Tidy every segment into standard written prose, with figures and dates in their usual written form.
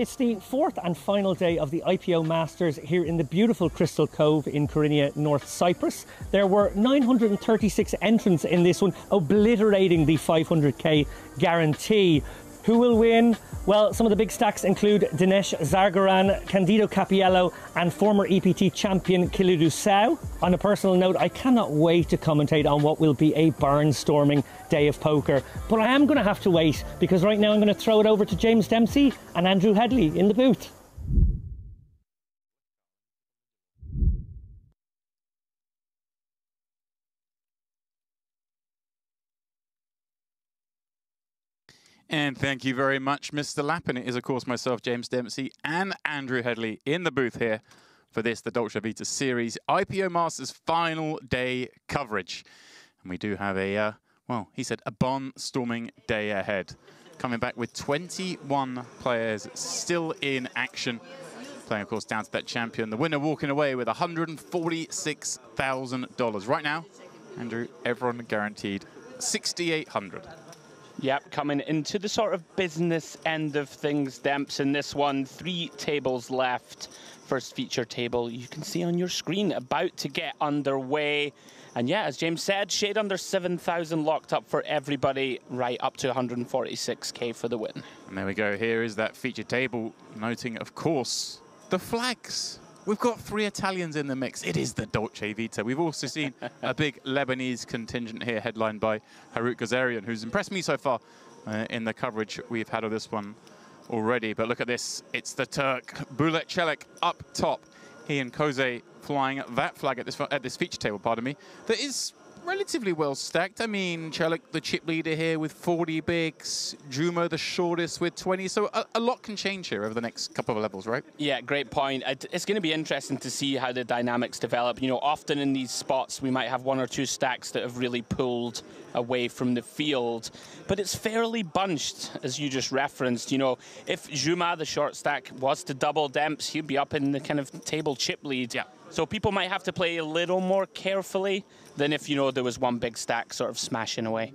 It's the fourth and final day of the IPO Masters here in the beautiful Crystal Cove in Kyrenia, North Cyprus. There were 936 entrants in this one, obliterating the 500k guarantee. Who will win? Well, some of the big stacks include Dinesh Zargaran, Candido Capiello and former EPT champion Kilidu Sau. On a personal note, I cannot wait to commentate on what will be a barnstorming day of poker. But I am going to have to wait, because right now I'm going to throw it over to James Dempsey and Andrew Headley in the booth. And thank you very much, Mr. Lappin. It is, of course, myself, James Dempsey, and Andrew Headley in the booth here for this, the Dolce Vita Series IPO Masters final day coverage. And we do have a, well, he said, a barnstorming day ahead. Coming back with 21 players still in action. Playing, of course, down to that champion. The winner walking away with $146,000. Right now, Andrew, everyone guaranteed $6,800. Yep, coming into the sort of business end of things, Demps, in this one. 3 tables left. First feature table, you can see on your screen, about to get underway. And yeah, as James said, shade under 7,000 locked up for everybody, right up to 146k for the win. And there we go. Here is that feature table, noting, of course, the flags. We've got 3 Italians in the mix. It is the Dolce Vita. We've also seen a big Lebanese contingent here, headlined by Harut Ghazarian, who's impressed me so far in the coverage we've had of this one already. But look at this. It's the Turk, Bulet Celik, up top. He and Cove flying that flag at this feature table, pardon me, that is relatively well stacked. I mean, Celik, the chip leader here with 40 bigs, Juma the shortest with 20. So a lot can change here over the next couple of levels, right? Yeah, great point. It's going to be interesting to see how the dynamics develop. You know, often in these spots, we might have 1 or 2 stacks that have really pulled away from the field, but it's fairly bunched, as you just referenced. You know, if Juma, the short stack, was to double Demps, he'd be up in the kind of table chip lead. Yeah. So people might have to play a little more carefully than if, you know, there was one big stack sort of smashing away.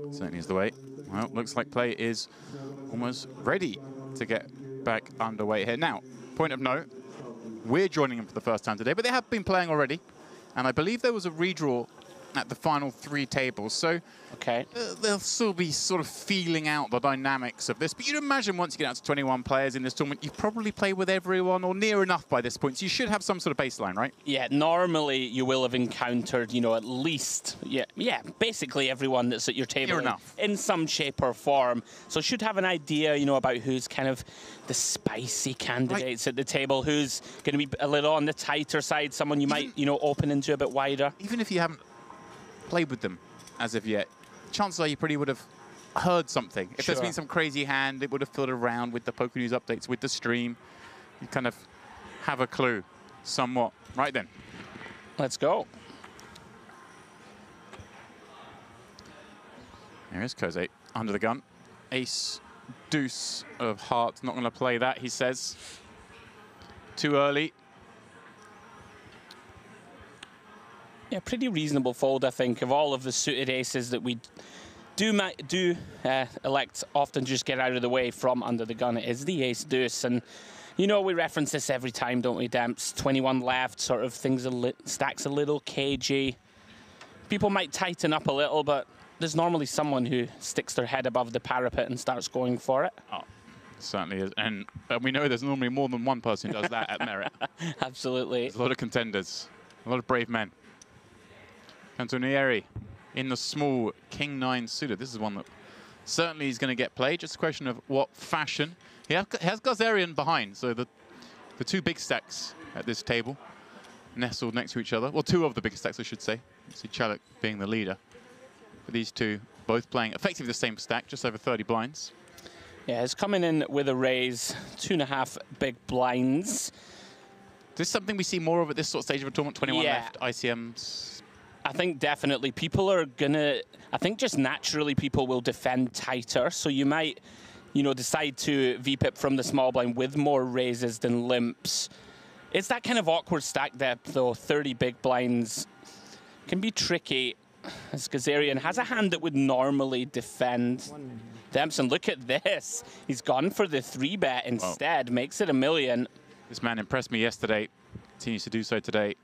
Certainly is the way. Well, looks like play is almost ready to get back underway here. Now, point of note, we're joining them for the first time today, but they have been playing already. And I believe there was a redraw at the final 3 tables. So okay, they'll still be sort of feeling out the dynamics of this. But you'd imagine once you get out to 21 players in this tournament, you probably play with everyone or near enough by this point. So you should have some sort of baseline, right? Yeah, normally you will have encountered, you know, at least, basically everyone that's at your table in some shape or form. So should have an idea, you know, about who's kind of the spicy candidates at the table, who's going to be a little on the tighter side, someone you might, you know, open into a bit wider. Even if you haven't played with them as of yet, chances are you probably would have heard something. If there's been some crazy hand, it would have filtered around with the Poker News updates, with the stream. You kind of have a clue somewhat. Right then. Let's go. There is Cove under the gun. Ace, deuce of hearts. Not going to play that, he says. Too early. Yeah, pretty reasonable fold, I think, of all of the suited aces that we do elect often just get out of the way from under the gun. It is the ace deuce, and you know we reference this every time, don't we, Demps? 21 left, sort of things stacks a little cagey. People might tighten up a little, but there's normally someone who sticks their head above the parapet and starts going for it. Oh, certainly is, and we know there's normally more than one person who does that at Merit. Absolutely. There's a lot of contenders, a lot of brave men. Antonieri in the small King-9 suited. This is one that certainly is going to get played. Just a question of what fashion. He has Ghazarian behind, so the 2 big stacks at this table nestled next to each other. Well, 2 of the big stacks, I should say. You see Celik being the leader. But these 2 both playing effectively the same stack, just over 30 blinds. Yeah, it's coming in with a raise, 2.5 big blinds. Is this something we see more of at this sort of stage of a tournament? 21 left, ICMs. I think definitely people are gonna, I think just naturally people will defend tighter. So you might, you know, decide to VPIP from the small blind with more raises than limps. It's that kind of awkward stack depth though. 30 big blinds can be tricky, as Ghazarian has a hand that would normally defend. Dempson, look at this. He's gone for the 3-bet instead, makes it $1 million. This man impressed me yesterday, continues to do so today.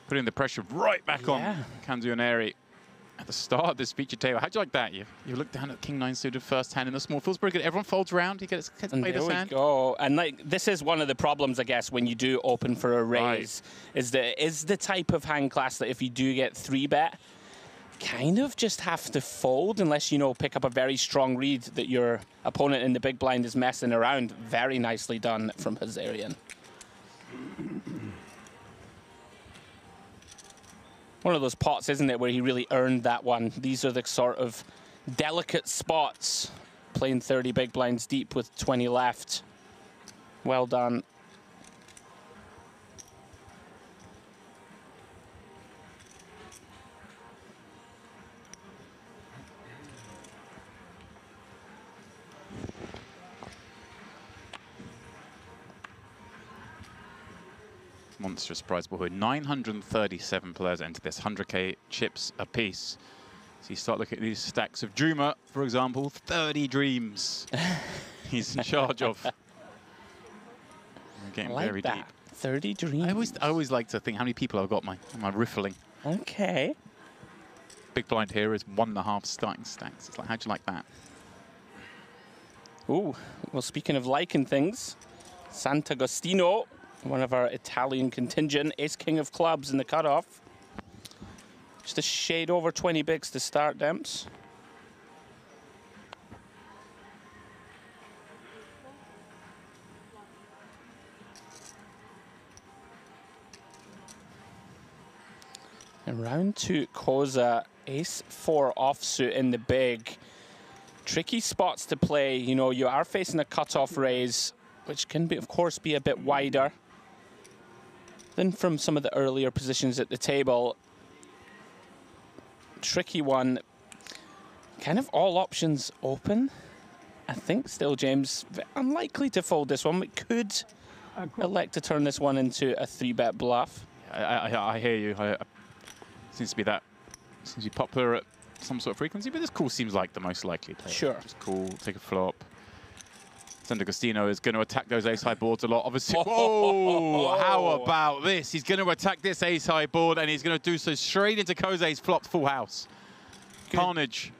Putting the pressure right back on Canzioneri at the start of this feature table. How'd you like that? You look down at King 9 suited first hand in the small. Feels pretty good. Everyone folds around. He gets played his hand. There we go. And like, this is one of the problems, I guess, when you do open for a raise, is the type of hand class that if you do get 3-bet, kind of just have to fold unless, you know, pick up a very strong read that your opponent in the big blind is messing around. Very nicely done from Hazarian. One of those pots, isn't it, where he really earned that one. These are the sort of delicate spots. Playing 30 big blinds deep with 20 left. Well done. Monstrous prize pool. 937 players enter this, 100k chips apiece. So you start looking at these stacks of Juma, for example, 30 dreams he's in charge of. We're getting very deep. 30 dreams. I always like to think how many people I've got my riffling. Okay. Big blind here is 1.5 starting stacks. It's like, how'd you like that? Ooh, well, speaking of liking things, Sant'Agostino, one of our Italian contingent, ace king of clubs in the cutoff. Just a shade over 20 bigs to start, Demps. And round 2, Koza, ace 4 offsuit in the big. Tricky spots to play. You know, you are facing a cutoff raise, which can, of course, be a bit wider than from some of the earlier positions at the table. Tricky one. Kind of all options open. I think still James unlikely to fold this one, but could elect to turn this one into a 3-bet bluff. I hear you. Seems to be popular at some sort of frequency, but this call seems like the most likely play. Sure. Just call, take a flop. Sant'Agostino is going to attack those ace-high boards a lot, obviously. Whoa! How about this? He's going to attack this ace-high board, and he's going to do so straight into Koze's flopped full house. Good. Carnage.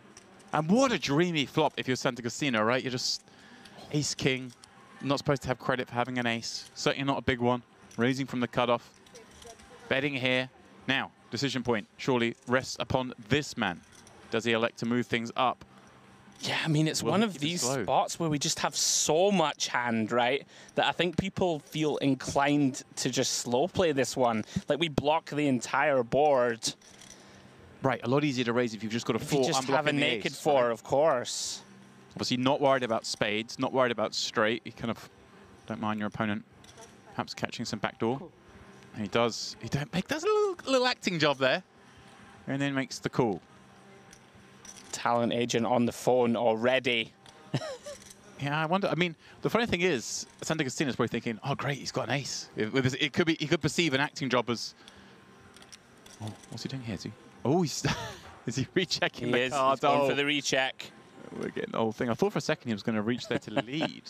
And what a dreamy flop if you're Sant'Agostino, right? You're just ace-king. Not supposed to have credit for having an ace. Certainly not a big one. Raising from the cutoff. Betting here. Now, decision point surely rests upon this man. Does he elect to move things up? Yeah, I mean, it's one of these spots where we just have so much hand, right, that I think people feel inclined to just slow play this one. Like, we block the entire board. Right, a lot easier to raise if you've just got a 4. If you just have a naked 4, right? Of course. Obviously not worried about spades, not worried about straight. You kind of don't mind your opponent perhaps catching some backdoor. And he does a little acting job there. And then makes the call. Talent agent on the phone already. Yeah, I wonder. I mean, the funny thing is, Sant'Agostino is probably thinking, "Oh, great, he's got an ace." It could be. He could perceive an acting job as. Oh, what's he doing here? Is he rechecking the card? He's going for the recheck. We're getting the whole thing. I thought for a second he was going to reach there to lead,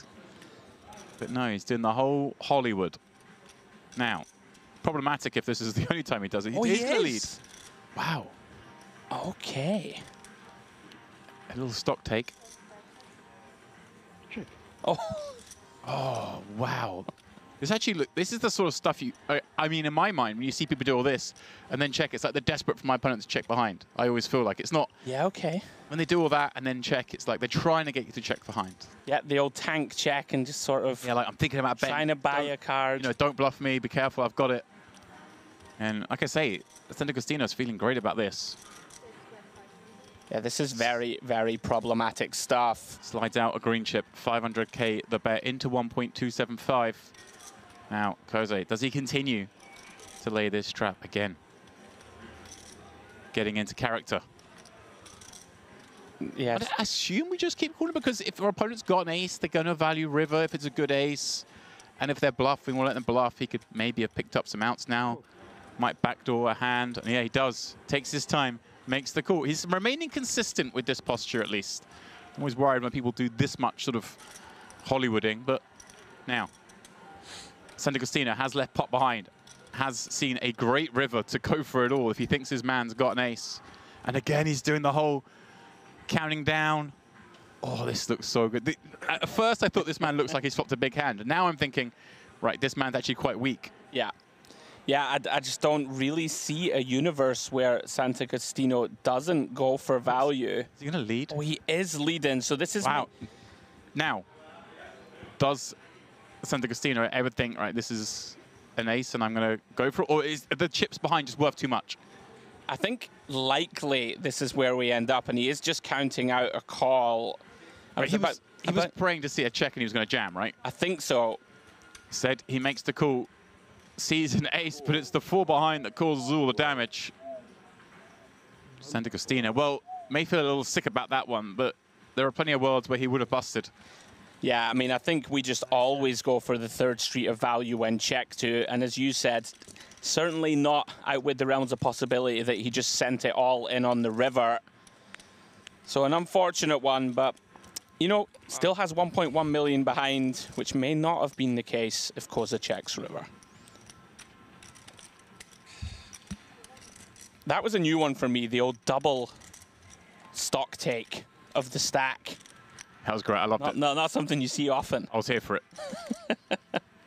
but no, he's doing the whole Hollywood. Now, problematic if this is the only time he does it. He is the lead. Wow. Okay. A little stock take. Oh. Oh, wow. This actually, look, this is the sort of stuff I mean, in my mind, when you see people do all this and then check, it's like they're desperate for my opponent to check behind. I always feel like it's not. Yeah, okay. When they do all that and then check, it's like they're trying to get you to check behind. Yeah, the old tank check and just sort of. Yeah, like I'm thinking about betting. Trying to buy a card. You know, don't bluff me, be careful, I've got it. And like I say, Sant'Agostino's feeling great about this. Yeah, this is very, very problematic stuff. Slides out a green chip, 500k the bet into 1.275. Now, Koze, does he continue to lay this trap again? Getting into character. Yeah. I assume we just keep calling because if our opponent's got an ace, they're going to value river if it's a good ace. And if they're bluffing, we'll let them bluff. He could maybe have picked up some outs now. Might backdoor a hand. And yeah, he does. Takes his time. makes the call. He's remaining consistent with this posture, at least. I'm always worried when people do this much sort of Hollywooding, but now Sant'Agostino has left pot behind, has seen a great river to go for it all if he thinks his man's got an ace. And again, he's doing the whole counting down. Oh, this looks so good. At first, I thought this man looks like he's flopped a big hand. And now I'm thinking, right, this man's actually quite weak. Yeah. Yeah, I just don't really see a universe where Sant'Agostino doesn't go for value. Is he going to lead? Oh, he is leading, so this is... Wow. Now, does Sant'Agostino ever think, right, this is an ace and I'm going to go for it? Or is the chips behind just worth too much? I think likely this is where we end up, and he is just counting out a call. Right, he was praying to see a check and he was going to jam, right? I think so. Instead, he makes the call, sees an ace, but it's the 4 behind that causes all the damage. Sant'Agostino, well, may feel a little sick about that one, but there are plenty of worlds where he would have busted. Yeah, I mean, I think we just always go for the third street of value when check to, and as you said, certainly not out with the realms of possibility that he just sent it all in on the river. So an unfortunate one, but, you know, still has 1.1 million behind, which may not have been the case if Koza checks river. That was a new one for me, the old double stock take of the stack. That was great. I loved it. Not something you see often. I was here for it.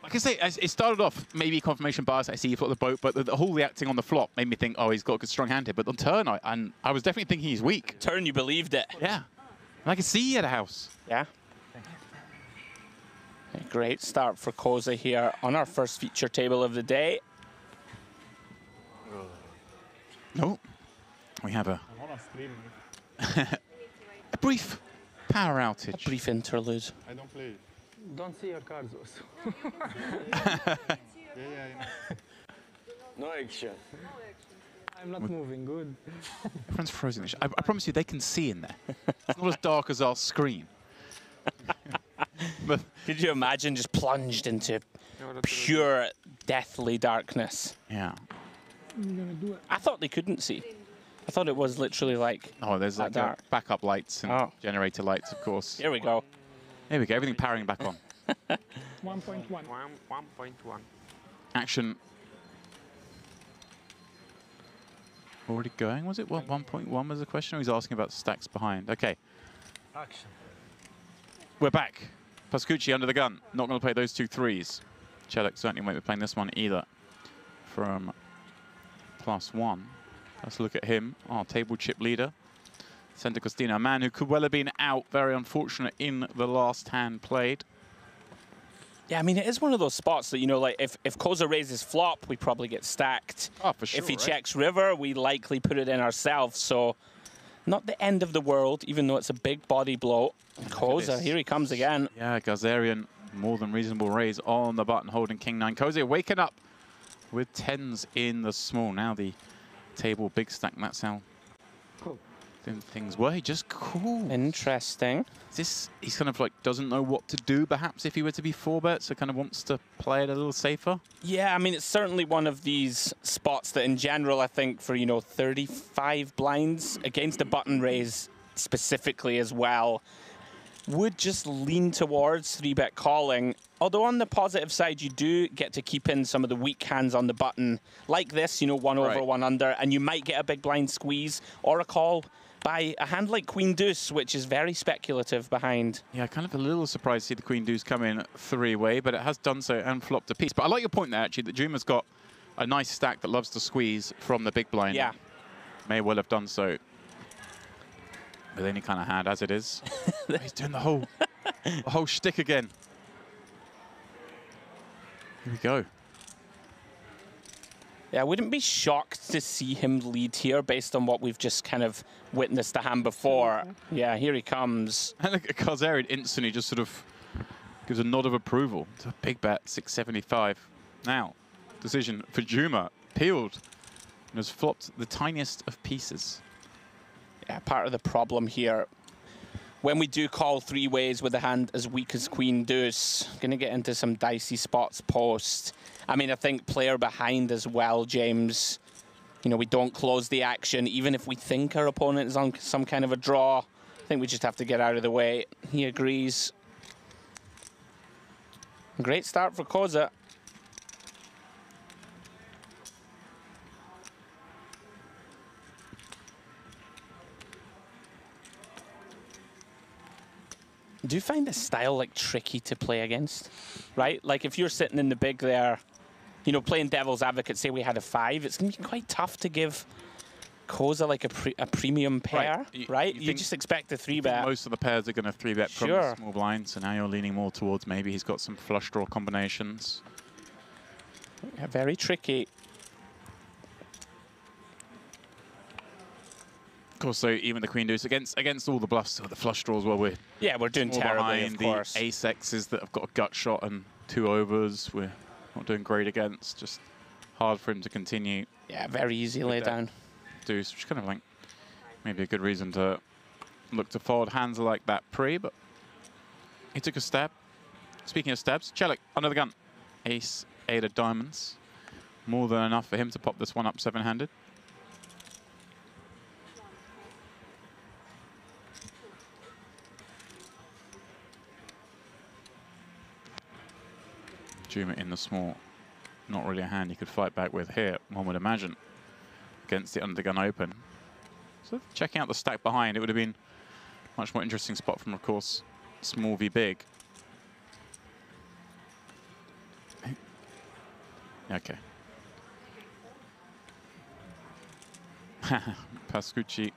Like I say, it started off maybe confirmation bias. I see you flop the boat, but the whole reacting on the flop made me think, oh, he's got a good strong hand here. But on turn, I was definitely thinking he's weak. Turn, you believed it. Yeah. And I could see he had a house. Yeah. A great start for Koza here on our first feature table of the day. No. We have a brief power outage. A brief interlude. I don't play. Don't see your cards also. Yeah, I know. No action. I'm not moving, good. Everyone's frozen. I promise you, they can see in there. It's not as dark as our screen. But Could you imagine just plunged into pure deathly darkness? yeah. I thought they couldn't see. I thought it was literally like... Oh, there's like dark. backup lights and generator lights, of course. Here we go. There we go. Everything powering back on. 1.1. 1.1. Action. Already going, was it? What, 1.1 was the question? Or he's asking about stacks behind. Okay. Action. We're back. Pascucci under the gun. Not going to play those 2 threes. Chelik certainly won't be playing this one either. From +1. Let's look at him. Oh, table chip leader. Sant'Agostino, a man who could well have been out. Very unfortunate in the last hand played. Yeah, I mean, it is one of those spots that, you know, like if Koza raises flop, we probably get stacked. Oh, for sure. If he right? checks river, we likely put it in ourselves. So not the end of the world, even though it's a big body blow. Koza, here he comes again. Yeah, Gazarian, more than reasonable raise on the button, holding King-9. Koza waking up with 10s in the small. Now the table big stack, and that's how things were. He just cool. Interesting. He's kind of like doesn't know what to do, perhaps, if he were to be 4-bet, so kind of wants to play it a little safer. Yeah, I mean, it's certainly one of these spots that in general, I think for, you know, 35 blinds against a button raise specifically as well, would just lean towards 3-bet calling. Although on the positive side, you do get to keep in some of the weak hands on the button, like this, you know, 1 over, 1 under, and you might get a big blind squeeze or a call by a hand like Queen Deuce, which is very speculative behind. Yeah, kind of a little surprised to see the Queen Deuce come in 3-way, but it has done so and flopped a piece. But I like your point there, actually, that Juma's got a nice stack that loves to squeeze from the big blind. Yeah. May well have done so with any kind of hand, as it is. He's doing the whole shtick again. Here we go. Yeah, I wouldn't be shocked to see him lead here based on what we've just kind of witnessed the hand before. Yeah, here he comes. And look at Kazarian instantly just sort of gives a nod of approval. It's a big bet, 675. Now, decision for Juma. Peeled and has flopped the tiniest of pieces. Yeah, part of the problem here, when we do call 3 ways with a hand as weak as Queen Deuce, going to get into some dicey spots post. I mean, I think player behind as well, James. You know, we don't close the action, even if we think our opponent is on some kind of a draw. I think we just have to get out of the way. He agrees. Great start for Koza. Do you find this style like tricky to play against, right? Like if you're sitting in the big there, you know, playing devil's advocate, say we had a 5, it's going to be quite tough to give Koza like a premium pair, right? You just expect a 3-bet. Most of the pairs are going to 3-bet from the small blind, so now you're leaning more towards maybe he's got some flush draw combinations. Yeah, very tricky. Of course, so even the queen deuce against all the bluffs, so the flush draws, well, we're doing terribly, of course. The ace X's that have got a gut shot and 2 overs, we're not doing great against. Just hard for him to continue. Yeah, very easy lay down. Deuce, which is kind of like maybe a good reason to look to fold. Hands are like that pre, but he took a stab. Speaking of stabs, Celik under the gun. Ace, 8 of diamonds. More than enough for him to pop this one up 7-handed. Juma in the small, not really a hand you could fight back with here, one would imagine, against the under the gun open. So checking out the stack behind, it would have been a much more interesting spot from, of course, small v big. Okay. Pascucci,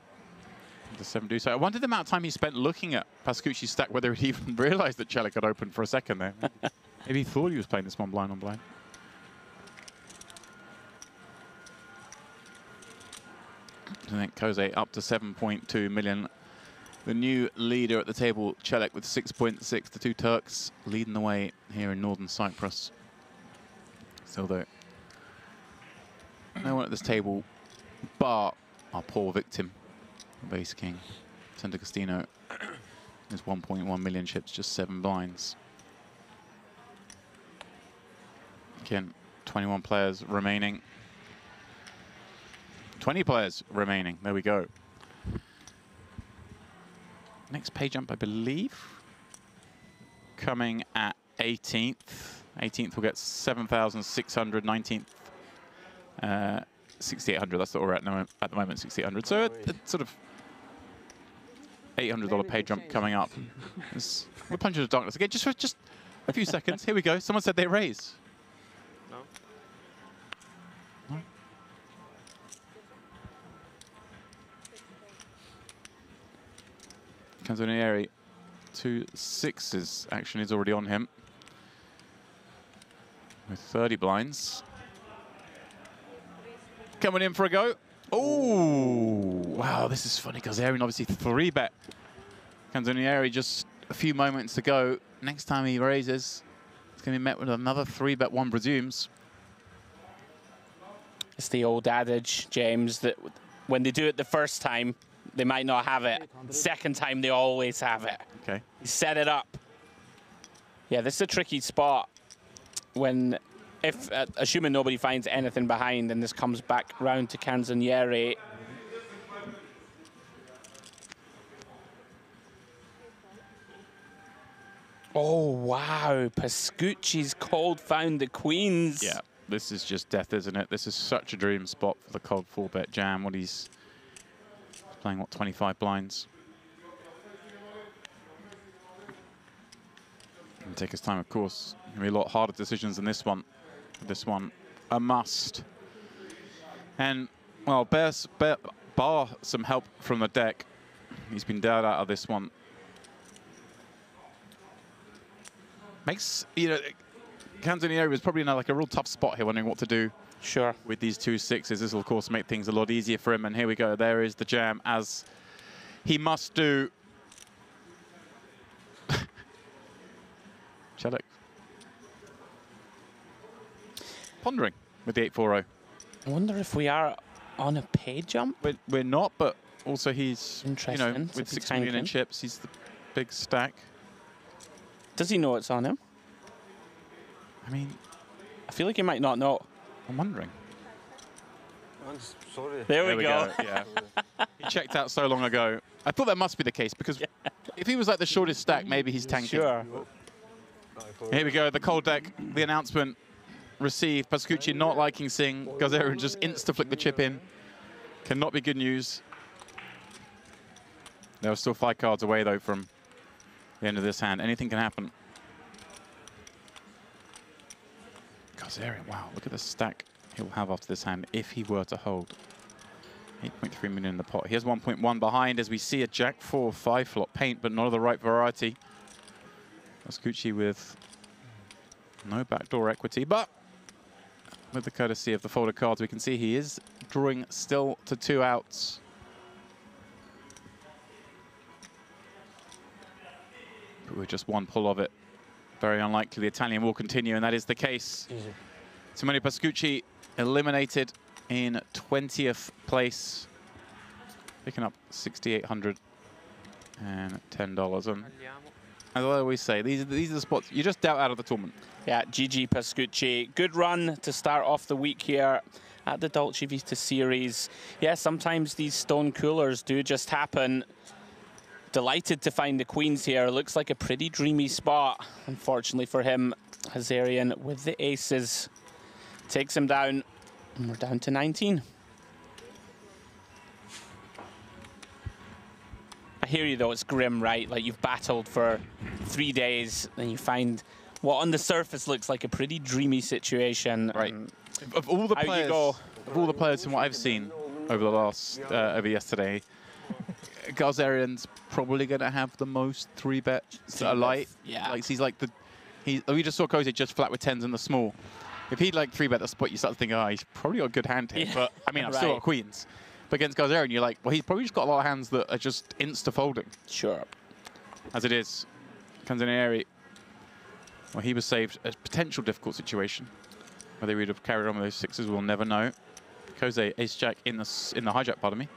the 7 deuce. So I wondered the amount of time he spent looking at Pascucci's stack, whether he even realized that Celik had opened for a second there. Maybe he thought he was playing this one blind on blind. I think Koze up to 7.2 million. The new leader at the table, Celik, with 6.6. The 2 Turks leading the way here in northern Cyprus. So though, no one at this table bar our poor victim, the base king, Santa Castino. There's 1.1 million chips, just 7 blinds. Again, 21 players remaining. 20 players remaining. There we go. Next pay jump, I believe, coming at 18th. 18th will get 7,600. 19th, 6,800. That's what we're at now at the moment, 6,800. So it's sort of $800 pay jump coming up. We're plunging into darkness again. Just for a few seconds. Here we go. Someone said they raise. Canzonieri, 2 6s. Action is already on him with 30 blinds. Coming in for a go. Oh, wow, this is funny because Aaron obviously 3-bet. Canzonieri just a few moments to go. Next time he raises, it's going to be met with another 3-bet, one presumes. It's the old adage, James, that when they do it the first time, they might not have it. The second time, they always have it. Okay. Set it up. Yeah, this is a tricky spot when, if assuming nobody finds anything behind, and this comes back round to Canzonieri. Oh, wow. Pascucci's called found the queens. Yeah, this is just death, isn't it? This is such a dream spot for the Cove 4-bet jam. What he's playing, what, 25 blinds? And take his time, of course. Going to be a lot harder decisions than this one. This one, a must. And, well, bar some help from the deck. He's been dealt out of this one. Makes, you know, Canzonieri was probably in like a real tough spot here, wondering what to do. Sure. With these 2 6s, this will, of course, make things a lot easier for him. And here we go. There is the jam, as he must do. Celik. Pondering with the 840. I wonder if we are on a pay jump. We're not, but also he's, you know, Interesting. with 6 million in chips, he's the big stack. Does he know it's on him? I mean, I feel like he might not know. I'm wondering. Sorry. There we go. Yeah. He checked out so long ago. I thought that must be the case because if he was like the shortest stack, maybe he's tanking. Sure. Here we go, the cold deck, the announcement received. Pascucci not liking seeing Gazarian just insta-flick the chip in. Cannot be good news. There were still 5 cards away, though, from the end of this hand. Anything can happen. Gazarian, wow, look at the stack he'll have after this hand if he were to hold. 8.3 million in the pot. Here's 1.1 behind as we see a Jack 4 5 flop paint, but not of the right variety. Pascucci with no backdoor equity, but with the courtesy of the folded cards, we can see he is drawing still to 2 outs. But with just 1 pull of it, very unlikely the Italian will continue, and that is the case. Simone Pascucci eliminated in 20th place, picking up $6,810. And as I always say, these are the spots you just doubt out of the tournament. Yeah, GG Pascucci. Good run to start off the week here at the Dolce Vita series. Yeah, sometimes these stone coolers do just happen. Delighted to find the queens here. Looks like a pretty dreamy spot. Unfortunately for him, Hazarian with the aces takes him down, and we're down to 19. I hear you though, it's grim, right? Like you've battled for 3 days, and you find what on the surface looks like a pretty dreamy situation. Right. Of all the players, of all the players from what I've seen over the last, over yesterday, Gazarian's probably going to have the most 3-bets that are light. Yeah. Like he's like we just saw Cozy just flat with 10s in the small. If he'd like 3-bet the spot, you start to think, oh, he's probably got a good hand here. Yeah. But I mean, I've still got queens. But against Gazarian, you're like, well, he's probably just got a lot of hands that are just insta-folding. Sure. As it is, Canzonieri, well, he was saved a potential difficult situation. Whether he would have carried on with those 6s, we'll never know. Cozy, ace-jack in the hijack, pardon me.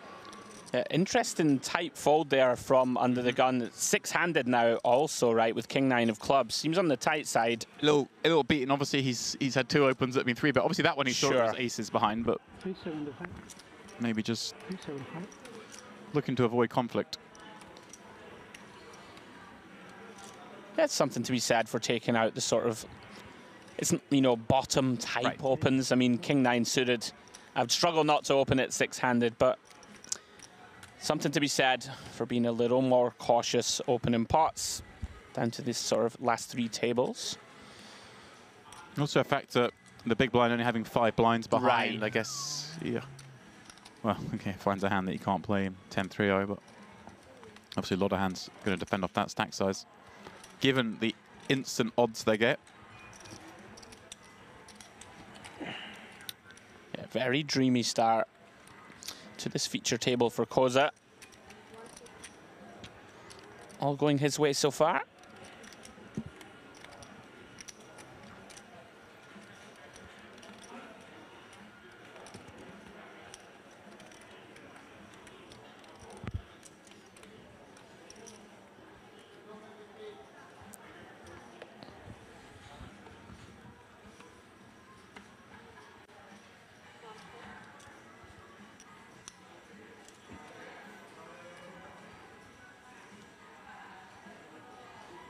Interesting tight fold there from under the gun. 6-handed now also, right, with King-9 of clubs. Seems on the tight side. A little beaten. Obviously, he's had 2 opens that have been 3-bet. Obviously, that one he thought was aces behind, but maybe just looking to avoid conflict. That's something to be said for taking out the sort of, it's, you know, bottom type opens. I mean, King-9 suited. I'd struggle not to open it 6-handed, but something to be said for being a little more cautious opening pots down to this sort of last 3 tables. Also a factor, the big blind only having 5 blinds behind, I guess, yeah. Well, okay, finds a hand that you can't play 10-3-0, but obviously a lot of hands going to depend off that stack size, given the instant odds they get. Yeah, very dreamy start to this feature table for Koza. All going his way so far.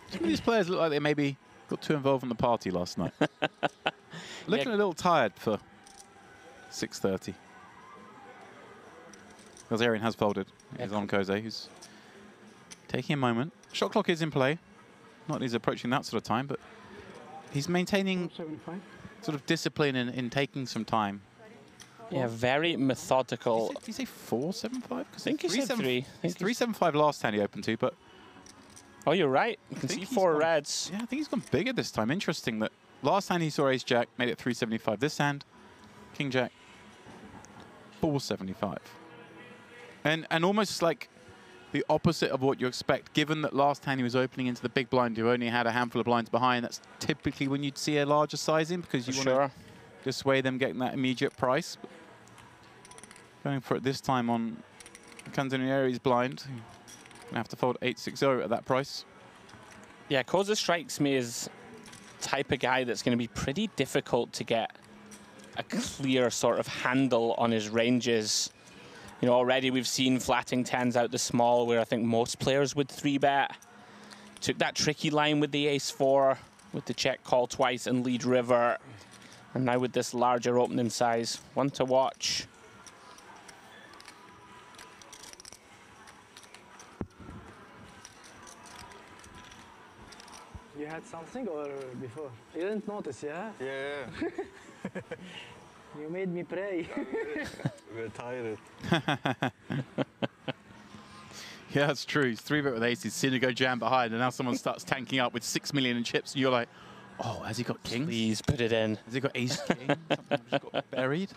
Some of these players look like they maybe got too involved in the party last night. Looking a little tired for 6:30. Gazarian has folded. He's on Koze, who's taking a moment. Shot clock is in play. Not that he's approaching that sort of time, but he's maintaining sort of discipline in taking some time. Yeah, very methodical. Did you say 4.75? I think he said 3. He's 3.75 last hand he opened to, but... Oh, you're right. You can see 4 reds. Yeah, I think he's gone bigger this time. Interesting that last hand he saw ace-jack, made it 3.75. This hand, king-jack, 4.75. And almost like the opposite of what you expect, given that last hand he was opening into the big blind who only had a handful of blinds behind. That's typically when you'd see a larger sizing because you want to dissuade them getting that immediate price. But going for it this time on Canzonieri's blind. Gonna have to fold 8-6-0 at that price. Yeah, Koza strikes me as type of guy that's going to be pretty difficult to get a clear sort of handle on his ranges. You know, already we've seen flatting tens out the small, where I think most players would 3-bet. Took that tricky line with the ace-4, with the check call twice and lead river. And now with this larger opening size, one to watch. You had something or before? You didn't notice, yeah? Yeah. You made me pray. We're tired. Yeah, that's true. He's 3-bet with aces, seen it go jam behind, and now someone starts tanking up with 6 million in chips, and you're like, oh, has he got kings? Please put it in. Has he got ace-king? Something just got buried?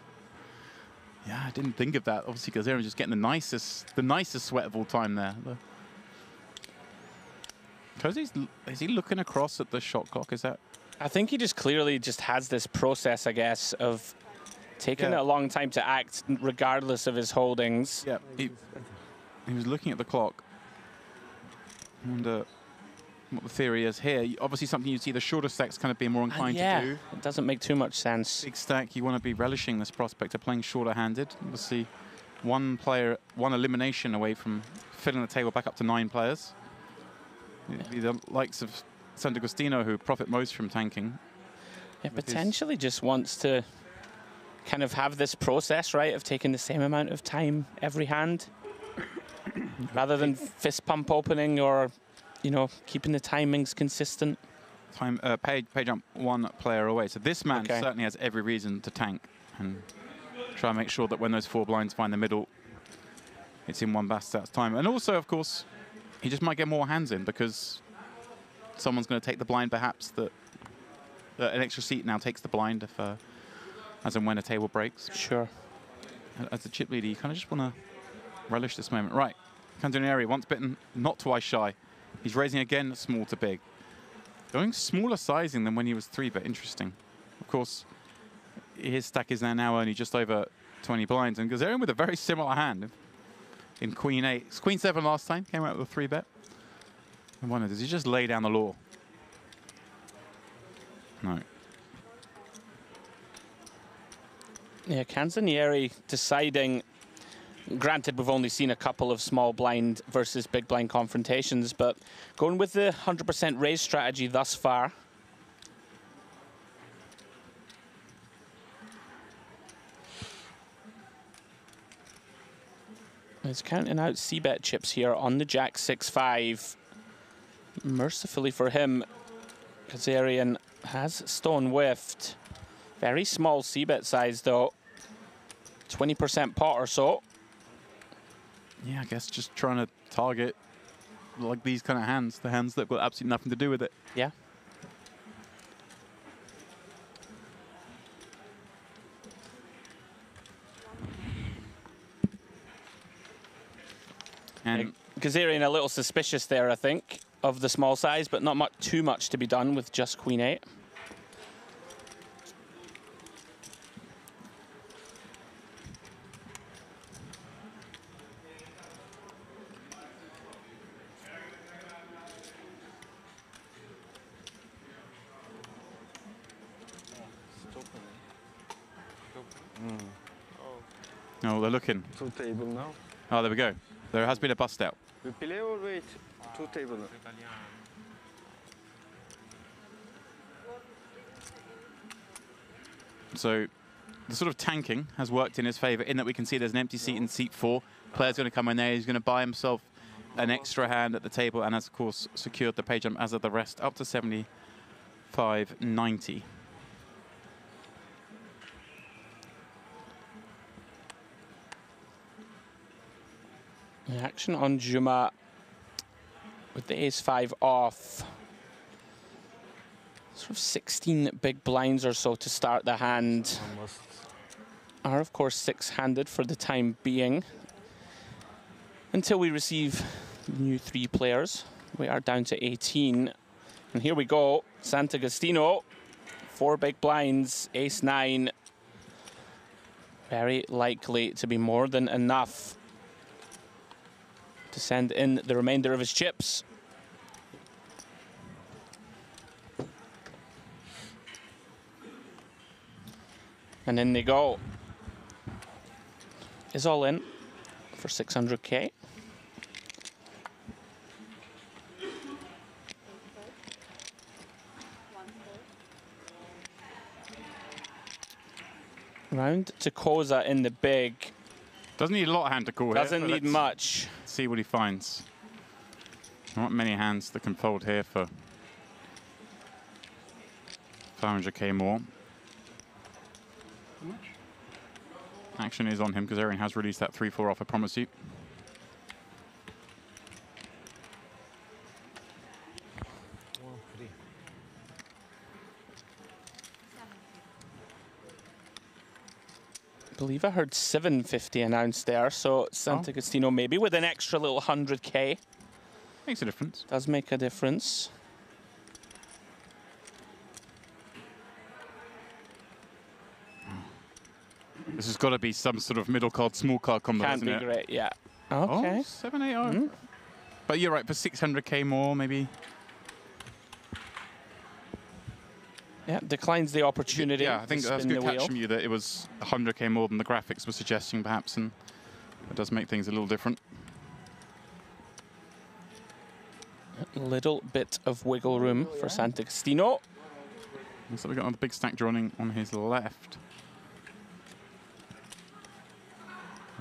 Yeah, I didn't think of that. Obviously, because Aaron's just getting the nicest sweat of all time there. Because is he looking across at the shot clock? Is that? I think he just clearly just has this process, I guess, of taking a long time to act regardless of his holdings. Yeah, he was looking at the clock. I wonder what the theory is here. Obviously, something you see the shorter stacks kind of being more inclined to do. It doesn't make too much sense. Big stack, you want to be relishing this prospect of playing shorter-handed. Obviously, one player, one elimination away from filling the table back up to 9 players. It'd be the likes of Sant'Agostino who profit most from tanking. Yeah, potentially just wants to kind of have this process, right, of taking the same amount of time every hand, rather than fist pump opening or, you know, keeping the timings consistent. Pay jump 1 player away. So this man certainly has every reason to tank and try and make sure that when those 4 blinds find the middle, it's in one Bastat's time. And also, of course, he just might get more hands in because someone's going to take the blind, perhaps, that an extra seat now takes the blind if, as and when a table breaks. Sure. As a chip leader, you kind of just want to relish this moment. Right, Candonieri, once bitten, not twice shy. He's raising again, small to big. Going smaller sizing than when he was 3-bet, interesting. Of course, his stack is now only just over 20 blinds, and Gazarian with a very similar hand in Queen 8. It's Queen 7 last time, came out with a 3-bet. I wonder, does he just lay down the law? No. Yeah, Canzonieri deciding, granted we've only seen a couple of small blind versus big blind confrontations, but going with the 100% raise strategy thus far. He's counting out c-bet chips here on the Jack 6-5. Mercifully for him, Kazarian has stone whiffed. Very small c-bet size though. 20% pot or so. Yeah, I guess just trying to target like these kind of hands, the hands that have got absolutely nothing to do with it. Yeah. And Kazarian a little suspicious there, I think, of the small size, but not too much to be done with just Queen 8. Oh, they're looking. 2 table now. Oh, there we go. There has been a bust out. We play or wait? 2 table now. So the sort of tanking has worked in his favor in that we can see there's an empty seat in seat 4. Player's going to come in there. He's going to buy himself an extra hand at the table and has, of course, secured the pay jump, as of the rest, up to 75.90. The action on Juma with the ace-5 off. Sort of 16 big blinds or so to start the hand. Are, of course, 6-handed for the time being. Until we receive new 3 players. We are down to 18. And here we go. Sant'Agostino. 4 big blinds, ace-9. Very likely to be more than enough to send in the remainder of his chips. And in they go. Is all in for 600k. Round to Koza in the big. Doesn't need a lot of hand to call here. Doesn't but need let's much. see what he finds. Not many hands that can fold here for 500k more. Action is on him because Aaron has released that 3-4 off, I promise you. I believe I heard 750 announced there, so Sant'Agostino maybe with an extra little 100k. Makes a difference. Does make a difference. This has got to be some sort of middle card, small card combo, Can't isn't be it? great, yeah. Oh, Okay. 7-8-0. But you're right, for 600k more, maybe. Yeah, declines the opportunity. Yeah, I think to that's a spin good the catch wheel. from you that it was 100k more than the graphics were suggesting, perhaps, and it does make things a little different. Little bit of wiggle room for Sant'Agostino. Looks like we've got another big stack drawing on his left.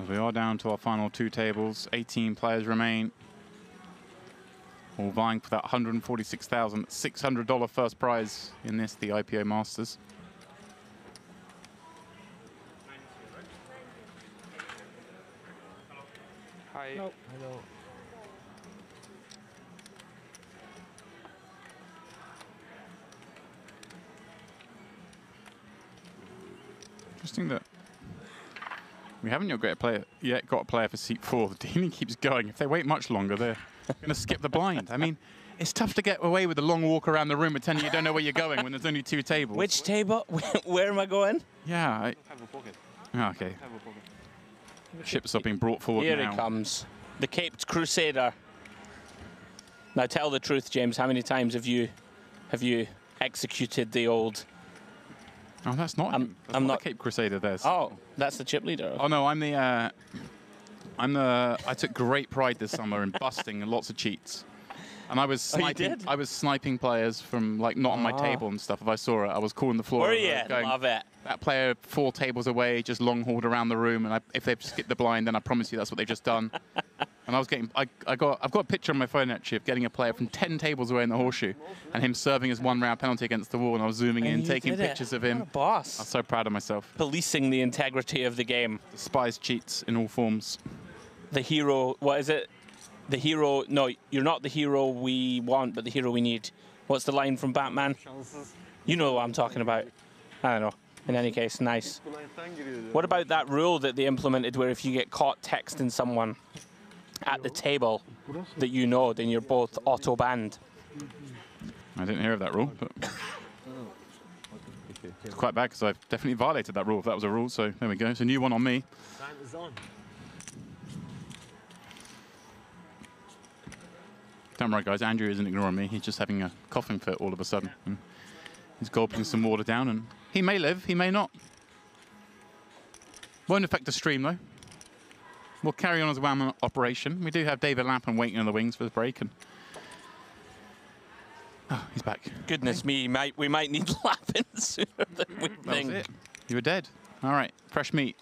As we are down to our final two tables, 18 players remain. All vying for that $146,600 first prize in this, the IPO Masters. Hi. Nope. Hello. Interesting that we haven't yet got a player for seat 4. The dealing keeps going. If they wait much longer, they're going to skip the blind. I mean, it's tough to get away with a long walk around the room pretending you don't know where you're going when there's only two tables. Which table? Where am I going? Yeah. Have a pocket. Okay. Have a pocket. Ships are being brought forward Here now. he comes. The Caped Crusader. Now tell the truth, James. How many times have you executed the old? Oh, that's not him. That's I'm not not- the Cape Crusader. There's. Oh, that's the chip leader. Oh no, I'm the. I took great pride this summer in busting lots of cheats, and I was Oh, you sniping. did? I was sniping players from like not on my table and stuff. If I saw it, I was calling the floor. Were and you? going, Love it. That player 4 tables away, just long hauled around the room, and if they've skipped the blind, then I promise you that's what they've just done. And I was getting, I've got a picture on my phone actually of getting a player from 10 tables away in the horseshoe, and him serving his 1-round penalty against the wall, and I was zooming in, you taking did it. pictures of What him. a boss. I'm so proud of myself. Policing the integrity of the game. Despise cheats in all forms. The hero, what is it? The hero, no, you're not the hero we want, but the hero we need. What's the line from Batman? Şanssız. You know what I'm talking about. I don't know. In any case, nice. Blind'dan giriyordu. What about that rule that they implemented where if you get caught texting someone at the table that you know, then you're both auto-banned? I didn't hear of that rule, but it's quite bad because I've definitely violated that rule if that was a rule. So there we go. It's a new one on me. Time is on. Don't worry, guys. Andrew isn't ignoring me. He's just having a coughing fit all of a sudden. And he's gulping some water down, and he may live, he may not. Won't affect the stream, though. We'll carry on as a one-man operation. We do have David Lapham waiting in the wings for the break, and oh, he's back. Goodness me, we might need Lappin sooner than we That was think. it. You were dead. All right, fresh meat.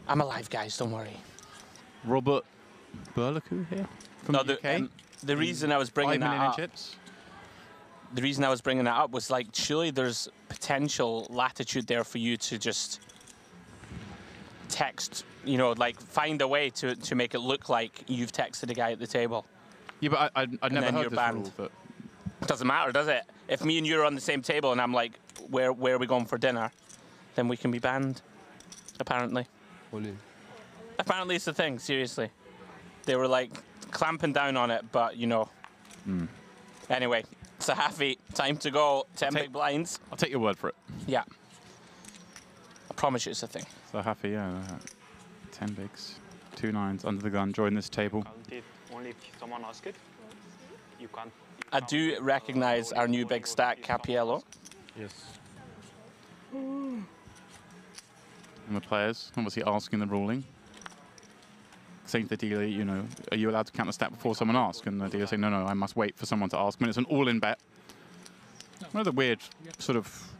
I'm alive, guys, don't worry. Robert Burlaku here from No, the UK. the reason I was bringing 5 that million in up, chips. the reason I was bringing that up was like, surely there's potential latitude there for you to just text, you know, like find a way to make it look like you've texted a guy at the table. Yeah, but I'd never then heard you're this banned. rule. But Doesn't matter, does it? If me and you are on the same table and I'm like, where are we going for dinner? Then we can be banned, apparently. Apparently it's a thing, seriously. They were like clamping down on it, but you know. Anyway, Sahafi, time to go. 10 big blinds. I'll take your word for it. Yeah. I promise you it's a thing. So happy, yeah. 10 bigs, 2 nines under the gun. Join this table. Count it only if someone asks it. You can't. I do recognize our new big stack, Capiello. Yes. And the players obviously asking the ruling. Saying to the dealer, you know, are you allowed to count the stack before someone asks? And the dealer saying, no, no, I must wait for someone to ask. I mean, it's an all-in bet. One of the weird sort of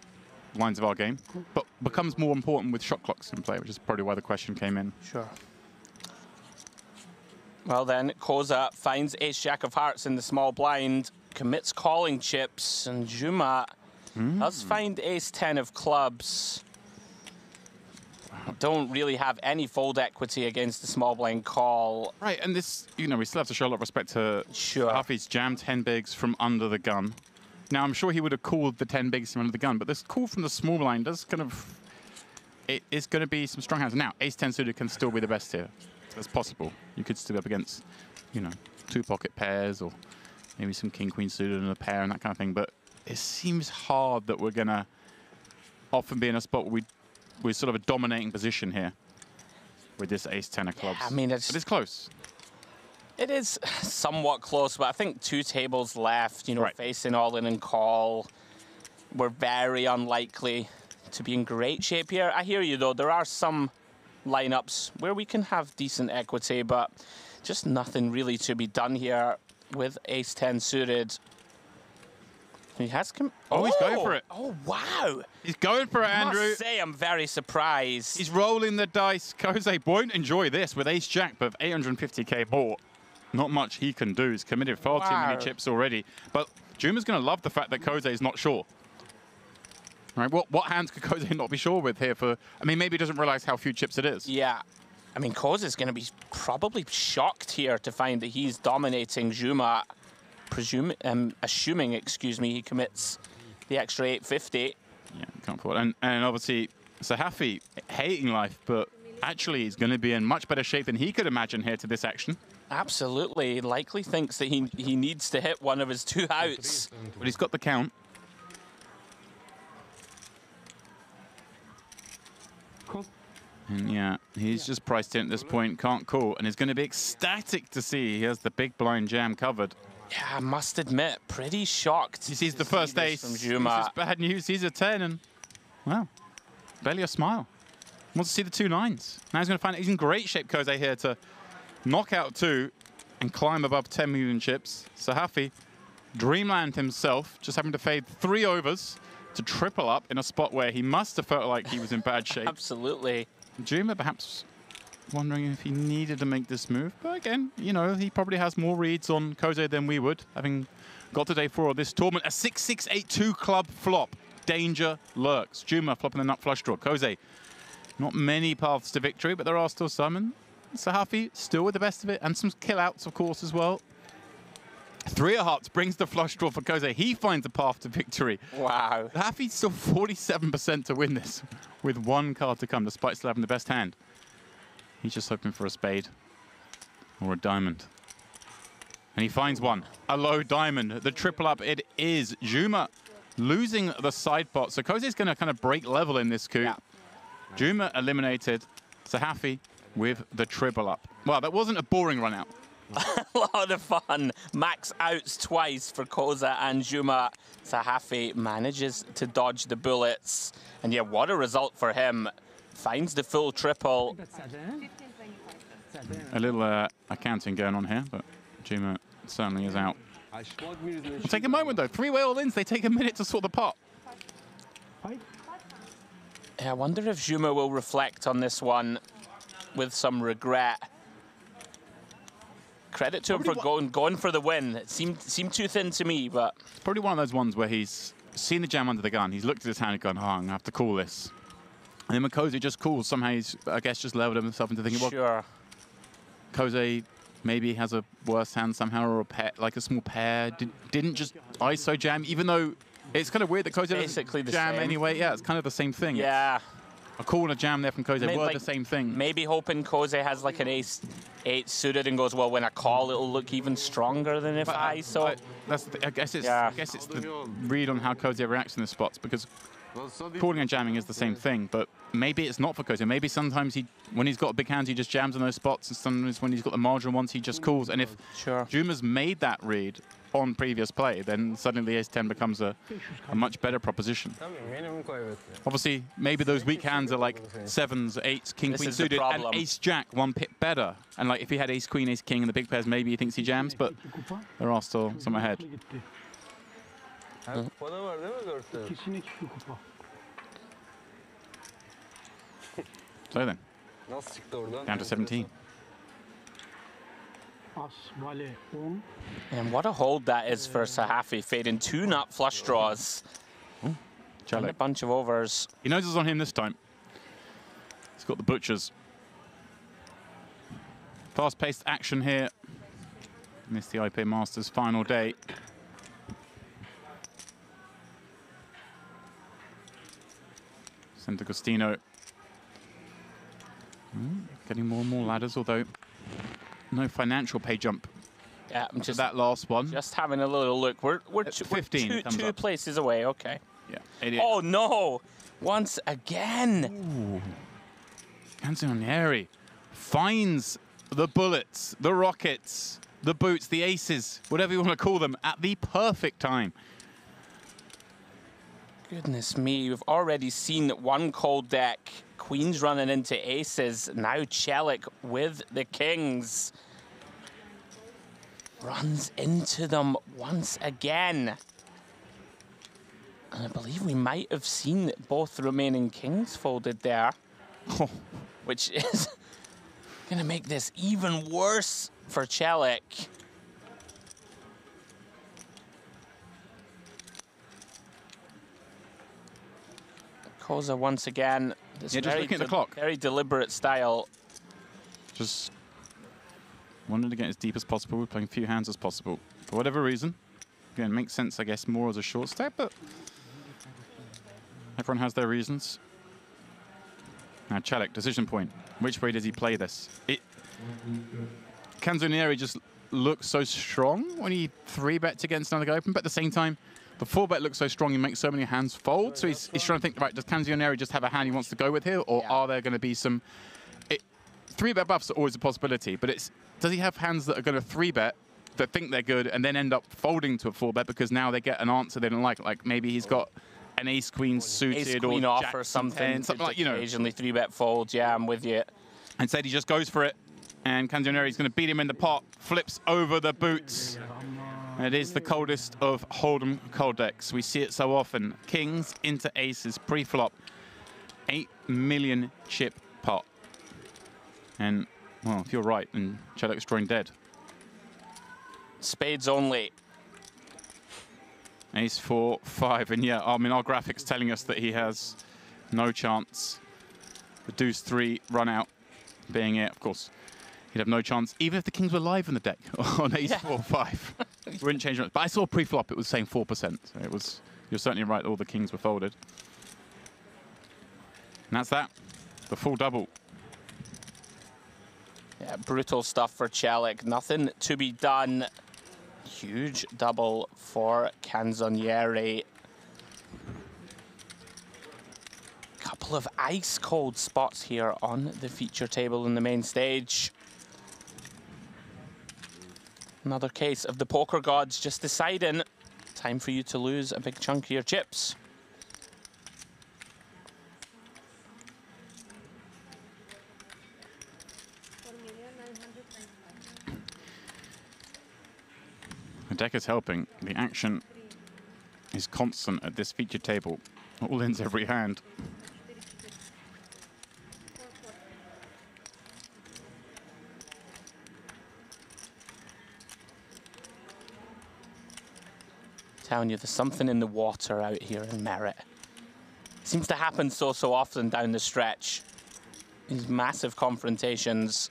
lines of our game, but becomes more important with shot clocks in play, which is probably why the question came in. Sure. Well then, Koza finds ace-jack of hearts in the small blind, commits calling chips, and Juma does find ace-10 of clubs. Don't really have any fold equity against the small blind call. Right, and this, you know, we still have to show a lot of respect to Sure. Huffy's jam 10 bigs from under the gun. Now, I'm sure he would have called the 10 bigs from under the gun, but this call from the small blind does kind of, it is going to be some strong hands. Now, ace-10 suited can still be the best here. That's possible. You could still be up against, you know, 2 pocket pairs or maybe some king-queen suited and a pair and that kind of thing, but it seems hard that we're going to often be in a spot where we're sort of a dominating position here with this ace-10 of clubs. I mean, but it's close. It is somewhat close, but I think 2 tables left, you know, Right. facing all in and call. We're very unlikely to be in great shape here. I hear you, though. There are some lineups where we can have decent equity, but just nothing really to be done here with ace-10 suited. He has Oh, he's going for it. Oh, wow. He's going for it, I Andrew. must say, I'm very surprised. He's rolling the dice. Koze won't enjoy this with ace-jack, but 850k more. Not much he can do. He's committed far too many chips already. But Juma's going to love the fact that Koze is not sure. Right? What hands could Koze not be sure with here for... I mean, maybe he doesn't realize how few chips it is. Yeah. I mean, Koz is going to be probably shocked here to find that he's dominating Juma, assuming, excuse me, he commits the extra 850. Yeah, can't afford it. And obviously, Sahafi hating life, but actually he's going to be in much better shape than he could imagine here to this action. Absolutely. Likely thinks that he needs to hit one of his 2 outs. But he's got the count. And yeah, he's just priced in at this point, can't call, and is going to be ecstatic to see he has the big blind jam covered. Yeah, I must admit, pretty shocked. He sees the first ace from This Juma. is bad news. He's a 10, and wow, barely a smile. Wants to see the 2 9s. Now he's going to find he's in great shape, Koze, here to knock out 2 and climb above 10 million chips. Sahafi, dreamland himself, just having to fade 3 overs to triple up in a spot where he must have felt like he was in bad shape. Absolutely. Juma perhaps wondering if he needed to make this move. But again, you know, he probably has more reads on Koze than we would, having got to day 4 of this tournament. A 6-6-8-2 club flop. Danger lurks. Juma flopping the nut flush draw. Koze, not many paths to victory, but there are still some. And Sahafi still with the best of it. And some kill outs, of course, as well. 3 of hearts brings the flush draw for Koze. He finds a path to victory. Wow. Sahafi's still 47% to win this with 1 card to come, despite still having the best hand. He's just hoping for a spade or a diamond. And he finds one. A low diamond. The triple up it is. Juma losing the side pot. So Koze's going to kind of break level in this coup. Yeah. Juma eliminated. Sahafi with the triple up. Well, that wasn't a boring run out. A lot of fun. Max outs twice for Koza and Juma. Sahafi manages to dodge the bullets. And yeah, what a result for him. Finds the full triple. A little accounting going on here, but Juma certainly is out. It'll take a moment though. 3-way all-ins, they take a minute to sort the pot. Yeah, I wonder if Juma will reflect on this one with some regret. Credit to him for going for the win. It seemed too thin to me, but... It's probably one of those ones where he's seen the jam under the gun. He's looked at his hand and gone, oh, I'm going to have to call this. And then when Koze just calls, somehow he's, I guess, just leveled himself into thinking, well, Sure. Koze maybe has a worse hand somehow, or a pair, like a small pair. Didn't just ISO jam, even though it's kind of weird that Koze basically doesn't the jam same. anyway. Yeah, it's kind of the same thing. Yeah. A call and a jam there from Koze were Like, the same thing. Maybe hoping Koze has like an ace-8 suited and goes, well, when I call, it'll look even stronger than if I ISO. I guess it's Yeah. the read on how Koze reacts in the spots, because calling and jamming is the same thing, but maybe it's not for Koze. Maybe sometimes when he's got big hands, he just jams on those spots, and sometimes when he's got the marginal ones, he just calls. And if Sure. Juma's made that read on previous play, then suddenly the ace-10 becomes a much better proposition. Obviously, maybe those weak hands are like 7s, 8s, king-queen suited, and ace-jack, 1 pip better. And like if he had ace-queen, ace-king in the big pairs, maybe he thinks he jams, but there are still some ahead. So then, down to 17. And what a hold that is for Sahafi, fading 2 nut flush draws. And a bunch of overs. He knows it's on him this time. He's got the butchers. Fast-paced action here. Missed the IPO Masters final day. Sant'Agostino. Getting more and more ladders, although no financial pay jump. Yeah, I'm just that last one. Just having a little look. We're 15 two places away. Okay. Yeah. Oh no! Once again. Canzonieri finds the bullets, the rockets, the boots, the aces, whatever you want to call them, at the perfect time. Goodness me, we've already seen one cold deck. Queens running into aces. Now Celik with the kings. Runs into them once again. And I believe we might have seen both remaining kings folded there. Which is going to make this even worse for Celik. Koza once again. Just looking at the clock. Very deliberate style. Just wanted to get as deep as possible. We're playing few hands as possible. For whatever reason. Again, makes sense, I guess, more as a short stack, but everyone has their reasons. Now, Celik, decision point. Which way does he play this? Canzonieri just looks so strong when he 3-bets against another guy open, but at the same time, the 4-bet looks so strong, he makes so many hands fold. So he's trying to think, right, does Canzonieri just have a hand he wants to go with here, or are there going to be some... 3-bet buffs are always a possibility, but does he have hands that are going to 3-bet, that think they're good, and then end up folding to a 4-bet because now they get an answer they don't like? Like maybe he's got an ace-queen suited ace-queen or off jack or something like, you know. Occasionally 3-bet folds, yeah, I'm with you. Instead, he just goes for it, and Canzonieri's going to beat him in the pot, flips over the boots. It is the coldest of Hold'em cold decks. We see it so often. Kings into aces pre-flop. 8 million chip pot. And, well, if you're right, then Celik's drawing dead. Spades only. Ace 4, 5, and yeah, I mean, our graphics telling us that he has no chance. The deuce 3 run out being it, of course. He'd have no chance, even if the kings were live in the deck on ace 4, 5. Wouldn't change it. But I saw pre-flop, it was saying 4%. So it was, you're certainly right, all the kings were folded. And that's that, the full double. Yeah, brutal stuff for Celik. Nothing to be done. Huge double for Canzonieri. Couple of ice cold spots here on the feature table in the main stage. Another case of the poker gods just deciding time for you to lose a big chunk of your chips. The deck is helping. The action is constant at this feature table. All ends every hand. Telling you, there's something in the water out here in Merit. Seems to happen so often down the stretch. These massive confrontations.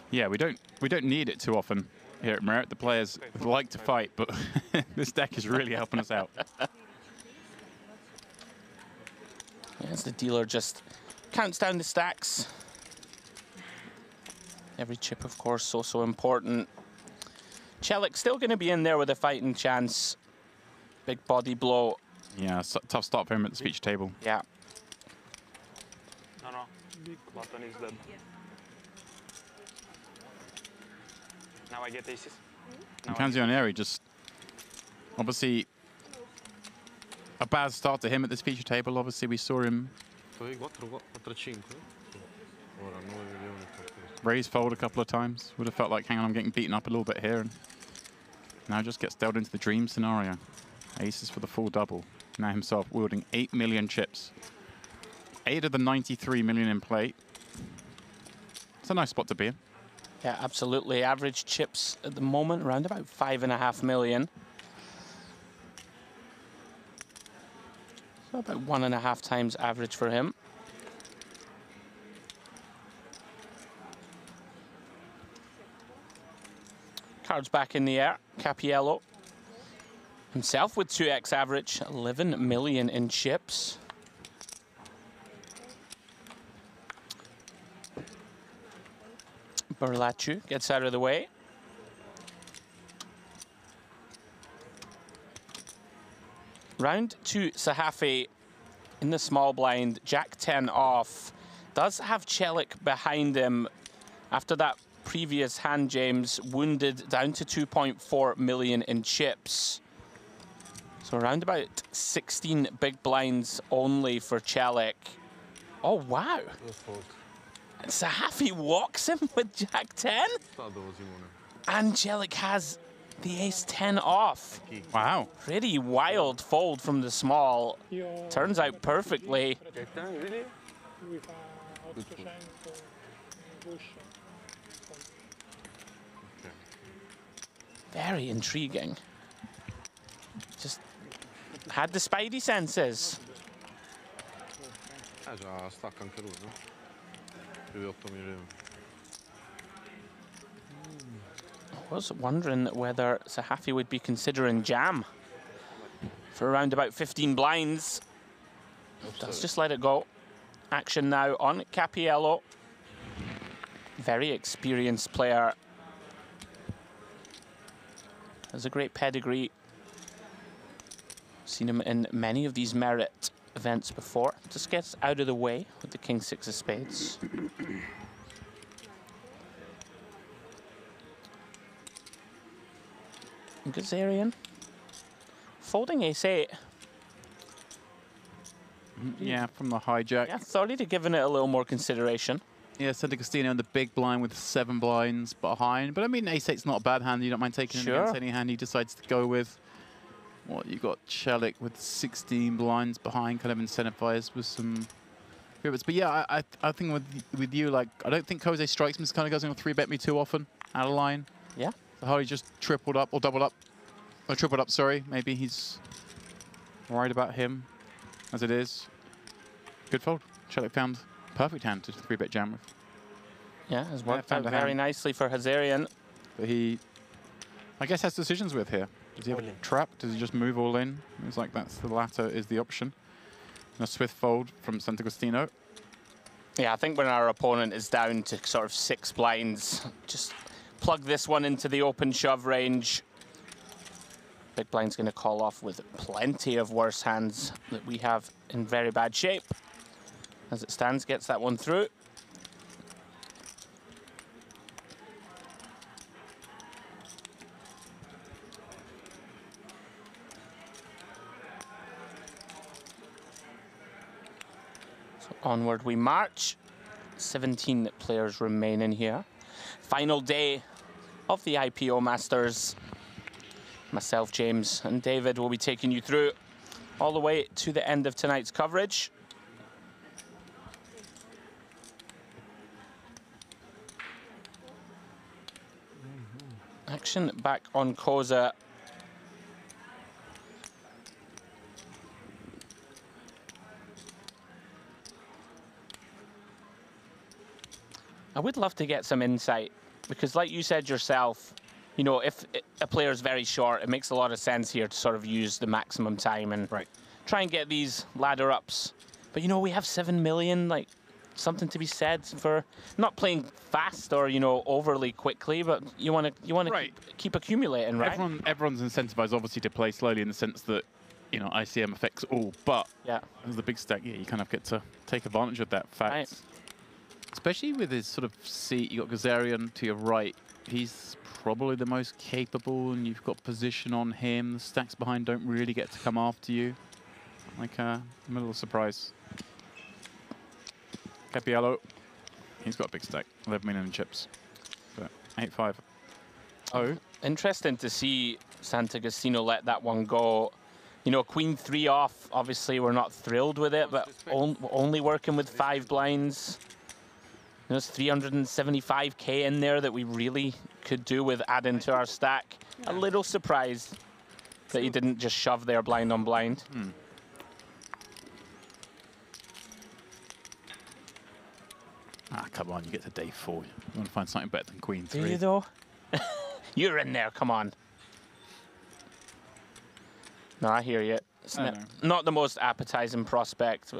Yeah, we don't need it too often here at Merit. The players like to fight, but this deck is really helping us out. As the dealer just counts down the stacks. Every chip, of course, so important. Celik still going to be in there with a fighting chance. Big body blow. Yeah, tough start for him at the speech table. Yeah. No. Button is dead. Now I get aces. And Canzonieri just obviously a bad start to him at this feature table. Obviously, we saw him raise fold a couple of times. Would have felt like, hang on, I'm getting beaten up a little bit here. And now just gets dealt into the dream scenario. Aces for the full double. Now himself wielding 8 million chips. 8 of the 93 million in play. It's a nice spot to be in. Yeah, absolutely. Average chips at the moment, around about 5.5 million. So about 1.5 times average for him. Cards back in the air. Cappiello himself with 2x average, 11 million in chips. Berlacciu gets out of the way. Round to Sahafi in the small blind, Jack 10 off. Does have Celik behind him after that previous hand, James, wounded down to 2.4 million in chips. So around about 16 big blinds only for Celik. Oh, wow. And Sahafi walks him with Jack 10. And Celik has the ace 10 off. Wow. Pretty wild fold from the small. Turns out perfectly. Very intriguing. Just had the spidey senses. I was wondering whether Sahafi would be considering jam for around about 15 blinds. Let's just let it go. Action now on Cappiello. Very experienced player. Has a great pedigree. Seen him in many of these merit events before. Just gets out of the way with the king 6 of spades. Gazarian folding ace 8. Yeah, from the hijack. Yeah, thought he'd have given it a little more consideration. Yeah, Sant'Agostino in the big blind with 7 blinds behind. But I mean, ace 8's not a bad hand. You don't mind taking it against any hand he decides to go with. What, you got Celik with 16 blinds behind, kind of incentivized with some pivots. But yeah, I think with you, like, I don't think Jose strikes me. Kind of goes in with 3-bet me too often, out of line. Yeah. So how he just tripled up, or doubled up. Or tripled up, sorry. Maybe he's worried about him, as it is. Good fold. Celik found perfect hand to 3-bet jam with. Yeah, has worked out very nicely for Hazarian. But he, I guess, has decisions with here. Does he have a trap? Does he just move all in? It's like that's the latter is the option. And a swift fold from Sant'Agostino. Yeah, I think when our opponent is down to sort of 6 blinds, just plug this one into the open shove range. Big blind's going to call off with plenty of worse hands that we have in very bad shape. As it stands, gets that one through. So onward we march. 17 players remain in here. Final day of the IPO Masters. Myself, James, and David will be taking you through all the way to the end of tonight's coverage. Action back on Koza. I would love to get some insight, because like you said yourself, you know, if a player is very short, it makes a lot of sense here to sort of use the maximum time and try and get these ladder ups. But, you know, we have 7 million, like, something to be said for not playing fast or, you know, overly quickly, but you want to keep accumulating, right? Everyone's incentivized, obviously, to play slowly in the sense that, you know, ICM affects all. But as the big stack, yeah, you kind of get to take advantage of that fact. Right. Especially with his sort of seat, you got Gazarian to your right. He's probably the most capable, and you've got position on him. The stacks behind don't really get to come after you. Like a little surprise. Capiello, he's got a big stack, 11 million in chips. But 8-5. Oh. Interesting to see Sant'Agostino let that one go. You know, queen 3 off, obviously we're not thrilled with it, but only working with 5 blinds. There's 375k in there that we really could do with adding to our stack. A little surprised that he didn't just shove there blind on blind. Ah, come on, you get to day 4. You want to find something better than queen 3. Do you though? You're in there, come on. No, I hear you. It's not the most appetizing prospect.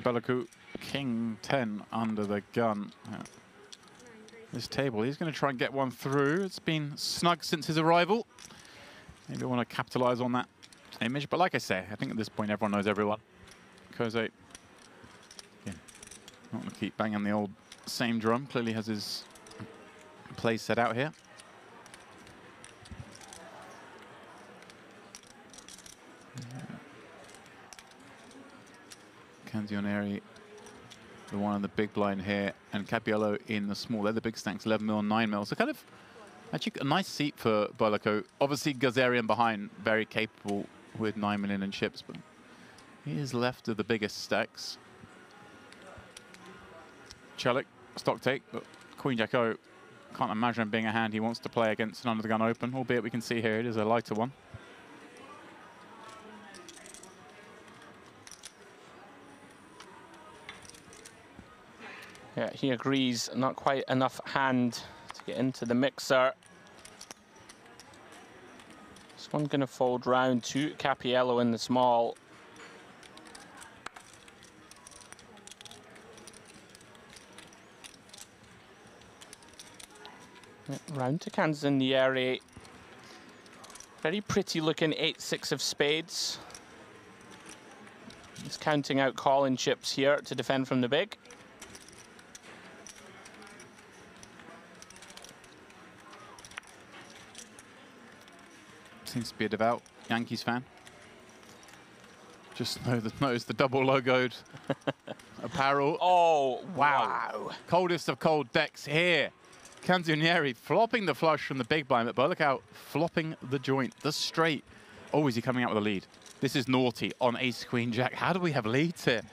Belaku, king 10 under the gun. This table, he's going to try and get one through. It's been snug since his arrival. Maybe I want to capitalize on that image. But like I say, I think at this point everyone knows everyone. Cove, yeah, not going to keep banging the old same drum. Clearly has his play set out here. Canzioneri, the one in the big blind here, and Capiello in the small. They're the big stacks, 11 mil, 9 mil. So kind of actually a nice seat for Belaku. Obviously, Gazarian behind, very capable with 9 million in chips, but he is left of the biggest stacks. Celik, stock take, but Queen Jack O, can't imagine him being a hand he wants to play against an under the gun open, albeit we can see here it is a lighter one. Yeah, he agrees, not quite enough hand to get into the mixer. This one gonna fold round to Capiello in the small. Round to Canzonieri. Very pretty looking 8-6 of spades. He's counting out calling chips here to defend from the big. Seems to be a devout Yankees fan. Just knows the double logoed apparel. Oh, wow. Coldest of cold decks here. Canzonieri flopping the flush from the big blind, but Belaku flopping the joint, the straight. Oh, is he coming out with a lead? This is naughty on ace, queen, jack. How do we have leads here?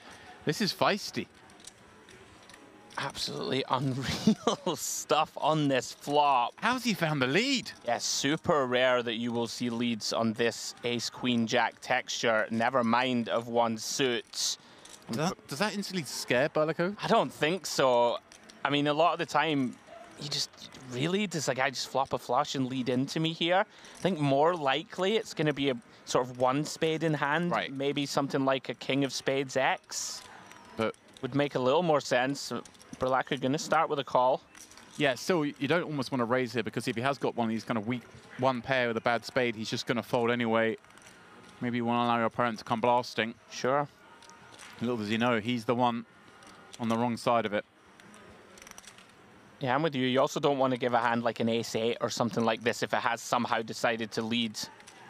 This is feisty. Absolutely unreal stuff on this flop. How's he found the lead? Yeah, super rare that you will see leads on this ace, queen, jack texture, never mind of one suit. Does that instantly scare Belaku? I don't think so. I mean, a lot of the time, he just, really, does the guy just flop a flush and lead into me here? I think more likely it's going to be a sort of one spade in hand, right. Maybe something like a king of spades X. But would make a little more sense. Belaku going to start with a call. Yeah, still, you don't almost want to raise here, because if he has got one of these kind of weak one pair with a bad spade, he's just going to fold anyway. Maybe you want to allow your opponent to come blasting. Sure. Little does he know, he's the one on the wrong side of it. Yeah, I'm with you. You also don't want to give a hand like an ace-8 or something like this if it has somehow decided to lead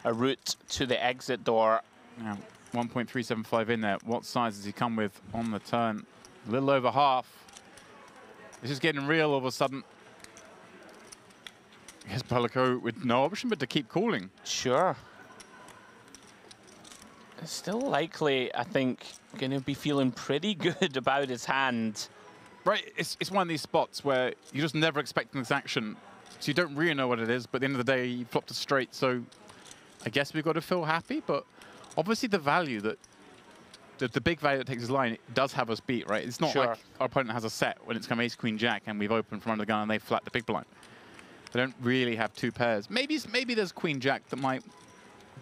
a route to the exit door. Now, 1.375 in there. What size does he come with on the turn? A little over half. This is getting real all of a sudden. Here's Belaku with no option but to keep calling. Sure. It's still likely, I think, going to be feeling pretty good about his hand. Right, it's one of these spots where you just never expect this action, so you don't really know what it is, but at the end of the day, you flopped a straight, so I guess we've got to feel happy, but obviously the value that, the big value that takes his line, it does have us beat, right? It's not Sure. like our opponent has a set when it's come ace, queen, jack, and we've opened from under the gun and they flat the big blind. They don't really have two pairs. Maybe there's queen, jack that might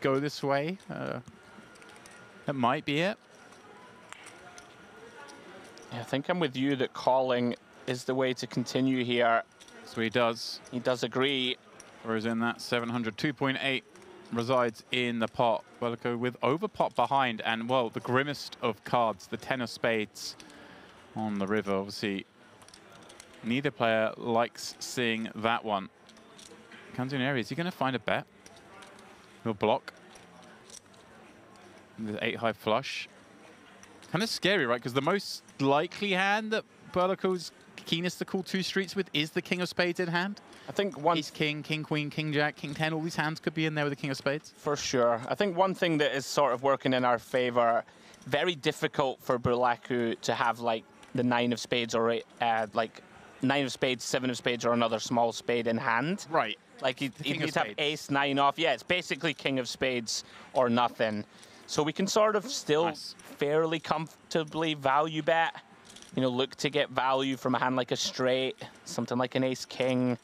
go this way. That might be it. Yeah, I think I'm with you that calling is the way to continue here. So he does. He does agree. Throws in that 700, 2.8 resides in the pot. Belaku with overpot behind, and well, the grimmest of cards, the 10 of spades on the river. Obviously, Neither player likes seeing that one. Canzonieri, is he going to find a bet? He'll block. The 8-high flush. Kind of scary, right? Because the most likely hand that Berlico's keenest to call 2 streets with is the king of spades in hand. I think one... Ace king, king queen, king jack, king 10, all these hands could be in there with the king of spades. For sure. I think one thing that is sort of working in our favor, very difficult for Berlico to have like the 9 of spades or like 9 of spades, 7 of spades, or another small spade in hand. Right. Like he'd have ace 9 off. Yeah, it's basically king of spades or nothing. So we can sort of still fairly comfortably value bet. You know, look to get value from a hand like a straight, something like an ace king.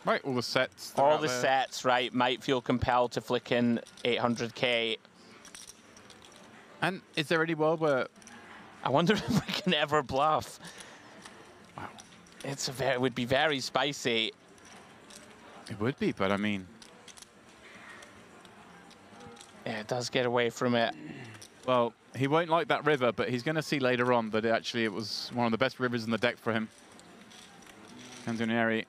Right, all the sets. All the sets, right, might feel compelled to flick in 800k. And is there any world where... I wonder if we can ever bluff. Wow. It would be very spicy. It would be, but I mean... Yeah, it does get away from it. Well, he won't like that river, but he's going to see later on that it was one of the best rivers in the deck for him. Canzonieri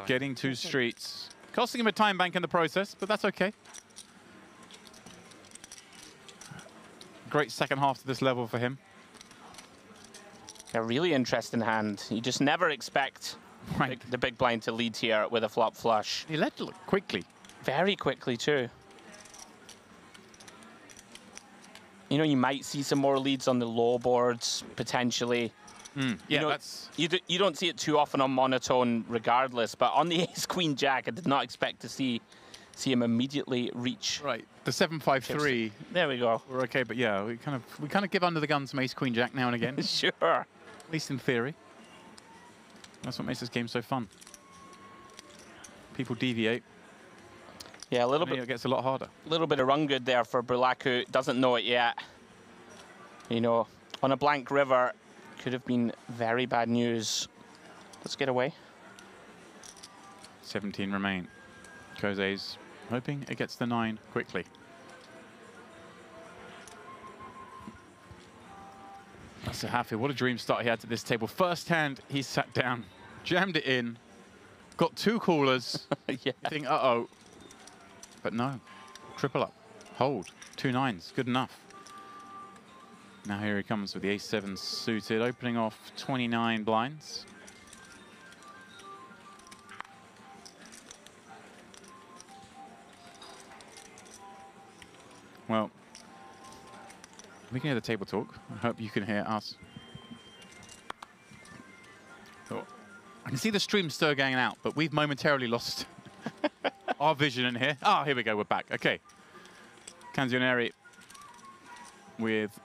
getting 2 streets. Costing him a time bank in the process, but that's okay. Great second half to this level for him. A really interesting hand. You just never expect the big blind to lead here with a flop flush. He led quickly. Very quickly, too. You know, you might see some more leads on the low boards, potentially. Yeah, you know, you don't see it too often on monotone regardless, but on the ace-queen jack, I did not expect to see him immediately reach. Right, the 7-5-3. There we go. We're okay, but yeah, we kind of give under the gun some ace-queen jack now and again. Sure. At least in theory. That's what makes this game so fun. People deviate. Yeah, a little bit. It gets a lot harder. A little bit of run good there for Berlico. Doesn't know it yet. You know, on a blank river, could have been very bad news. Let's get away. 17 remain. Jose's hoping it gets the 9 quickly. That's a happy. What a dream start he had to this table. First hand, he sat down, jammed it in, got 2 callers. Yeah. You think, uh-oh. But no, triple up, hold, 2 9s, good enough. Now here he comes with the ace-7 suited, opening off 29 blinds. Well, we can hear the table talk. I hope you can hear us. Oh, I can see the stream still going out, but we've momentarily lost our vision in here. Ah, here we go, we're back. Okay. Canzonieri with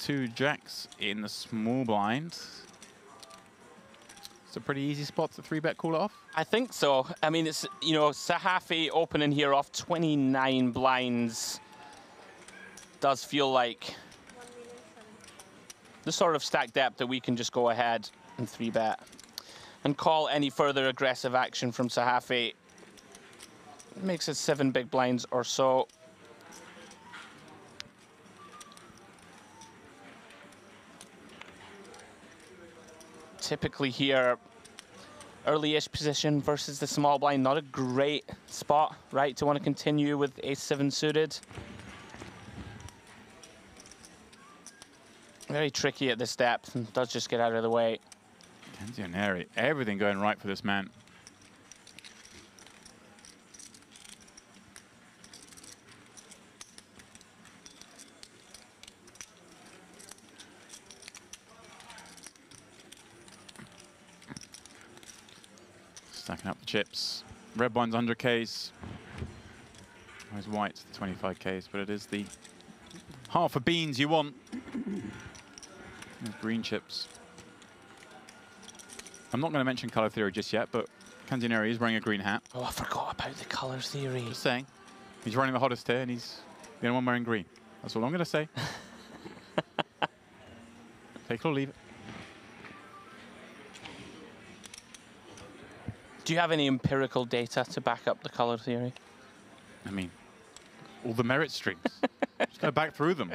2 jacks in the small blind. It's a pretty easy spot to 3-bet call it off. I think so. I mean, it's, you know, Sahafi opening here off 29 blinds does feel like the sort of stack depth that we can just go ahead and 3-bet and call any further aggressive action from Sahafi. Makes it 7 big blinds or so. Typically here, early-ish position versus the small blind, not a great spot, right, to want to continue with ace-7 suited. Very tricky at this depth and does just get out of the way. Canzonieri, everything going right for this man. Stacking up the chips. Red one's 100Ks. Whereas white's the 25Ks, but it is the half a beans you want. Green chips. I'm not going to mention color theory just yet, but Canzonieri is wearing a green hat. Oh, I forgot about the color theory. Just saying. He's running the hottest here, and he's the only one wearing green. That's all I'm going to say. Take it or leave it. Do you have any empirical data to back up the color theory? I mean, all the merit streams. Just go back through them.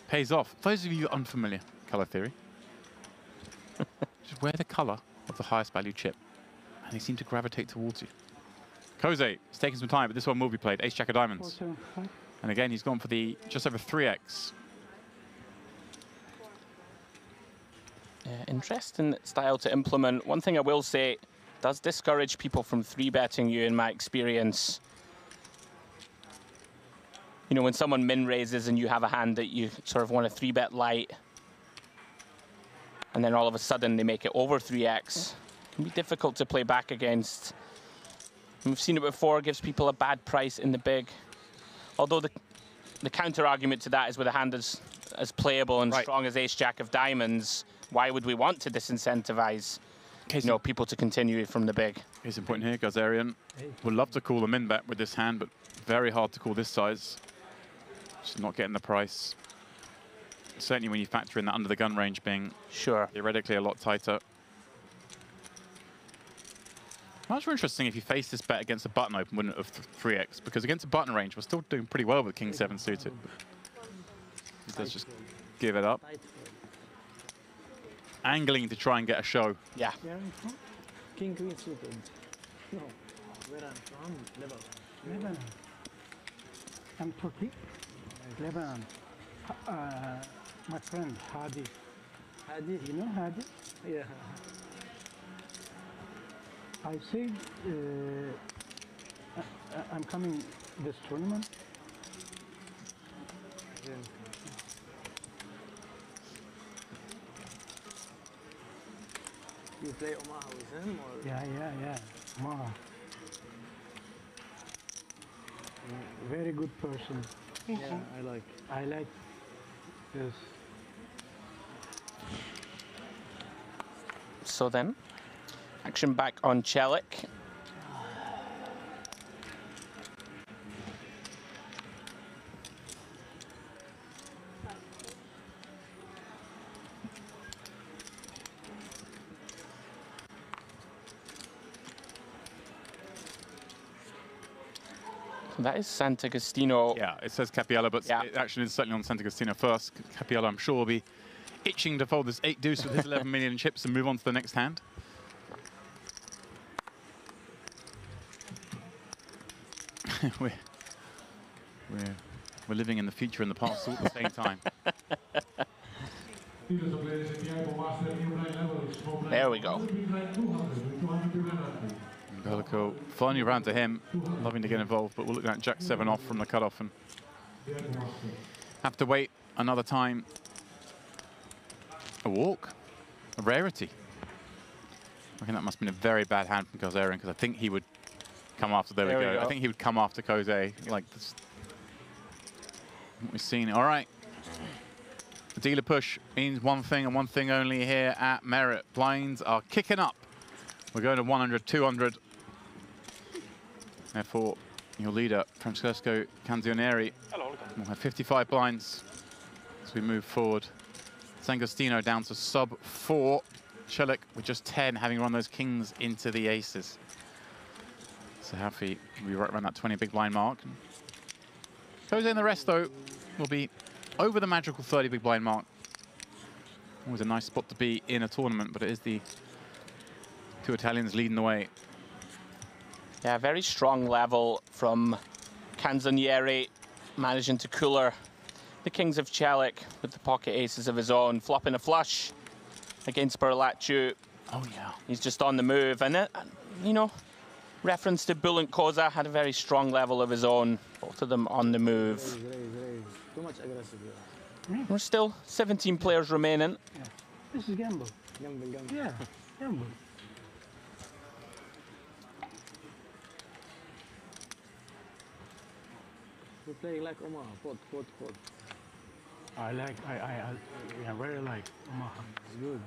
Pays off. For those of you unfamiliar, color theory. just wear the colour of the highest value chip, and they seem to gravitate towards you. Cove is taking some time, but this one will be played. Ace Jack of Diamonds. And again, he's gone for the just over 3x. Yeah, interesting style to implement. One thing I will say, does discourage people from 3-betting you in my experience. You know, when someone min raises and you have a hand that you sort of want to 3-bet light, and then all of a sudden they make it over 3x, it can be difficult to play back against. And we've seen it before, gives people a bad price in the big. Although the counter argument to that is with a hand as playable and strong as Ace Jack of Diamonds, why would we want to disincentivize people to continue from the big? Case in point here, Gazarian would love to call a min bet with this hand, but very hard to call this size. Just not getting the price. Certainly when you factor in that under the gun range being theoretically a lot tighter. Much more interesting if you face this bet against a button open, wouldn't it, of 3x? Because against a button range, we're still doing pretty well with King 7 suited. Let's just give it up. Angling to try and get a show. Yeah. Where are you from? King Queen suited. No. Where I'm from? Lebanon. Lebanon. I'm Turkey. Lebanon. My friend Hadi. Hadi? You know Hadi? Yeah. I said I'm coming this tournament. You play Omaha with him, or? Yeah. Omaha. Very good person. Yeah, I like. Yes. So then, action back on Celik. That is Sant'Agostino. Yeah, it says Cappiello, but it actually is certainly on Sant'Agostino first. Cappiello, I'm sure, will be itching to fold this 8 deuce with his 11 million chips and move on to the next hand. we're living in the future and the past all at the same time. There we go. Bellico finally around to him, loving to get involved, but we're looking at Jack 7 off from the cutoff and have to wait another time. A walk, a rarity. I think that must have been a very bad hand from Gazarian, because I think he would come after. There we go. I think he would come after Cove like this. What we've seen. All right. The dealer push means one thing and one thing only here at Merit. Blinds are kicking up. We're going to 100, 200. Therefore, your leader, Francesco Canzioneri, will have 55 blinds as we move forward. Sant'Agostino down to sub 4. Celik with just 10, having run those kings into the aces. So Happy will be right around that 20 big blind mark. Jose and the rest, though, will be over the magical 30 big blind mark. Always a nice spot to be in a tournament, but it is the two Italians leading the way. Yeah, very strong level from Canzonieri, managing to cooler the kings of Celik with the pocket aces of his own, flopping a flush against Berlacciu. Oh, yeah. He's just on the move. And, you know, reference to Bulent Koza had a very strong level of his own, both of them on the move. Too much aggressive. We're still 17 players remaining. Yeah. This is gamble. Gamble. Yeah, gamble. We play like Omaha, pot. I very like Omaha. It's good.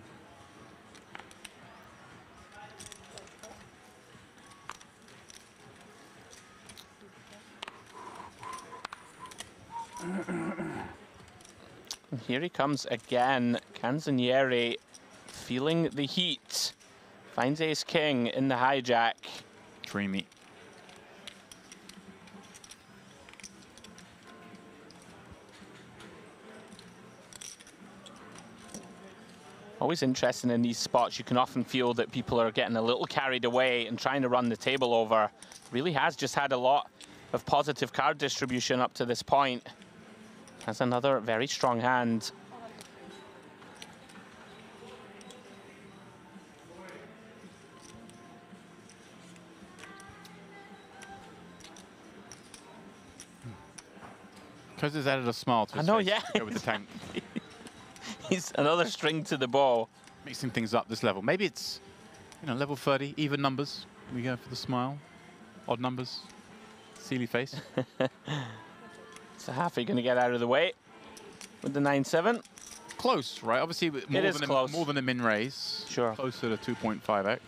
Here he comes again. Canzonieri feeling the heat. Finds ace king in the hijack. Dreamy. Always interesting in these spots. You can often feel that people are getting a little carried away and trying to run the table over. Really has just had a lot of positive card distribution up to this point. Has another very strong hand. Because has added a smile to his I know, face yeah. to go with the tank. He's another string to the bow. Mixing things up this level. Maybe it's, you know, level 30, even numbers. We go for the smile. Odd numbers. Sealy face. So Haffy going to get out of the way with the 9-7. Close, right? Obviously, more than a min raise. Sure. Closer to 2.5x.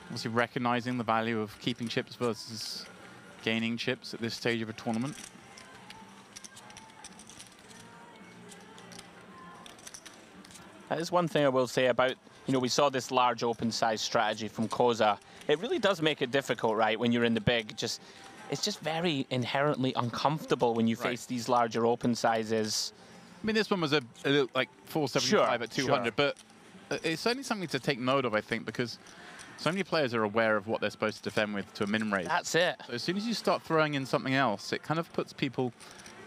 Obviously, recognizing the value of keeping chips versus gaining chips at this stage of a tournament. That is one thing I will say about, you know, we saw this large open size strategy from Koza. It really does make it difficult, right, when you're in the big. It's just very inherently uncomfortable when you face these larger open sizes. I mean, this one was a little, like 475 at 200, sure. but it's certainly something to take note of, I think, because so many players are aware of what they're supposed to defend with to a min raise. That's it. So as soon as you start throwing in something else, it kind of puts people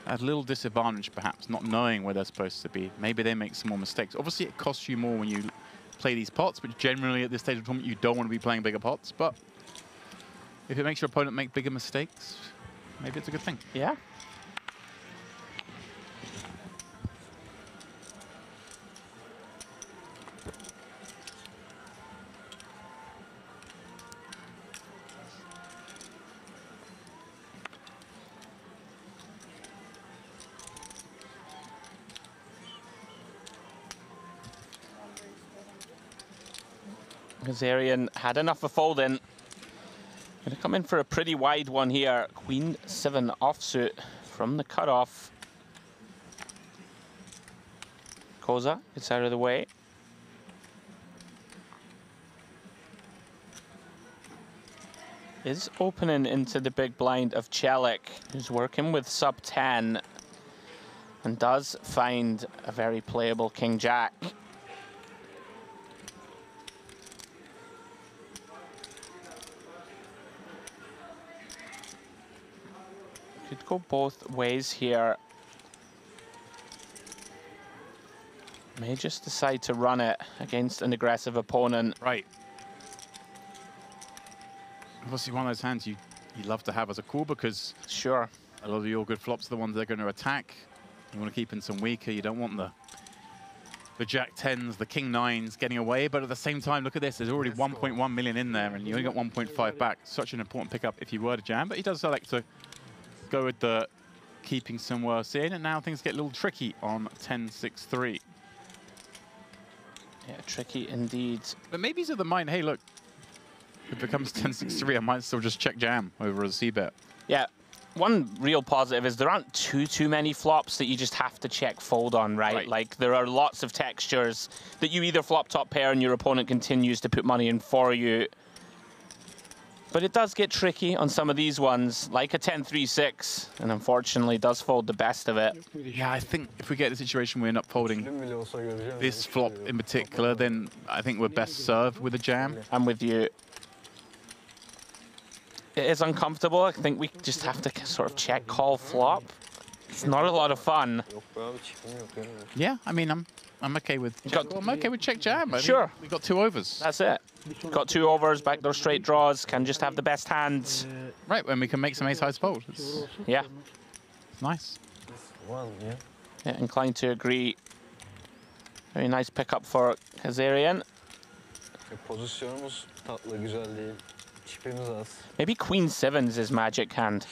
at a little disadvantage, perhaps, not knowing where they're supposed to be. Maybe they make some more mistakes. Obviously, it costs you more when you play these pots, but generally at this stage of the tournament, you don't want to be playing bigger pots. But if it makes your opponent make bigger mistakes, maybe it's a good thing. Yeah. Kazarian had enough of folding. Going to come in for a pretty wide one here. Queen 7 offsuit from the cutoff. Koza gets out of the way. Is opening into the big blind of Chelik, who's working with sub 10 and does find a very playable King Jack. Could go both ways here. May just decide to run it against an aggressive opponent. Right. Obviously, one of those hands you love to have as a call because sure, a lot of your good flops are the ones they're going to attack. You want to keep in some weaker. You don't want the Jack 10s, the King 9s getting away. But at the same time, look at this. There's already 1.1 million in there, and you only got 1.5 back. Such an important pickup if you were to jam. But he does select to go with the keeping some worse in, and now things get a little tricky on 10-6-3. Yeah, tricky indeed. But maybe he's of the mind, hey, look, if it becomes 10-6-3, I might still just check jam over a C-bet. Yeah, one real positive is there aren't too many flops that you just have to check fold on, right? Like, there are lots of textures that you either flop top pair and your opponent continues to put money in for you. But it does get tricky on some of these ones, like a 10-3-6, and unfortunately does fold the best of it. Yeah, I think if we get the situation we end up folding this flop in particular, then I think we're best served with a jam. I'm with you. It is uncomfortable. I think we just have to sort of check call flop. It's not a lot of fun. Yeah, I mean, I'm okay with I'm okay with check jam. Sure. We got 2 overs. That's it. Got 2 overs, backdoor straight draws, can just have the best hands. Right, when we can make some ace-highs fold. Yeah. It's nice. Yeah, inclined to agree. Very nice pickup for Kazarian. Maybe Queen 7's his magic hand.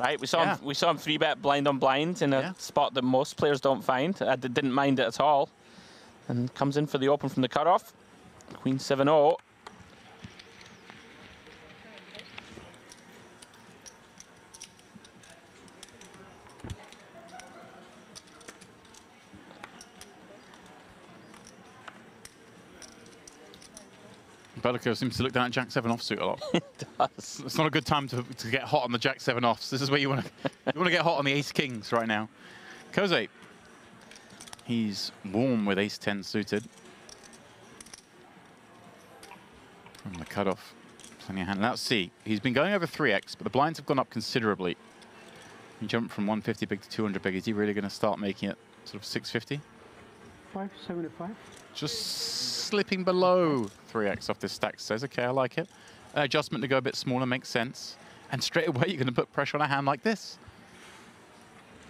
Right, we saw him 3-bet blind on blind in a spot that most players don't find. Didn't mind it at all. And comes in for the open from the cutoff. Queen 7-0. Bellico seems to look down at Jack 7 offsuit a lot. It does. It's not a good time to get hot on the Jack 7 offs. This is where you want to get hot on the Ace Kings right now. Koze. He's warm with ace-10 suited. From the cutoff. Plenty of hand. Let's see. He's been going over 3x, but the blinds have gone up considerably. He jumped from 150 big to 200 big. Is he really going to start making it sort of 650? 575. Just slipping below 3x off this stack. Says, okay, I like it. Adjustment to go a bit smaller makes sense. And straight away, you're going to put pressure on a hand like this.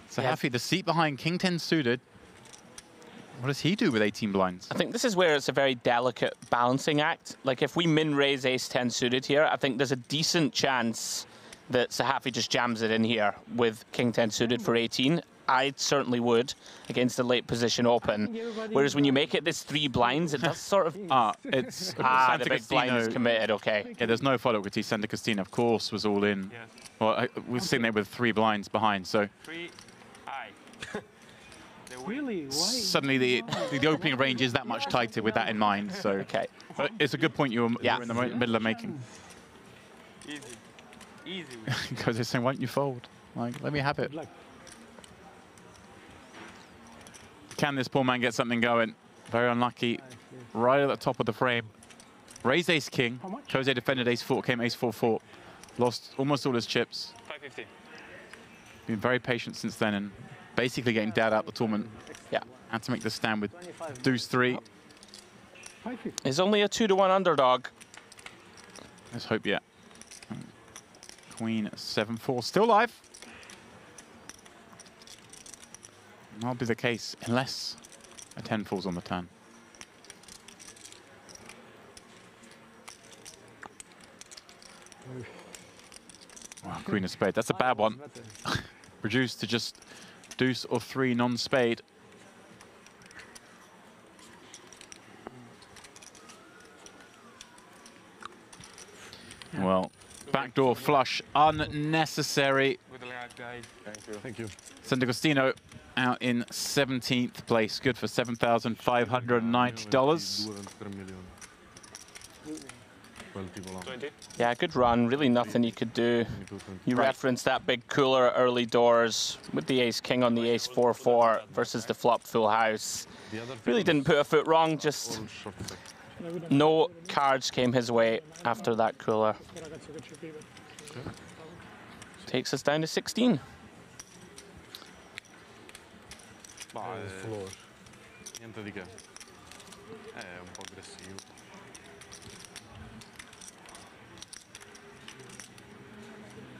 So Happy, the seat behind King 10 suited. What does he do with 18 blinds? I think this is where it's a very delicate balancing act. Like if we min-raise ace-10 suited here, I think there's a decent chance that Sahafi just jams it in here with King 10 suited for 18. I certainly would against the late position open. Whereas when you make it this 3 blinds, it does sort of... It's the big blind is committed, okay. Yeah, there's no follow-up with Santa Cristina, of course, was all in. Yes. Well, we're sitting there with 3 blinds behind, so... 3 high. Really? Why? Suddenly the opening range is that much tighter with that in mind, so... Okay. But it's a good point you're in the middle of making. Easy. Easy. Because they're saying, why don't you fold? Like, let me have it. Can this poor man get something going? Very unlucky. Right at the top of the frame. Raised ace-king. Jose defended ace-4, came ace-4-4. Lost almost all his chips. 550. Been very patient since then and basically getting dead out the tournament. Yeah. Had to make the stand with deuce 3. He's only a 2-to-1 underdog. Let's hope, yeah. Queen 7-4, still alive. That'll be the case unless a 10 falls on the turn. Wow, Queen of Spade. That's a bad one. Reduced to just deuce or 3 non-spade. Well, backdoor flush, unnecessary. Good luck, guys. Thank you. Thank you. Sant'Agostino out in 17th place, good for $7,590. 20. Yeah, good run. Really nothing you could do. You referenced that big cooler early doors with the ace-king on the ace-4-4 versus the flop full house. Really didn't put a foot wrong, just no cards came his way after that cooler. Takes us down to 16. Niente di che. È un po' aggressivo.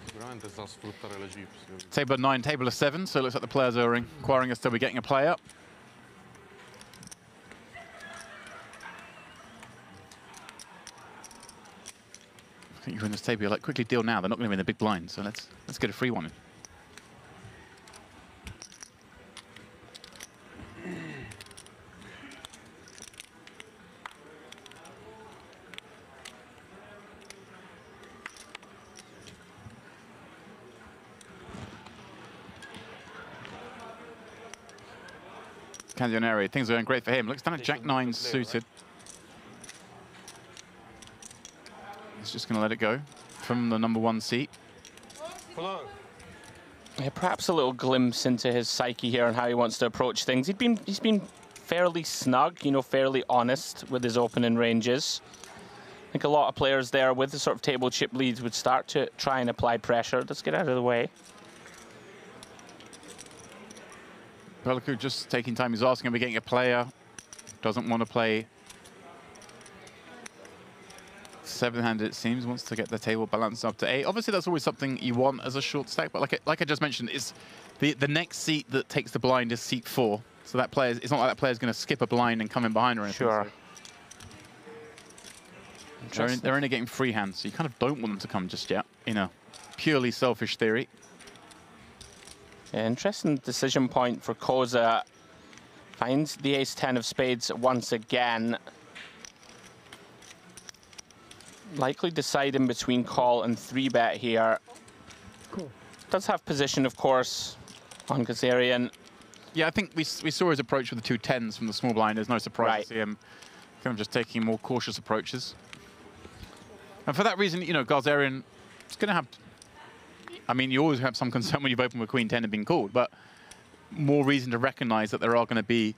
Sicuramente sa sfruttare le chips. Table of 9, table of 7, so it looks like the players are inquiring as to we getting a play up. I think you're in this table, you're like, quickly deal now. They're not going to be in the big blind, so let's get a free one in. Canzioneri, things are going great for him. Looks down at Jack-9 suited. He's just going to let it go from the #1 seat. Yeah, perhaps a little glimpse into his psyche here and how he wants to approach things. He's been fairly snug, you know, fairly honest with his opening ranges. I think a lot of players there with the sort of table chip leads would start to try and apply pressure. Let's get out of the way. Peliku just taking time. He's asking, are we getting a player? Doesn't want to play 7-handed, it seems. Wants to get the table balanced up to 8. Obviously, that's always something you want as a short stack. But like I just mentioned, is the next seat that takes the blind is seat 4. So that player, it's not like that player's going to skip a blind and come in behind or anything. Sure. So they're only getting free hands, so you kind of don't want them to come just yet, in a purely selfish theory. Yeah, interesting decision point for Koza. Finds the ace-10 of spades once again. Likely deciding between call and 3-bet here. Cool. Does have position, of course, on Kazarian. Yeah, I think we saw his approach with the 2 10s from the small blind. There's no surprise to see him kind of just taking more cautious approaches. And for that reason, you know, Kazarian is going to have... I mean, you always have some concern when you've opened with Queen 10 and been called, but more reason to recognize that there are going to be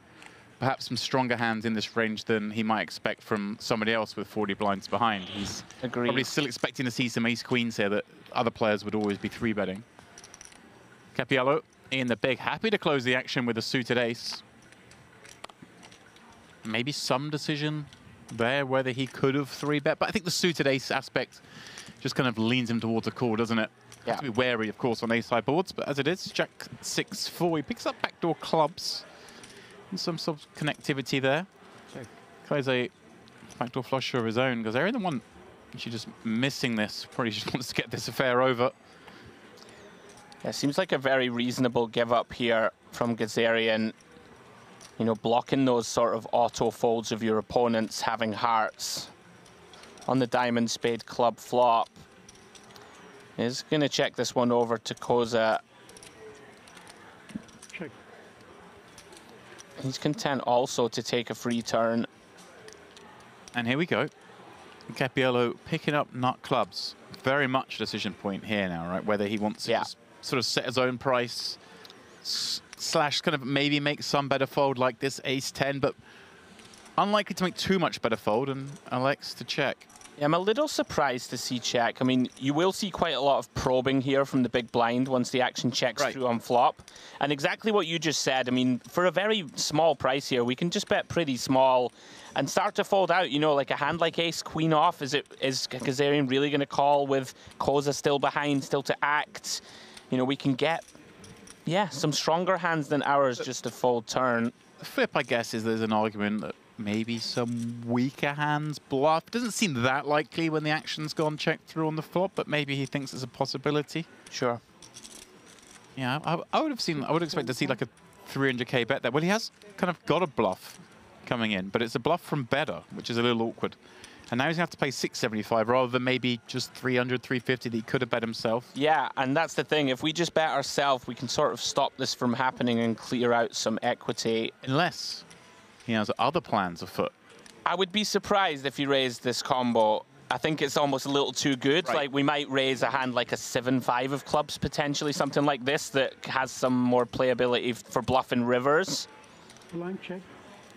perhaps some stronger hands in this range than he might expect from somebody else with 40 blinds behind. He's probably still expecting to see some ace-queens here that other players would always be 3-betting. Cappiello in the big, happy to close the action with a suited ace. Maybe some decision there whether he could have 3-bet, but I think the suited ace aspect just kind of leans him towards a call, doesn't it? Yeah. Have to be wary, of course, on ace-high boards, but as it is, Jack 6-4, he picks up backdoor clubs. And some sort of connectivity there. Check. Plays a backdoor flusher of his own, because they're in the one. She's just missing this. Probably just wants to get this affair over. Yeah, seems like a very reasonable give up here from Gazarian. You know, blocking those sort of auto folds of your opponents, having hearts on the diamond spade club flop. Is going to check this one over to Koza. Check. He's content also to take a free turn. And here we go. Cappiello picking up nut clubs. Very much a decision point here now, right? Whether he wants to just sort of set his own price, slash kind of maybe make some better fold like this ace-10, but unlikely to make too much better fold, and elects to check. Yeah, I'm a little surprised to see check. I mean, you will see quite a lot of probing here from the big blind once the action checks through on flop. And exactly what you just said, I mean, for a very small price here, we can just bet pretty small and start to fold out, you know, like a hand like ace, queen off. Is Gazarian really going to call with Koza still behind, still to act? You know, we can get, yeah, some stronger hands than ours just to fold turn. The flip, I guess, is there's an argument that maybe some weaker hands bluff. Doesn't seem that likely when the action's gone checked through on the flop, but maybe he thinks it's a possibility. Sure. Yeah, I would expect to see like a 300k bet there. Well, he has kind of got a bluff coming in, but it's a bluff from better, which is a little awkward. And now he's going to have to play 675 rather than maybe just 300, 350 that he could have bet himself. Yeah, and that's the thing. If we just bet ourselves, we can sort of stop this from happening and clear out some equity. Unless he has other plans afoot. I would be surprised if he raised this combo. I think it's almost a little too good. Right. Like, we might raise a hand like a 7-5 of clubs, potentially, something like this that has some more playability for bluffing rivers. Blind check.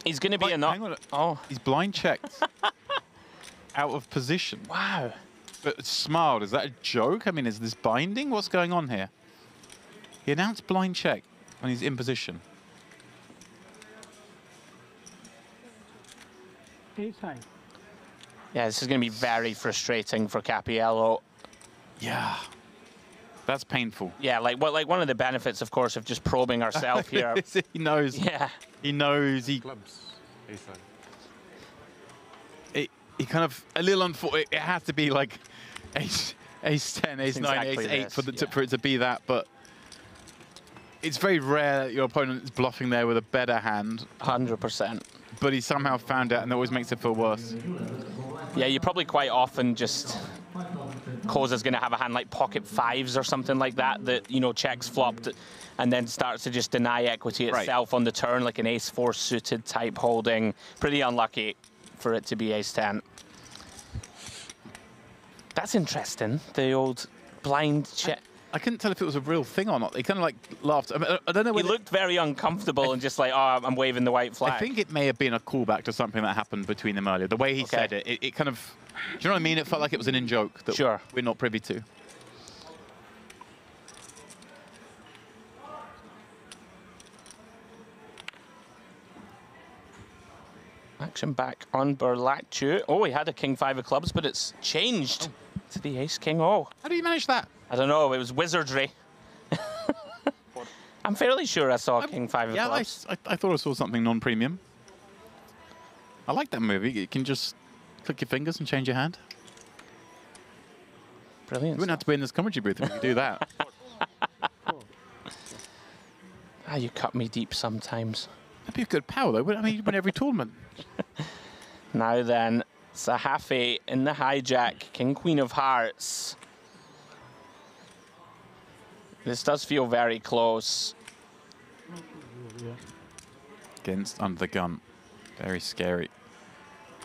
He's going to be Hang on. Oh. He's blind checked. Out of position. Wow. But smiled. Is that a joke? I mean, is this binding? What's going on here? He announced blind check when he's in position. Ace high. Yeah, this is going to be very frustrating for Cappiello. Yeah. That's painful. Yeah, like one of the benefits, of course, of just probing ourselves here. He knows. Yeah. He knows. Clubs. Ace-high. He kind of, a little unfortunate. It has to be like ace 10, ace 9, exactly ace 8 this, for it to be that, but it's very rare that your opponent is bluffing there with a better hand. 100%. But he somehow found it, and it always makes it feel worse. Yeah, you probably quite often just... Koza's going to have a hand like pocket fives or something like that, that, you know, checks flopped and then starts to just deny equity itself on the turn, like an ace-4 suited type holding. Pretty unlucky for it to be ace-10. That's interesting, the old blind check. I couldn't tell if it was a real thing or not. He kind of like laughed. I mean, I don't know. He looked very uncomfortable and just like, oh, I'm waving the white flag. I think it may have been a callback to something that happened between them earlier. The way he said it, it kind of, do you know what I mean? It felt like it was an in-joke that we're not privy to. Action back on Berlaccio. Oh, he had a king-5 of clubs, but it's changed to the ace-king. Oh. How do you manage that? I don't know. It was wizardry. I'm fairly sure I saw a king-5 of clubs. Yeah, I thought I saw something non-premium. I like that movie. You can just click your fingers and change your hand. Brilliant. You wouldn't have to be in this commentary booth if you could do that. Ah, you cut me deep sometimes. That'd be a good power, though. I mean, you'd win every tournament. Now then, Sahafi in the hijack, King, Queen of Hearts. This does feel very close. Against under the gun. Very scary.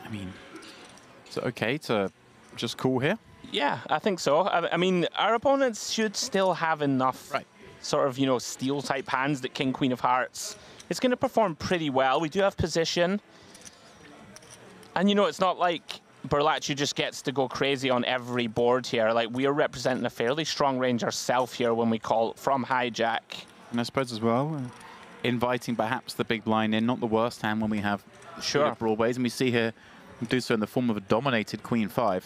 I mean, is it okay to just call here? Yeah, I think so. I mean, our opponents should still have enough sort of, you know, steel type hands that King, Queen of Hearts it's going to perform pretty well. We do have position. And, you know, it's not like Berlacci just gets to go crazy on every board here. Like, we are representing a fairly strong range ourselves here when we call from hijack. And I suppose as well, inviting perhaps the big blind in, not the worst hand when we have broadways. And we see here do so in the form of a dominated Queen-5.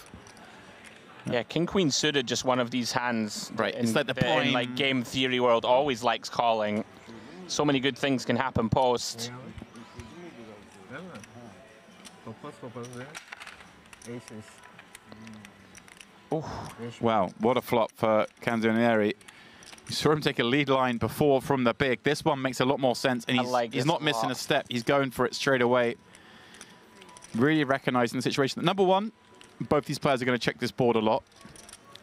Yeah, King-Queen suited, just one of these hands. Right, in, it's like the prime... in like game theory world, always likes calling. So many good things can happen post. Wow, what a flop for Canzonieri. You saw him take a lead line before from the big. This one makes a lot more sense, and he's not missing a step. He's going for it straight away. Really recognizing the situation. Number one, both these players are going to check this board a lot.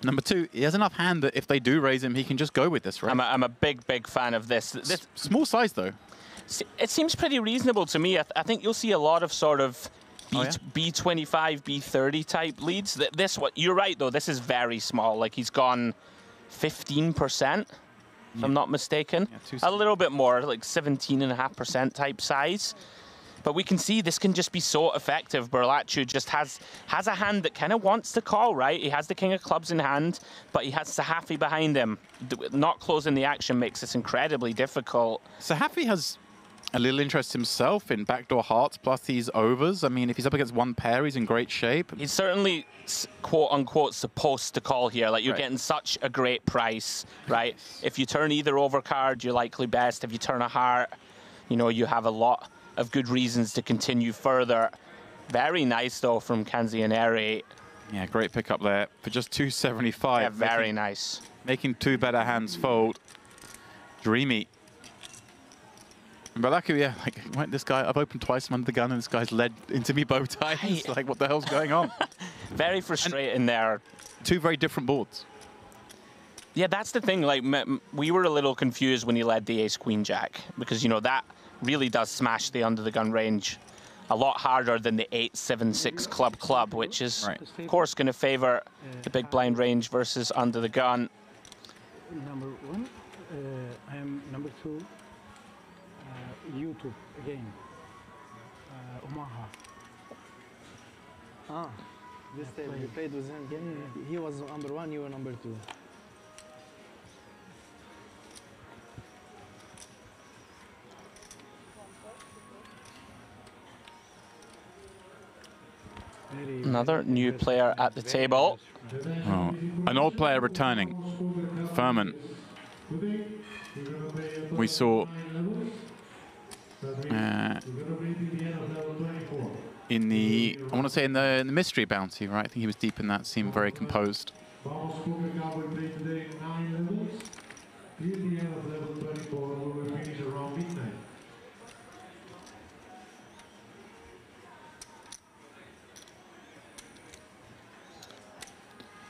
Number two, he has enough hand that if they do raise him, he can just go with this, right? I'm a big fan of this. Small size, though. It seems pretty reasonable to me. I think you'll see a lot of sort of B25, B30 type leads. This one, you're right, though. This is very small. Like, he's gone 15%, if I'm not mistaken. Yeah, a little bit more, like 17.5% type size. But we can see this can just be so effective. Berlacci just has a hand that kind of wants to call, right? He has the king of clubs in hand, but he has Sahafi behind him. Not closing the action makes this incredibly difficult. Sahafi has a little interest himself in backdoor hearts plus these overs. I mean, if he's up against one pair, he's in great shape. He's certainly, quote-unquote, supposed to call here. Like, you're getting such a great price, right? If you turn either overcard, you're likely best. If you turn a heart, you know, you have a lot of good reasons to continue further. Very nice, though, from Canzonieri. Yeah, great pickup there for just 275. Yeah, very nice. Making two better hands fold. Dreamy. But luckily, yeah, like, right, this guy, I've opened twice, I'm under the gun, and this guy's led into me both times. Like, what the hell's going on? Very frustrating there. Two very different boards. Yeah, that's the thing. Like, we were a little confused when he led the ace-queen-jack, because, you know, that really does smash the under-the-gun range a lot harder than the 8-7-6 club, which is, of course, going to favor the big blind range versus under-the-gun. Number one, I am number two. YouTube again. Omaha. Ah, this time you played with him. Yeah. He was number one, you were number two. Another new player at the table. Oh, an old player returning. Furman. We saw in the, I want to say in the mystery bounty, right? I think he was deep in that, seemed very composed.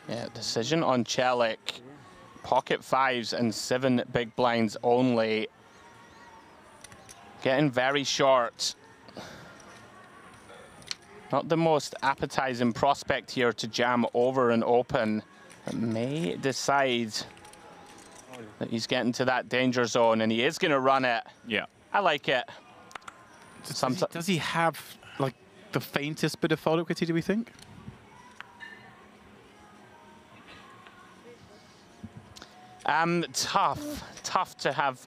Yeah, decision on Celik. Pocket fives and 7 big blinds only. Getting very short. Not the most appetizing prospect here to jam over and open. But may decide that he's getting to that danger zone, and he is going to run it. Yeah. I like it. Does he have, like, the faintest bit of fold equity, do we think? Tough to have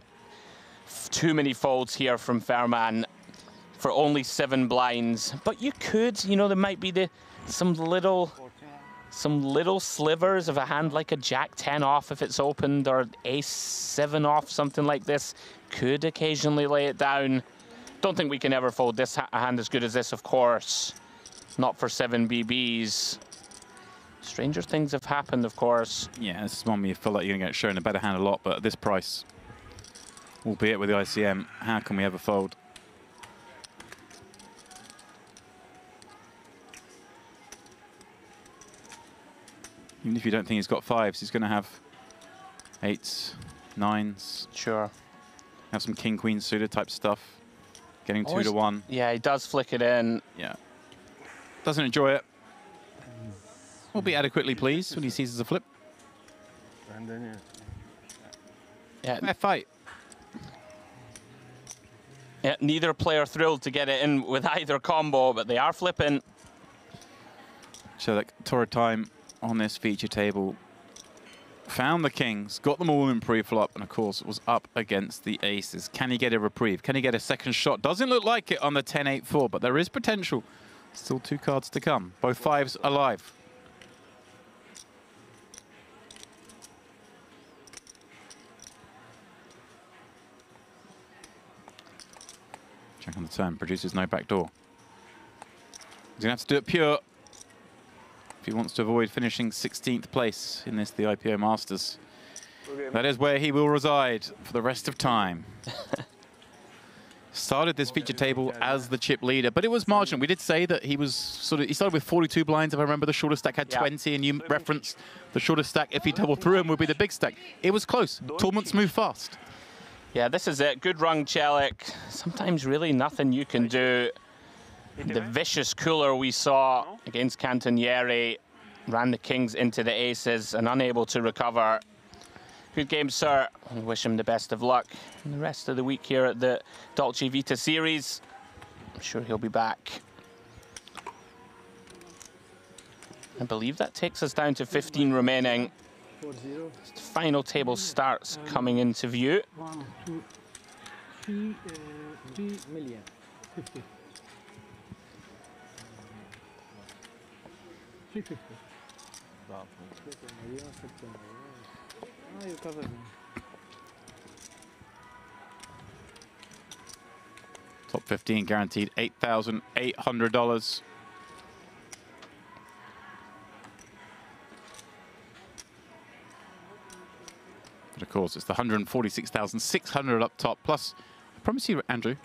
too many folds here from Fairman for only 7 blinds. But you could, you know, there might be some little slivers of a hand like a Jack 10 off if it's opened, or Ace 7 off, something like this. Could occasionally lay it down. Don't think we can ever fold this a hand as good as this, of course. Not for 7 BBs. Stranger things have happened, of course. Yeah, this is one where you feel like you're going to get shown a better hand a lot, but at this price, albeit with the ICM, how can we ever fold? Even if you don't think he's got 5s, he's going to have 8s, 9s. Sure. Have some king-queen suited type stuff. Getting 2 to 1. Yeah, he does flick it in. Yeah. Doesn't enjoy it. Will be adequately pleased when he sees as a flip. And then yeah. Fair fight. Yeah, neither player thrilled to get it in with either combo, but they are flipping. So like Torah time on this feature table. Found the kings, got them all in pre-flop, and of course was up against the aces. Can he get a reprieve? Can he get a second shot? Doesn't look like it on the 10-8-4, but there is potential. Still 2 cards to come. Both fives alive. Check on the turn, produces no backdoor. He's going to have to do it pure if he wants to avoid finishing 16th place in the IPO Masters. That is where he will reside for the rest of time. Started this feature table as the chip leader, but it was marginal. We did say that he started with 42 blinds, if I remember. The shortest stack had 20, and you referenced the shortest stack, if he doubled through him, would be the big stack. It was close. Tournaments move fast. Yeah, this is it. Good rung, Celik. Sometimes really nothing you can do. The vicious cooler we saw against Cantonieri ran the kings into the aces and unable to recover. Good game, sir. I wish him the best of luck in the rest of the week here at the Dolce Vita series. I'm sure he'll be back. I believe that takes us down to 15 remaining. The final table starts coming into view. 1, 2, 3, 3 million. 50. 350. Ah, you covered me. Top 15 guaranteed $8,800. But of course, it's the 146,600 up top. Plus, I promise you, Andrew,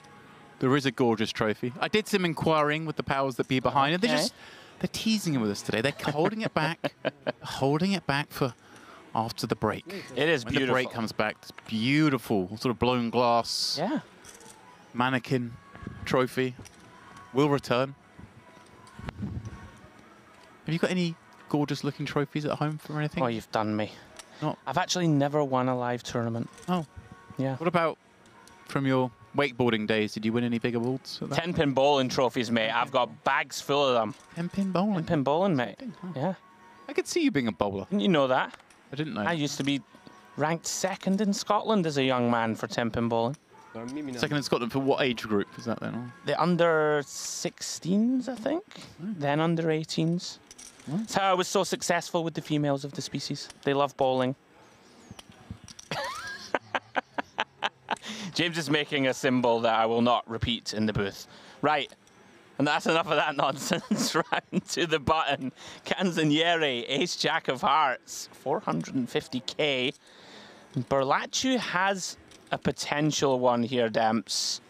there is a gorgeous trophy. I did some inquiring with the powers that be behind it. They're teasing it with us today. They're holding it back, holding it back for after the break. It is beautiful. When the break comes back, this beautiful sort of blown glass mannequin trophy will return. Have you got any gorgeous looking trophies at home for anything? Oh, you've done me. No. I've actually never won a live tournament. Oh. Yeah. What about from your wakeboarding days? Did you win any big awards? 10-pin bowling trophies, mate. I've got bags full of them. 10-pin bowling? 10-pin bowling, mate. Huh. Yeah. I could see you being a bowler. Didn't you know that? I didn't know. I used to be ranked 2nd in Scotland as a young man for 10-pin bowling. 2nd in Scotland for what age group is that then? The under 16s, I think. Then under 18s. That's how I was so successful with the females of the species. They love bowling. James is making a symbol that I will not repeat in the booth. Right. And that's enough of that nonsense. Round to the button. Canzonieri, ace-jack of hearts, 450k. Berlacci has a potential one here, Demps.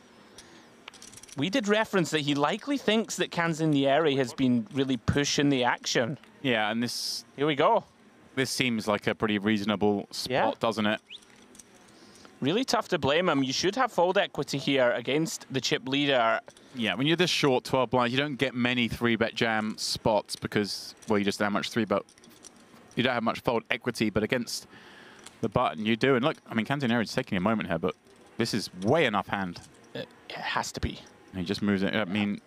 We did reference that he likely thinks that Canzonieri has been really pushing the action. Yeah, and this... Here we go. This seems like a pretty reasonable spot, doesn't it? Really tough to blame him. You should have fold equity here against the chip leader. Yeah, when you're this short, 12 blinds, you don't get many 3-bet jam spots because, well, you just don't have much 3-bet. You don't have much fold equity, but against the button, you do. And look, I mean, Canzonieri is taking a moment here, but this is way enough hand. It has to be. And he just moves it. I mean,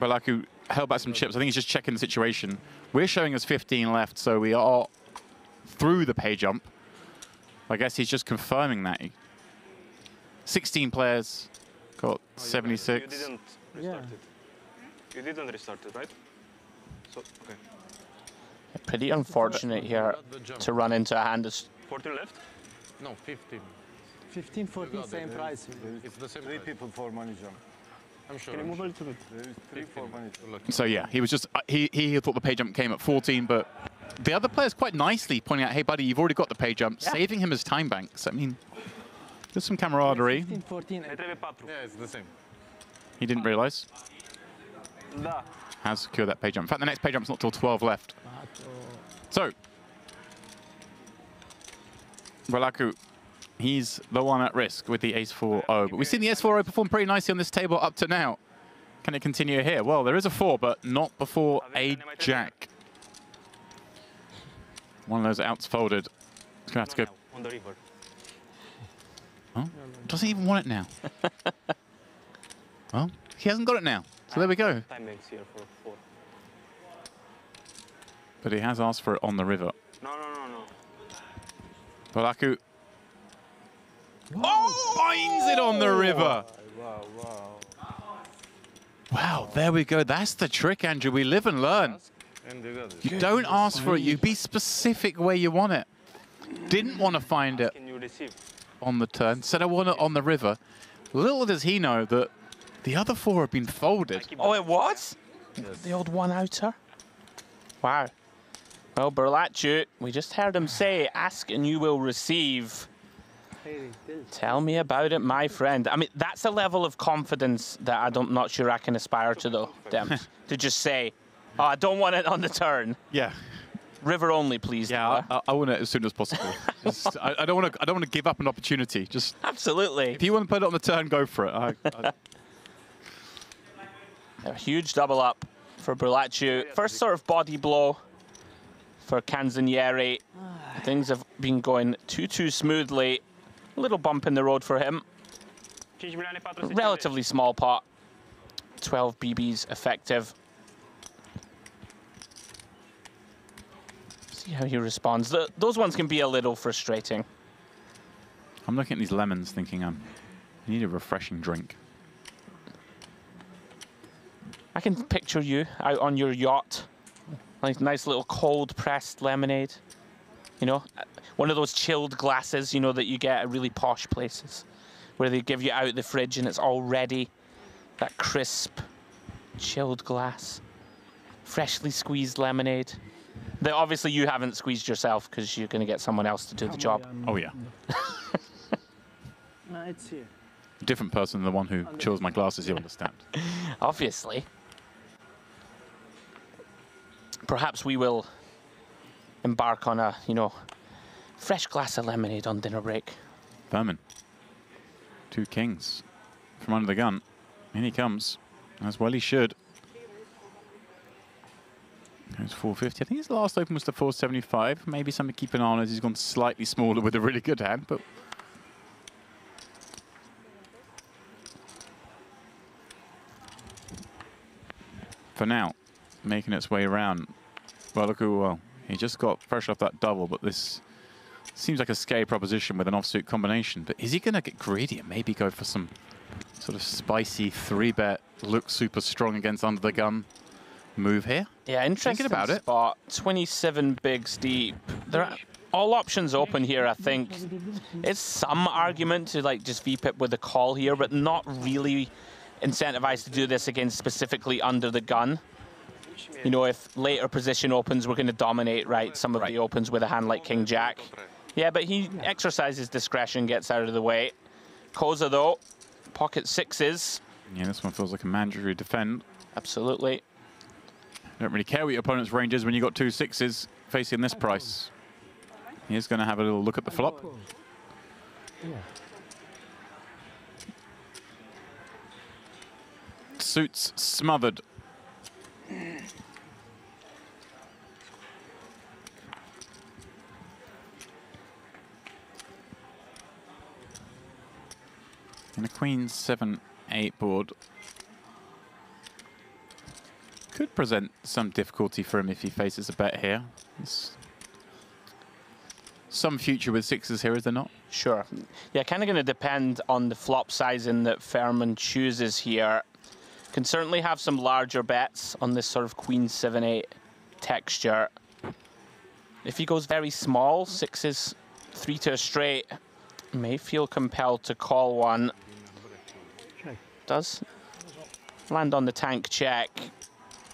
Berlacci held back some chips. I think he's just checking the situation. We're showing us 15 left, so we are through the pay jump. I guess he's just confirming that. 16 players, got 76. You didn't restart it. You didn't restart it, right? So, okay. Pretty unfortunate here to run into a hand. 14 left? No, 15. 15, 14, same price. It's the same 3 price. people for money jump. I'm sure. Can you I'm move sure. a little bit? There is 3 for money jump. So yeah, he was just, he thought the pay jump came at 14, but the other players quite nicely pointing out, hey buddy, you've already got the pay jump, saving him as time banks. I mean, there's some camaraderie. 15, 14. Yeah, it's the same. He didn't realize. Da. Has secured that pay jump. In fact, the next pay jump's not till 12 left. So, Berlacci, he's the one at risk with the ace-4-0. But we've seen the ace-4-0 perform pretty nicely on this table up to now. Can it continue here? Well, there is a 4, but not before a jack. One of those outs folded. It's going to have to go. On the river. Oh, doesn't even want it now. he hasn't got it now. So there we go. Time makes here for 4. But he has asked for it on the river. No. Balaku. Oh! Finds it on the river. Wow, there we go. That's the trick, Andrew. We live and learn. You don't ask for it. You be specific where you want it. Didn't want to find it on the turn. Said I want it on the river. Little does he know that the other 4 have been folded. Oh, it was? The old one-outer? Wow. Well, Berlacci, we just heard him say, ask and you will receive. Tell me about it, my friend. I mean, that's a level of confidence that I'm not sure I can aspire to, though, Dems. To just say, oh, I don't want it on the turn. Yeah. River only, please. Yeah, I want it as soon as possible. I don't want to give up an opportunity. Just absolutely. If you want to put it on the turn, go for it. A huge double up for Berlacci. First sort of body blow for Canzonieri. Things have been going too smoothly. A little bump in the road for him. Relatively small pot. 12 BBs effective. See how he responds. Those ones can be a little frustrating. I'm looking at these lemons thinking, I need a refreshing drink. I can picture you out on your yacht. Like nice little cold pressed lemonade. You know, one of those chilled glasses, you know, that you get at really posh places where they give you out the fridge and it's all ready. That crisp, chilled glass. Freshly squeezed lemonade. That obviously you haven't squeezed yourself because you're going to get someone else to do the job. Oh, yeah. No, it's here. Different person than the one who chills my glasses, you understand. Obviously. Perhaps we will embark on a, you know, fresh glass of lemonade on dinner break. Berman. 2 kings from under the gun. In he comes. As well he should. Goes 450. I think his last open was the 475. Maybe something to keep an eye on as he's gone slightly smaller with a really good hand, but for now, making its way around. Well, look who, well, he just got pressure off that double, but this seems like a scary proposition with an offsuit combination. But is he going to get greedy and maybe go for some sort of spicy 3-bet, look super strong against under the gun move here? Yeah, interesting about spot. 27 bigs deep. There are all options open here, I think. It's some argument to like just VPIP with a call here, but not really incentivized to do this against specifically under the gun. You know, if later position opens, we're going to dominate, right, some of the opens with a hand like King Jack. Yeah, but he exercises discretion, gets out of the way. Koza, though, pocket 6s. Yeah, this one feels like a mandatory defend. Absolutely. You don't really care what your opponent's range is when you've got 2 6s facing this price. He's going to have a little look at the flop. Suits smothered. And a queen 7-8 board could present some difficulty for him if he faces a bet here. There's some future with 6s here, is there not? Sure. Yeah, kind of going to depend on the flop sizing that Fährmann chooses here. Can certainly have some larger bets on this sort of queen 7-8 texture. If he goes very small, 6s 3 to a straight, may feel compelled to call one. Does land on the tank check.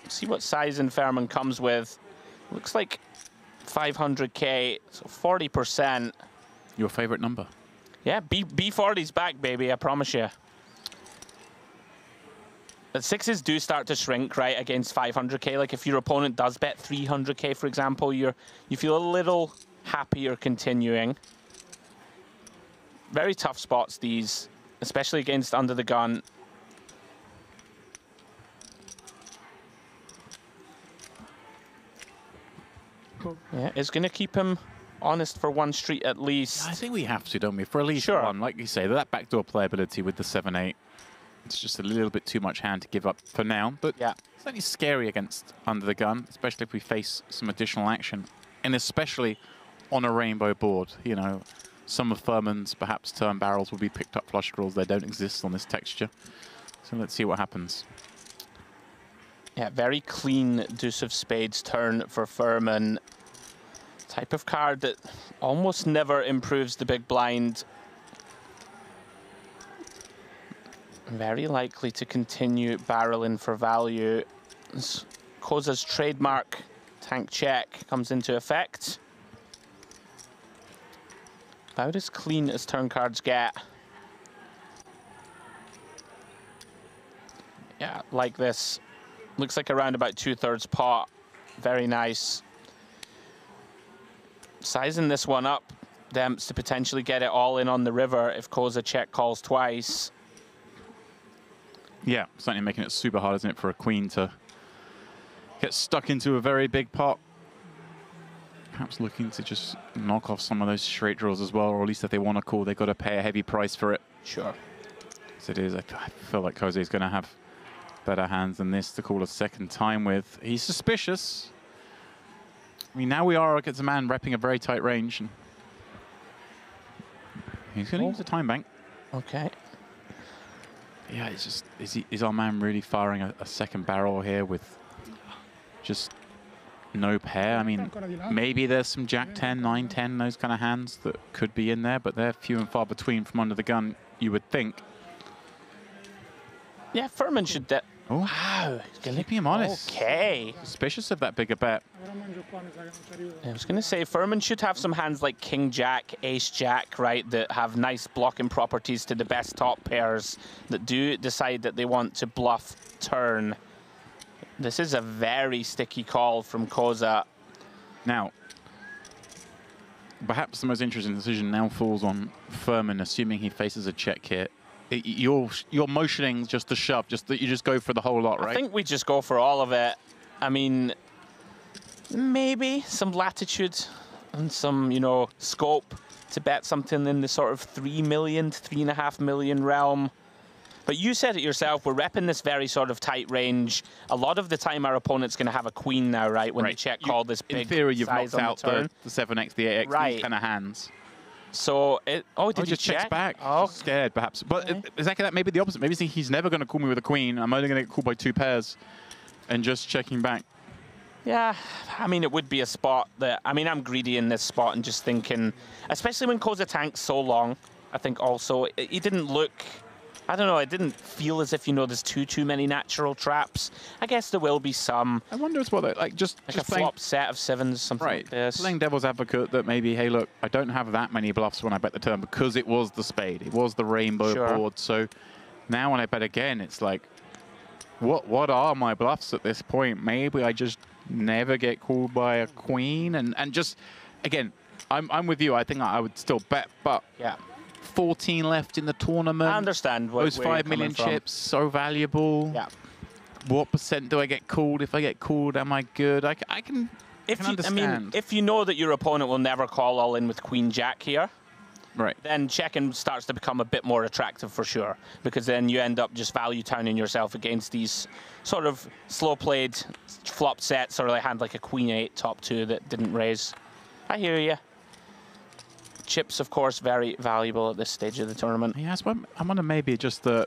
See what sizing Fährmann comes with. Looks like 500k, so 40%. Your favorite number? Yeah, B40's back, baby, I promise you. But 6s do start to shrink, right, against 500k. Like if your opponent does bet 300k, for example, you feel a little happier continuing. Very tough spots, these, especially against under the gun. Yeah, it's going to keep him honest for one street at least. I think we have to, don't we? For at least sure. one. Like you say, that backdoor playability with the 7-8 It's just a little bit too much hand to give up for now, but Yeah. it's only scary against under the gun, especially if we face some additional action, and especially on a rainbow board. You know, some of Furman's perhaps turn barrels will be picked up flush draws. They don't exist on this texture. So let's see what happens. Yeah, very clean deuce of spades turn for Furman. Type of card that almost never improves the big blind. Very likely to continue barreling for value. Koza's trademark tank check comes into effect. About as clean as turn cards get. Yeah, like this. Looks like around about 2/3 pot. Very nice. Sizing this one up, Demps, to potentially get it all in on the river if Koza check calls twice. Yeah, certainly making it super hard, isn't it, for a queen to get stuck into a very big pot. Perhaps looking to just knock off some of those straight draws as well, or at least if they want to call, they've got to pay a heavy price for it. Sure. As it is, I feel like Koza is going to have better hands than this to call a second time with. He's suspicious. I mean, now we are against a man repping a very tight range. And he's going to use a time bank. Okay. Yeah, it's just, is our man really firing a second barrel here with just no pair? I mean, maybe there's some Jack 10, 9, 10, those kind of hands that could be in there, but they're few and far between from under the gun, you would think. Yeah, Furman should... Oh, wow. Keeping him honest. Okay. Suspicious of that bigger bet. I was going to say, Furman should have some hands like King Jack, Ace Jack, right, that have nice blocking properties to the best top pairs that do decide that they want to bluff turn. This is a very sticky call from Koza. Now, perhaps the most interesting decision now falls on Furman, assuming he faces a check here. You're motioning just to shove, just that you just go for the whole lot, right? I think we just go for all of it. I mean, maybe some latitude and some, you know, scope to bet something in the sort of 3 million to 3.5 million realm. But you said it yourself, we're repping this very sort of tight range. A lot of the time our opponent's going to have a queen now, right? When they check call this big in theory, you've knocked out the 7x, the 8x, these kind of hands. So, did he just check? checks back. Oh, scared, perhaps. But exactly that, maybe the opposite. Maybe he's never going to call me with a queen. I'm only going to get called by 2 pairs and just checking back. Yeah, I mean, it would be a spot that... I mean, I'm greedy in this spot and just thinking, especially when Koza tank's so long, I think also, he didn't look... I don't know, it didn't feel as if, you know, there's too many natural traps. I guess there will be some. I wonder as well, though, like just a flop set of 7s, something like this. Playing devil's advocate that maybe, hey, look, I don't have that many bluffs when I bet the turn because it was the spade. It was the rainbow board. So now when I bet again, it's like, what are my bluffs at this point? Maybe I just never get called by a queen. And just, again, I'm with you. I think I would still bet, but... Yeah. 14 left in the tournament. I understand those 5 million chips, so valuable. Yeah. What percent do I get called? If I get called, am I good? I can understand. I mean, if you know that your opponent will never call all in with Queen Jack here, right, then checking starts to become a bit more attractive for sure, because then you end up just value turning yourself against these sort of slow played flop sets, or a hand like a Queen 8 top 2 that didn't raise. I hear you. Chips, of course, very valuable at this stage of the tournament. Yeah, I wonder maybe just bet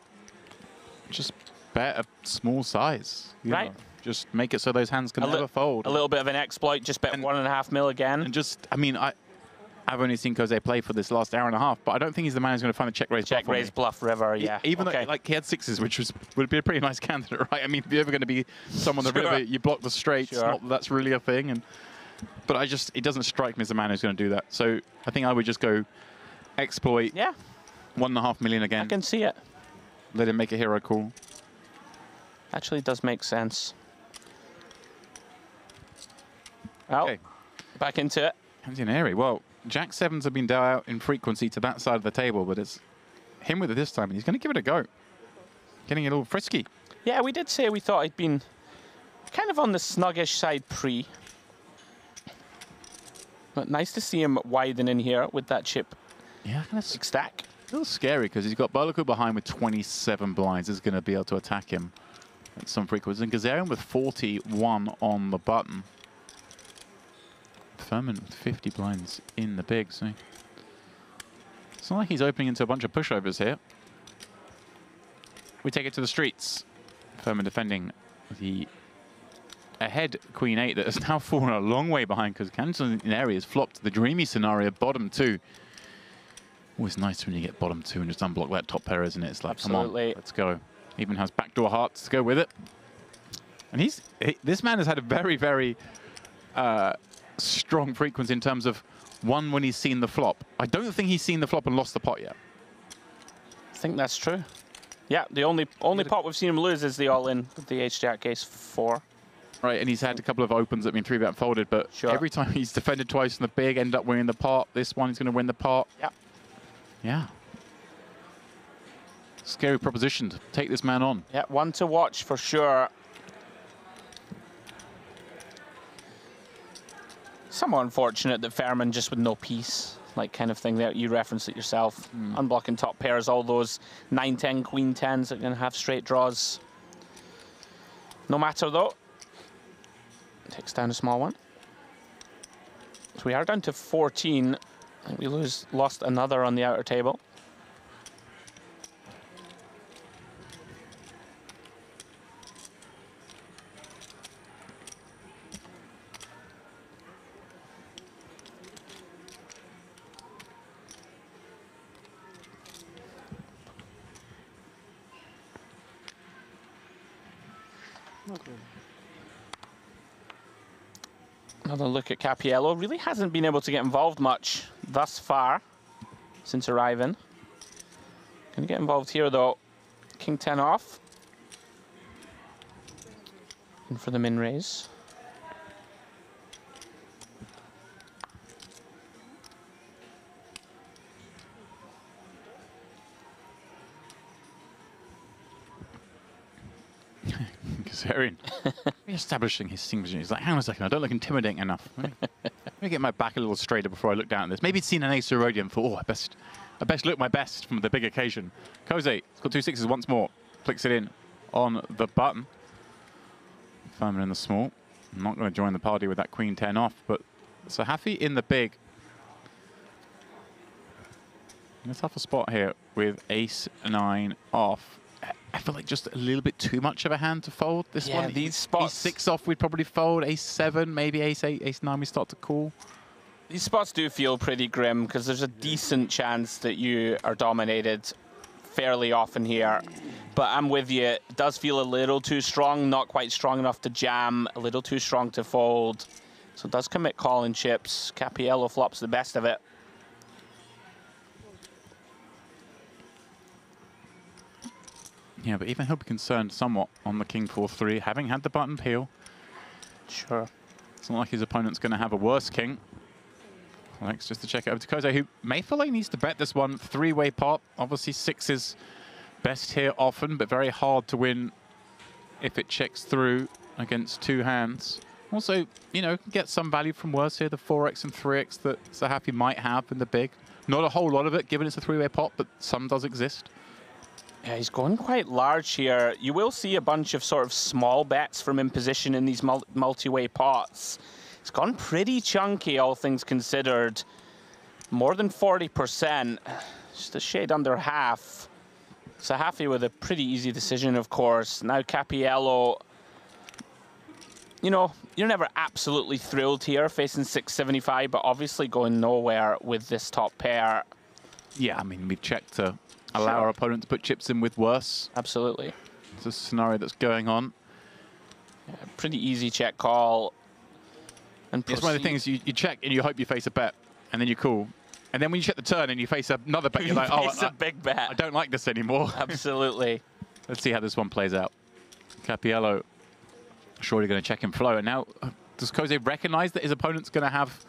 a small size. Right. Know, just make it so those hands can never fold. A little bit of an exploit, just bet 1.5 mil again. And just, I mean, I've only seen Koze play for this last hour and a half, but I don't think he's the man who's going to find the check raise bluff. Check raise bluff river, yeah. Even though, like, he had 6s, which would be a pretty nice candidate, right? I mean, if you're ever going to be someone on the river, you block the straights. Not that that's really a thing. But it doesn't strike me as a man who's going to do that. So I think I would just go exploit. Yeah. 1.5 million again. I can see it. Let him make a hero call. Actually does make sense. Well, back into it. Canzioneri. Well, Jack 7s have been dealt out in frequency to that side of the table, but it's him with it this time, and he's going to give it a go. Getting a little frisky. Yeah, we did say we thought he'd been kind of on the snuggish side pre. But nice to see him widen in here with that chip. Yeah, big stack. A little scary because he's got Boloku behind with 27 blinds. Is going to be able to attack him at some frequency. And Kazarian with 41 on the button. Furman with 50 blinds in the big. So it's not like he's opening into a bunch of pushovers here. We take it to the streets. Furman defending the ahead Queen 8 that has now fallen a long way behind because Cantoneri has flopped the dreamy scenario bottom 2. Always nice when you get bottom 2 and just unblock that top pair, isn't it? It's like, absolutely. Come on, let's go. Even has backdoor hearts to go with it. And this man has had a very, very strong frequency in terms of one when he's seen the flop. I don't think he's seen the flop and lost the pot yet. I think that's true. Yeah, the only pot we've seen him lose is the all-in with the H-Jack Ace 4. Right, and he's had a couple of opens that have been 3-bet folded, but every time he's defended twice in the big, end up winning the pot. This one, he's going to win the pot. Yeah. Yeah. Scary proposition to take this man on. Yeah, one to watch for sure. Somewhat unfortunate that Furman just with no piece, like kind of thing that you referenced it yourself. Unblocking top pairs, all those 9-10, Queen 10s are going to have straight draws. No matter though. Takes down a small one. So we are down to 14. And we lost another on the outer table. Another look at Cappiello. Really hasn't been able to get involved much thus far since arriving. Gonna get involved here though. King 10 off. In for the min raise. Kazarian establishing his signature. He's like, hang on a second, I don't look intimidating enough. Let me get my back a little straighter before I look down at this. Maybe he'd seen an ace or Rhodium for, I best look my best from the big occasion. Cove, he's got 2 6s once more. Flicks it in on the button. Furman in the small. I'm not going to join the party with that Queen 10 off, but Sahafi in the big. In a tougher spot here with ace 9 off. I feel like just a little bit too much of a hand to fold. This one, these spots. Ace 6 off, we'd probably fold. Ace 7, maybe ace 8, ace 9, we start to call. These spots do feel pretty grim because there's a decent chance that you are dominated fairly often here. But I'm with you. It does feel a little too strong, not quite strong enough to jam, a little too strong to fold. So it does commit calling chips. Cappiello flops the best of it. Yeah, but even he'll be concerned somewhat on the King 4-3, having had the button peel. Sure. It's not like his opponent's going to have a worse king. Alex, just to check it over to Koze, who may feel like he needs to bet this one. 3-way pot. Obviously, 6 is best here often, but very hard to win if it checks through against 2 hands. Also, you know, get some value from worse here, the 4x and 3x that Sahafi might have in the big. Not a whole lot of it, given it's a 3-way pot, but some does exist. Yeah, he's going quite large here. You will see a bunch of sort of small bets from imposition in these multi-way pots. It's gone pretty chunky, all things considered. More than 40%, just a shade under half. Sahafi with a pretty easy decision, of course. Now Cappiello, you know, you're never absolutely thrilled here facing 675, but obviously going nowhere with this top pair. Yeah, I mean, we've checked to allow our opponent to put chips in with worse. Absolutely. It's a scenario that's going on. Yeah, pretty easy check call. And it's one of the things you check and you hope you face a bet, and then you call. And then when you check the turn and you face another bet, you're like, oh, it's a big bet. I don't like this anymore. Absolutely. Let's see how this one plays out. Cappiello surely going to check and flow. And now, does Koze recognize that his opponent's going to have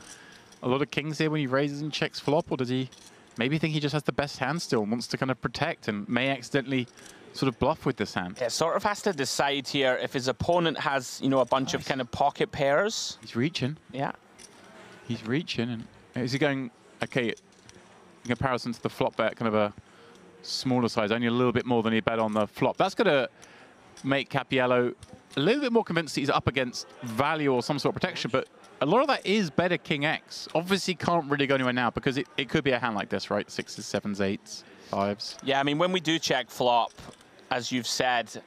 a lot of kings here when he raises and checks flop, or does he maybe think he just has the best hand still and wants to kind of protect and may accidentally sort of bluff with this hand? Yeah, sort of has to decide here if his opponent has, you know, a bunch of kind of pocket pairs. He's reaching. Yeah. He's reaching. And is he going, okay, in comparison to the flop bet, kind of a smaller size, only a little bit more than he bet on the flop. That's going to make Cappiello a little bit more convinced he's up against value or some sort of protection, but a lot of that is better King X. Obviously can't really go anywhere now because it could be a hand like this, right? 6s, 7s, 8s, 5s. Yeah, I mean, when we do check flop, as you've said,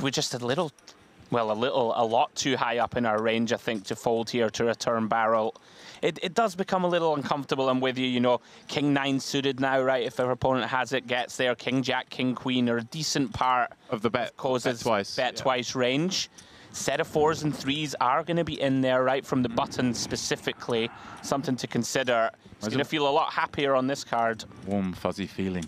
we're just a lot too high up in our range, I think, to fold here to return barrel. It does become a little uncomfortable. I'm with you, you know, King 9 suited now, right? If our opponent has it, gets there. King Jack, King Queen are a decent part of the bet twice range. Set of 4s and 3s are going to be in there, right, from the button specifically. Something to consider. He's going to feel a lot happier on this card. Warm, fuzzy feeling.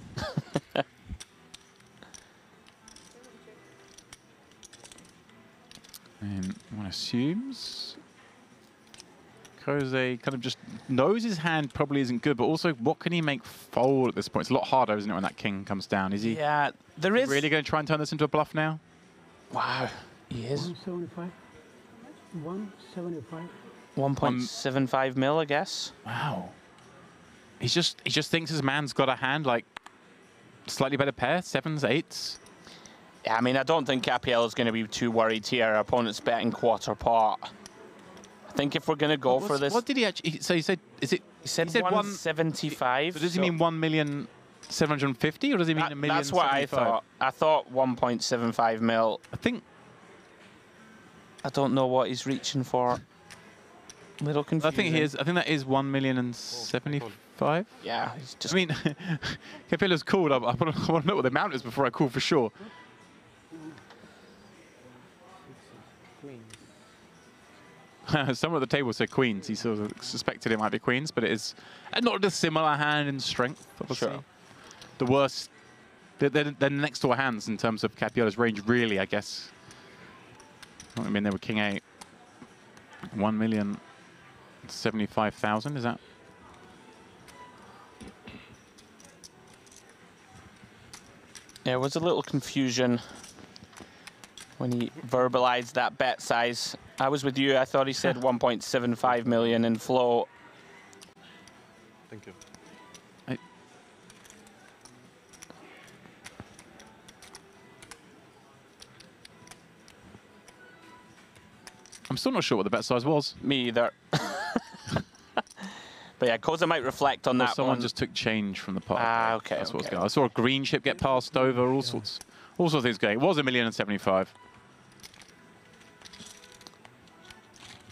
And one assumes Jose kind of just knows his hand probably isn't good, but also what can he make fold at this point? It's a lot harder, isn't it, when that king comes down? Is he? Yeah, there is. Really going to try and turn this into a bluff now? Wow, he is. 175. 175. 1.75 mil, I guess. Wow. He just thinks his man's got a hand like slightly better pair, 7s, 8s. Yeah, I mean, I don't think Cappiello's going to be too worried here. Our opponent's betting quarter pot. I think if we're going to go for this... What did he actually... So he said... He said 175. So does he mean 1,750,000 or does he mean 1,075,000? That's what I thought. I thought 1.75 mil. I think... I don't know what he's reaching for. Little confusing. I think he is. I think that is 1,075,000. Yeah, he's just... I mean, Cappiello's called. I want to know what the amount is before I call for sure. Some of the table said queens. He sort of suspected it might be queens, but it is not a similar hand in strength, obviously. Sure. The worst, they're next door hands in terms of Cappiello's range, really, I guess. I mean, they were King 8. 1,075,000, is that? There was a little confusion when he verbalized that bet size. I was with you. I thought he said 1.75 million in flow. Thank you. I'm still not sure what the bet size was. Me either. But yeah, Koza might reflect on that. Someone just took change from the pot. Ah, okay. That's what's going on. I saw a green chip get passed over, all sorts of things going. It was 1,075,000.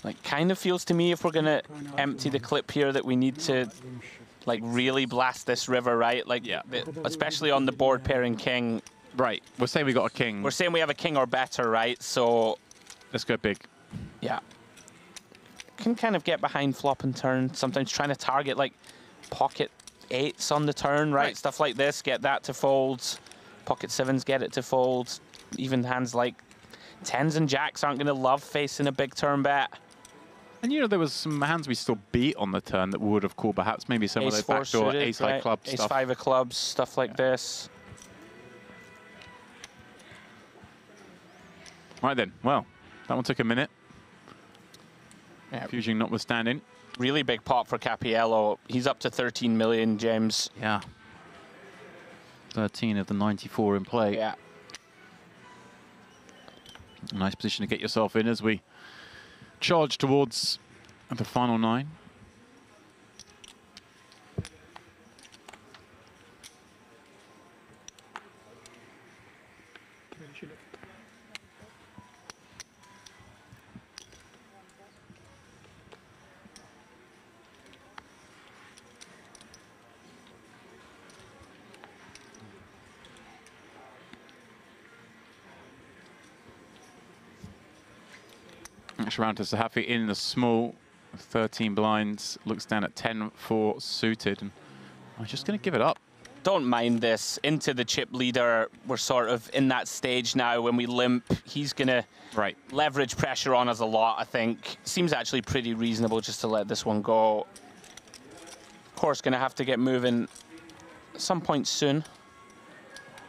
Like, kind of feels to me if we're going to empty the clip here that we need to, like, really blast this river, right? Like, yeah. Especially on the board pairing king. Right. We're saying we got a king. We're saying we have a king or better, right? So... let's go big. Yeah. Can kind of get behind flop and turn, sometimes trying to target, like, pocket 8s on the turn, right? Stuff like this, get that to fold. Pocket 7s, get it to fold. Even hands like 10s and jacks aren't going to love facing a big turn bet. And, you know, there was some hands we still beat on the turn that we would have called, perhaps maybe some of those backdoor ace-high club stuff. Ace-5 of clubs, stuff like this. Right then, well, that one took a minute. Yeah. Fusing notwithstanding. Really big pot for Cappiello. He's up to 13 million, James. Yeah. 13 of the 94 in play. Yeah. Nice position to get yourself in as we charge towards the final 9. Next round to Sahafi in the small, 13 blinds, looks down at 10-4 suited, and I'm just going to give it up. Don't mind this. Into the chip leader, we're sort of in that stage now when we limp. He's going to leverage pressure on us a lot, I think. Seems actually pretty reasonable just to let this one go. Of course, going to have to get moving at some point soon.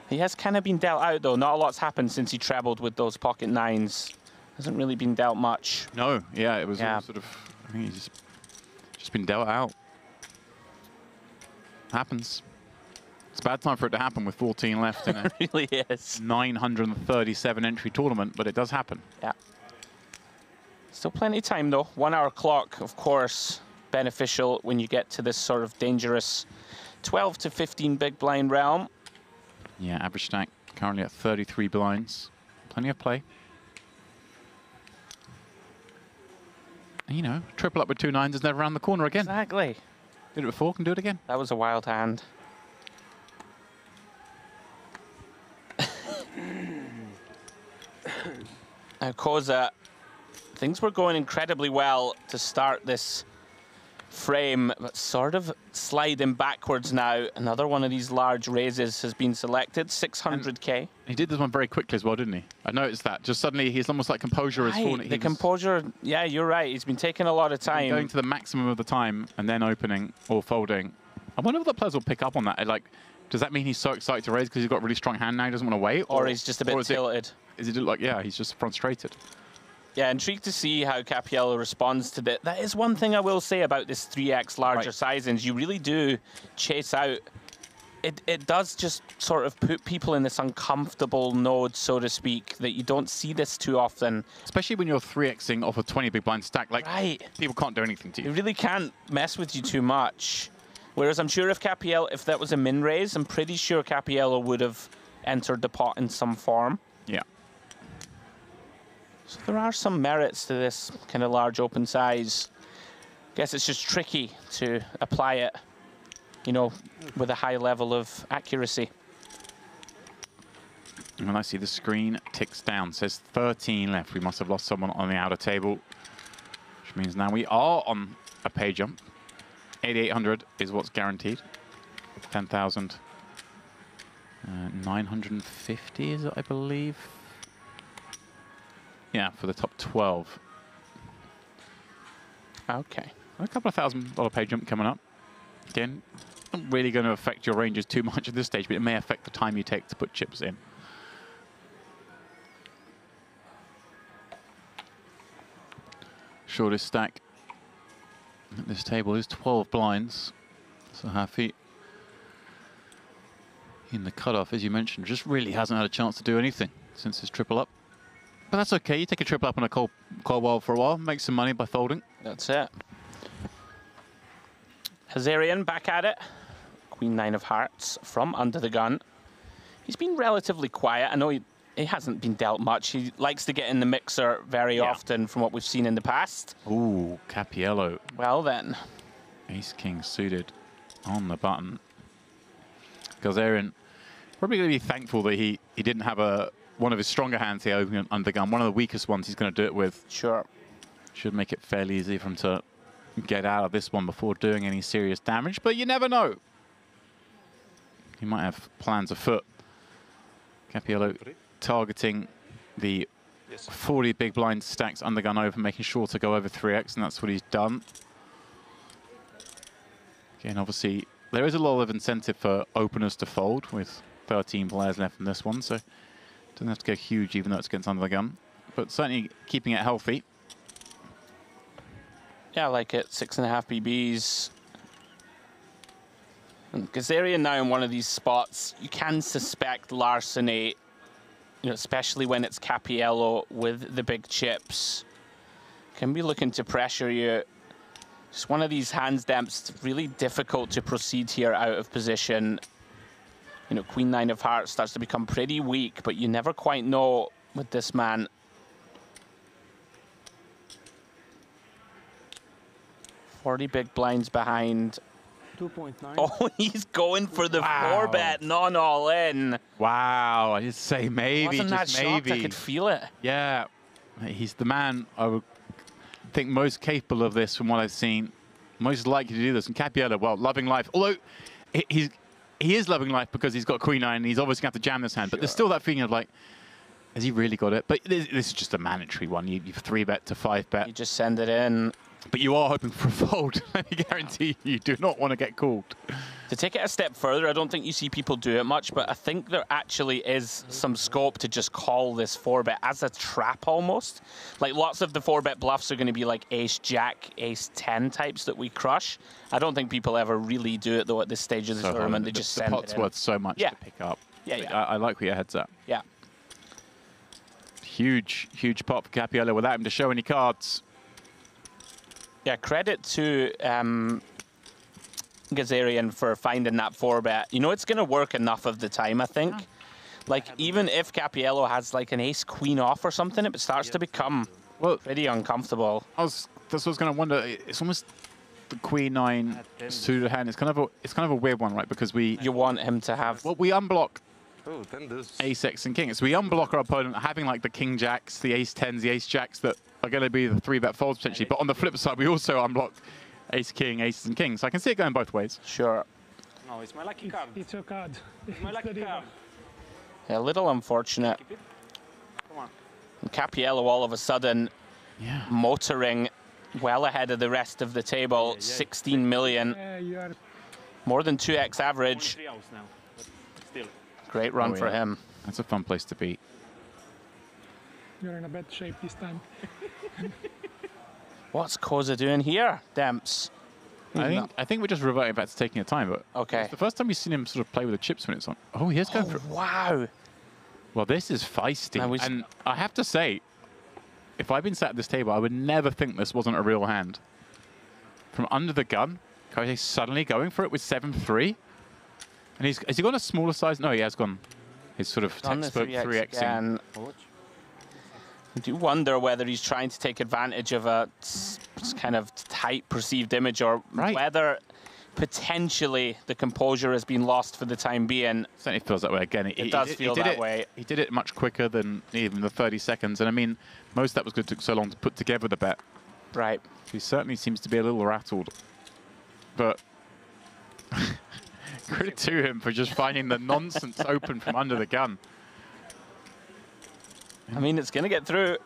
He has kind of been dealt out, though. Not a lot's happened since he trebled with those pocket 9s. Hasn't really been dealt much. No, yeah, it was all sort of, I think he's just been dealt out. Happens. bad time for it to happen with 14 left in a It really is. 937 entry tournament, but it does happen. Yeah. Still plenty of time, though. 1 hour clock, of course, beneficial when you get to this sort of dangerous 12 to 15 big blind realm. Yeah, average stack currently at 33 blinds. Plenty of play. And, you know, triple up with 2 9s is never around the corner again. Exactly. Did it before, can do it again. That was a wild hand. Now, Koza, things were going incredibly well to start this frame, but sort of sliding backwards now. Another one of these large raises has been selected, 600k. He did this one very quickly as well, didn't he? I noticed that. Just suddenly, he's almost like composure has fallen. The composure, yeah, you're right. He's been taking a lot of time. Going to the maximum of the time and then opening or folding. I wonder if the players will pick up on that. Like, does that mean he's so excited to raise because he's got a really strong hand now, he doesn't want to wait? Or he's just a bit tilted. Is it like, yeah, he's just frustrated? Yeah, intrigued to see how Cappiello responds to that. That is one thing I will say about this 3x larger sizings. You really do chase out. It does just sort of put people in this uncomfortable node, so to speak, that you don't see this too often. Especially when you're 3xing off a 20 big blind stack. Like, people can't do anything to you. They really can't mess with you too much. Whereas I'm sure if that was a min raise, I'm pretty sure Cappiello would have entered the pot in some form. Yeah. So there are some merits to this kind of large open size. Guess it's just tricky to apply it, you know, with a high level of accuracy. And when I see the screen ticks down, says 13 left. We must have lost someone on the outer table, which means now we are on a pay jump. 8,800 is what's guaranteed. 10,950 is it, I believe. Yeah, for the top 12. Okay. A couple of $1,000 pay jump coming up. Again, not really going to affect your ranges too much at this stage, but it may affect the time you take to put chips in. Shortest stack at this table is 12 blinds. So Hafi in the cutoff, as you mentioned, just really hasn't had a chance to do anything since his triple up. But that's okay. You take a triple up on a cold wall for a while, make some money by folding. That's it. Hazarian back at it. Queen 9 of hearts from under the gun. He's been relatively quiet. I know he hasn't been dealt much. He likes to get in the mixer very often from what we've seen in the past. Ooh, Cappiello. Well then. Ace-king suited on the button. Hazarian probably going to be thankful that he didn't have one of his stronger hands here opening under the gun. One of the weakest ones he's going to do it with. Sure. Should make it fairly easy for him to get out of this one before doing any serious damage, but you never know. He might have plans afoot. Cappiello targeting the 40 big blind stacks under gun over, making sure to go over 3x, and that's what he's done. Again, obviously, there is a lot of incentive for openers to fold with 13 players left in this one, so doesn't have to go huge even though it's against under the gun, but certainly keeping it healthy. Yeah, I like it. 6.5 BBs. And Hazarian now in one of these spots, you can suspect larceny, you know, especially when it's Cappiello with the big chips. Can be looking to pressure you. Just one of these hands that's really difficult to proceed here out of position. You know, Queen 9 of hearts starts to become pretty weak, but you never quite know with this man. $40 big blinds behind. 2.9. Oh, he's going for the 4-bet, non all in. Wow, I just say maybe, Wasn't that just shocked? maybe. I could feel it. Yeah, he's the man I would think most capable of this from what I've seen. Most likely to do this. And Cappiello, well, loving life. Although he is loving life because he's got Queen 9 and he's obviously going to have to jam this hand. But there's still that feeling of like, has he really got it? But this is just a mandatory one. You 3-bet to 5-bet. You just send it in. But you are hoping for a fold. I guarantee you do not want to get called. To take it a step further, I don't think you see people do it much, but I think there actually is some scope to just call this 4-bet as a trap almost. Like lots of the 4-bet bluffs are going to be like ace-jack, ace-10 types that we crush. I don't think people ever really do it though at this stage of the tournament. They just send it in. The pot's worth so much to pick up. Yeah. I like where your head's at. Yeah. Huge, huge pot for Cappiello without him to show any cards. Yeah, credit to Gazarian for finding that 4-bet. You know, it's going to work enough of the time, I think. Like, even if Cappiello has like an ace-queen off or something, it starts to become pretty uncomfortable. That's what I was going to wonder. It's almost the queen-9 suited hand. It's kind of a weird one, right? Because you want him to have... Well, we unblock ace, x, and king. So we unblock our opponent having like the king-jacks, the ace-10s, the ace-jacks that are going to be the 3-bet folds potentially. But on the flip side, we also unblock ace-king, aces, and kings. So I can see it going both ways. Sure. No, it's my lucky card. It's your card. It's my lucky card. Yeah, a little unfortunate. Come on. And Cappiello all of a sudden motoring well ahead of the rest of the table. 16 million. You are More than 2x average. Only 3 outs now, but still. Great run for him. That's a fun place to be. you're in a bad shape this time. What's Koza doing here, Demps? I think we're just reverting back to taking a time, but okay. It's the first time we've seen him sort of play with the chips when it's on. Oh, he is going for it. Wow. Well, this is feisty. And I have to say, if I'd been sat at this table, I would never think this wasn't a real hand. From under the gun, Koza suddenly going for it with 7-3. And has he gone a smaller size? No, he has gone his sort of textbook 3xing. I do wonder whether he's trying to take advantage of a kind of tight perceived image or whether potentially the composure has been lost for the time being. Certainly feels that way again. It does feel that way. He did it much quicker than even the 30 seconds. And I mean, most of that was going to take so long to put together the bet. Right. He certainly seems to be a little rattled. But credit to him for just finding the nonsense open from under the gun. I mean, it's going to get through.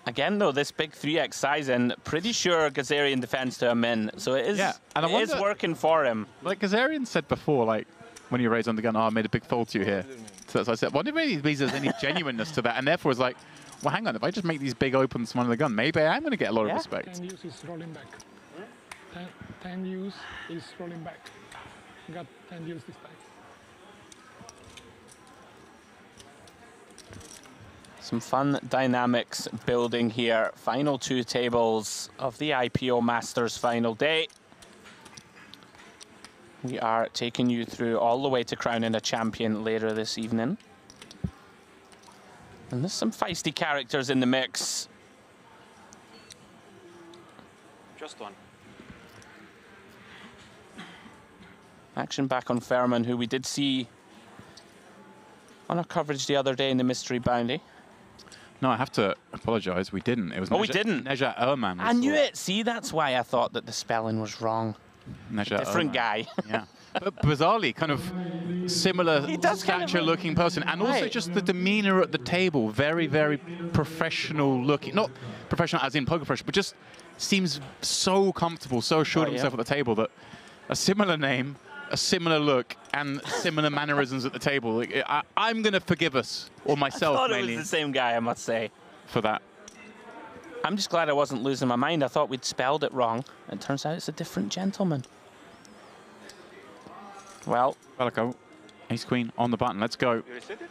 Again, though, this big 3x size in, pretty sure Gazarian defends to a min. So it is, it is working for him. Like Gazarian said before, like when you raised on the gun, I made a big fold to you here. So as I said, wonder if there's any genuineness to that. And therefore it's like, well, hang on, if I just make these big opens from under the gun, maybe I am going to get a lot of respect. 10 use is rolling back. 10 use is rolling back. Got 10 use this time. Some fun dynamics building here. Final 2 tables of the IPO Masters final day. We are taking you through all the way to crowning a champion later this evening. And there's some feisty characters in the mix. Just one. Action back on Fairman, who we did see on our coverage the other day in the Mystery Bounty. No, I have to apologize. We didn't. It was we didn't. Nejat Erman. I knew it. See, that's why I thought that the spelling was wrong. Different guy. Yeah. But bizarrely, kind of similar stature-looking person. And also just the demeanor at the table. Very, very professional looking. Not professional as in poker professional, but just seems so comfortable, so assured of himself at the table that a similar name, a similar look, and similar mannerisms at the table. I'm going to forgive us, or myself I thought mainly. It was the same guy, I must say. For that. I'm just glad I wasn't losing my mind. I thought we'd spelled it wrong. It turns out it's a different gentleman. Well. Bellico, ace queen on the button. Let's go. You reset it?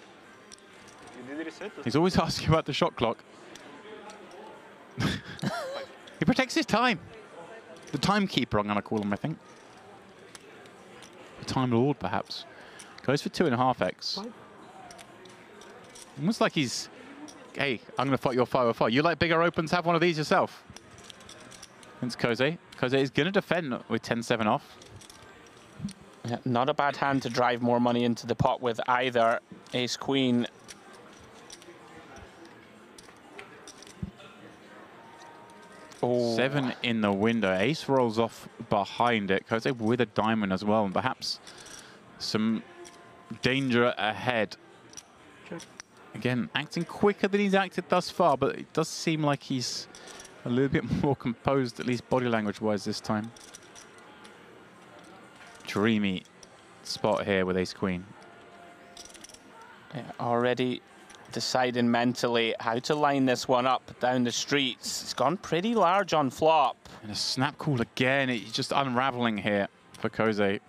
You did reset it? He's always asking about the shot clock. He protects his time. The timekeeper, I'm going to call him, I think. The Time Lord, perhaps. Goes for 2.5x. Almost like he's, hey, I'm going to fight your 505. You like bigger opens? Have one of these yourself. It's Koze. Koze is going to defend with 10-7 off. Yeah, not a bad hand to drive more money into the pot with either. Ace Queen. Oh. 7 in the window. Ace rolls off behind it. Koze with a diamond as well, and perhaps some danger ahead. Again, acting quicker than he's acted thus far, but it does seem like he's a little bit more composed, at least body language-wise this time. Dreamy spot here with ace-queen. Yeah, already deciding mentally how to line this one up down the streets. It's gone pretty large on flop. And a snap call again. It's just unraveling here for Cove.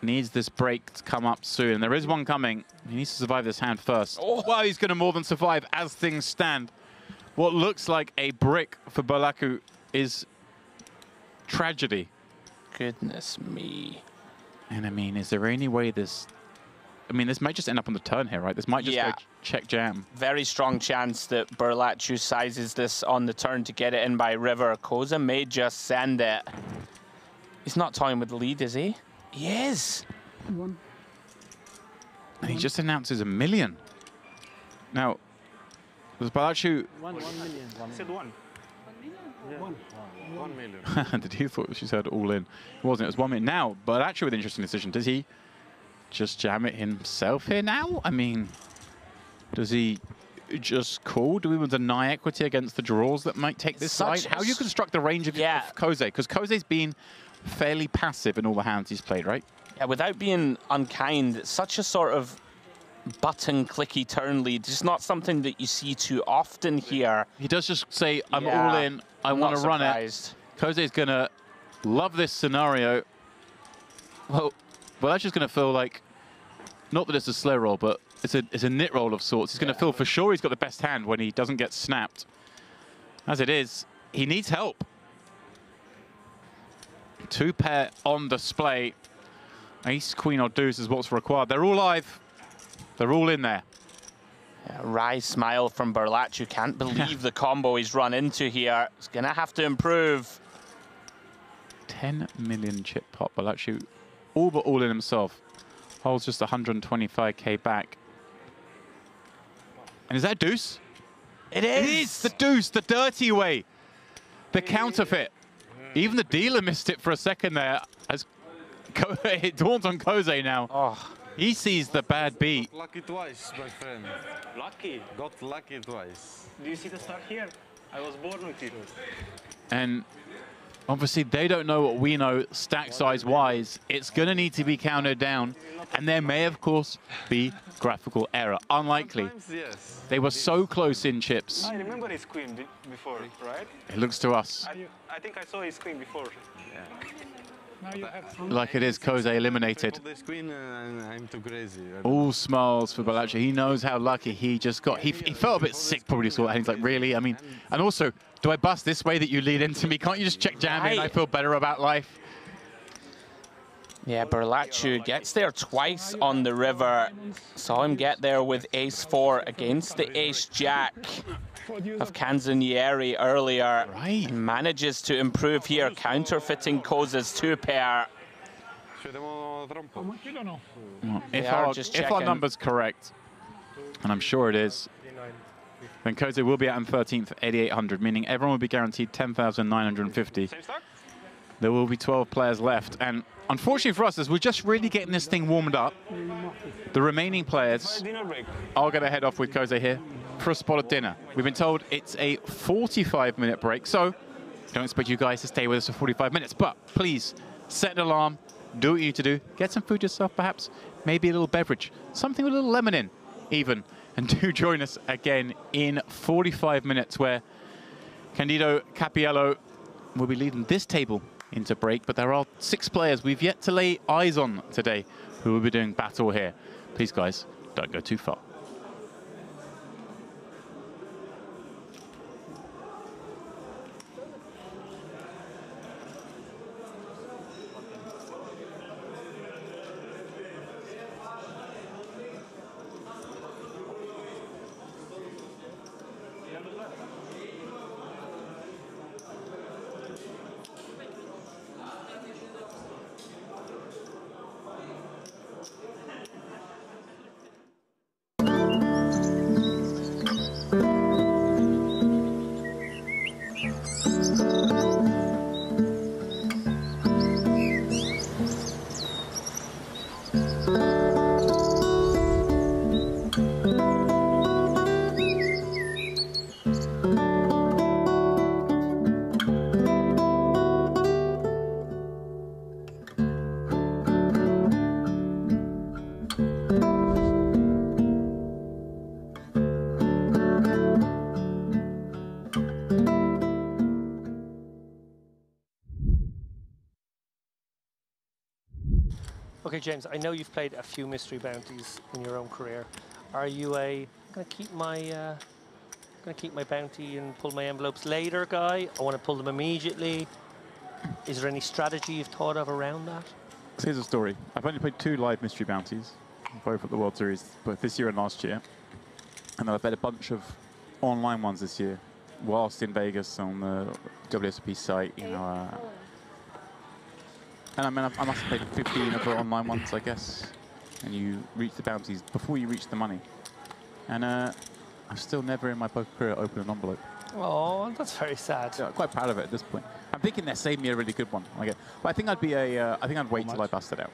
Needs this break to come up soon. And there is one coming. He needs to survive this hand first. Oh, well, he's going to more than survive as things stand. What looks like a brick for Balaku is tragedy. Goodness me. And I mean, is there any way this... I mean, this might just end up on the turn here, right? This might just go check jam. Very strong chance that Berlacciu sizes this on the turn to get it in by river. Koza may just send it. He's not toying with the lead, is he? He is. One. And he just announces $1 million. Now, was Berlacciu... 1 million. I said 1. Yeah. 1 million. Did you thought she said all in? It wasn't. It was 1 million. Now, Berlacciu with an interesting decision. Does he just jam it himself here now? I mean, does he just call? Do we want to deny equity against the draws that might take this side? How do you construct the range of Cove? Because Koze's been fairly passive in all the hands he's played, right? Yeah, without being unkind, it's such a sort of button clicky turn lead. It's not something that you see too often here. He does just say, I'm all in, I want to run it. Koze's going to love this scenario. Well, that's just going to feel like, not that it's a slow roll, but it's a nit roll of sorts. He's going to feel for sure he's got the best hand when he doesn't get snapped. As it is, he needs help. 2 pair on display. Ace, queen, or deuce is what's required. They're all live. They're all in there. Yeah, wry smile from Berlacciu. Can't believe the combo he's run into here. He's going to have to improve. 10 million chip pot. Berlacciu all but all in himself. Holds just 125k back. And is that deuce? It is. It is the deuce, the dirty way. The counterfeit. Even the dealer missed it for a second there. As it dawns on Koze now. Oh. He sees the bad beat. Got lucky twice, my friend. Lucky. Got lucky twice. Do you see the star here? I was born with it. And obviously they don't know what we know stack size wise. It's going to need to be counted down. And there may, of course, be graphical error. Unlikely. Yes. They were so close in chips. I remember his queen before, right? It looks to us I think I saw his queen before. Now you have like it is Koze eliminated. This queen, I'm too crazy. All smiles for Berlacciu. He knows how lucky he just got. He felt a bit sick probably, saw that. And he's like, really? I mean, and also, do I bust this way that you lead into me? Can't you just check jam in? I feel better about life. Yeah, Berlacciu gets there twice on the river. Saw him get there with ace-4 against the ace-jack of Canzonieri earlier. Right. And manages to improve here, counterfeiting Koza's 2-pair. You don't know. Well, if our number's correct, and I'm sure it is, then Koze will be at M13 for 8,800, meaning everyone will be guaranteed 10,950. Same start? There will be 12 players left, and unfortunately for us, as we're just really getting this thing warmed up, the remaining players Dinner break. are going to head off with Koze here for a spot of dinner. We've been told it's a 45-minute break, so don't expect you guys to stay with us for 45 minutes, but please set an alarm, do what you need to do, get some food yourself perhaps, maybe a little beverage, something with a little lemon in even, and do join us again in 45 minutes where Candido Capiello will be leading this table into break, but there are 6 players we've yet to lay eyes on today who will be doing battle here. Please, guys, don't go too far. Okay, James, I know you've played a few mystery bounties in your own career. Are you a gonna keep my bounty and pull my envelopes later guy? I want to pull them immediately. Is there any strategy you've thought of around that? So here's a story. I've only played 2 live mystery bounties, both at the World Series, both this year and last year. And then I've played a bunch of online ones this year, whilst in Vegas on the WSOP site, you know. And I mean, I must have played 15 of the online ones, I guess. And you reach the bounties before you reach the money. And I'm still never in my poker career opened an envelope. Oh, that's very sad. Yeah, quite proud of it at this point. I'm thinking they're saving me a really good one. Okay. But I think I'd be I think I'd wait till I bust it out.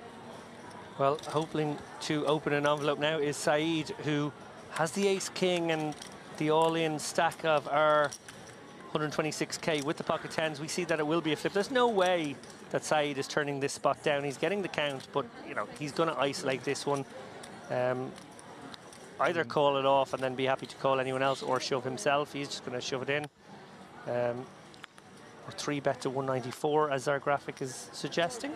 Well, hoping to open an envelope now is Saeed, who has the ace-king and the all-in stack of our 126k with the pocket tens. We see that it will be a flip. There's no way that Saeed is turning this spot down. He's getting the count, but you know he's going to isolate this one. Either call it off and then be happy to call anyone else, or shove himself. He's just going to shove it in. Or 3-bet to 194, as our graphic is suggesting.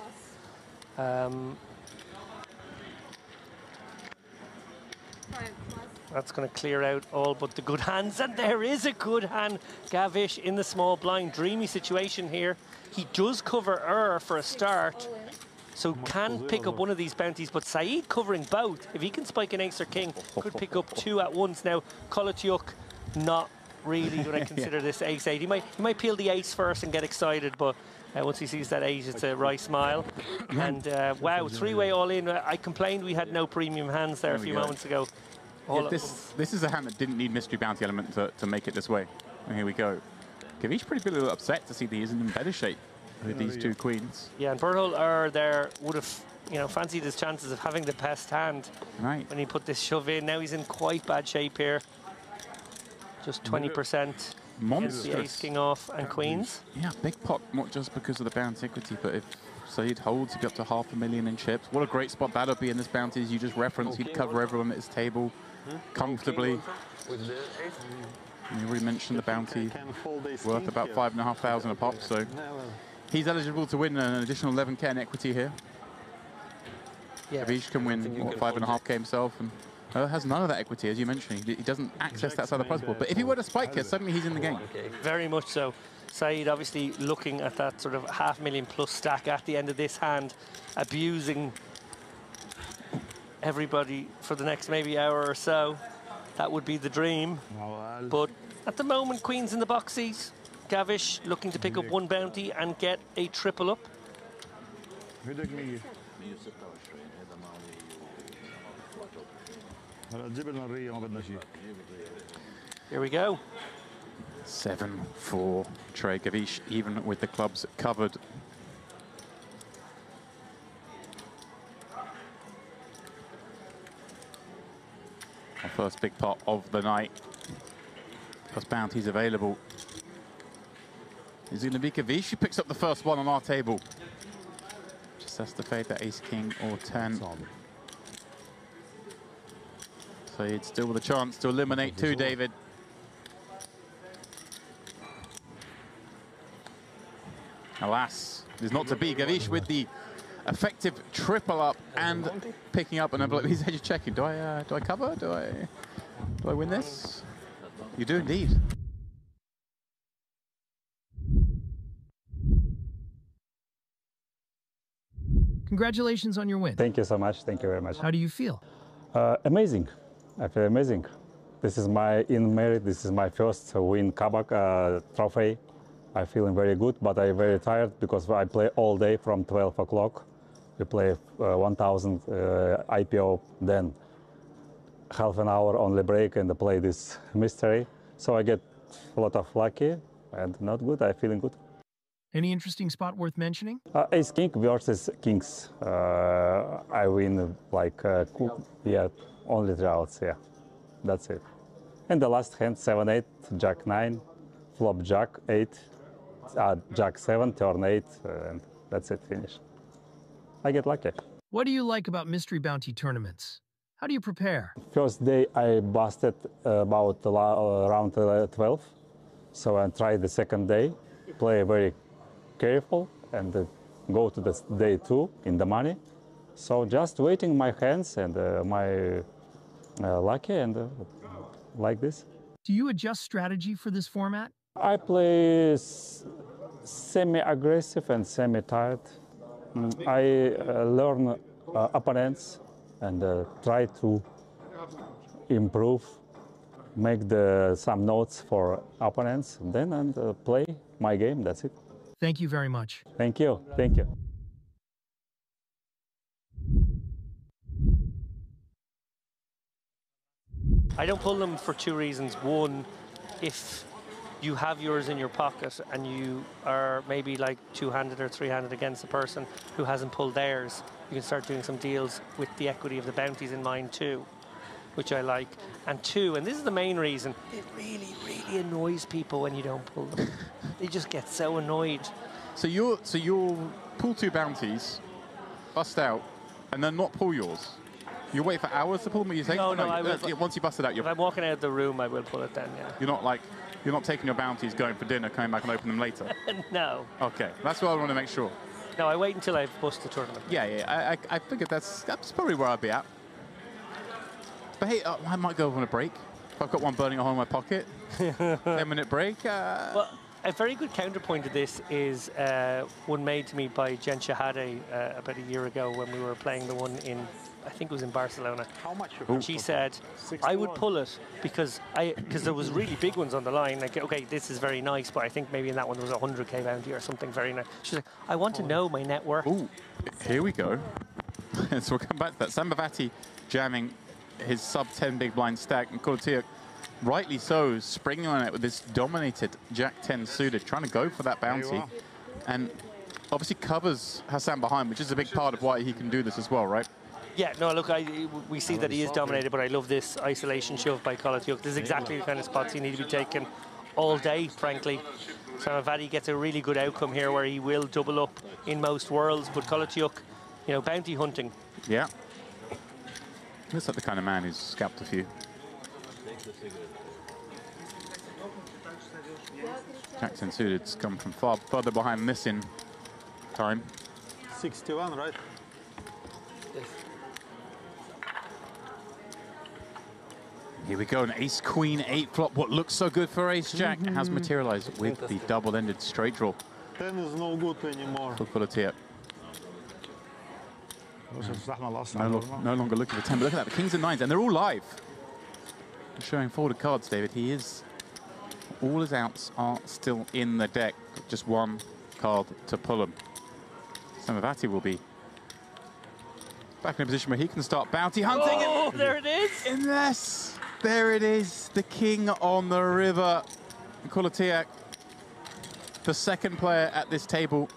That's going to clear out all but the good hands, and there is a good hand. Gavish in the small blind, dreamy situation here. He does cover for a start, so can pick up one of these bounties, but Saeed covering both. If he can spike an ace or king, could pick up 2 at once. Now, Kolotyuk not really going to consider this ace-8. He might peel the ace first and get excited, but once he sees that 8, it's a wry smile. And wow, 3-way all-in. I complained we had no premium hands there a few moments ago. Yeah, this is a hand that didn't need mystery bounty element to make it this way. And here we go. Gavish pretty a little upset to see that he isn't in better shape with these 2 queens. Yeah, and Berhol there would have, you know, fancied his chances of having the best hand when he put this shove in. Now he's in quite bad shape here. Just 20%. Monstrous. The ace, king off, and queens. Yeah, big pot, not just because of the bounty equity, but if Saeed holds, he'd be up to $500,000 in chips. What a great spot that'll be in this bounty, as you just referenced. He'd cover everyone at his table comfortably. You already mentioned the bounty, worth about $5,500 a pop, so he's eligible to win an additional 11k in equity here. Gavish can win, what, 5.5k himself, and has none of that equity, as you mentioned. He doesn't access that side of the prize pool. But if he were to spike it, suddenly he's in the game. Very much so. Saeed obviously looking at that sort of $500,000 plus stack at the end of this hand, abusing everybody for the next maybe hour or so. That would be the dream. But at the moment, queens in the boxies. Gavish looking to pick up 1 bounty and get a triple up. Here we go. 7-4 Trey Gavish, even with the clubs covered. Our first big pot of the night. Plus bounties available. Is it going to be Gavish who picks up the first one on our table? Just has to fade that ace, king, or 10. So it's still with a chance to eliminate 2, David. Alas, it is not to be. Gavish with the effective triple up and picking up an envelope. He's just checking. Do I cover? Do I win this? You do indeed. Congratulations on your win. Thank you so much. Thank you very much. How do you feel? Amazing. I feel amazing. This is my This is my first win Kabak trophy. I'm feeling very good, but I'm very tired because I play all day from 12 o'clock. We play 1,000 IPO, then half an hour only break and play this mystery. So I get a lot of lucky and not good. I'm feeling good. Any interesting spot worth mentioning? Ace King versus Kings. I win like, only 3 outs, yeah. That's it. And the last hand, 7-8, Jack 9, flop Jack 8, Jack 7, turn 8, and that's it, finish. I get lucky. What do you like about mystery bounty tournaments? How do you prepare? First day I busted about around 12, so I tried the second day, play very careful and go to the day 2 in the money. So just waiting my hands and my lucky and like this. Do you adjust strategy for this format? I play semi-aggressive and semi-tired. I learn opponents and try to improve, make some notes for opponents, and play my game. That's it. Thank you very much. Thank you. Thank you. I don't pull them for two reasons. One, if you have yours in your pocket and you are maybe like two-handed or three-handed against a person who hasn't pulled theirs, you can start doing some deals with the equity of the bounties in mind too, which I like. And two, and this is the main reason, it really, really annoys people when you don't pull them. They just get so annoyed. So you'll pull two bounties, bust out, and then not pull yours. You wait for hours to pull them, you think? No, I will. Once you bust it out, if I'm walking out of the room, I will pull it then, yeah. You're not taking your bounties, going for dinner, coming back and open them later? No. Okay, that's what I want to make sure. No, I wait until I've bust the tournament. Yeah, I figured that's probably where I'd be at. But hey, I might go on a break. If I've got one burning a hole in my pocket, 10-minute break. Well, a very good counterpoint to this is one made to me by Jen Shahade about a year ago when we were playing the one in, I think it was in Barcelona. How much? She said, I would pull it because there was really big ones on the line. Like, okay, this is very nice, but I think maybe in that one there was a 100k bounty or something very nice. She's like, I want to know my net worth. Ooh, here we go. So we'll come back to that. Sambavati jamming his sub-10 big blind stack, and Kortiuk, rightly so, springing on it with this dominated Jack-10 suited, trying to go for that bounty. And obviously covers Hassan behind, which is a big part of why he can do this as well, right? Yeah, no, look, we see that he is dominated, but I love this isolation shove by Kortiuk. This is exactly the kind of spots you need to be taking all day, frankly. Sambavati gets a really good outcome here where he will double up in most worlds, but Kortiuk, you know, bounty hunting. Yeah. Looks like the kind of man who's scalped a few. Jackson suited's come from further behind this in time. 61, right? Yes. Here we go, an ace queen 8 flop. What looks so good for ace jack has materialized with the double-ended straight draw. 10 is no good anymore. For Kortiuk. No longer looking for 10, but look at that, the kings and nines, and they're all live. Showing forward cards, David. All his outs are still in the deck, just one card to pull them. Sambavati will be back in a position where he can start bounty hunting. Oh, there it is! Unless, there it is, the king on the river. Kortiuk, the second player at this table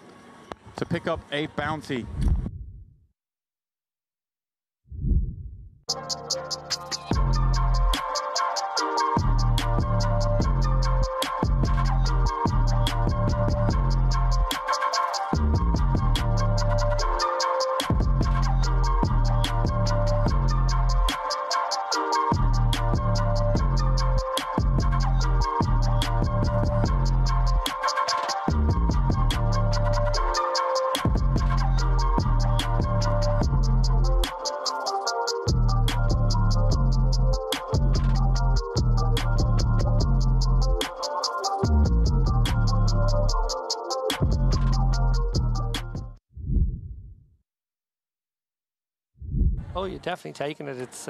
to pick up a bounty. Oh, you're definitely taking it. It's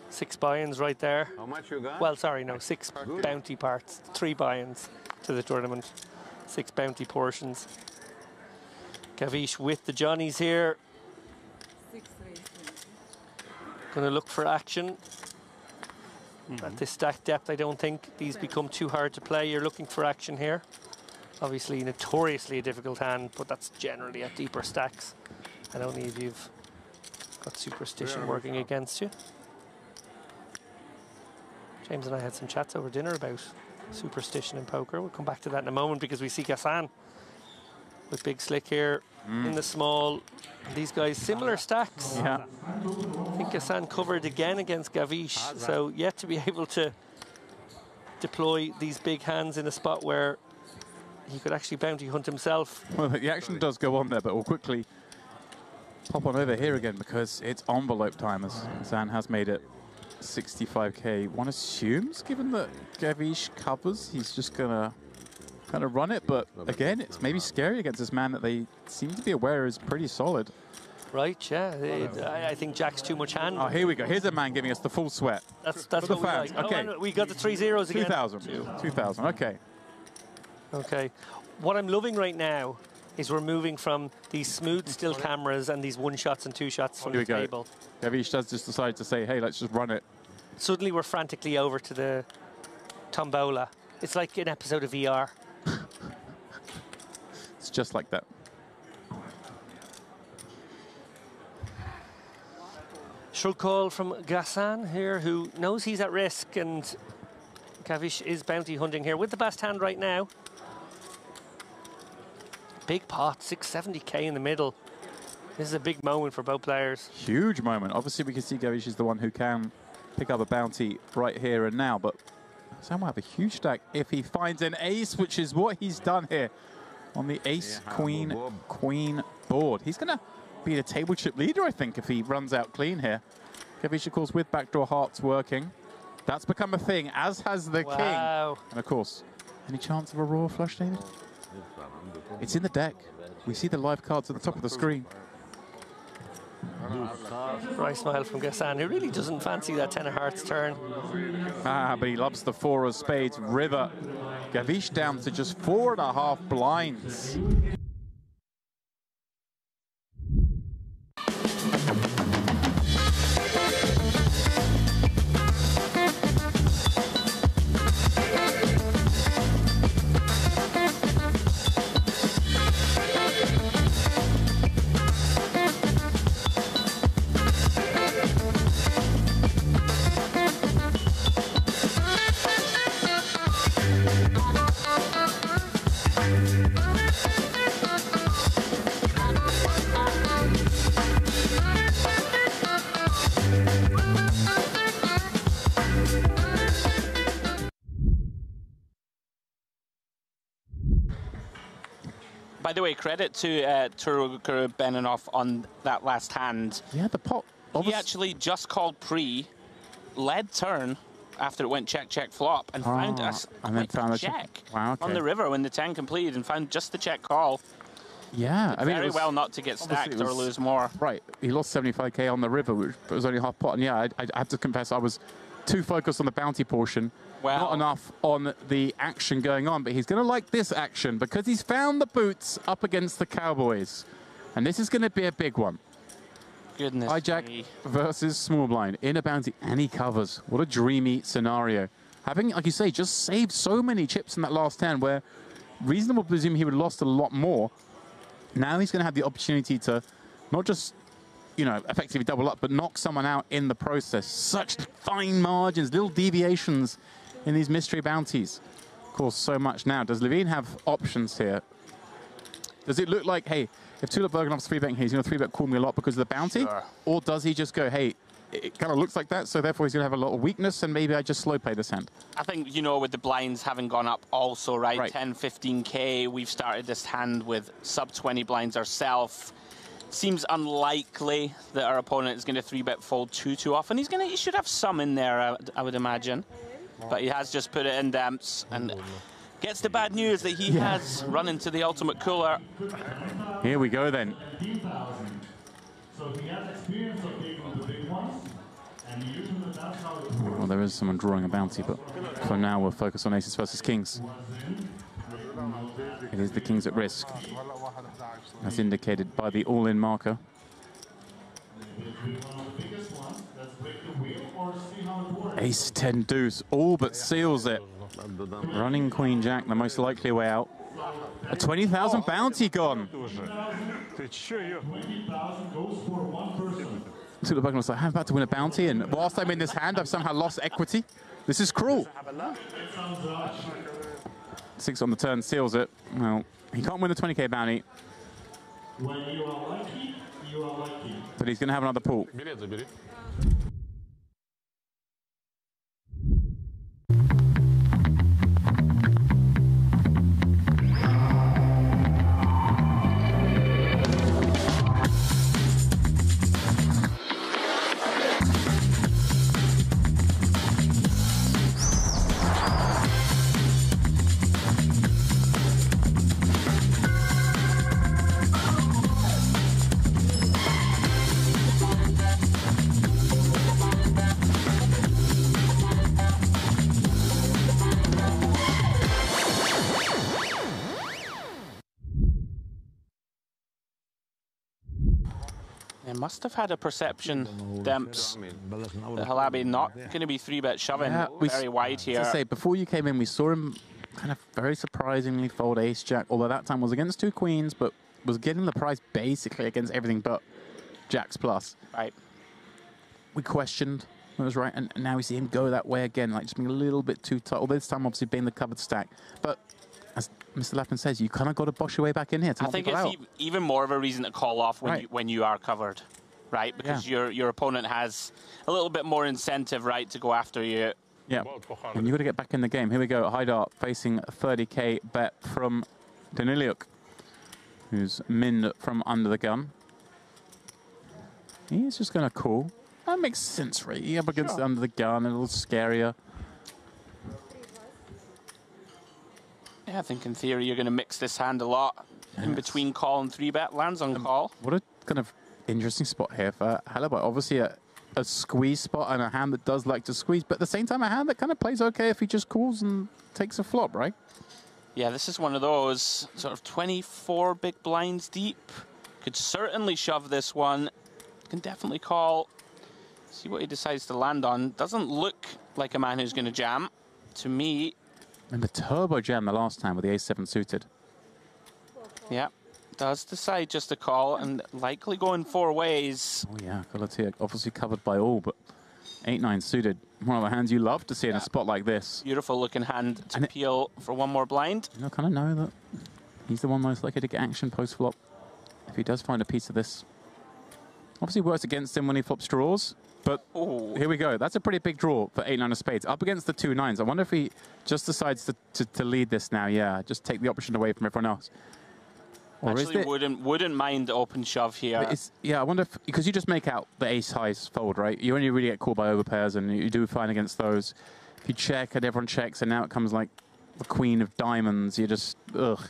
6 buy-ins right there. How much you got? Well, sorry, no, 6 bounty parts, 3 buy-ins to the tournament, 6 bounty portions. Gavish with the Johnnies here. Going to look for action. At this stack depth, I don't think these become too hard to play. You're looking for action here. Obviously, notoriously a difficult hand, but that's generally at deeper stacks. And only if you've got superstition working against you. James and I had some chats over dinner about superstition in poker. We'll come back to that in a moment because we see Gassan with Big Slick here in the small. These guys, similar stacks. Yeah. I think Gassan covered again against Gavish, so yet to be able to deploy these big hands in a spot where he could actually bounty hunt himself. Well, the action does go on there, but we'll quickly pop on over here again because it's envelope time as Zan has made it 65k. One assumes, given that Gavish covers, he's just gonna kind of run it, but again, it's maybe scary against this man that they seem to be aware is pretty solid. Right, yeah. I think Jack's too much hand. Oh, here we go. Here's a man giving us the full sweat. That's for the what we fans. like. Okay. Oh, we got the 3 zeros again. 2,000. 2,000. Okay. Okay. What I'm loving right now is we're moving from these smooth still cameras and these 1 shots and 2 shots from Here the we table. go. Gavish does just decide to say, hey, let's just run it. Suddenly we're frantically over to the tombola. It's like an episode of VR. It's just like that. Shrug call from Gassan here, who knows he's at risk, and Gavish is bounty hunting here with the best hand right now. Big pot, 670k in the middle. This is a big moment for both players. Huge moment. Obviously, we can see Gavish is the one who can pick up a bounty right here and now, but Sam will have a huge stack if he finds an ace, which is what he's done here on the ace, queen, queen board. He's going to be the table chip leader, I think, if he runs out clean here. Gavish, of course, with backdoor hearts working. That's become a thing, as has the king. And, of course, any chance of a raw flush, David? It's in the deck. We see the live cards at the top of the screen. Dry smile from Gassan, who really doesn't fancy that 10 of hearts turn. But he loves the 4 of spades river. Gavish down to just 4.5 blinds. By the way, credit to Turuguru Beninoff on that last hand. Yeah, the pot. He actually just called pre, led turn after it went check, check, flop, and found us a check on the river when the 10 completed and found just the check call. Yeah, I mean, very well not to get stacked or lose more. Right, he lost 75k on the river, which was only half pot. And yeah, I have to confess, I was too focused on the bounty portion. Not enough on the action going on, but he's going to like this action because he's found the boots up against the Cowboys. And this is going to be a big one. Goodness Hijack versus small blind in a bounty, and he covers. What a dreamy scenario. Having, like you say, just saved so many chips in that last 10 where reasonable to presume he would have lost a lot more. Now he's going to have the opportunity to not just, you know, effectively double up, but knock someone out in the process. Such fine margins, little deviations in these mystery bounties. Of course, so much now. Does Levine have options here? Does it look like, hey, if Tulip Bergenov's 3-betting here, he's going to 3-bet call me a lot because of the bounty? Sure. Or does he just go, hey, it kind of looks like that, so therefore he's going to have a lot of weakness, and maybe I just slow play this hand? I think, you know, with the blinds having gone up also, right? 10, 15k, we've started this hand with sub 20 blinds ourselves. Seems unlikely that our opponent is going to 3-bet fold too often. He should have some in there, I would imagine. But he has just put it in damps and gets the bad news that he has run into the ultimate cooler. Here we go then. Well, there is someone drawing a bounty, but for now we'll focus on aces versus kings. It is the kings at risk, as indicated by the all-in marker. Ace 10 deuce, all but seals it. Running queen jack, the most likely way out. A 20,000 bounty gone. So the was like, I'm about to win a bounty, and whilst I'm in this hand, I've somehow lost equity. This is cruel. 6 on the turn seals it. Well, he can't win the 20k bounty. When you are lucky, you are lucky. But he's going to have another pool. They must have had a perception, Demps, that Halabi not going to be 3-bet shoving very wide here. As I say, before you came in, we saw him kind of very surprisingly fold ace-jack, although that time was against 2 queens, but was getting the price basically against everything but jacks plus. Right. We questioned what was right, and now we see him go that way again, like just being a little bit too tight. Although this time obviously being the covered stack. But as Mr. Lappin says, you kind of got to bosh your way back in here to knock people out. I think it's even more of a reason to call off when, when you are covered, right? Because your opponent has a little bit more incentive, right, to go after you. Yeah, and you've got to get back in the game. Here we go, Haidar facing a 30k bet from Daniliuk, who's min from under the gun. He's just going to call. That makes sense, right? He up against under the gun, a little scarier. Yeah, I think in theory you're going to mix this hand a lot in between call and 3-bet. Lands on call. What a kind of interesting spot here for Halabi. Obviously a squeeze spot and a hand that does like to squeeze, but at the same time a hand that kind of plays okay if he just calls and takes a flop, right? Yeah, this is one of those sort of 24 big blinds deep. Could certainly shove this one. Can definitely call. See what he decides to land on. Doesn't look like a man who's going to jam to me. And the turbo jam the last time with the ace-7 suited. Yeah, does decide just to call and likely going 4 ways. Oh yeah, Galatier obviously covered by all, but 8-9 suited. One of the hands you love to see in a spot like this. Beautiful looking hand to peel for one more blind. You kind of know that he's the one most likely to get action post-flop if he does find a piece of this. Obviously works against him when he flops draws. But here we go. That's a pretty big draw for 8-9 of spades. Up against the 2 9s. I wonder if he just decides to lead this now. Yeah, just take the option away from everyone else. Or actually, wouldn't mind open shove here. Yeah, I wonder if, because you just make out the ace highs fold, right? You only really get called by overpairs, and you do fine against those. If you check and everyone checks, and now it comes like the queen of diamonds, you just, ugh.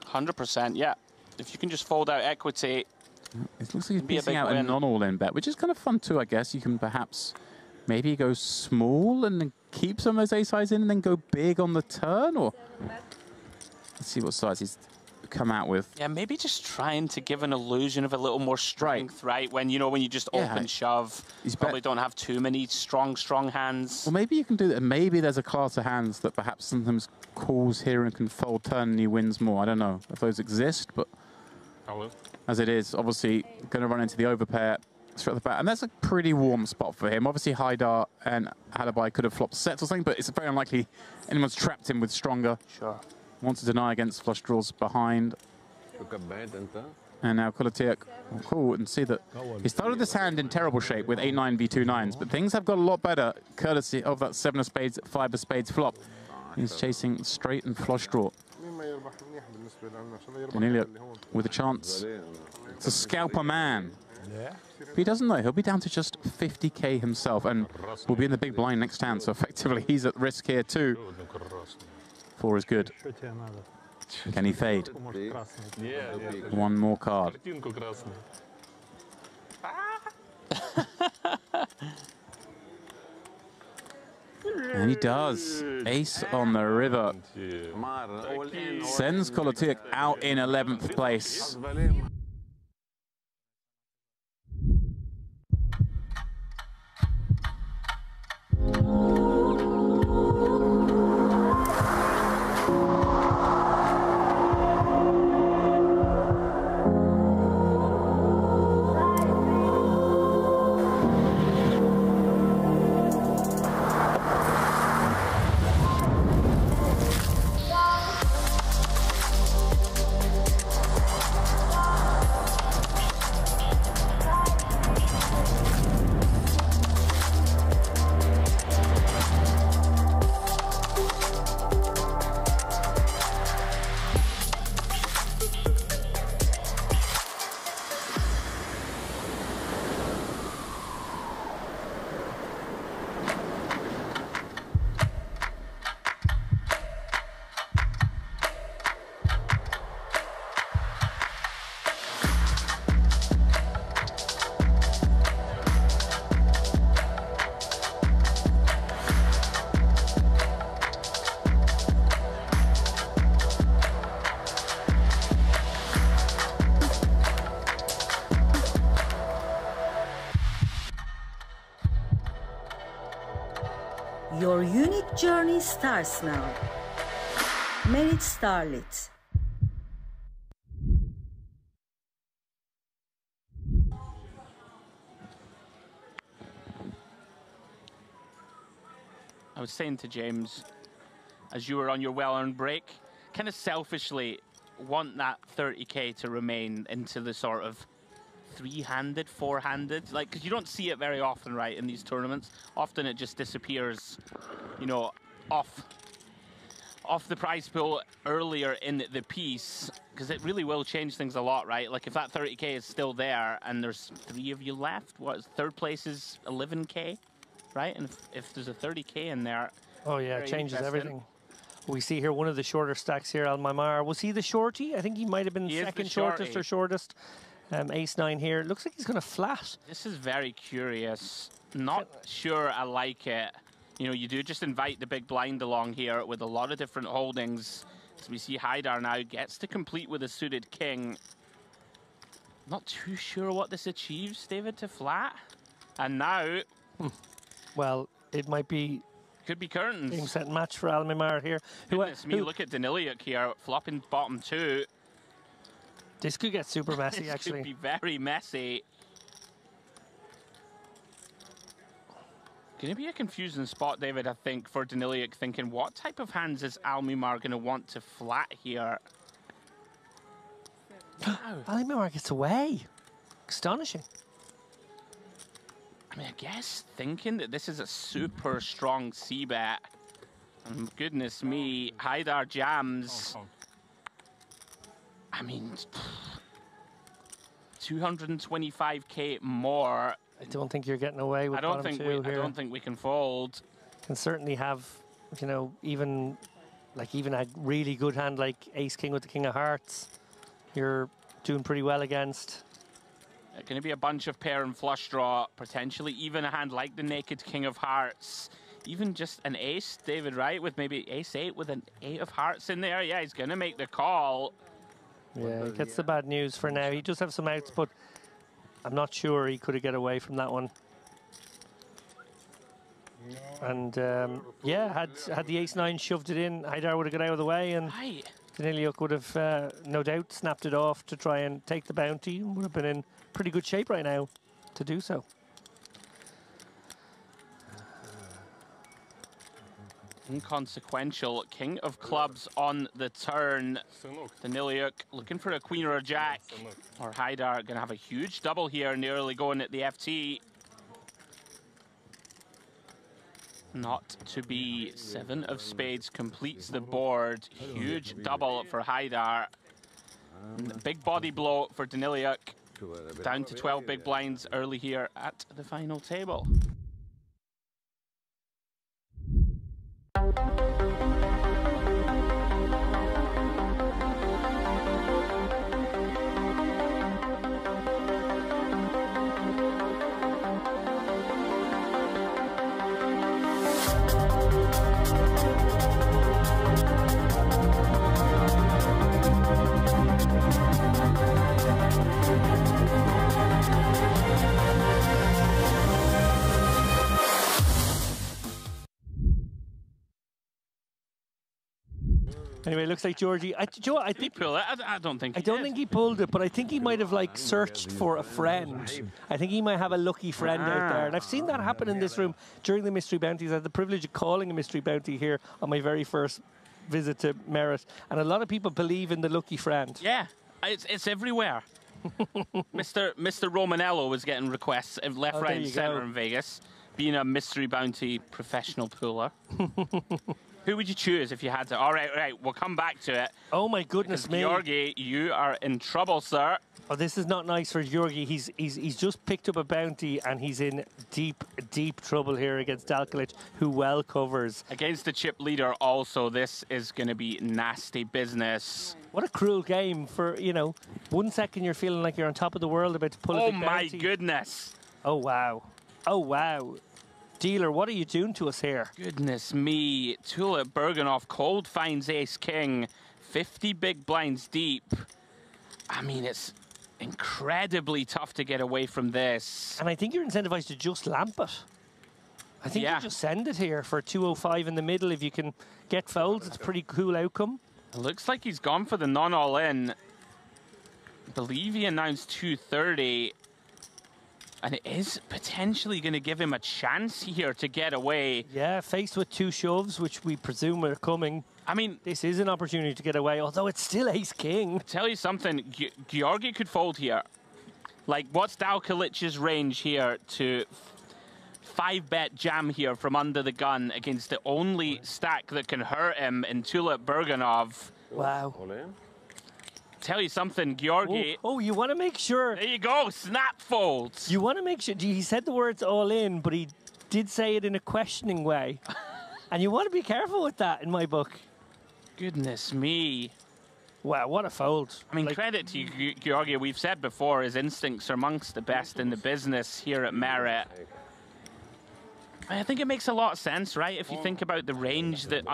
100%, yeah. If you can just fold out equity. It looks like he's piecing out a non-all-in bet, which is kind of fun too, I guess. You can perhaps maybe go small and then keep some of those ace highs in and then go big on the turn, or let's see what size he's come out with. Yeah, maybe just trying to give an illusion of a little more strength, right? When you just open shove, you probably don't have too many strong hands. Well, maybe you can do that. Maybe there's a class of hands that perhaps sometimes calls here and can fold turn and he wins more. I don't know if those exist, but as it is, obviously going to run into the overpair straight off the bat, and that's a pretty warm spot for him. Obviously, Haidar and Halabi could have flopped sets or something, but it's very unlikely anyone's trapped him with stronger. Sure. Wants to deny against flush draws behind. And now Kulatiak will call and see that he started this hand in terrible shape with 8-9 v 2 9s, but things have got a lot better courtesy of that 7 of spades, 5 of spades flop. He's chasing straight and flush draw. Daniliuk with a chance to scalp a man. If he doesn't know, he'll be down to just 50k himself and will be in the big blind next hand, so effectively he's at risk here too. 4 is good. Can he fade? One more card. And he does. Ace on the river. Sends Kulatiak out in 11th place. Your unique journey starts now. Merit Starlet. I was saying to James, as you were on your well-earned break, kind of selfishly want that 30k to remain into the sort of three-handed, four-handed, like, because you don't see it very often, right, in these tournaments. Often it just disappears, you know, off the prize pool earlier in the piece, because it really will change things a lot, right? Like, if that 30k is still there and there's 3 of you left, what is third place is 11k, right? And if there's a 30k in there, oh yeah, it changes everything. We see here one of the shorter stacks here, Al-Mamar. Was he the shorty? I think he might have been second shortest or shortest. Ace-9 here. Looks like he's going to flat. This is very curious. Not sure I like it. You know, you do just invite the big blind along here with a lot of different holdings. So we see Haidar now gets to complete with a suited king. Not too sure what this achieves, David, to flat. And now... Well, it might be... Could be curtains. Game, set, match for Al-Mamar here. Goodness me, look at Daniliuk here, flopping bottom 2. This could get super messy, actually. This could be very messy. Going to be a confusing spot, David, I think, for Daniliuk, thinking, what type of hands is Al-Mamar going to want to flat here? Al-Mamar gets away. Astonishing. I mean, I guess thinking that this is a super strong C-bet. And goodness me, Haidar jams. I mean, 225k more. I don't think you're getting away with bottom 2 here. I don't think we can fold. Can certainly have, you know, even a really good hand like Ace King with the King of Hearts. You're doing pretty well against. Going to be a bunch of pair and flush draw, potentially even a hand like the Naked King of Hearts. Even just an ace, David, right? With maybe ace-8 with an 8 of hearts in there. Yeah, he's going to make the call. Yeah, he gets the bad news for now. He does have some outs, but I'm not sure he could have get away from that one. And yeah, had the ace-9 shoved it in, Haidar would have got out of the way, and Daniliuk would have no doubt snapped it off to try and take the bounty, and would have been in pretty good shape right now to do so. Inconsequential. King of clubs on the turn. Daniliuk looking for a queen or a jack. Or Haidar going to have a huge double here in the early going at the FT. Not to be. 7 of spades completes the board. Huge double for Haidar. Big body blow for Daniliuk. Down to 12 big blinds early here at the final table. Anyway, it looks like Georgie. I think pull it. I don't think. I don't think he pulled it, but I think he might have like searched for a friend. I think he might have a lucky friend out there, and I've seen that happen in this room during the mystery bounties. I had the privilege of calling a mystery bounty here on my very first visit to Merit, and a lot of people believe in the lucky friend. Yeah, it's everywhere. Mr. Romanello was getting requests left, right, and centre in Vegas, being a mystery bounty professional puller. Who would you choose if you had to? All right, we'll come back to it. Oh my goodness me. Georgi, you are in trouble, sir. Oh, this is not nice for Georgi. He's just picked up a bounty and he's in deep trouble here against Dalkalic, who well covers. Against the chip leader also, this is going to be nasty business. What a cruel game for, you know, 1 second you're feeling like you're on top of the world about to pull a big bounty. Oh my goodness. Oh wow. Oh wow. Dealer, what are you doing to us here? Goodness me. Tulip Berganoff cold finds ace king. 50 big blinds deep. I mean, it's incredibly tough to get away from this. And I think you're incentivized to just lamp it. I think you just send it here for 205 in the middle. If you can get folds, it's a pretty cool outcome. It looks like he's gone for the non-all-in. I believe he announced 230. And it is potentially going to give him a chance here to get away. Yeah, faced with 2 shoves, which we presume are coming. I mean, this is an opportunity to get away, although it's still ace-king. Tell you something, Georgi could fold here. Like, what's Dalkilic's range here to 5-bet jam here from under the gun against the only stack that can hurt him in Tulip Burganov? Wow. Tell you something, Georgi. Oh, you want to make sure. There you go, snap folds. You want to make sure. He said the words all in, but he did say it in a questioning way. And you want to be careful with that in my book. Goodness me. Wow, what a fold. I mean, credit to you, Georgi. We've said before, his instincts are amongst the best in the business here at Merit. I think it makes a lot of sense, right? If you think about the range that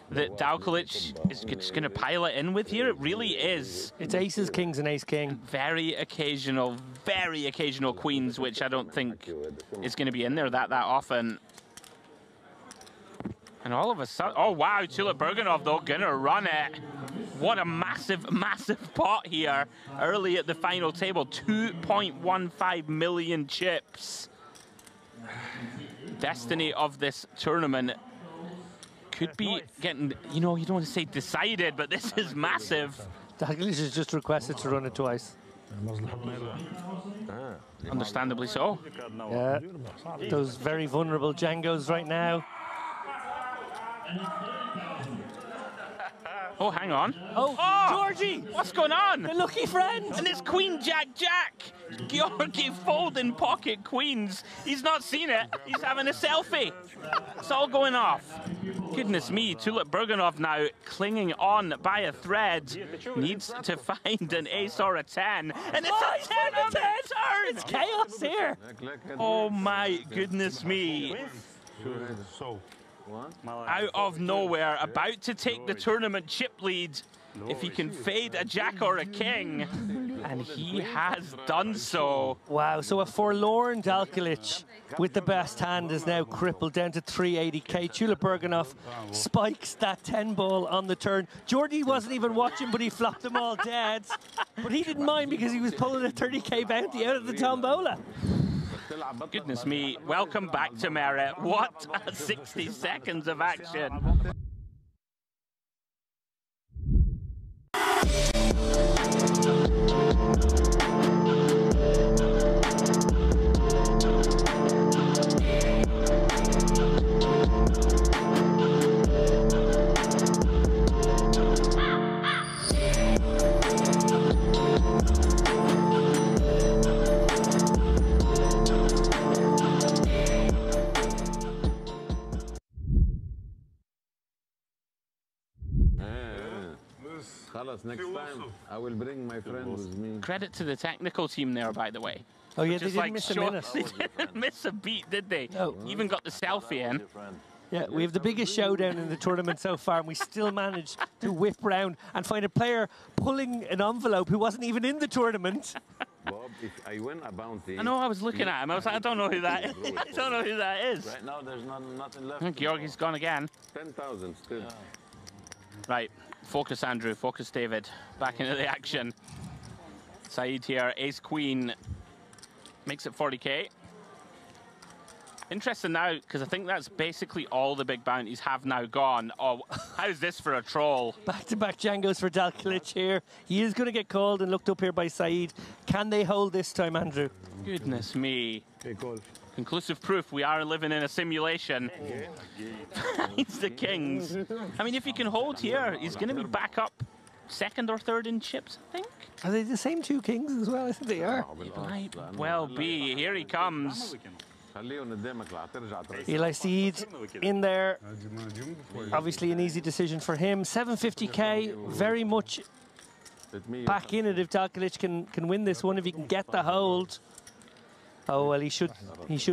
Dalkilic is just going to pile it in with here, it really is. It's aces, kings, and ace-king. Very occasional queens, which I don't think is going to be in there that often. And all of a sudden, oh wow, Tulip Burganov though, going to run it. What a massive, massive pot here early at the final table. 2.15 million chips. Destiny of this tournament could be getting, you know, you don't want to say decided, but this is massive. Dalkilic has just requested to run it twice. Understandably so. Yeah, those very vulnerable Django's right now. Oh, hang on. Oh, Georgie! What's going on? The lucky friend! And it's Queen Jack Jack! Georgi folding pocket queens. He's not seen it. He's having a selfie. It's all going off. Goodness me, Tulip Burganov now clinging on by a thread. Needs to find an ace or a 10. And it's a 10 on the turn! It's chaos here! Oh my goodness me. Out of nowhere, about to take the tournament chip lead. If he can fade a jack or a king, and he has done so. Wow, so a forlorn Dalkilic with the best hand is now crippled down to 380k. Tulip Burganov spikes that 10 ball on the turn. Georgie wasn't even watching, but he flopped them all dead. But he didn't mind because he was pulling a 30k bounty out of the tombola. Goodness me, welcome back to Merit. What a 60 seconds of action. Next time, I will bring my friend with me. Credit to the technical team there, by the way. Oh yeah, they didn't miss a minute. They didn't miss a beat, did they? No. Even got the selfie in. Yeah, we have the biggest showdown in the tournament so far, and we still managed to whip round and find a player pulling an envelope who wasn't even in the tournament. Bob, if I win a bounty... I know, I was looking at him. I was like, I don't know who that is. I don't know who that is. Right now, there's nothing left. I think Georgi's gone again. 10,000 still. Yeah. Right. Focus, Andrew. Focus, David. Back into the action. Saeed here. Ace-Queen. Makes it 40k. Interesting now, because I think that's basically all the big bounties have now gone. Oh, how's this for a troll? Back-to-back Django's for Dalkilic here. He is going to get called and looked up here by Saeed. Can they hold this time, Andrew? Goodness me. Conclusive proof we are living in a simulation. It's the kings. I mean, if he can hold here, he's going to be back up second or third in chips, I think. Are they the same two kings as well? I think they are. It might well be. Here he comes. Eli Saeed in there. Obviously an easy decision for him. 750k, very much back in it if Dalkilic can win this one, if he can get the hold. Oh, well, he should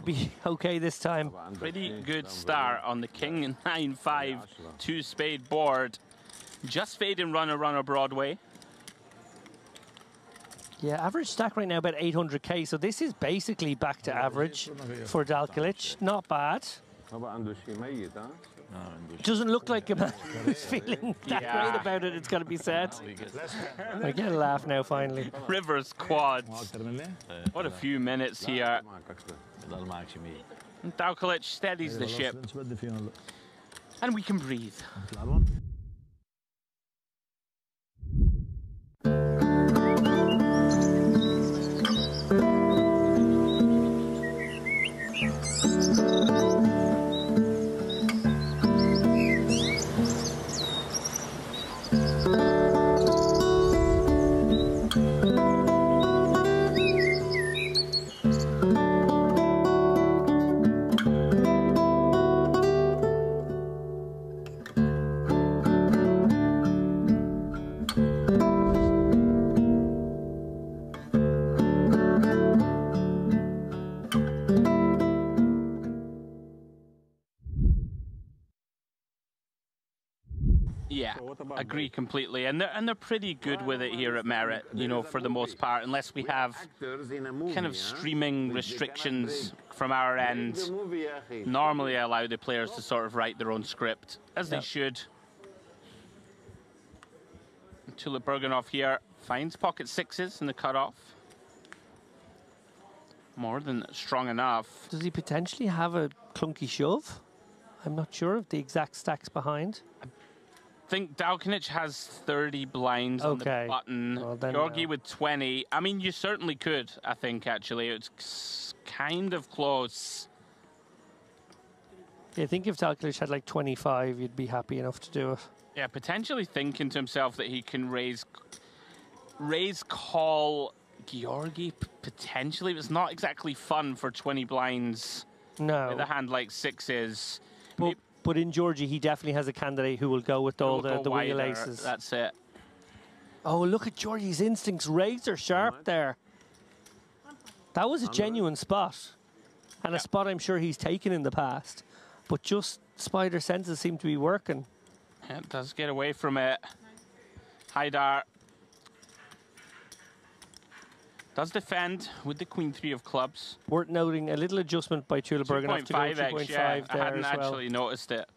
be okay this time. Pretty good start on the King 9-5 two-spade board. Just fading runner Broadway. Yeah, average stack right now about 800k, so this is basically back to average for Dalkilic. Not bad. It doesn't look like a man who's feeling that great about it, it's got to be said. I get a laugh now, finally. Rivers quads. What a few minutes here. And Dalkalic steadies the ship. And we can breathe. Yeah, agree completely, and they're pretty good with it here at Merit, you know, for the most part, unless we have kind of streaming restrictions from our end. Normally, I allow the players to sort of write their own script, as they should. Tulip Bergenhoff here finds pocket sixes in the cutoff. More than strong enough. Does he potentially have a clunky shove? I'm not sure of the exact stacks behind. I think Dalkalic has 30 blinds on the button. Well, Georgi with 20. I mean, you certainly could, I think, actually. It's kind of close. Yeah, I think if Dalkalic had like 25, you'd be happy enough to do it. Yeah, potentially thinking to himself that he can raise call Georgi, potentially. It's not exactly fun for 20 blinds. No. With a hand like sixes. But in Georgie, he definitely has a candidate who will go with all the wheel aces. That's it. Oh, look at Georgie's instincts, razor sharp there. That was a genuine spot. And a spot I'm sure he's taken in the past. But just spider senses seem to be working. Yeah, it does get away from it. Haidar does defend with the Queen 3 of clubs. Worth noting a little adjustment by Tulip Bergenhoff to go 2.5 yeah, there I hadn't as well. actually noticed it.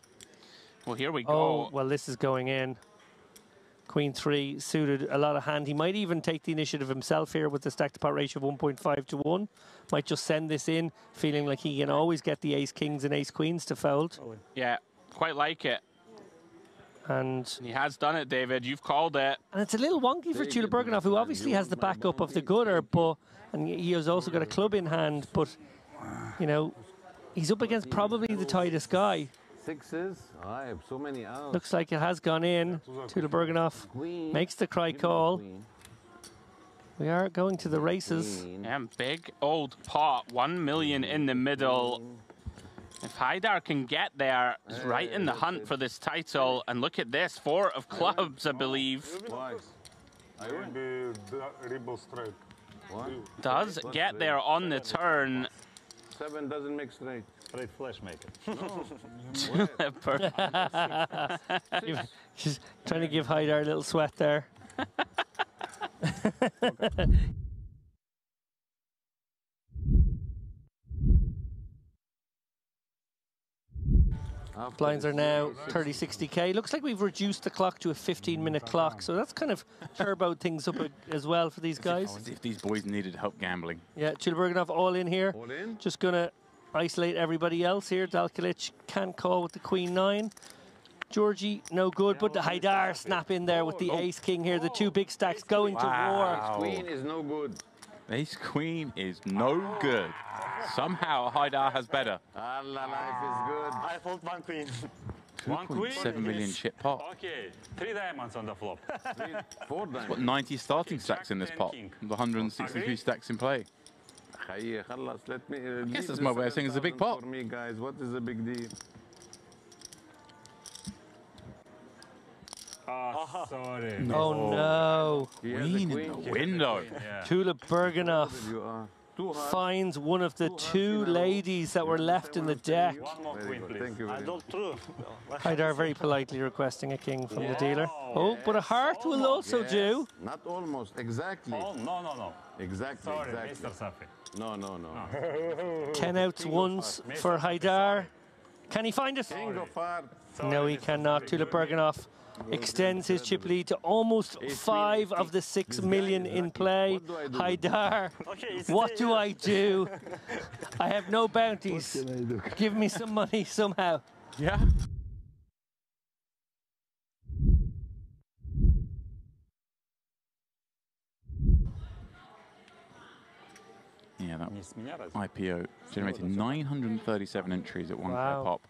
Well, here we go. Oh, well, this is going in. Queen 3 suited a lot of hand. He might even take the initiative himself here with the stack to pot ratio of 1.5 to 1. Might just send this in, feeling like he can always get the ace kings and ace queens to fold. Yeah, quite like it. And he has done it, David. You've called it. And it's a little wonky for Tulip Bergenhoff, who obviously has the backup of the gutter, and he has also got a club in hand. But, you know, he's up against probably the tightest guy. Sixes. I have so many outs. Looks like it has gone in. Tulip Bergenhoff makes the cry call. We are going to the races. Yeah, big old pot. 1 million in the middle. If Haidar can get there, he's right in the hunt for this title. And look at this, 4 of clubs, I believe. Does get there on the turn. 7 doesn't make straight. Straight flash maker. She's trying to give Haidar a little sweat there. Blinds are now 30-60K. Looks like we've reduced the clock to a 15-minute clock, so that's kind of turboed things up as well for these guys. As if these boys needed help gambling. Yeah, Tulip Bergenhoff all in here. All in. Just going to isolate everybody else here. Dalkalic can't call with the Queen 9. Georgie, no good, but the Haidar snap in there with the ace king here. The 2 big stacks going to war. Queen is no good. Ace Queen is no good. Somehow Haidar has better. Allah, life is good. I fold 1 queen. 1 queen. 7 million chip pot. Okay, 3 diamonds on the flop. 4 diamonds. What, 90 starting stacks in this pot? The 163 stacks in play. I guess that's my way of saying it's a big pot. For me, guys, what is the big deal? Oh, sorry. No. Oh, no. Queen in the window. Yeah. Tulip Bergenhoff finds one of the 2 ladies that were left in the deck. One more queen, please. Thank you. Haidar very politely requesting a king from the dealer. Oh, but a heart will also do. Not almost, exactly. Oh, no. Exactly, Sorry, exactly. Mr. Safi. No. 10 outs once for Haidar. Can he find it? King of hearts. No, he cannot. Tulip Berganoff extends his chip lead to almost 5 of the 6 million in play. Haidar, what do I do? I have no bounties. Give me some money somehow. Yeah. Yeah, that IPO generated 937 entries at 1K pop.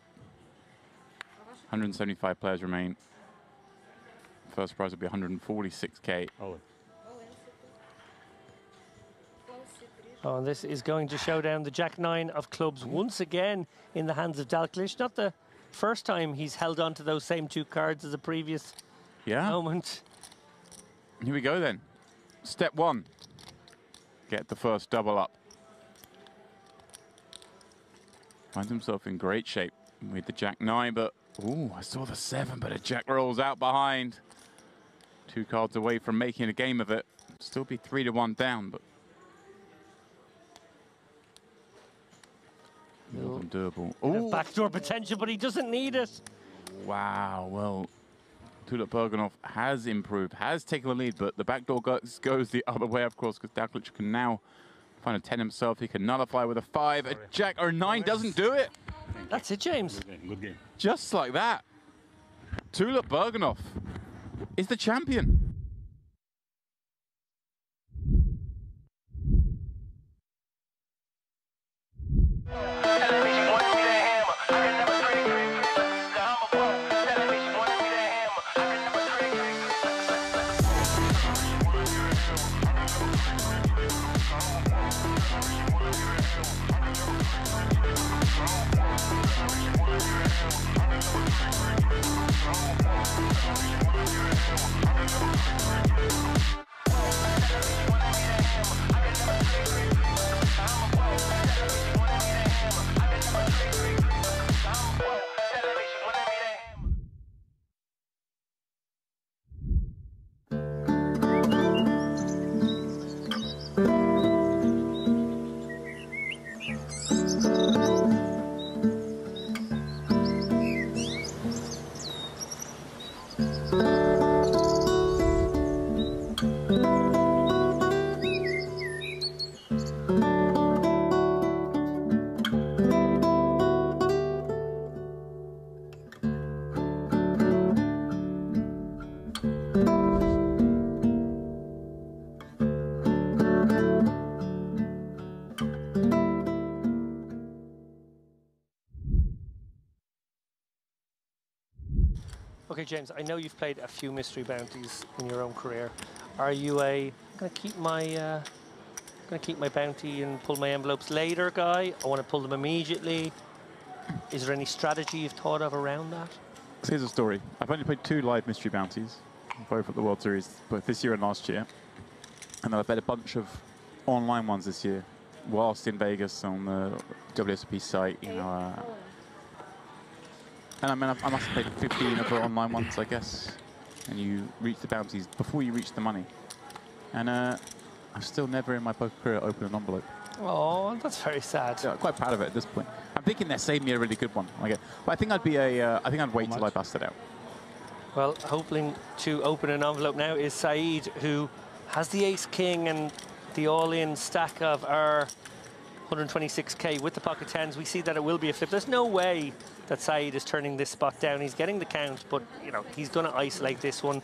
175 players remain. First prize will be 146K. Oh, and this is going to show down the Jack-9 of clubs once again in the hands of Dalglish. Not the first time he's held on to those same 2 cards as the previous moment. Here we go then. Step 1. Get the first double up. Finds himself in great shape with the Jack-9, but ooh, I saw the 7, but a Jack rolls out behind. 2 cards away from making a game of it. Still be 3-1 down, but more than doable. Ooh. Backdoor potential, but he doesn't need it. Wow, well, Tulip Berganoff has improved, has taken the lead, but the backdoor goes the other way, of course, because Dalglish can now find a 10 himself. He can nullify with a 5. A Jack or 9 doesn't do it. That's it, James. Good game. Just like that. Tulip Berganoff is the champion. Okay, James, I know you've played a few mystery bounties in your own career. Are you a gonna keep my bounty and pull my envelopes later guy? I want to pull them immediately. Is there any strategy you've thought of around that? Here's a story. I've only played 2 live mystery bounties, both at the World Series, both this year and last year. And then I've played a bunch of online ones this year, whilst in Vegas on the WSOP site, you know. And I mean, I must have played 15 of the online ones, I guess. And you reach the bounties before you reach the money. And I've still never in my poker career opened an envelope. Oh, that's very sad. Yeah, quite proud of it at this point. I'm thinking they're saving me a really good one. Okay. But I think I'd be I think I'd wait till I bust it out. Well, hoping to open an envelope now is Saeed, who has the ace-king and the all-in stack of our 126K with the pocket 10s. We see that it will be a flip. There's no way that Saeed is turning this spot down. He's getting the count, but you know he's going to isolate this one.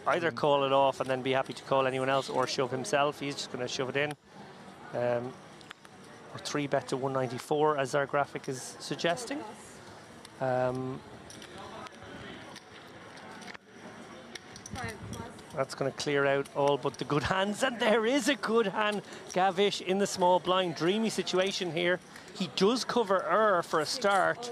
Either call it off and then be happy to call anyone else, or shove himself. He's just going to shove it in. Or 3-bet to 194, as our graphic is suggesting. That's going to clear out all but the good hands, and there is a good hand. Gavish in the small blind. Dreamy situation here. He does cover for a start,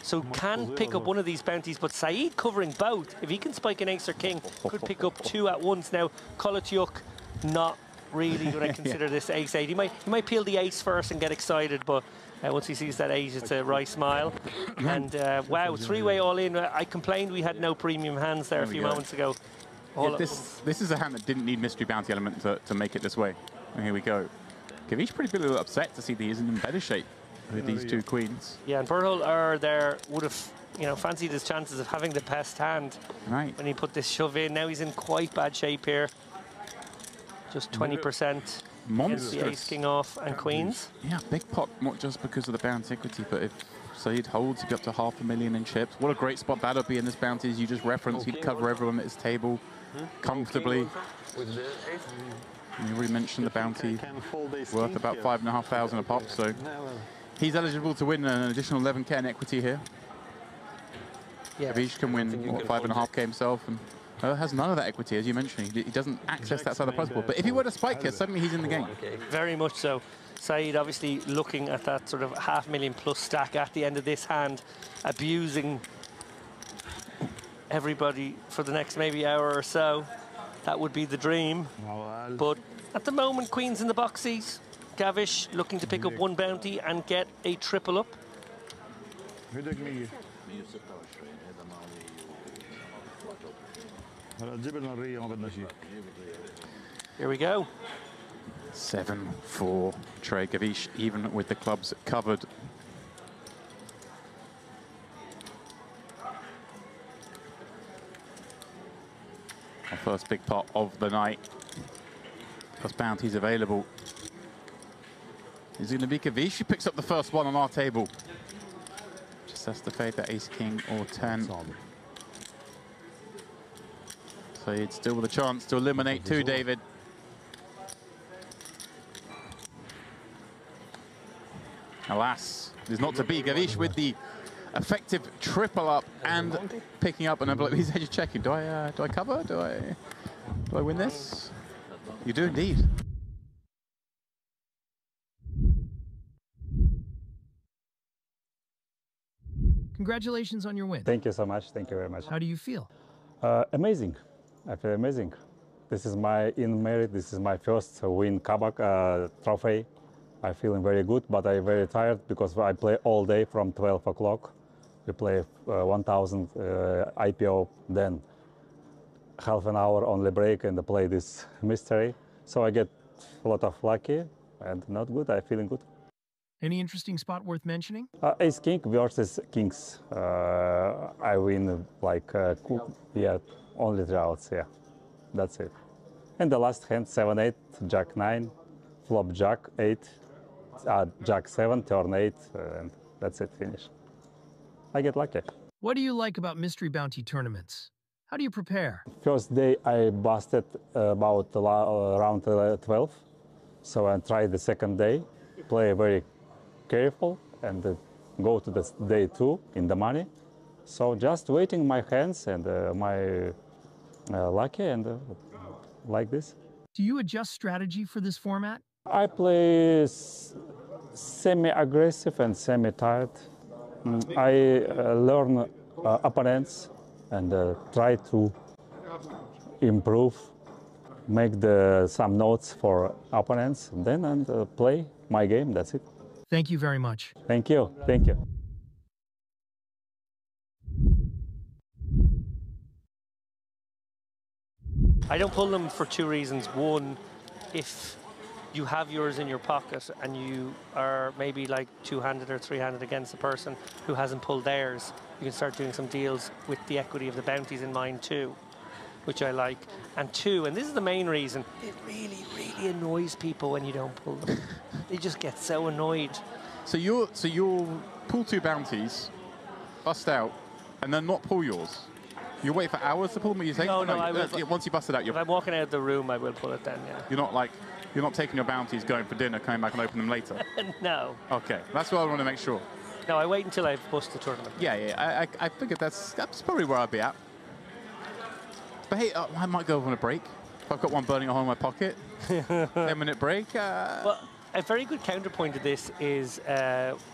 so can pick up one of these bounties, but Saeed covering both. If he can spike an ace or king, could pick up 2 at once. Now, Kolotyuk not really going to consider this ace-8. He might peel the ace first and get excited, but once he sees that 8, it's a wry smile. And wow, 3-way all-in. I complained we had no premium hands there a few moments ago. Yeah, this is a hand that didn't need mystery bounty element to make it this way. And here we go. Gavish pretty upset to see that he isn't in better shape with these two queens. Yeah, and Berthold there would have, you know, fancied his chances of having the best hand when he put this shove in. Now he's in quite bad shape here. Just 20%. Monstrous. The ace, king off, and queens. Yeah, big pot, not just because of the bounty equity, but if Saeed holds, he'd be up to $500,000 in chips. What a great spot that'll be in this bounty, as you just referenced. He'd cover everyone at his table comfortably. You already mentioned the bounty worth about $5,500 a pop, so he's eligible to win an additional 11K in equity here. Yeah. Gavish can win, what, 5.5K himself, and has none of that equity, as you mentioned. He doesn't access that side of the prize pool. But if he were to spike here, suddenly he's in the game. Very much so. Saeed obviously looking at that sort of $500,000 plus stack at the end of this hand, abusing everybody for the next maybe hour or so. That would be the dream. But at the moment, queens in the boxies. Gavish looking to pick up one bounty and get a triple up. Here we go. 7-4 Trey Gavish, even with the clubs covered. Our first big pot of the night. Plus bounties available. Is it going to be Gavish? He picks up the first one on our table. Just has to fade that ace, king, or 10. So it's still with a chance to eliminate two, David. Alas, it is not to be. Gavish with the effective triple up and picking up an envelope. He's edge checking. Do I cover? Do I win this? You do indeed. Congratulations on your win. Thank you so much. Thank you very much. How do you feel? Amazing. I feel amazing. This is my merit. This is my first win Kabak trophy. I'm feeling very good, but I'm very tired because I play all day from 12 o'clock. We play 1,000 IPO, then half an hour only break and play this mystery. So I get a lot of lucky and not good. I'm feeling good. Any interesting spot worth mentioning? Ace King versus Kings. I win like, only 3 outs, yeah. That's it. And the last hand, 7-8, Jack 9, flop Jack 8, Jack 7, turn 8, and that's it, finish. I get lucky. What do you like about mystery bounty tournaments? How do you prepare? First day I busted about around 12, so I tried the second day, play very careful and go to the day 2 in the money. So just waiting my hands and my lucky and like this. Do you adjust strategy for this format? I play semi-aggressive and semi-tired. I learn opponents and try to improve, make some notes for opponents, then and play my game. That's it. Thank you very much. Thank you. Thank you. I don't pull them for 2 reasons. One, if you have yours in your pocket and you are maybe like 2-handed or 3-handed against the person who hasn't pulled theirs, you can start doing some deals with the equity of the bounties in mind too, which I like. And 2, and this is the main reason, it really, really annoys people when you don't pull them. They just get so annoyed. So you'll pull 2 bounties, bust out, and then not pull yours. You wait for hours to pull them, or you take No, them? I will. Once you bust it out, if I'm walking out of the room, I will pull it then, yeah. You're not taking your bounties, going for dinner, coming back and opening them later? No. Okay, that's what I want to make sure. No, I wait until I've bust the tournament. Yeah, I figured that's probably where I'd be at. But hey, I might go on a break. If I've got one burning a hole in my pocket, 10-minute break. Well, a very good counterpoint to this is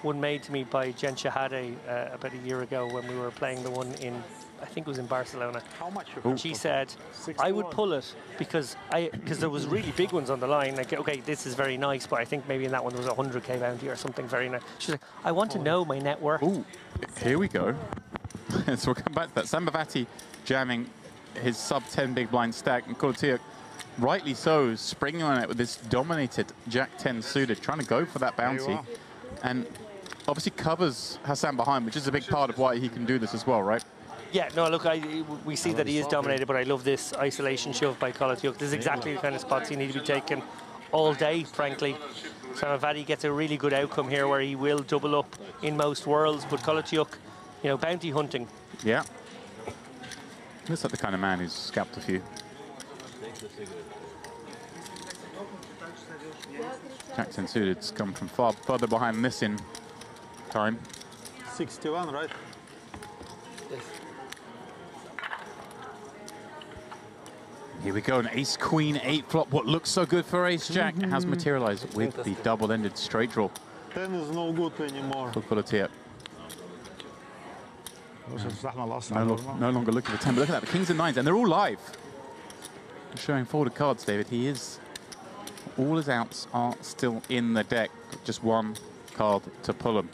one made to me by Jen Shahade about a year ago when we were playing the one in, I think it was in Barcelona. How much? And she said, I would pull it because there was really big ones on the line. Like, okay, this is very nice, but I think maybe in that one there was a 100K bounty or something very nice. She's like, I want to know my net worth. Ooh, here we go. So we'll come back to that. Sambavati jamming his sub-10 big blind stack, and Kortiuk, rightly so, springing on it with this dominated Jack 10 suited, trying to go for that bounty. And obviously covers Hassan behind, which is a big part of why he can do this as well, right? Yeah, no, look, we see that he is dominated, but I love this isolation shove by Colaciuk. This is exactly the kind of spots you need to be taking all day, frankly. Samavati gets a really good outcome here where he will double up in most worlds, but Colaciuk, you know, bounty hunting. Yeah. Looks like the kind of man who's scalped a few. Jackson Suited's come from further behind this in time. 61, right? Here we go, an ace queen 8 flop. What looks so good for ace jack has materialized with the double-ended straight draw. 10 is no good anymore. For Colaciuk. No longer looking for 10, but look at that, the kings and nines, and they're all live. Showing folded cards, David. He is, all his outs are still in the deck. Just one card to pull them.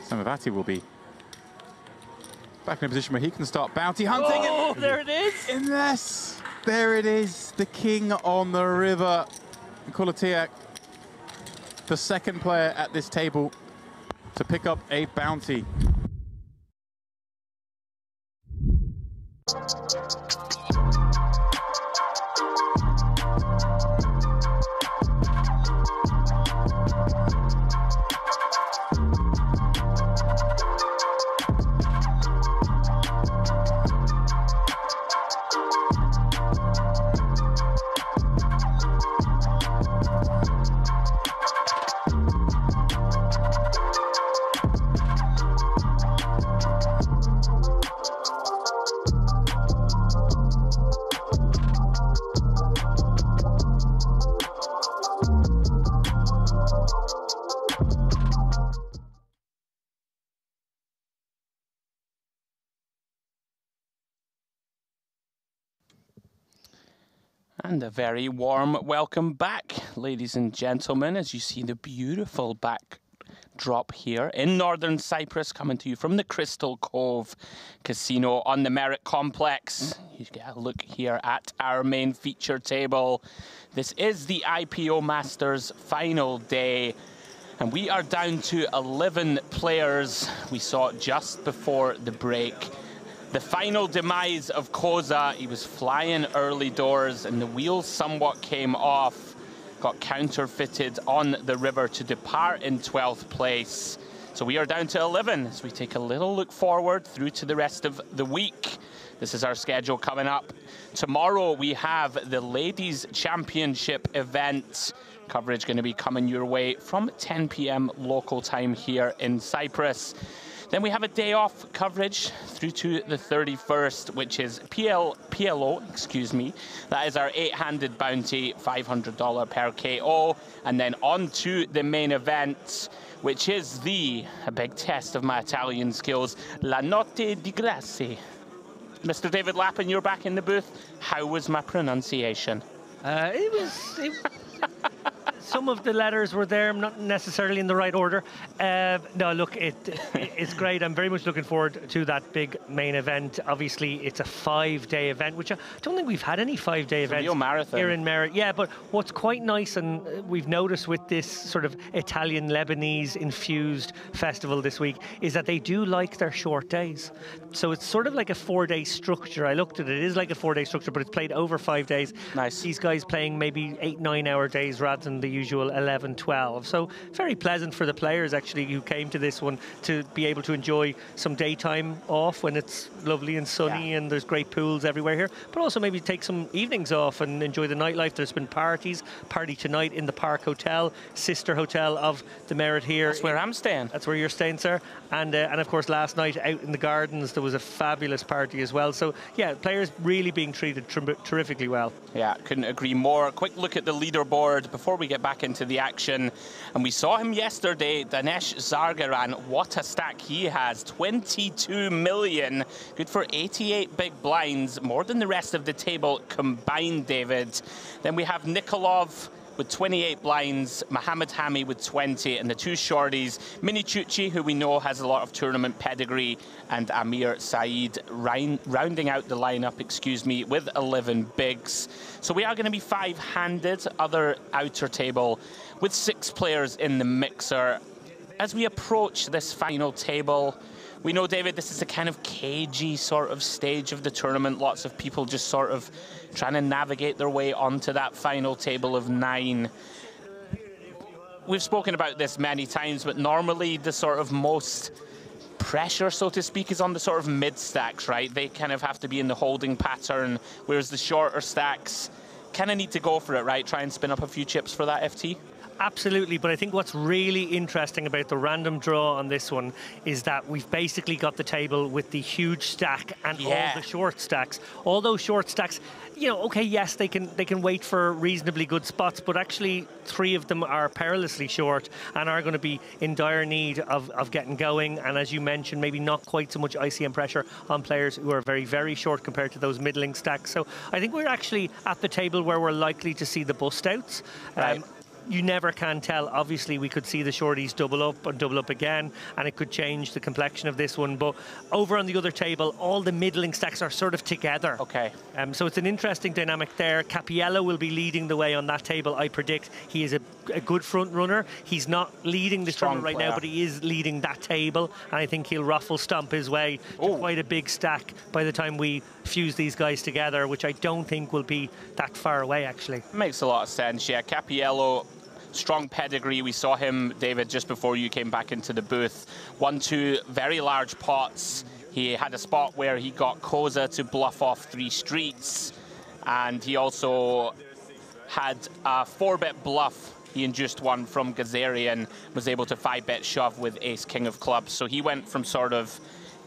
Samavati will be back in a position where he can start bounty hunting. Oh, there it is. Yes, there it is. The king on the river. Colaciuk, the second player at this table to pick up a bounty. And a very warm welcome back, ladies and gentlemen, as you see the beautiful backdrop here in northern Cyprus, coming to you from the Crystal Cove Casino on the Merit Complex. You get a look here at our main feature table. This is the IPO Masters final day, and we are down to 11 players. We saw it just before the break. The final demise of Koza, he was flying early doors and the wheels somewhat came off, got counterfeited on the river to depart in 12th place. So we are down to 11 as we take a little look forward through to the rest of the week. This is our schedule coming up. Tomorrow we have the Ladies Championship event. Coverage going to be coming your way from 10 p.m. local time here in Cyprus. Then we have a day off coverage through to the 31st, which is PLO, excuse me. That is our 8-handed bounty, $500 per KO. And then on to the main event, which is a big test of my Italian skills, La Notte di Grazie. Mr. David Lappin, you're back in the booth. How was my pronunciation? Some of the letters were there, not necessarily in the right order. No, look, it's great. I'm very much looking forward to that big main event. Obviously, it's a 5-day event, which I don't think we've had any 5-day events real marathon here in Merit. Yeah, but what's quite nice, and we've noticed with this sort of Italian Lebanese infused festival this week, is that they do like their short days. So it's sort of like a 4-day structure. I looked at it. It is like a 4-day structure, but it's played over 5 days. Nice. These guys playing maybe 8-9 hour days rather than the usual 11-12. So very pleasant for the players actually who came to this one to be able to enjoy some daytime off when it's lovely and sunny and there's great pools everywhere here, but also maybe take some evenings off and enjoy the nightlife. There's been party tonight in the Park Hotel, sister hotel of the Merit here. That's where I'm staying. That's where you're staying, sir. And of course last night out in the gardens there was a fabulous party as well. So yeah, players really being treated terrifically well. Yeah, couldn't agree more. Quick look at the leaderboard before we get back into the action. And we saw him yesterday, Dinesh Zargaran. What a stack he has. 22 million. Good for 88 big blinds. More than the rest of the table combined, David. Then we have Nikolov with 28 blinds, Mohamed Hami with 20, and the two shorties, Mini Chuchi, who we know has a lot of tournament pedigree, and Amir Saeed rounding out the lineup, with 11 bigs. So we are going to be 5-handed, other outer table, with 6 players in the mixer. as we approach this final table, we know, David, this is a kind of cagey sort of stage of the tournament. Lots of people just sort of trying to navigate their way onto that final table of 9. We've spoken about this many times, but normally the sort of most pressure, so to speak, is on the sort of mid stacks, right? They kind of have to be in the holding pattern, whereas the shorter stacks kind of need to go for it, right? Try and spin up a few chips for that FT. Absolutely, but I think what's really interesting about the random draw on this one is that we've basically got the table with the huge stack and all the short stacks. All those short stacks, you know, okay, yes, they can wait for reasonably good spots, but actually 3 of them are perilously short and are going to be in dire need of getting going. And as you mentioned, maybe not quite so much ICM pressure on players who are very, very short compared to those middling stacks. So I think we're actually at the table where we're likely to see the bust outs. Right. You never can tell. Obviously, we could see the shorties double up and double up again, and it could change the complexion of this one. But over on the other table, all the middling stacks are sort of together. Okay. So it's an interesting dynamic there. Capiello will be leading the way on that table, I predict. He is a good front runner. He's not leading the tournament right now, but he is leading that table, and I think he'll ruffle stomp his way to quite a big stack by the time we fuse these guys together, which I don't think will be that far away, actually. Makes a lot of sense, yeah. Capiello, strong pedigree. We saw him, David, just before you came back into the booth. 1-2 very large pots. He had a spot where he got Koza to bluff off 3 streets, and he also had a 4-bet bluff. He induced one from Gazarian, was able to 5-bet shove with Ace King of Clubs. So he went from sort of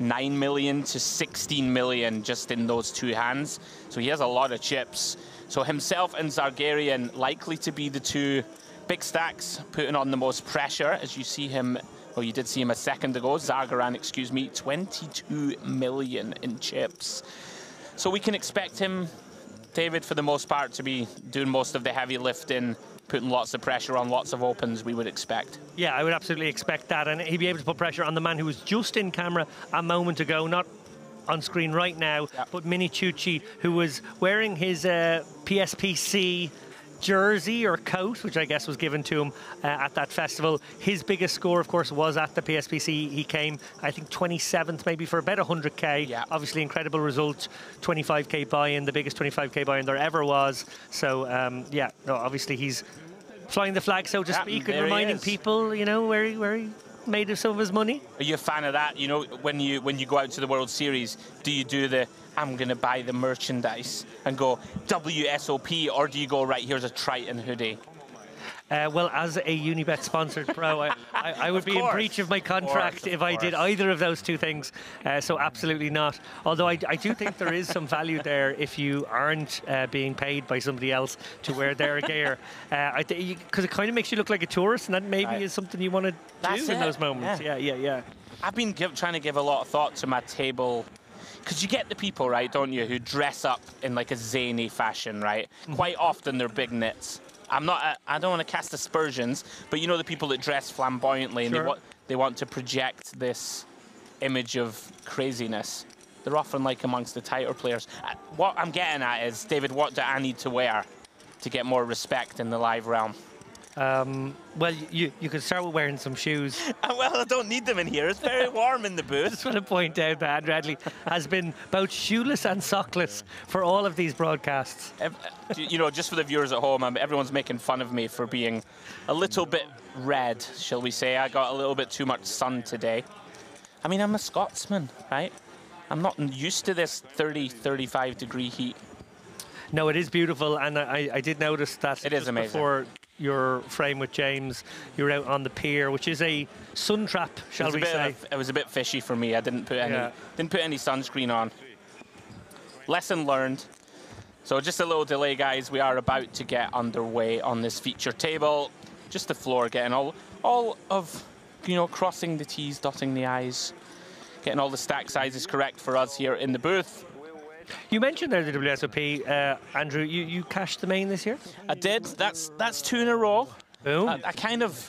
9 million to 16 million just in those 2 hands. So he has a lot of chips. So himself and Zargarian likely to be the 2 big stacks putting on the most pressure, as you see him. Well, you did see him a second ago. Zargaran, excuse me, 22 million in chips. So we can expect him, David, for the most part, to be doing most of the heavy lifting, putting lots of pressure on lots of opens, we would expect. Yeah, I would absolutely expect that, and he'd be able to put pressure on the man who was just in camera a moment ago, not on screen right now, but Mini Chuchi, who was wearing his PSPC jersey or coat, which I guess was given to him at that festival. His biggest score, of course, was at the PSPC. He came, I think, 27th, maybe, for about 100k. Yeah. Obviously, incredible result. 25k buy-in, the biggest 25k buy-in there ever was. So, yeah, no, obviously he's flying the flag, so to speak, and reminding people, you know, where he made some of his money. Are you a fan of that? You know, when you go out to the World Series, do you do the I'm going to buy the merchandise and go WSOP, or do you go, right, here's a Triton hoodie? Well, as a Unibet sponsored pro, I would be in breach of my contract if I did either of those 2 things. So absolutely not. Although I do think there is some value there if you aren't being paid by somebody else to wear their gear. Because it kind of makes you look like a tourist, and that maybe is something you want to do in those moments. Yeah. I've been trying to give a lot of thought to my table. Because you get the people, right, don't you, who dress up in like a zany fashion, right? Quite often they're big nits. I don't want to cast aspersions, but you know the people that dress flamboyantly and they want to project this image of craziness. They're often like amongst the tighter players. What I'm getting at is, David, what do I need to wear to get more respect in the live realm? Well, you could start with wearing some shoes. Well, I don't need them in here. It's very warm in the booth. I just want to point out that Radley has been both shoeless and sockless for all of these broadcasts. You know, just for the viewers at home, everyone's making fun of me for being a little bit red, shall we say. I got a little bit too much sun today. I mean, I'm a Scotsman, right? I'm not used to this 30, 35 degree heat. No, it is beautiful, and I did notice that it is amazing. Before your frame with James, you were out on the pier, which is a sun trap, shall we say. It was a bit fishy for me. I didn't put any sunscreen on. Lesson learned. So just a little delay, guys. We are about to get underway on this feature table. Just the floor, getting all of, you know, crossing the T's, dotting the I's, getting all the stack sizes correct for us here in the booth. You mentioned there the WSOP, Andrew. You cashed the main this year? I did. That's 2 in a row. Boom. I kind of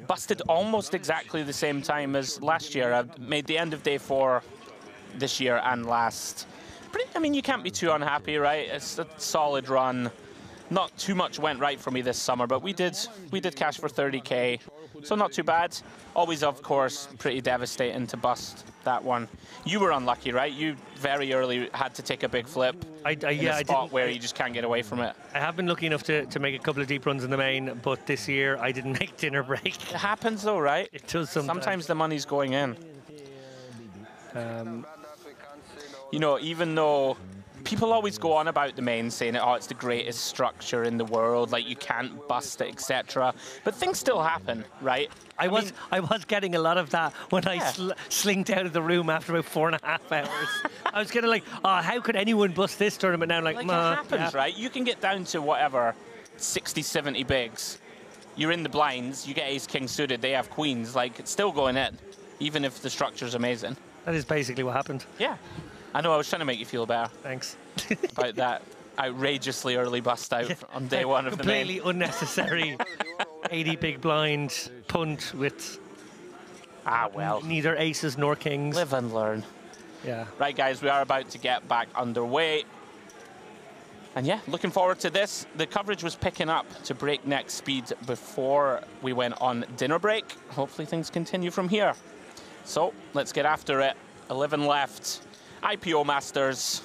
busted almost exactly the same time as last year. I made the end of day 4 this year and last. I mean, you can't be too unhappy, right? It's a solid run. Not too much went right for me this summer, but we did cash for 30k. So not too bad. Always, of course, pretty devastating to bust that one. You were unlucky, right? You very early had to take a big flip in a spot where you just can't get away from it. I have been lucky enough to make a couple of deep runs in the main, but this year I didn't make dinner break. It happens though, right? It does sometimes. Sometimes the money's going in. You know, even though people always go on about the main saying, oh, it's the greatest structure in the world, like you can't bust it, etc. But things still happen, right? I was getting a lot of that when I slinked out of the room after about 4.5 hours. I was kind of like, oh, how could anyone bust this tournament now? Like, it happens, right? You can get down to whatever, 60, 70 bigs. You're in the blinds, you get ace king suited, they have queens, like it's still going in, even if the structure's amazing. That is basically what happened. Yeah. I know, I was trying to make you feel better. Thanks. About that outrageously early bust out on day one of the main. Completely unnecessary 80 big blind punt with neither aces nor kings. Live and learn. Yeah. Right, guys, we are about to get back underway. And yeah, looking forward to this. The coverage was picking up to breakneck speed before we went on dinner break. Hopefully things continue from here. So let's get after it. 11 left. IPO Masters,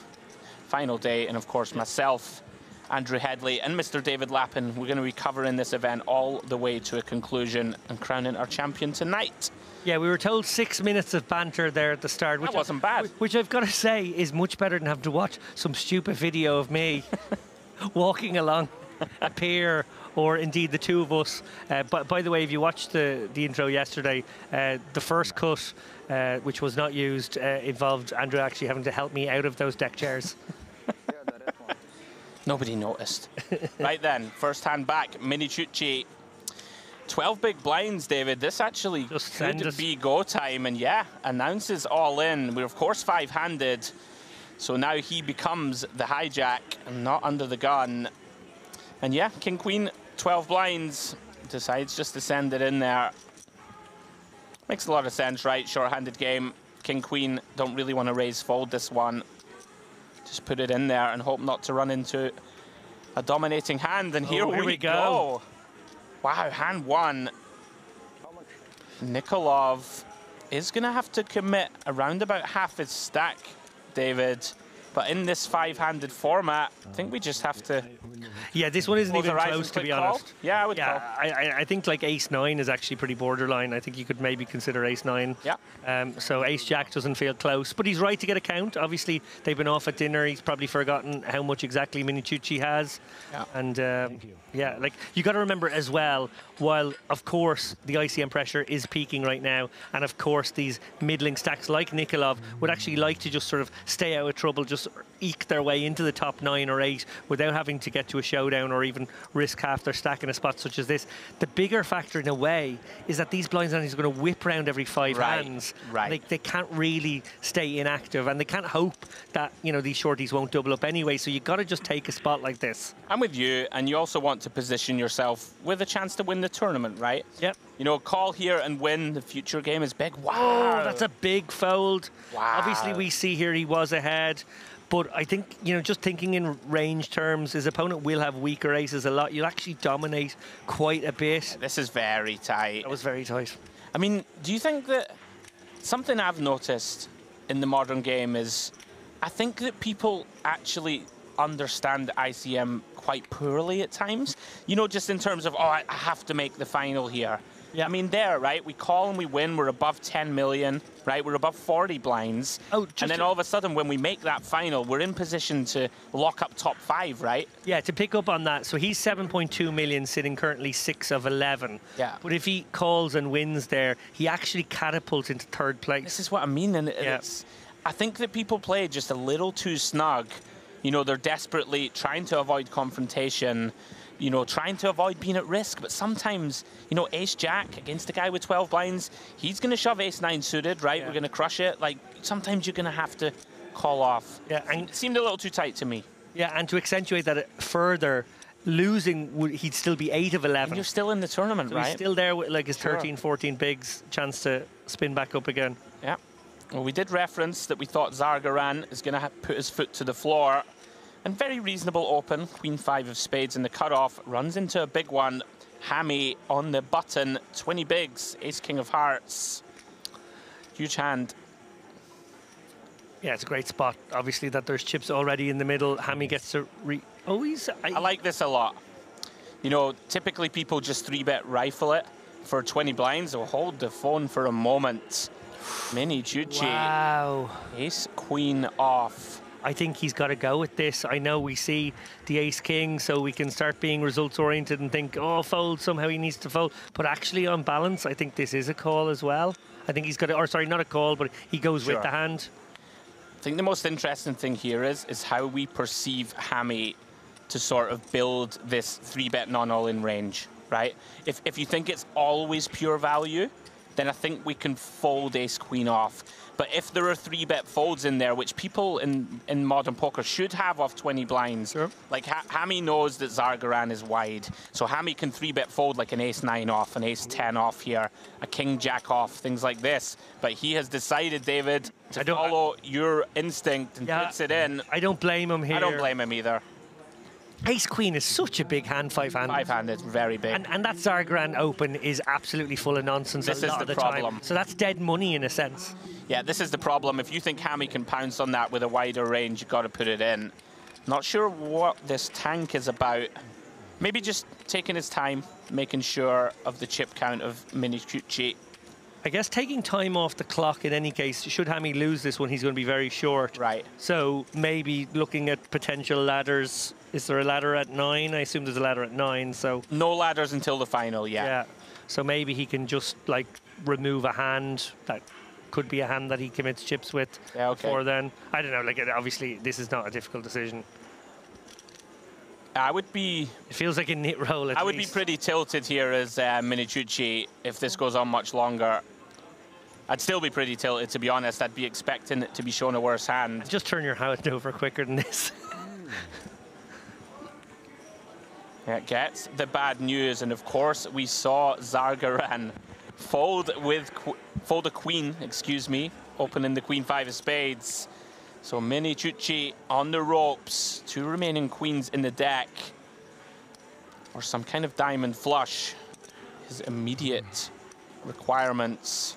final day, and of course myself, Andrew Headley, and Mr. David Lappin. We're going to be covering this event all the way to a conclusion and crowning our champion tonight. Yeah, we were told 6 minutes of banter there at the start. Which wasn't bad. Which I've got to say is much better than having to watch some stupid video of me walking along a pier, or indeed the two of us. But by the way, if you watched the intro yesterday, the first cut, which was not used, involved Andrew actually having to help me out of those deck chairs. Nobody noticed. Right then, first hand back, Minichucci. 12 big blinds, David. This actually could be go time, and yeah, announces all in. We're of course 5-handed, so now he becomes the hijack and not under the gun. And yeah, King Queen, 12 blinds, decides just to send it in there. Makes a lot of sense, right? Short-handed game. King Queen don't really want to raise fold this one. Just put it in there and hope not to run into a dominating hand. And here we go. Wow, hand one. Nikolov is going to have to commit around about half his stack, David. But in this 5-handed format, I think we just have to... Yeah, this one isn't even close, to be honest. Yeah, I would call. I think like ace-9 is actually pretty borderline. I think you could maybe consider ace-9. Yeah. So ace-jack doesn't feel close. But he's right to get a count. Obviously, they've been off at dinner. He's probably forgotten how much exactly Minichucci has. Yeah. And yeah, like you got to remember as well, while of course the ICM pressure is peaking right now, and of course these middling stacks like Nikolov would actually like to just sort of stay out of trouble, just eke their way into the top 9 or 8 without having to get to a showdown or even risk half their stack in a spot such as this. The bigger factor in a way is that these blinds are going to whip around every 5 hands. Right. They can't really stay inactive, and they can't hope that, you know, these shorties won't double up anyway. So you got to just take a spot like this. I'm with you, and you also want to position yourself with a chance to win the tournament, right? Yep. You know, call here and win. The future game is big. Wow. Oh, that's a big fold. Wow. Obviously, we see here he was ahead. But I think, you know, just thinking in range terms, his opponent will have weaker aces a lot. You'll actually dominate quite a bit. This is very tight. That was very tight. I mean, do you think that something I've noticed in the modern game is I think that people actually understand ICM quite poorly at times. You know, just in terms of, oh, I have to make the final here. Yeah. I mean, right? We call and we win. We're above 10 million, right? We're above 40 blinds. Oh, and then all of a sudden, when we make that final, we're in position to lock up top 5, right? Yeah, to pick up on that. So he's 7.2 million, sitting currently 6 of 11. Yeah. But if he calls and wins there, he actually catapults into 3rd place. This is what I mean. And I think that people play just a little too snug. You know, they're desperately trying to avoid confrontation, you know, trying to avoid being at risk. But sometimes, you know, ace-jack against a guy with 12 blinds, he's going to shove ace-9 suited, right? We're going to crush it. Like, sometimes you're going to have to call off. Yeah, and it seemed a little too tight to me. Yeah, and to accentuate that further, losing, he'd still be 8 of 11. And you're still in the tournament, so right? He's still there with like his 13, 14 bigs, chance to spin back up again. Yeah. Well, we did reference that we thought Zargaran is going to put his foot to the floor. And very reasonable open. Queen 5 of spades in the cutoff. Runs into a big one. Hammy on the button, 20 bigs, ace king of hearts. Huge hand. Yeah, it's a great spot. Obviously that there's chips already in the middle. Hammy gets to I like this a lot. You know, typically people just 3-bet rifle it for 20 blinds. They'll hold the phone for a moment. Mini Chuchi. Wow. Ace queen off. I think he's got to go with this. I know we see the ace king, so we can start being results oriented and think, oh, fold, somehow he needs to fold. But actually on balance, I think this is a call as well. I think he's got to, or sorry, not a call, but he goes with the hand. I think the most interesting thing here is how we perceive Hammy to sort of build this 3-bet non-all-in range, right? If you think it's always pure value, then I think we can fold ace-queen off. But if there are 3-bet folds in there, which people in modern poker should have off 20 blinds, like Hammy knows that Zargaran is wide, so Hammy can 3-bet fold like an ace-9 off, an ace-10 off here, a king-jack off, things like this. But he has decided, David, to follow your instinct and puts it in. I don't blame him here. I don't blame him either. Ace-queen is such a big hand, 5-handed. 5-handed, very big. And that Zargaran open is absolutely full of nonsense This a is lot the of the problem. time. So that's dead money in a sense. Yeah, this is the problem. If you think Hammy can pounce on that with a wider range, you've got to put it in. Not sure what this tank is about. Maybe just taking his time, making sure of the chip count of Mini Chuchi. I guess taking time off the clock in any case, should Hammy lose this one, he's going to be very short. Right. So maybe looking at potential ladders. Is there a ladder at 9? I assume there's a ladder at 9, so... No ladders until the final, yeah. So maybe he can just, like, remove a hand that could be a hand that he commits chips with before then. I don't know, like, obviously, this is not a difficult decision. I would be... It feels like a knit roll, I would be pretty tilted here as Mini Chuchi if this goes on much longer. I'd still be pretty tilted, to be honest. I'd be expecting it to be shown a worse hand. Just turn your hand over quicker than this. It gets the bad news, and of course we saw Zargaran fold a queen, excuse me, opening the queen 5 of spades. So Mini Chuchi on the ropes, 2 remaining queens in the deck, or some kind of diamond flush. His immediate requirements.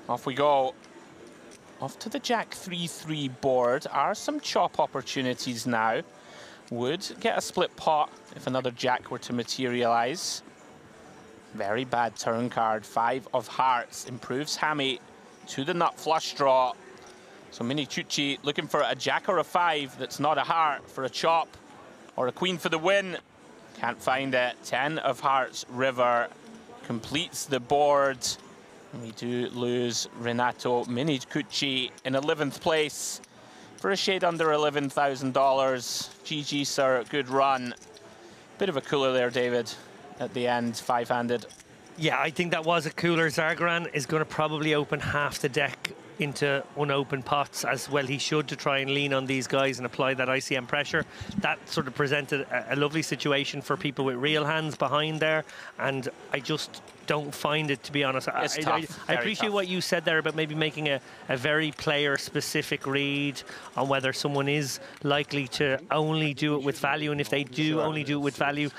Off we go. Off to the Jack 3-3 board. Are some chop opportunities now. Would get a split pot if another Jack were to materialize. Very bad turn card. 5 of hearts improves Hammy to the nut flush draw. So Mini Chuchi looking for a Jack or a 5 that's not a heart for a chop, or a queen for the win. Can't find it. 10 of hearts river completes the board. And we do lose Renato Mini Chuchi in 11th place for a shade under $11,000. GG, sir. Good run. Bit of a cooler there, David, at the end, 5-handed. Yeah, I think that was a cooler. Zargaran is going to probably open half the deck into unopened pots, as well he should, to try and lean on these guys and apply that ICM pressure. That sort of presented a lovely situation for people with real hands behind there, and I just don't find it, to be honest. I appreciate what you said there about maybe making a very player-specific read on whether someone is likely to only do it with value, and if they do only do it with value,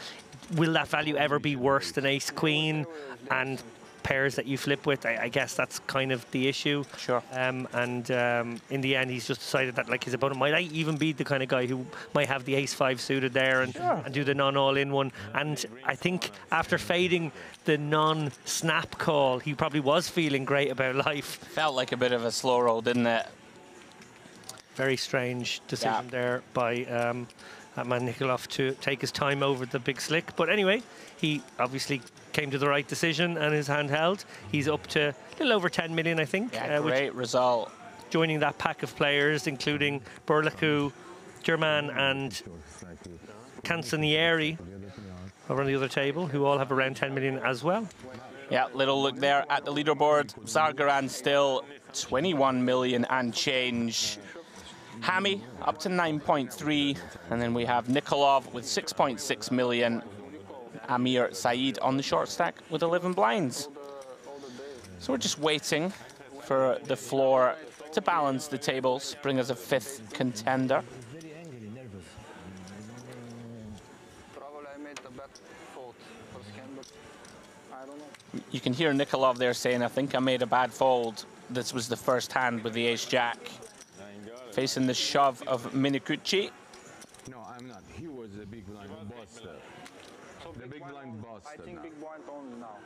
will that value ever be worse than ace-queen and pairs that you flip with? I guess that's kind of the issue. Sure. In the end, he's just decided that, like, his opponent might even be the kind of guy who might have the ace-5 suited there and do the non-all-in one. And I think after fading the non-snap call, he probably was feeling great about life. Felt like a bit of a slow roll, didn't it? Very strange decision there by that man Nikolov to take his time over the big slick. But anyway, he obviously came to the right decision and his hand held. He's up to a little over 10 million, I think. Yeah, great result. Joining that pack of players, including Burlaku, German and Canzonieri over on the other table, who all have around 10 million as well. Yeah, little look there at the leaderboard. Zargaran still 21 million and change. Hammy up to 9.3, and then we have Nikolov with 6.6 million. Amir Saeed on the short stack with 11 blinds. So we're just waiting for the floor to balance the tables, bring us a 5th contender. You can hear Nikolov there saying, I think I made a bad fold. This was the first hand with the ace-jack. Facing the shove of Minicucci. No, I'm not. He was the big blind buster. The big blind buster. I think big blind only now.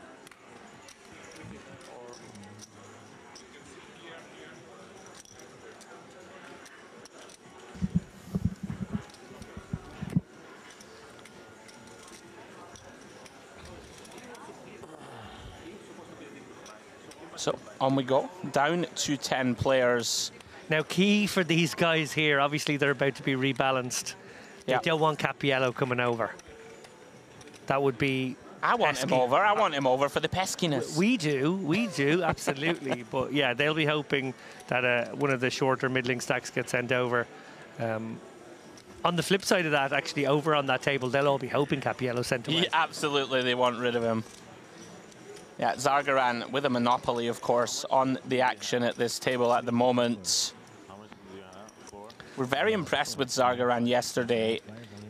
So on we go, down to 10 players. Now, key for these guys here, obviously they're about to be rebalanced. They don't want Cappiello coming over. That would be I want him over. I want him over for the peskiness. We do, absolutely. But yeah, they'll be hoping that one of the shorter middling stacks gets sent over. On the flip side of that, actually, over on that table, they'll all be hoping Cappiello sent away. Yeah, absolutely, they want rid of him. Yeah, Zargaran with a monopoly, of course, on the action at this table at the moment. We're very impressed with Zargaran yesterday.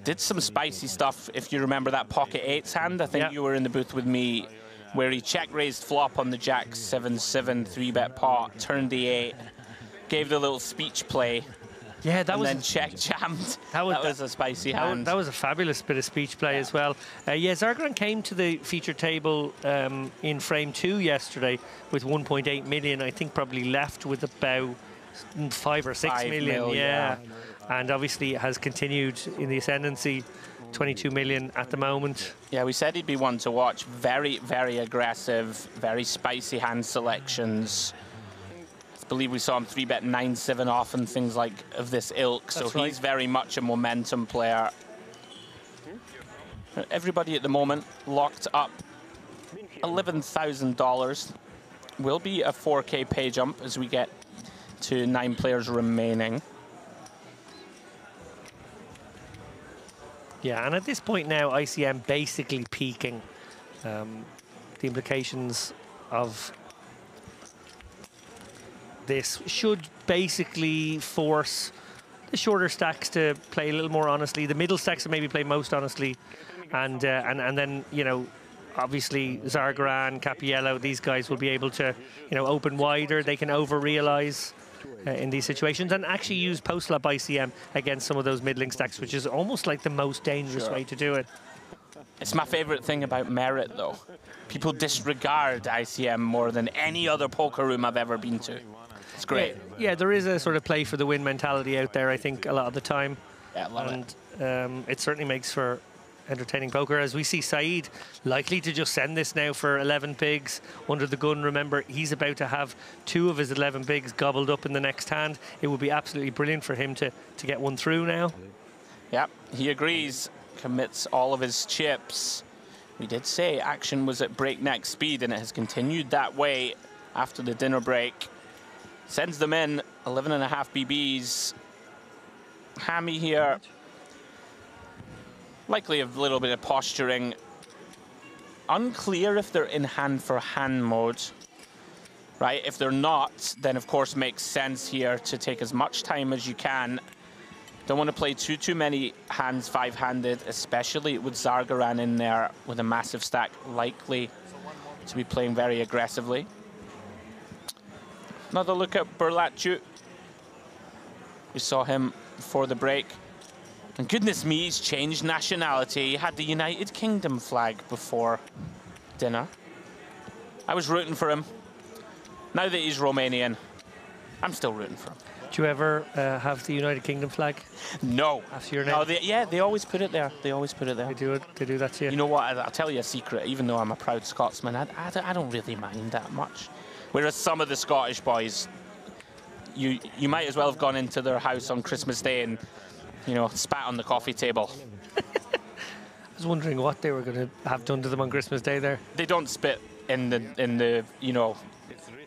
Did some spicy stuff, if you remember that pocket eights hand. I think you were in the booth with me, where he check-raised flop on the jack 7-7 3-bet pot, turned the 8, gave the little speech play. Yeah, that was. And then check jammed. That was a spicy hand. That was a fabulous bit of speech play as well. Yeah, Zargaran came to the feature table in frame 2 yesterday with 1.8 million. I think probably left with about 5 or 6 million. Yeah. And obviously has continued in the ascendancy, 22 million at the moment. Yeah, we said he'd be one to watch. Very, very aggressive, very spicy hand selections. I believe we saw him 3-bet 9-7 off and things like of this ilk. So he's very much a momentum player. Everybody at the moment locked up $11,000. Will be a 4K pay jump as we get to 9 players remaining. Yeah, and at this point now, ICM basically peaking. The implications of this should basically force the shorter stacks to play a little more honestly. The middle stacks to maybe play most honestly, and then, you know, obviously Zargaran, Cappiello, these guys will be able to, you know, open wider. They can over-realize in these situations and actually use post-flop ICM against some of those middling stacks, which is almost like the most dangerous way to do it. It's my favorite thing about Merit, though. People disregard ICM more than any other poker room I've ever been to. It's great. Yeah, there is a sort of play for the win mentality out there, I think, a lot of the time. Yeah, love it. And it certainly makes for entertaining poker, as we see Saeed likely to just send this now for 11 bigs under the gun. Remember, he's about to have 2 of his 11 bigs gobbled up in the next hand. It would be absolutely brilliant for him to get one through now. Yep, he agrees, commits all of his chips. We did say action was at breakneck speed, and it has continued that way after the dinner break. Sends them in, 11.5 BBs. Hammy here. Likely a little bit of posturing. Unclear if they're in hand for hand mode. Right, if they're not, then of course makes sense here to take as much time as you can. Don't want to play too many hands 5-handed, especially with Zargaran in there with a massive stack, likely to be playing very aggressively. Another look at Berlatu. We saw him before the break. And goodness me, he's changed nationality. He had the United Kingdom flag before dinner. I was rooting for him. Now that he's Romanian, I'm still rooting for him. Do you ever have the United Kingdom flag? No. After your name? No, they always put it there. They always put it there. They do it. They do that to you. You know what? I'll tell you a secret. Even though I'm a proud Scotsman, I don't really mind that much. Whereas some of the Scottish boys, you might as well have gone into their house on Christmas Day and, you know, spat on the coffee table. I was wondering what they were going to have done to them on Christmas Day there. They don't spit in the you know,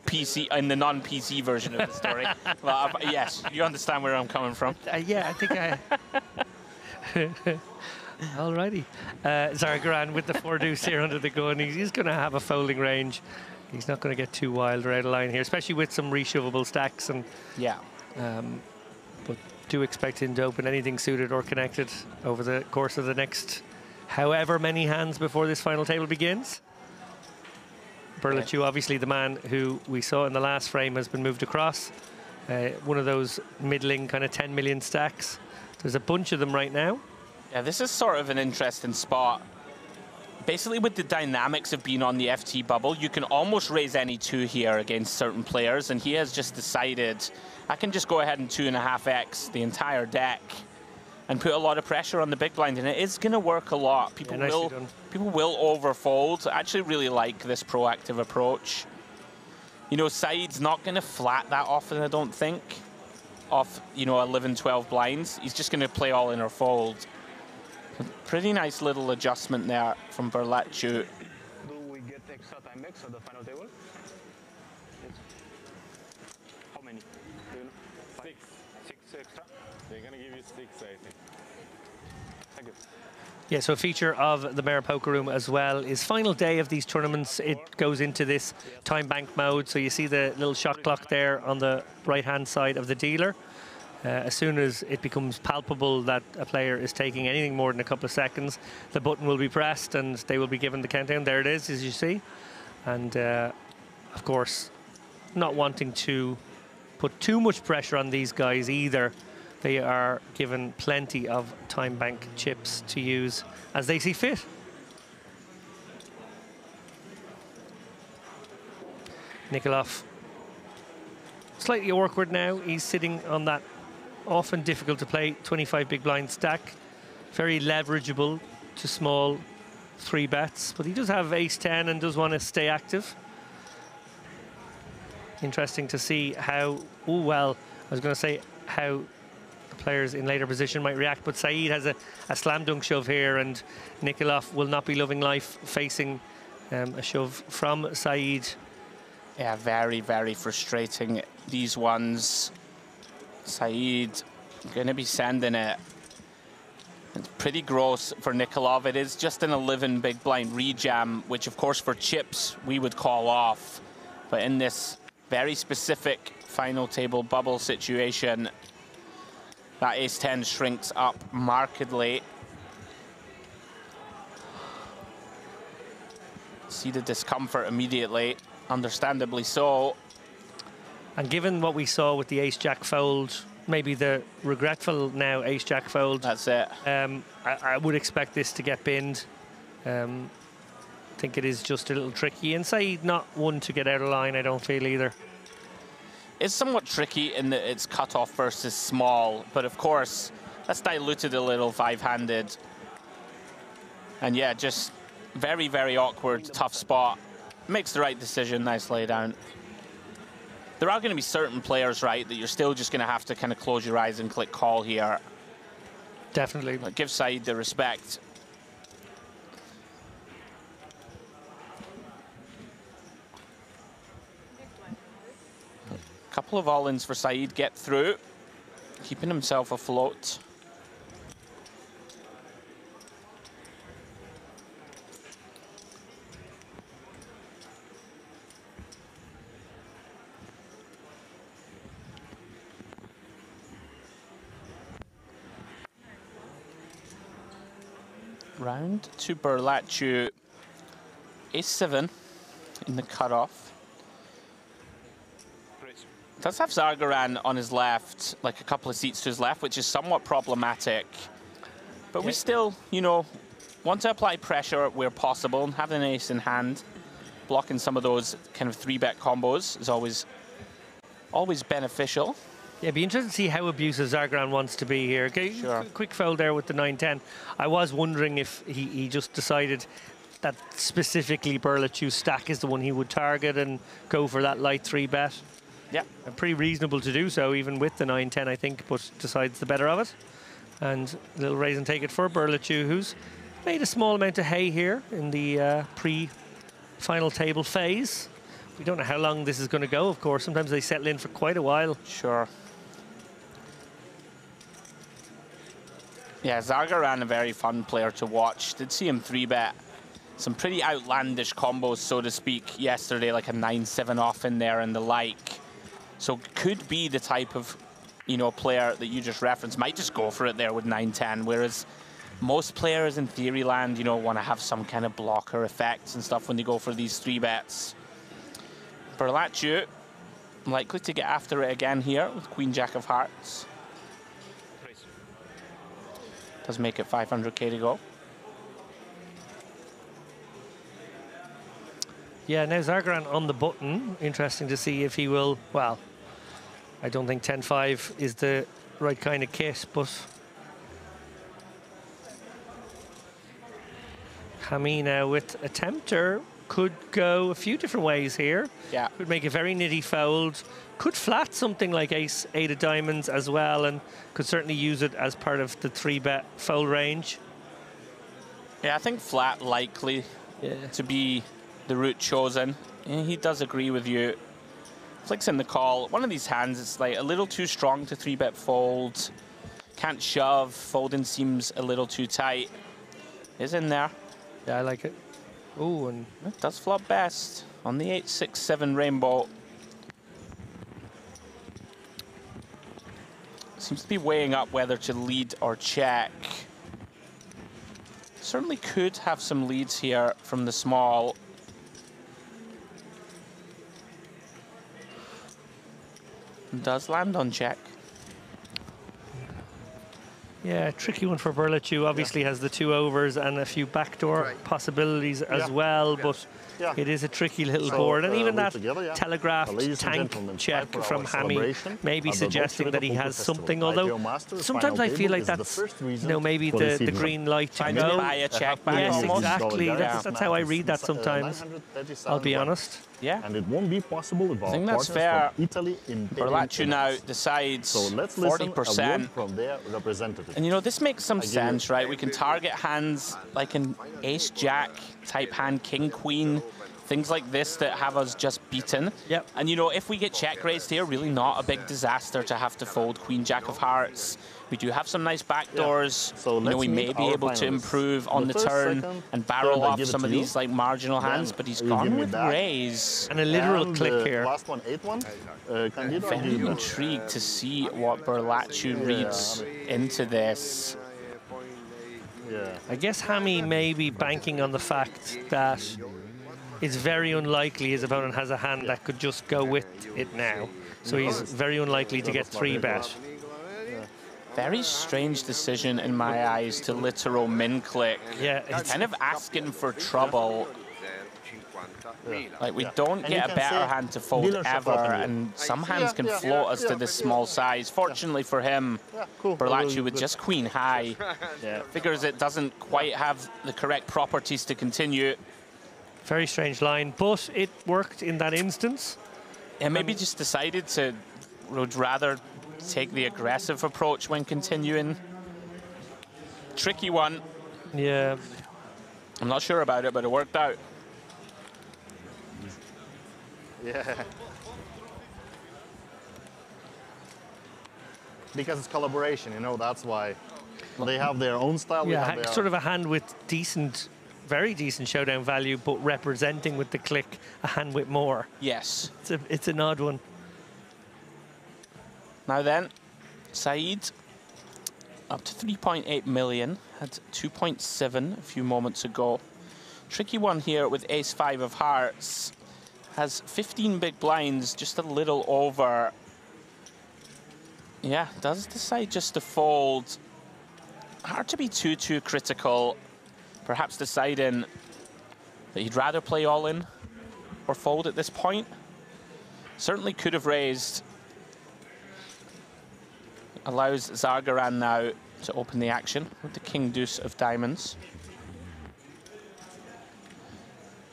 PC, in the non-PC version of the story. Well, yes, you understand where I'm coming from. Yeah, I think I... Alrighty. Zargaran with the 4-deuce here under the gun. He's going to have a folding range. He's not going to get too wild or out of line here, especially with some reshovable stacks. And yeah. But do expect him to open anything suited or connected over the course of the next however many hands before this final table begins. Berlachu, obviously the man who we saw in the last frame, has been moved across. One of those middling kind of 10 million stacks. There's a bunch of them right now. Yeah, this is sort of an interesting spot. Basically, with the dynamics of being on the FT bubble, you can almost raise any 2 here against certain players, and he has just decided, I can just go ahead and 2.5x the entire deck and put a lot of pressure on the big blind, and it is going to work a lot. People will overfold. I actually really like this proactive approach. You know, Saeed's not going to flat that often, I don't think, off, you know, 11, 12 blinds. He's just going to play all in or fold. Pretty nice little adjustment there from Berlachu. Do we get extra time X at the final table? Yes. How many? Do you know? 5? 6 extra? They're going to give you 6, I think. Thank you. Yeah, so a feature of the Mare Poker Room as well is final day of these tournaments. It goes into this time bank mode. So you see the little shot clock there on the right-hand side of the dealer. As soon as it becomes palpable that a player is taking anything more than a couple of seconds, the button will be pressed and they will be given the countdown. There it is, as you see. And of course, not wanting to put too much pressure on these guys either, they are given plenty of time bank chips to use as they see fit. Nikolov, slightly awkward now. He's sitting on that often difficult to play 25 big blind stack. Very leverageable to small 3 bets, but he does have ace-10 and does want to stay active. Interesting to see how, oh well, I was going to say how the players in later position might react, but Saeed has a slam dunk shove here, and Nikolov will not be loving life facing a shove from Saeed. Yeah, very, very frustrating, these ones. Saeed going to be sending it. It's pretty gross for Nikolov. It is just an 11 big blind rejam, which of course for chips we would call off. But in this very specific final table bubble situation, that ace-10 shrinks up markedly. See the discomfort immediately, understandably so. And given what we saw with the ace-jack fold, maybe the regretful now ace-jack fold. That's it. I would expect this to get binned. I think it is just a little tricky. And Saeed not one to get out of line, I don't feel either. It's somewhat tricky in that it's cut-off versus small, but of course, that's diluted a little 5-handed. And yeah, just very, very awkward, tough spot. Makes the right decision, nice laydown. There are going to be certain players, right, that you're still just going to have to kind of close your eyes and click call here. Definitely. But give Saeed the respect. A couple of all-ins for Saeed get through, keeping himself afloat. Round to Berlachu, ace-7 in the cutoff. Does have Zargaran on his left, like a couple of seats to his left, which is somewhat problematic. But we still, you know, want to apply pressure where possible and have an ace in hand. Blocking some of those kind of 3-bet combos is always beneficial. Yeah, it'd be interesting to see how abusive Zargaran wants to be here. Okay, sure. Quick fold there with the 9-10. I was wondering if he just decided that specifically Berlachu's stack is the one he would target and go for that light 3-bet. Yeah. Pretty reasonable to do so, even with the 9-10, I think, but decides the better of it. And a little raise and take it for Berlachu, who's made a small amount of hay here in the pre-final table phase. We don't know how long this is going to go, of course. Sometimes they settle in for quite a while. Sure. Yeah, Zargaran, a very fun player to watch. Did see him 3-bet some pretty outlandish combos, so to speak, yesterday, like a 9-7 off in there and the like. So could be the type of, you know, player that you just referenced. Might just go for it there with 9-10, whereas most players in theory land, you know, want to have some kind of blocker effects and stuff when they go for these 3-bets. Berlaccio likely to get after it again here with Queen Jack of Hearts. Does make it 500k to go. Yeah, now Zargaran on the button. Interesting to see if he will, well, I don't think 10-5 is the right kind of kit, but Hami now with a tempter could go a few different ways here. Yeah. Could make a very nitty fold. Could flat something like ace, 8 of diamonds as well, and could certainly use it as part of the 3-bet fold range. Yeah, I think flat likely to be the route chosen. And he does agree with you. Flicks in the call. One of these hands is like a little too strong to 3-bet fold. Can't shove. Folding seems a little too tight. Is in there. Yeah, I like it. Oh, and it does flop best on the 8-6-7 rainbow. Seems to be weighing up whether to lead or check. Certainly could have some leads here from the small. Does land on check. Yeah, tricky one for Berlaccio. Obviously has the 2 overs and a few backdoor possibilities as well, but it is a tricky little board. And even that telegraphed tank check from Hami may be suggesting that he has something, although sometimes I feel like that's, you know, maybe the green light to go. To buy a check back. Yes, almost. exactly. That's how I read that sometimes, I'll be honest. Yeah. And it won't be possible without I think that's fair. Italy in Berlaccio now decides 40%. From their representative. And you know, this makes some sense, right? We can target hands like an ace-jack type hand, king-queen, things like this that have us just beaten. Yep. And you know, if we get check raised here, really not a big disaster to have to fold Queen Jack of Hearts. We do have some nice backdoors. So you know, we may be able to improve on the turn and barrel off some of these like marginal hands, but he's gone with raise. And a literal click here. Last one, 8-1. Very intrigued to see what Berlaccio reads into this. I guess Hami may be banking on the fact that it's very unlikely his opponent has a hand that could just go with it now. So he's very unlikely to get 3-bet. Very strange decision in my eyes to literal min click. Yeah, it's kind of asking for trouble. Like, we don't get a better hand to fold ever, and some hands can float us to this small size. Fortunately for him, Berlaccio with just queen high figures it doesn't quite have the correct properties to continue. Very strange line, but it worked in that instance. Yeah, maybe just decided to would rather take the aggressive approach when continuing. Tricky one. Yeah. I'm not sure about it, but it worked out. Yeah. Because it's collaboration, you know, that's why. They have their own style. Yeah, sort of a hand with decent, very decent showdown value, but representing with the click a hand with more. Yes. It's an odd one. Now then, Saeed, up to 3.8 million, had 2.7 a few moments ago. Tricky one here with ace-5 of hearts. Has 15 big blinds, just a little over. Yeah, does decide just to fold. Hard to be too critical. Perhaps deciding that he'd rather play all in or fold at this point. Certainly could have raised. Allows Zargaran now to open the action with the king-deuce of diamonds.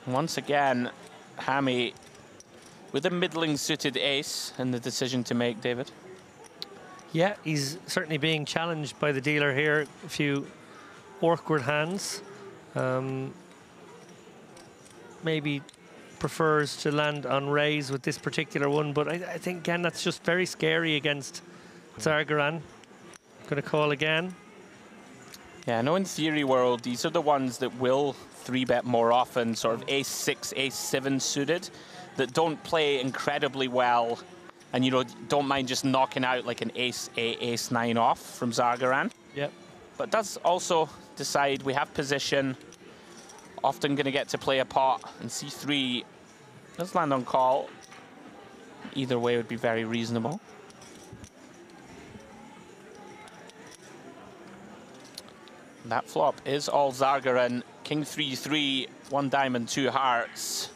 And once again, Hami with a middling suited ace and the decision to make, David. Yeah, he's certainly being challenged by the dealer here. A few awkward hands. Maybe prefers to land on raise with this particular one, but I think, again, that's just very scary against Zargaran. Going to call again. Yeah, I know in theory world, these are the ones that will 3-bet more often, sort of ace-6, ace-7 suited, that don't play incredibly well, and, you know, don't mind just knocking out like an ace-8, ace-9 off from Zargaran. Yep. But does also decide we have position, often going to get to play a pot, and c3 does land on call. Either way would be very reasonable. That flop is all Zargaran. King 3-3, 1 diamond, 2 hearts.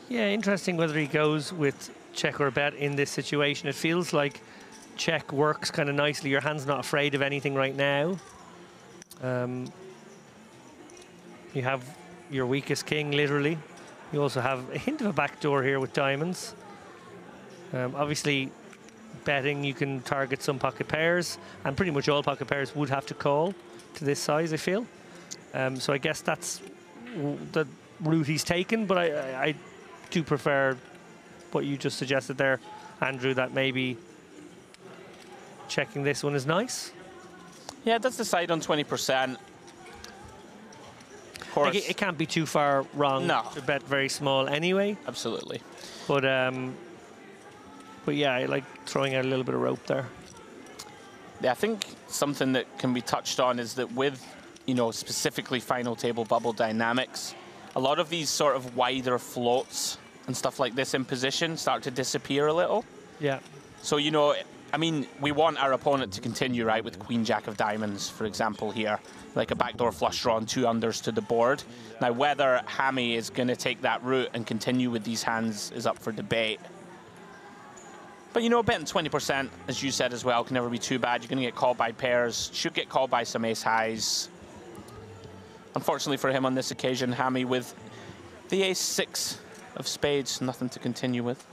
Yeah, interesting whether he goes with check or bet in this situation. It feels like check works kind of nicely. Your hand's not afraid of anything right now. You have your weakest king, literally. You also have a hint of a backdoor here with diamonds. Obviously, betting, you can target some pocket pairs, and pretty much all pocket pairs would have to call to this size, I feel. So I guess that's the route he's taken, but I do prefer what you just suggested there, Andrew, that maybe checking this one is nice. Yeah, it does decide on 20%. Of course. Like it can't be too far wrong to bet very small anyway. Absolutely. But yeah, I like throwing out a little bit of rope there. Yeah, I think something that can be touched on is that with, you know, specifically final table bubble dynamics, a lot of these sort of wider floats and stuff like this in position start to disappear a little. Yeah. So, you know, I mean, we want our opponent to continue, right, with Queen Jack of Diamonds, for example, here. Like a backdoor flush draw and 2 unders to the board. Now, whether Hammy is going to take that route and continue with these hands is up for debate. But, you know, betting 20%, as you said as well, can never be too bad. You're going to get called by pairs. Should get called by some ace highs. Unfortunately for him on this occasion, Hammy with the ace-6 of spades, nothing to continue with.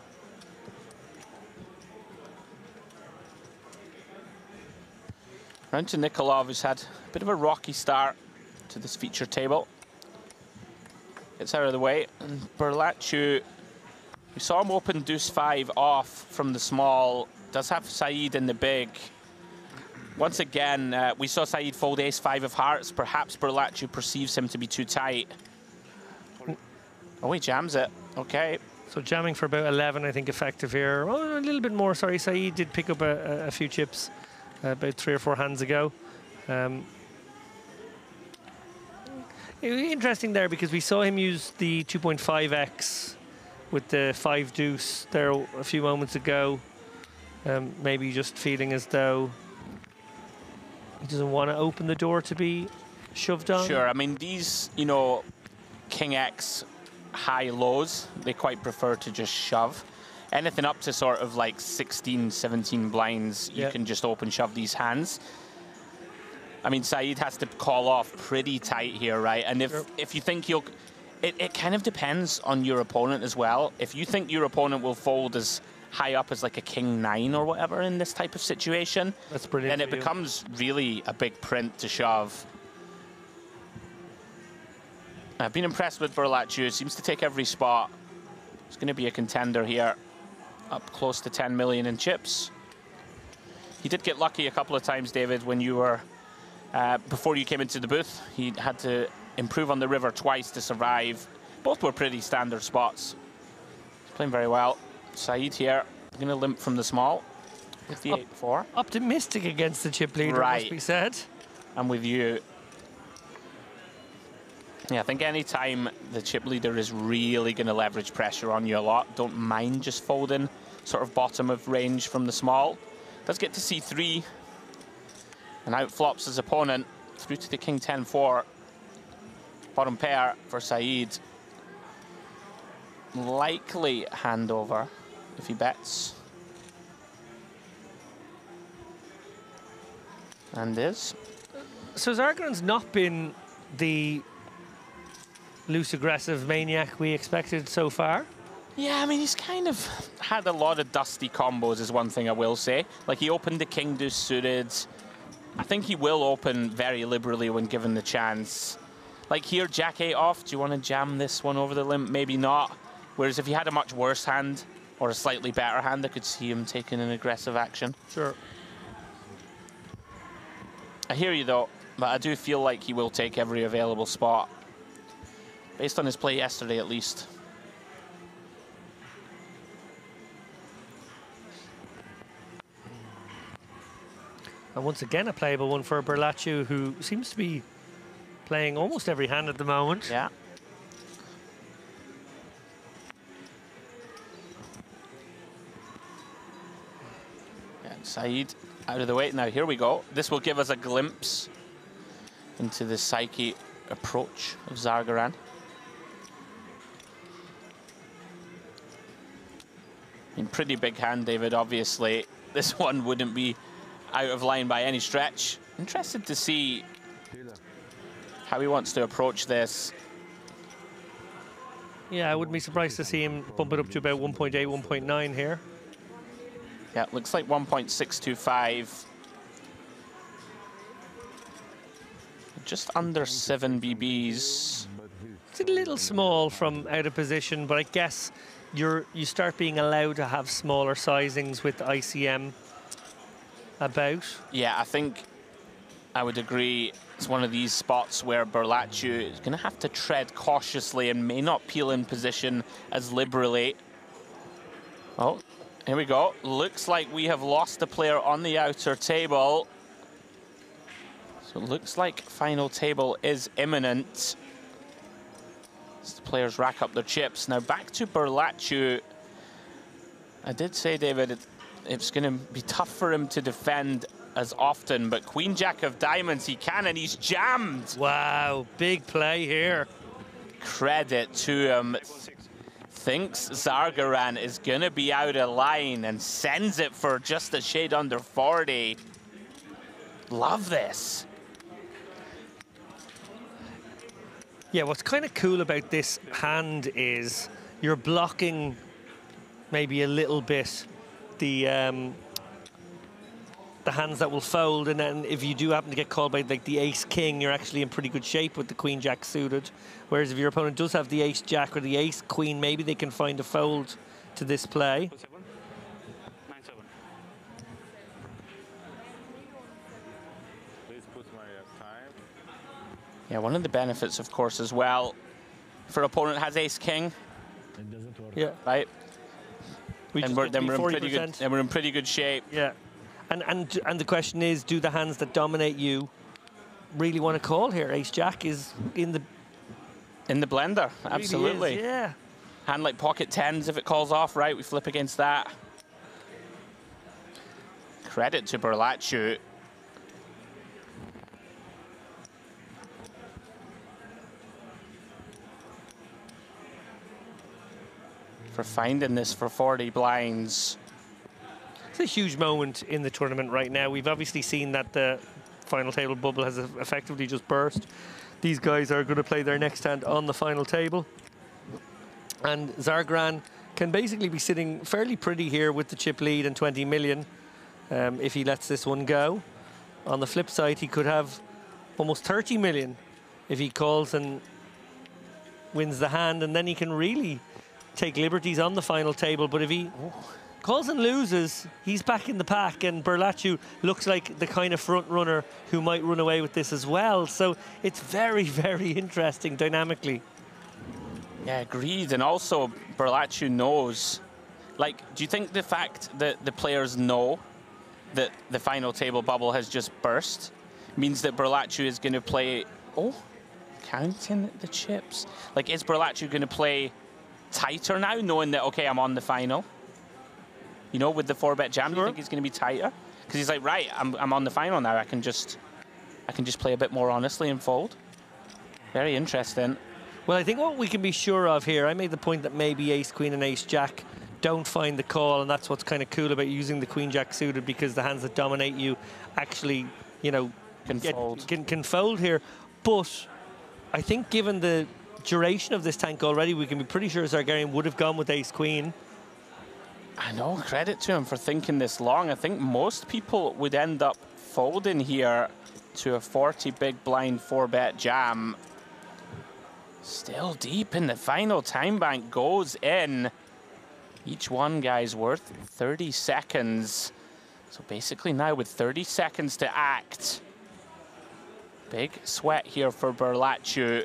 Round to Nikolov, who's had a bit of a rocky start to this feature table. Gets out of the way. And Berlachu, we saw him open deuce 5 off from the small. Does have Saeed in the big. Once again, we saw Saeed fold ace 5 of hearts. Perhaps Berlachu perceives him to be too tight. Oh, he jams it. Okay. So jamming for about 11, I think, effective here. Oh, a little bit more. Sorry, Saeed did pick up a few chips about 3 or 4 hands ago. Interesting there because we saw him use the 2.5x with the 5 deuce there a few moments ago. Maybe just feeling as though he doesn't want to open the door to be shoved on. Sure, I mean, these, you know, King X high lows, they quite prefer to just shove. Anything up to sort of like 16, 17 blinds, you can just open shove these hands. I mean, Saeed has to call off pretty tight here, right? And if you think he'll... It kind of depends on your opponent as well. If you think your opponent will fold as high up as like a king 9 or whatever in this type of situation, that's brilliant, then it becomes really a big print to shove. I've been impressed with Berlachu. Seems to take every spot. It's going to be a contender here. Up close to 10 million in chips. He did get lucky a couple of times, David, when you were... before you came into the booth. He had to improve on the river twice to survive. Both were pretty standard spots. He's playing very well. Saeed here, going to limp from the small with the 8-4. Optimistic against the chip leader, must be said. I'm with you. Yeah, I think any time the chip leader is really going to leverage pressure on you a lot, don't mind just folding sort of bottom of range from the small. Does get to C3 and out flops his opponent through to the king 10-4. Bottom pair for Saeed. Likely handover if he bets. And is. So Zargaran's not been the loose aggressive maniac we expected so far. Yeah, I mean, he's kind of had a lot of dusty combos is one thing I will say. Like, he opened the king deuce suited. I think he will open very liberally when given the chance. Like here, jack 8 off. Do you want to jam this one over the limp? Maybe not. Whereas if he had a much worse hand or a slightly better hand, I could see him taking an aggressive action. Sure. I hear you though, but I do feel like he will take every available spot. Based on his play yesterday, at least. And once again, a playable one for Berlachu, who seems to be playing almost every hand at the moment. Yeah. Side out of the way. Now here we go. This will give us a glimpse into the psyche approach of Zargaran. I mean, pretty big hand, David, obviously. This one wouldn't be out of line by any stretch. Interested to see how he wants to approach this. Yeah, I wouldn't be surprised to see him bump it up to about 1.8, 1.9 here. Yeah, looks like 1.625. Just under 7 BBs. It's a little small from out of position, but I guess you start being allowed to have smaller sizings with ICM about. Yeah, I think I would agree. It's one of these spots where Berlacciu is going to have to tread cautiously and may not peel in position as liberally. Oh, here we go. Looks like we have lost a player on the outer table. So it looks like final table is imminent. As the players rack up their chips. Now back to Berlacciu. I did say, David, it's going to be tough for him to defend as often, but Queen Jack of Diamonds, he can, and he's jammed. Wow, big play here. Credit to him. Thinks Zargaran is going to be out of line and sends it for just a shade under 40. Love this. Yeah, what's kind of cool about this hand is you're blocking maybe a little bit the hands that will fold, and then if you do happen to get called by like the ace-king, you're actually in pretty good shape with the queen-jack suited. Whereas if your opponent does have the ace-jack or the ace-queen, maybe they can find a fold to this play. Yeah, one of the benefits, of course, as well, if our opponent has ace-king, yeah, right, then we're in pretty good shape. Yeah. And the question is, do the hands that dominate you really want to call here? Ace-Jack is in the blender, absolutely. Really is, yeah. Hand like pocket tens, if it calls off, right, we flip against that. Credit to Berlacciu. For finding this for 40 blinds. It's a huge moment in the tournament right now. We've obviously seen that the final table bubble has effectively just burst. These guys are going to play their next hand on the final table. And Zargaran can basically be sitting fairly pretty here with the chip lead and 20 million if he lets this one go. On the flip side, he could have almost 30 million if he calls and wins the hand, and then he can really take liberties on the final table. But if he calls and loses, he's back in the pack, and Berlacciu looks like the kind of front runner who might run away with this as well. So it's very, very interesting dynamically. Yeah, agreed. And also Berlacciu knows, like, do you think the fact that the players know that the final table bubble has just burst means that Berlacciu is going to play, counting the chips? Like, is Berlacciu going to play tighter now, knowing that, okay, I'm on the final? You know, with the 4-bet jam, do you think he's going to be tighter? Because he's like, right, I'm on the final now. I can just play a bit more honestly and fold. Very interesting. Well, I think what we can be sure of here, I made the point that maybe ace-queen and ace-jack don't find the call, and that's what's kind of cool about using the queen-jack suited, because the hands that dominate you actually, you know, can fold here. But I think given the duration of this tank already, we can be pretty sure Zargaran would have gone with ace-queen. I know, credit to him for thinking this long. I think most people would end up folding here to a 40 big blind 4-bet jam. Still deep in the final. Time bank goes in. Each one, guys, worth 30 seconds. So basically now with 30 seconds to act. Big sweat here for Berlacciu.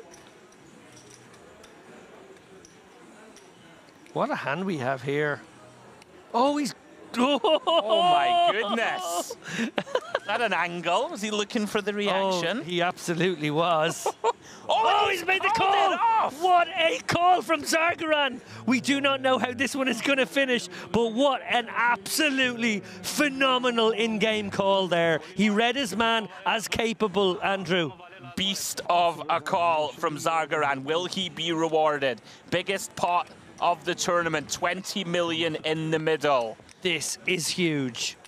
What a hand we have here. Oh, he's... Oh my goodness. that an angle? Was he looking for the reaction? Oh, he absolutely was. Oh, he's made the call! What a call from Zargaran! We do not know how this one is going to finish, but what an absolutely phenomenal in-game call there. He read his man as capable, Andrew. Beast of a call from Zargaran. Will he be rewarded? Biggest pot of the tournament, 20 million in the middle. This is huge.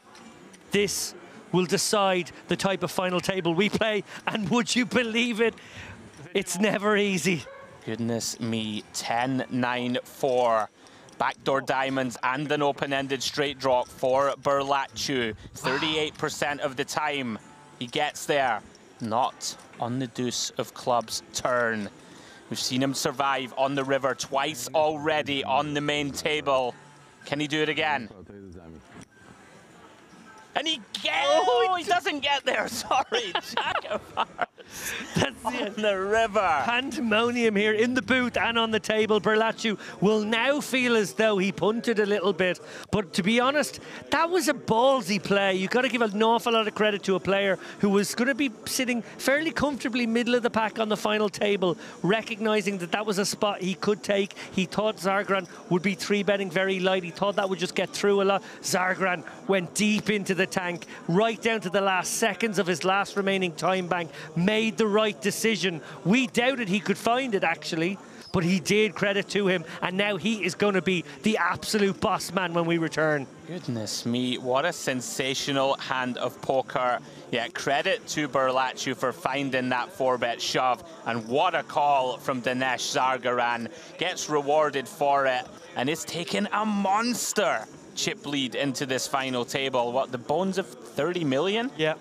This will decide the type of final table we play, and would you believe it? It's never easy. Goodness me, 10-9-4. Backdoor diamonds and an open-ended straight drop for Berlachu. 38% of the time he gets there. Not on the deuce of clubs turn. We've seen him survive on the river twice already on the main table. Can he do it again? And he gets... Oh, he doesn't get there, sorry. Jack of Hearts. That's it. On the river. Pandemonium here in the booth and on the table. Berlachu will now feel as though he punted a little bit. But to be honest, that was a ballsy play. You've got to give an awful lot of credit to a player who was going to be sitting fairly comfortably middle of the pack on the final table, recognising that that was a spot he could take. He thought Zargaran would be 3-betting very light. He thought that would just get through a lot. Zargaran went deep into the tank, right down to the last seconds of his last remaining time bank, made the right decision. We doubted he could find it, actually, but he did, credit to him, and now he is going to be the absolute boss man when we return. Goodness me, what a sensational hand of poker. Yeah, credit to Berlachu for finding that 4-bet shove, and what a call from Dinesh Zargaran. Gets rewarded for it, and is taking a monster chip lead into this final table. What, the bones of 30 million? Yeah.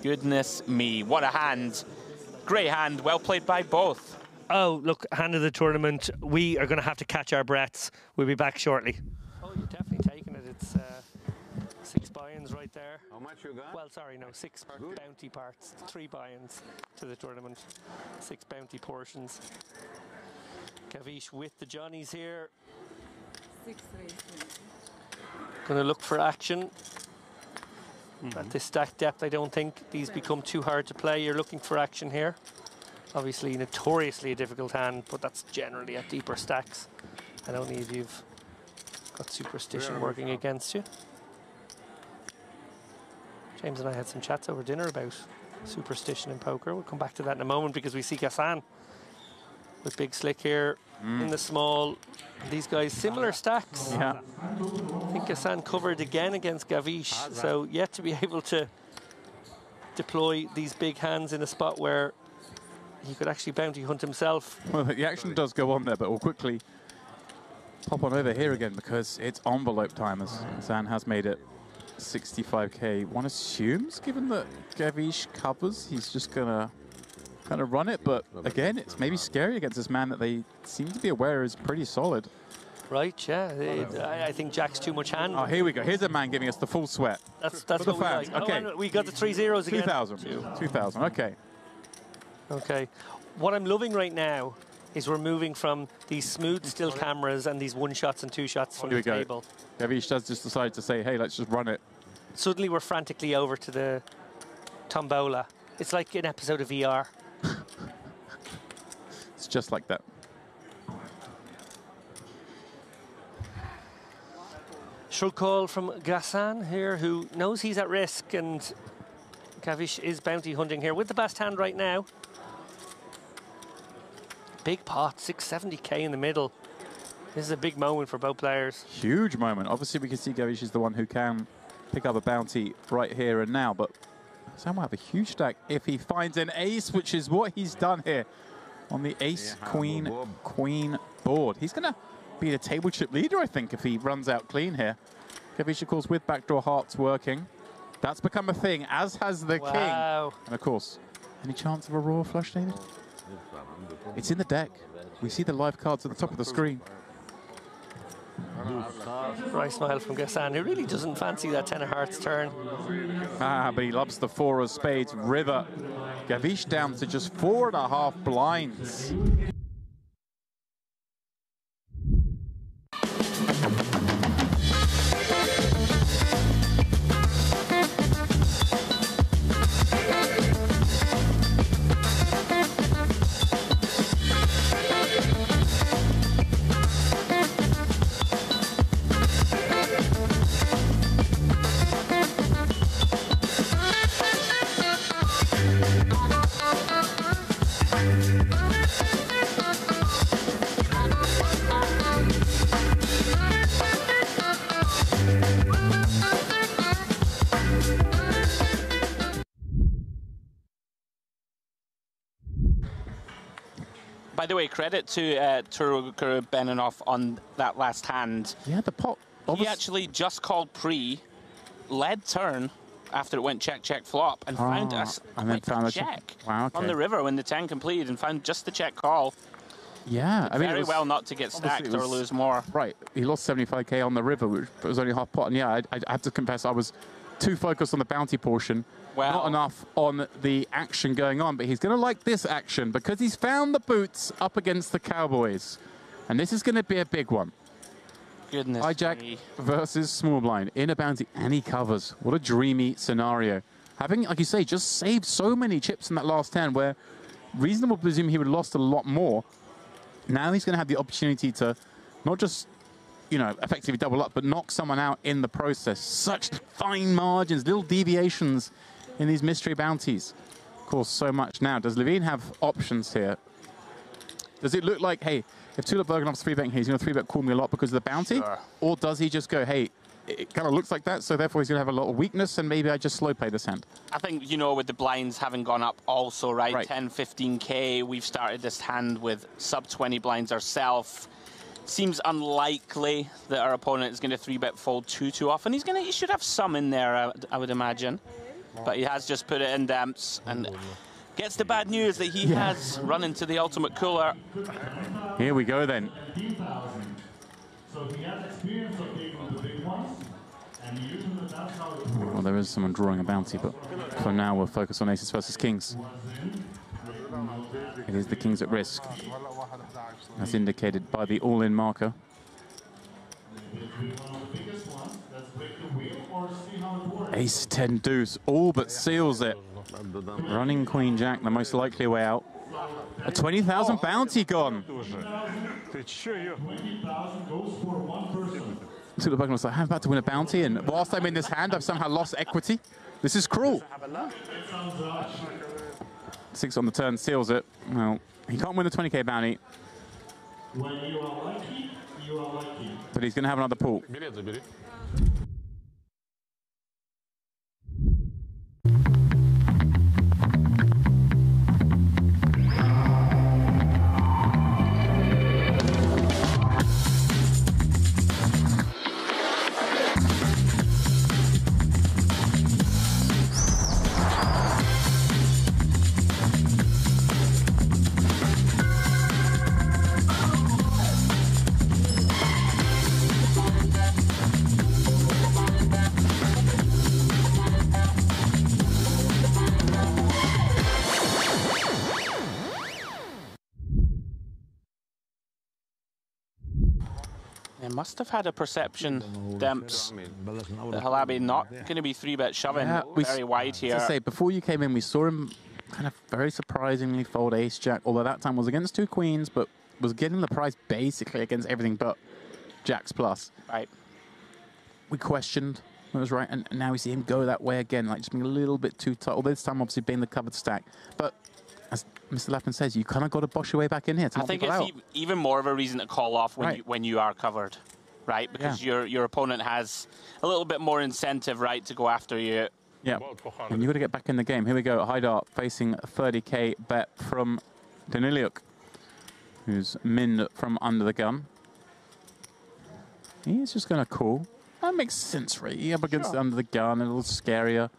Goodness me, what a hand. Great hand, well played by both. Oh, look, hand of the tournament. We are going to have to catch our breaths. We'll be back shortly. Oh, you're definitely taking it. It's 6 buy-ins right there. How much you got? Well, sorry, no, 6 bounty parts, 3 buy-ins to the tournament, 6 bounty portions. Kavish with the Johnnies here. 6 races. Going to look for action. At this stack depth, I don't think these become too hard to play. You're looking for action here. Obviously, notoriously a difficult hand, but that's generally at deeper stacks. And only if you've got superstition working against you. James and I had some chats over dinner about superstition in poker. We'll come back to that in a moment because we see Gassan with Big Slick here in the small. These guys, similar stacks. Yeah. I think Gassan covered again against Gavish, so yet to be able to deploy these big hands in a spot where he could actually bounty hunt himself. Well, the action does go on there, but we'll quickly pop on over here again because it's envelope time as Gassan has made it 65k. One assumes, given that Gavish covers, he's just going to kind of run it, but again, it's maybe scary against this man that they seem to be aware is pretty solid. Right, yeah. I think Jack's too much hand. Oh, here we go. Here's a man giving us the full sweat. That's for the what we fans. like. Okay. Oh, we got the 3 zeros again. 2,000. 2,000, okay. Okay. What I'm loving right now is we're moving from these smooth still cameras and these 1 shots and 2 shots from the table. Gavish does just decide to say, hey, let's just run it. Suddenly we're frantically over to the tombola. It's like an episode of VR. It's just like that. Shrug call from Gassan here, who knows he's at risk, and Gavish is bounty hunting here with the best hand right now. Big pot, 670k in the middle. This is a big moment for both players. Huge moment. Obviously, we can see Gavish is the one who can pick up a bounty right here and now, but Sam will have a huge stack if he finds an ace, which is what he's done here on the ace, queen, queen board. He's going to be the table chip leader, I think, if he runs out clean here. Gavish, of course, with backdoor hearts working. That's become a thing, as has the king. And, of course, any chance of a raw flush, David? It's in the deck. We see the live cards at the top of the screen. Dry smile from Gassan, who really doesn't fancy that 10 of hearts turn. But he loves the 4 of spades river. Gavish down to just 4.5 blinds. By the way, credit to Turuguru Beninoff on that last hand. Yeah, the pot. He actually just called pre, led turn after it went check, check, flop, and found us and then found check wow, okay. on the river when the 10 completed and found just the check call. Yeah, I mean, very well not to get stacked or lose more. Right, he lost 75k on the river, which was only half pot. And yeah, I have to confess, I was too focused on the bounty portion, not enough on the action going on. But he's going to like this action because he's found the boots up against the Cowboys, and this is going to be a big one. Goodness Hijack versus small blind in a bounty, and he covers. What a dreamy scenario. Having, like you say, just saved so many chips in that last 10 where reasonable to presume he would have lost a lot more. Now he's going to have the opportunity to not just, you know, effectively double up, but knock someone out in the process. Such fine margins, little deviations in these mystery bounties. Of course, so much now. Does Levine have options here? Does it look like, hey, if Tulip Bergenoff's 3-betting here, he's going to 3-bet Call Me a lot because of the bounty? Sure. Or does he just go, hey, it kind of looks like that, so therefore he's going to have a lot of weakness, and maybe I just slow play this hand? I think, you know, with the blinds having gone up also, right? 10, 15K, we've started this hand with sub-20 blinds ourselves. Seems unlikely that our opponent is going to 3-bet fold too often. He should have some in there, I would imagine. But he has just put it in damps and gets the bad news that he has run into the ultimate cooler. Here we go then. Well, there is someone drawing a bounty, but for now we'll focus on aces versus kings. It is the kings at risk, as indicated by the all-in marker. Ace 10 deuce, all but seals it. Running queen jack, the most likely way out. A 20,000 bounty gone. Tulip was like, I'm about to win a bounty, and whilst I'm in this hand, I've somehow lost equity. This is cruel. 6 on the turn seals it. Well, he can't win the 20k bounty. But he's going to have another pool. Must have had a perception, Demps, that Halabi not going to be 3-bet shoving very wide here. To say, before you came in, we saw him kind of very surprisingly fold ace-jack, although that time was against 2 queens, but was getting the price basically against everything but jacks plus. Right. We questioned what was right, and now we see him go that way again, like just being a little bit too tight, although this time obviously being the covered stack. But as Mr. Lappin says, you kind of got to bosh your way back in here to I think it's even more of a reason to call off when you are covered, right? Because your opponent has a little bit more incentive, right, to go after you. Yeah, and you've got to get back in the game. Here we go, Haidar facing a 30k bet from Daniliuk, who's min from under the gun. He's just going to call. That makes sense, right? He up against under the gun, a little scarier.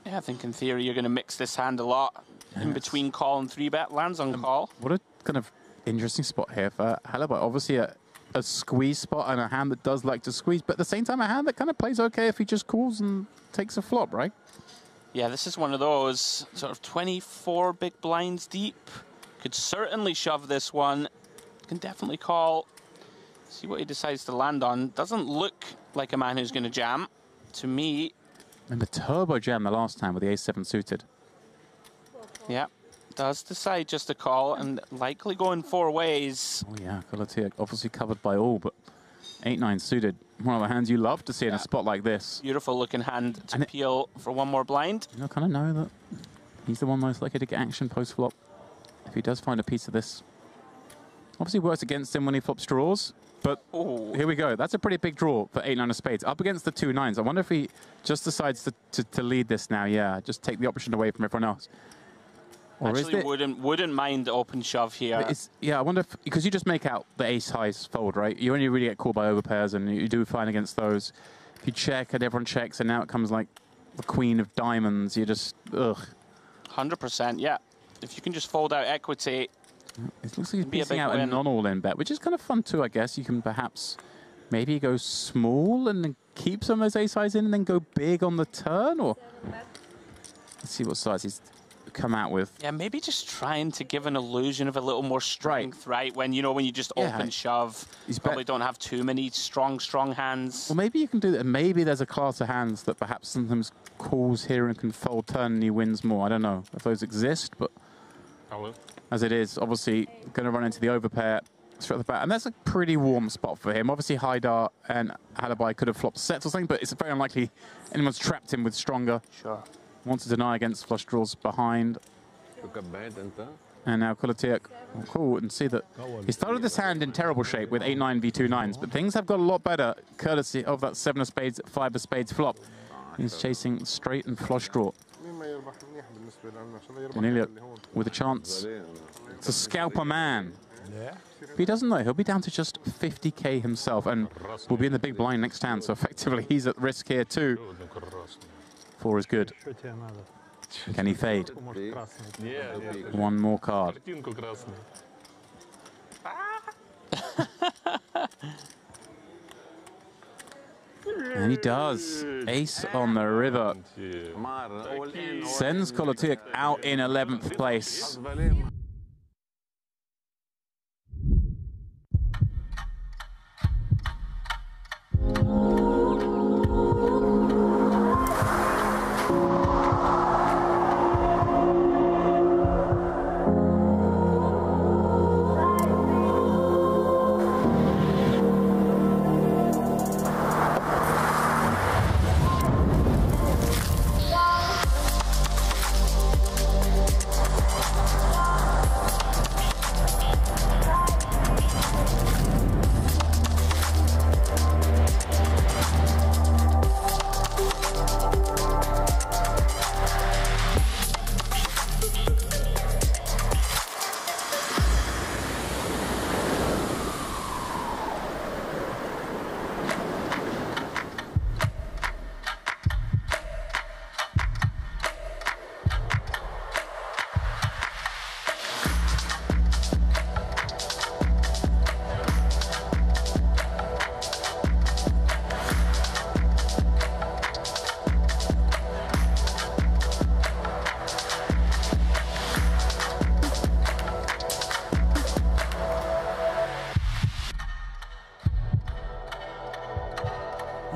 Yeah, I think in theory you're going to mix this hand a lot in between call and 3-bet. Lands on call. What a kind of interesting spot here for Halibut. Obviously a squeeze spot and a hand that does like to squeeze, but at the same time a hand that kind of plays okay if he just calls and takes a flop, right? Yeah, this is one of those sort of 24 big blinds deep. Could certainly shove this one. Can definitely call. See what he decides to land on. Doesn't look like a man who's going to jam. To me, remember turbo jam the last time with the ace-7 suited. Yeah, does decide just to call and likely going 4 ways. Oh yeah, Galatea obviously covered by all, but 8-9 suited. One of the hands you love to see in a spot like this. Beautiful looking hand to peel for one more blind. You kind of know that he's the one most likely to get action post-flop if he does find a piece of this. Obviously works against him when he flops draws. But here we go. That's a pretty big draw for 8-9 of spades. Up against the 2 9s. I wonder if he just decides to lead this now. Yeah, just take the option away from everyone else. Or Actually, is it? wouldn't mind the open shove here. Yeah, I wonder if, because you just make out the ace highs fold, right? You only really get called by overpairs, and you do fine against those. If you check and everyone checks, and now it comes like the queen of diamonds, you just, ugh. 100%, yeah. If you can just fold out equity, it looks like he's piecing out a non-all-in bet, which is kind of fun too, I guess. You can perhaps maybe go small and then keep some of those ace highs in and then go big on the turn, or let's see what size he's come out with. Yeah, maybe just trying to give an illusion of a little more strength, right? When you just open shove, you probably don't have too many strong hands. Well, maybe you can do that. Maybe there's a class of hands that perhaps sometimes calls here and can fold turn and he wins more. I don't know if those exist, but as it is, obviously going to run into the overpair straight off the bat, and that's a pretty warm spot for him. Obviously, Haidar and Halabai could have flopped sets or something, but it's very unlikely anyone's trapped him with stronger. Sure. Wants to deny against flush draws behind. And now Kolotiak will call and see that he started this hand in terrible shape with 8-9 v2 9s, but things have got a lot better courtesy of that 7 of spades, 5 of spades flop. He's chasing straight and flush draw. Daniluk with a chance to scalp a man. If he doesn't know, he'll be down to just 50k himself and will be in the big blind next hand, so effectively he's at risk here too. 4 is good. Can he fade? One more card. And he does. Ace on the river. Sends Kolotiak out in 11th place.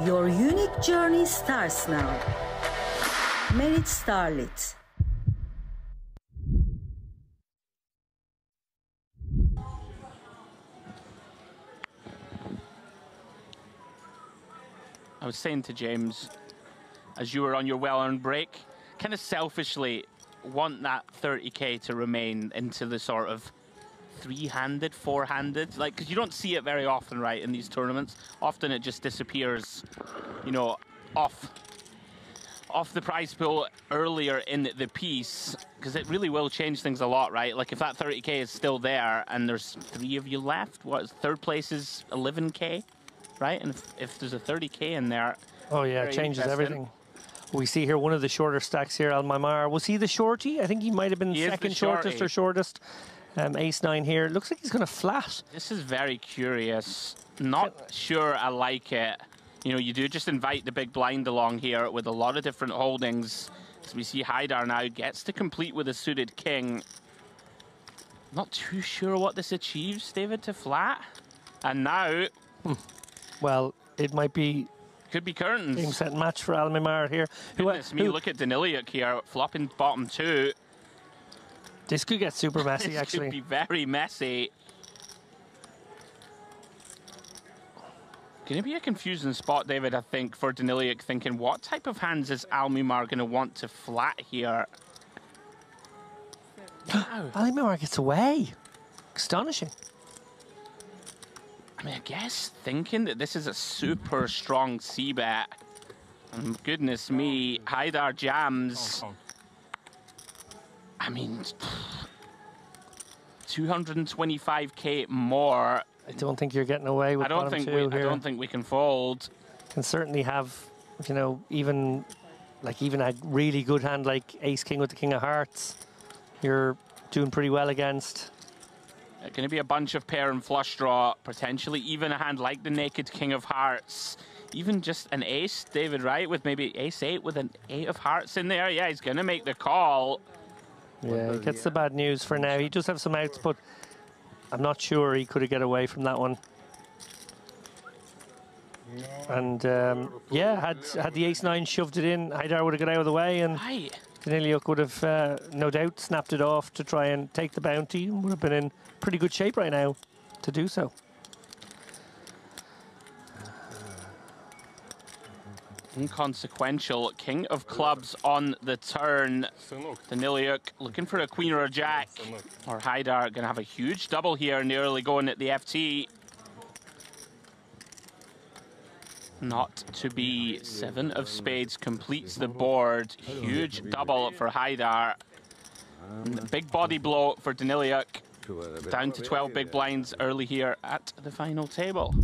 Your unique journey starts now. Merit Starlit. I was saying to James, as you were on your well-earned break, kind of selfishly want that 30k to remain into the sort of three-handed, four-handed, like, because you don't see it very often, right, in these tournaments. Often it just disappears, you know, off the prize pool earlier in the piece, because it really will change things a lot, right? Like, if that 30k is still there and there's 3 of you left, what is third place is 11k, right? And if there's a 30k in there, oh yeah, it changes everything. We see here one of the shorter stacks here, Al-Maimar. Was he the shorty? I think he might have been second shortest or shortest. Ace-9 here. Looks like he's going to flat. This is very curious. Not sure I like it. You know, you do just invite the big blind along here with a lot of different holdings. So we see Haidar now gets to complete with a suited king. Not too sure what this achieves, David, to flat. And now... Well, it might be... Could be curtains. Game, set, match for Al-Maimar here. Goodness me, look at Daniluk here, flopping bottom 2. This could get super messy, actually. This could be very messy. Going to be a confusing spot, David, I think, for Daniluk, thinking, what type of hands is Al-Maimar going to want to flat here? Wow. Al-Maimar gets away. Astonishing. I mean, I guess thinking that this is a super strong C-bet. And goodness me, Haidar jams. I mean, 225k more. I don't think you're getting away with bottom two here. I don't think we can fold. Can certainly have, you know, even a really good hand like Ace King with the King of Hearts. You're doing pretty well against. Going to be a bunch of pair and flush draw, potentially even a hand like the naked King of Hearts. Even just an ace, David, right? With maybe ace 8 with an 8 of hearts in there. Yeah, he's going to make the call. Yeah, he gets the bad news for now. He does have some outs, but I'm not sure he could have get away from that one. And yeah, had the ace 9 shoved it in, Haidar would have got out of the way, and Daniliuk would have no doubt snapped it off to try and take the bounty, and would have been in pretty good shape right now to do so. Inconsequential. King of clubs on the turn. Daniliuk looking for a queen or a jack. Or Haidar going to have a huge double here in the early going at the FT. Not to be. 7 of spades completes the board. Huge double for Haidar. Big body blow for Daniliuk. Down to 12 big blinds early here at the final table.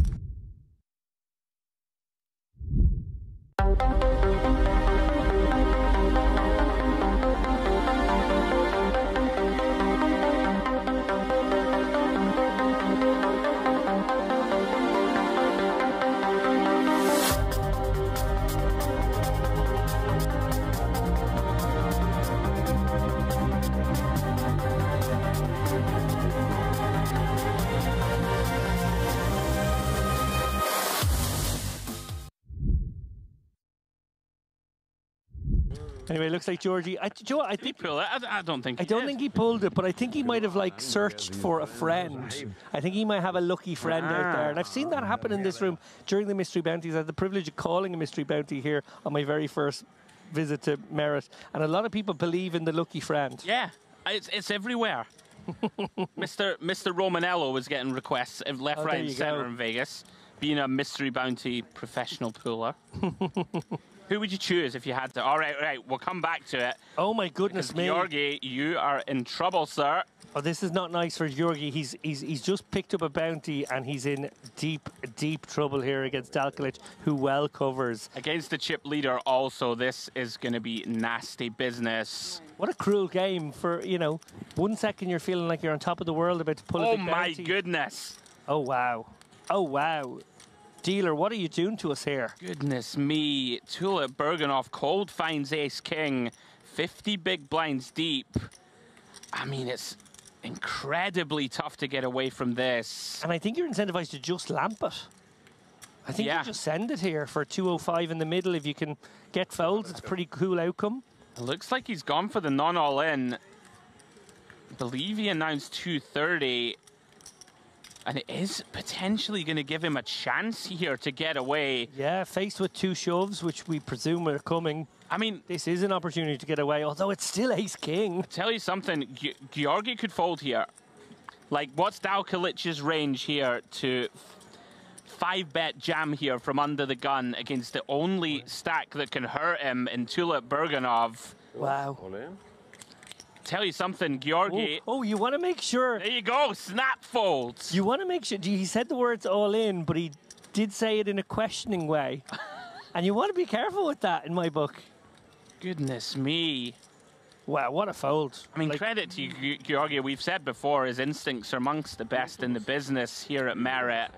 Anyway, looks like Georgie. Joe, I think pull it. I don't think. I don't think he pulled it, but I think he might have like searched for a friend. I think he might have a lucky friend out there, and I've seen that happen in this room during the mystery bounties. I had the privilege of calling a mystery bounty here on my very first visit to Merit, and a lot of people believe in the lucky friend. Yeah, it's everywhere. Mr. Romanello was getting requests left, right, and centre in Vegas, being a mystery bounty professional puller. Who would you choose if you had to? All right, we'll come back to it. Oh my goodness me. Georgi, you are in trouble, sir. Oh, this is not nice for Georgi. He's just picked up a bounty and he's in deep trouble here against Dalkalic, who well covers. Against the chip leader also, this is going to be nasty business. What a cruel game for, you know, 1 second you're feeling like you're on top of the world about to pull a big bounty. Oh my goodness. Oh wow. Oh wow. Dealer, what are you doing to us here? Goodness me. Tulip Berganoff cold finds ace king. 50 big blinds deep. I mean, it's incredibly tough to get away from this. And I think you're incentivized to just lamp it. I think you just send it here for 205 in the middle. If you can get folds, it's a pretty cool outcome. It looks like he's gone for the non-all-in. I believe he announced 230. And it is potentially going to give him a chance here to get away. Yeah, faced with 2 shoves, which we presume are coming. I mean, this is an opportunity to get away, although it's still ace-king. I'll tell you something, Georgi could fold here. Like, what's Dalkalic's range here to 5-bet jam here from under the gun against the only stack that can hurt him in Tulip Berganov? Wow. Tell you something, Georgi. Oh, you want to make sure. There you go, snap folds. You want to make sure. He said the words all in, but he did say it in a questioning way. And you want to be careful with that in my book. Goodness me. Wow, what a fold. I mean, credit to you, Georgi. We've said before, his instincts are amongst the best in the business here at Merit.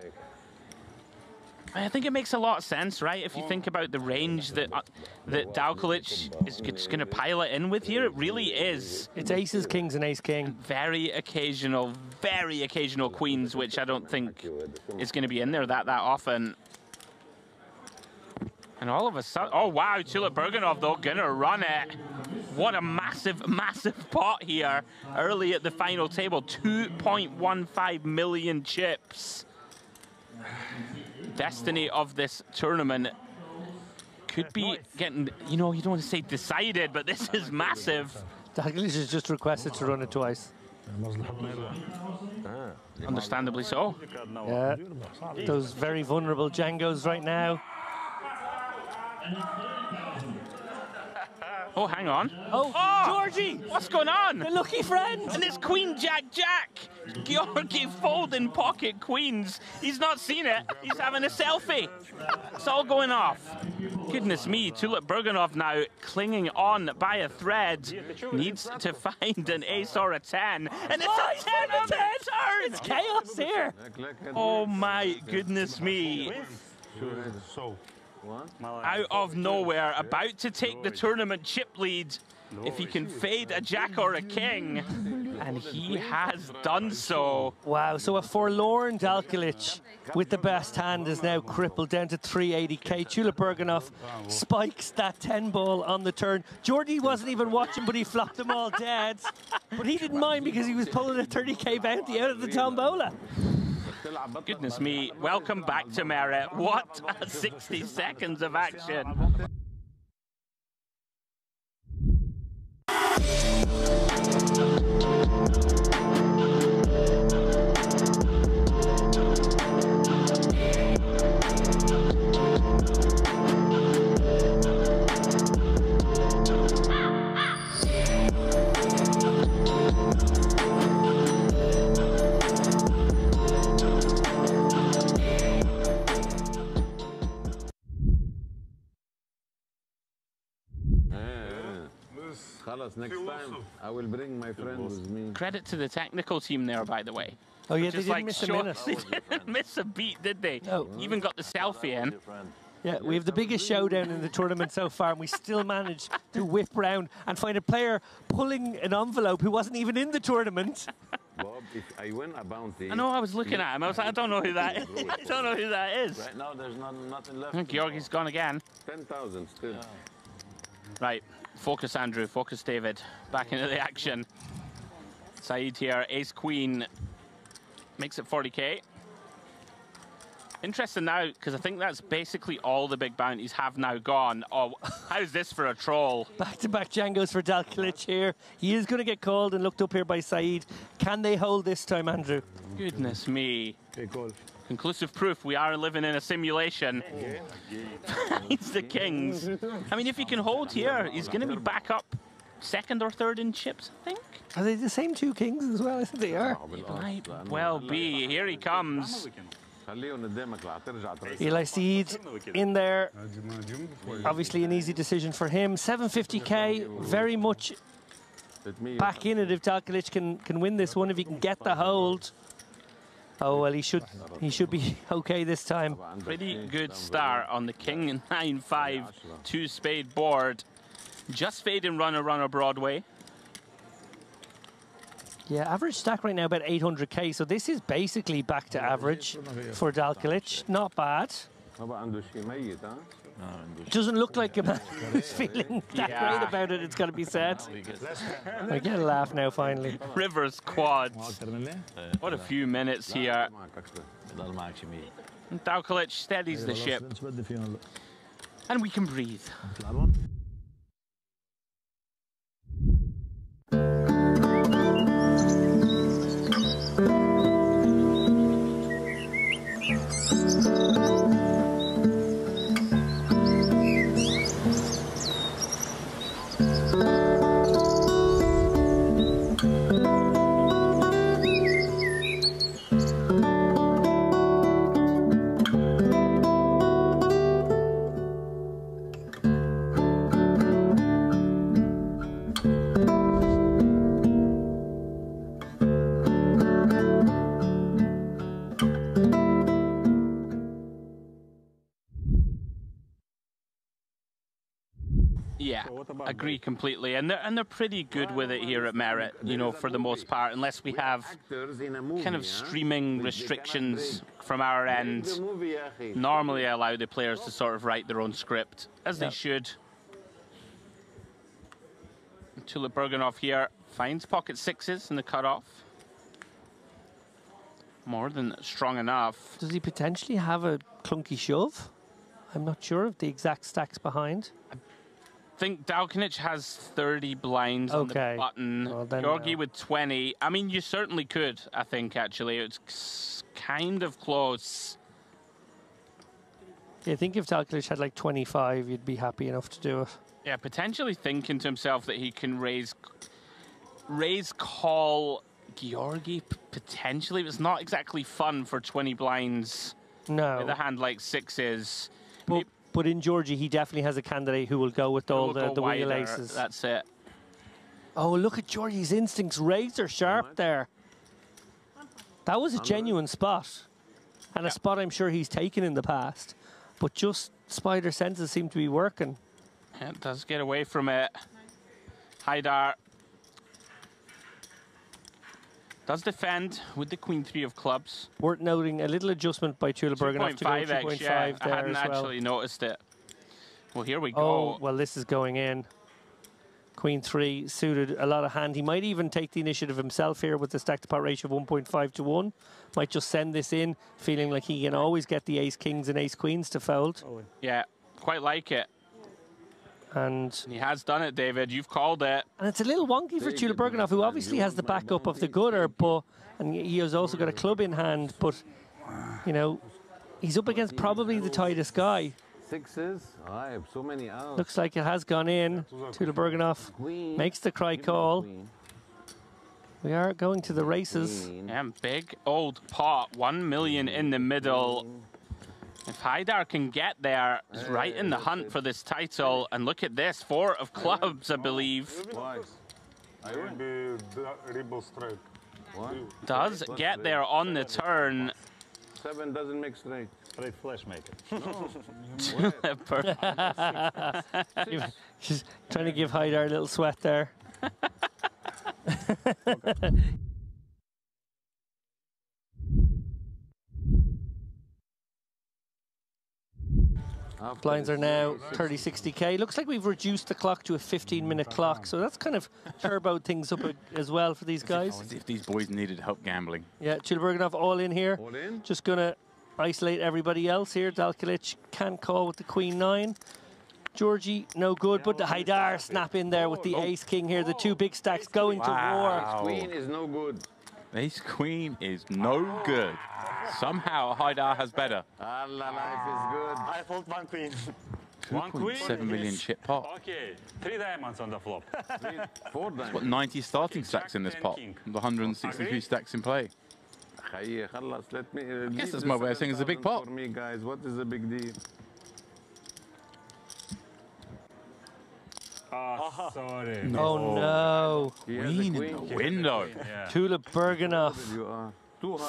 I think it makes a lot of sense, right? If you think about the range that Dalkalic is just going to pile it in with here, it really is. It's aces, kings, and ace-king. Very occasional queens, which I don't think is going to be in there that often. And all of a sudden, oh wow, Tulip Berganov though, going to run it. What a massive pot here early at the final table. 2.15 million chips. Destiny of this tournament could be getting, you know, you don't want to say decided, but this is massive. Dalkalic has just requested to run it twice. Understandably so. Yeah, those very vulnerable Django's right now. Oh, hang on. Oh, Georgie! What's going on? The lucky friend! And it's Queen Jack Jack. Georgie folding pocket queens. He's not seen it. He's having a selfie. It's all going off. Goodness me, Tulip Burganov now clinging on by a thread. Needs to find an ace or a 10. And it's a 10 on the turn! It's chaos here. Oh my goodness me. Out of nowhere, about to take the tournament chip lead. If he can fade a jack or a king, and he has done so. Wow, so a forlorn Dalkilic with the best hand is now crippled down to 380k. Tulip Burganov spikes that 10 ball on the turn. Geordie wasn't even watching, but he flopped them all dead. But he didn't mind because he was pulling a 30k bounty out of the tombola. Goodness me, welcome back to Merritt. What a 60 seconds of action. Next time, I will bring my friend with me. Credit to the technical team there, by the way. Oh yeah, they didn't miss a minute. They didn't miss a beat, did they? No. Even got the selfie in. Yeah, we have the biggest showdown in the tournament so far, and we still managed to whip round and find a player pulling an envelope who wasn't even in the tournament. Bob, if I win a bounty... I know, I was looking at him. I was like, I don't know who that is. I don't know who that is. Right now, there's nothing left. Georgie's gone again. 10,000 still. Yeah. Right, focus Andrew, focus David. Back into the action. Saeed here, ace queen. Makes it 40k. Interesting now, because I think that's basically all the big bounties have now gone. Oh, how's this for a troll? Back-to-back Django's for Dalkilic here. He is going to get called and looked up here by Saeed. Can they hold this time, Andrew? Goodness me. Conclusive proof we are living in a simulation. It's the kings. I mean, if he can hold here, he's going to be back up second or third in chips, I think. Are they the same two kings as well? I think they are. It might well be. Here he comes. Eli Saeed in there. Obviously an easy decision for him. 750k, very much back in it if Dalkilic can win this one, if he can get the hold. Oh, well, he should be okay this time. Pretty good start on the king 9-5 two-spade board. Just fading runner Broadway. Yeah, average stack right now about 800k, so this is basically back to average for Dalkilic. Not bad. Doesn't look like a man who's feeling that great about it, it's got to be said. I get a laugh now, finally. Rivers quads. What a few minutes here. Dalkilic steadies the ship. And we can breathe. Yeah, agree completely, and they're pretty good with it here at Merritt, you know, for the most part, unless we have kind of streaming restrictions from our end. Normally I allow the players to sort of write their own script, as they should. Tulip Burganov here finds pocket sixes in the cutoff. More than strong enough. Does he potentially have a clunky shove? I'm not sure of the exact stacks behind. I think Dalkilic has 30 blinds on the button. Well, Georgie with 20. I mean, you certainly could, I think, actually. It's kind of close. Yeah, I think if Dalkilic had like 25, you'd be happy enough to do it. Yeah, potentially thinking to himself that he can raise, call Georgi, potentially. It's not exactly fun for 20 blinds. No. With a hand like sixes. But in Georgie, he definitely has a candidate who will go with all the wheel aces. That's it. Oh, look at Georgie's instincts, razor sharp there. That was a genuine spot. And a spot I'm sure he's taken in the past. But just spider senses seem to be working. It does get away from it. Haidar does defend with the queen three of clubs. Worth noting a little adjustment by Tula Berganoff to go 2.5 yeah, there I hadn't as well. actually noticed it. Well, here we go. Oh, well, this is going in. Queen 3 suited a lot of hand. He might even take the initiative himself here with the stack to pot ratio of 1.5 to 1. Might just send this in, feeling like he can always get the ace kings and ace queens to fold. Yeah, quite like it. And he has done it, David. You've called it. And it's a little wonky for Tula Berganoff, who obviously has the backup of the gutter, and he has also got a club in hand. But, you know, he's up against probably the tightest guy. Sixes. I have so many outs. Looks like it has gone in. Tula Berganoff makes the cry call. We are going to the races. And big old pot, 1 million in the middle. If Haidar can get there, he's right in the hunt for this title. And look at this, 4 of clubs, I believe. Does get there on the turn. 7 doesn't make straight. Straight flash maker. She's trying to give Haidar a little sweat there. Blinds are now 30-60K. Looks like we've reduced the clock to a 15-minute clock, so that's kind of turboed things up as well for these guys. As if these boys needed help gambling. Yeah, Tula Berganoff all in here. All in. Just going to isolate everybody else here. Dalkalic can't call with the Queen 9. Georgie, no good, but the Haidar snap in there with the Ace King here. The 2 big stacks going to war. Queen is no good. Ace Queen is no good. Somehow Haidar has better. Allah, life is good. I fold 1 queen. 1 queen. 7 million chip pot. Okay, 3 diamonds on the flop. 4 diamonds. What, 90 starting stacks in this pot? The 163 stacks in play. Let me, I guess that's my way of saying it's a big pot. For me, guys, what is the big deal? Oh, sorry. Oh no. Queen in the window. Tula Berganoff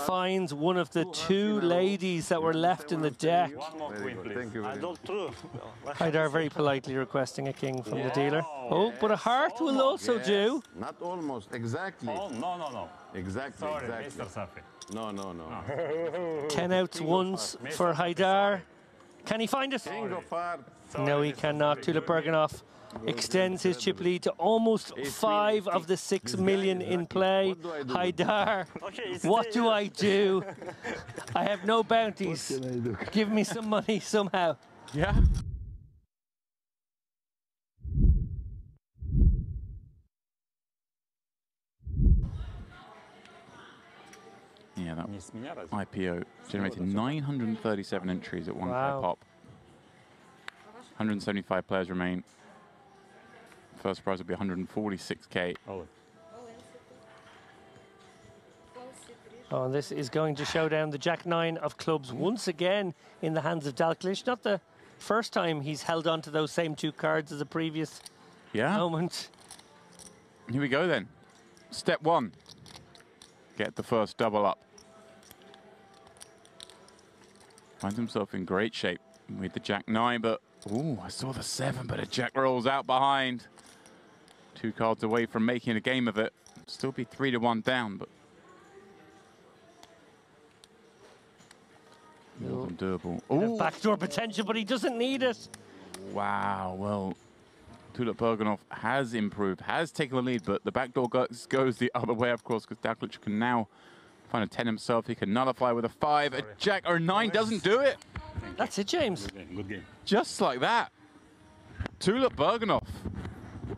finds one of the 2 ladies that were left in the deck. One more queen, please. Thank you. Haidar very politely requesting a king from the dealer. Oh, but a heart will also do. Not almost, exactly. Oh, no. Exactly, Sorry, exactly. Mr. Safi. No. 10 outs once for Haidar. Can he find it? King of hearts. No, he cannot. Tula Berganoff extends his chip lead to almost 5 of the 6 million in play. Haidar, what do I do? I have no bounties. Give me some money somehow. Yeah. Yeah, that IPO generated 937 entries at 1K pop. 175 players remain. First prize will be 146K. Oh, and this is going to show down the Jack-9 of clubs once again in the hands of Dalkalic. Not the first time he's held on to those same 2 cards as a previous moment. Here we go then. Step 1. Get the first double up. Finds himself in great shape with the Jack-9, but ooh, I saw the 7, but a Jack rolls out behind. 2 cards away from making a game of it. Still be 3-1 down, but more than doable. Ooh. Backdoor potential, but he doesn't need it. Wow, well, Tula Berganoff has improved, has taken the lead, but the backdoor goes the other way, of course, because Dalkalic can now find a 10 himself. He can nullify with a 5. A Jack or 9 doesn't do it. That's it, James. Good game. Just like that. Tula Berganoff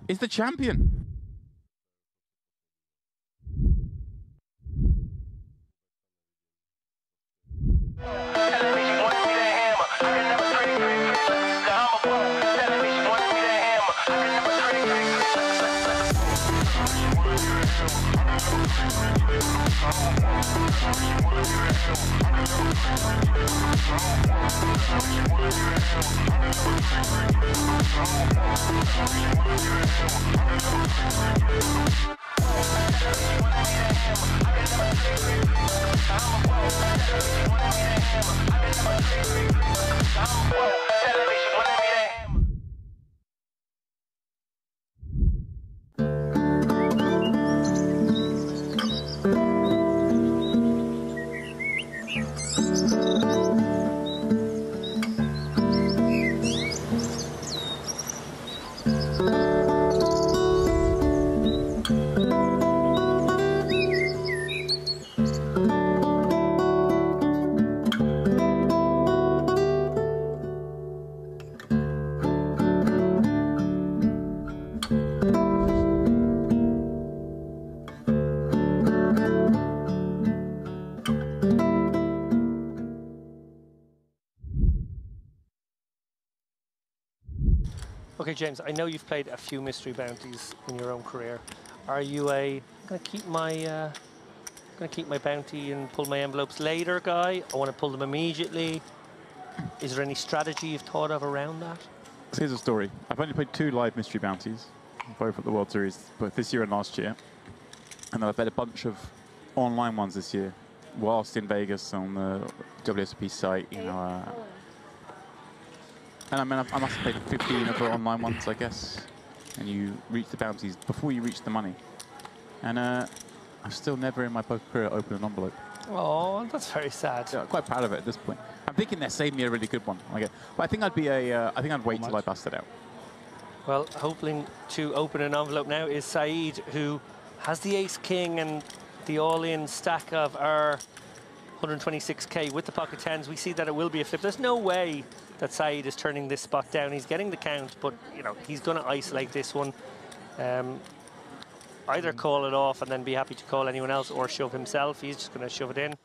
is the champion. Television wants me to hammer. I can never trade. I'm a fool. Television wants me to hammer. Okay, James, I know you've played a few mystery bounties in your own career. Are you a gonna keep my bounty and pull my envelopes later guy? I want to pull them immediately. Is there any strategy you've thought of around that? Here's a story. I've only played 2 live mystery bounties, both at the World Series, both this year and last year. And then I've played a bunch of online ones this year, whilst in Vegas on the WSOP site, you know. And I mean, I must have played 15 of the online ones, I guess. And you reach the bounties before you reach the money. And I've still never in my poker career opened an envelope. Oh, that's very sad. Yeah, I'm quite proud of it at this point. I'm thinking they're saving me a really good one. Okay. But I think I'd be I think I'd wait till I bust it out. Well, hoping to open an envelope now is Saeed, who has the ace-king and the all-in stack of our 126k with the pocket tens. We see that it will be a flip. There's no way that Saeed is turning this spot down. He's getting the count, but you know he's going to isolate this one. Either call it off and then be happy to call anyone else, or shove himself. He's just going to shove it in.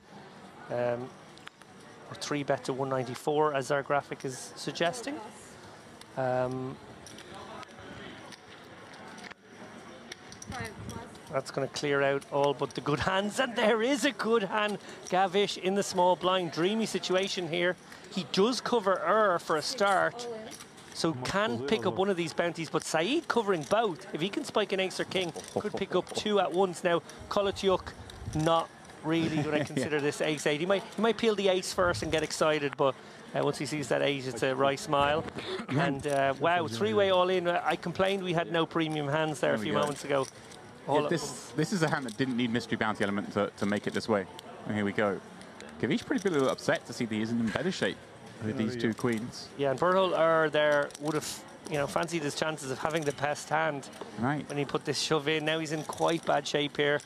Or 3-bet to 194, as our graphic is suggesting. That's going to clear out all but the good hands, and there is a good hand. Gavish in the small blind, dreamy situation here. He does cover for a start, so can pick up one of these bounties, but Saeed covering both. If he can spike an ace or king, could pick up 2 at once. Now, Kolotyuk not really going to consider this ace-8. He might peel the ace first and get excited, but once he sees that ace, it's a wry smile. And wow, 3-way all-in. I complained we had no premium hands there a few moments ago. Yeah, this is a hand that didn't need mystery bounty element to make it this way. And here we go. Gavish pretty a little upset to see that he isn't in better shape with these 2 queens. Yeah, and Berthold would have fancied his chances of having the best hand when he put this shove in. Now he's in quite bad shape here.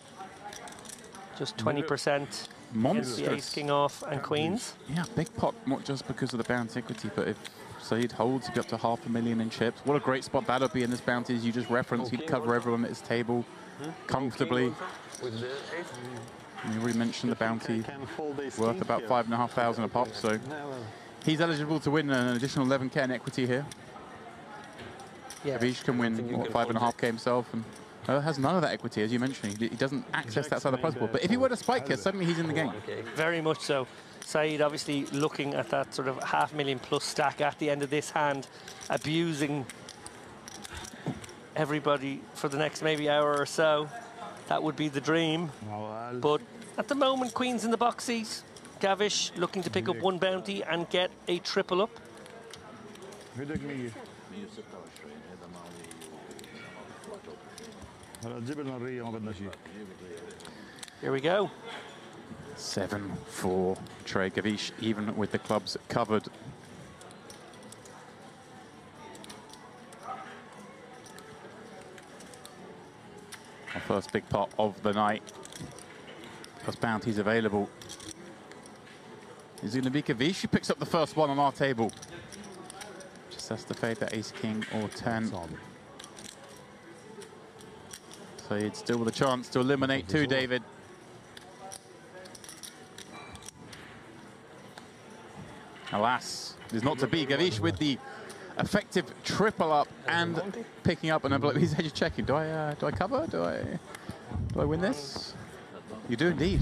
Just 20%. Monstrous. The ace, king off, and queens. Yeah, big pot, not just because of the bounty equity, but if Saeed holds, he'd be up to $500,000 in chips. What a great spot that'll be in this bounty, as you just referenced. He'd cover everyone at his table comfortably. We already mentioned the bounty worth about 5,500 a pop, so he's eligible to win an additional 11k in equity here. Yeah. Gavish can win 5.5k himself, and has none of that equity, as you mentioned. He doesn't access that side of the puzzle. But if he were to spike here, suddenly he's in the game. Very much so. Saeed obviously looking at that sort of $500,000+ stack at the end of this hand, abusing everybody for the next maybe hour or so. That would be the dream. But at the moment, queens in the boxies. Gavish looking to pick up 1 bounty and get a triple up. Here we go. 7-4 Trey Gavish, even with the clubs covered. Our first big pot of the night. Plus bounties available. Is it going to be Gavish who picks up the first one on our table? Just has to fade that ace, king, or 10. So he'd still with a chance to eliminate 2, David. Alas, it is not to be. Gavish with the effective triple up and picking up an envelope. He's edge checking. Do I cover? Do I? Do I win this? You do indeed.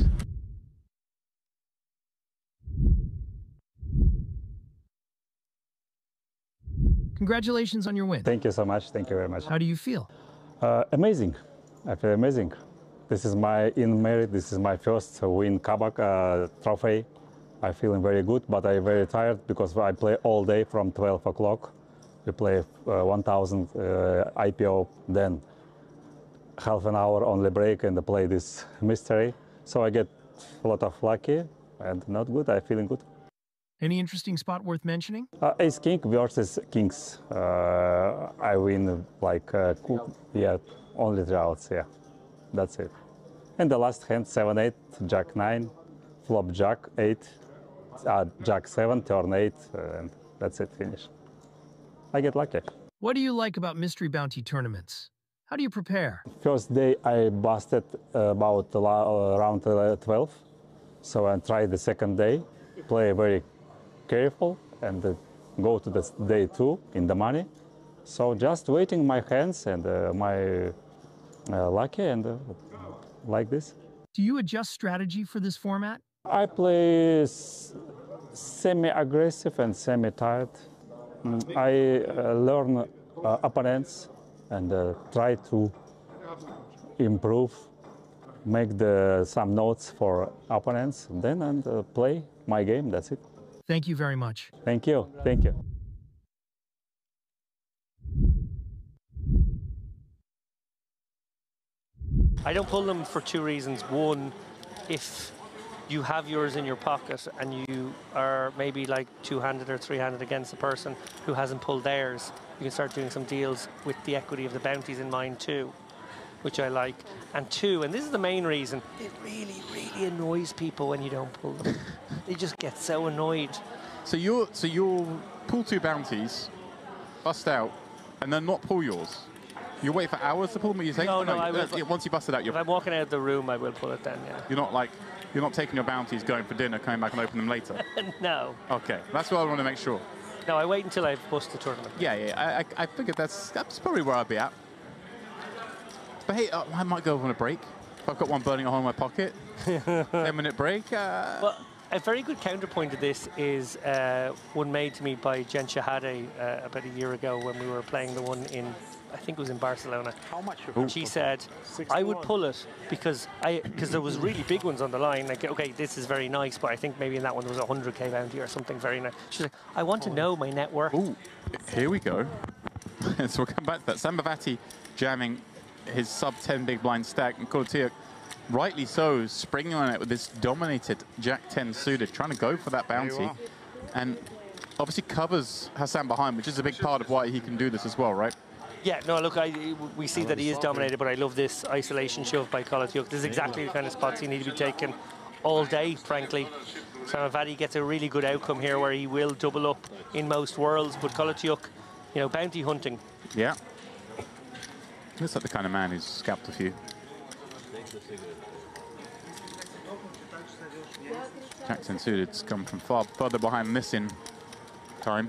Congratulations on your win. Thank you so much. Thank you very much. How do you feel? Amazing. I feel amazing. This is my this is my first win Kabak trophy. I'm feeling very good, but I'm very tired because I play all day from 12 o'clock. We play 1000 IPO, then half an hour only break and play this mystery. So I get a lot of lucky and not good. I'm feeling good. Any interesting spot worth mentioning? Ace King versus Kings. I win like only 3 outs. Yeah, that's it. And the last hand 7-8, Jack 9, flop Jack 8, Jack 7, turn 8, and that's it. Finish. I get lucky. What do you like about mystery bounty tournaments? How do you prepare? First day I busted about around 12, so I tried the second day, play very careful and go to the day 2 in the money. So just waiting my hands and my lucky and like this. Do you adjust strategy for this format? I play semi-aggressive and semi-tired. I learn opponents and try to improve, make some notes for opponents, then and play my game. That's it. Thank you very much. Thank you. Thank you. I don't pull them for 2 reasons. One, if you have yours in your pocket and you are maybe like 2-handed or 3-handed against a person who hasn't pulled theirs, you can start doing some deals with the equity of the bounties in mind too, which I like. And 2, and this is the main reason, it really, really annoys people when you don't pull them. They just get so annoyed. So you'll pull 2 bounties, bust out, and then not pull yours. You wait for hours to pull them, or you take No, I will. Once you bust it out, if I'm walking out of the room, I will pull it then, yeah. You're not taking your bounties, going for dinner, coming back and open them later? No. Okay, that's what I want to make sure. No, I wait until I've bust the tournament. Yeah, I figured that's probably where I'd be at. But hey, I might go on a break. If I've got one burning a hole in my pocket, 10-minute break. Well, a very good counterpoint to this is one made to me by Jen Shahade about a year ago when we were playing the one in, I think it was in Barcelona. How much? She said, I would pull it because there was really big ones on the line. Like, okay, this is very nice, but I think maybe in that one there was a 100k bounty or something very nice. She's like, I want to know my net worth. Ooh, here we go. So we'll come back to that. Sambavati jamming his sub-10 big blind stack, and Kolotiuk, rightly so, springing on it with this dominated Jack-10 suited, trying to go for that bounty. And obviously covers Hassan behind, which is a big part of why he can do this as well, right? Yeah, no, look, we see that he is dominated, but I love this isolation shove by Kolotiuk. This is exactly the kind of spots he need to be taken all day, frankly. Samavati gets a really good outcome here where he will double up in most worlds, but Kolotiuk, you know, bounty hunting. Yeah. Looks like the kind of man who's scalped a few. Jackson suited's come from far further behind this in time.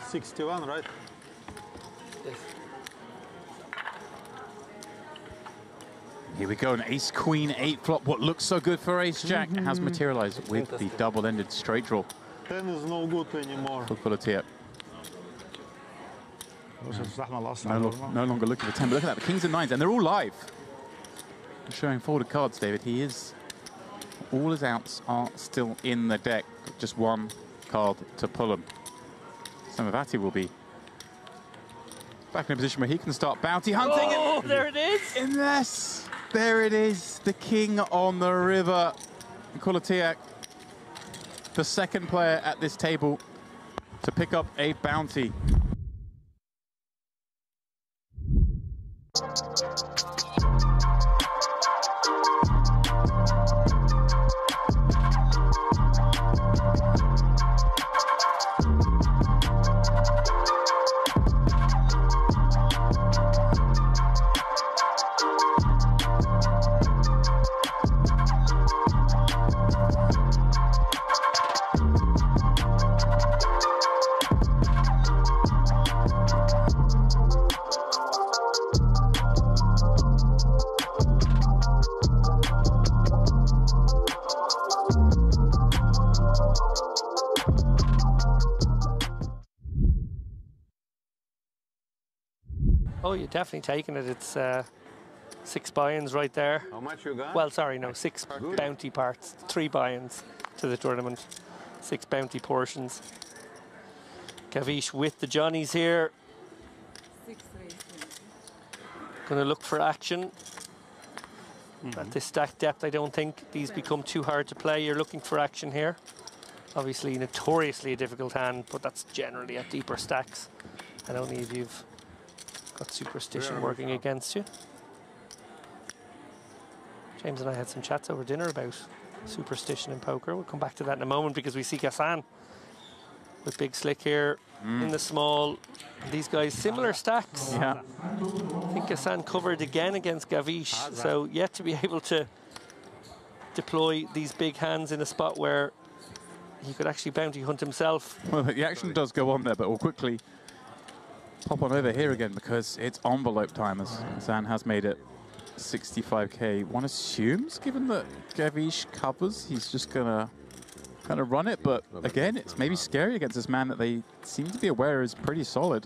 61, right? Yes. Here we go, an ace-queen 8 flop. What looks so good for ace-jack has materialized with the double-ended straight draw. 10 is no good anymore. For Kolotiuk. No longer looking for 10, but look at that, the kings and 9s, and they're all live. Showing folded cards, David. He is, all his outs are still in the deck, just one card to pull them. Samavati will be back in a position where he can start bounty hunting. Oh, there it is! Yes, there it is, the king on the river. Kolotiuk, the second player at this table to pick up a bounty. Oh, you're definitely taking it. It's 6 buy-ins right there. How much you got? Well, sorry, no, 6 bounty parts. 3 buy-ins to the tournament. 6 bounty portions. Gavish with the Johnnies here. 6 races. Going to look for action. At this stack depth, I don't think these become too hard to play. You're looking for action here. Obviously, notoriously a difficult hand, but that's generally at deeper stacks. And only if you've got superstition working against you. James and I had some chats over dinner about superstition in poker. We'll come back to that in a moment because we see Gassan with Big Slick here in the small. These guys, similar stacks. Yeah. I think Gassan covered again against Gavish, so yet to be able to deploy these big hands in a spot where he could actually bounty hunt himself. Well, the action does go on there, but we'll quickly pop on over here again because it's envelope time as Zan has made it 65k. One assumes, given that Gavish covers, he's just gonna kind of run it, but again, it's maybe scary against this man that they seem to be aware is pretty solid.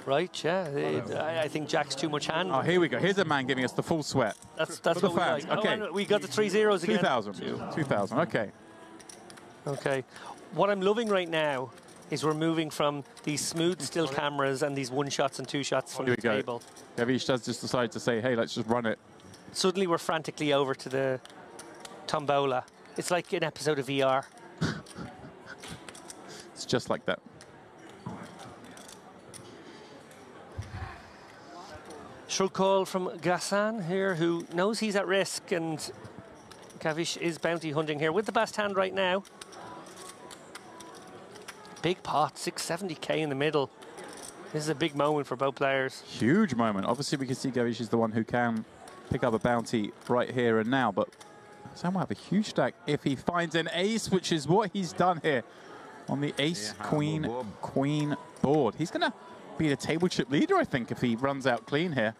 Right, yeah. I think Jack's too much hand. Oh, here we go. Here's a man giving us the full sweat. That's for what the we fans. like. Okay. Oh, we got the 3 zeros again. 2,000. 2,000. Okay. Okay. What I'm loving right now is we're moving from these smooth still cameras and these 1 shots and 2 shots from Here the we table. go. Gavish does just decide to say, hey, let's just run it. Suddenly we're frantically over to the tombola. It's like an episode of VR. It's just like that. Shrug call from Gassan here, who knows he's at risk, and Gavish is bounty hunting here with the best hand right now. Big pot, 670k in the middle. This is a big moment for both players. Huge moment. Obviously, we can see Gavish is the one who can pick up a bounty right here and now, but Sam will have a huge stack if he finds an ace, which is what he's done here on the ace, queen, queen board. He's going to be the table chip leader, I think, if he runs out clean here.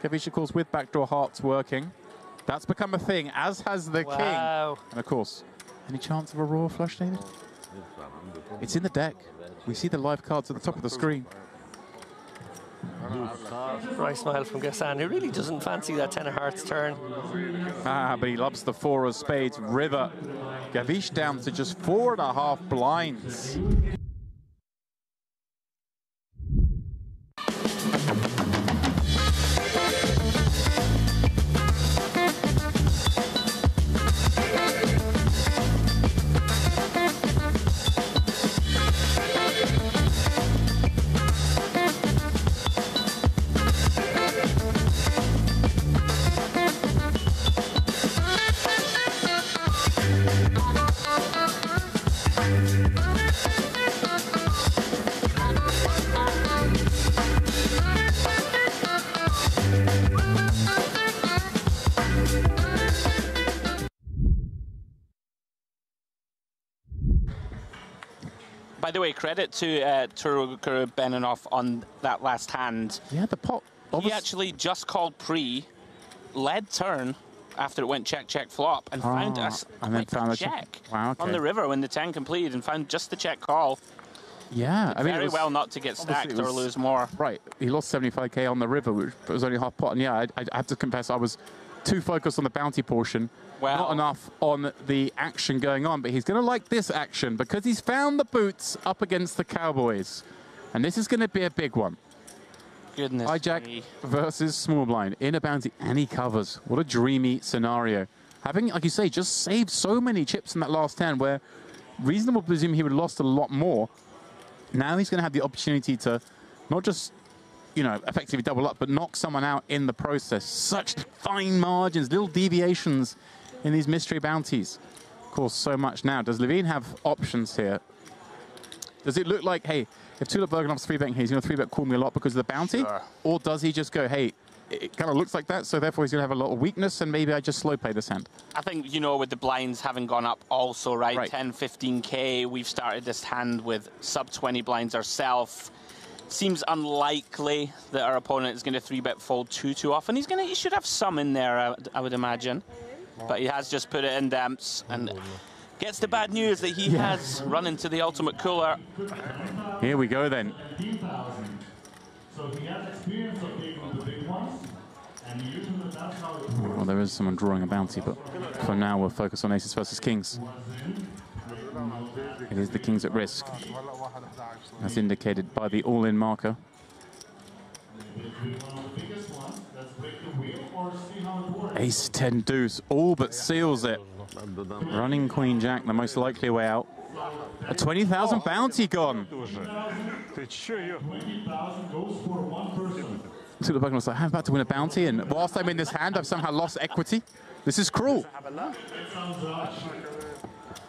Gavish, of course, with backdoor hearts working. That's become a thing, as has the king. And, of course, any chance of a raw flush, David? It's in the deck. We see the live cards at the top of the screen. Dry smile from Gassan, who really doesn't fancy that 10 of hearts turn. But he loves the 4 of spades river. Gavish down to just 4.5 blinds. By the way, credit to Turuguru Beninoff on that last hand. Yeah, the pot. He actually just called pre, led turn after it went check, check, flop, and found us a check on the river when the 10 completed and found just the check call. Yeah, I mean, very well not to get stacked or lose more. Right, he lost 75k on the river, which was only half pot. And yeah, I have to confess, I was too focused on the bounty portion. Not enough on the action going on, but he's going to like this action because he's found the boots up against the Cowboys. And this is going to be a big one. Goodness Hijack versus small blind in a bounty, and he covers. What a dreamy scenario. Having, like you say, just saved so many chips in that last 10 where reasonable to presume he would have lost a lot more. Now he's going to have the opportunity to not just, you know, effectively double up, but knock someone out in the process. Such fine margins, little deviations in these mystery bounties. Of course, so much now. Does Levine have options here? Does it look like, hey, if Tulip Bergenoff's 3-betting here, he's going to 3-bet Call Me a lot because of the bounty? Sure. Or does he just go, hey, it kind of looks like that, so therefore he's going to have a lot of weakness, and maybe I just slow play this hand? I think, you know, with the blinds having gone up also, right? 10, 15k, we've started this hand with sub 20 blinds ourselves. Seems unlikely that our opponent is going to 3-bet fold too often. He should have some in there, I would imagine. But he has just put it in damps and gets the bad news that he has run into the ultimate cooler. Here we go then. So he has experience of taking the big ones, and usually that's how it Well, there is someone drawing a bounty, but for now we'll focus on aces versus kings. It is the kings at risk, as indicated by the all-in marker. Ace 10 deuce, all but seals it. Running queen jack, the most likely way out. A 20,000 bounty gone. So the Pokemon was like, I'm about to win a bounty, and whilst I'm in this hand, I've somehow lost equity. This is cruel.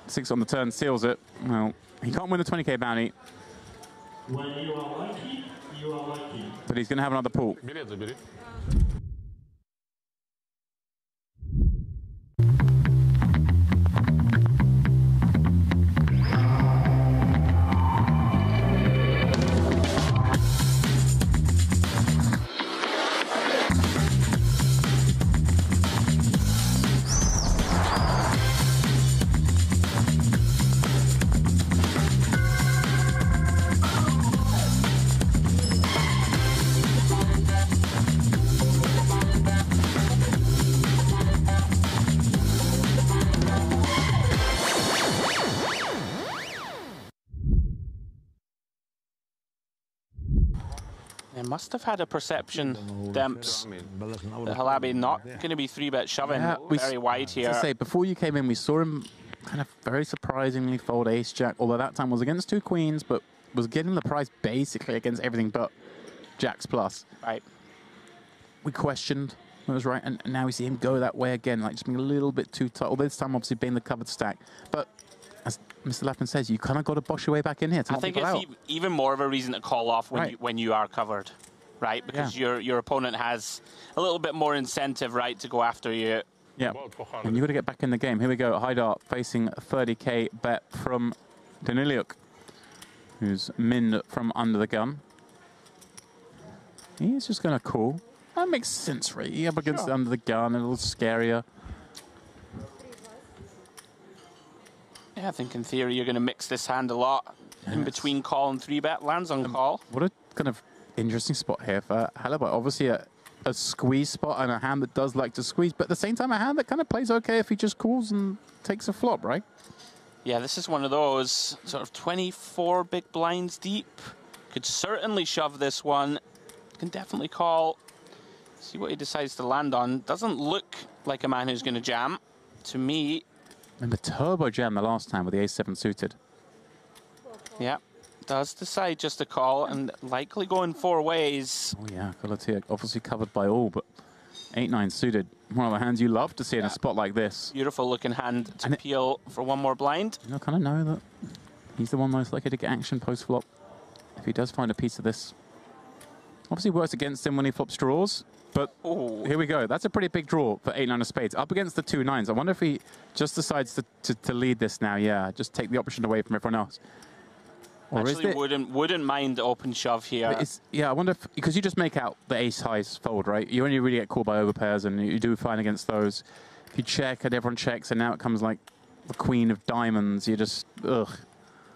6 on the turn seals it. Well, he can't win the 20k bounty. When you are lucky, you are lucky. But he's going to have another pull. They must have had a perception, Demps, that Halabi not going to be 3-bet shoving very wide here. To say, before you came in, we saw him kind of very surprisingly fold ace-jack, although that time was against 2 queens, but was getting the price basically against everything but jacks plus. Right. We questioned what was right, and now we see him go that way again, like just being a little bit too tight, although this time obviously being the covered stack. But as Mr. Lappin says, you kind of got to bosh your way back in here to I think it's even more of a reason to call off when when you are covered, right? Because your opponent has a little bit more incentive, right, to go after you. Yeah, and you've got to get back in the game. Here we go, Haidar facing a 30k bet from Daniliuk, who's min from under the gun. He's just going to call. That makes sense, right? He up against under the gun, a little scarier. Yeah, I think in theory you're going to mix this hand a lot in between call and 3-bet. Lands on call. What a kind of interesting spot here for Halabi. Obviously a squeeze spot and a hand that does like to squeeze, but at the same time a hand that kind of plays okay if he just calls and takes a flop, right? Yeah, this is one of those sort of 24 big blinds deep. Could certainly shove this one. Can definitely call. See what he decides to land on. Doesn't look like a man who's going to jam. To me... Remember turbo jam the last time with the ace-7 suited. Yeah, does decide just to call and likely going 4 ways. Oh yeah, Kolatiak obviously covered by all, but 8-9 suited. One of the hands you love to see in a spot like this. Beautiful looking hand to peel for one more blind. You kind of know that he's the one most likely to get action post-flop if he does find a piece of this. Obviously works against him when he flops draws. But here we go. That's a pretty big draw for 8-9 of spades. Up against the 2 9s. I wonder if he just decides to lead this now. Yeah, just take the option away from everyone else. Or actually, wouldn't mind the open shove here. Yeah, I wonder if, because you just make out the ace highs fold, right? You only really get called by overpairs, and you do fine against those. If you check and everyone checks, and now it comes like the queen of diamonds, you just, ugh.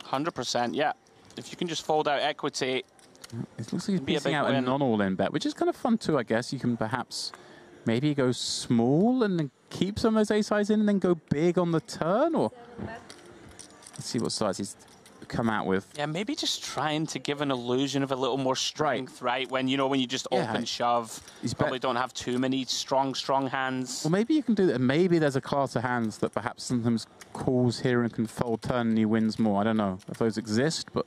100%, yeah. If you can just fold out equity. It looks like he's piecing out a non-all-in bet, which is kind of fun too, I guess. You can perhaps maybe go small and then keep some of those ace highs in and then go big on the turn, or let's see what size he's come out with. Yeah, maybe just trying to give an illusion of a little more strength, right? When you just open shove, you probably don't have too many strong hands. Well, maybe you can do that. Maybe there's a class of hands that perhaps sometimes calls here and can fold turn and he wins more. I don't know if those exist, but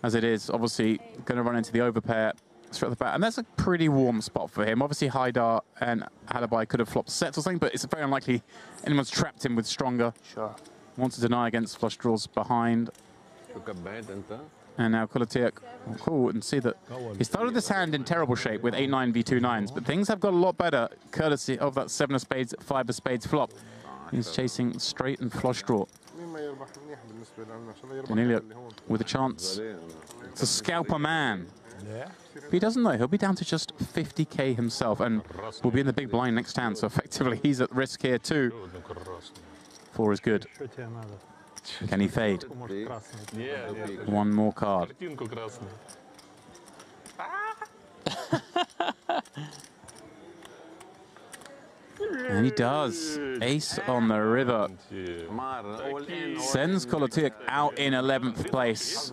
as it is, obviously going to run into the overpair straight off the bat. And that's a pretty warm spot for him. Obviously, Haidar and Halabi could have flopped sets or something, but it's very unlikely anyone's trapped him with stronger. Sure. Wants to deny against flush draws behind. And now Kolatiak will call and see that he started this hand in terrible shape with 8-9 v2 9s, but things have got a lot better courtesy of that 7 of spades, 5 of spades flop. He's chasing straight and flush draw. Daniliuk with a chance to scalp a man. If he doesn't know, he'll be down to just 50k himself and will be in the big blind next hand, so effectively he's at risk here too. 4 is good. Can he fade? One more card. And he does. Ace on the river. Sends Kolotiuk out in 11th place.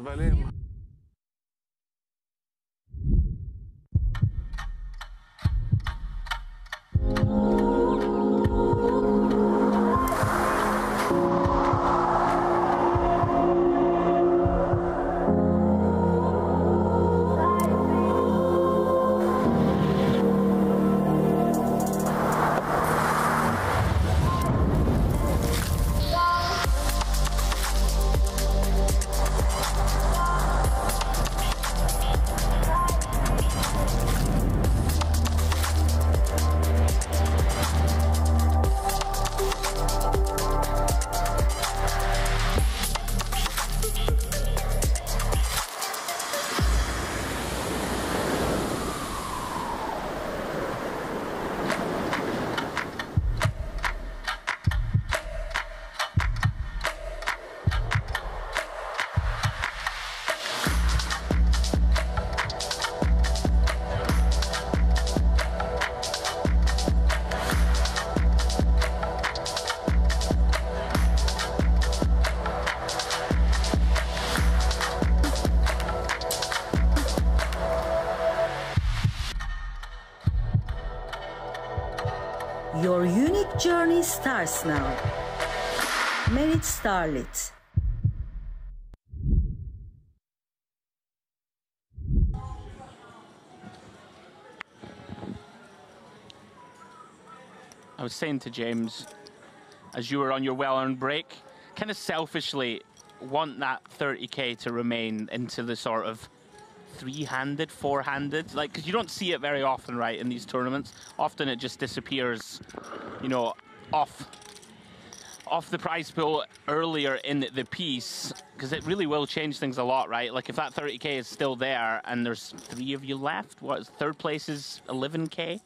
Your unique journey starts now. Merit Starlet. I was saying to James, as you were on your well-earned break, kind of selfishly want that 30k to remain into the sort of three-handed, four-handed, like, because you don't see it very often, right, in these tournaments. Often it just disappears, you know, off the prize pool earlier in the piece, because it really will change things a lot, right? Like, if that 30k is still there and there's 3 of you left, third place is 11k,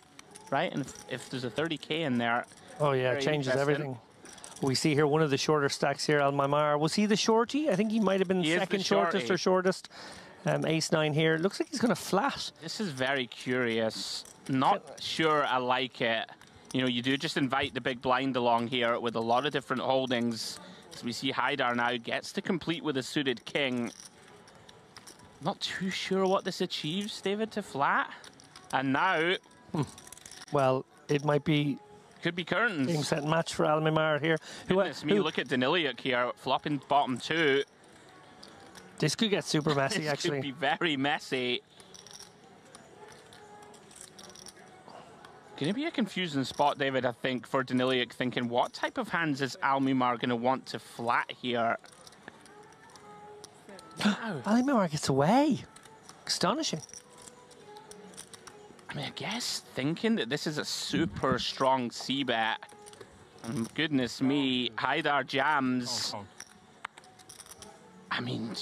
right? And if there's a 30k in there, oh yeah, it changes everything. We see here one of the shorter stacks here, Al-Maimar. Was he the shorty? I think he might have been second shortest or shortest. Ace-9 here. Looks like he's going to flat. This is very curious. Not sure I like it. You know, you do just invite the big blind along here with a lot of different holdings. So we see Haidar now gets to complete with a suited king. Not too sure what this achieves, David, to flat. And now... Well, it might be... Could be curtains. Game, set, match for Al-Maimar here. Goodness me, look at Daniliuk here, flopping bottom 2. This could get super messy, actually. This could be very messy. Going to be a confusing spot, David, I think, for Daniliuk, thinking, what type of hands is Al-Maimar going to want to flat here? Al-Maimar gets away. Astonishing. I mean, I guess thinking that this is a super strong C-bet. And goodness me, Haidar jams. I mean,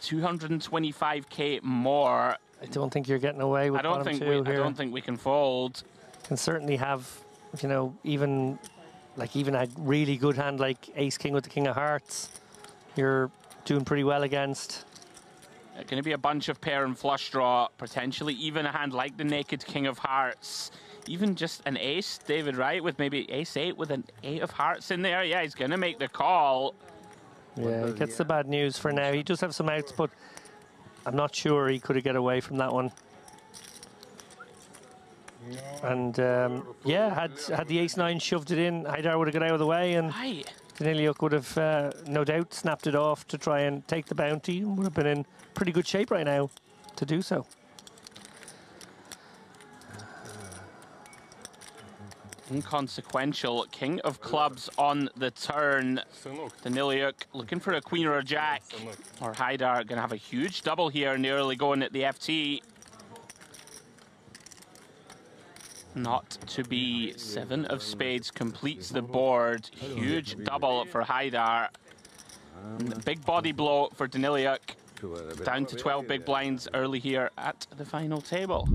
225k more. I don't think you're getting away with bottom 2 here. I don't think we can fold. Can certainly have, you know, even a really good hand like Ace-King with the King of Hearts, you're doing pretty well against. Going to be a bunch of pair and flush draw, potentially even a hand like the Naked King of Hearts. Even just an ace, David, right? With maybe ace-8 with an 8 of hearts in there. Yeah, he's going to make the call. Yeah, he gets the bad news for now. He does have some outs, but I'm not sure he could have get away from that one. And yeah, had the ace-9 shoved it in, Haidar would have got out of the way, and Daniliuk would have no doubt snapped it off to try and take the bounty, and would have been in pretty good shape right now to do so. Inconsequential. King of clubs on the turn. Daniliuk looking for a queen or a jack. Or Haidar going to have a huge double here in the early going at the FT. Not to be. 7 of spades completes the board. Huge double for Haidar. And big body blow for Daniliuk. Down to 12 big blinds early here at the final table.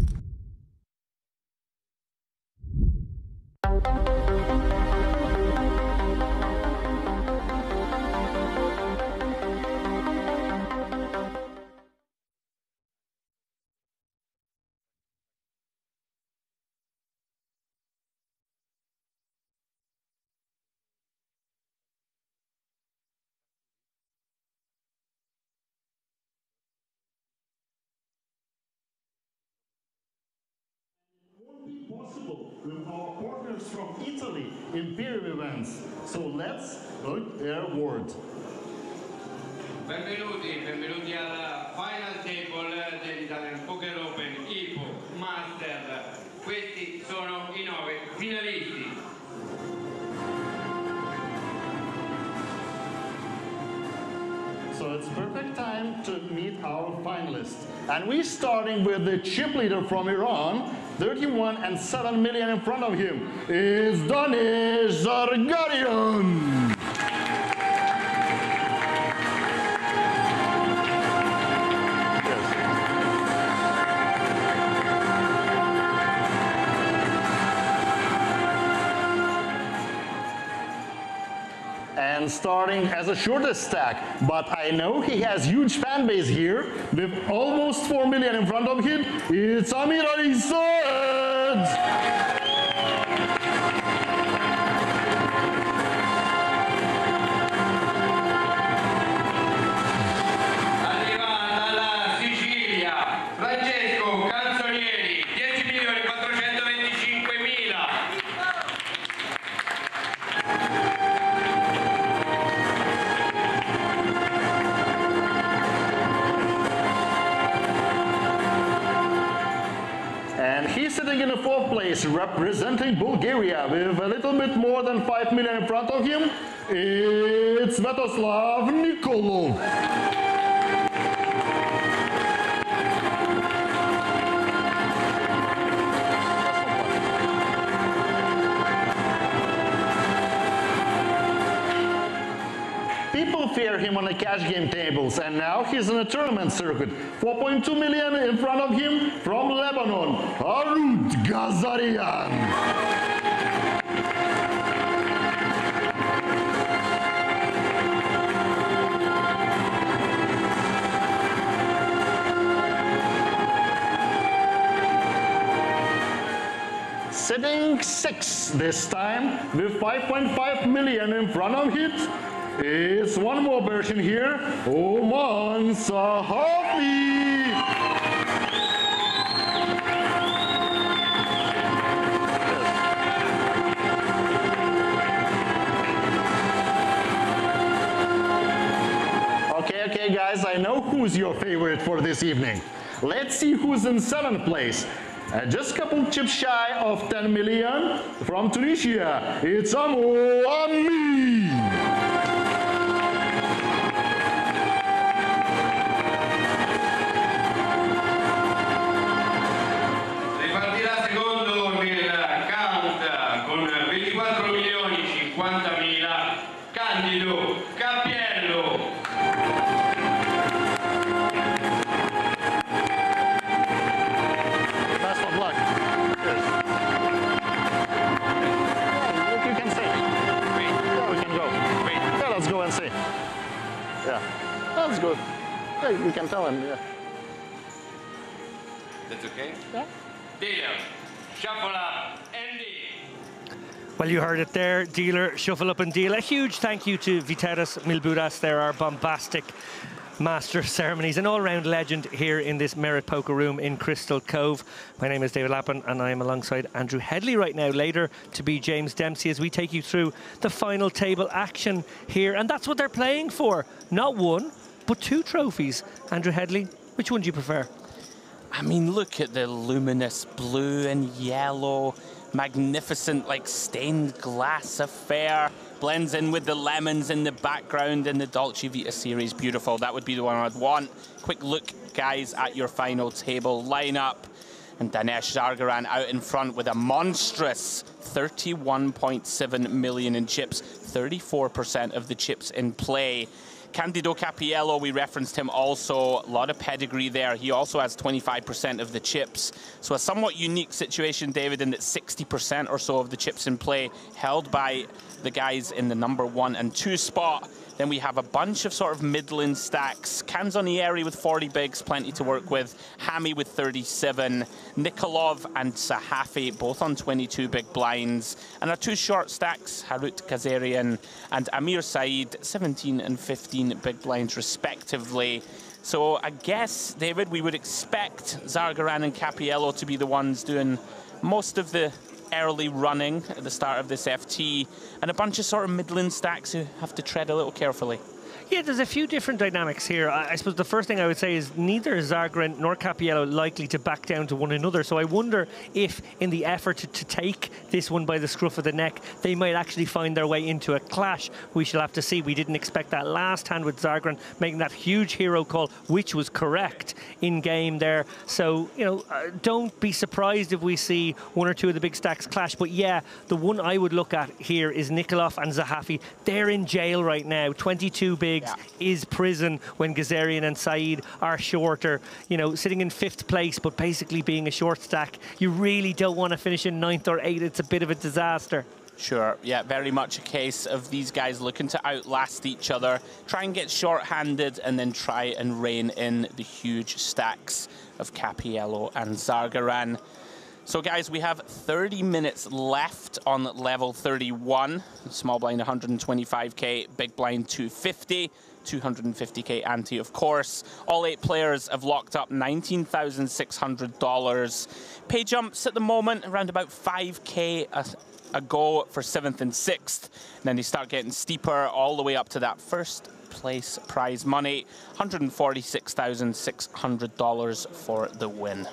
possible with our partners from Italy, Imperium Events. So let's look their word. Benvenuti alla final table dell'Italian Poker Open IPO Master. Questi sono I 9 finalisti. So it's perfect time to meet our finalists. And we're starting with the chip leader from Iran, 31 and 7 million in front of him. Is Danish Zargarian. And starting as a shortest stack, but I know he has huge fan base here with almost 4 million in front of him. It's Amir Ali Saad. Sitting in the fourth place, representing Bulgaria with a little bit more than 5 million in front of him, it's Svetoslav Nikolov. People fear him on the cash game tables, and now he's in a tournament circuit. 4.2 million in front of him from Lebanon, Harut Gazarian. Sitting sixth this time with 5.5 million in front of it. It's one more version here, Oman Sahafi. Okay guys, I know who's your favorite for this evening. Let's see who's in 7th place. Just a couple chips shy of 10 million from Tunisia. It's Amo Ami. That's good. Yeah, you can tell him, yeah. That's okay? Yeah. Dealer, shuffle up, Andy. Well, you heard it there, dealer, shuffle up and deal. A huge thank you to Viteras Milburas. There are bombastic master ceremonies, an all-round legend here in this Merit Poker Room in Crystal Cove. My name is David Lappin and I am alongside Andrew Headley right now, later to be James Dempsey, as we take you through the final table action here. And that's what they're playing for. Not one, but 2 trophies. Andrew Headley, which one do you prefer? I mean, look at the luminous blue and yellow, magnificent, like, stained glass affair. Blends in with the lemons in the background in the Dolce Vita series. Beautiful. That would be the one I'd want. Quick look, guys, at your final table lineup. And Dinesh Zargaran out in front with a monstrous 31.7 million in chips. 34% of the chips in play. Candido Capiello, we referenced him also. A lot of pedigree there. He also has 25% of the chips. So a somewhat unique situation, David, in that 60% or so of the chips in play held by the guys in the number 1 and 2 spot. Then we have a bunch of sort of middling stacks. Canzonieri with 40 bigs, plenty to work with. Hami with 37. Nikolov and Sahafi, both on 22 big blinds. And our 2 short stacks, Harut Kazarian and Amir Said, 17 and 15 big blinds respectively. So I guess, David, we would expect Zargaran and Cappiello to be the ones doing most of the early running at the start of this FT, and a bunch of sort of middling stacks who have to tread a little carefully. Yeah, there's a few different dynamics here. I suppose the first thing I would say is neither Zargaran nor Cappiello likely to back down to one another. So I wonder if, in the effort to take this one by the scruff of the neck, they might actually find their way into a clash. We shall have to see. We didn't expect that last hand with Zargaran making that huge hero call, which was correct in game there. So, you know, don't be surprised if we see one or two of the big stacks clash. But yeah, the one I would look at here is Nikolov and Zahafi. They're in jail right now. 22 bigs is prison when Gazarian and Saeed are shorter. You know, sitting in 5th place, but basically being a short stack. You really don't want to finish in 9th or 8th. It's a bit of a disaster. Sure, yeah, very much a case of these guys looking to outlast each other, try and get short-handed, and then try and rein in the huge stacks of Cappiello and Zargaran. So guys, we have 30 minutes left on level 31. Small blind 125k, big blind 250, 250k ante, of course. All 8 players have locked up $19,600. Pay jumps at the moment around about 5k a go for 7th and 6th. And then they start getting steeper all the way up to that first place prize money, $146,600 for the win.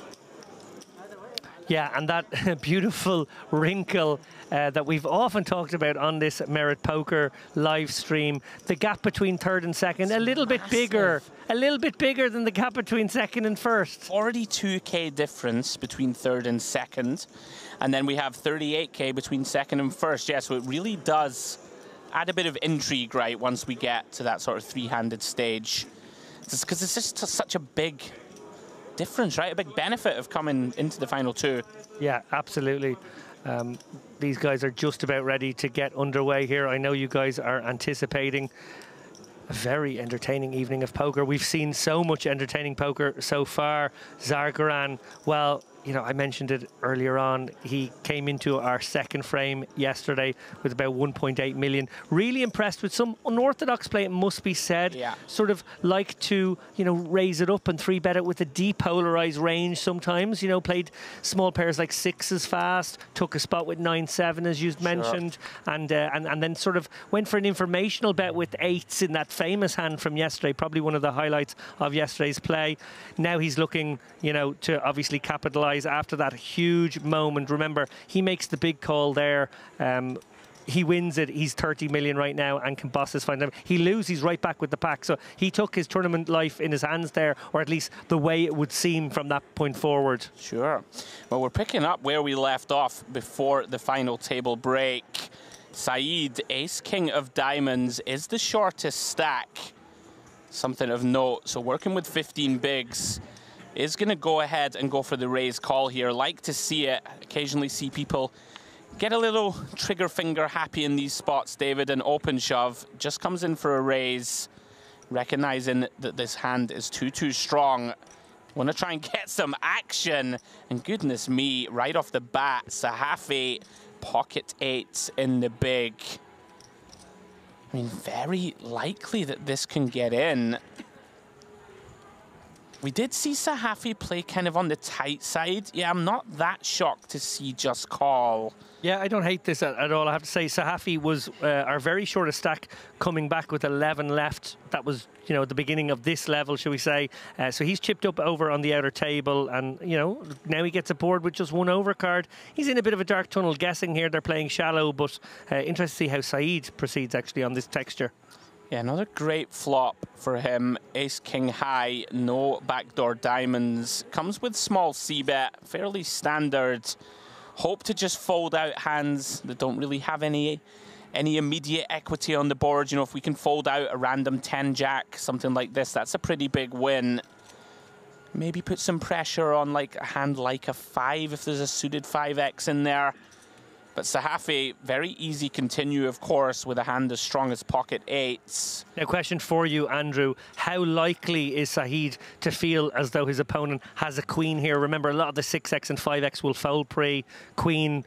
Yeah, and that beautiful wrinkle that we've often talked about on this Merit Poker live stream. The gap between 3rd and 2nd, a little bit bigger than the gap between 2nd and 1st. 42k difference between 3rd and 2nd. And then we have 38k between 2nd and 1st. Yeah, so it really does add a bit of intrigue, right, once we get to that sort of 3-handed stage. Because it's just such a big difference, right? A big benefit of coming into the final 2. Yeah, absolutely. These guys are just about ready to get underway here. I know you guys are anticipating a very entertaining evening of poker. We've seen so much entertaining poker so far. Zargaran, well, you know, I mentioned it earlier on. He came into our 2nd frame yesterday with about 1.8 million. Really impressed with some unorthodox play, it must be said. Yeah. Sort of like to, you know, raise it up and 3-bet it with a depolarized range sometimes. You know, played small pairs like 6s fast, took a spot with 9-7 as you mentioned, and then sort of went for an informational bet with 8s in that famous hand from yesterday. Probably one of the highlights of yesterday's play. Now he's looking, you know, to obviously capitalize after that huge moment. Remember, he makes the big call there. He wins it. He's 30 million right now and can boss his final. He loses, he's right back with the pack. So he took his tournament life in his hands there, or at least the way it would seem from that point forward. Sure. Well, we're picking up where we left off before the final table break. Saeed, ace king of diamonds, is the shortest stack. Something of note. So working with 15 bigs, is going to go ahead and go for the raise call here. Like to see it. Occasionally see people get a little trigger finger happy in these spots, David, and open shove. Just comes in for a raise, recognizing that this hand is too strong. Want to try and get some action. And goodness me, right off the bat, Sahafi, pocket 8s in the big. I mean, very likely that this can get in. We did see Sahafi play kind of on the tight side. Yeah, I'm not that shocked to see just call. Yeah, I don't hate this at all. I have to say, Sahafi was our very shortest stack, coming back with 11 left. That was, you know, the beginning of this level, shall we say. So he's chipped up over on the outer table, and, you know, now he gets a board with just 1 overcard. He's in a bit of a dark tunnel guessing here. They're playing shallow, but interesting to see how Saeed proceeds actually on this texture. Yeah, another great flop for him. Ace king high, no backdoor diamonds. Comes with small c-bet, fairly standard. Hope to just fold out hands that don't really have any immediate equity on the board. You know, if we can fold out a random 10-jack, something like this, that's a pretty big win. Maybe put some pressure on like a hand like a 5 if there's a suited 5x in there. But Sahafi, very easy continue, of course, with a hand as strong as pocket 8s. Now, question for you, Andrew. How likely is Saeed to feel as though his opponent has a queen here? Remember, a lot of the 6x and 5x will fold pre. Queen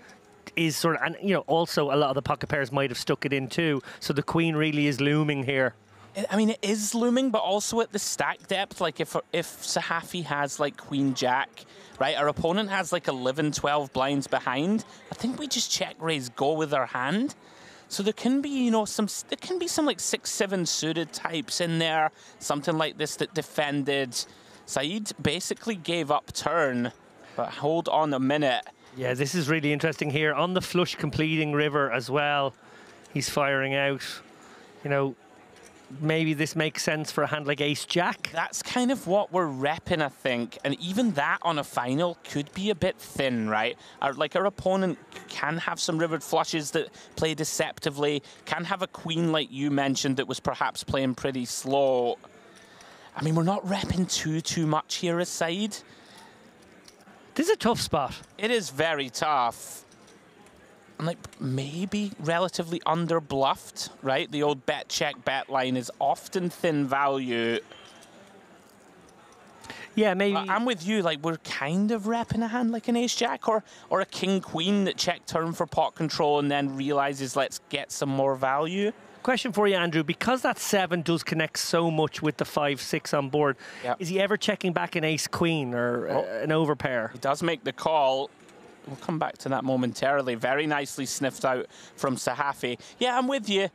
is sort of, and, you know, also a lot of the pocket pairs might have stuck it in too. So the queen really is looming here. I mean, it is looming, but also at the stack depth. Like, if Sahafi has, like, Queen Jack, right, our opponent has, like, 11, 12 blinds behind, I think we just check raise go with our hand. So there can be, you know, some like 6-7 suited types in there, something like this that defended. Saeed basically gave up turn, but hold on a minute. Yeah, this is really interesting here. On the flush completing river as well, he's firing out. You know, maybe this makes sense for a hand like Ace-Jack. That's kind of what we're repping, I think. And even that on a final could be a bit thin, right? Our opponent can have some rivered flushes that play deceptively, can have a queen like you mentioned that was perhaps playing pretty slow. I mean, we're not repping too much here as Saeed. This is a tough spot. It is very tough. And like maybe relatively under bluffed, right? The old bet check bet line is often thin value. Yeah, maybe. I'm with you. Like we're kind of repping a hand like an ace jack or a king queen that check turn for pot control and then realizes let's get some more value. Question for you, Andrew. Because that 7 does connect so much with the 5-6 on board, is he ever checking back an ace-queen or an overpair? He does make the call. We'll come back to that momentarily. Very nicely sniffed out from Sahafi. Yeah, I'm with you.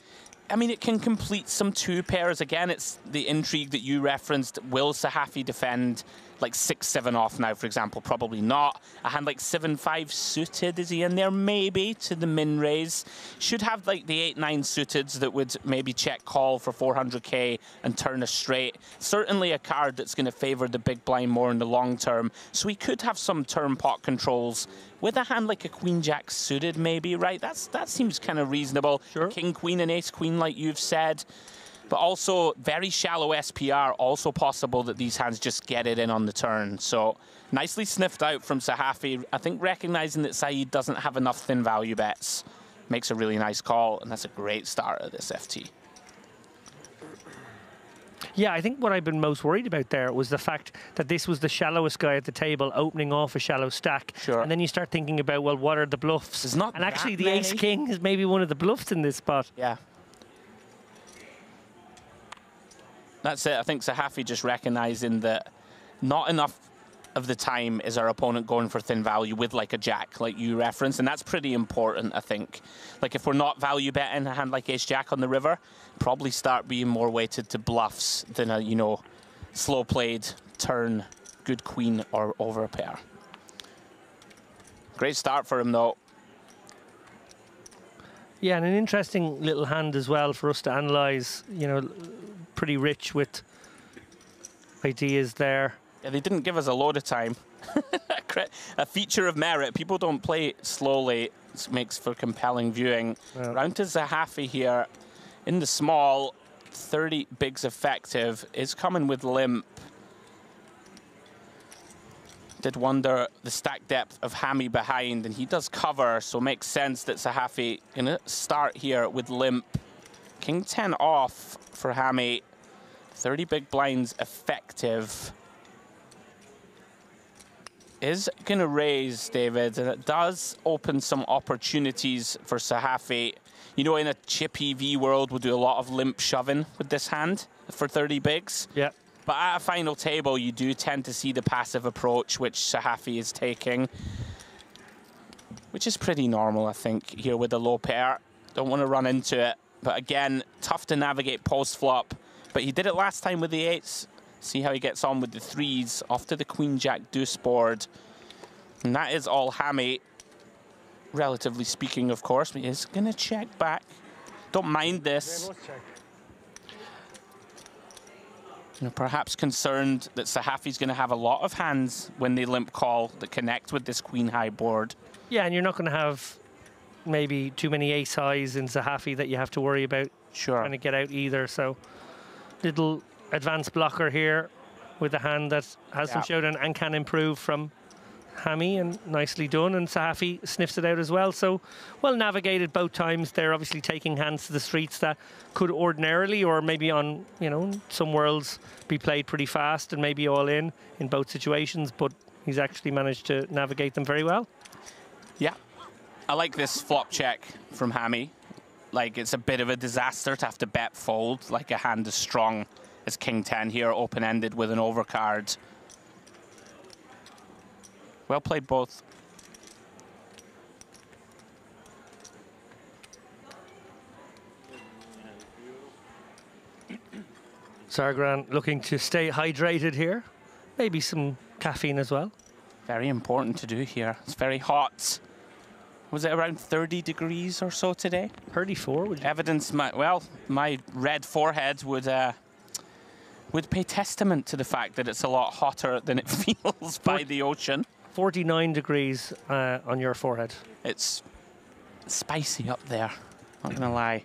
I mean, it can complete some 2 pairs. Again, it's the intrigue that you referenced. Will Sahafi defend like 6-7 off now, for example? Probably not. A hand like 7-5 suited, is he in there? Maybe to the min raise. Should have like the 8-9 suited that would maybe check call for 400k and turn a straight. Certainly a card that's going to favor the big blind more in the long term. So he could have some turn pot controls with a hand like a queen jack suited, maybe, right? That seems kind of reasonable. Sure. King queen and ace queen, like you've said. But also very shallow SPR, also possible that these hands just get it in on the turn. So nicely sniffed out from Sahafi. I think recognizing that Saeed doesn't have enough thin value bets makes a really nice call, and that's a great start of this FT. Yeah, I think what I've been most worried about there was the fact that this was the shallowest guy at the table opening off a shallow stack. Sure. And then you start thinking about, well, what are the bluffs? There's not and actually that the many. ace-king is maybe one of the bluffs in this spot. Yeah. That's it. I think Sahafi just recognizing that not enough of the time is our opponent going for thin value with like a jack, like you referenced, and that's pretty important, I think. Like if we're not value betting a hand like ace jack on the river, probably start being more weighted to bluffs than a, you know, slow played turn, good queen or over a pair. Great start for him though. Yeah, and an interesting little hand as well for us to analyze, you know, pretty rich with ideas there. Yeah, they didn't give us a load of time. A feature of merit. People don't play slowly. This makes for compelling viewing. Yeah. Round to Sahafi here in the small. 30 bigs effective. Is coming with limp. Did wonder the stack depth of Hammy behind, and he does cover, so makes sense that Sahafi gonna start here with limp. King 10 off for Hammy. 30 big blinds effective. Is going to raise, David, and it does open some opportunities for Sahafi. You know, in a chip EV world, we'll do a lot of limp shoving with this hand for 30 bigs. Yeah. But at a final table, you do tend to see the passive approach, which Sahafi is taking, which is pretty normal, I think, here with the low pair. Don't want to run into it. But again, tough to navigate post-flop. But he did it last time with the 8s. See how he gets on with the 3s off to the queen jack deuce board. And that is all Hammy, relatively speaking, of course. But he is going to check back. Don't mind this. You know, perhaps concerned that Sahafi's going to have a lot of hands when they limp call that connect with this queen high board. Yeah, and you're not going to have maybe too many ace highs in Sahafi that you have to worry about trying to get out either. So little advanced blocker here with a hand that has some showdown and can improve from Hammy, and nicely done. And Sahafi sniffs it out as well. So well navigated both times. They're obviously taking hands to the streets that could ordinarily, or maybe on, you know, some worlds be played pretty fast and maybe all in both situations, but he's actually managed to navigate them very well. Yeah. I like this flop check from Hammy. like it's a bit of a disaster to have to bet fold, like a hand as strong as King 10 here, open-ended with an overcard. Well played both. Sargran looking to stay hydrated here. Maybe some caffeine as well. Very important to do here. It's very hot. Was it around 30 degrees or so today? 34, would you? Evidence, my red forehead would pay testament to the fact that it's a lot hotter than it feels by the ocean. 49 degrees on your forehead. It's spicy up there, not gonna lie.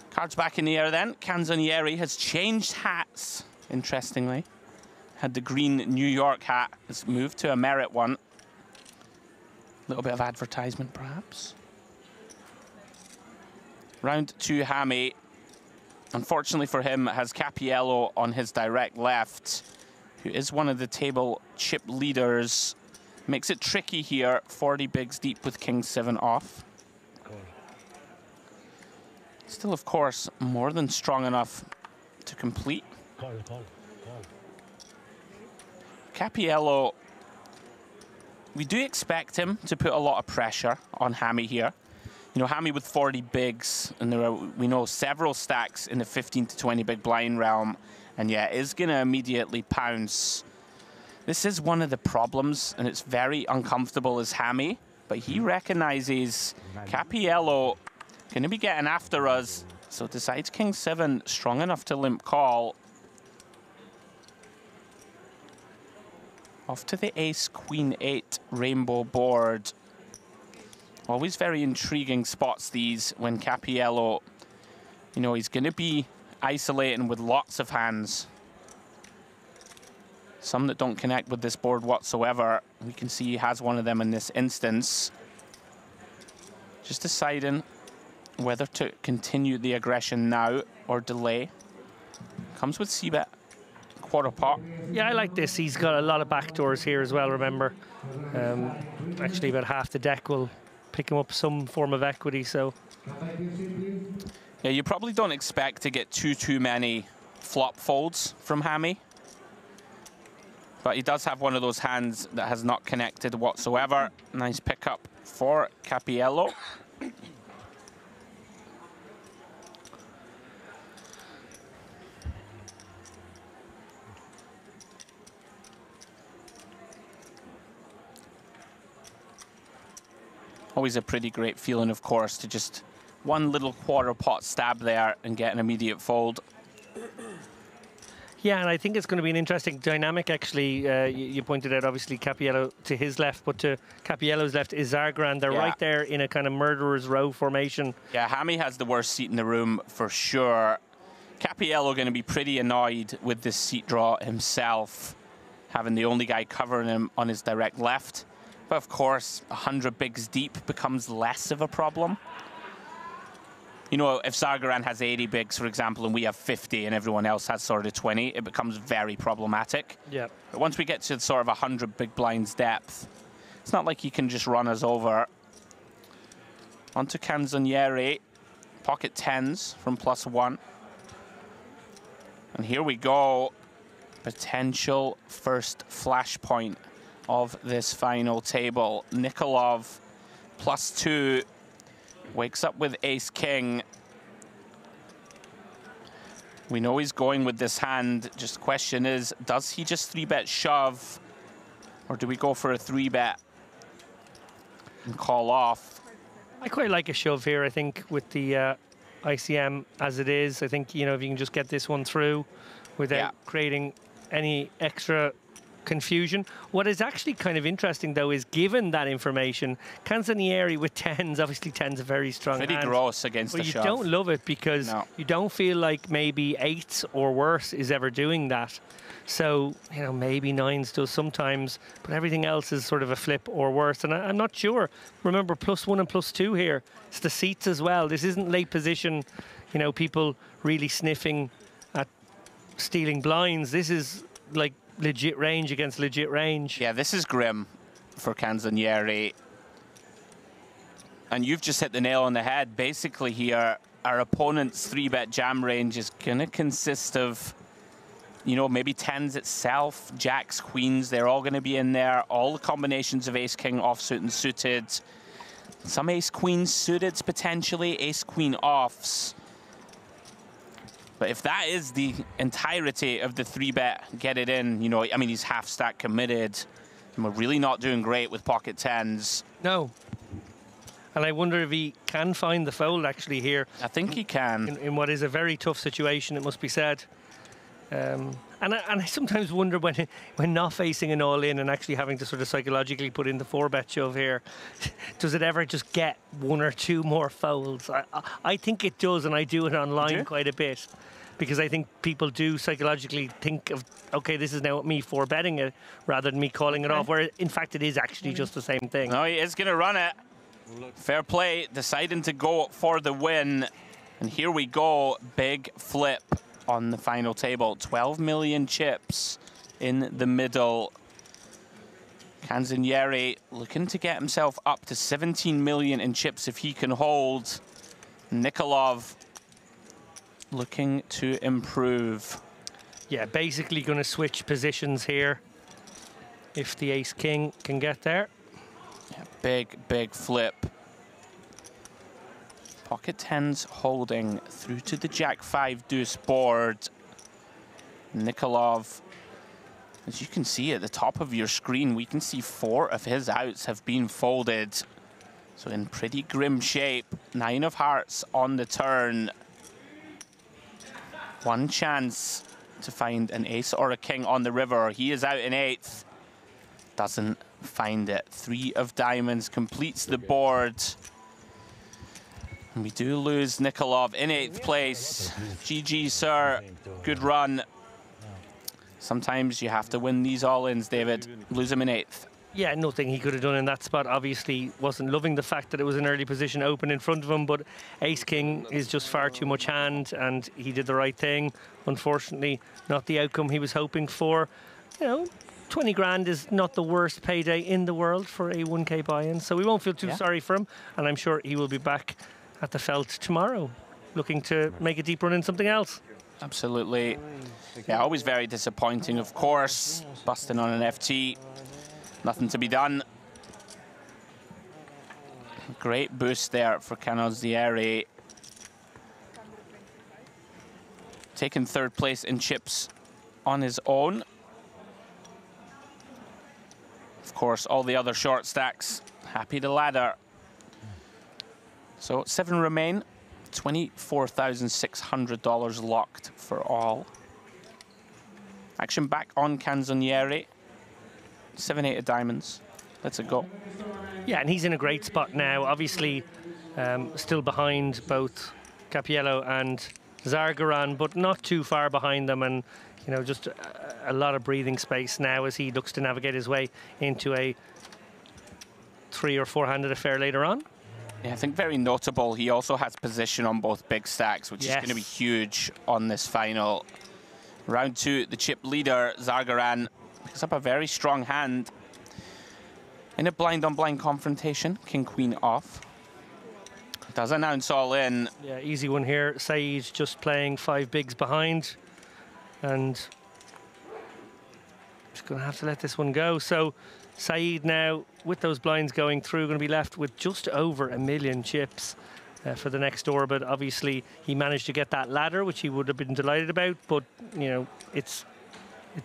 Cards back in the air then. Canzonieri has changed hats, interestingly. Had the green New York hat, has moved to a Merit one. A little bit of advertisement, perhaps. Round 2, Hammy. Unfortunately for him, has Cappiello on his direct left, who is one of the table chip leaders. Makes it tricky here. 40 bigs deep with King 7 off. Still, of course, more than strong enough to complete. Cappiello, we do expect him to put a lot of pressure on Hammy here. You know, Hammy with 40 bigs, and there are, we know, several stacks in the 15 to 20 big blind realm, and yeah, is going to immediately pounce. This is one of the problems, and it's very uncomfortable as Hammy, but he recognizes Cappiello going to be getting after us, so decides King 7 strong enough to limp call. Off to the Ace Queen 8 rainbow board. Always very intriguing spots these when Cappiello, you know, he's going to be isolating with lots of hands. Some that don't connect with this board whatsoever. We can see he has one of them in this instance. Just deciding whether to continue the aggression now or delay. Comes with c-bet, quarter pot. Yeah, I like this. He's got a lot of backdoors here as well, remember. Actually, about half the deck will pick him up some form of equity, so. Yeah, you probably don't expect to get too many flop folds from Hammy. But he does have one of those hands that has not connected whatsoever. Nice pickup for Cappiello. Always a pretty great feeling, of course, to just one little quarter pot stab there and get an immediate fold. Yeah, and I think it's going to be an interesting dynamic, actually. You pointed out, obviously, Cappiello to his left, but to Cappiello's left is Sargran. They're right there in a kind of murderer's row formation. Yeah, Hammy has the worst seat in the room for sure. Cappiello going to be pretty annoyed with this seat draw himself, having the only guy covering him on his direct left. But of course, 100 bigs deep becomes less of a problem. You know, if Sargran has 80 bigs, for example, and we have 50 and everyone else has sort of 20, it becomes very problematic. Yeah. But once we get to sort of 100 big blinds depth, it's not like he can just run us over. Onto Canzonieri, pocket 10s from +1. And here we go. Potential first flashpoint of this final table. Nikolov +2 wakes up with ace king. We know he's going with this hand. Just the question is, does he just 3-bet shove, or do we go for a 3-bet and call off? I quite like a shove here, I think, with the ICM as it is. I think, you know, if you can just get this one through without creating any extra confusion. What is actually kind of interesting, though, is given that information, Canzonieri with 10s, obviously 10s are very strong. Pretty gross against the shove. But you don't love it because you don't feel like maybe 8s or worse is ever doing that. So, you know, maybe 9s does sometimes, but everything else is sort of a flip or worse. And I'm not sure. Remember, +1 and +2 here. It's the seats as well. This isn't late position, you know, people really sniffing at stealing blinds. This is like legit range against legit range. Yeah, this is grim for Canzonieri. And you've just hit the nail on the head. Basically here, our opponent's 3-bet jam range is going to consist of, you know, maybe tens itself, jacks, queens, they're all going to be in there. All the combinations of ace-king, offsuit and suited. Some ace-queen suited potentially, ace-queen offs. But if that is the entirety of the 3-bet, get it in, you know, I mean, he's half-stack committed. And we're really not doing great with pocket tens. No. And I wonder if he can find the fold actually here. I think he can. In what is a very tough situation, it must be said. And I sometimes wonder when not facing an all-in and actually having to sort of psychologically put in the 4-bet shove here, does it ever just get 1 or 2 more folds? I think it does, and I do it online quite a bit. Because I think people do psychologically think of, okay, this is now me 4-betting it rather than me calling it off, where in fact it is actually just the same thing. No, he is going to run it. Fair play, deciding to go for the win. And here we go, big flip on the final table. 12 million chips in the middle. Canzonieri looking to get himself up to 17 million in chips if he can hold. Nikolov looking to improve. Yeah, basically going to switch positions here if the ace-king can get there. Yeah, big flip. Pocket tens holding through to the jack-5 deuce board. Nikolov, as you can see at the top of your screen, we can see 4 of his outs have been folded. So in pretty grim shape. 9 of hearts on the turn. One chance to find an ace or a king on the river. He is out in 8th. Doesn't find it. 3 of diamonds completes the board. And we do lose Nikolov in 8th place. GG, sir. Good run. Sometimes you have to win these all-ins, David. Lose him in 8th. Yeah, nothing he could have done in that spot. Obviously, wasn't loving the fact that it was an early position open in front of him, but ace-king is just far too much hand, and he did the right thing. Unfortunately, not the outcome he was hoping for. You know, 20 grand is not the worst payday in the world for a 1K buy-in, so we won't feel too sorry for him, and I'm sure he will be back at the felt tomorrow, looking to make a deep run in something else. Absolutely. Yeah, always very disappointing, of course. Busting on an FT. Nothing to be done. Great boost there for Canzonieri. Taking 3rd place in chips on his own. Of course, all the other short stacks happy to ladder. So 7 remain. $24,600 locked for all. Action back on Canzonieri. 7-8 of diamonds. Let's go. Yeah, and he's in a great spot now. Obviously, still behind both Cappiello and Zargaran, but not too far behind them. And, you know, just a lot of breathing space now as he looks to navigate his way into a 3- or 4-handed affair later on. Yeah, I think very notable. He also has position on both big stacks, which is going to be huge on this final. Round 2, the chip leader, Zargaran, picks up a very strong hand in a blind-on-blind confrontation. King-queen off. Does announce all in. Yeah, easy one here. Saeed just playing 5 bigs behind. And just going to have to let this one go. So Saeed now, with those blinds going through, going to be left with just over 1 million chips for the next orbit. Obviously, he managed to get that ladder, which he would have been delighted about. But, you know, it's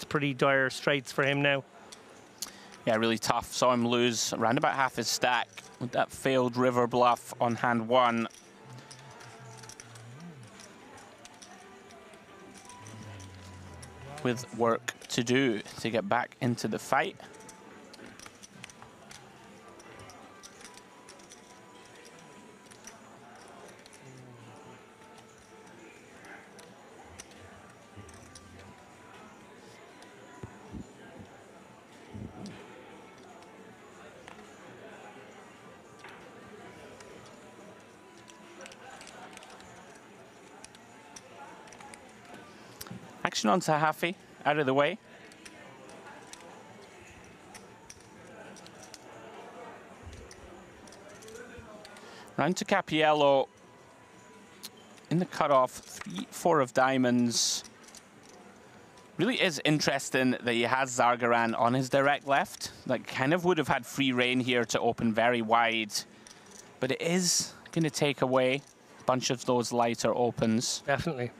pretty dire straits for him now. Yeah, really tough. Saw him lose around about half his stack with that failed river bluff on hand 1. With work to do to get back into the fight. Action on Sahafi, out of the way. Round to Cappiello. In the cutoff, 3-4 of diamonds. Really is interesting that he has Zargaran on his direct left. Like, kind of would have had free reign here to open very wide. But it is going to take away a bunch of those lighter opens. Definitely.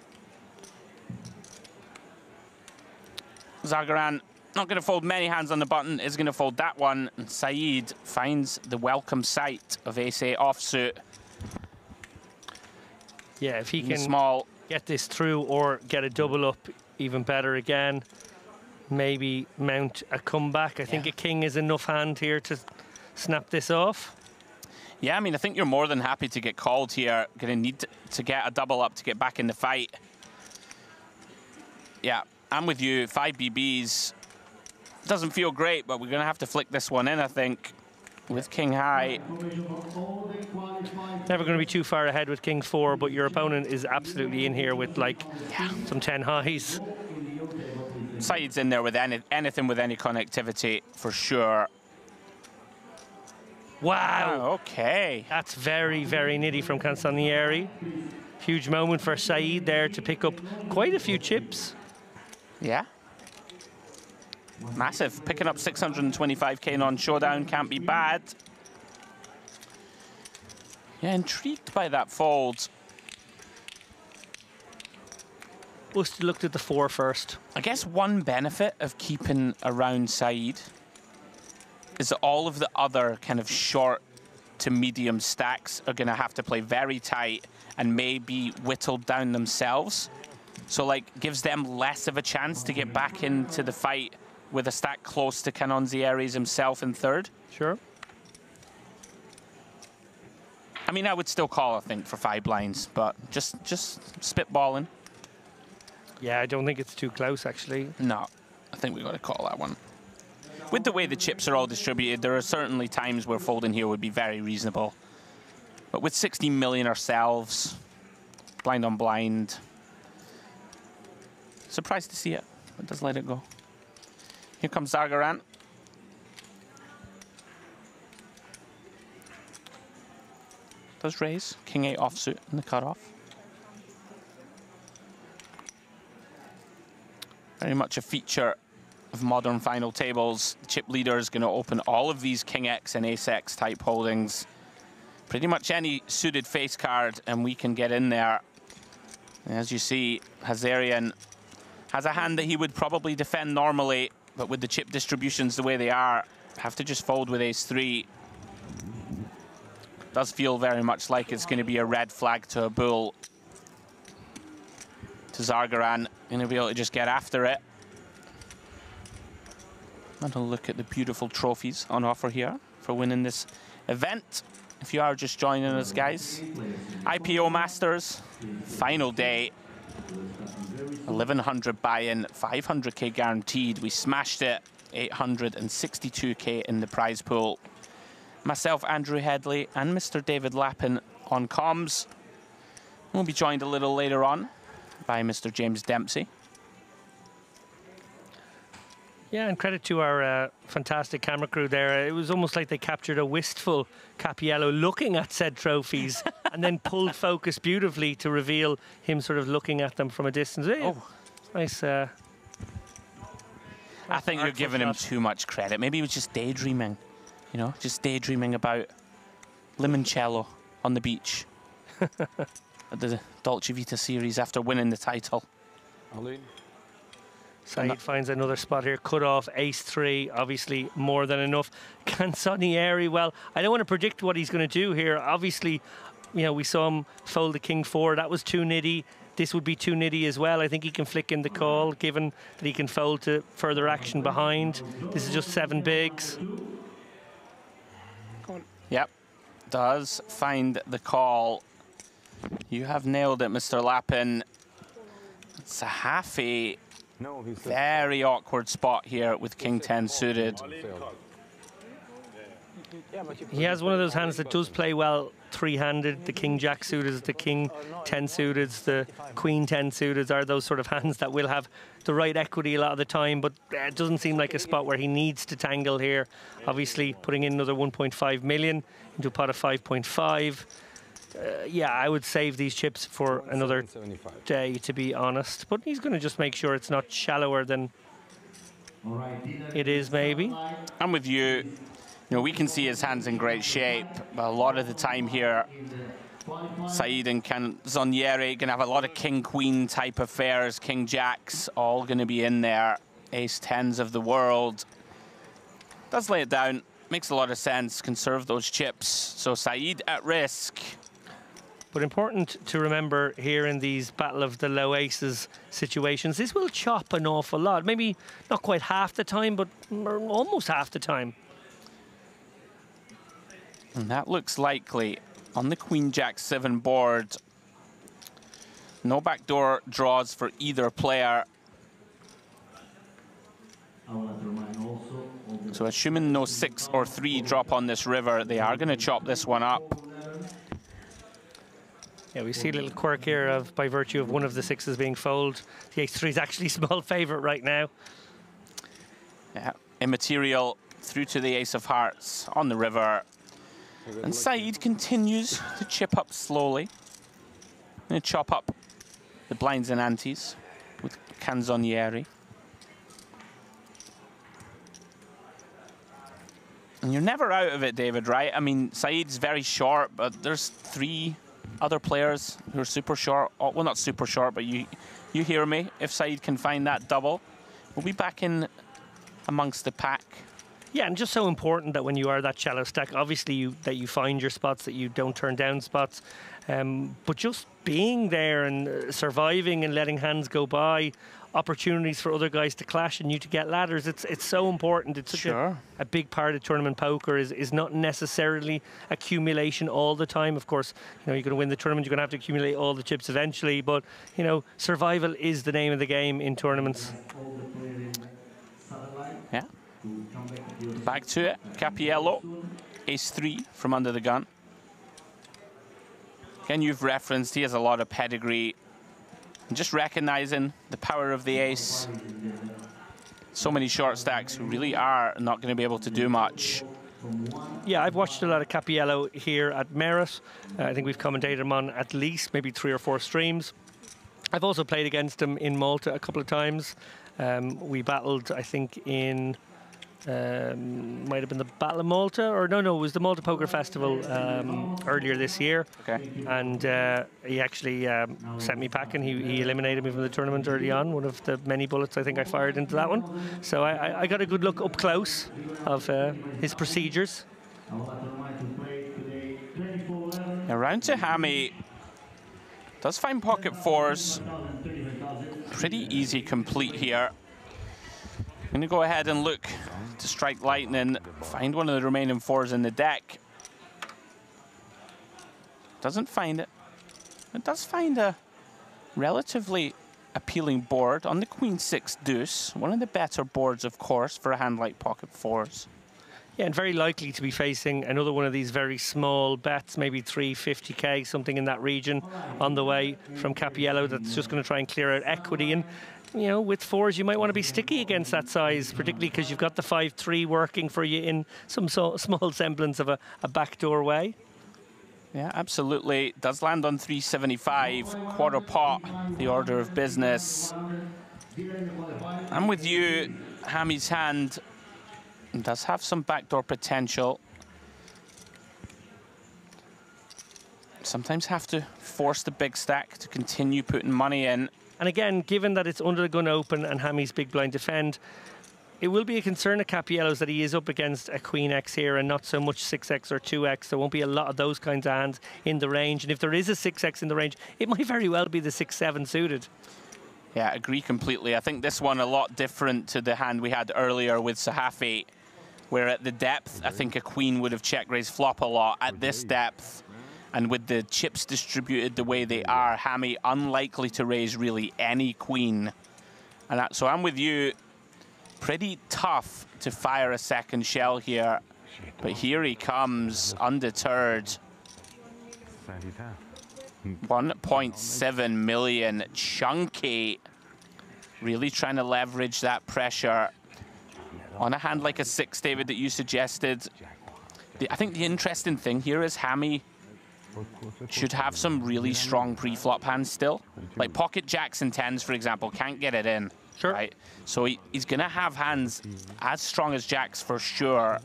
Zargaran not going to fold many hands on the button, is going to fold that one. And Saeed finds the welcome sight of ace-8 offsuit. Yeah, if he can small get this through or get a double up, even better again. Maybe mount a comeback. I think a king is enough hand here to snap this off. Yeah, I mean, I think you're more than happy to get called here. Going to need to get a double up to get back in the fight. Yeah, I'm with you. 5 BBs. Doesn't feel great, but we're going to have to flick this one in, I think, with king high. Never going to be too far ahead with king 4, but your opponent is absolutely in here with, like, some 10 highs. Saeed's in there with anything with any connectivity, for sure. Wow. Okay. That's very, very nitty from Canzonieri. Huge moment for Saeed there to pick up quite a few chips. Yeah. Massive. Picking up 625k on Showdown can't be bad. Yeah, intrigued by that fold. Must have looked at the 4 first. I guess one benefit of keeping around Saeed is that all of the other kind of short to medium stacks are going to have to play very tight and maybe whittled down themselves. So, like, gives them less of a chance to get back into the fight with a stack close to Canzonieri's himself in third. Sure. I mean, I would still call, I think, for 5 blinds, but just spitballing. Yeah, I don't think it's too close, actually. No, I think we got to call that one. With the way the chips are all distributed, there are certainly times where folding here would be very reasonable. But with 16 million ourselves, blind on blind, surprised to see it, but does let it go. Here comes Zargaran. Does raise, king 8 offsuit in the cutoff. Very much a feature of modern final tables. The chip leader is going to open all of these king X and ace X type holdings. Pretty much any suited face card, and we can get in there. And as you see, Hazarian has a hand that he would probably defend normally, but with the chip distributions the way they are, have to just fold with ace 3. Does feel very much like it's going to be a red flag to a bull. To Zargaran, going to be able to just get after it. And a look at the beautiful trophies on offer here for winning this event. If you are just joining us, guys, IPO Masters, final day. 1,100 buy-in, 500k guaranteed. We smashed it, 862k in the prize pool. Myself, Andrew Headley, and Mr. David Lappin on comms. We'll be joined a little later on by Mr. James Dempsey. Yeah, and credit to our fantastic camera crew there. It was almost like they captured a wistful Cappiello looking at said trophies and then pulled focus beautifully to reveal him sort of looking at them from a distance. Oh, nice. I think you're giving him too much credit. Maybe he was just daydreaming, you know, just daydreaming about limoncello on the beach at the Dolce Vita series after winning the title. Saeed finds another spot here, cut off, ace 3, obviously more than enough. Canzonieri, well, I don't want to predict what he's going to do here. Obviously, you know, we saw him fold the king 4. That was too nitty. This would be too nitty as well. I think he can flick in the call, given that he can fold to further action behind. This is just 7 bigs. Yep, does find the call. You have nailed it, Mr. Lappin. It's a halfy. Very awkward spot here with king 10 suited. He has one of those hands that does play well three-handed. The king jack suited, the king 10 suited, the queen 10 suited are those sort of hands that will have the right equity a lot of the time, but it doesn't seem like a spot where he needs to tangle here. Obviously putting in another 1.5 million into a pot of 5.5. Yeah, I would save these chips for another day, to be honest. But he's going to just make sure it's not shallower than it is, maybe. I'm with you. You know, we can see his hand's in great shape, but a lot of the time here, Saeed and Canzonieri gonna have a lot of king-queen type affairs, king-jacks, all gonna be in there. Ace-10s of the world. Does lay it down, makes a lot of sense, conserve those chips. So Saeed at risk. But important to remember here in these battle of the low aces situations, this will chop an awful lot. Maybe not quite half the time, but almost half the time. And that looks likely on the Queen-Jack-7 board. No backdoor draws for either player. So assuming no 6 or 3 drop on this river, they are going to chop this one up. Yeah, we see a little quirk here of by virtue of one of the 6s being fold. The ace-3 is actually small favourite right now. Yeah, immaterial through to the ace of hearts on the river. And Saeed continues to chip up slowly. And chop up the blinds and antes with Canzonieri. And you're never out of it, David, right? I mean, Saeed's very short, but there's 3 other players who are super short. Oh, well, not super short, but you hear me. If Saeed can find that double, we'll be back in amongst the pack. Yeah, and just so important that when you are that shallow stack, obviously that you find your spots, that you don't turn down spots. But just being there and surviving and letting hands go by, opportunities for other guys to clash and you to get ladders, it's so important. It's such a big part of tournament poker is not necessarily accumulation all the time. Of course, you know, you're going to win the tournament, you're going to have to accumulate all the chips eventually, but you know, survival is the name of the game in tournaments. Yeah. Back to it. Cappiello, ace-3 from under the gun. Again, you've referenced he has a lot of pedigree. And just recognizing the power of the ace. So many short stacks who really are not going to be able to do much. Yeah, I've watched a lot of Cappiello here at Merit. I think we've commentated him on at least maybe 3 or 4 streams. I've also played against him in Malta a couple of times. We battled, I think, in might have been the Battle of Malta, or no, it was the Malta Poker Festival earlier this year. Okay. And he actually sent me packing. He eliminated me from the tournament early on, one of the many bullets I think I fired into that one. So I got a good look up close of his procedures. Around to Hammy. Does find pocket 4s. Pretty easy complete here. I'm going to go ahead and look to strike lightning, find one of the remaining 4s in the deck. Doesn't find it. It does find a relatively appealing board on the Queen-6 deuce. One of the better boards, of course, for a hand like pocket 4s. Yeah, and very likely to be facing another one of these very small bets, maybe 350k, something in that region, on the way from Cappiello that's just going to try and clear out equity. And, you know, with 4s, you might want to be sticky against that size, particularly because you've got the 5-3 working for you in some small semblance of a backdoor way. Yeah, absolutely. Does land on 375, quarter pot, the order of business. I'm with you. Hammy's hand does have some backdoor potential. Sometimes have to force the big stack to continue putting money in. And again, given that it's under the gun open and Hammy's big blind defend, it will be a concern of Cappiello's that he is up against a Queen X here and not so much 6X or 2X. There won't be a lot of those kinds of hands in the range. And if there is a 6X in the range, it might very well be the 6-7 suited. Yeah, agree completely. I think this one a lot different to the hand we had earlier with Sahafi, where at the depth, I think a queen would have check-raised flop a lot. At this depth, and with the chips distributed the way they are, Hammy unlikely to raise really any queen. And so I'm with you. Pretty tough to fire a second shell here. But here he comes, undeterred. 1.7 million, chunky. Really trying to leverage that pressure. On a hand like a 6, David, that you suggested, I think the interesting thing here is Hammy should have some really strong pre-flop hands still. Like pocket jacks and tens, for example, can't get it in. Sure. Right? So he's going to have hands as strong as jacks for sure.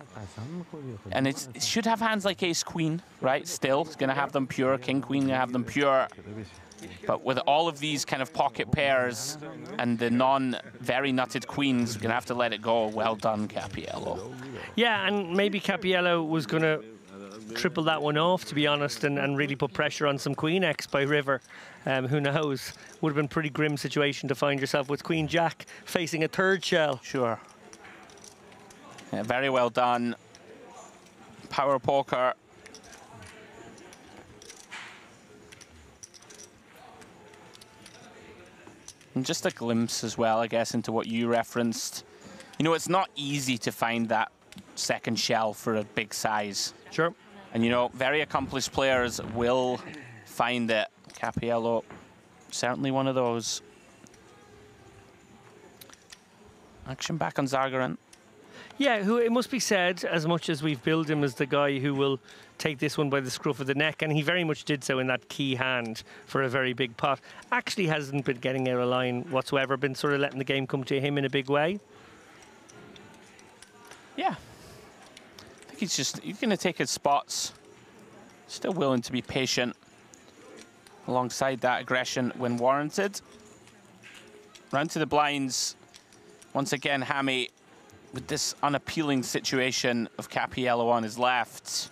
And it should have hands like ace-queen, right? Still, it's going to have them pure. King-queen, going to have them pure. But with all of these kind of pocket pairs and the non-very nutted queens, we're going to have to let it go. Well done, Cappiello. Yeah, and maybe Cappiello was going to triple that one off, to be honest, and really put pressure on some Queen X by river. Who knows? Would have been a pretty grim situation to find yourself with Queen Jack facing a third shell. Sure. Yeah, very well done. Power poker. And just a glimpse as well, I guess, into what you referenced. You know, it's not easy to find that second shell for a big size. Sure. And, you know, very accomplished players will find it. Cappiello, certainly one of those. Action back on Zargaran. Yeah, who, it must be said, as much as we've billed him as the guy who will take this one by the scruff of the neck, and he very much did so in that key hand for a very big pot, actually hasn't been getting out of line whatsoever, been sort of letting the game come to him in a big way. Yeah. I think he's going to take his spots. Still willing to be patient alongside that aggression when warranted. Round to the blinds. Once again, Hammy with this unappealing situation of Cappiello on his left.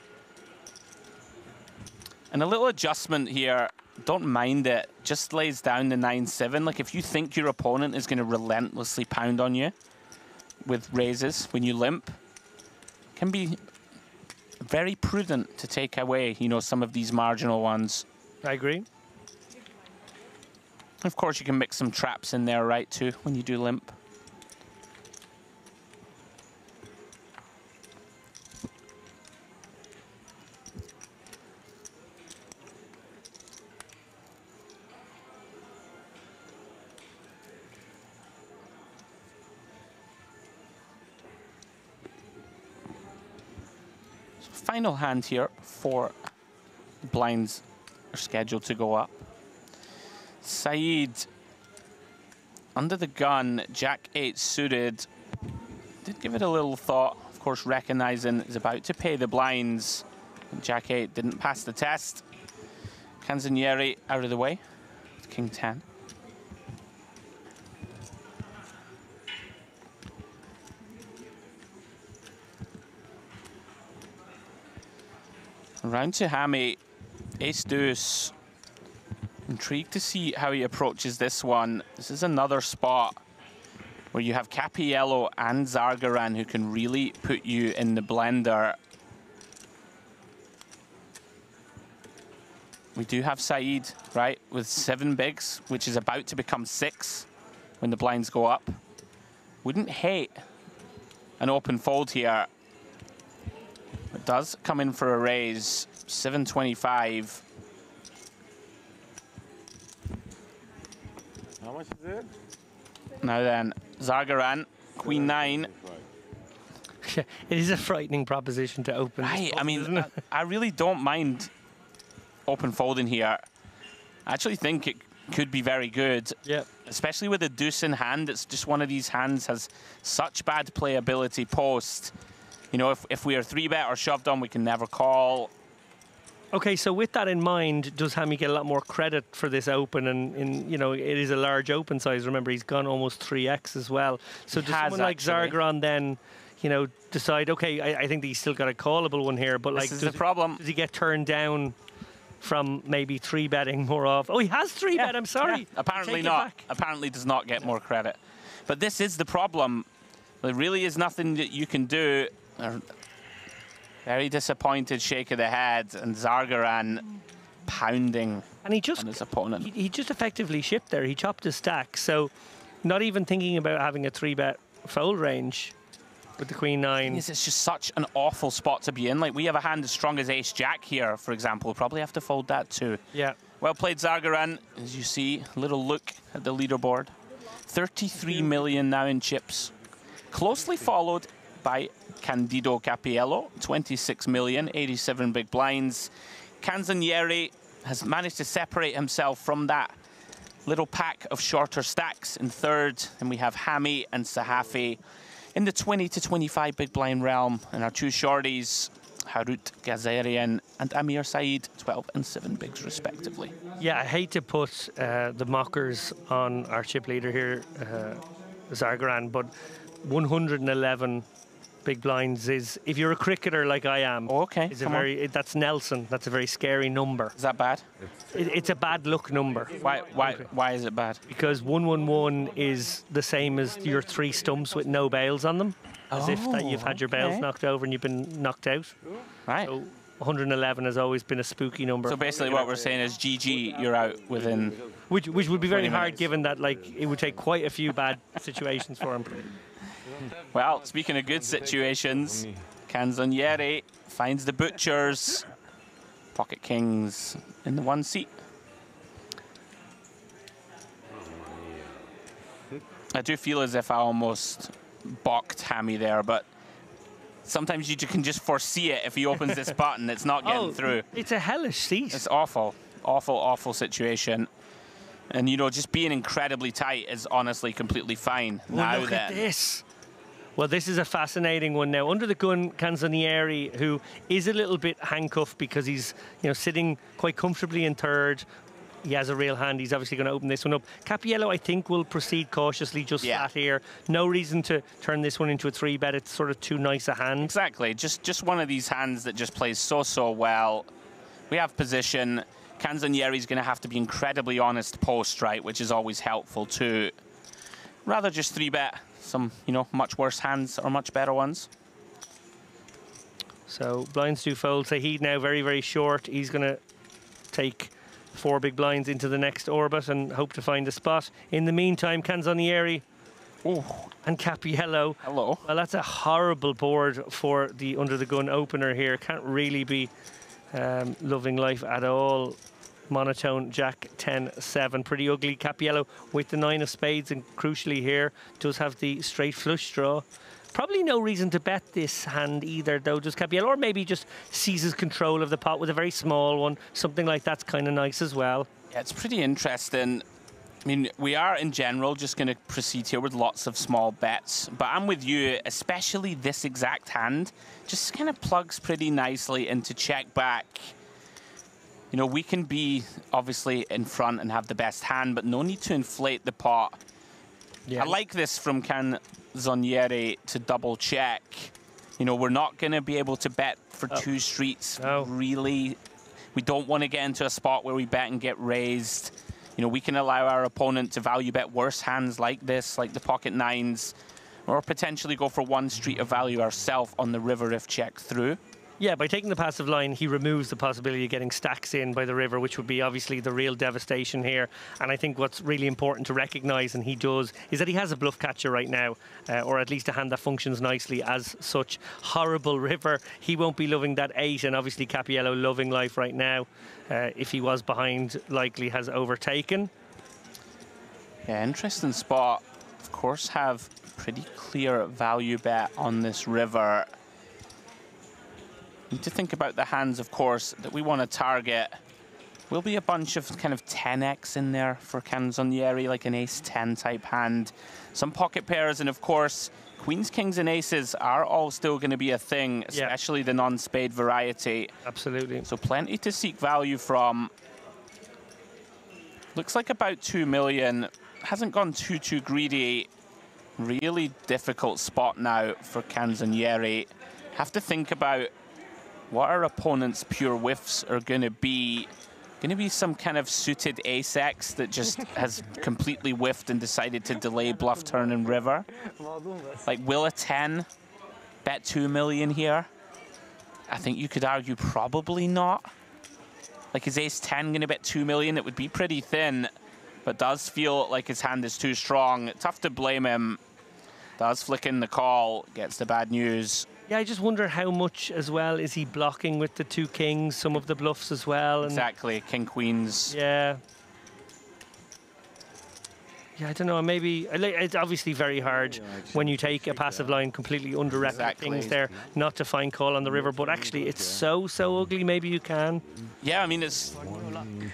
And a little adjustment here. Don't mind it. Just lays down the 9-7. Like, if you think your opponent is going to relentlessly pound on you with raises when you limp, it can be very prudent to take away, you know, some of these marginal ones. I agree. Of course, you can mix some traps in there, right, too, when you do limp. Final hand here for the blinds are scheduled to go up. Saeed under the gun, Jack 8 suited. Did give it a little thought, of course, recognizing is about to pay the blinds. Jack 8 didn't pass the test. Canzonieri out of the way. King 10. Round to Hammy, ace deuce. Intrigued to see how he approaches this one. This is another spot where you have Cappiello and Zargaran who can really put you in the blender. We do have Saeed, right, with 7 bigs, which is about to become 6 when the blinds go up. Wouldn't hate an open fold here. It does come in for a raise, 725. How much is it? Now then, Zargaran, Queen 9. It is a frightening proposition to open. Right, I mean, I really don't mind open folding here. I actually think it could be very good. Yeah. Especially with a deuce in hand. It's just one of these hands has such bad playability post. You know, if we are 3-bet or shoved on, we can never call. Okay, so with that in mind, does Hammy get a lot more credit for this open? And you know, it is a large open size. Remember, he's gone almost 3x as well. So does someone like Zargaran then, you know, decide, okay, I think he's still got a callable one here, but like, this is the problem. Does he get turned down from maybe 3-betting more often? Oh, he has 3-bet, I'm sorry. Yeah. Apparently not. Apparently does not get more credit. But this is the problem. There really is nothing that you can do. Very disappointed shake of the head, and Zargaran pounding and he just, on his opponent. He just effectively shipped there. He chopped his stack. So not even thinking about having a 3-bet fold range with the Queen 9. It's just such an awful spot to be in. Like, we have a hand as strong as Ace-Jack here, for example. We'll probably have to fold that too. Yeah. Well played, Zargaran. As you see, a little look at the leaderboard. 33 million now in chips. Closely followed by Candido Cappiello, 26 million, 87 big blinds. Canzonieri has managed to separate himself from that little pack of shorter stacks in third. And we have Hami and Sahafi in the 20 to 25 big blind realm. And our two shorties, Harut Gazarian and Amir Saeed, 12 and 7 bigs respectively. Yeah, I hate to put the mockers on our chip leader here, Zargaran, but 111 big blinds is, if you're a cricketer like I am, that's Nelson. That's a very scary number. Is that bad? It's a bad luck number. Why is it bad? Because 111 is the same as your 3 stumps with no bails on them. As if that you've had your bails knocked over and you've been knocked out. Right. So 111 has always been a spooky number. So basically what we're saying is GG, you're out within... Which would be very hard minutes. given that it would take quite a few bad situations for him. Well, speaking of good situations, Canzonieri finds the butchers. Pocket kings in the 1 seat. I do feel as if I almost balked Hami there, but sometimes you can just foresee it. If he opens this button, it's not getting through. It's a hellish seat. It's awful, awful, awful situation. And, you know, just being incredibly tight is honestly completely fine. Look at this. Well, this is a fascinating one now. Under the gun, Canzonieri, who is a little bit handcuffed because he's, sitting quite comfortably in third. He has a real hand. He's obviously going to open this one up. Cappiello, I think, will proceed cautiously, just flat here. No reason to turn this one into a 3-bet. It's sort of too nice a hand. Exactly. Just one of these hands that just plays so well. We have position. Canzonieri's going to have to be incredibly honest post, right, which is always helpful too. Rather just 3-bet some, much worse hands or much better ones. So blinds do fold. Saeed now very, very short. He's going to take 4 big blinds into the next orbit and hope to find a spot. In the meantime, Canzonieri and Cappiello. Hello. Well, that's a horrible board for the under the gun opener here. Can't really be loving life at all. Monotone, Jack 10-7, pretty ugly. Cappiello with the 9 of spades, and crucially here does have the straight flush draw. Probably no reason to bet this hand either, though, does Cappiello, or maybe just seizes control of the pot with a very small one. Something like that's kind of nice as well. Yeah, it's pretty interesting. I mean, we are in general just going to proceed here with lots of small bets, but I'm with you, especially this exact hand just kind of plugs pretty nicely into check back. We can be obviously in front and have the best hand, but no need to inflate the pot. Yeah. I like this from Canzonieri to double check. We're not going to be able to bet for 2 streets, really. We don't want to get into a spot where we bet and get raised. We can allow our opponent to value bet worse hands like this, like the pocket 9s, or potentially go for 1 street of value ourselves on the river if check through. Yeah, by taking the passive line, he removes the possibility of getting stacks in by the river, which would be obviously the real devastation here. And I think what's really important to recognise, and he does, is that he has a bluff catcher right now, or at least a hand that functions nicely as such. Horrible river. He won't be loving that 8, and obviously Cappiello loving life right now. If he was behind, likely has overtaken. Yeah, interesting spot. Of course, have pretty clear value bet on this river. Need to think about the hands, of course, that we want to target. Will be a bunch of kind of 10x in there for Canzonieri, like an ace-10 type hand. Some pocket pairs, and of course, queens, kings, and aces are all still going to be a thing, especially the non-spade variety. Absolutely. So plenty to seek value from. Looks like about 2 million. Hasn't gone too greedy. Really difficult spot now for Canzonieri. Have to think about what our opponent's pure whiffs are going to be. Going to be some kind of suited ace-x that just has completely whiffed and decided to delay bluff, turn, and river. Like, will a 10 bet 2 million here? I think you could argue probably not. Like, is ace-10 going to bet 2 million? It would be pretty thin, but does feel like his hand is too strong. Tough to blame him. Does flick in the call, gets the bad news. Yeah, I just wonder how much as well is he blocking with the 2 kings, some of the bluffs as well. And exactly, king, queens. Yeah. Yeah, I don't know. Maybe it's obviously very hard when you take a passive line completely under things there not to find call on the river. But actually, it's so ugly. Maybe you can. Yeah, I mean,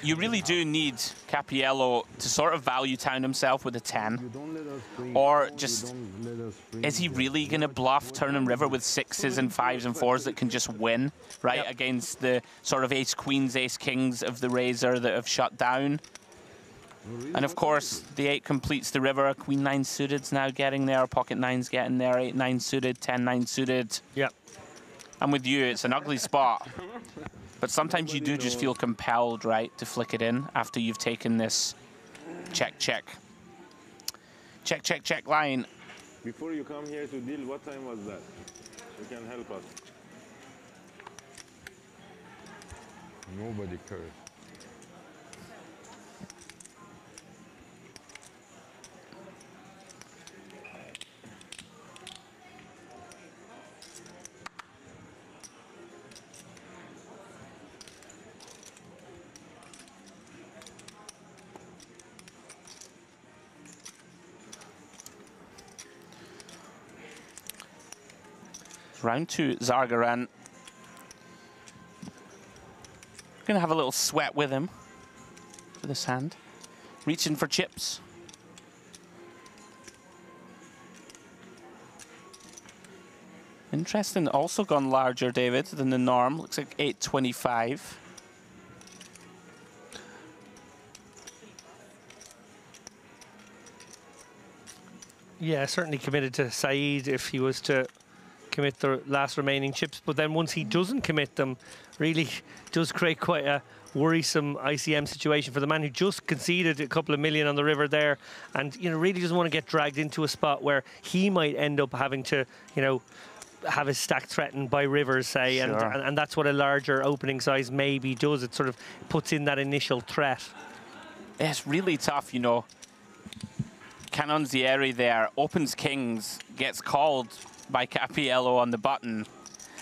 you really do need Cappiello to sort of value town himself with a 10, or just is he really going to bluff Turnham River with 6s and 5s and 4s that can just win against the sort of ace queens, ace kings of the Razor that have shut down? And of course, the 8 completes the river. Queen 9 suited's now getting there. Pocket 9's getting there. 8 9 suited. 10 9 suited. Yep. And with you, it's an ugly spot. But sometimes you do just feel compelled, right, to flick it in after you've taken this check, check. Check, check, check line. Before you come here to deal, what time was that? You can help us. Nobody cares. Round 2, Zargaran. Gonna have a little sweat with him for this hand. Reaching for chips. Interesting, also gone larger, David, than the norm. Looks like 825. Yeah, certainly committed to Saeed if he was to commit the last remaining chips, but then once he doesn't commit them, really does create quite a worrisome ICM situation for the man who just conceded a couple of million on the river there, and really doesn't want to get dragged into a spot where he might end up having to have his stack threatened by rivers, say. Sure. and that's what a larger opening size maybe does. It sort of puts in that initial threat. It's really tough, Canonzieri there opens kings, gets called by Cappiello on the button,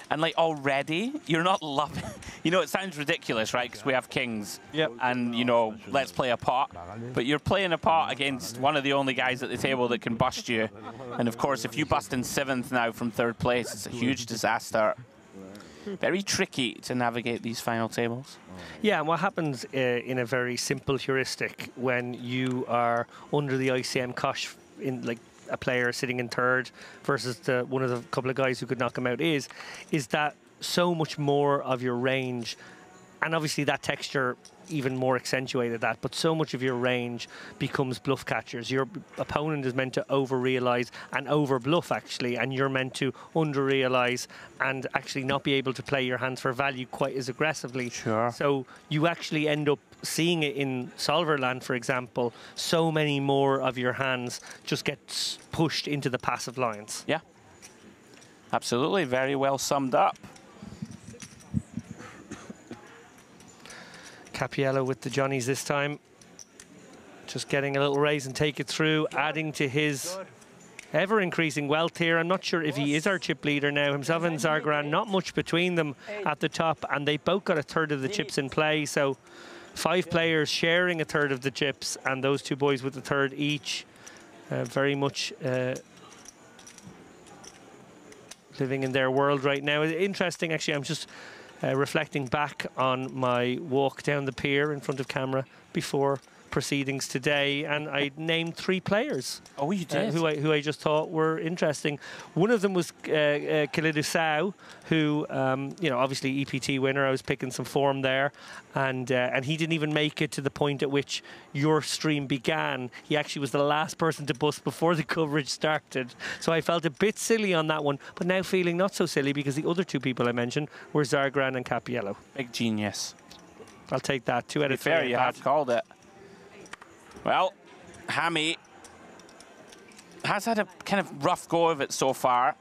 and already you're not loving it sounds ridiculous, right, because we have kings. Yep. And let's play a pot, but you're playing a pot against one of the only guys at the table that can bust you, and of course if you bust in 7th now from 3rd place, it's a huge disaster. Very tricky to navigate these final tables. Yeah, and what happens in a very simple heuristic when you are under the ICM cosh in a player sitting in 3rd versus one of the couple of guys who could knock him out is that so much more of your range, and obviously that texture even more accentuated that, but so much of your range becomes bluff catchers. Your opponent is meant to over-realize and over-bluff, actually, and you're meant to under-realize and actually not be able to play your hands for value quite as aggressively. Sure. So you actually end up seeing it in solver land, for example. So many more of your hands just get pushed into the passive lines. Yeah, absolutely. Very well summed up. Cappiello with the Johnnies this time. Just getting a little raise and take it through, adding to his ever-increasing wealth here. I'm not sure if he is our chip leader now. Himself and Zargaran, not much between them at the top, and they both got a 1/3 of the chips in play. So 5 players sharing a 1/3 of the chips, and those 2 boys with a 1/3 each. Very much living in their world right now. Interesting, actually. I'm just reflecting back on my walk down the pier in front of camera before proceedings today, and I named 3 players. Oh, you did? Who I just thought were interesting. One of them was Khalidou Sow, who, obviously EPT winner. I was picking some form there, and he didn't even make it to the point at which your stream began. He actually was the last person to bust before the coverage started. So I felt a bit silly on that one, but now feeling not so silly because the other 2 people I mentioned were Zargaran and Cappiello. Big genius. I'll take that. 2 out of 3. Fair, you have called it. Well, Hammy has had a kind of rough go of it so far.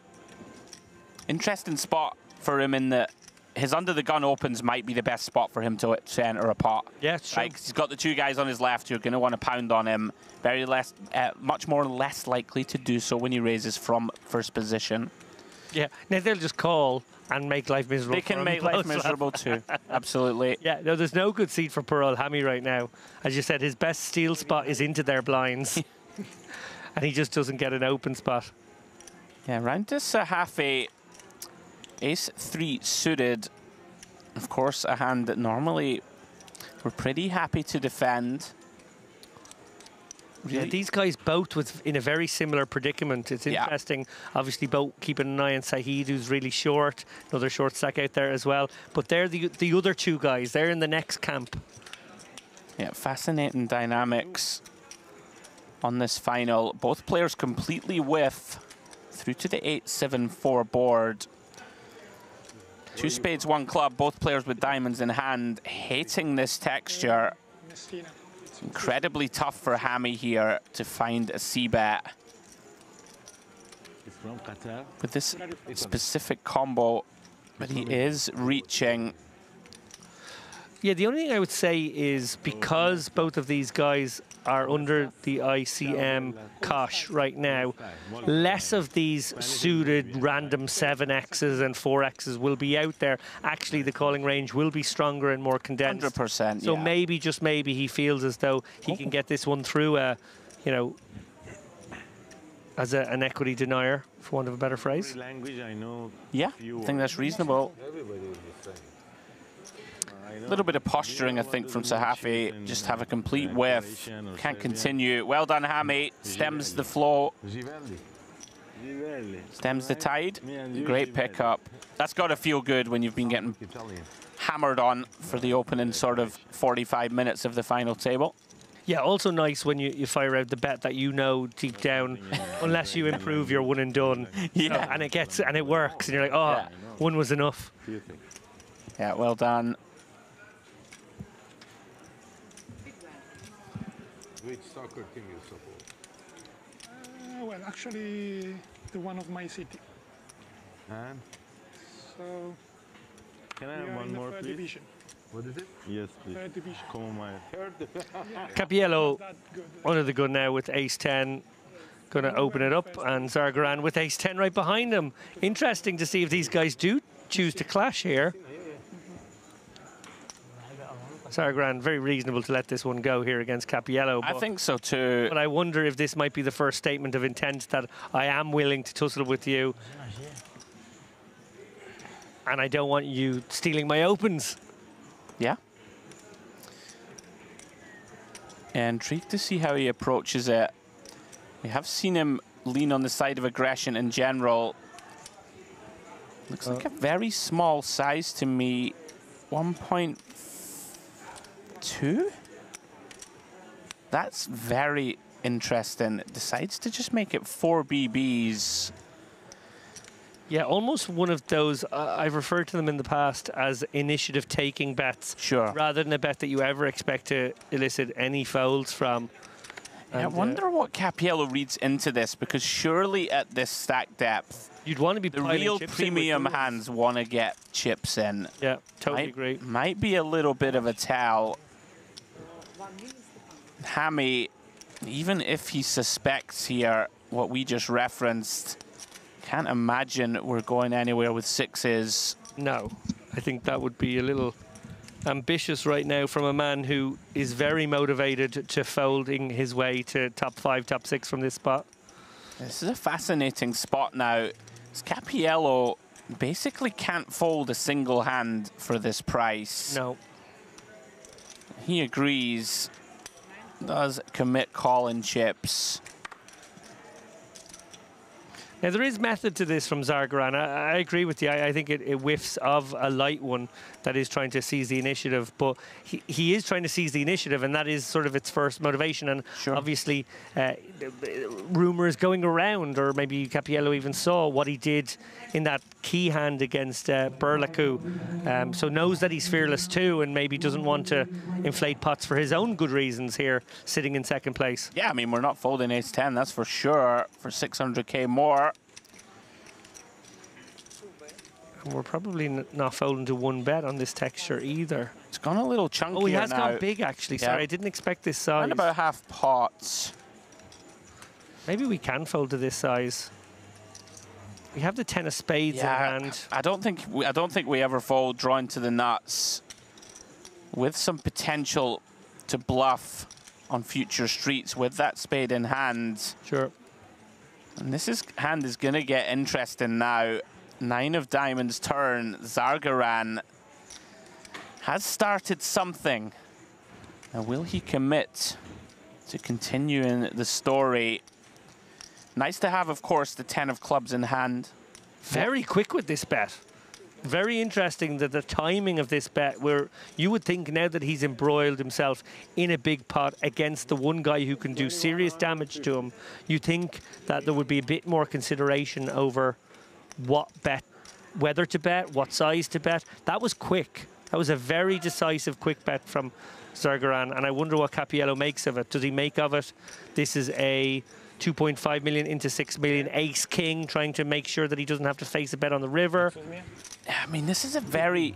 Interesting spot for him in that his under the gun opens might be the best spot for him to enter a pot. Yeah, it's true. Right, 'cause he's got the 2 guys on his left who are going to want to pound on him. Much more less likely to do so when he raises from first position. Yeah, now they'll just call and make life miserable. They can make life miserable too. Absolutely. Yeah, no, there's no good seat for poor old Hammy right now. As you said, his best steal spot is into their blinds. And he just doesn't get an open spot. Yeah, round to Sahafi, ace-3 suited. Of course, a hand that normally we're pretty happy to defend. Really? Yeah, these guys both in a very similar predicament. It's interesting. Obviously, both keeping an eye on Saeed, who's really short. Another short stack out there as well. But they're the other two guys. They're in the next camp. Yeah, fascinating dynamics on this final. Both players completely whiff through to the 8-7-4 board. 2 spades, 1 club, both players with diamonds in hand, hating this texture. It's incredibly tough for Hammy here to find a C-bet. With this specific combo, but he is reaching. Yeah, the only thing I would say is because both of these guys are under the ICM cosh right now, less of these suited random 7Xs and 4Xs will be out there. Actually, the calling range will be stronger and more condensed. 100%, So maybe, just maybe, he feels as though he can get this one through, you know, as an equity denier, for want of a better phrase. Yeah, I think that's reasonable. A little bit of posturing, I think, from Sahafi. Just have a complete whiff. Can't continue. Well done, Hammy. Stems the flow. Stems the tide. Great pickup. That's got to feel good when you've been getting hammered on for the opening sort of 45 minutes of the final table. Yeah, also nice when you fire out the bet that you know deep down, unless you improve, you're one and done. Yeah. So, and it works, and you're like, oh, one was enough. Yeah, well done. Which soccer team you support? Well, actually, the one of my city. And? So, can I have one more, please? Division. What is it? Yes, please. Third division. Come on, my third. Cappiello under the gun now with ace-10. Going to open it up, and Zargaran with ace-10 right behind him. Interesting to see if these guys do choose to clash here. Zargaran, very reasonable to let this one go here against Cappiello. I think so too. But I wonder if this might be the first statement of intent that I am willing to tussle with you. And I don't want you stealing my opens. Yeah. Intrigued to see how he approaches it. We have seen him lean on the side of aggression in general. Looks like a very small size to me. 1.2? That's very interesting. Decides to just make it 4 BBs. Yeah, almost one of those, I've referred to them in the past as initiative-taking bets. Sure. Rather than a bet that you ever expect to elicit any folds from. And I wonder what Cappiello reads into this, because surely at this stack depth, you'd want to be the real premium hands want to get chips in. Yeah, totally agree. Might be a little bit of a tell. Hammy, even if he suspects here what we just referenced, can't imagine we're going anywhere with 6s. No, I think that would be a little ambitious right now from a man who is very motivated to folding his way to top 5, top 6 from this spot. This is a fascinating spot now. Cappiello basically can't fold a single hand for this price. No. He agrees. Does commit calling chips. Now, there is method to this from Zargaran. I agree with you. I think it whiffs of a light one that is trying to seize the initiative. But he is trying to seize the initiative, and that is sort of its first motivation. And obviously, rumours going around, or maybe Cappiello even saw what he did in that key hand against Berlaku. So knows that he's fearless too, and maybe doesn't want to inflate pots for his own good reasons here, sitting in second place. Yeah, I mean, we're not folding ace-10, that's for sure, for 600k more. And we're probably not folding to one bet on this texture either. It's gone a little chunky. Oh, he has gone big, actually. Sorry, I didn't expect this size. And about half pots. Maybe we can fold to this size. We have the 10 of spades in hand. I don't think we ever fold drawing to the nuts with some potential to bluff on future streets with that spade in hand. Sure. And hand is going to get interesting now. 9 of diamonds turn. Zargaran has started something. Now, will he commit to continuing the story? Nice to have, of course, the 10 of clubs in hand. Very quick with this bet. Very interesting that the timing of this bet, where you would think now that he's embroiled himself in a big pot against the one guy who can do serious damage to him, you think that there would be a bit more consideration over what bet, whether to bet, what size to bet. That was quick. That was a very decisive quick bet from Zargaran, and I wonder what Cappiello makes of it. Does he make of it? This is a 2.5 million into 6 million ace king, trying to make sure that he doesn't have to face a bet on the river. I mean, this is a very,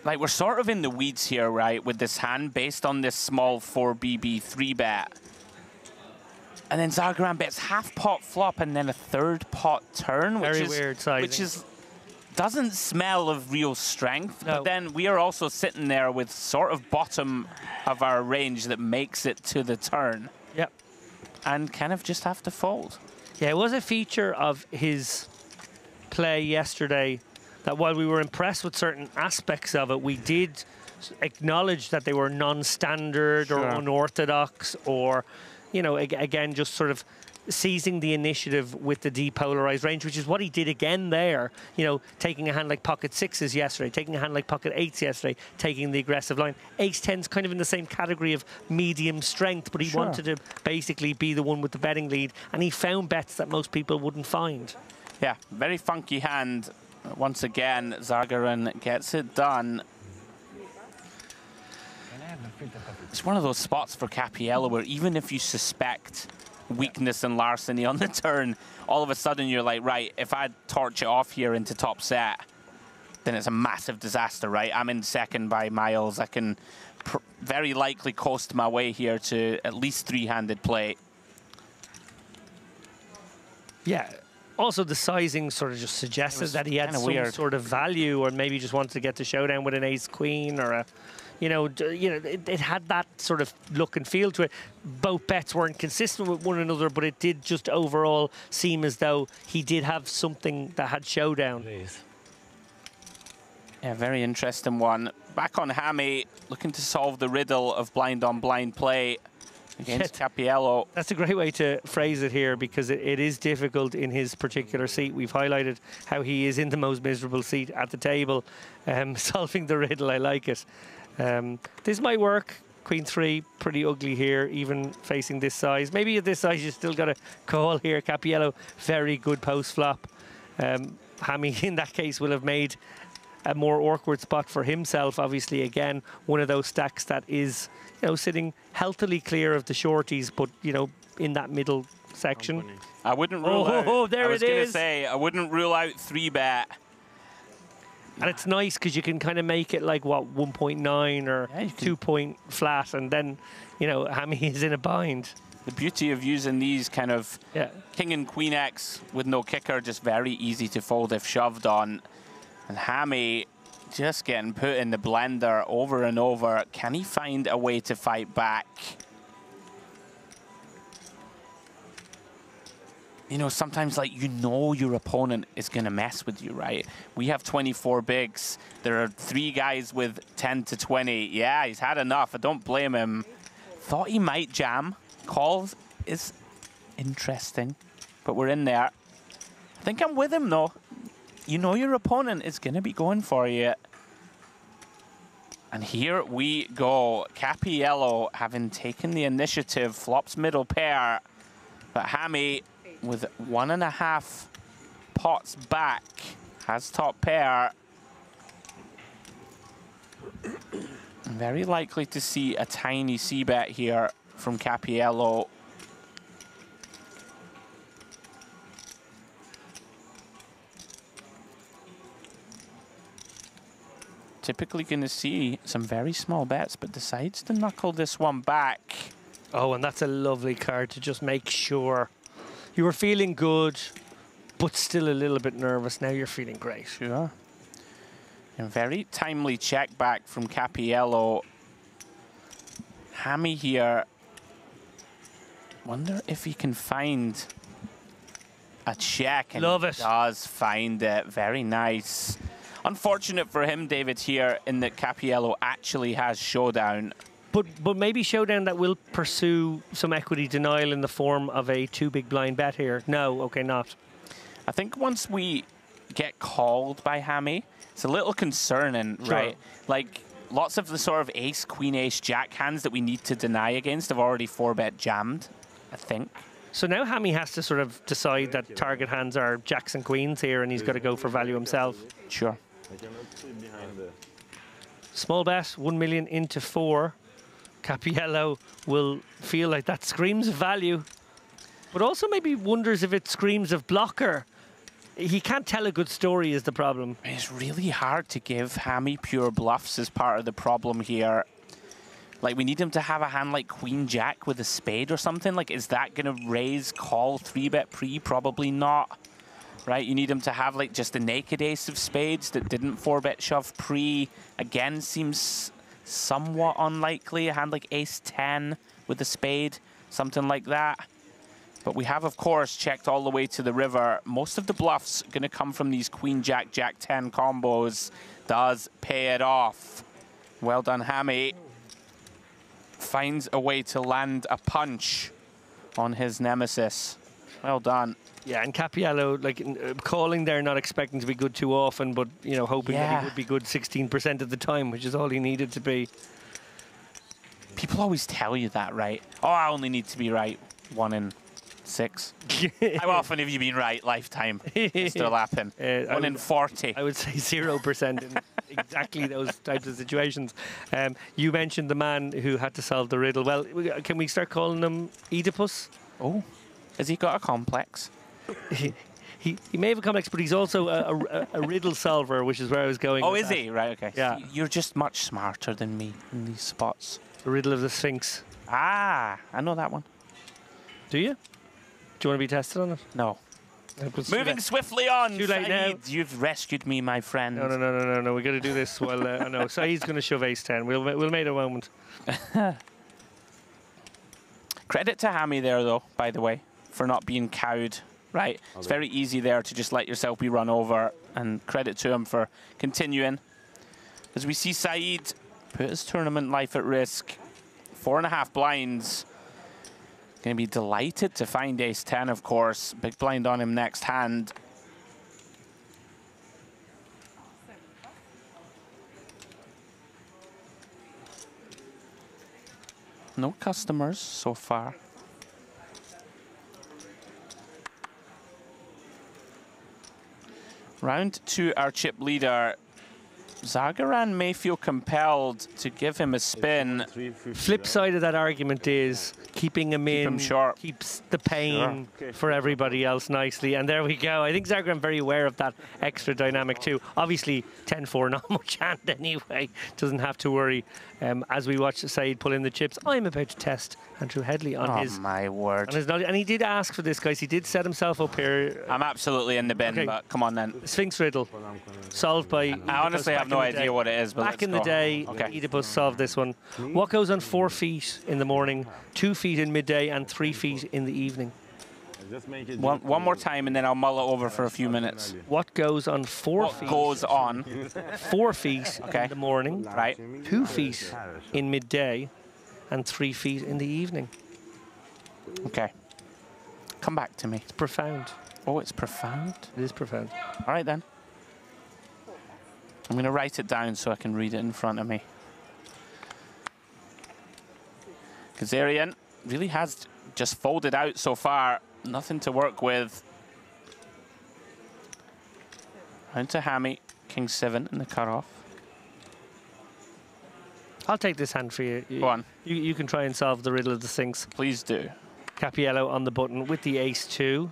like, we're sort of in the weeds here, right, with this hand based on this small 4BB 3-bet. And then Zargaran bets half pot flop and then a third pot turn, Very weird sizing. Which doesn't smell of real strength. No. But then we are also sitting there with sort of bottom of our range that makes it to the turn. Yep. And kind of just have to fold. Yeah, it was a feature of his play yesterday that while we were impressed with certain aspects of it, we did acknowledge that they were non-standard or unorthodox, or, you know, again, just sort of seizing the initiative with the depolarized range, which is what he did again there, you know, taking a hand like pocket sixes yesterday, taking a hand like pocket eights yesterday, taking the aggressive line. Ace 10's kind of in the same category of medium strength, but he wanted to basically be the one with the betting lead, and he found bets that most people wouldn't find. Yeah, very funky hand. Once again, Zargaran gets it done. It's one of those spots for Cappiello where even if you suspect weakness and larceny on the turn, all of a sudden you're like, right, if I torch it off here into top set, then it's a massive disaster, right? I'm in second by miles. I can very likely coast my way here to at least three-handed play. Yeah. Also, the sizing sort of just suggested that he had some sort of value, or maybe just wanted to get the showdown with an ace-queen, or a, it had that sort of look and feel to it. Both bets weren't consistent with one another, but it did just overall seem as though he did have something that had showdown. Yeah, very interesting one. Back on Hammy, looking to solve the riddle of blind on blind play against Cappiello. That's a great way to phrase it here, because it is difficult in his particular seat. We've highlighted how he is in the most miserable seat at the table. Solving the riddle, I like it. This might work. Queen 3, pretty ugly here, even facing this size. Maybe at this size, you still got a call here. Cappiello, very good post flop. Hammy, in that case, will have made a more awkward spot for himself. Obviously, again, one of those stacks that is, sitting healthily clear of the shorties, but, in that middle section. I wouldn't rule out. There it is. I was going to say, I wouldn't rule out 3-bet. And it's nice because you can kind of make it like, what, 1.9 or 2-point flat, and then, Hammy is in a bind. The beauty of using these kind of king and queen X with no kicker, just very easy to fold if shoved on. And Hammy just getting put in the blender over and over. Can he find a way to fight back? Sometimes, your opponent is going to mess with you, right? We have 24 bigs. There are 3 guys with 10 to 20. Yeah, he's had enough. I don't blame him. Thought he might jam. Calls is interesting, but we're in there. I think I'm with him, though. Your opponent is going to be going for you. And here we go. Cappiello, having taken the initiative, flops middle pair. But Hammy, with 1.5 pots back, has top pair. Very likely to see a tiny c-bet here from Cappiello. Typically going to see some very small bets, but decides to knuckle this one back. Oh, and that's a lovely card to just make sure. You were feeling good, but still a little bit nervous. Now you're feeling great. Sure. And very timely check back from Cappiello. Hammy here. Wonder if he can find a check. And Love it. Does find it. Very nice. Unfortunate for him, David, here in that Cappiello actually has showdown. But maybe showdown that will pursue some equity denial in the form of a too big blind bet here. No, okay, not. I think once we get called by Hammy, it's a little concerning, Sure. right? Like, lots of the sort of ace, queen, ace, jack hands that we need to deny against have already 4-bet jammed, I think. So now Hammy has to sort of decide that target hands are jacks and queens here, and he's got to go for value himself. Sure. I cannot see behind there. Small bet, 1 million into 4. Cappiello will feel like that screams of value, but also maybe wonders if it screams of blocker. He can't tell a good story is the problem. It's really hard to give Hammy pure bluffs as part of the problem here. Like, we need him to have a hand like Queen Jack with a spade or something. Like, is that going to raise, call, 3-bet pre? Probably not. Right? You need him to have, like, just a naked ace of spades that didn't 4-bet shove pre. Again, seems somewhat unlikely. A hand like ace 10 with a spade, something like that. But we have, of course, checked all the way to the river. Most of the bluffs going to come from these Queen Jack, Jack 10 combos. Does pay it off. Well done, Hammy. Finds a way to land a punch on his nemesis. Well done. Yeah, and Cappiello, like, calling there, not expecting to be good too often, but, you know, hoping that he would be good 16% of the time, which is all he needed to be. People always tell you that, right? Oh, I only need to be right 1 in 6. How often have you been right lifetime, Mr. Lappin? 1 in 40. I would say 0% in exactly those types of situations. You mentioned the man who had to solve the riddle. Well, can we start calling him Oedipus? Oh, has he got a complex? He may have a complex, but he's also a riddle solver, which is where I was going. Oh, with is that. he? Right, okay. Yeah. You're just much smarter than me in these spots. The riddle of the Sphinx. Ah, I know that one. Do you? Do you want to be tested on it? No. Moving swiftly on. Too late now. Saeed, you've rescued me, my friend. No. We got to do this while I know. Saeed's going to shove ace 10. We'll make a moment. Credit to Hammy there, though, by the way, for not being cowed. Right, okay. It's very easy there to just let yourself be run over, and credit to him for continuing. As we see Saeed put his tournament life at risk, 4.5 blinds. Going to be delighted to find ace 10, of course. Big blind on him next hand. No customers so far. Round 2, our chip leader. Zagaran may feel compelled to give him a spin. Flip side of that argument is keeping him in, him sharp. Keeps the pain for everybody else nicely. And there we go. I think Zagaran very aware of that extra dynamic too. Obviously, 10-4, not much hand anyway. Doesn't have to worry. As we watch Saeed pull in the chips, I'm about to test Andrew Headley on his... Oh, my word. On his knowledge. And he did ask for this, guys. He did set himself up here. I'm absolutely in the bin, but come on then. Sphinx riddle, solved by... I honestly have no idea what it is, but back in the day, Oedipus solved this one. What goes on 4 feet in the morning, 2 feet in midday, and 3 feet in the evening? One more time, and then I'll mull it over for a few minutes. What goes on 4 feet? What goes on 4 feet in the morning, right? 2 feet in midday, and 3 feet in the evening. Okay. Come back to me. It's profound. Oh, it's profound? It is profound. All right, then. I'm going to write it down so I can read it in front of me. Kazarian really has just folded out so far. Nothing to work with. Round to Hammy. King 7 in the cutoff. I'll take this hand for you. Go on. You can try and solve the riddle of the Sphinx. Please do. Cappiello on the button with the ace 2.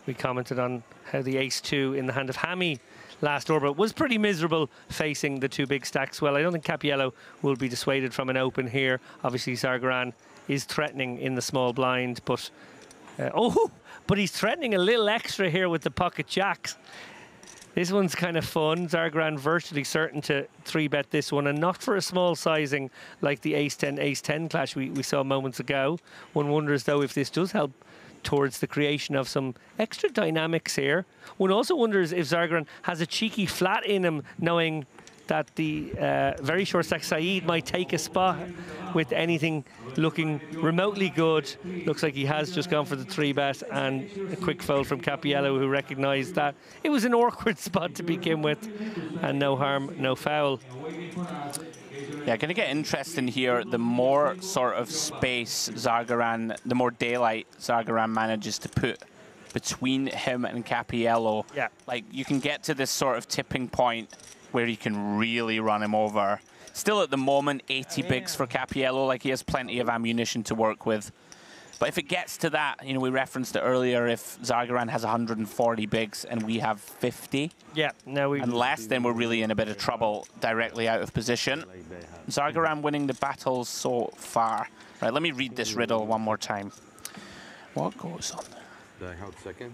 We commented on how the ace 2 in the hand of Hammy last orbit was pretty miserable facing the 2 big stacks. Well, I don't think Cappiello will be dissuaded from an open here. Obviously, Zagaran is threatening in the small blind, but but he's threatening a little extra here with the pocket jacks. This one's kind of fun. Zargaran virtually certain to 3-bet this one, and not for a small sizing like the ace-10, ace-10 clash we saw moments ago. One wonders, though, if this does help towards the creation of some extra dynamics here. One also wonders if Zargaran has a cheeky flat in him, knowing that the very short stack Saeed might take a spot with anything looking remotely good. Looks like he has just gone for the 3-bet, and a quick fold from Cappiello, who recognised that it was an awkward spot to begin with, and no harm, no foul. Yeah, going to get interesting here. The more sort of space Zargaran, the more daylight Zargaran manages to put between him and Cappiello. Yeah. Like, you can get to this sort of tipping point where you can really run him over. Still at the moment, 80 bigs for Cappiello, like he has plenty of ammunition to work with. But if it gets to that, you know, we referenced it earlier, if Zargaran has 140 bigs and we have 50, yeah, now we unless then we're really in a bit of trouble directly out of position. Zargaran winning the battles so far. Right, let me read this riddle one more time. What goes on? I held second.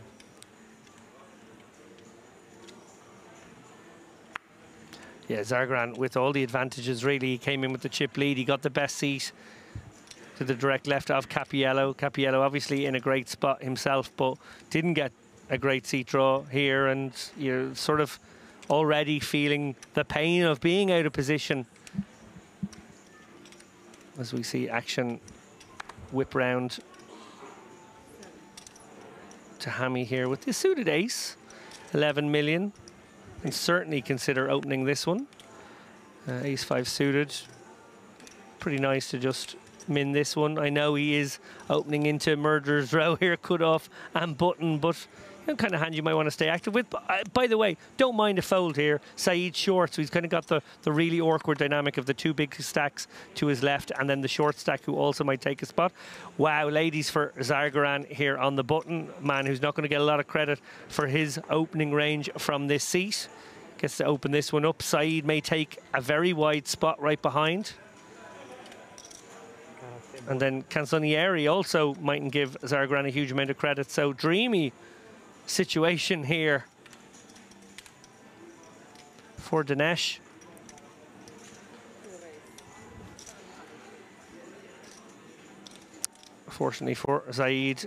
Yeah, Zargaran with all the advantages, really. He came in with the chip lead. He got the best seat to the direct left of Cappiello. Cappiello obviously in a great spot himself, but didn't get a great seat draw here, and you're sort of already feeling the pain of being out of position as we see action whip round to Hammy here with the suited ace, 11 million. And certainly consider opening this one. Ace-5 suited. Pretty nice to just min this one. I know he is opening into murderer's row here, cut off and button, but kind of hand you might want to stay active with. But, by the way, don't mind a fold here. Saeed short, so he's kind of got the really awkward dynamic of the two big stacks to his left, and then the short stack who also might take a spot. Wow, ladies for Zargaran here on the button. Man who's not going to get a lot of credit for his opening range from this seat. Gets to open this one up. Saeed may take a very wide spot right behind. And then Canzonieri also mightn't give Zargaran a huge amount of credit. So dreamy situation here for Dinesh. Fortunately for Saeed,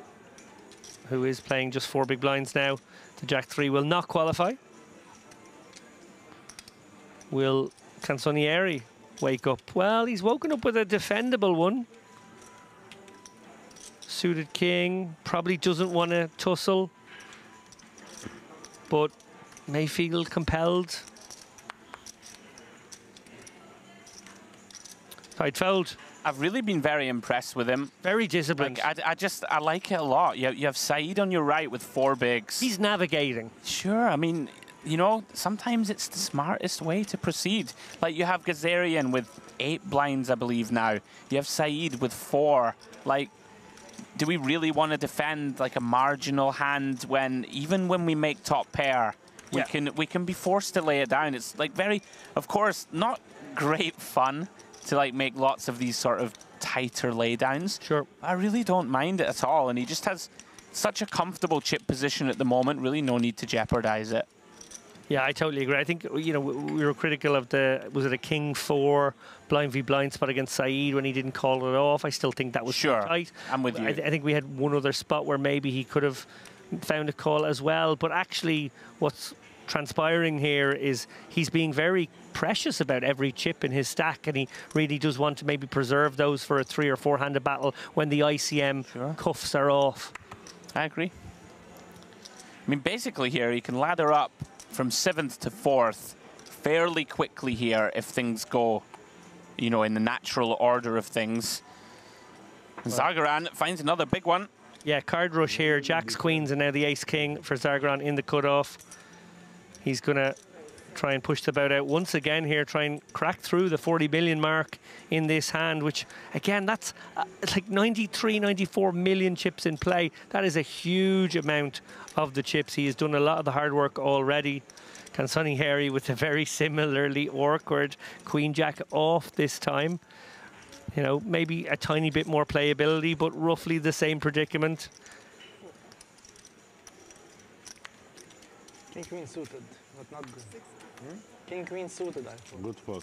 who is playing just 4 big blinds now, the Jack-3 will not qualify. Will Canzonieri wake up? Well, he's woken up with a defendable one. Suited king, probably doesn't want to tussle, but may feel compelled. Tight fold. I've really been very impressed with him. Very disciplined. Like, I like it a lot. You have Saeed on your right with 4 bigs. He's navigating. Sure, I mean, you know, sometimes it's the smartest way to proceed. Like, you have Gazarian with 8 blinds, I believe, now. You have Saeed with 4. Like, do we really want to defend, like, a marginal hand when, even when we make top pair, we can be forced to lay it down? It's, like, very, of course, not great fun to, like, make lots of these sort of tighter laydowns. Sure. I really don't mind it at all, and he just has such a comfortable chip position at the moment, really no need to jeopardize it. Yeah, I totally agree. I think, you know, we were critical of the, was it a king 4 blind v blind spot against Saeed when he didn't call it off. I still think that was sure tight. I'm with you. I think we had one other spot where maybe he could have found a call as well. But actually, what's transpiring here is he's being very precious about every chip in his stack, and he really does want to maybe preserve those for a 3 or 4 handed battle when the ICM cuffs are off. I agree. I mean, basically here, he can ladder up from 7th to 4th fairly quickly here if things go, you know, in the natural order of things. Zargaran finds another big one. Yeah, card rush here. Jacks, queens, and now the ace-king for Zargaran in the cutoff. He's going to try and push the bout out once again here, try and crack through the 40 million mark in this hand, which, again, that's like 93, 94 million chips in play. That is a huge amount of the chips. He has done a lot of the hard work already. Canzonieri with a very similarly awkward queen jack off this time. You know, maybe a tiny bit more playability, but roughly the same predicament. King queen suited. but not good. King queen suited, I thought. Good spot.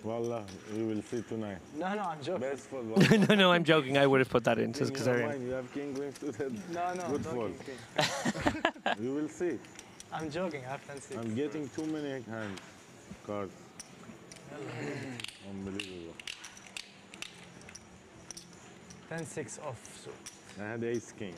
Wallah, we will see tonight. No, I'm joking. Best spot. No, I'm joking. I would have put that in, says Kazarian. You have king queen suited. No, Good don't spot. king queen. You will see. I'm joking, I have 10-6. I'm getting too many hands, cards. Unbelievable. 10-6 off, so. I had ace king.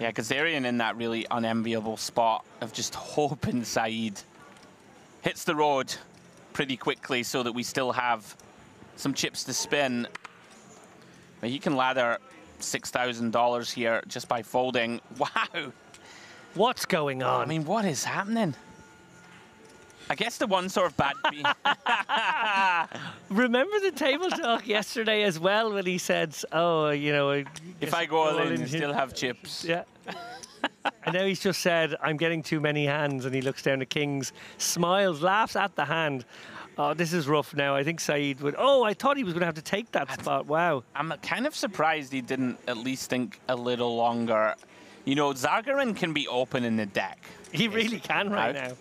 Yeah, Kazarian in that really unenviable spot of just hoping Saeed hits the road pretty quickly so that we still have some chips to spin. But he can lather $6,000 here just by folding. Wow. What's going on? I mean, what is happening? I guess the one sort of bad beat. Remember the table talk yesterday as well when he said, oh, you know... If I go all in, you still have chips. Yeah. And now he's just said, I'm getting too many hands, and he looks down at kings, smiles, laughs at the hand. Oh, this is rough now. I think Saeed would... Oh, I thought he was going to have to take that spot. Wow. I'm kind of surprised he didn't at least think a little longer. You know, Zagarin can be open in the deck. He really can right now.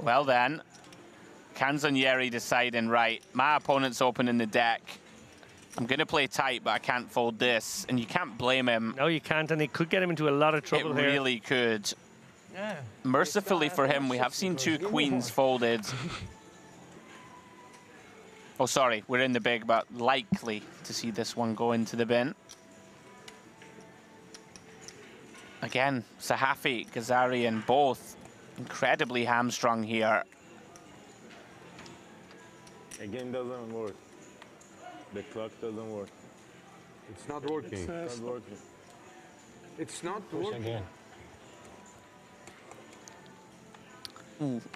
Well then, Canzonieri deciding, right, my opponent's open in the deck. I'm going to play tight, but I can't fold this. And you can't blame him. No, you can't, and it could get him into a lot of trouble here. It really could. Yeah. Mercifully for him, we have seen two queens folded. Oh, sorry, we're in the big, but likely to see this one go into the bin. Again, Sahafi, Kazarian, both incredibly hamstrung here. Again, doesn't work. The clock doesn't work. It's not working. It's not working. It's not working. Again.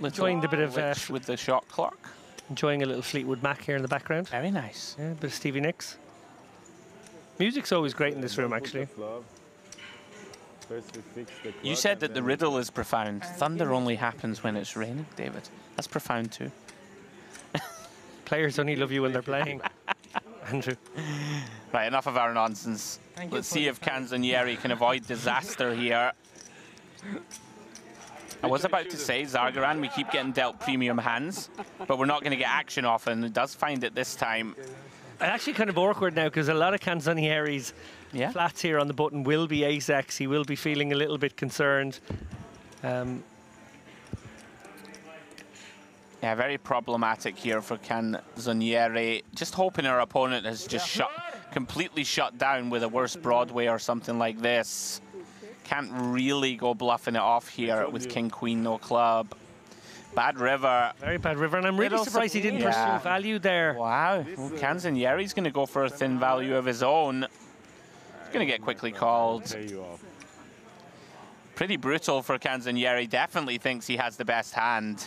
Enjoying the bit of with the shot clock. Enjoying a little Fleetwood Mac here in the background. Very nice. Yeah, a bit of Stevie Nicks. Music's always great in this room, actually. You said that the riddle is profound. Thunder only happens when it's raining, David. That's profound too. Players only love you when they're playing. Andrew. Right, enough of our nonsense. Let's see if Canzonieri can avoid disaster here. I was about to say, Zargaran, we keep getting dealt premium hands, but we're not going to get action often. It does find it this time. Actually kind of awkward now because a lot of Canzonieri's flats here on the button will be ace-X. He will be feeling a little bit concerned. Yeah, very problematic here for Canzonieri. Just hoping our opponent has just completely shut down with a worse Broadway or something like this. Can't really go bluffing it off here with King, Queen, no club. Bad river. Very bad river, and I'm really surprised he didn't pursue value there. Wow, well, Canzonieri's going to go for a thin value of his own. He's going to get quickly called. Pretty brutal for Canzonieri. Definitely thinks he has the best hand.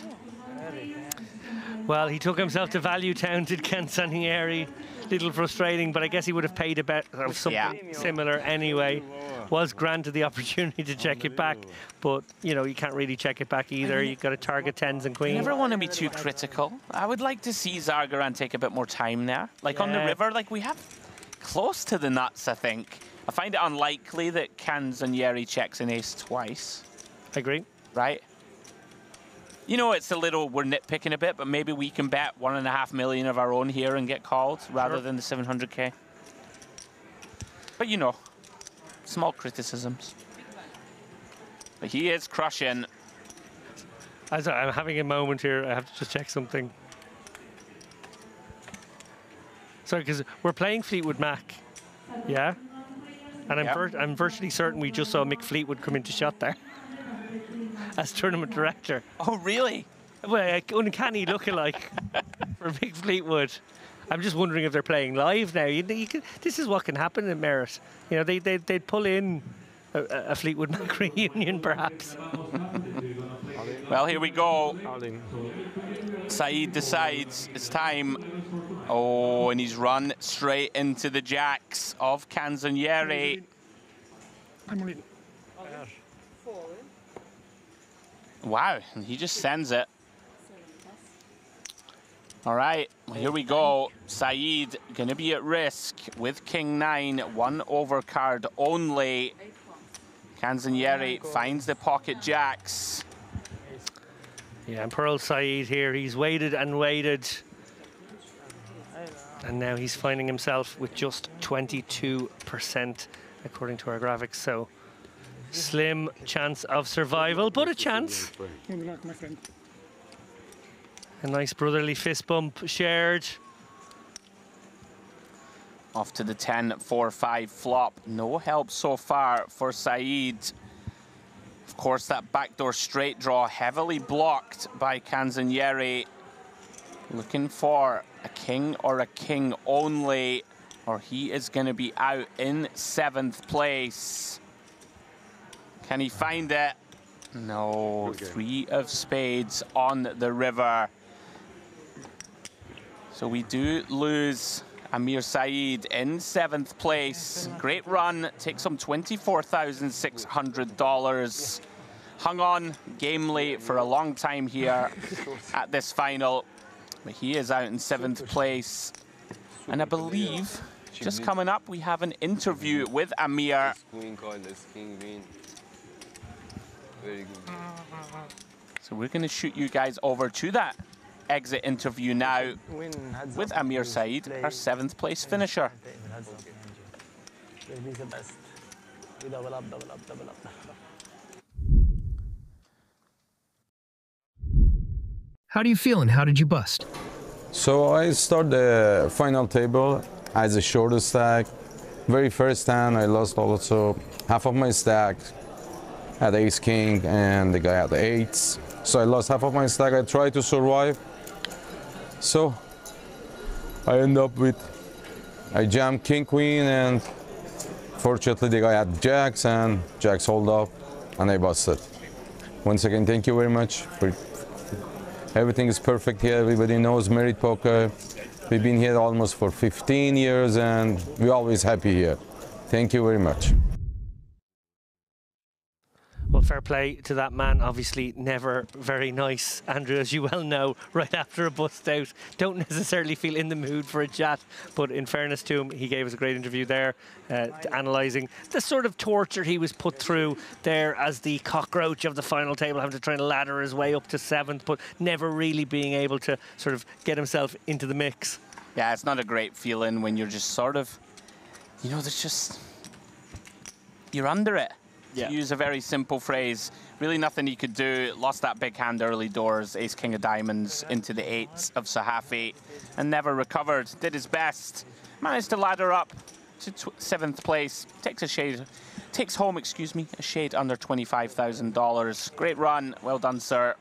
Well, he took himself to Value Town, did Canzonieri. Little frustrating, but I guess he would have paid a bet of something similar anyway. Was granted the opportunity to check it back, but you know, you can't really check it back either. You've got to target tens and queens. You never want to be too critical. I would like to see Zargaran take a bit more time there. Like on the river, like we have close to the nuts, I think. I find it unlikely that Canzonieri checks an ace twice. I agree. Right? You know, it's a little, we're nitpicking a bit, but maybe we can bet 1.5 million of our own here and get called rather than the 700K. But you know, small criticisms. But he is crushing. As I'm having a moment here, I have to just check something. Sorry, because we're playing Fleetwood Mac, yeah? And I'm virtually certain we just saw Mick Fleetwood come into shot there as tournament director. Oh, really? Well, uncanny lookalike for Mick Fleetwood. I'm just wondering if they're playing live now. This is what can happen in Merit. You know, they'd pull in a Fleetwood Mac reunion, perhaps. Well, here we go. Saeed decides it's time. Oh, and he's run straight into the jacks of Canzonieri. Wow, and he just sends it. All right, well, here we go. Saeed gonna be at risk with King 9, 1 overcard only. Canzonieri finds the pocket jacks. Yeah, and Pearl Saeed here, he's waited and waited. And now he's finding himself with just 22% according to our graphics. So slim chance of survival, but a chance. Good luck, my friend. A nice brotherly fist bump shared. Off to the 10-4-5 flop. No help so far for Saeed. Of course, that backdoor straight draw heavily blocked by Canzonieri. Looking for a king or a king only, or he is going to be out in 7th place. Can he find it? No. 3 of spades on the river. So we do lose Amir Saeed in 7th place. Great run, takes him $24,600. Hung on gamely for a long time here at this final. But he is out in 7th place. And I believe, just coming up, we have an interview with Amir. Very good. So we're going to shoot you guys over to that exit interview now with Amir Saeed, our 7th place finisher. Will be the best. We double up, double up, double up. How do you feel and how did you bust? So I start the final table as a short stack. Very first hand, I lost also half of my stack. Had ace king and the guy had eights. So I lost half of my stack. I tried to survive. So I end up with, I jammed king queen and fortunately the guy had jacks and jacks hold up and I busted. Once again, thank you very much. Everything is perfect here. Everybody knows Merit Poker. We've been here almost for 15 years and we're always happy here. Thank you very much. Well, fair play to that man. Obviously, never very nice, Andrew, as you well know, right after a bust out. Don't necessarily feel in the mood for a chat, but in fairness to him, he gave us a great interview there, analysing the sort of torture he was put through there as the cockroach of the final table, having to try and ladder his way up to 7th, but never really being able to sort of get himself into the mix. Yeah, it's not a great feeling when you're just sort of, you know, there's just, you're under it. To use a very simple phrase, really nothing he could do. Lost that big hand early doors, ace king of diamonds into the 8s of Sahafi, and never recovered. Did his best, managed to ladder up to 7th place. Takes home, excuse me, a shade under $25,000. Great run, well done, sir.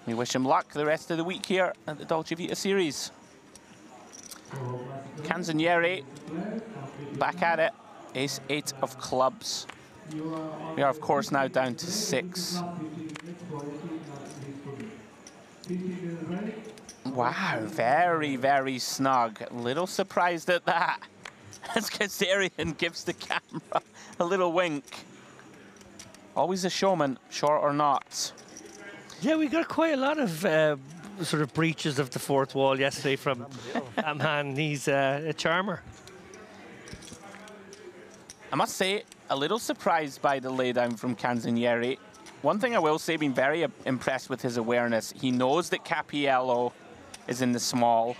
We wish him luck the rest of the week here at the Dolce Vita series. Canzonieri back at it, ace 8 of clubs. We are, of course, now down to 6. Wow, very, very snug. A little surprised at that. As Kazarian gives the camera a little wink. Always a showman, short or not. Yeah, we got quite a lot of sort of breaches of the fourth wall yesterday from that man. He's a charmer. I must say, a little surprised by the laydown from Canzonieri. One thing I will say, been very impressed with his awareness. He knows that Capiello is in the small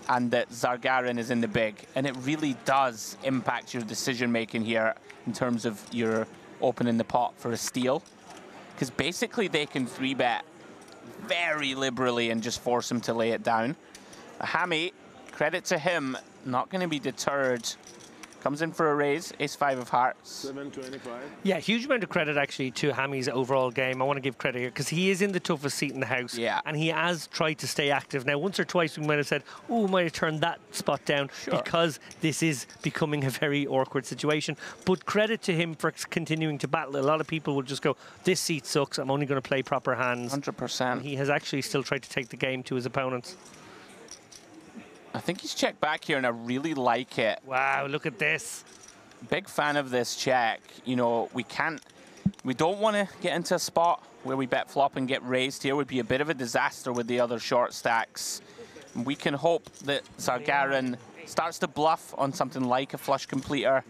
and that Zargarin is in the big, and it really does impact your decision-making here in terms of your opening the pot for a steal. Because basically they can 3-bet very liberally and just force him to lay it down. Hammy, credit to him, not going to be deterred. Comes in for a raise, ace-5 of hearts. 725. Yeah, huge amount of credit actually to Hammy's overall game. I want to give credit here because he is in the toughest seat in the house. Yeah. And he has tried to stay active. Now, once or twice we might have said, oh, might have turned that spot down because this is becoming a very awkward situation. But credit to him for continuing to battle. A lot of people will just go, this seat sucks, I'm only going to play proper hands. 100%. And he has actually still tried to take the game to his opponents. I think he's checked back here, and I really like it. Wow, look at this. Big fan of this check. You know, we don't want to get into a spot where we bet flop and get raised here. Would be a bit of a disaster with the other short stacks. We can hope that Zargarin starts to bluff on something like a flush completer.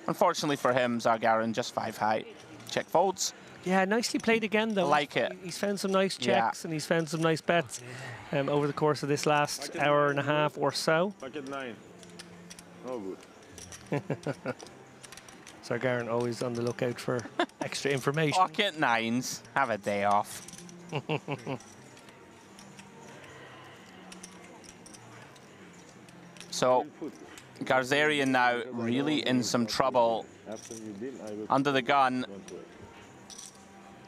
Unfortunately for him, Zargarin just 5 high. Check folds. Yeah, nicely played again, though. I like it. He's found some nice checks, and he's found some nice bets over the course of this last hour and a half or so. Pocket 9. Oh, good. Zargarin always on the lookout for extra information. Pocket 9s. Have a day off. So, Garzarian now really in some trouble under the gun,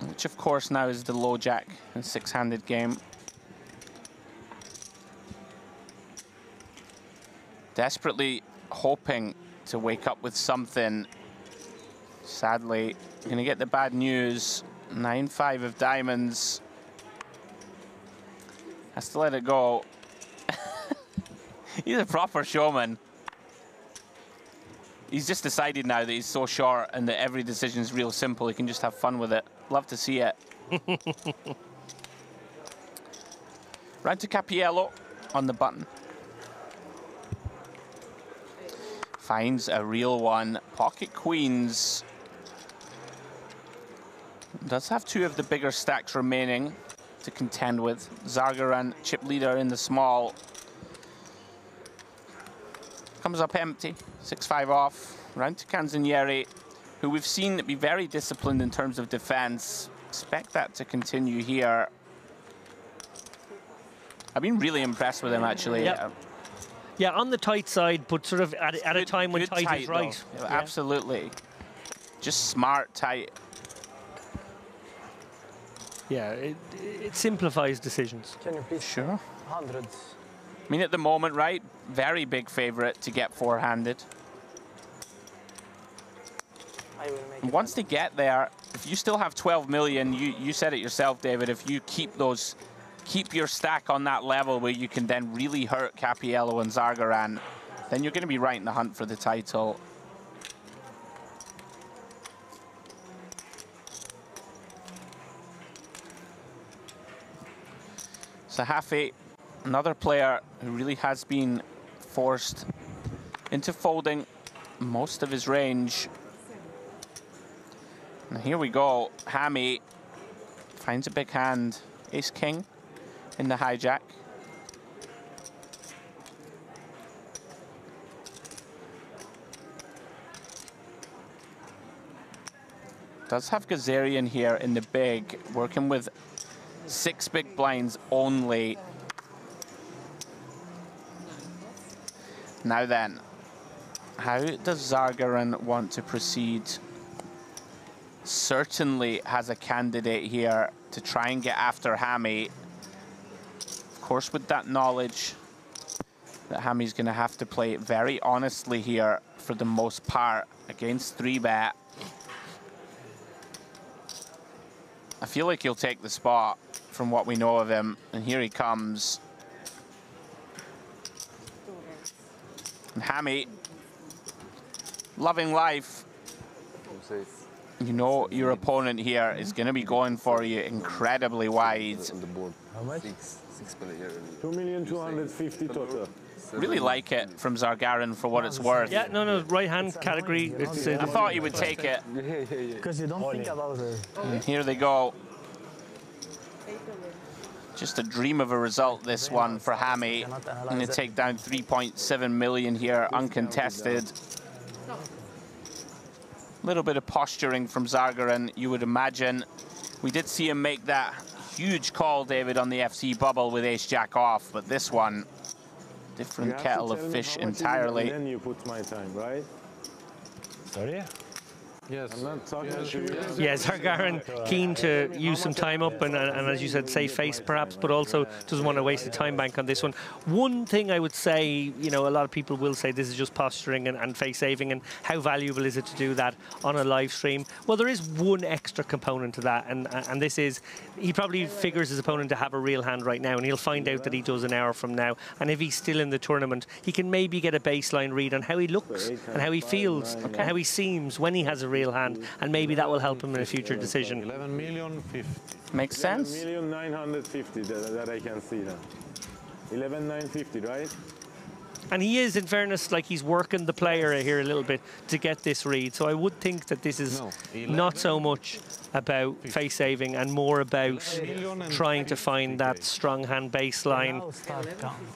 which of course now is the low jack and 6-handed game. Desperately hoping to wake up with something. Sadly, gonna get the bad news. 9-5 of diamonds. Has to let it go. He's a proper showman. He's just decided now that he's so short and that every decision is real simple. He can just have fun with it. Love to see it. Round to Cappiello on the button. Finds a real one. Pocket queens. Does have 2 of the bigger stacks remaining to contend with. Zargarin, chip leader in the small. Comes up empty, 6-5 off. Round to Canzonieri, who we've seen be very disciplined in terms of defense. Expect that to continue here. I've been really impressed with him, actually. Yep. Yeah, on the tight side, but sort of at a time when tight is right. Yeah. Absolutely. Just smart, tight. Yeah, it simplifies decisions. Can you please? Sure. Hundreds. I mean, at the moment, right, very big favorite to get 4-handed. Once they get there, if you still have 12 million, you said it yourself, David, if you keep your stack on that level where you can then really hurt Cappiello and Zargarin, then you're going to be right in the hunt for the title. Sahafi, another player who really has been forced into folding most of his range. And here we go. Hammy finds a big hand. Ace-king in the hijack. Does have Gazarian here in the big, working with 6 big blinds only. Now then, how does Zargarin want to proceed? Certainly has a candidate here to try and get after Hammy. Of course, with that knowledge that Hammy's going to have to play very honestly here for the most part against 3-bet. I feel like he'll take the spot from what we know of him, and here he comes. And Hammy, loving life. You know your opponent here is going to be going for you incredibly wide. How much? 2,250,000 total. Really like it from Zargarin for what it's worth. Yeah, no, right-hand category. I thought he would take it. Because you don't think about it. And here they go. Just a dream of a result, this one for Hammy. Going to take down 3.7 million here, uncontested. A little bit of posturing from Zargarin, you would imagine. We did see him make that huge call, David, on the FC bubble with ace-jack off, but this one, different kettle of fish entirely. And then you put my time, right? Sorry? Yes. I'm not talking to you. Yeah, Zargarin keen to use some time up and as you said, save face perhaps, but also doesn't want to waste a time bank on this one. One thing I would say, you know, a lot of people will say this is just posturing and face saving, and how valuable is it to do that on a live stream? Well, there is one extra component to that, and this is, he probably figures his opponent to have a real hand right now, and he'll find out that he does an hour from now. And if he's still in the tournament, he can maybe get a baseline read on how he looks and how he feels and how he seems when he has a real hand, and maybe that will help him in a future decision. 11,050,000. Makes sense. 11,950,000 that I can see now. 11,950,000, right? And he is, in fairness, like he's working the player here a little bit to get this read. So I would think that this is not so much about face saving and more about trying to find that strong hand baseline,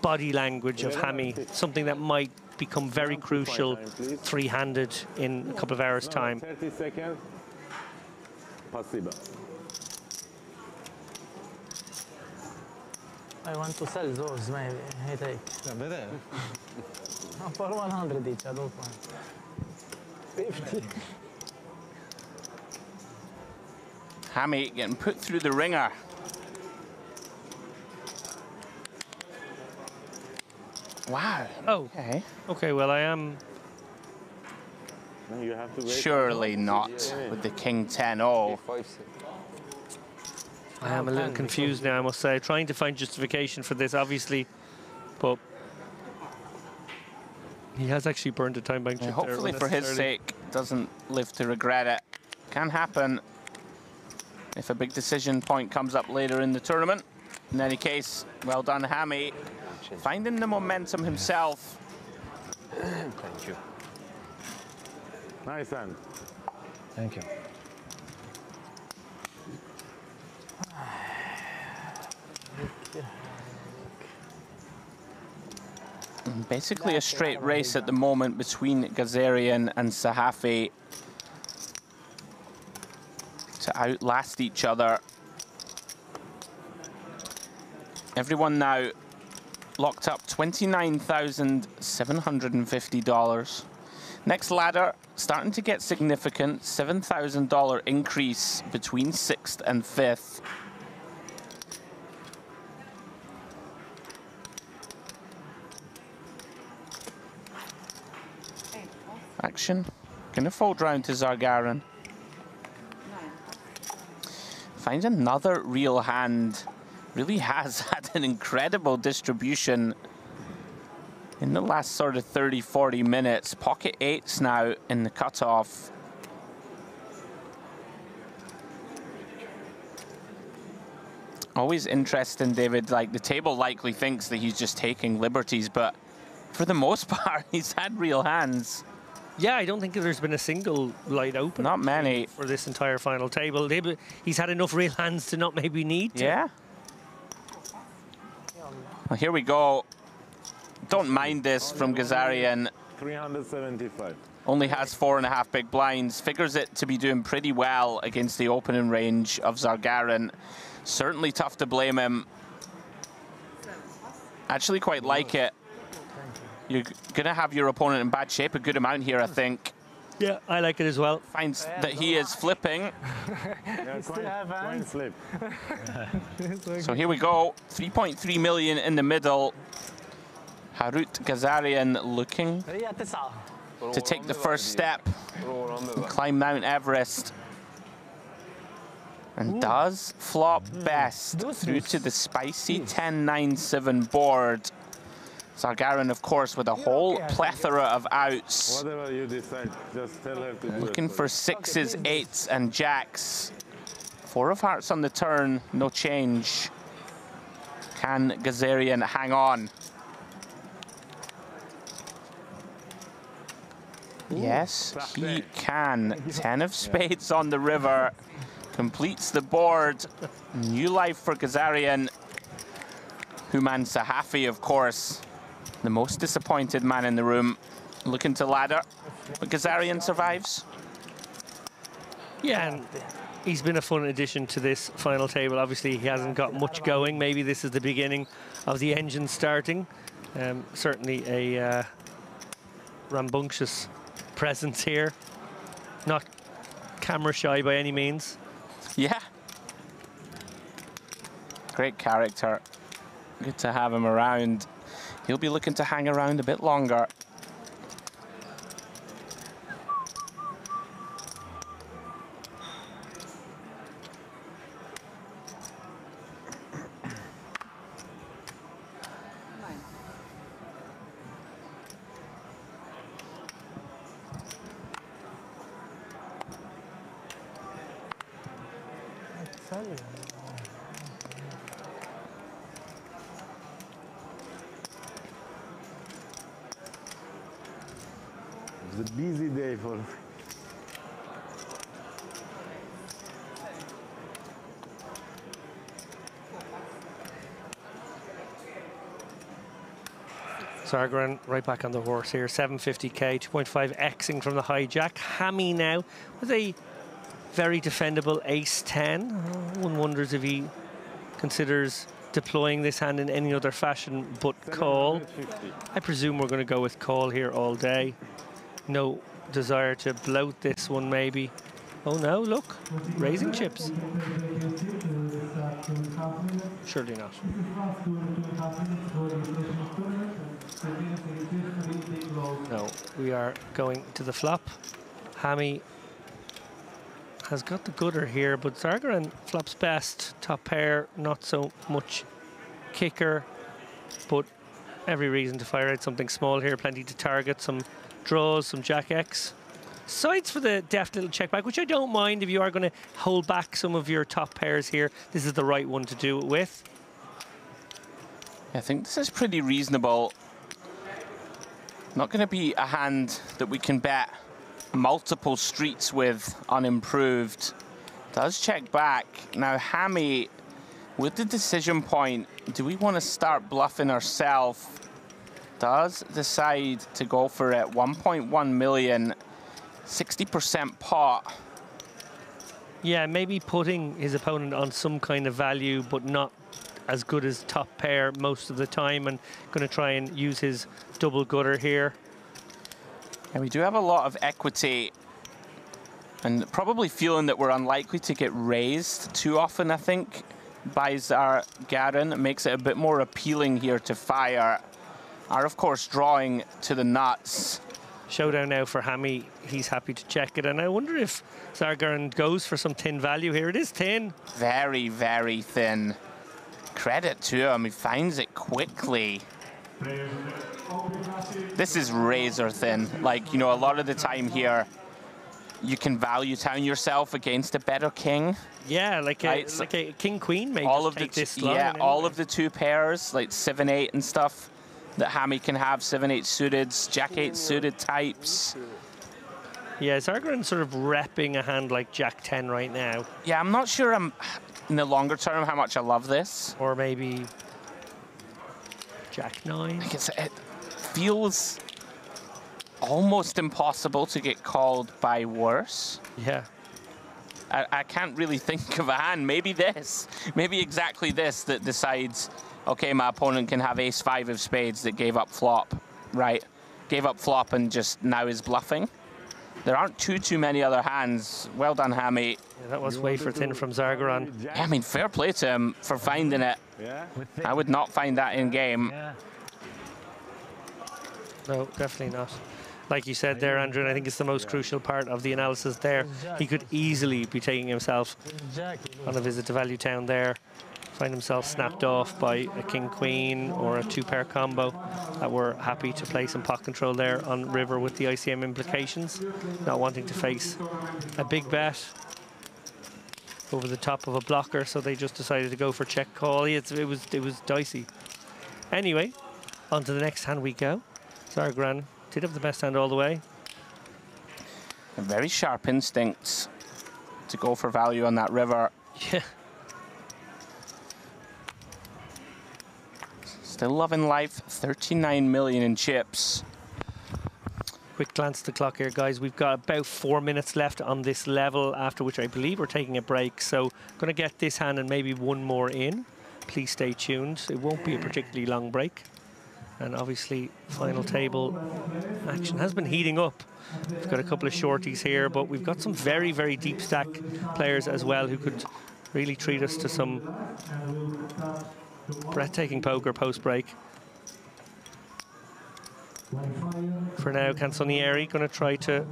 body language of Hami, something that might become very crucial three-handed in a couple of hours' time. 30 seconds. Possible. I want to sell those, maybe. Hey, take. For 100 each, I don't want. 50. Hami getting put through the ringer. Wow. Oh. Okay, well, I am... You have to wait. Surely not with the King 10-0. I am a little confused now, I must say. Trying to find justification for this, obviously, but he has actually burned a time bank chip there. Hopefully for his sake, doesn't live to regret it. Can happen if a big decision point comes up later in the tournament. In any case, well done, Hami. Finding the momentum himself. Thank you. Nice hand. Thank you. Basically a straight race at the moment between Gazarian and Sahafi to outlast each other. Everyone now locked up $29,750. Next ladder starting to get significant, $7,000 increase between 6th and 5th. Action. Gonna fold round to Zargarin. Finds another real hand. Really has had an incredible distribution in the last sort of 30-40 minutes. Pocket 8s now in the cutoff. Always interesting, David. Like, the table likely thinks that he's just taking liberties, but for the most part, he's had real hands. Yeah, I don't think there's been a single light open. Not many. For this entire final table. He's had enough real hands to not maybe need to. Yeah. Well, here we go. Don't mind this from Gazarian. 375. Only has 4.5 big blinds. Figures it to be doing pretty well against the opening range of Zargarin. Certainly tough to blame him. Actually quite like it. You're going to have your opponent in bad shape a good amount here, I think. Yeah, I like it as well. Finds that he is flipping. Coin flip. So here we go. 3.3 million in the middle. Harut Gazarian looking to take the first step and climb Mount Everest. And does flop best through to the spicy 10-9-7 board. Zargarin, of course, with a whole plethora of outs. Whatever you decide, just tell her to do Looking for 6s, 8s, and jacks. 4 of hearts on the turn, no change. Can Gazarian hang on? Yes, he can. 10 of spades on the river. Completes the board. New life for Gazarian. Human Sahafi, of course, the most disappointed man in the room, looking to ladder, but Gazarian survives. Yeah, and he's been a fun addition to this final table. Obviously, he hasn't got much going. Maybe this is the beginning of the engine starting. Certainly a rambunctious presence here. Not camera shy by any means. Yeah. Great character. Good to have him around. He'll be looking to hang around a bit longer. It's a busy day for me. Sargren right back on the horse here, 750k, 2.5 Xing from the hijack. Hammy now with a very defendable ace-10. One wonders if he considers deploying this hand in any other fashion but call. I presume we're going to go with call here all day. No desire to bloat this one maybe. Oh no, look, raising chips. Surely not. No, we are going to the flop. Hammy has got the gutter here, but Sargren flops best. Top pair, not so much kicker, but every reason to fire out something small here. Plenty to target, some draws, some Jack X. Sides for the deft little check back, which I don't mind if you are going to hold back some of your top pairs here. This is the right one to do it with. I think this is pretty reasonable. Not going to be a hand that we can bet multiple streets with unimproved. Does check back. Now Hammy, with the decision point, do we want to start bluffing ourselves? Does decide to go for it. 1.1 million, 60% pot. Yeah, maybe putting his opponent on some kind of value, but not as good as top pair most of the time, and going to try and use his double gutter here. And we do have a lot of equity, and probably feeling that we're unlikely to get raised too often, I think, by Sargren. It makes it a bit more appealing here to fire. Are, of course, drawing to the nuts. Showdown now for Hammy. He's happy to check it, and I wonder if Sargren goes for some thin value here. It is thin. Very, very thin. Credit to him, he finds it quickly. This is razor thin. Like, you know, a lot of the time here, you can value town yourself against a better king. Yeah, like a king-queen may all just of take the this yeah, line all anyway. of the two pairs, like 7-8 and stuff, that Hammy can have, 7-8 suited, Jack-8 suited types. Yeah, Sargren sort of repping a hand like Jack-10 right now. Yeah, I'm not sure in the longer term how much I love this. Or maybe Jack-9. Like it feels almost impossible to get called by worse. Yeah. I can't really think of a hand. Maybe this. Maybe exactly this that decides, okay, my opponent can have ace-5 of spades that gave up flop, right? Gave up flop and just now is bluffing. There aren't too many other hands. Well done, Hammy. Yeah, that was wafer thin from Sargren. Yeah, I mean, fair play to him for finding it. Yeah. I would not find that in game. Yeah. No, definitely not. Like you said there, Andrew, and I think it's the most crucial part of the analysis there. He could easily be taking himself on a visit to Value Town there. Find himself snapped off by a king-queen or a two-pair combo that we're happy to play some pot control there on river with the ICM implications. Not wanting to face a big bet over the top of a blocker, so they just decided to go for check call. It was dicey. Anyway, on to the next hand we go. Sargren did have the best hand all the way. A very sharp instincts to go for value on that river. Yeah. Still loving life, 39 million in chips. Quick glance at the clock here, guys. We've got about 4 minutes left on this level, after which I believe we're taking a break. So going to get this hand and maybe one more in. Please stay tuned. It won't be a particularly long break. And obviously, final table action has been heating up. We've got a couple of shorties here, but we've got some very, very deep stack players as well who could really treat us to some breathtaking poker post-break. For now, Canzonieri going to try to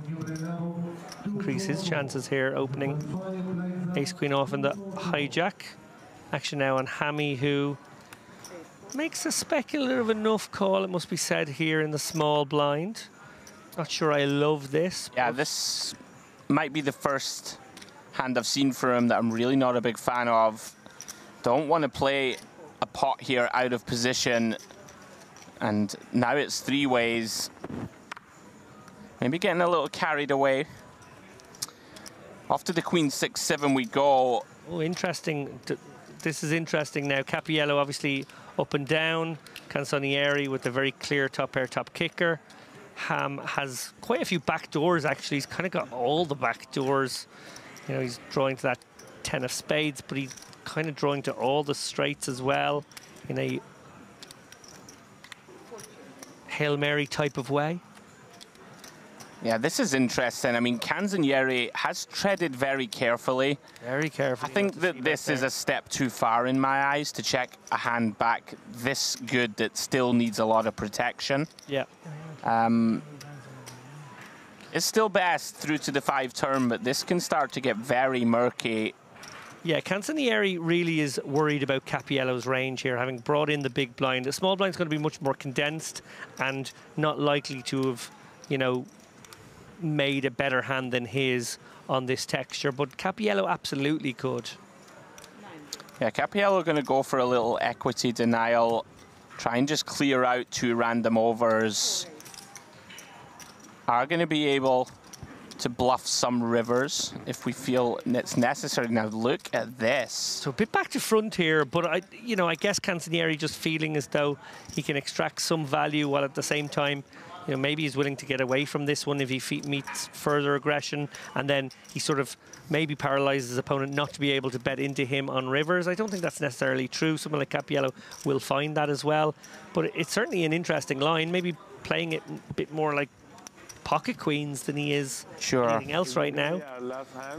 increase his chances here, opening ace-queen off in the hijack. Action now on Hammy, who makes a speculative enough call, it must be said, here in the small blind. Not sure I love this. Yeah, this might be the first hand I've seen for him that I'm really not a big fan of. Don't want to play a pot here out of position. And now it's three ways. Maybe getting a little carried away. Off to the queen 6-7 we go. Oh, interesting. This is interesting now. Cappiello obviously up and down. Canzonieri with a very clear top pair, top kicker. Ham has quite a few back doors, actually. He's kind of got all the back doors. You know, he's drawing to that 10 of spades, but he's kind of drawing to all the straights as well in a Hail Mary type of way. Yeah, this is interesting. I mean, Canzonieri has treaded very carefully. Very carefully. I think that this is a step too far in my eyes to check a hand back this good that still needs a lot of protection. Yeah. It's still best through to the 5 turn, but this can start to get very murky. Yeah, Canzonieri really is worried about Cappiello's range here, having brought in the big blind. The small blind's going to be much more condensed and not likely to have, you know, made a better hand than his on this texture, but Cappiello absolutely could. Yeah, Cappiello going to go for a little equity denial, try and just clear out 2 random overs. Are going to be able to bluff some rivers if we feel it's necessary. Now look at this. So a bit back to front here, but I guess Canzonieri just feeling as though he can extract some value while at the same time, you know, maybe he's willing to get away from this one if he meets further aggression, and then he sort of maybe paralyzes his opponent not to be able to bet into him on rivers. I don't think that's necessarily true. Someone like Cappiello will find that as well, but it's certainly an interesting line. Maybe playing it a bit more like pocket queens than he is anything else right now.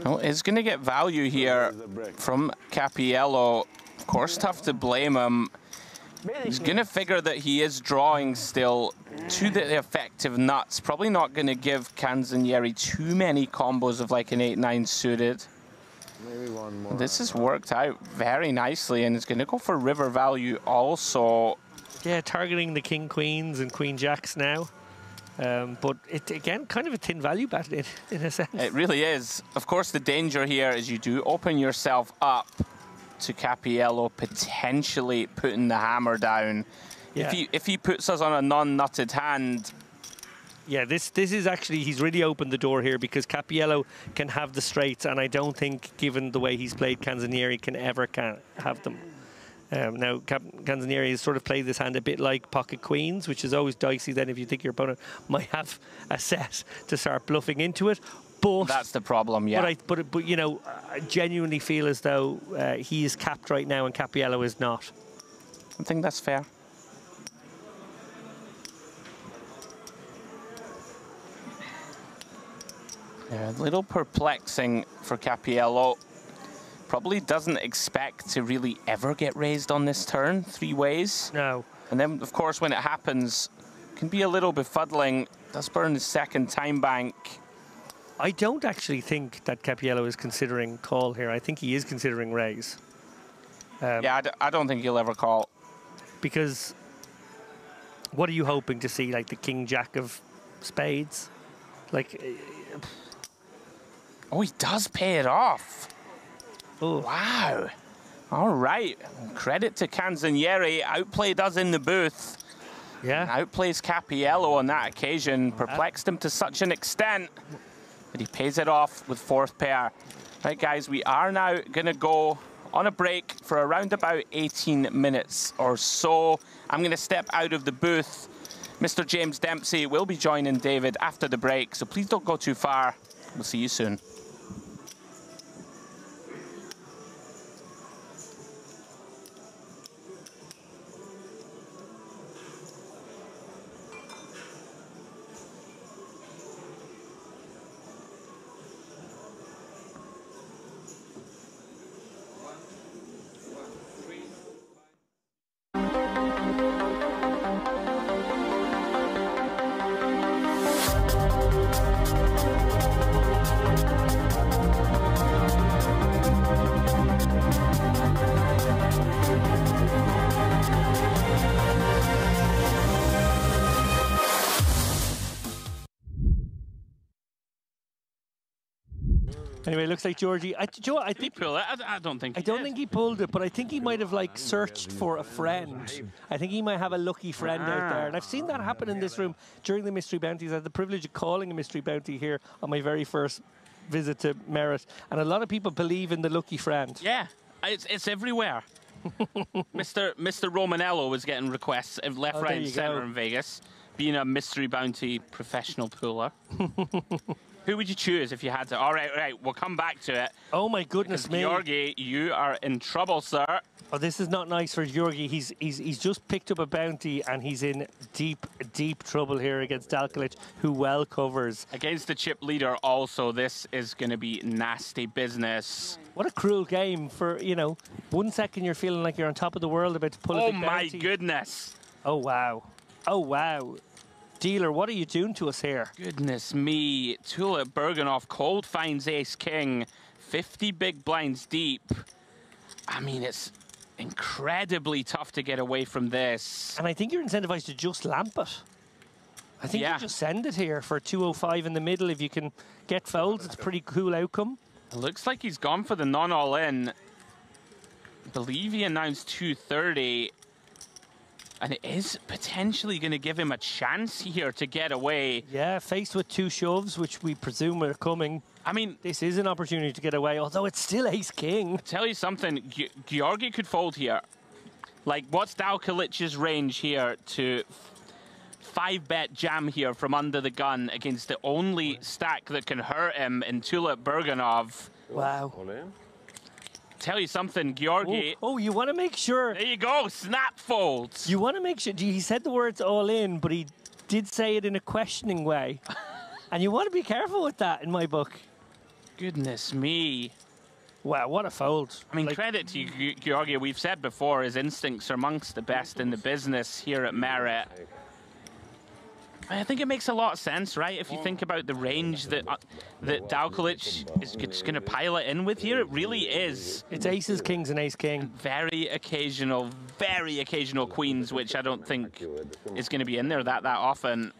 Well, he's going to get value here from Cappiello. Of course, tough to blame him. He's going to figure that he is drawing still to the effective nuts. Probably not going to give Canzonieri too many combos of like an 8-9 suited. Maybe one more. This has worked out very nicely, and he's going to go for river value also. Yeah, targeting the king queens and queen jacks now. But it, again, kind of a thin value bet in a sense. It really is. Of course, the danger here is you do open yourself up to Cappiello potentially putting the hammer down. Yeah. If he puts us on a non-nutted hand. Yeah, this is actually, he's really opened the door here because Cappiello can have the straights, and I don't think, given the way he's played, Canzonieri can have them. Now, Canzonieri has sort of played this hand a bit like pocket queens, which is always dicey then if you think your opponent might have a set to start bluffing into it. But that's the problem, yeah. But you know, I genuinely feel as though he is capped right now and Cappiello is not. I think that's fair. Yeah, a little perplexing for Cappiello. Probably doesn't expect to really ever get raised on this turn, 3 ways. No. And then, of course, when it happens, it can be a little befuddling. Does burn the second time bank. I don't actually think that Cappiello is considering call here. I think he is considering raise. Yeah, I don't think he'll ever call. Because what are you hoping to see? Like the king jack of spades? Like... Oh, he does pay it off. Oh. Wow. All right. Credit to Canzonieri. Outplayed us in the booth. Yeah. Outplays Cappiello on that occasion. Perplexed him to such an extent. But he pays it off with 4th pair. Right, guys, we are now going to go on a break for around about 18 minutes or so. I'm going to step out of the booth. Mr. James Dempsey will be joining David after the break, so please don't go too far. We'll see you soon. Anyway, it looks like Georgie. Joe, I think he pull it. I don't think. I don't think he pulled it, but I think he might have like searched for a friend. I think he might have a lucky friend out there, and I've seen that happen in this room during the mystery bounties. I had the privilege of calling a mystery bounty here on my very first visit to Merit, and a lot of people believe in the lucky friend. Yeah, it's everywhere. Mr. Romanello was getting requests left, right, and centre in Vegas, being a mystery bounty professional pooler. Who would you choose if you had to? All right, we'll come back to it. Oh my goodness me, Georgi, you are in trouble, sir. Oh, this is not nice for Georgi. He's just picked up a bounty and he's in deep trouble here against Dalkalic, who well covers. Against the chip leader also, this is going to be nasty business. What a cruel game for, you know, 1 second you're feeling like you're on top of the world about to pull a big bounty. Oh my goodness. Oh wow. Oh wow. Dealer, what are you doing to us here? Goodness me. Tulip Berganoff cold finds ace king. 50 big blinds deep. I mean, it's incredibly tough to get away from this. And I think you're incentivized to just lamp it. I think you just send it here for 205 in the middle. If you can get folds, it's a pretty cool outcome. It looks like he's gone for the non-all-in. I believe he announced 230. And it is potentially going to give him a chance here to get away. Yeah, faced with two shoves, which we presume are coming. I mean, this is an opportunity to get away, although it's still ace-king. I'll tell you something, Georgi could fold here. Like, what's Dalkalic's range here to 5-bet jam here from under the gun against the only stack that can hurt him in Tulip Berganov? Wow. Tell you something, Georgi. Oh, you want to make sure. There you go, snap folds. You want to make sure. He said the words all in, but he did say it in a questioning way. And you want to be careful with that in my book. Goodness me. Wow, what a fold. I mean, credit to you, Georgi. We've said before, his instincts are amongst the best in the business here at Merit. I think it makes a lot of sense, right? If you think about the range that Dalkalic is just going to pile it in with here, it really is. It's aces, kings, and ace-king. Very occasional queens, which I don't think is going to be in there that often.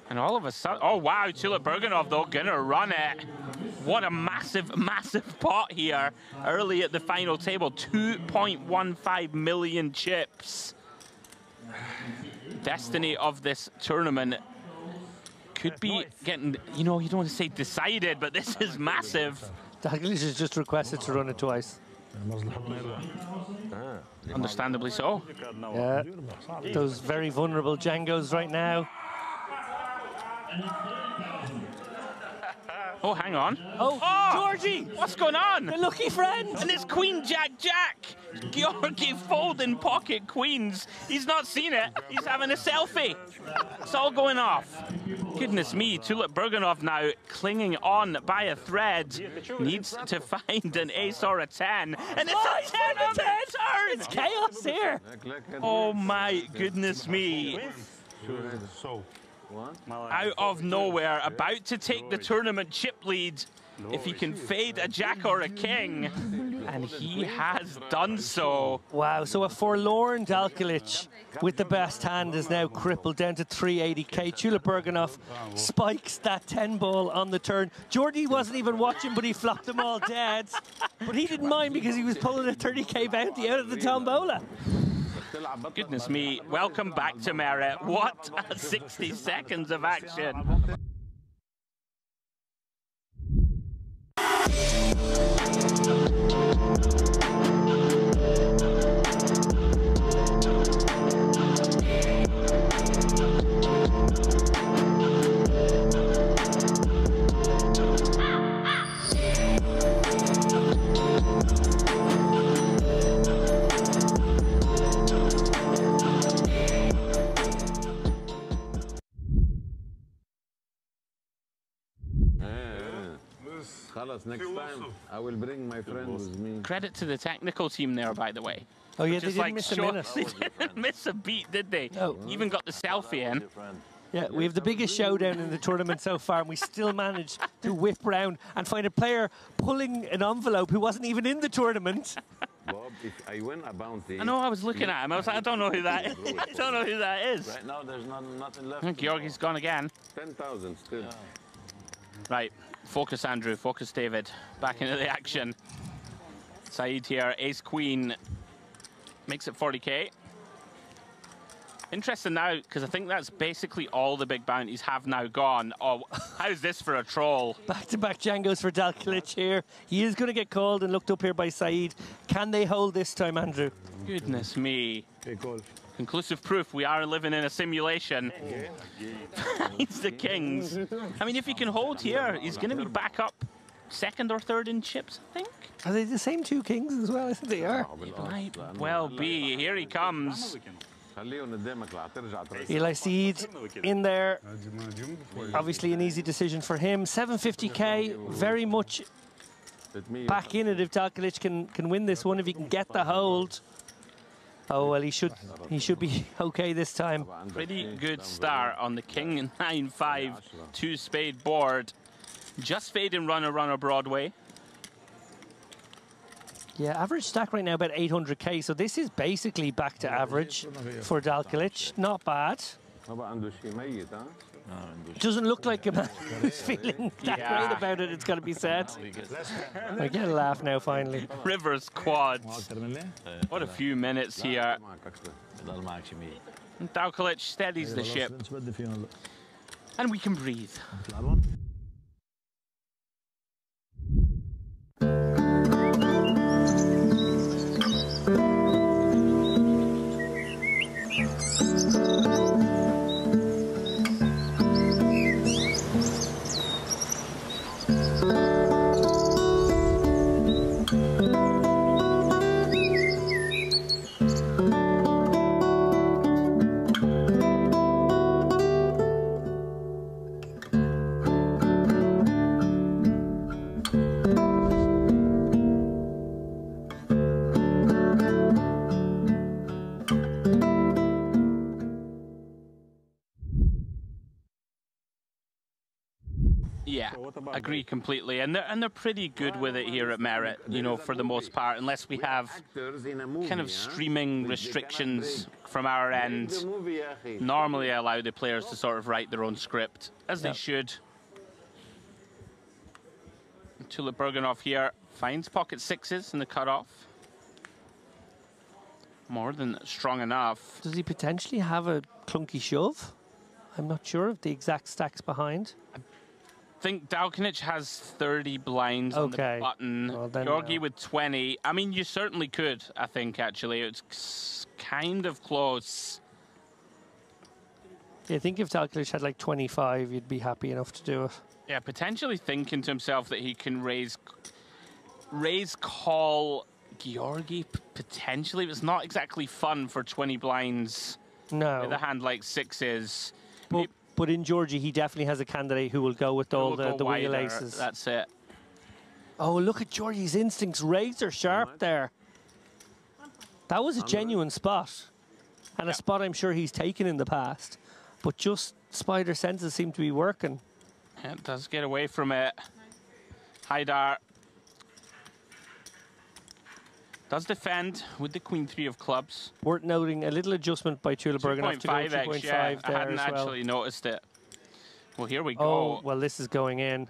And all of a sudden, oh wow, Tulip Berganov though, gonna run it. What a massive pot here early at the final table. 2.15 million chips. Destiny of this tournament could be getting, you know, you don't want to say decided, but this is massive. Dalkalic has just requested to run it twice. Understandably so. Yeah, those very vulnerable Django's right now. Oh, hang on. Oh, Georgie! What's going on? The lucky friend! And it's Queen Jack. Georgi folding pocket queens. He's not seen it. He's having a selfie. It's all going off. Goodness me, Tulip Berganov now clinging on by a thread. Needs to find an ace or a 10. And it's a 10 on the turn! It's chaos here! Oh my goodness me. Out of nowhere, about to take the tournament chip lead. If he can fade a jack or a king, and he has done so. Wow, so a forlorn Dalkalic with the best hand is now crippled down to 380k. Tulip Berganov spikes that 10 ball on the turn. Georgie wasn't even watching, but he flopped them all dead. But he didn't mind because he was pulling a 30k bounty out of the tombola. Goodness me, welcome back to Merit. What a 60 seconds of action. Next time, I will bring my friend with me. Credit to the technical team there, by the way. Oh yeah, they didn't miss a minute. They didn't miss a beat, did they? No. Even got the selfie in. Yeah, we have the biggest showdown in the tournament so far, and we still managed to whip round and find a player pulling an envelope who wasn't even in the tournament. Bob, if I win a bounty... I know, I was looking at him. I was like, I don't know who that is. I don't know who that is. Right now, there's nothing left. Georgi's gone again. 10,000 still. Right, focus Andrew, focus David. Back into the action. Saeed here, ace queen, makes it 40k. Interesting now, because I think that's basically all the big bounties have now gone. Oh, how's this for a troll? Back-to-back Django's for Dalglish here. He is going to get called and looked up here by Saeed. Can they hold this time, Andrew? Goodness me. Conclusive proof we are living in a simulation. It's the kings. I mean, if he can hold here, he's going to be back up second or third in chips, I think. Are they the same two kings as well? I think they are. It might well be. Here he comes. Eli Saeed in there. Obviously an easy decision for him. 750k, very much back in it if Dalglish can win this one, if he can get the hold. Oh, well, he should be okay this time. Pretty good start on the king 9-5 two-spade board. Just fading runner Broadway. Yeah, average stack right now about 800k, so this is basically back to average for Dalglish. Not bad. Doesn't look like a man who's feeling that great about it, it's got to be said. I get a laugh now, finally. Rivers quads. What a few minutes here. And Dalglish steadies the ship. And we can breathe. Yeah, agree completely, and they're pretty good with it here at Merit, you know, for the most part, unless we have kind of streaming restrictions from our end. Normally I allow the players to sort of write their own script, as they should. Tulip Bergenhoff here finds pocket sixes in the cutoff. More than strong enough. Does he potentially have a clunky shove? I'm not sure of the exact stacks behind. I think Dalglish has 30 blinds on the button. Well, Georgi with 20. I mean, you certainly could, I think, actually. It's kind of close. Yeah, I think if Dalglish had like 25, you'd be happy enough to do it. Yeah, potentially thinking to himself that he can raise call Georgi, potentially. It's not exactly fun for 20 blinds. No. With a hand like sixes. But in Georgie, he definitely has a candidate who will go with all the wheel aces. That's it. Oh, look at Georgie's instincts, razor sharp there. That was a genuine spot. And a spot I'm sure he's taken in the past. But just spider senses seem to be working. Yeah, it does get away from it. Haidar does defend with the queen three of clubs. Worth noting a little adjustment by Tulip Bergenhoff to go 2.5 yeah, there I hadn't as well. actually noticed it. Well, here we go. Oh, well, this is going in.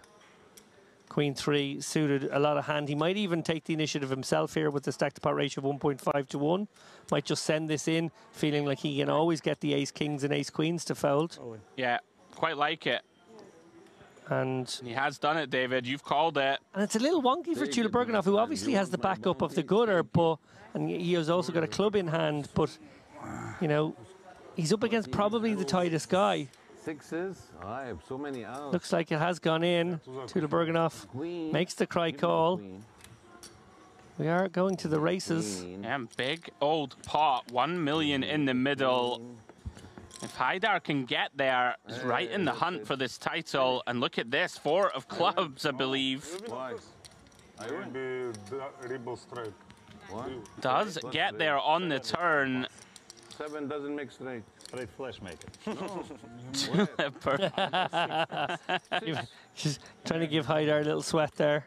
Queen 3 suited a lot of hand. He might even take the initiative himself here with the stack to pot ratio of 1.5 to 1. Might just send this in, feeling like he can always get the ace kings and ace queens to fold. Yeah, quite like it. And he has done it, David. You've called it. And it's a little wonky for Tulip Bergenhoff, who obviously has the backup of the gutter, and he has also got a club in hand. But, you know, he's up against probably the tightest guy. Sixes. I have so many outs. Looks like it has gone in. Tulip Bergenhoff makes the cry call. We are going to the races. Yeah, big old pot. 1 million in the middle. If Haidar can get there, he's right in the hunt for this title. And look at this, 4 of clubs, I believe. Does get there on the turn. 7 doesn't make straight. Straight flush maker. She's trying to give Haidar a little sweat there.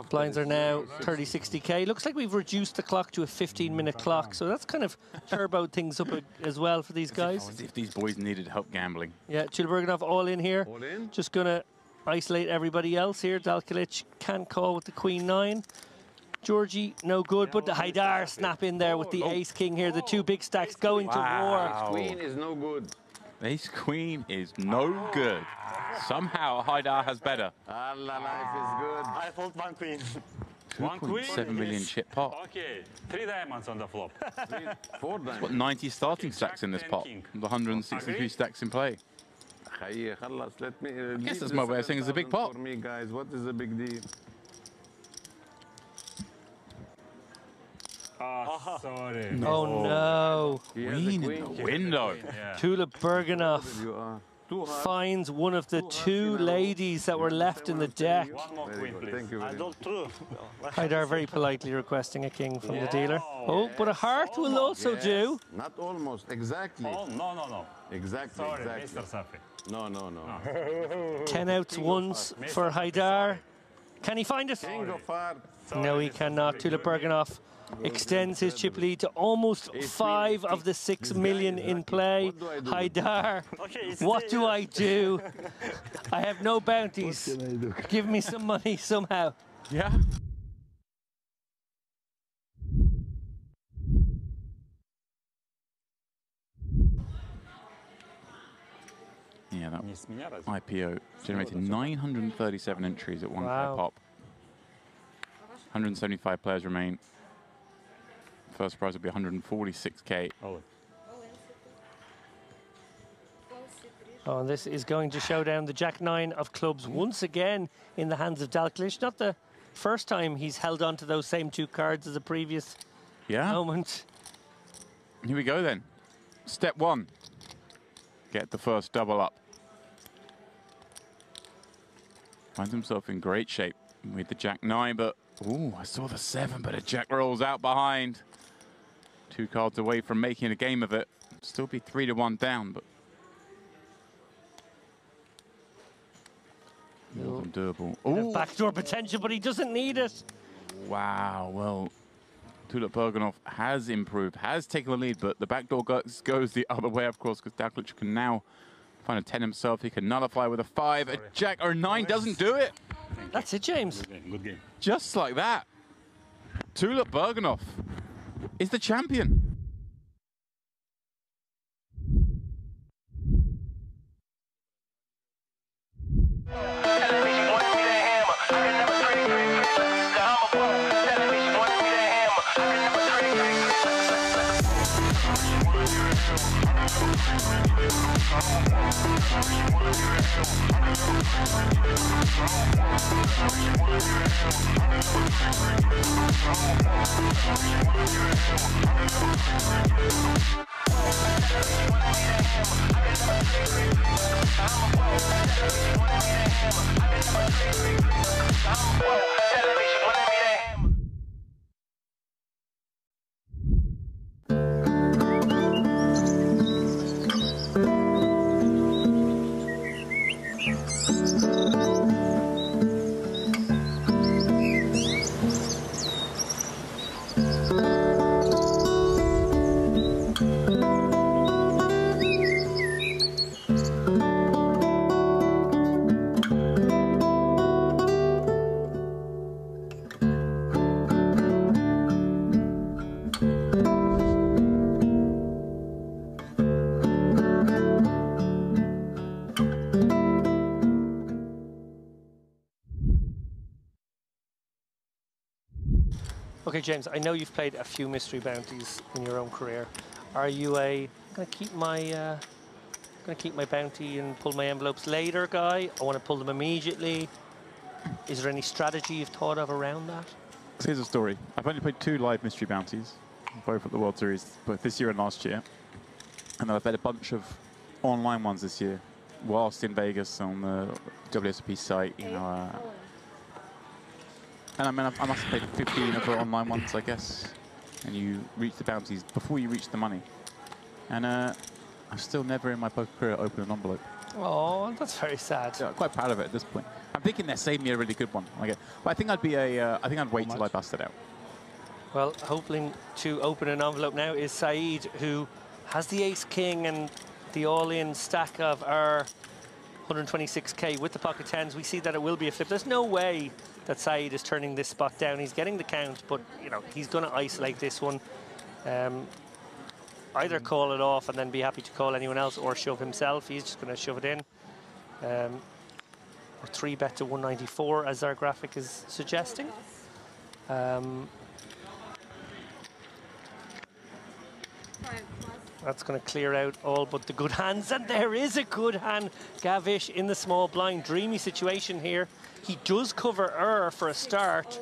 Blinds are now 30-60k. Looks like we've reduced the clock to a 15-minute clock, so that's kind of turboed things up as well for these guys. As if these boys needed help gambling. Yeah, Chilberganov all in here. All in? Just going to isolate everybody else here. Dalkilic can't call with the Queen 9. Georgie, no good, but the Haidar snap in there with the Ace-King here. The two big stacks going to war. Queen is no good. Ace-Queen is no good. Somehow Haidar has better. Allah, life is good. I fold one queen. One queen? 7 million chip pot. Okay, 3 diamonds on the flop. 4 diamonds. What, 90 starting stacks in this pot? The 163 stacks in play. Let me, I guess that's my way of saying it's a big pot. For me, guys, what is the big deal? Oh, sorry. Oh no. Queen in the window. Tulip Berganoff finds one of the two ladies that were left in the deck. One more queen, please. Thank you. I don't true. Haidar very politely requesting a king from the dealer. Oh, but a heart will also do. Not almost, exactly. Oh, no. Exactly, Sorry, exactly. Mr. Safi. No. 10 outs once for Haidar. Can he find it? King of hearts. No, he cannot. Tulip Berganoff extends his chip lead to almost 5 of the 6 million in play. Haidar, what do I do? I have no bounties. Give me some money somehow. Yeah. Yeah, that IPO generated 937 entries at 1K pop. 175 players remain. First prize will be 146k. Oh, and this is going to show down the Jack-9 of clubs once again in the hands of Dalkilic. Not the first time he's held on to those same 2 cards as the previous moment. Here we go then. Step 1. Get the first double up. Finds himself in great shape with the Jack-9, but ooh, I saw the 7, but a Jack rolls out behind. 2 cards away from making a game of it. Still be 3-1 down, but more than doable. Ooh. Backdoor potential, but he doesn't need it. Wow, well, Tulip Berganoff has improved, has taken the lead, but the backdoor goes the other way, of course, because Dalkilic can now find a 10 himself. He can nullify with a 5. A Jack or 9 doesn't do it. That's it, James. Good game. Just like that. Tulip Berganoff is the champion. Okay, James, I know you've played a few mystery bounties in your own career. Are you a gonna keep my bounty and pull my envelopes later guy? I want to pull them immediately. Is there any strategy you've thought of around that? Here's a story. I've only played 2 live mystery bounties, both at the World Series, both this year and last year. And then I've played a bunch of online ones this year, whilst in Vegas on the WSOP site, you know. And I mean, I must have played 15 of the online ones, I guess. And you reach the bounties before you reach the money. And I've still never in my poker career opened an envelope. Oh, that's very sad. Yeah, quite proud of it at this point. I'm thinking they're saving me a really good one. Okay. But I think I'd be I think I'd wait till I bust it out. Well, hoping to open an envelope now is Saeed, who has the ace-king and the all-in stack of our 126k with the pocket tens. We see that it will be a flip. There's no way that Saeed is turning this spot down. He's getting the count, but you know he's going to isolate this one. Either call it off and then be happy to call anyone else, or shove himself. He's just going to shove it in. Or 3-bet to 194, as our graphic is suggesting. That's going to clear out all but the good hands, and there is a good hand. Gavish in the small blind, dreamy situation here. He does cover for a start,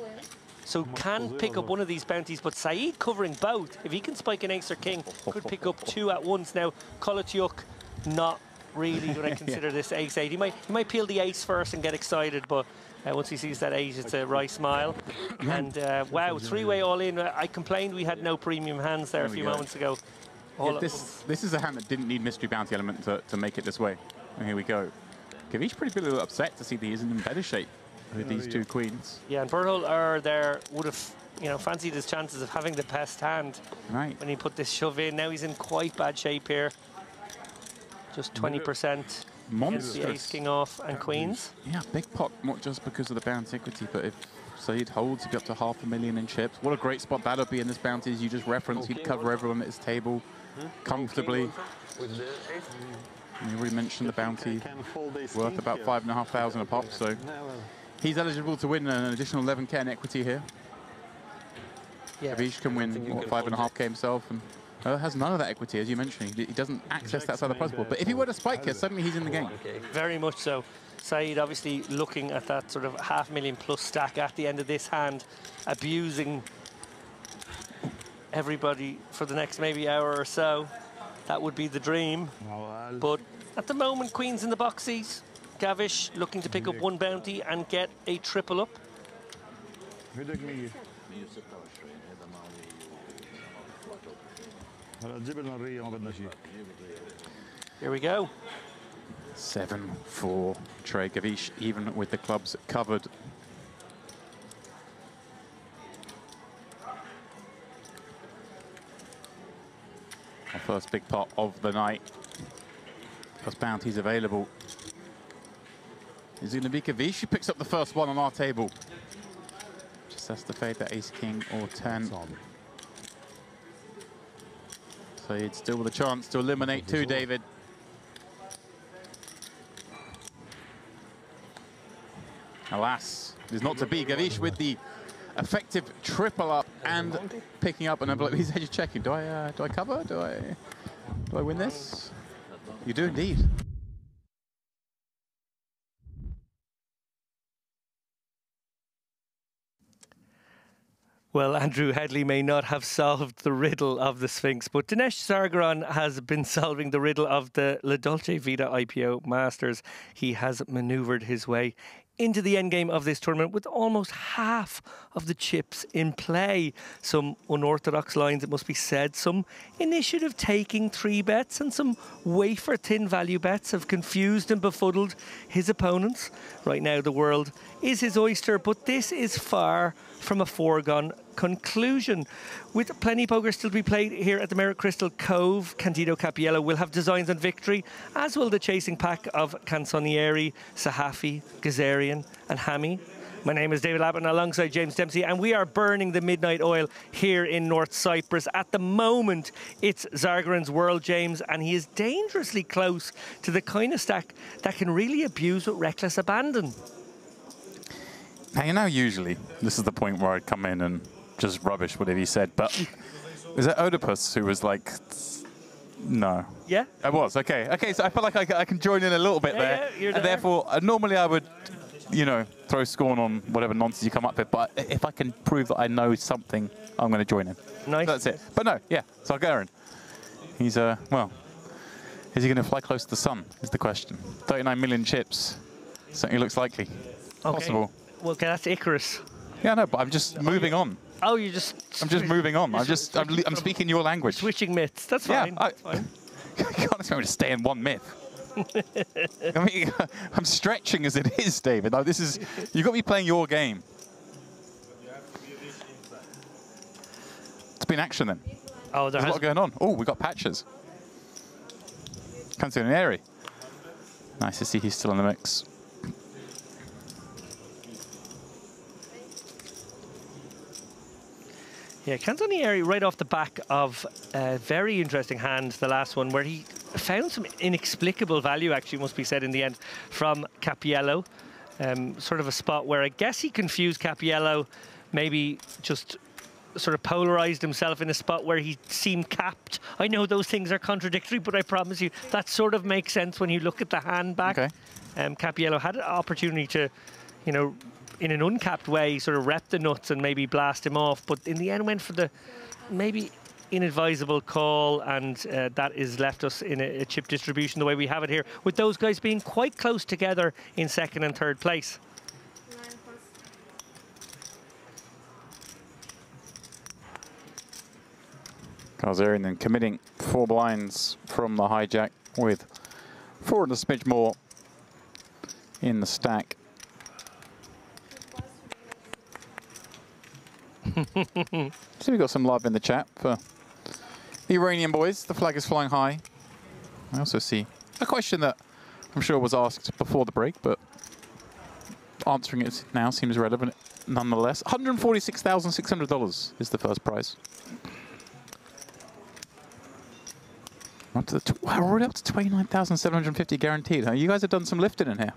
so can pick up one of these bounties, but Saeed covering both. If he can spike an ace or king, could pick up two at once. Now, Kolotyuk, not really going to consider this ace-8. He might peel the ace first and get excited, but once he sees that ace, it's a wry smile. And wow, three-way all-in. I complained we had no premium hands there a few moments ago. Yeah, this is a hand that didn't need mystery bounty element to make it this way. And here we go. Gavish pretty a little upset to see that he isn't in better shape with these two queens. Yeah, and Berthold would have fancied his chances of having the best hand when he put this shove in. Now he's in quite bad shape here. Just 20%. Monstrous. The ace, king off, and queens. Yeah, big pot, not just because of the bounty equity, but if Saeed holds, he'd be up to $500,000 in chips. What a great spot that'll be in this bounty, as you just referenced. He'd cover everyone at his table comfortably. You already mentioned the bounty, worth about 5,500 a pop, so he's eligible to win an additional 11k in equity here. Yeah. Gavish can win, what, 5.5k himself, and has none of that equity, as you mentioned. He doesn't access that side of the prize pool. But if he were to spike here, suddenly he's in the game. Very much so. Saeed obviously looking at that sort of $500,000+ stack at the end of this hand, abusing everybody for the next maybe hour or so. That would be the dream. But at the moment, queens in the boxies. Gavish looking to pick up one bounty and get a triple up. Here we go. 7-4 Trey Gavish, even with the clubs covered. Our first big pot of the night. First bounties available. Is it going to be Gavish who picks up the first one on our table? Just has to fade that ace, king, or 10. So he'd still with a chance to eliminate two, David. Alas, it is not to be. Gavish with the effective triple up and picking up an envelope. He's edge checking. Do I cover? Do I win this? You do indeed. Well, Andrew Headley may not have solved the riddle of the Sphinx, but Dinesh Zargaran has been solving the riddle of the Dolce Vita IPO Masters. He has manoeuvred his way into the endgame of this tournament with almost half of the chips in play. Some unorthodox lines, it must be said. Some initiative-taking 3-bets and some wafer-thin value bets have confused and befuddled his opponents. Right now, the world is his oyster, but this is far from a foregone conclusion. With plenty poker still to be played here at the Merit Crystal Cove, Candido Cappiello will have designs on victory, as will the chasing pack of Canzonieri, Sahafi, Gazarian and Hammy. My name is David Lappin alongside James Dempsey, and we are burning the midnight oil here in North Cyprus. At the moment, it's Zargaran's world, James, and he is dangerously close to the kind of stack that can really abuse with reckless abandon. Now, you know, usually this is the point where I'd come in and just rubbish whatever he said, but is it Oedipus who was like, no? Yeah? I was, okay. Okay, so I feel like I can join in a little bit there. Yeah, you're and there. therefore, normally I would, you know, throw scorn on whatever nonsense you come up with, but if I can prove that I know something, I'm going to join in. Nice. So that's it. But no, yeah, Zargaran. He's, well, is he going to fly close to the sun, is the question. 39 million chips. Certainly looks likely. Okay. Possible. Well, that's Icarus. Yeah, no, but I'm just moving on. Oh, you're just... I'm just moving on. I'm speaking your language. Switching myths. That's fine. Yeah, That's fine. you can't expect me to stay in one myth. I mean, I'm stretching as it is, David. Like, this is, you've got to be playing your game. It's been action then. Oh, there's a lot going on. Oh, we got patches. Canzonieri. Nice to see he's still in the mix. Yeah, Canzonieri right off the back of a very interesting hand, the last one, where he found some inexplicable value, actually, must be said in the end, from Cappiello. Sort of a spot where I guess he confused Cappiello, maybe just sort of polarized himself in a spot where he seemed capped. I know those things are contradictory, but I promise you that sort of makes sense when you look at the hand back. Okay. Cappiello had an opportunity to, you know, in an uncapped way, sort of rep the nuts and maybe blast him off, but in the end went for the maybe inadvisable call, and that is left us in a chip distribution the way we have it here, with those guys being quite close together in second and third place. Kazarian then committing 4 blinds from the hijack with 4 and a smidge more in the stack. So we've got some love in the chat for the Iranian boys. The flag is flying high. I also see a question that I'm sure was asked before the break, but answering it now seems relevant nonetheless. $146,600 is the first prize. Wow, we're already up to 29,750 guaranteed. Huh? You guys have done some lifting in here.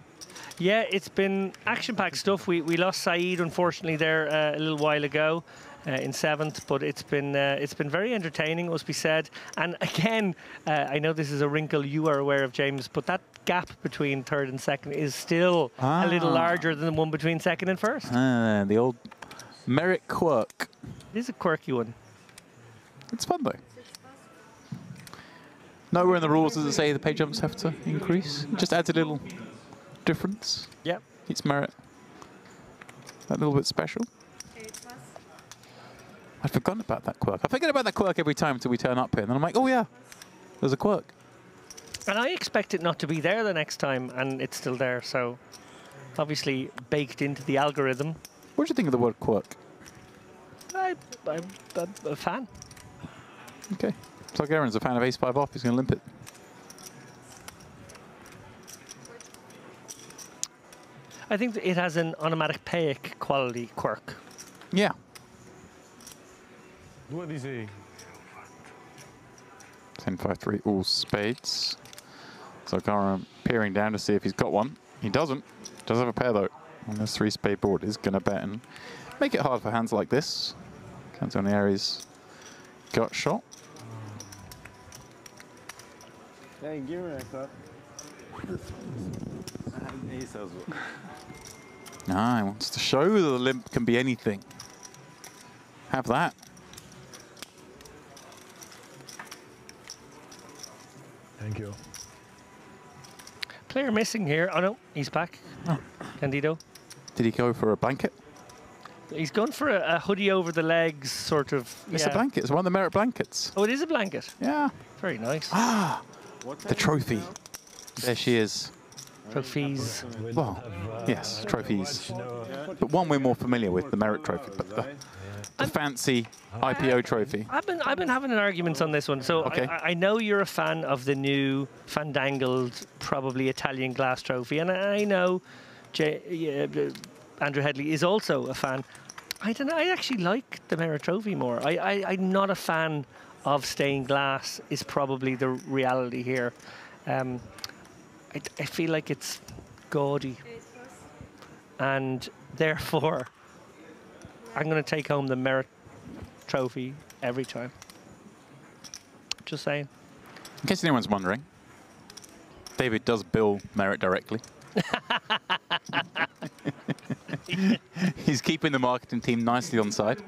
Yeah, it's been action-packed stuff. We lost Saeed, unfortunately, there a little while ago in 7th, but it's been very entertaining, must be said. And again, I know this is a wrinkle you are aware of, James, but that gap between 3rd and 2nd is still a little larger than the one between 2nd and 1st. The old merit quirk. It is a quirky one. It's fun, though. Nowhere in the rules does it say the pay jumps have to increase. It just adds a little difference. Yep. It's merit. That little bit special. I'd forgotten about that quirk. I forget about that quirk every time until we turn up here. And then I'm like, oh yeah, there's a quirk. And I expect it not to be there the next time, and it's still there. So obviously baked into the algorithm. What do you think of the word quirk? I'm a fan. Okay. It's like Aaron's a fan of ace-5 off. He's going to limp it. I think it has an onomatopoeic quality quirk. Yeah. What is he? 10-5-3, all spades. So Karen peering down to see if he's got one. He doesn't. Does have a pair though. On this 3-spade board is going to bet and make it hard for hands like this. Canzonieri's gut shot. Hey, give me a cup. I have an ace as well. Ah, he wants to show that the limp can be anything. Have that. Thank you. Player missing here. Oh no, he's back. Oh. Candido. Did he go for a blanket? He's gone for a hoodie over the legs, sort of. It's a blanket. It's one of the merit blankets. Oh, it is a blanket? Yeah. Very nice. Ah, the trophy. There she is. Trophies. Well, yes, trophies. But one we're more familiar with, the merit trophy. But the fancy IPO trophy. I've been having an argument on this one. So okay. I know you're a fan of the new fandangled, probably Italian glass trophy, and I know Andrew Headley is also a fan. I don't know. I actually like the merit trophy more. I'm not a fan of stained glass. Is probably the reality here. I feel like it's gaudy, and therefore I'm going to take home the merit trophy every time. Just saying. In case anyone's wondering, David does bill merit directly. He's keeping the marketing team nicely on side.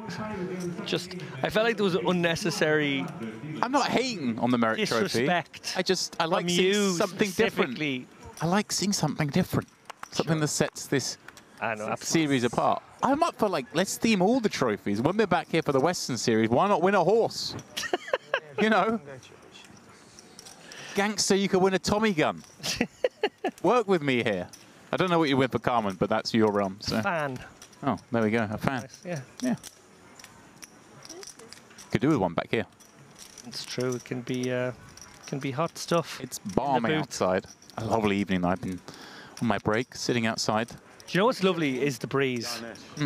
I felt like there was unnecessary. I'm not hating on the merit disrespect trophy. I like seeing something different. I like seeing something different. Something that sets this series apart. I'm up for let's theme all the trophies. When we're back here for the Western Series, why not win a horse? You know? Gangster, you could win a Tommy gun. Work with me here. I don't know what you win for Carmen, but that's your realm. So. Fan. Oh, there we go. A fan. Nice. Yeah. Yeah. Could do with one back here. It's true. It can be hot stuff. It's balmy outside. A lovely evening. I've been on my break, sitting outside. Do you know what's lovely is the breeze.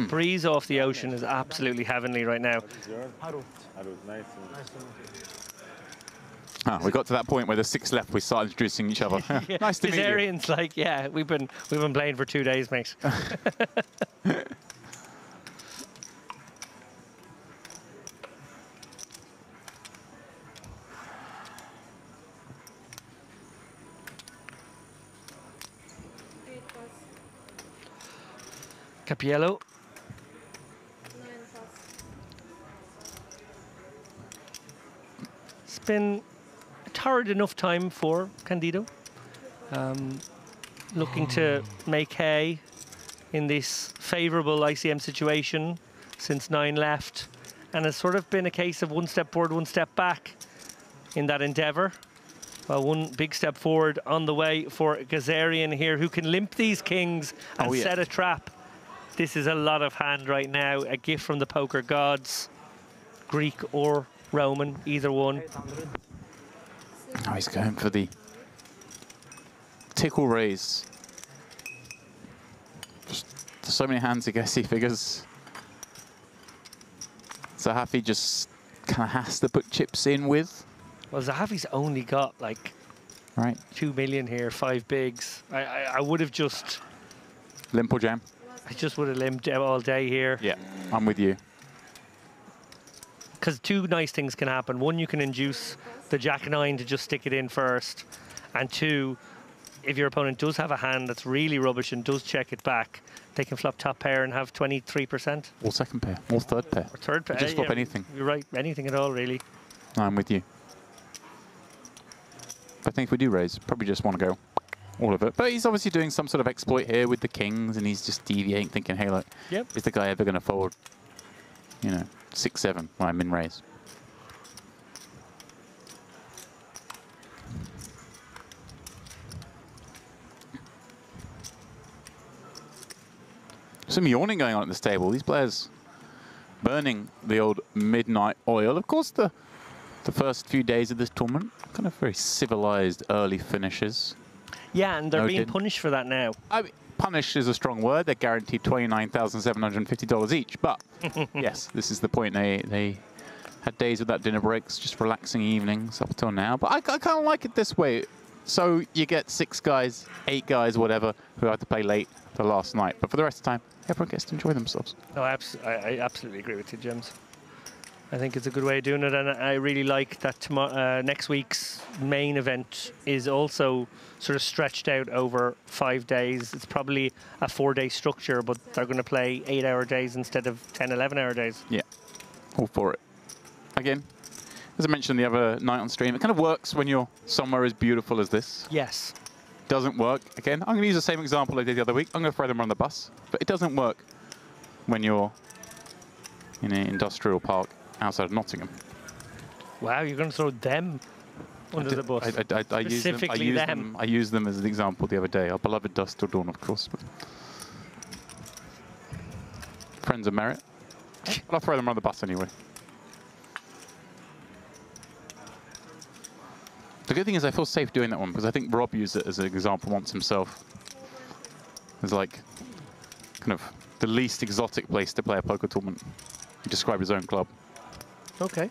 Breeze off the ocean is absolutely heavenly right now. Nice. Ah, we got to that point where there's 6 left. We started introducing each other. Yeah. Nice to meet you. Kazarian's like, yeah, we've been playing for 2 days, mate. Capiello. It's been a torrid enough time for Candido. Looking to make hay in this favourable ICM situation since 9 left. And it's sort of been a case of 1 step forward, 1 step back in that endeavour. Well, 1 big step forward on the way for Kazarian here, who can limp these kings and set a trap. This is a lot of hand right now. A gift from the poker gods, Greek or Roman, either one. Oh, he's going for the tickle raise. Just so many hands, I guess he figures. Zahafi just kind of has to put chips in with. Well, Zahafi's only got like 2 million here, 5 bigs. I would have just... Limp or jam? I just would have limped all day here. Yeah, I'm with you. Because 2 nice things can happen. 1, you can induce the Jack-9 to just stick it in first. And 2, if your opponent does have a hand that's really rubbish and does check it back, they can flop top pair and have 23%. Or second pair, or third pair. Or third pair. Just flop anything. You're right, anything at all, really. I'm with you. I think if we do raise, probably just want to go all of it. But he's obviously doing some sort of exploit here with the kings, and he's just deviating, thinking, hey, look, is the guy ever going to fold, you know, 6-7 when I'm in raise? Some yawning going on at this table. These players burning the old midnight oil. Of course, the first few days of this tournament, kind of very civilized early finishes. Yeah, and they're being punished for that now. I mean, punished is a strong word. They're guaranteed $29,750 each. But yes, this is the point. They had days without dinner breaks, just relaxing evenings up until now. But I kind of like it this way. So you get 6 guys, 8 guys, whatever, who have to play late the last night. But for the rest of the time, everyone gets to enjoy themselves. No, I absolutely agree with you, James. I think it's a good way of doing it, and I really like that next week's main event is also sort of stretched out over 5 days. It's probably a 4-day structure, but they're going to play 8-hour days instead of 10, 11-hour days. Yeah, all for it. Again, as I mentioned the other night on stream, it kind of works when you're somewhere as beautiful as this. Yes. Doesn't work. Again, I'm going to use the same example I did the other week. I'm going to throw them on the bus, but it doesn't work when you're in an industrial park outside of Nottingham. Wow, you're going to throw them under the bus. I used them as an example the other day. Our beloved Dust Till Dawn, of course. But friends of merit. But I'll throw them on the bus anyway. The good thing is I feel safe doing that one because I think Rob used it as an example once himself. It's like kind of the least exotic place to play a poker tournament. He described his own club. Okay.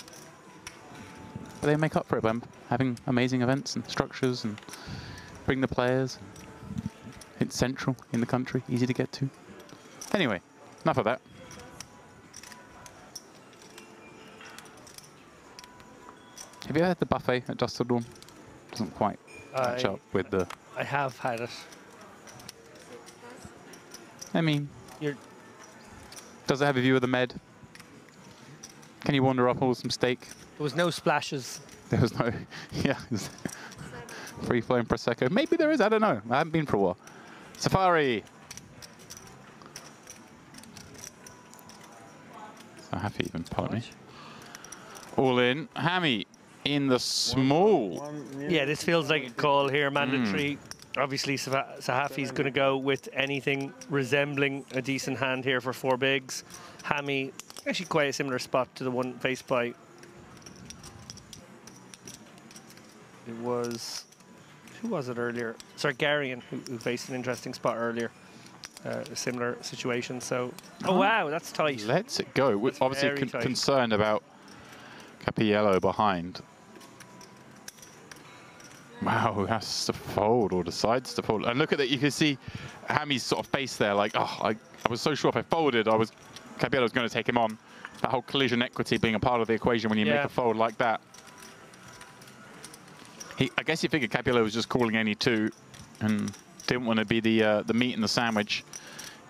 But they make up for it by having amazing events and structures and bring the players. It's central in the country, easy to get to. Anyway, enough of that. Have you had the buffet at Dust Till Dawn? Doesn't quite match up with the... I have had it. I mean, does it have a view of the Med? Can you wander up with some steak? There was no splashes. There was no, free-flowing Prosecco. Maybe there is, I don't know. I haven't been for a while. Safari. So happy even, pardon me. All in. Hammy in the small. Yeah, this feels like a call here, mandatory. Obviously, Sahafi's going to go with anything resembling a decent hand here for 4 bigs. Hammy, actually quite a similar spot to the one faced by... It was... Who was it earlier? Sargarian, who faced an interesting spot earlier. A similar situation, so... Oh, wow, that's tight. Lets it go. We're obviously concerned about Cappiello behind. Wow, who has to fold or decides to fold. And look at that, you can see Hammy's sort of face there, like, oh, I was so sure if I folded, Cappiello was going to take him on. That whole collision equity being a part of the equation when you make a fold like that. I guess he figured Cappiello was just calling any 2 and didn't want to be the meat in the sandwich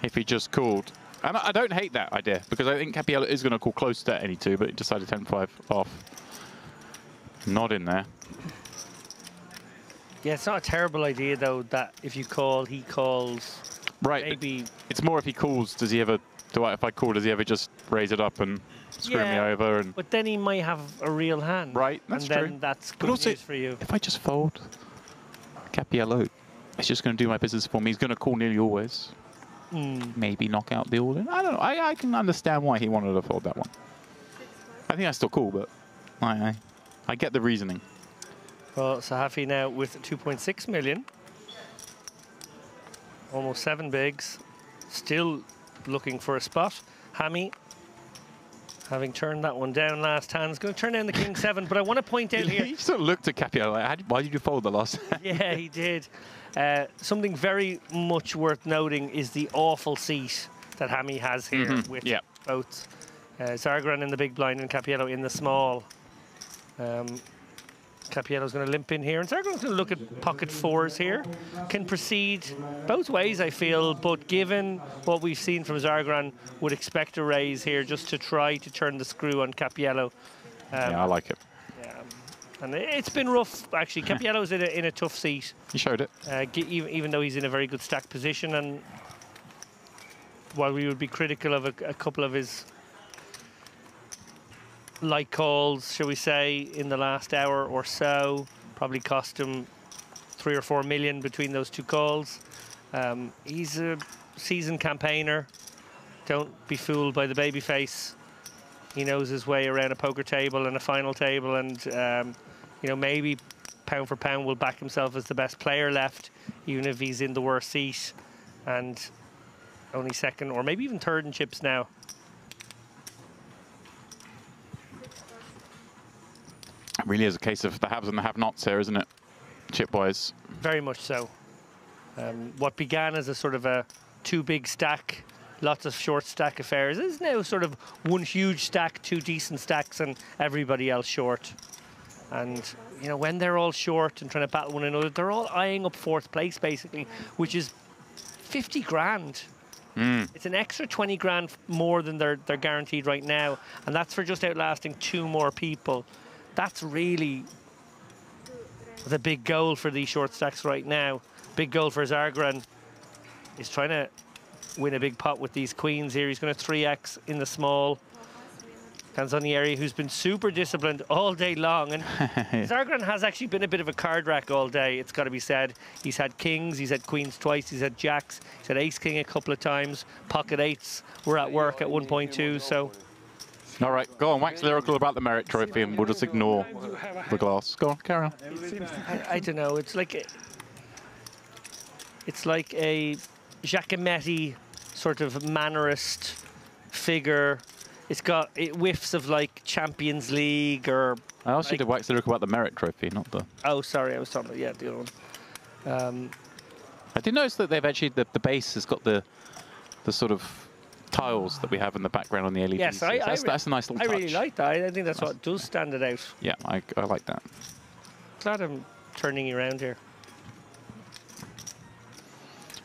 if he just called. And I don't hate that idea, because I think Cappiello is going to call close to any 2, but he decided 10-5 off. Not in there. Yeah, it's not a terrible idea, though, that if you call, he calls. Right. Maybe. It's more if he calls, does he ever, if I call, does he ever just raise it up and screw me over? And but then he might have a real hand. Right, that's and true. Then that's good but also, news for you. If I just fold, Cappiello is just going to do my business for me. He's going to call nearly always. Maybe knock out the all-in. I don't know. I can understand why he wanted to fold that one. I think that's still cool, but I get the reasoning. Well, Sahafi now with 2.6 million. Almost 7 bigs. Still looking for a spot. Hammy, having turned that one down last hand, is going to turn down the King 7. But I want to point out here... He sort of looked at Cappiello like, why did you fold the last time? Yeah, he did. Something very much worth noting is the awful seat that Hammy has here with both Zargran in the big blind and Cappiello in the small. Cappiello's going to limp in here, and Zargran's going to look at pocket 4s here. Can proceed both ways, I feel, but given what we've seen from Zargran, would expect a raise here just to try to turn the screw on Cappiello. Yeah, I like it. Yeah, and it's been rough, actually. Cappiello's in a tough seat. He showed it. Even though he's in a very good stack position, and while we would be critical of a couple of his light calls, shall we say, in the last hour or so, probably cost him 3 or 4 million between those 2 calls. He's a seasoned campaigner. Don't be fooled by the baby face. He knows his way around a poker table and a final table, and you know, maybe pound for pound will back himself as the best player left, even if he's in the worst seat and only second or maybe even third in chips now. It really is a case of the haves and the have-nots here, isn't it, chip-wise? Very much so. What began as a sort of a 2 big stack, lots of short stack affairs, is now sort of 1 huge stack, 2 decent stacks, and everybody else short. And, you know, when they're all short and trying to battle one another, they're all eyeing up 4th place, basically, which is 50 grand. It's an extra 20 grand more than they're guaranteed right now, and that's for just outlasting 2 more people. That's really the big goal for these short stacks right now. Big goal for Zargran is trying to win a big pot with these queens here. He's going to 3x in the small. Canzonieri, who's been super disciplined all day long. And Zargran has actually been a bit of a card rack all day, it's got to be said. He's had kings, he's had queens twice, he's had jacks, he's had ace-king a couple of times. Pocket 8s were at work at 1.2, so... All right, go on, wax lyrical about the merit trophy, and we'll just ignore the glass. Go on, carry on. I don't know. It's like a Giacometti sort of mannerist figure. It whiffs of like Champions League or. I also did wax lyrical about the merit trophy, not the. Oh, sorry, I was talking about the other one. I did notice that they've actually the base has got the sort of tiles that we have in the background on the LEDs. Yes, that's a nice little touch. I really like that. I think that's what does stand it out. Yeah, I like that. Glad I'm turning you around here.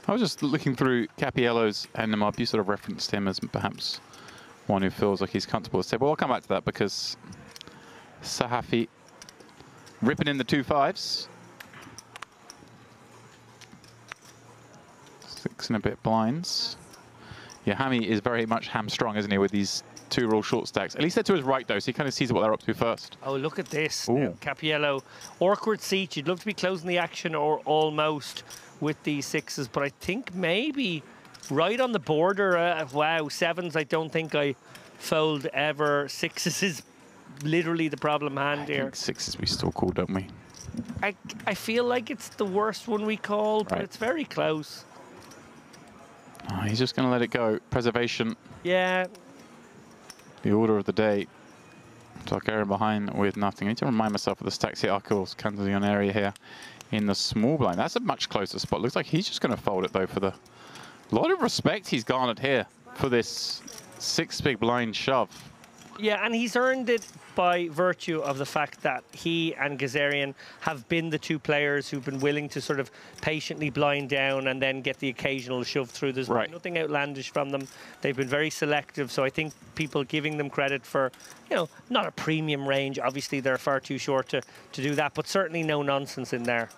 I was just looking through Cappiello's end up. You sort of referenced him as perhaps one who feels like he's comfortable with the table. Well, I'll come back to that because Sahafi ripping in the 2 5s. 6 and a bit blinds. Yeah, Hammy is very much hamstrung, isn't he, with these two roll short stacks. At least they're to his right, though, so he kind of sees what they're up to first. Oh, look at this. Ooh. Cappiello, awkward seat. You'd love to be closing the action or almost with these sixes, but I think maybe right on the border. Wow, sevens, I don't think I fold ever. Sixes is literally the problem hand here. I think sixes we still call, don't we? I feel like it's the worst one we call, but Right. it's very close. Oh, he's just going to let it go. Preservation. Yeah. The order of the day. Targaryen behind with nothing. I need to remind myself of the stacks here. Of course, Cantillon area here in the small blind. That's a much closer spot. Looks like he's just going to fold it, though, for the... A lot of respect he's garnered here for this 6 big blind shove. Yeah, and he's earned it by virtue of the fact that he and Gazarian have been the two players who've been willing to sort of patiently blind down and then get the occasional shove through. There's been nothing outlandish from them. They've been very selective, so I think people giving them credit for, you know, not a premium range. Obviously, they're far too short to do that, but certainly no nonsense in there.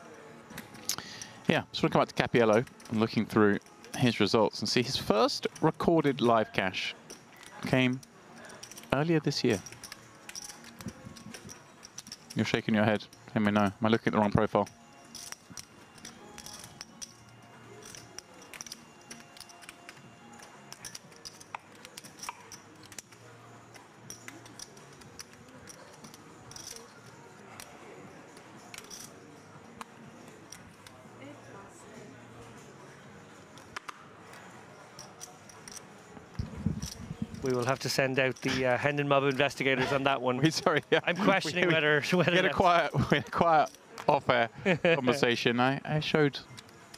Yeah, just want to come back to Cappiello and looking through his results and see his first recorded live cash came earlier this year. You're shaking your head. Let me know. Am I looking at the wrong profile? We will have to send out the Hendon Mob investigators on that one. Sorry, yeah. I'm questioning whether we had a quiet off-air conversation. I showed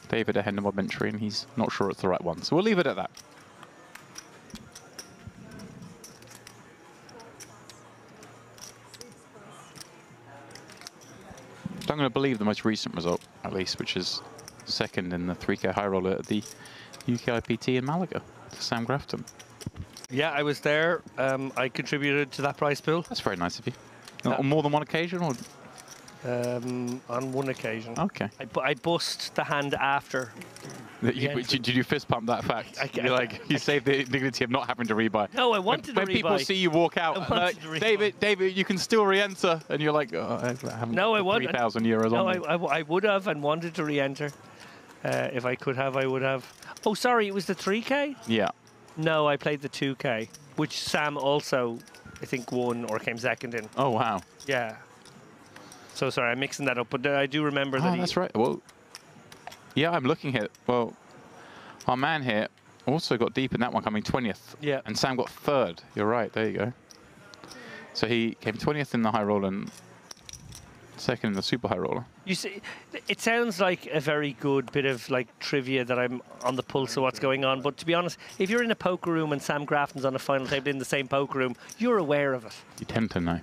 David a Hendon Mob entry, and he's not sure it's the right one. So we'll leave it at that. So I'm going to believe the most recent result, at least, which is second in the 3K high roller at the UK IPT in Malaga to Sam Grafton. Yeah, I was there. I contributed to that prize pool. That's very nice of you. On more than one occasion, or? On one occasion. Okay. I bust the hand after. Did you fist pump that fact? You saved the dignity of not having to rebuy. No, I wanted to rebuy. When people see you walk out, like, David, you can still re-enter, and you're like, oh, I haven't got 3,000 euros on me. I would have and wanted to re-enter. If I could have, I would have. Oh, sorry, it was the 3K? Yeah. No, I played the 2K, which Sam also, I think, won or came second in. Oh, wow. Yeah. So sorry, I'm mixing that up, but I do remember that. That's right. Well, yeah, I'm looking here. Well, our man here also got deep in that one, coming 20th. Yeah. And Sam got third. You're right. There you go. So he came 20th in the high roller and second in the super high roller. You see, it sounds like a very good bit of like trivia that I'm on the pulse of what's going on. But to be honest, if you're in a poker room and Sam Grafton's on a final table in the same poker room, you're aware of it. You tend to know.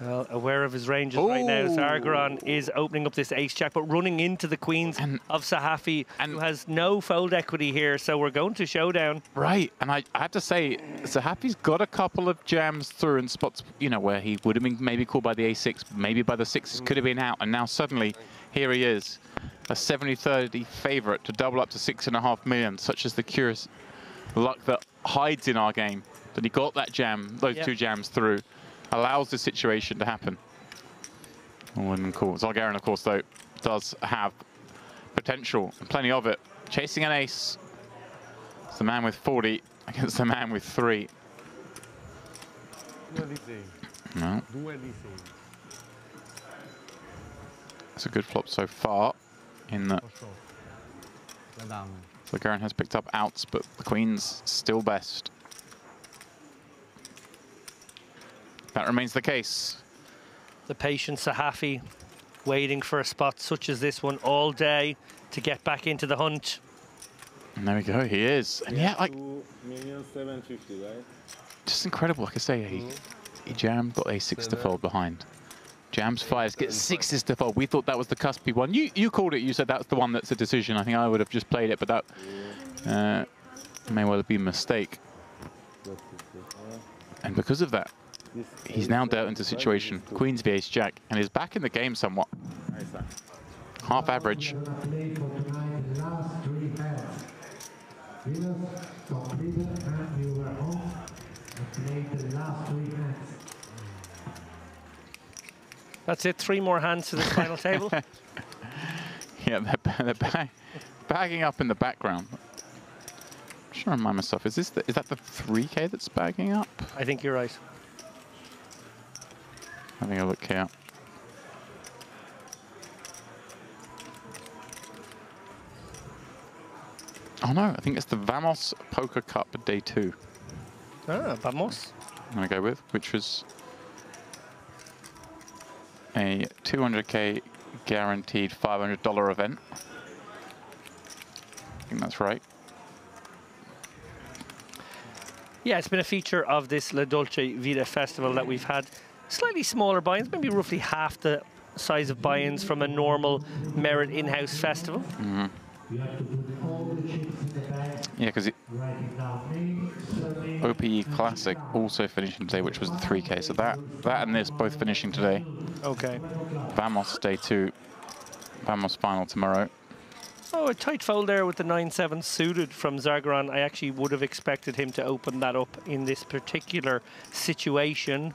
Well, aware of his ranges right now. Sargeron is opening up this ace-jack, but running into the queens of Sahafi, who has no fold equity here. So we're going to showdown. Right, and I have to say, Sahafi's got a couple of jams through in spots, you know, where he would have been maybe called by the a6, maybe by the 6s, could have been out, and now suddenly here he is, a 70-30 favourite to double up to 6.5 million. Such as the curious luck that hides in our game, that he got that jam, those two jams through. Allows the situation to happen. Oh, and cool. Targaryen, of course, though, does have potential, and plenty of it. Chasing an ace. It's the man with 40 against the man with 3. No. It's a good flop so far, in that Targaryen has picked up outs, but the queen's still best. That remains the case. The patient Sahafi waiting for a spot such as this one all day to get back into the hunt. And there we go, he is. And yeah, like 2,750,000, right? Just incredible, like I say, he jammed, got a6 to fold behind. Jams 5s, gets 6s to fold. We thought that was the cuspy one. You called it, you said that's the one that's a decision. I think I would have just played it, but that may well have been a mistake. And because of that, he's now dealt into a situation, Queen's v Ace Jack, and is back in the game somewhat. Half average. That's it, 3 more hands to the final table. Yeah, they're bagging up in the background. I'm trying to remind myself, is that the 3K that's bagging up? I think you're right. Having a look here. Oh no, I think it's the Vamos Poker Cup Day 2. Ah, Vamos. I'm going to go with, which was a 200K guaranteed $500 event. I think that's right. Yeah, it's been a feature of this La Dolce Vita festival that we've had slightly smaller buy-ins, maybe roughly half the size of buy-ins from a normal Merit in-house festival. Mm-hmm. Yeah, because OPE Classic also finishing today, which was the 3K. So that and this both finishing today. Okay. Vamos Day 2. Vamos final tomorrow. Oh, a tight fold there with the 9-7 suited from Zargaran. I actually would have expected him to open that up in this particular situation.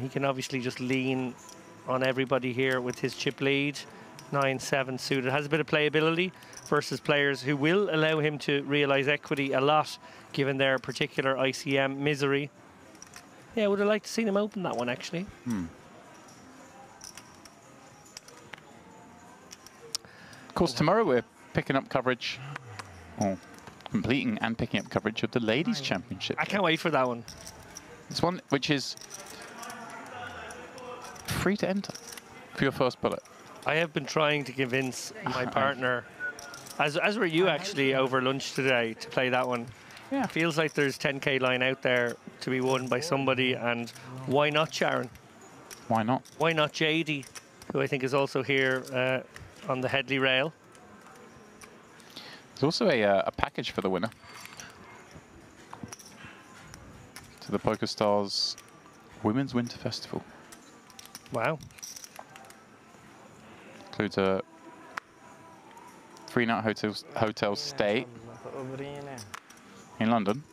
He can obviously just lean on everybody here with his chip lead. 9-7 suited. Has a bit of playability versus players who will allow him to realise equity a lot, given their particular ICM misery. Yeah, I would have liked to seen him open that one, actually. Of course, tomorrow we're picking up coverage, or completing and picking up coverage of the Ladies' Championship. I can't wait for that one. This one, which is free to enter for your first bullet. I have been trying to convince my partner, as were you actually over lunch today, to play that one. Yeah. Feels like there's 10K line out there to be won by somebody, and why not Sharon? Why not? Why not JD, who I think is also here on the Headley rail. There's also a package for the winner. To the PokerStars Women's Winter Festival. Wow. Includes a 3-night hotel stay in London,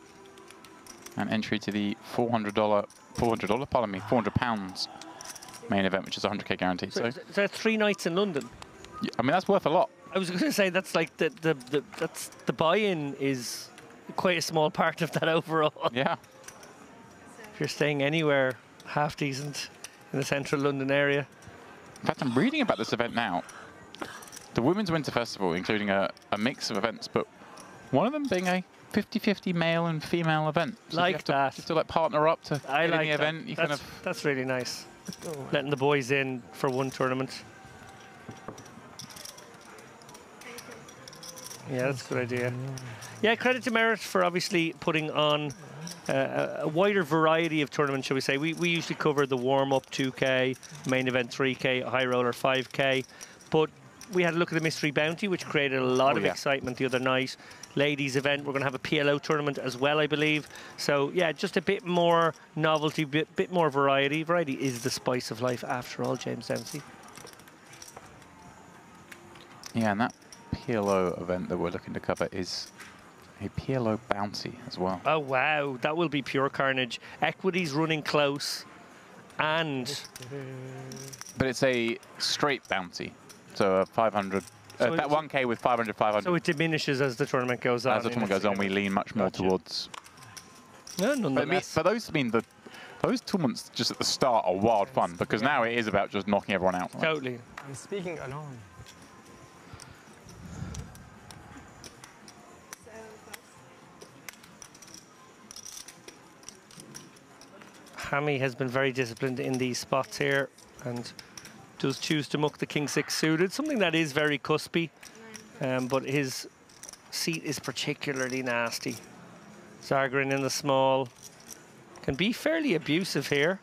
and entry to the £400 main event, which is 100K guaranteed. So is that 3 nights in London? Yeah, I mean, that's worth a lot. I was going to say that's like that's the buy-in is quite a small part of that overall. Yeah. If you're staying anywhere half decent in the central London area. In fact, I'm reading about this event now. The Women's Winter Festival, including a mix of events, but one of them being a 50-50 male and female event. So like you have to, that. You have to like partner up to I get like in the that. event. You That's really nice. Letting the boys in for one tournament. Yeah, that's a good idea. Yeah, credit to Merit for obviously putting on a wider variety of tournaments, shall we say. We usually cover the warm-up 2K, main event 3K, high roller 5K, but we had a look at the Mystery Bounty, which created a lot of excitement the other night. Ladies event, we're going to have a PLO tournament as well, I believe. So, yeah, just a bit more novelty, bit more variety. Variety is the spice of life, after all, James Dempsey. Yeah, and that PLO event that we're looking to cover is a PLO bounty as well. Oh, wow. That will be pure carnage. Equity's running close, and... But it's a straight bounty. So a 500, that 1K with 500, 500. So it diminishes as the tournament goes on. As the tournament goes on, we lean much more towards... No, nonetheless. But those tournaments just at the start are wild fun, because now it is about just knocking everyone out. Right? Totally. I'm speaking alone. Hammy has been very disciplined in these spots here and does choose to muck the King-6 suited, something that is very cuspy, but his seat is particularly nasty. Zargaran in the small can be fairly abusive here.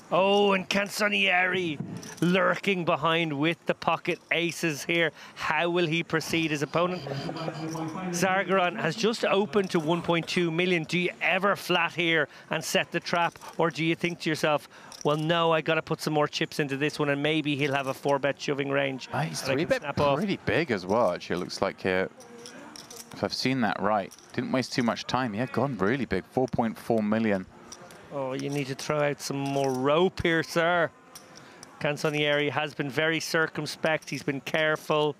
Oh, and Canzonieri lurking behind with the pocket aces here. How will he proceed? His opponent, Zargaran, has just opened to 1.2 million. Do you ever flat here and set the trap? Or do you think to yourself, well, no, I got to put some more chips into this one, and maybe he'll have a 4-bet shoving range. Oh, he's 3-bet pretty big as well, actually, it looks like here. If I've seen that right. Didn't waste too much time. Yeah, gone really big, 4.4 million. Oh, you need to throw out some more rope here, sir. Canzonieri has been very circumspect. He's been careful.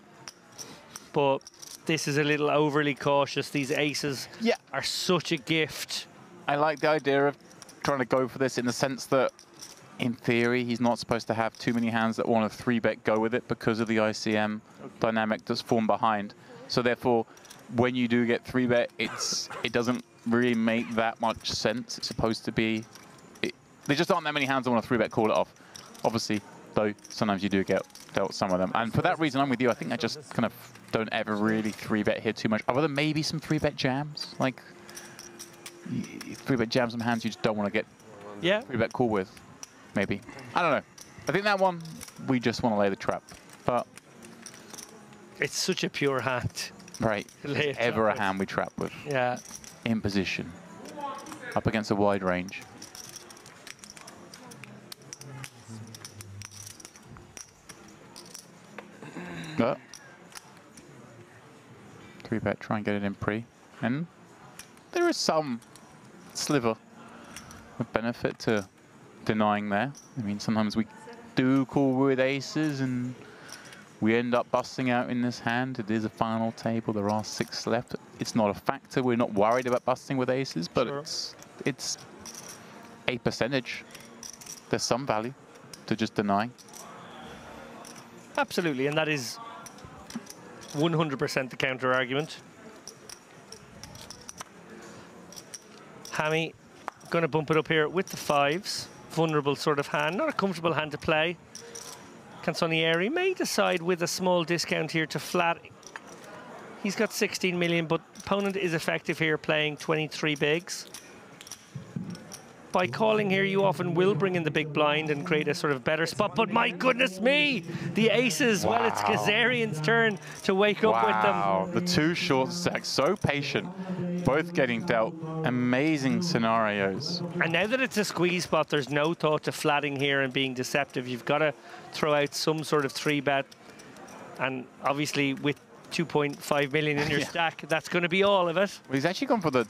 But this is a little overly cautious. These aces are such a gift. I like the idea of trying to go for this in the sense that, in theory, he's not supposed to have too many hands that want to 3-bet go with it because of the ICM dynamic that's formed behind. So therefore, when you do get 3-bet, it doesn't really make that much sense. It's supposed to be... there just aren't that many hands that want to 3-bet call it off. Obviously, though, sometimes you do get dealt some of them. And for that reason, I'm with you. I think I just kind of don't ever really 3-bet here too much, other than maybe some 3-bet jams. Like, 3-bet jams some hands you just don't want to get 3-bet call with, maybe. I don't know. I think that one, we just want to lay the trap. But it's such a pure hand. Right. It's ever a hand we trap with. Yeah. In position. Up against a wide range. But 3-bet, try and get it in pre. And there is some sliver of benefit to denying there. I mean, sometimes we do call with aces and we end up busting out in this hand. It is a final table. There are 6 left. It's not a factor. We're not worried about busting with aces, but it's a percentage. There's some value to just denying. Absolutely, and that is 100% the counter argument. Hammy going to bump it up here with the 5s. Vulnerable sort of hand, not a comfortable hand to play. Canzonieri may decide with a small discount here to flat. He's got 16 million, but opponent is effective here playing 23 bigs. By calling here, you often will bring in the big blind and create a sort of better spot. But my goodness me, the aces. Well, it's Kazarian's turn to wake up with them. Wow, the 2 short stacks, so patient. Both getting dealt amazing scenarios. And now that it's a squeeze spot, there's no thought to flatting here and being deceptive. You've got to throw out some sort of 3-bet. And obviously with 2.5 million in your stack, that's going to be all of it. Well, he's actually gone for the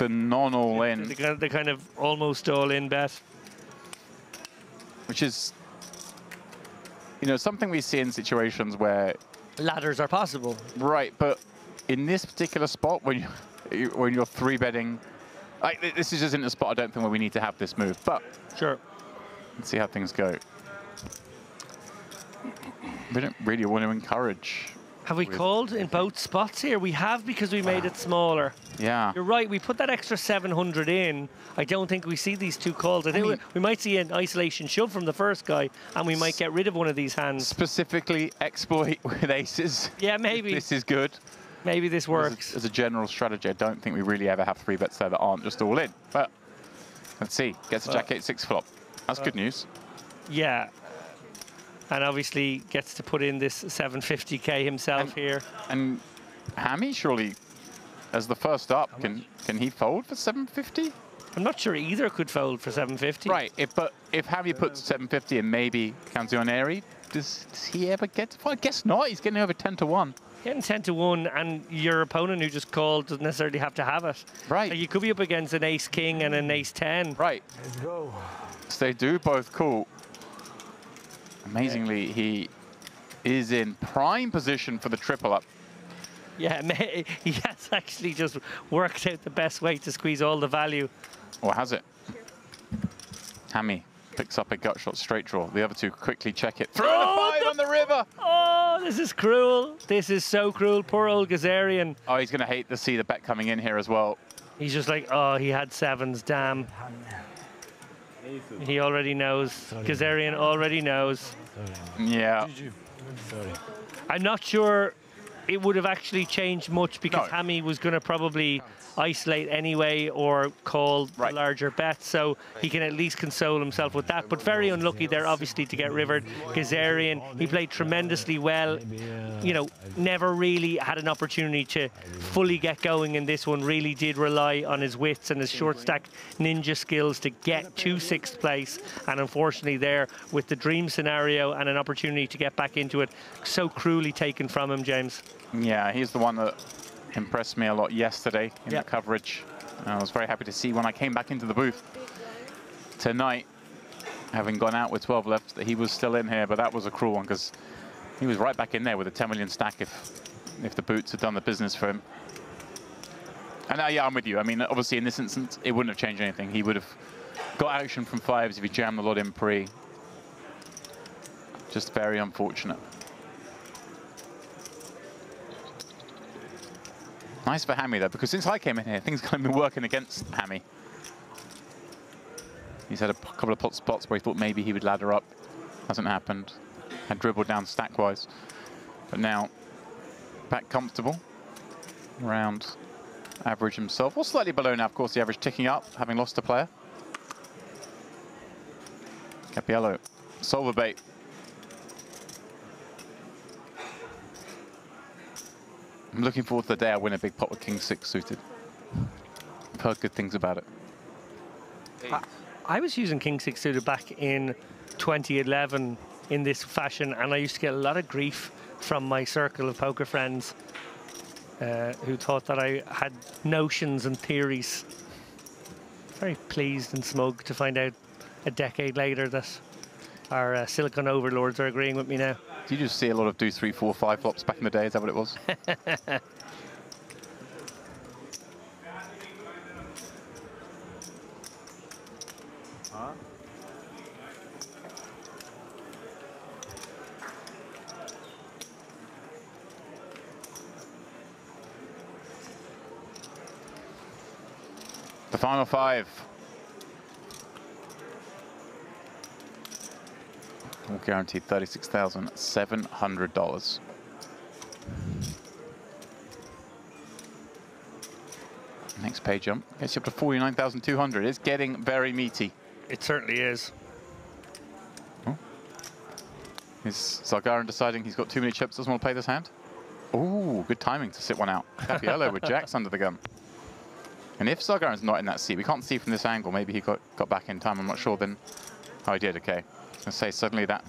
non-all-in. The kind of almost all-in bet. Which is, you know, something we see in situations where... ladders are possible. Right, but in this particular spot, when you're 3-betting... Like, this is just in a spot, I don't think, where we need to have this move, but... Sure. Let's see how things go. We don't really want to encourage... Have we called in both spots here? We have, because we made it smaller. Yeah. You're right, we put that extra 700 in. I don't think we see these 2 calls. I think we might see an isolation shove from the first guy, and we might get rid of one of these hands. Specifically exploit with aces. Yeah, maybe. This is good. Maybe this works. As a general strategy, I don't think we really ever have 3-bets there that aren't just all in. But let's see. Gets a Jack-8-6 flop. That's good news. Yeah. And obviously gets to put in this 750k himself here. And Hammy, surely, as the first up, can he fold for 750? I'm not sure either could fold for 750. Right, but if Hammy puts 750 and maybe Canzonieri, does he ever get to fold? I guess not. He's getting over 10 to 1. Getting 10 to 1, and your opponent who just called doesn't necessarily have to have it. Right. So you could be up against an ace-king and an ace-10. Right. Let's go. So they do both call. Amazingly, he is in prime position for the triple up. Yeah, he has actually just worked out the best way to squeeze all the value. Or has it? Hammy picks up a gut shot straight draw. The other 2 quickly check it. Throw the 5 on the river! Oh, this is cruel. This is so cruel. Poor old Kazarian. Oh, he's going to hate to see the bet coming in here as well. He's just like, oh, he had 7s, damn. He already knows. Kazarian already knows. Yeah. I'm not sure it would have actually changed much because Hammy was going to probably isolate anyway or call the larger bet, so he can at least console himself with that. But very unlucky there, obviously, to get rivered. Gazarian, he played tremendously well. You know, never really had an opportunity to fully get going in this one. Really did rely on his wits and his short stack ninja skills to get to 6th place. And unfortunately there, with the dream scenario and an opportunity to get back into it, so cruelly taken from him, James. Yeah, he's the one that impressed me a lot yesterday in the coverage. I was very happy to see when I came back into the booth tonight, having gone out with 12 left, that he was still in here. But that was a cruel one because he was right back in there with a 10 million stack if the boots had done the business for him. And yeah, I'm with you. I mean, obviously in this instance, it wouldn't have changed anything. He would have got action from 5s if he jammed the lot in pre. Just very unfortunate. Nice for Hammy, though, because since I came in here, things have been working against Hammy. He's had a couple of pot spots where he thought maybe he would ladder up. Hasn't happened. Had dribbled down stack-wise. But now, back comfortable. Around average himself. Or slightly below now, of course, the average ticking up, having lost a player. Cappiello, solver bait. I'm looking forward to the day I win a big pot with King 6 suited. I've heard good things about it. I was using King 6 suited back in 2011 in this fashion, and I used to get a lot of grief from my circle of poker friends who thought that I had notions and theories. Very pleased and smug to find out a decade later that our silicon overlords are agreeing with me now. Did you just see a lot of 2, 3, 4, 5 flops back in the day? Is that what it was? The final 5. All guaranteed $36,700. Next pay jump gets you up to 49,200. It's getting very meaty. It certainly is. Oh. Is Zargaran deciding he's got too many chips, doesn't want to play this hand? Oh, good timing to sit one out. Cappiello with jacks under the gun. And if Zargaran's not in that seat, we can't see from this angle, maybe he got back in time, I'm not sure then. Oh, he did, okay. I was going to say, suddenly that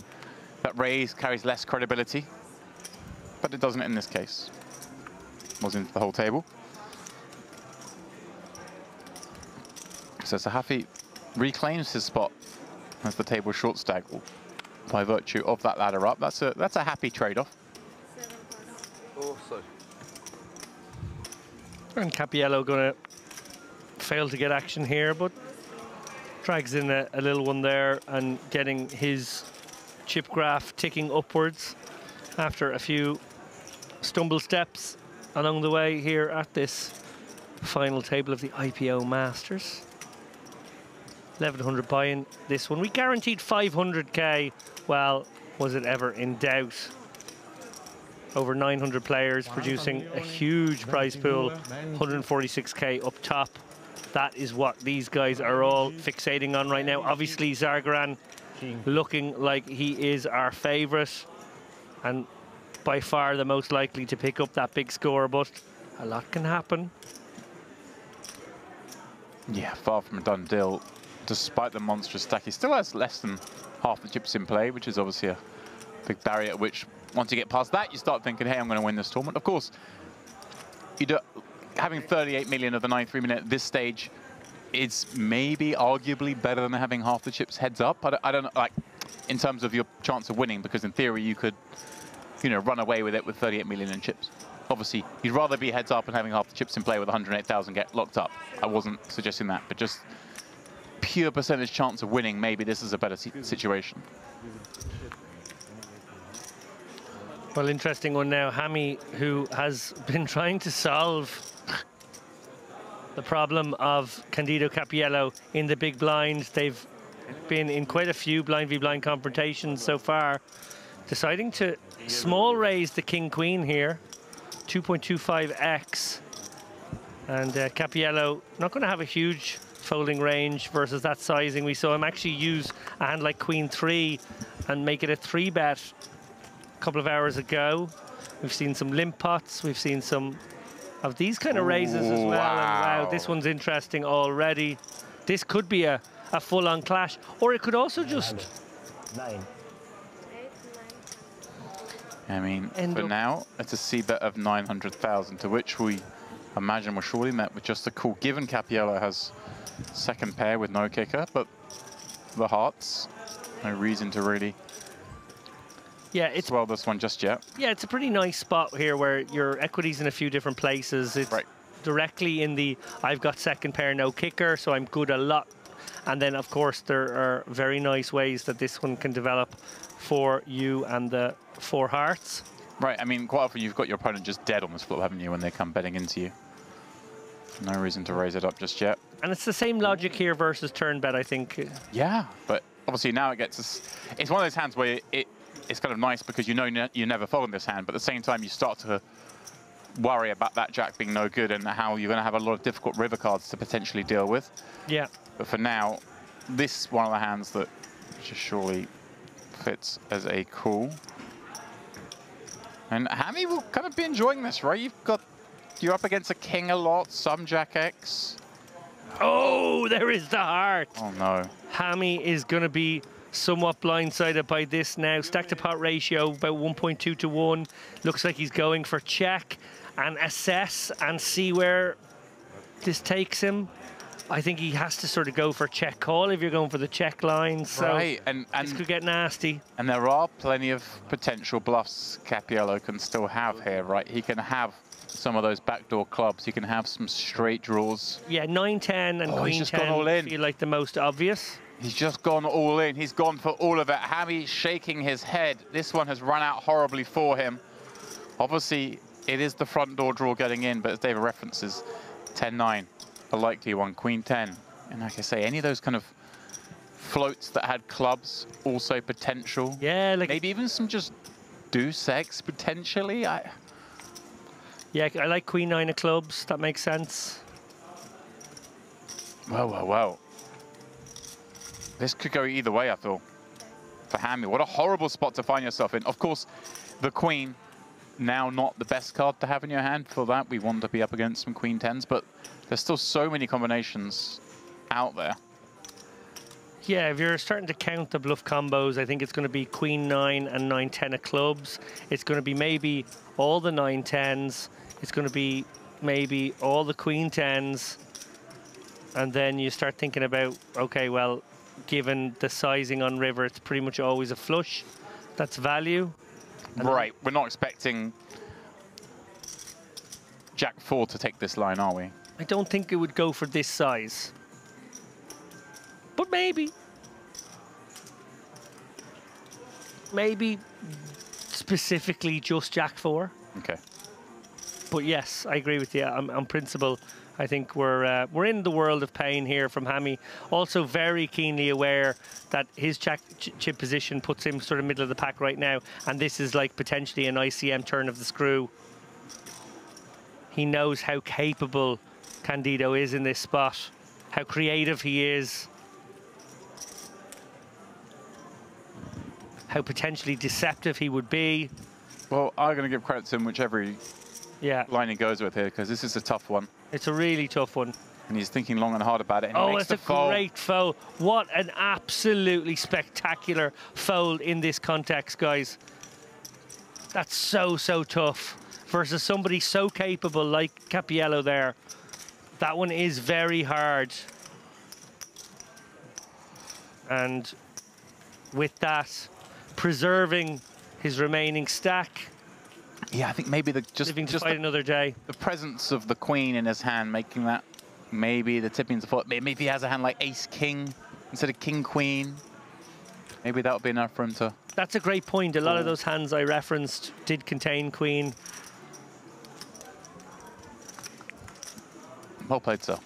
raise carries less credibility, but it doesn't in this case. Was into the whole table. So Sahafi reclaims his spot as the table short stack by virtue of that ladder up. That's a happy trade-off. Oh, sorry. And Cappiello going to fail to get action here, but drags in a little one there and getting his chip graph ticking upwards after a few stumble steps along the way here at this final table of the IPO Masters. 1,100 buy-in this one. We guaranteed 500k. Well, was it ever in doubt? Over 900 players producing a huge prize pool, 146k up top. That is what these guys are all fixating on right now. Obviously, Zargaran looking like he is our favourite and by far the most likely to pick up that big score, but a lot can happen. Yeah, far from a done deal. Despite the monstrous stack, he still has less than half the chips in play, which is obviously a big barrier at which, once you get past that, you start thinking, hey, I'm going to win this tournament. Of course, having 38 million of the 9.3 million at this stage is maybe arguably better than having half the chips heads up. I don't know, like, in terms of your chance of winning, because in theory you could, you know, run away with it with 38 million in chips. Obviously, you'd rather be heads up and having half the chips in play with 108,000 get locked up. I wasn't suggesting that, but just pure percentage chance of winning, maybe this is a better situation. Well, interesting one now. Hammy, who has been trying to solve the problem of Candido Cappiello in the big blind. They've been in quite a few blind v blind confrontations so far. Deciding to small raise the king queen here 2.25x. And Cappiello not going to have a huge folding range versus that sizing. We saw him actually use a hand like Queen 3 and make it a 3-bet a couple of hours ago. We've seen some limp pots. We've seen some of these kind of raises as well. Wow. And wow, this one's interesting already. This could be a full-on clash, or it could also just... 9. I mean, for now, it's a C-bet of 900,000, to which we imagine we're surely met with just a call, given Cappiello has second pair with no kicker, but the hearts, no reason to really swell this one just yet. Yeah, it's a pretty nice spot here where your equity's in a few different places. It's directly in the, I've got second pair, no kicker, so I'm good a lot. And then, of course, there are very nice ways that this one can develop for you and the 4 hearts. Right, I mean, quite often you've got your opponent just dead on this flop, haven't you, when they come betting into you. No reason to raise it up just yet. And it's the same logic here versus turn bet, I think. Yeah, but obviously now it gets us... It's one of those hands where it's kind of nice because you know you never fold in this hand, but at the same time you start to worry about that jack being no good and how you're going to have a lot of difficult river cards to potentially deal with. Yeah. But for now, this is one of the hands that just surely fits as a call. And Hammy will kind of be enjoying this, right? You're up against a king a lot, some jack X. Oh, there is the heart. Oh no. Hammy is going to be somewhat blindsided by this now. Stack to pot ratio about 1.2 to 1. Looks like he's going for check and assess and see where this takes him. I think he has to sort of go for check call if you're going for the check line. So right, and this could get nasty. And there are plenty of potential bluffs Cappiello can still have here, right? He can have some of those backdoor clubs. He can have some straight draws. Yeah, 9-10 and Queen 10 just gone all in. feel like the most obvious. He's just gone all in. He's gone for all of it. Hammy shaking his head. This one has run out horribly for him. Obviously, it is the front door draw getting in, but as David references, 10-9, a likely one, Queen 10. And like I say, any of those kind of floats that had clubs, also potential. Yeah, like maybe even some just deuce X potentially. Yeah, I like Queen 9 of clubs. That makes sense. Well. This could go either way, I feel, for Hammy. What a horrible spot to find yourself in. Of course, the Queen, now not the best card to have in your hand. For that, we want to be up against some Queen 10s, but there's still so many combinations out there. Yeah, if you're starting to count the bluff combos, I think it's going to be Queen 9 and 9-10 of clubs. It's going to be maybe all the 9-10s. It's going to be maybe all the Queen 10s. And then you start thinking about, okay, well, given the sizing on river, it's pretty much always a flush. That's value. And right, we're not expecting Jack 4 to take this line, are we? I don't think it would go for this size. But maybe. Maybe specifically just Jack 4. Okay. But yes, I agree with you. On principle, I think we're in the world of pain here from Hammy. Also very keenly aware that his chip position puts him sort of middle of the pack right now, and this is like potentially an ICM turn of the screw. He knows how capable Candido is in this spot, how creative he is, how potentially deceptive he would be. Well, I'm going to give credit to him whichever line he goes with here, because this is a tough one. It's a really tough one. And he's thinking long and hard about it. And oh, it's a great fold. What an absolutely spectacular fold in this context, guys. That's so, so tough. Versus somebody so capable like Cappiello there. That one is very hard. And with that, preserving his remaining stack. Yeah, I think maybe just fight another day. The presence of the Queen in his hand, making that maybe the tipping's a fault. Maybe if he has a hand like Ace King instead of King Queen, maybe that would be enough for him to. That's a great point. A lot of those hands I referenced did contain Queen. Well played, sir.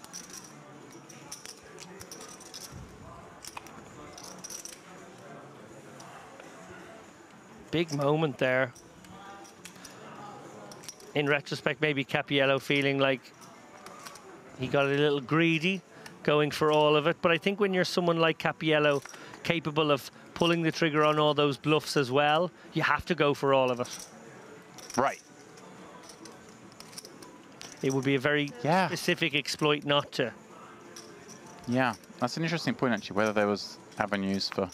Big moment there. in retrospect, maybe Cappiello feeling like he got a little greedy, going for all of it. But I think when you're someone like Cappiello, capable of pulling the trigger on all those bluffs as well, you have to go for all of it. Right. It would be a very specific exploit not to. Yeah, that's an interesting point, actually, whether there was avenues for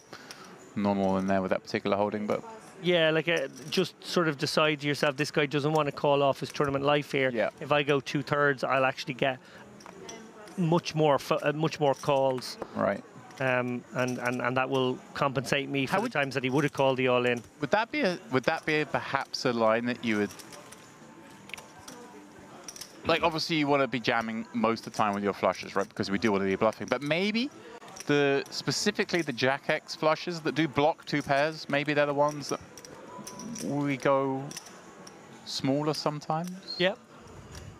normal in there with that particular holding, but... Yeah, like just sort of decide to yourself, this guy doesn't want to call off his tournament life here. Yeah. If I go 2/3, I'll actually get much more calls. Right. And that will compensate me for the times that he would have called the all-in. Would that be perhaps a line that you would... Like, obviously, you want to be jamming most of the time with your flushes, right? Because we do want to be bluffing. But maybe specifically the Jack X flushes that do block 2 pairs, maybe they're the ones that we go smaller sometimes. Yep.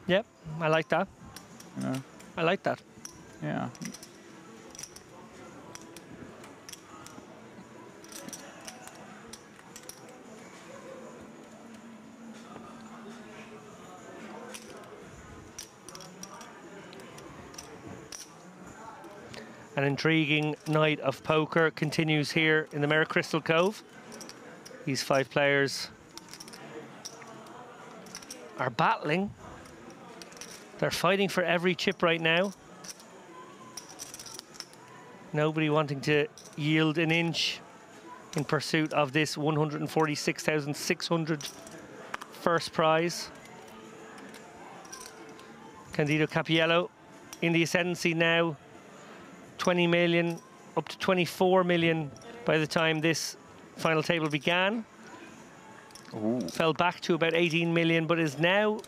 Yep. I like that. Yeah. I like that. Yeah. An intriguing night of poker continues here in the Mirror Crystal Cove. These 5 players are battling. They're fighting for every chip right now. Nobody wanting to yield an inch in pursuit of this 146,600 first prize. Candido Cappiello in the ascendancy now. 20 million, up to 24 million by the time this final table began. Ooh. Fell back to about 18 million, but is now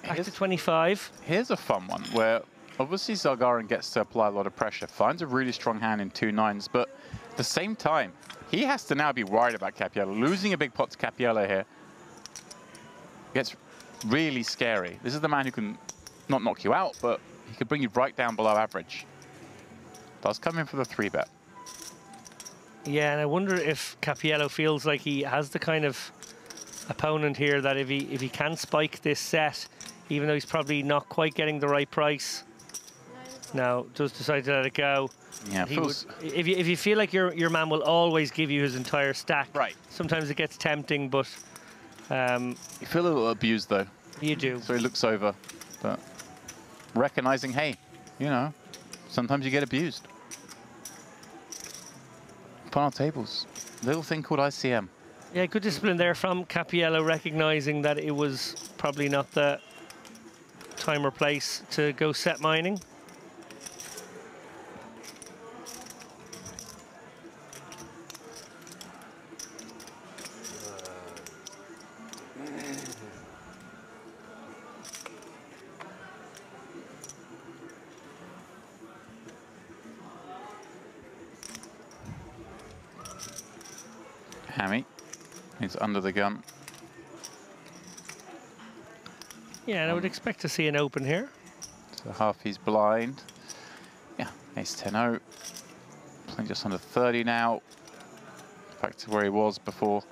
back to 25. Here's a fun one where obviously Zargarin gets to apply a lot of pressure, finds a really strong hand in 2 9s, but at the same time, he has to now be worried about Cappiello. Losing a big pot to Cappiello here gets really scary. This is the man who can not knock you out, but he could bring you right down below average. Does come in for the 3-bet. Yeah, and I wonder if Cappiello feels like he has the kind of opponent here that if he can spike this set, even though he's probably not quite getting the right price, now does decide to let it go. Yeah, if you feel like your man will always give you his entire stack, right? Sometimes it gets tempting, but you feel a little abused though. You do. So he looks over, but recognizing, hey, you know, sometimes you get abused. Final tables, little thing called ICM. Yeah, good discipline there from Cappiello, recognizing that it was probably not the time or place to go set mining. Hammy is under the gun. Yeah, and I would expect to see an open here. So half he's blind. Yeah, ace 10-0. Playing just under 30 now. Back to where he was before.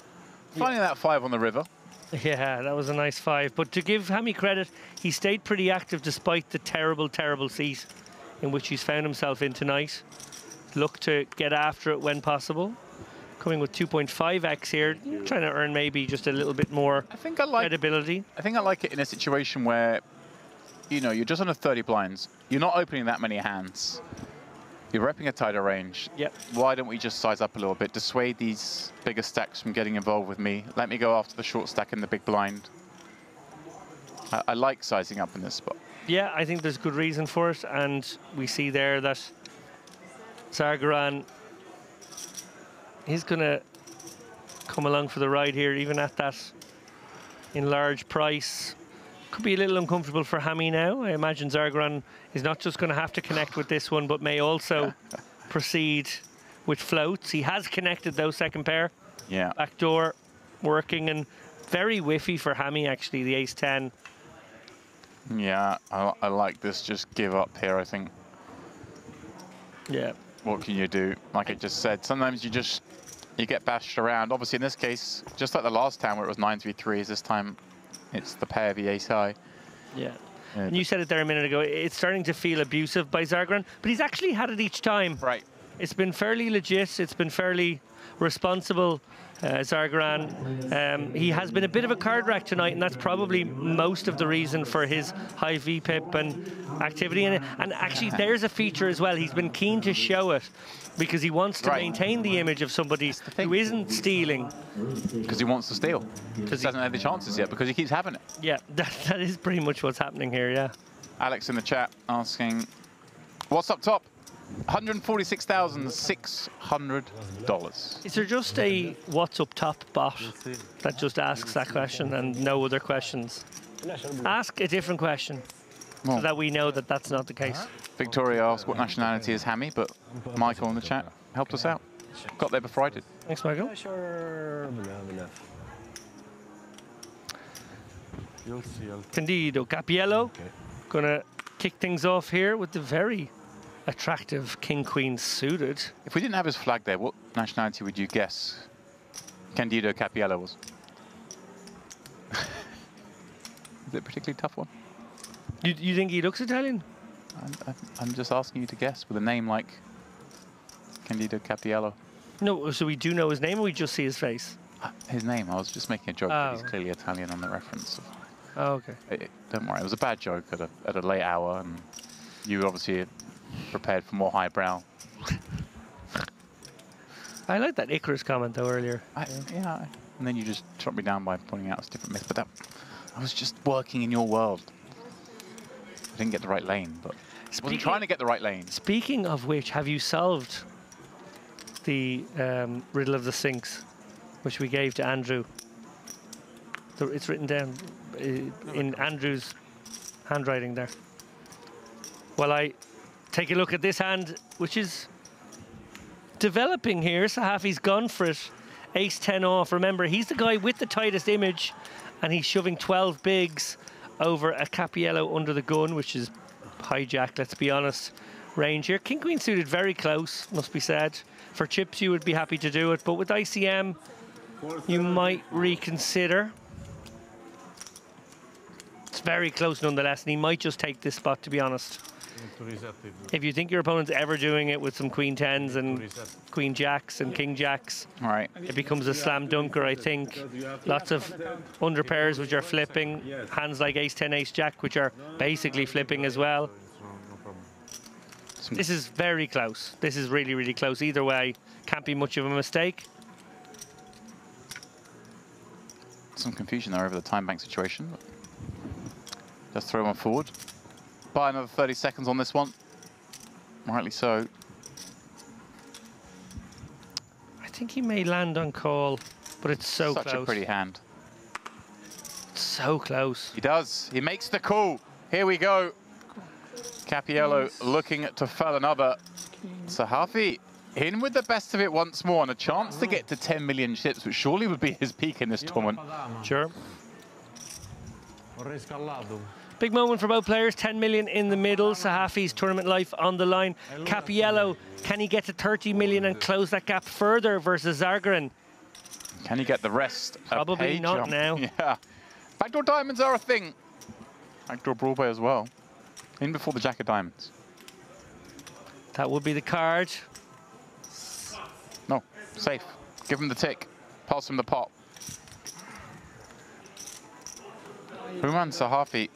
Finding that 5 on the river. Yeah, that was a nice 5. But to give Hammy credit, he stayed pretty active despite the terrible, terrible seat in which he's found himself in tonight. Look to get after it when possible. Coming with 2.5x here, trying to earn maybe just a little bit more credibility. I think I like it in a situation where, you know, you're just under 30 blinds. You're not opening that many hands. You're repping a tighter range. Yep. Why don't we just size up a little bit, dissuade these bigger stacks from getting involved with me. Let me go after the short stack in the big blind. I like sizing up in this spot. Yeah, I think there's good reason for it. And we see there that Zargarin, he's going to come along for the ride here, even at that enlarged price. Could be a little uncomfortable for Hammy now. I imagine Zargarin is not just going to have to connect with this one, but may also proceed with floats. He has connected, though, second pair. Yeah. Backdoor working, and very whiffy for Hammy, actually, the ace-10. Yeah, I like this. Just give up here, I think. Yeah. What can you do? Like I just said, sometimes you get bashed around. Obviously, in this case, just like the last time where it was 9-3-3s, this time It's the pair of the ace high. Yeah. And you said it there a minute ago. It's starting to feel abusive by Zargaran, but he's actually had it each time. Right. It's been fairly legit. It's been fairly responsible. Zargaran, he has been a bit of a card rack tonight, and that's probably most of the reason for his high VPIP and activity. And actually, there's a feature as well. He's been keen to show it because he wants to maintain the image of somebody who isn't stealing. Because he wants to steal. Because he doesn't have the chances yet, because he keeps having it. Yeah, that is pretty much what's happening here, yeah. Alex in the chat asking, what's up top? $146,600. Is there just a what's up top bot that just asks that question and no other questions? Ask a different question so that we know that that's not the case. Victoria asked what nationality is Hammy, but Michael in the chat helped us out. Got there before I did. Thanks, Michael. Candido Capiello gonna kick things off here with the very attractive king-queen suited. If we didn't have his flag there, what nationality would you guess Candido Capiello was? Is it a particularly tough one? You think he looks Italian? I'm just asking you to guess with a name like Candido Capiello. No, so we do know his name, or we just see his face? His name. I was just making a joke that he's clearly Italian on the reference. Oh, okay. Don't worry, it was a bad joke at a late hour, and you obviously prepared for more highbrow. I like that Icarus comment though earlier. Yeah, and then you just shot me down by pointing out it's a different myth. But I was just working in your world. I didn't get the right lane, but I wasn't trying to get the right lane. Speaking of which, have you solved the riddle of the sinks, which we gave to Andrew? It's written down in Andrew's handwriting there. Well, I take a look at this hand, which is developing here. Sahafi's gone for it. Ace-10 off. Remember, he's the guy with the tightest image, and he's shoving 12 bigs over a Capiello under the gun, which is hijack, let's be honest, range here. King-queen suited very close, must be said. For chips, you would be happy to do it, but with ICM, you might reconsider. It's very close nonetheless, and he might just take this spot, to be honest. If you think your opponent's ever doing it with some queen tens and queen jacks and king jacks, it becomes a slam dunker, I think. Lots of under pairs which are flipping, hands like ace 10, ace jack, which are basically flipping as well. This is very close. This is really, really close. Either way, can't be much of a mistake. Some confusion there over the time bank situation. Just throw one forward. Buy another 30 seconds on this one. Rightly so. I think he may land on call, but it's so close. Such a pretty hand. So close. He does. He makes the call. Here we go. Capiello looking to fell another. Sahafi in with the best of it once more, and a chance to get to 10 million chips, which surely would be his peak in this tournament. Sure. Big moment for both players, 10 million in the middle. Sahafi's tournament life on the line. Capiello, can he get to 30 million and close that gap further versus Zargaran? Can he get the rest? Probably not now. Yeah. Backdoor diamonds are a thing. Backdoor Broadway as well. In before the jack of diamonds. That would be the card. No, safe. Give him the tick. Pass him the pot. Human Sahafi.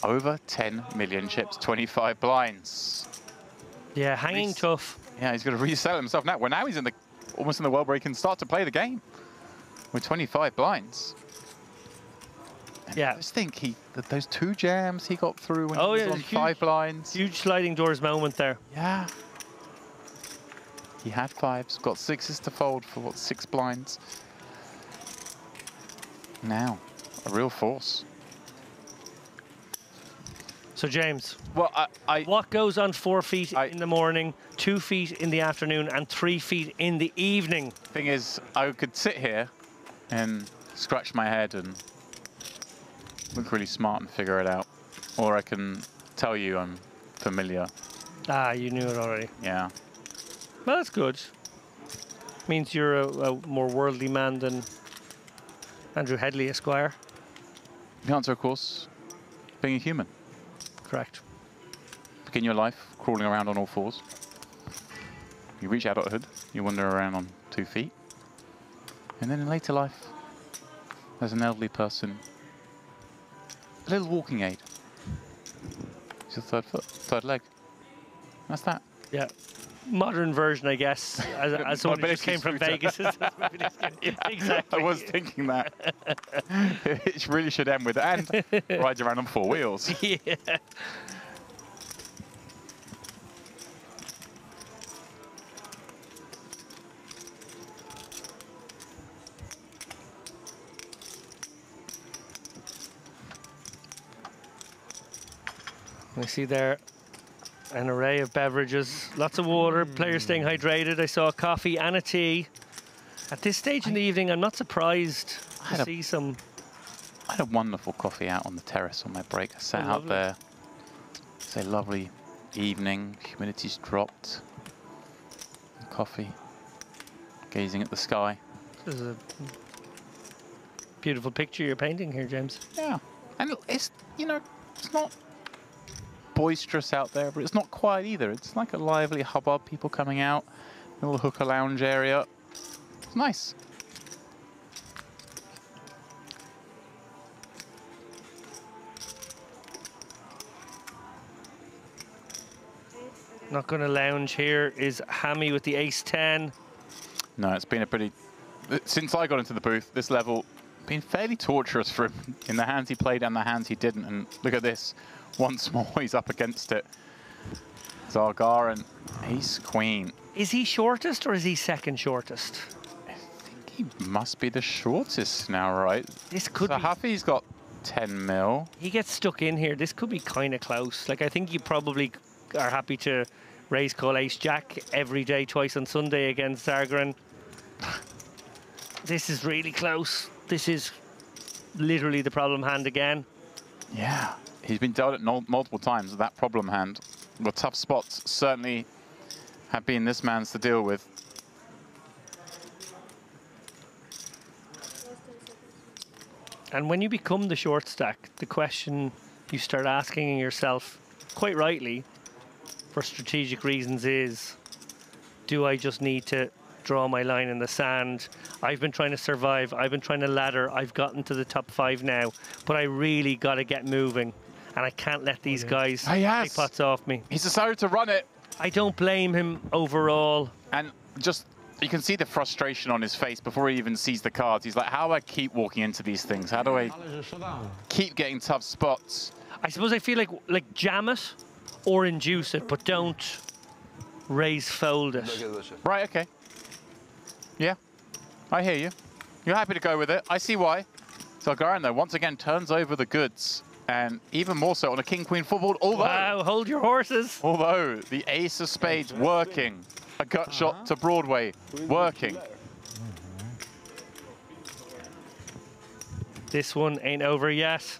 Over 10 million chips, 25 blinds. Yeah, hanging tough. Yeah, he's going to resell himself now. Well, now he's in the almost in the world where he can start to play the game with 25 blinds. And yeah, I just think those two jams he got through when he was on 5 blinds. Huge sliding doors moment there. Yeah. He had 5s, got 6s to fold for what, 6 blinds. Now, a real force. So James, well, what goes on 4 feet in the morning, 2 feet in the afternoon, and 3 feet in the evening? Thing is, I could sit here and scratch my head and look really smart and figure it out, or I can tell you I'm familiar. Ah, you knew it already. Yeah. Well, that's good. Means you're a more worldly man than Andrew Headley, Esquire. The answer, of course, being a human. Correct. Begin your life crawling around on all fours. You reach adulthood, you wander around on 2 feet. And then in later life, as an elderly person, a little walking aid. It's your third foot, third leg. That's that. Yeah. Modern version, I guess, as someone who just came from Vegas. Exactly. I was thinking that. It really should end with, and rides around on 4 wheels. Yeah. We see there an array of beverages, lots of water, players staying hydrated. I saw a coffee and a tea. At this stage in the evening, I'm not surprised to see some. I had a wonderful coffee out on the terrace on my break. I sat out there. It's a lovely evening. Humidity's dropped. Coffee. Gazing at the sky. This is a beautiful picture you're painting here, James. Yeah. And it's, you know, it's not boisterous out there, but it's not quiet either. It's like a lively hubbub, people coming out, a little hookah lounge area. It's nice. Not going to lounge here is Hammy with the ace-10. No, it's been a pretty... Since I got into the booth, this level been fairly torturous for him in the hands he played and the hands he didn't. And look at this. Once more, he's up against it. Zargaran, ace-queen. Is he shortest or is he second shortest? I think he must be the shortest now, right? This could so be... Huffy's got 10 mil. He gets stuck in here. This could be kind of close. Like, I think you probably are happy to raise call ace-jack every day, twice on Sunday against Zargaran. This is really close. This is literally the problem hand again. Yeah. He's been dealt it multiple times, that problem hand. The tough spots certainly have been this man's to deal with. And when you become the short stack, the question you start asking yourself, quite rightly, for strategic reasons is, do I just need to draw my line in the sand? I've been trying to survive. I've been trying to ladder. I've gotten to the top 5 now, but I really got to get moving. And I can't let these guys take pots off me. He's decided to run it. I don't blame him overall. And just, you can see the frustration on his face before he even sees the cards. He's like, how do I keep walking into these things? How do I keep getting tough spots? I suppose I feel like jam it or induce it, but don't raise fold it. Right, okay. Yeah, I hear you. You're happy to go with it. I see why. Zargaran, though, once again turns over the goods. And even more so on a king-queen football, although... Wow, hold your horses. Although the ace of spades working. A gut shot to Broadway working. This one ain't over yet.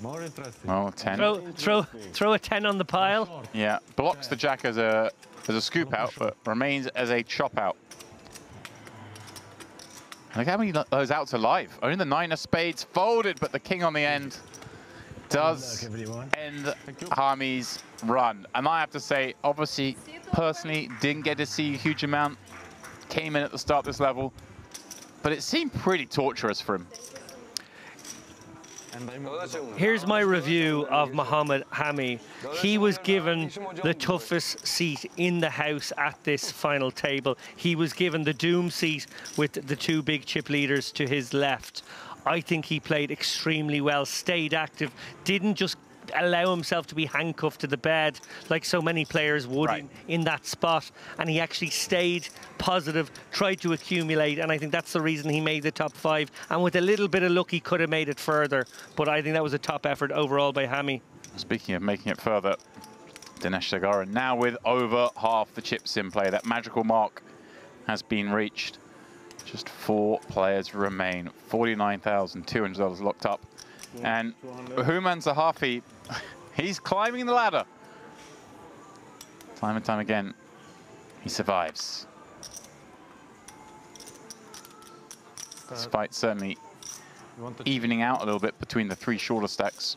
More interesting. Oh, 10. Throw a 10 on the pile. Yeah, blocks the jack as a scoop out, but remains as a chop out. Look how many those outs are live. Only the 9 of spades folded, but the king on the end does end Hami's run. And I have to say, obviously, personally, didn't get to see a huge amount. Came in at the start of this level, but it seemed pretty torturous for him. Here's my review of Mohamed Hami. He was given the toughest seat in the house at this final table. He was given the doom seat with the 2 big chip leaders to his left. I think he played extremely well, stayed active, didn't just allow himself to be handcuffed to the bed like so many players would in that spot. And he actually stayed positive, tried to accumulate, and I think that's the reason he made the top 5. And with a little bit of luck, he could have made it further. But I think that was a top effort overall by Hami. Speaking of making it further, Dinesh Zargaran now with over half the chips in play. That magical mark has been reached. Just 4 players remain. $49,200 locked up. Yeah. And Houman Zahafi, he's climbing the ladder. Time and time again, he survives. Despite certainly evening out a little bit between the three shorter stacks.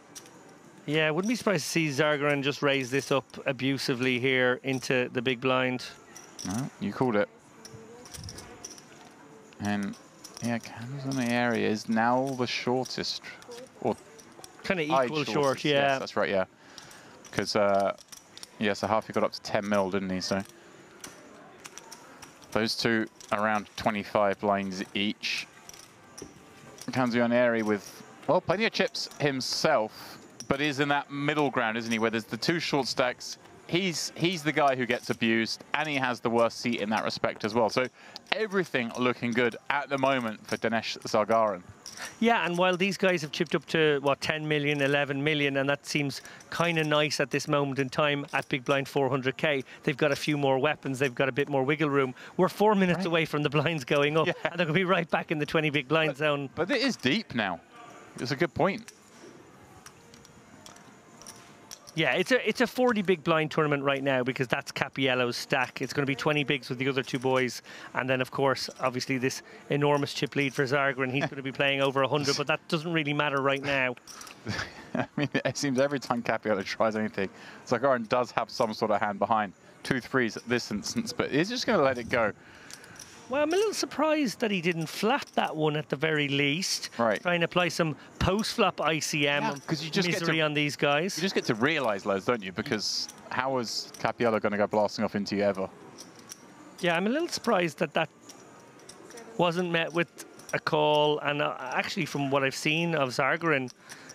Yeah, wouldn't be surprised to see Zargaran just raise this up abusively here into the big blind. No, you called it. And yeah, candles in the area is now the shortest, or kind of equal short, yeah. Yes, that's right, yeah. Because yeah, Sahafi got up to 10 mil, didn't he? So those two around 25 blinds each. Kanzianeri with, well, plenty of chips himself, but is in that middle ground, isn't he? Where there's the two short stacks. He's the guy who gets abused, and he has the worst seat in that respect as well. So everything looking good at the moment for Dinesh Zargaran. Yeah, and while these guys have chipped up to, what, 10 million, 11 million, and that seems kind of nice at this moment in time at Big Blind 400k, they've got a few more weapons, they've got a bit more wiggle room. We're 4 minutes away from the blinds going up, and they're going to be right back in the 20 big blind zone. But it is deep now. It's a good point. Yeah, it's a 40 big blind tournament right now because that's Capiello's stack. It's going to be 20 bigs with the other two boys. And then, of course, obviously this enormous chip lead for Zargaran. He's going to be playing over 100, but that doesn't really matter right now. I mean, it seems every time Capiello tries anything, Zargaran does have some sort of hand behind. 2-3s at this instance, but he's just going to let it go. Well, I'm a little surprised that he didn't flat that one at the very least. Right. Try and apply some post-flop ICM because you just misery on these guys. You just get to realise those, don't you? Because how is Capiello going to go blasting off into you ever? Yeah, I'm a little surprised that that wasn't met with a call. And actually, from what I've seen of Zargaran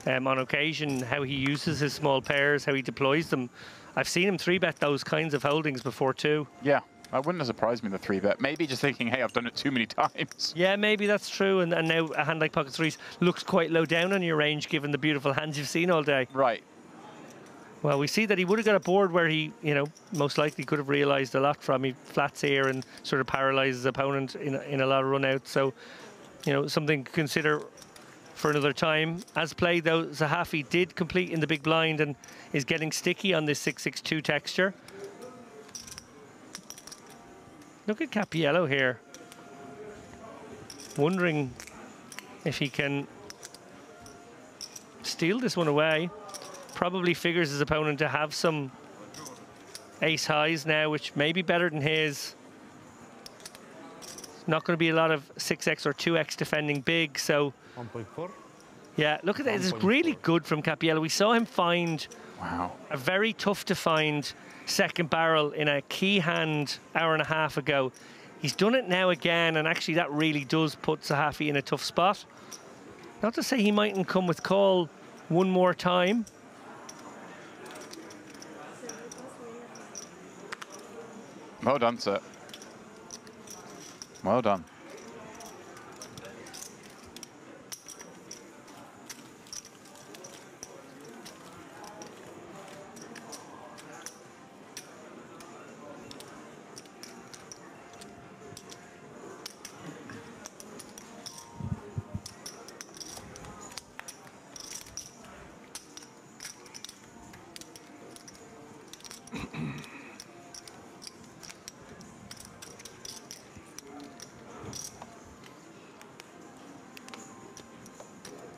on occasion, how he uses his small pairs, how he deploys them, I've seen him 3-bet those kinds of holdings before too. Yeah. That wouldn't have surprised me, the 3-bet. Maybe just thinking, hey, I've done it too many times. Yeah, maybe that's true. And now a hand like pocket threes looks quite low down on your range, given the beautiful hands you've seen all day. Right. Well, we see that he would have got a board where he, you know, most likely could have realised a lot from. He flats here and sort of paralyses his opponent in a lot of run-outs. So, you know, something to consider for another time. As played, though, Zahafi did complete in the big blind and is getting sticky on this 6-6-2 texture. Look at Capiello here. Wondering if he can steal this one away. Probably figures his opponent to have some ace highs now, which may be better than his. Not going to be a lot of 6x or 2x defending big, so... 1.4. Yeah, look at that. This is really good from Capiello. We saw him find a very tough to find second barrel in a key hand hour and a half ago. He's done it now again, and actually that really does put Zahafi in a tough spot. Not to say he mightn't come with call one more time. Well done, sir. Well done.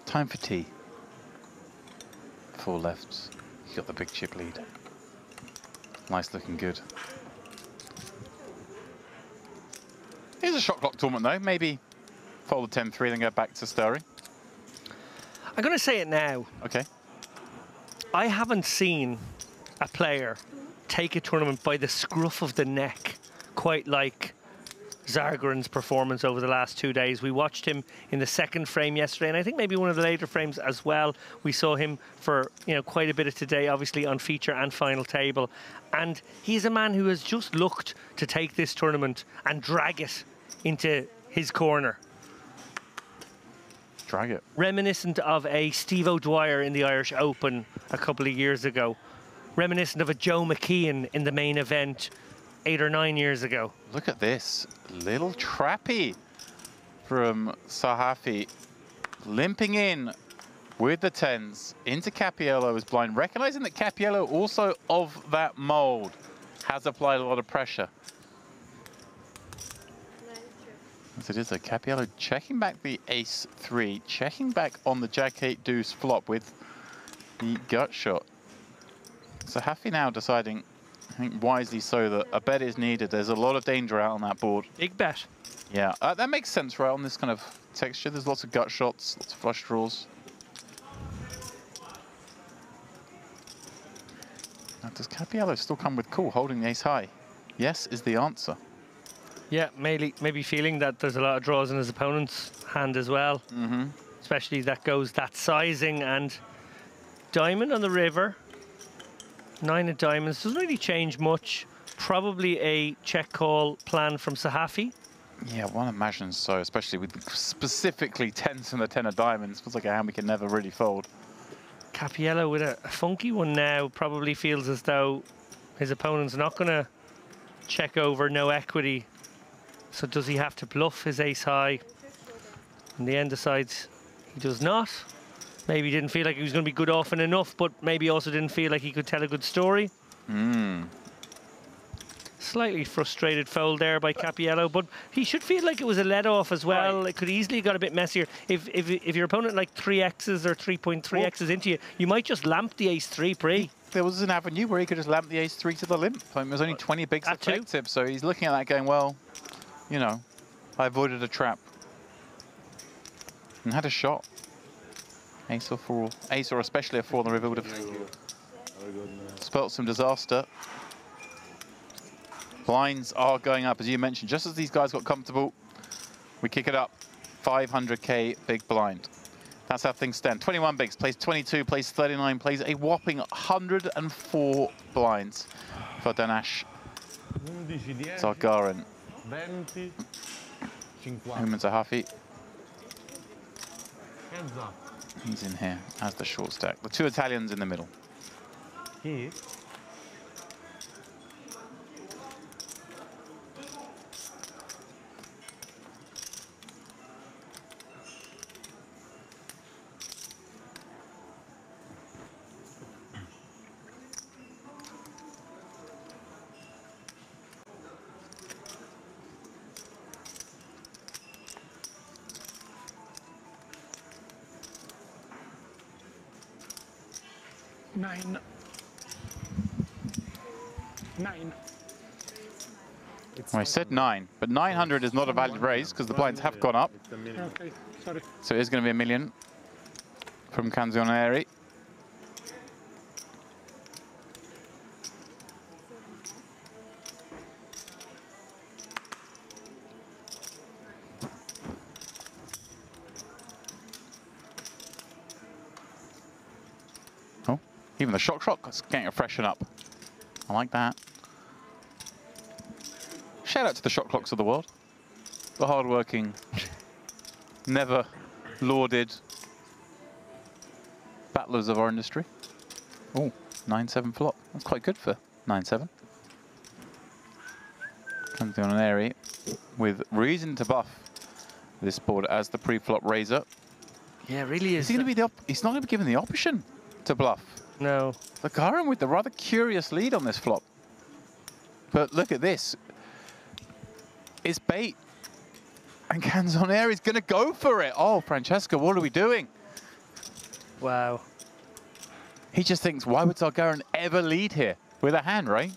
Time for tea. 4 lefts. You got the big chip lead. Nice looking good. Here's a shot clock tournament though. Maybe fold the 10-3, then go back to stirring. I'm going to say it now. Okay. I haven't seen a player take a tournament by the scruff of the neck quite like Zargaran's performance over the last 2 days. We watched him in the second frame yesterday, and I think maybe one of the later frames as well. We saw him for, you know, quite a bit of today, obviously on feature and final table. And he's a man who has just looked to take this tournament and drag it into his corner. Drag it. Reminiscent of a Steve O'Dwyer in the Irish Open a couple of years ago. Reminiscent of a Joe McKeon in the main event 8 or 9 years ago. Look at this. Little trappy from Zahafi. Limping in with the 10s into Capiello's blind. Recognizing that Capiello, also of that mold, has applied a lot of pressure. As it is a Cappiello checking back the ace-3, checking back on the jack-8 deuce flop with the gut shot. So Haffy now deciding, I think wisely so, that a bet is needed. There's a lot of danger out on that board. Big bet. Yeah, that makes sense, right, on this kind of texture. There's lots of gut shots, lots of flush draws. Now, does Cappiello still come with call, holding the ace high? Yes is the answer. Yeah, maybe feeling that there's a lot of draws in his opponent's hand as well. Mm-hmm. Especially that sizing, and diamond on the river. 9 of diamonds, doesn't really change much. Probably a check call plan from Sahafi. Yeah, one imagines so, especially with specifically 10s and the 10 of diamonds. Feels like a hand we can never really fold. Cappiello with a funky one now, probably feels as though his opponent's not going to check over, no equity. So does he have to bluff his ace high? In the end decides he does not. Maybe didn't feel like he was going to be good often enough, but maybe also didn't feel like he could tell a good story. Slightly frustrated fold there by Cappiello, but he should feel like it was a let-off as well. Right. It could easily have got a bit messier. If your opponent like 3x's or 3.3x's into you, you might just lamp the ace-3 pre. There was an avenue where he could just lamp the ace-3 to the limp. I mean, it was only 20 bigs effective, so he's looking at that going, well, you know, I avoided a trap. And had a shot. Ace or especially a 4 on the river would have spelt some disaster. Blinds are going up, as you mentioned. Just as these guys got comfortable, we kick it up. 500k big blind. That's how things stand. 21 bigs, plays 22, plays 39, plays a whopping 104 blinds for Danash Zargarin. Human Zahafi. He's in here as the short stack. The two Italians in the middle. Here. Nine. Well, I said 9, but 900 is not a valid raise because the blinds have gone up. Okay, sorry. So it is going to be $1 million from Canzonieri. Oh, even the shot is getting a freshen up. I like that. Shout out to the shot clocks of the world. The hard-working, never lauded battlers of our industry. Oh, 9-7 flop. That's quite good for 9-7. Comes on an airy with reason to buff this board as the pre-flop raiser. Yeah, it really is. He's going to be he's not going to be given the option to bluff. No. Zargarin with the rather curious lead on this flop. But look at this. It's bait. And Canzonieri's going to go for it. Oh, Francesca, what are we doing? Wow. He just thinks, why would Zargarin ever lead here with a hand, right?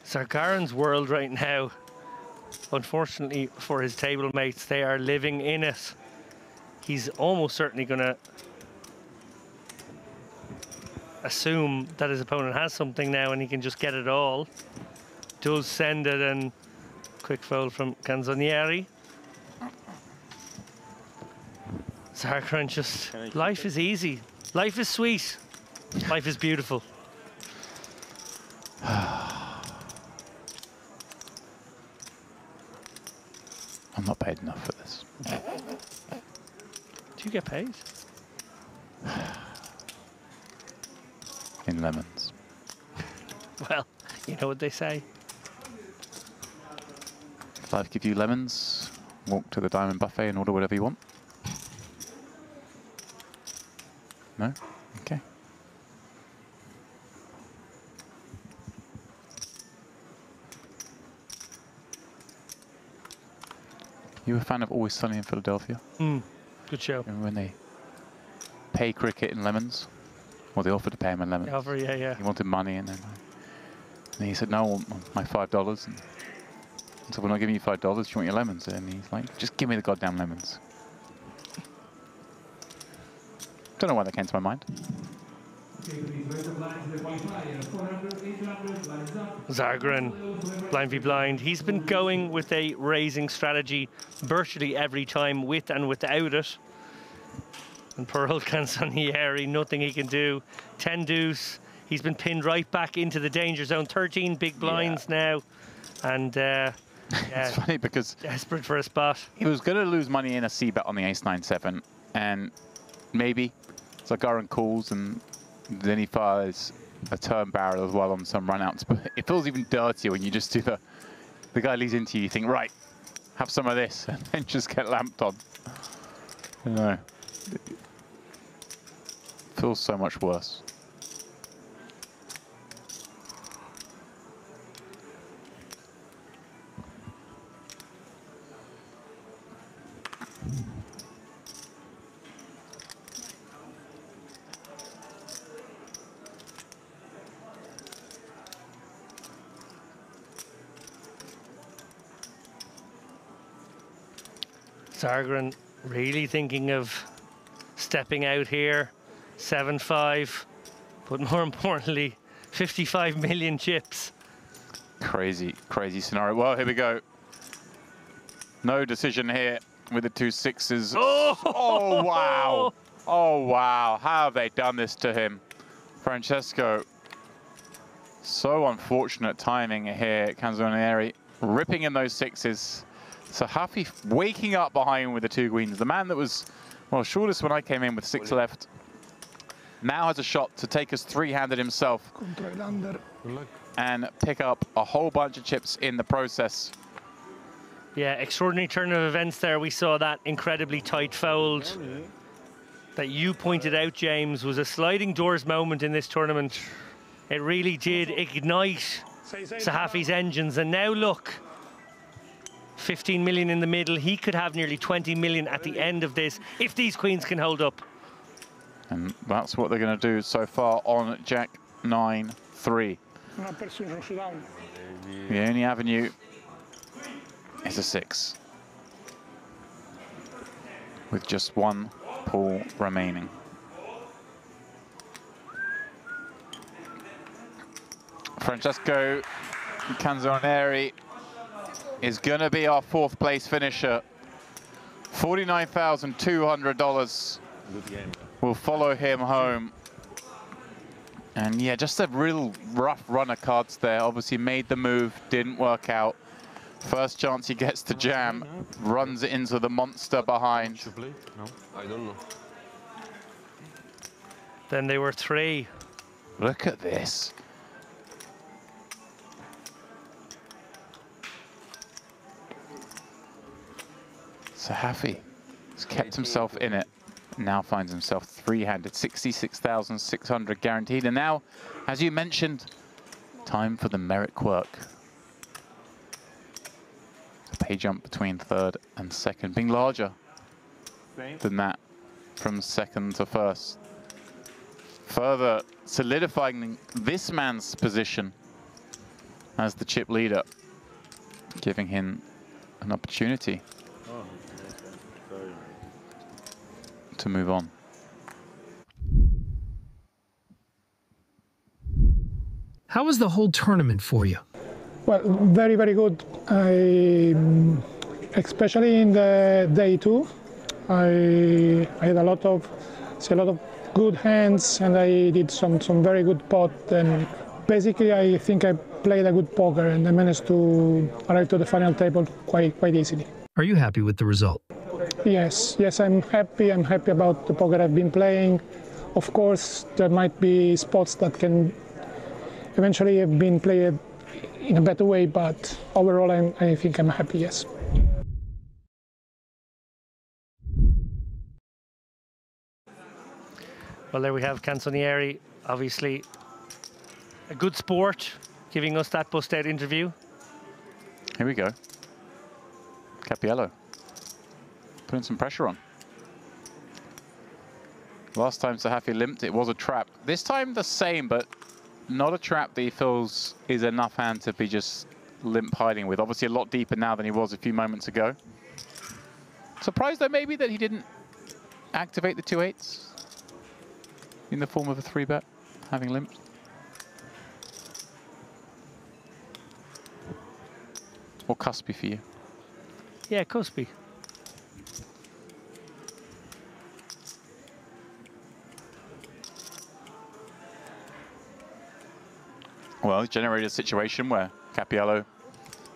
Zargarin's world right now, unfortunately for his table mates, they are living in it. He's almost certainly going to assume that his opponent has something now and he can just get it all. Does send it, and quick fold from Canzonieri. Zargarin just, life is easy. Life is sweet. Life is beautiful. I'm not paid enough for this. Do you get paid? In lemons. Well, you know what they say. If life give you lemons, walk to the diamond buffet and order whatever you want. No? Okay. You a fan of Always Sunny in Philadelphia? Good show. Remember when they pay cricket in lemons? Well, they offered to pay him in lemons. Offer, yeah. He wanted money, and then he said, no, I want my $5. And so we're not giving you $5, do you want your lemons? And he's like, just give me the goddamn lemons. Don't know why that came to my mind. Zargren, blind v blind. He's been going with a raising strategy virtually every time, with and without it. And poor old Canzonieri, nothing he can do. 10 deuce. He's been pinned right back into the danger zone. 13 big blinds now. And it's funny because desperate for a spot. He was going to lose money in a C-bet on the ace-9-7. And maybe Zargren calls, and then he fires a turn barrel as well on some runouts. But it feels even dirtier when you just do the guy leads into you think, right, have some of this, and then just get lamped on. I don't know. Feels so much worse. Zargren really thinking of stepping out here. 7-5, but more importantly, 55 million chips. Crazy, crazy scenario. Well, here we go. No decision here with the 2 6s. Oh, wow. Oh, wow. How have they done this to him? Francesco. So unfortunate timing here. Canzonieri ripping in those 6s. Sahafi waking up behind with the 2 queens. The man that was, well, shortest when I came in with 6 left, now has a shot to take us 3-handed himself and pick up a whole bunch of chips in the process. Yeah, extraordinary turn of events there. We saw that incredibly tight fold that you pointed out, James, was a sliding doors moment in this tournament. It really did ignite Sahafi's engines. And now look, 15 million in the middle. He could have nearly 20 million at the end of this if these queens can hold up. And that's what they're going to do so far on Jack 9-3. The only avenue is a 6, with just 1 pool remaining. Francesco Canzonieri is going to be our 4th place finisher. $49,200 will follow him home. And yeah, just a real rough run of cards there. Obviously made the move, didn't work out. First chance he gets to jam, runs it into the monster behind. No, I don't know. Then they were 3. Look at this. Sahafi has kept himself in it. Now finds himself 3-handed, 66,600 guaranteed. And now, as you mentioned, time for the merit quirk. A pay jump between 3rd and 2nd, being larger than that from 2nd to 1st. Further solidifying this man's position as the chip leader, giving him an opportunity to move on. How was the whole tournament for you? Well, very, very good. Especially in the day 2, I had a lot of good hands, and I did some very good pot. And basically, I think I played a good poker, and I managed to arrive to the final table quite easily. Are you happy with the result? Yes, I'm happy. I'm happy about the poker I've been playing. Of course, there might be spots that can eventually have been played in a better way, but overall, I think I'm happy, yes. Well, there we have Canzonieri, obviously a good sport, giving us that bust-out interview. Here we go. Capiello. putting some pressure on. Last time Sahafi limped, it was a trap. This time the same, but not a trap that he feels is enough hand to be just limp hiding with. Obviously a lot deeper now than he was a few moments ago. Surprised though maybe that he didn't activate the 2-8s in the form of a 3-bet, having limped. Or cuspy for you? Yeah, cuspy. Well, he's generated a situation where Cappiello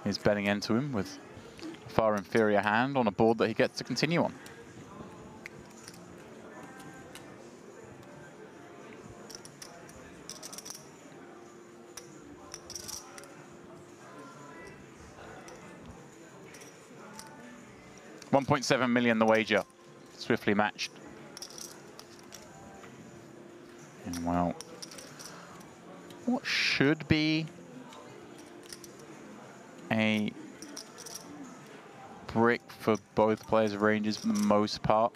is betting into him with a far inferior hand on a board that he gets to continue on. $1.7 million the wager, swiftly matched. And well, what should be a brick for both players' ranges for the most part.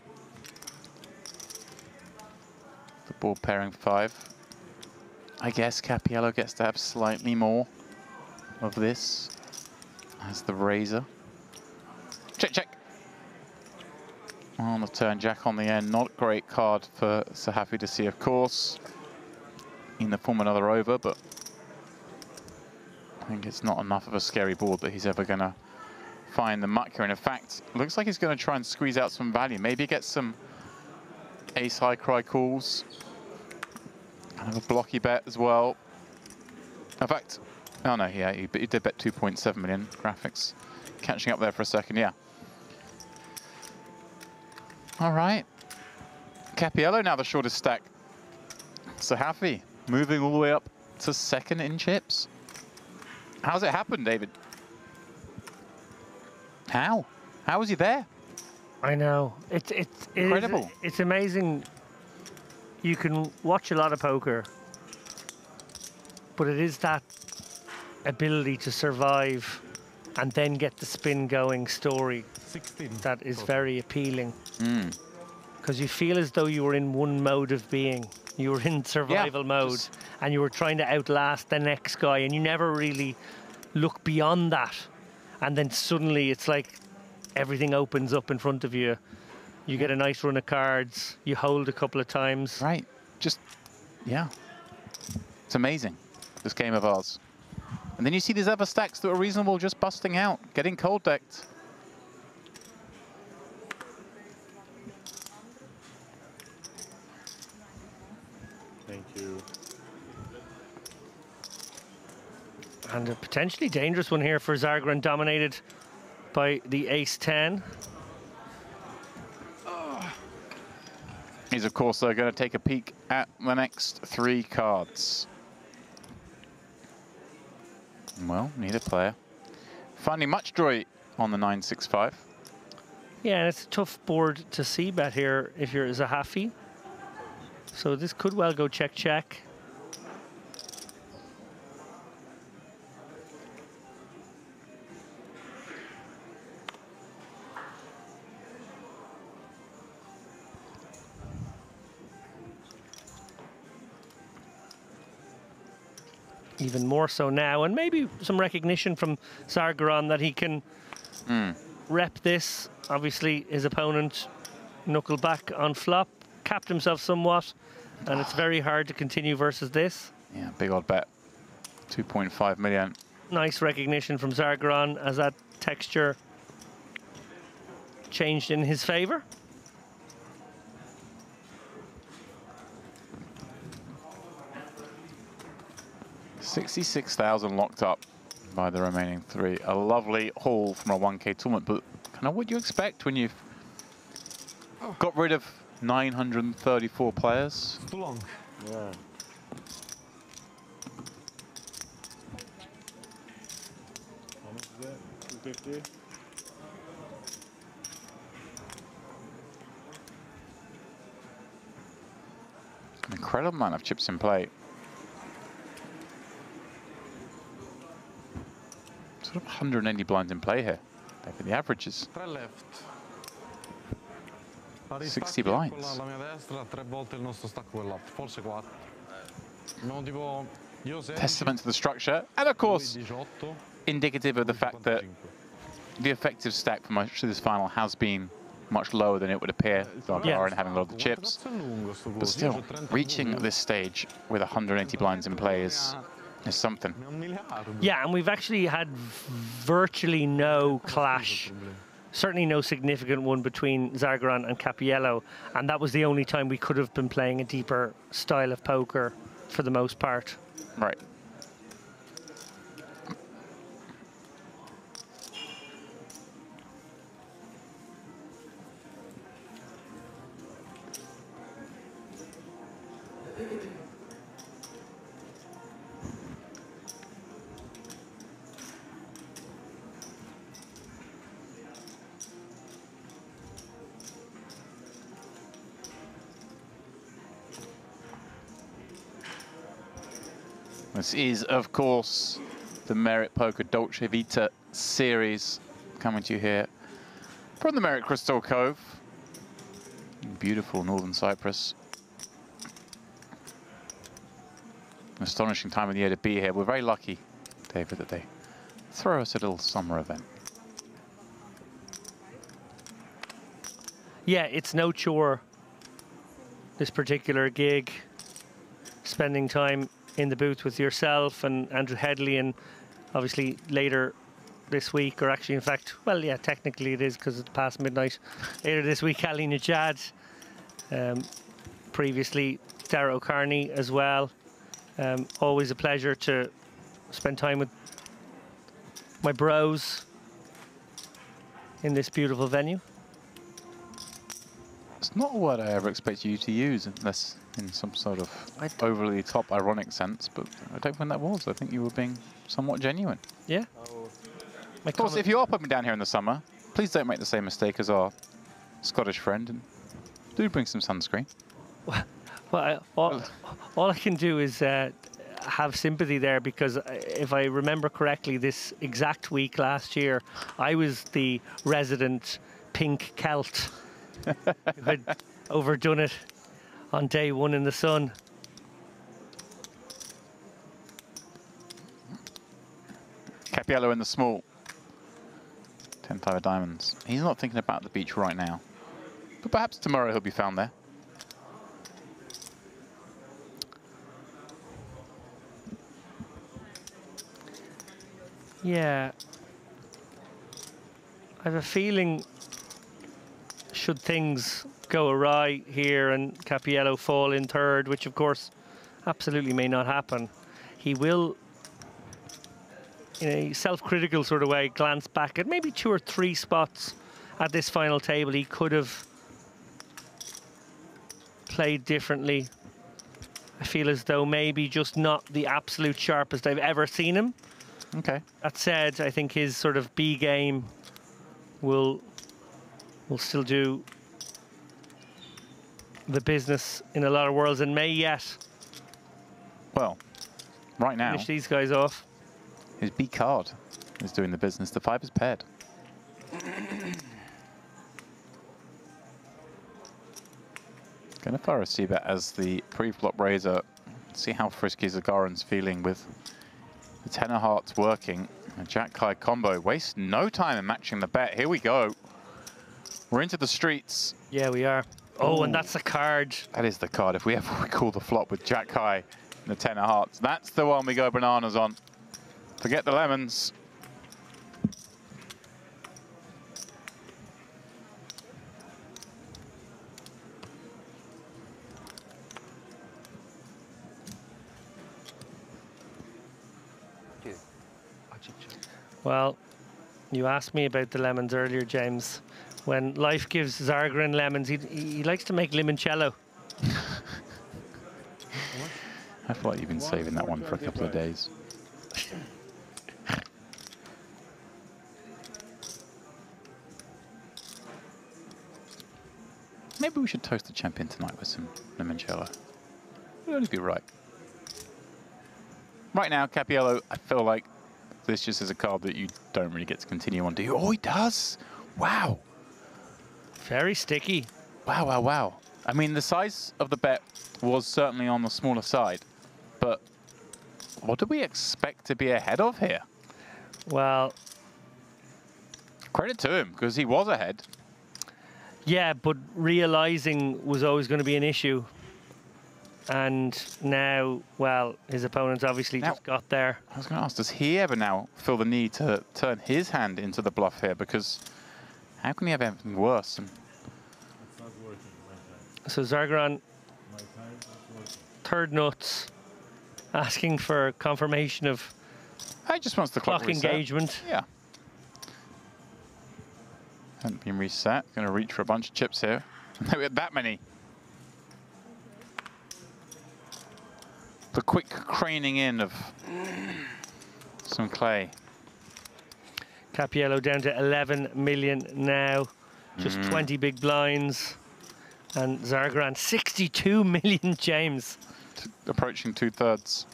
The board pairing 5. I guess Cappiello gets to have slightly more of this as the razor. Check, check. On the turn, jack on the end. Not a great card for Sahafi to see, of course, in the form of another over, but I think it's not enough of a scary board that he's ever going to find the muck here. And in fact, looks like he's going to try and squeeze out some value. Maybe get some ace high cry calls. Kind of a blocky bet as well. In fact, oh no, yeah, he did bet 2.7 million. Graphics catching up there for a second, yeah. All right. Cappiello now the shortest stack. Sahafi moving all the way up to second in chips. How's it happened, David? How? How was he there? I know. It's incredible. It's amazing. You can watch a lot of poker, but it is that ability to survive and then get the spin going story 16. That is very appealing. Because you feel as though you were in one mode of being. You were in survival mode and you were trying to outlast the next guy, and you never really look beyond that. And then suddenly it's like everything opens up in front of you. You get a nice run of cards, you hold a couple of times. Right, just, yeah. It's amazing, this game of ours. And then you see these other stacks that are reasonable just busting out, getting cold decked. Thank you. And a potentially dangerous one here for Zargaran, dominated by the ace-10. He's, of course, going to take a peek at the next 3 cards. Well, neither player finding much joy on the 9-6-5. Yeah, and it's a tough board to see bet here if you're Sahafi. So this could well go check-check. Even more so now, and maybe some recognition from Zargaran that he can rep this. Obviously, his opponent knuckled back on flop, capped himself somewhat, and it's very hard to continue versus this. Yeah, big odd bet. 2.5 million. Nice recognition from Zargaran as that texture changed in his favor. $66,000 locked up by the remaining 3. A lovely haul from a 1K tournament, but kind of what you expect when you've got rid of 934 players. Too long. Yeah. How much is that? 250? An incredible amount of chips in play. Sort of 180 blinds in play here. Maybe the averages. Try left. 60 blinds. La mia destra, 3 volte il nostro stacco quella, forse 4. Abbiamo tipo io 16. Testament to the structure, and of course, indicative of the fact that the effective stack for much of this final has been much lower than it would appear. Dargaran having a lot of the chips, but still reaching this stage with 180 blinds in play is something. Yeah, and we've actually had virtually no clash, certainly no significant one between Zargaran and Cappiello, and that was the only time we could have been playing a deeper style of poker for the most part. Right. This is, of course, the Merit Poker Dolce Vita series coming to you here from the Merit Crystal Cove in beautiful northern Cyprus. An astonishing time of the year to be here. We're very lucky, David, that they throw us a little summer event. Yeah, it's no chore, this particular gig, spending time in the booth with yourself and Andrew Headley, and obviously later this week, or actually in fact, well, yeah, technically it is because it's past midnight. Later this week, Ali Najad, previously Dara O'Carney as well. Always a pleasure to spend time with my bros in this beautiful venue. It's not a word I ever expect you to use unless in some sort of overly top ironic sense, but I don't think that was. I think you were being somewhat genuine. Yeah. Of course, if you are popping down here in the summer, please don't make the same mistake as our Scottish friend and do bring some sunscreen. Well, all I can do is have sympathy there, because if I remember correctly, this exact week last year, I was the resident pink Celt who had overdone it on day one in the sun. Cappiello in the small. 10-5 of diamonds. He's not thinking about the beach right now, but perhaps tomorrow he'll be found there. Yeah. I have a feeling, should things go awry here and Cappiello fall in third, which of course absolutely may not happen, he will, in a self-critical sort of way, glance back at maybe 2 or 3 spots at this final table he could have played differently. I feel as though maybe just not the absolute sharpest I've ever seen him. Okay. That said, I think his sort of B game will still do the business in a lot of worlds and may yet, well, right now, finish these guys off. His B card is doing the business. The 5 is paired. Going to fire a C-bet as the pre-flop raiser. See how frisky Zagaran's feeling with the 10 of hearts working. A Jack-High combo. Waste no time in matching the bet. Here we go. We're into the streets. Yeah, we are. Oh, and that's the card. That is the card. If we ever recall the flop with Jack-High and the 10 of hearts, that's the one we go bananas on. Forget the lemons. Well, you asked me about the lemons earlier, James. When life gives Zargaran lemons, he likes to make limoncello. I feel like you've been saving that one for a couple of days. Maybe we should toast the champion tonight with some limoncello. It'd only be right. Right now, Cappiello, I feel like this just is a card that you don't really get to continue on, do you? Oh, he does! Wow! Very sticky. Wow, wow, wow. I mean, the size of the bet was certainly on the smaller side, but what do we expect to be ahead of here? Well, credit to him, because he was ahead. Yeah, but realising was always going to be an issue. And now, well, his opponent's obviously just got there. I was going to ask, does he ever now feel the need to turn his hand into the bluff here? Because how can he have anything worse? And so Zargaran, third nuts, asking for confirmation of he just wants the clock engagement. Yeah. Hasn't been reset. Going to reach for a bunch of chips here. No, we had that many. The quick craning in of some clay. Capiello down to 11 million now. Just 20 big blinds. And Zargaran, 62 million, James. Approaching 2/3.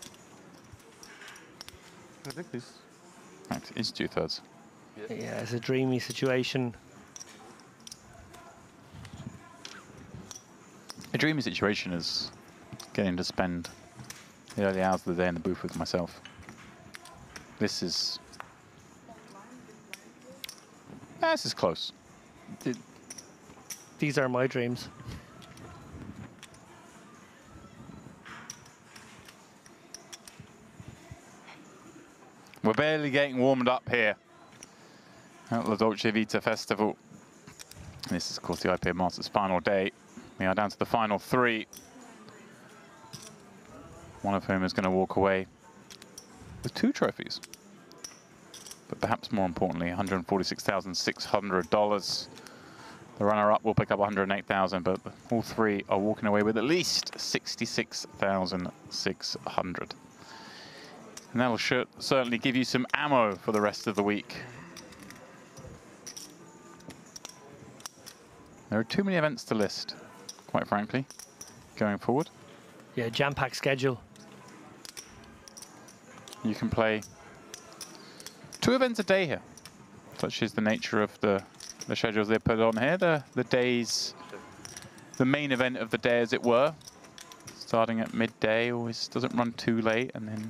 I think this. It is 2/3. Yeah, it's a dreamy situation. A dreamy situation is getting to spend the early hours of the day in the booth with myself. This is... This is close. These are my dreams. We're barely getting warmed up here at the Dolce Vita Festival. This is, of course, the IPO Masters final day. We are down to the final 3. One of whom is going to walk away with 2 trophies. But perhaps more importantly, $146,600. The runner-up will pick up $108,000, but all 3 are walking away with at least $66,600. And that will certainly give you some ammo for the rest of the week. There are too many events to list, quite frankly, going forward. Yeah, jam-packed schedule. You can play 2 events a day here, such is the nature of the schedules they put on here. The days, the main event of the day, as it were, starting at midday, always doesn't run too late, and then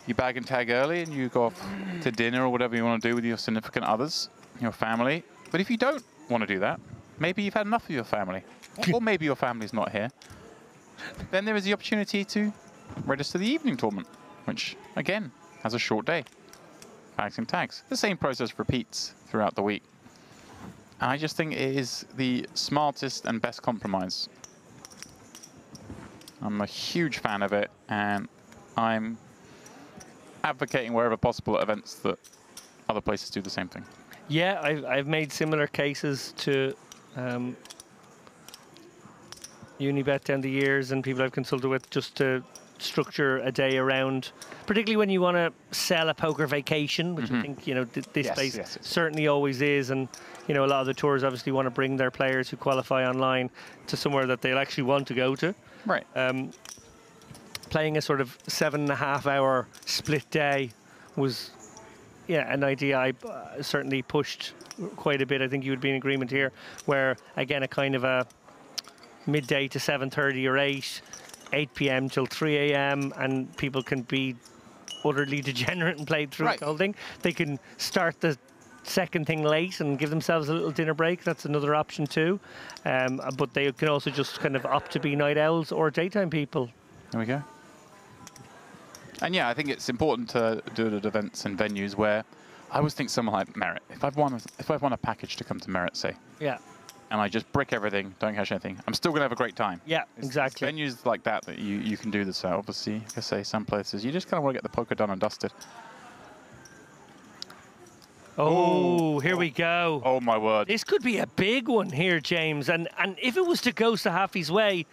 you bag and tag early and you go off to dinner or whatever you want to do with your significant others, your family. But if you don't want to do that, maybe you've had enough of your family, or maybe your family's not here, then there is the opportunity to register the evening tournament, which, again, has a short day. Bags and tags. The same process repeats throughout the week. And I just think it is the smartest and best compromise. I'm a huge fan of it, and I'm advocating wherever possible at events that other places do the same thing. Yeah, I've made similar cases to Unibet down the years and people I've consulted with just to structure a day around, particularly when you want to sell a poker vacation, which I think, you know, this place certainly always is. And, you know, a lot of the tours obviously want to bring their players who qualify online to somewhere that they'll actually want to go to. Right. Playing a sort of 7.5-hour split day was, yeah, an idea I certainly pushed quite a bit. I think you would be in agreement here, where, again, a kind of a midday to 7:30 or 8 p.m. till 3 a.m. and people can be utterly degenerate and play through the whole thing. They can start the second thing late and give themselves a little dinner break. That's another option too. But they can also just kind of opt to be night owls or daytime people. There we go. And yeah, I think it's important to do it at events and venues where I always think someone like Merit. If I've won a package to come to Merit, say, yeah, and I just brick everything, don't cash anything, I'm still gonna have a great time. Yeah, exactly. It's venues like that you can do this at. Obviously, like I say, some places you just kind of want to get the poker done and dusted. Oh, here we go. Oh, my word. This could be a big one here, James. And if it was to go Sahafi's way,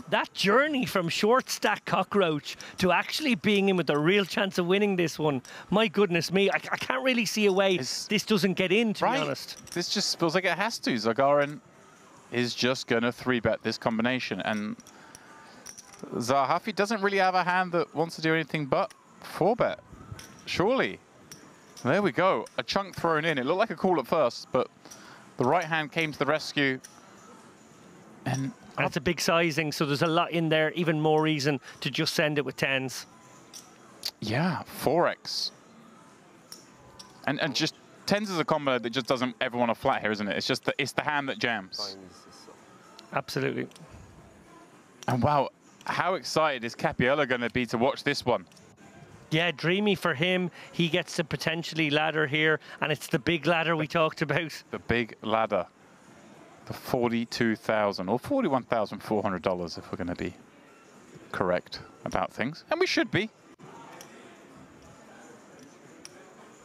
that journey from short stack cockroach to actually being in with a real chance of winning this one, my goodness me, I can't really see a way this doesn't get in, to be honest. This just feels like it has to. Zargaran is just going to 3-bet this combination. And Zahafi doesn't really have a hand that wants to do anything but 4-bet. Surely. There we go. A chunk thrown in. It looked like a call at first, but the right hand came to the rescue. And that's a big sizing, so there's a lot in there, even more reason to just send it with 10s. Yeah, 4x. And just 10s is a combo that just doesn't ever want to flat here, isn't it? It's just it's the hand that jams. Absolutely. And wow, how excited is Cappiello going to be to watch this one? Yeah, dreamy for him. He gets to potentially ladder here, and it's the big ladder we talked about. The big ladder. The $42,000 or $41,400 if we're going to be correct about things. And we should be.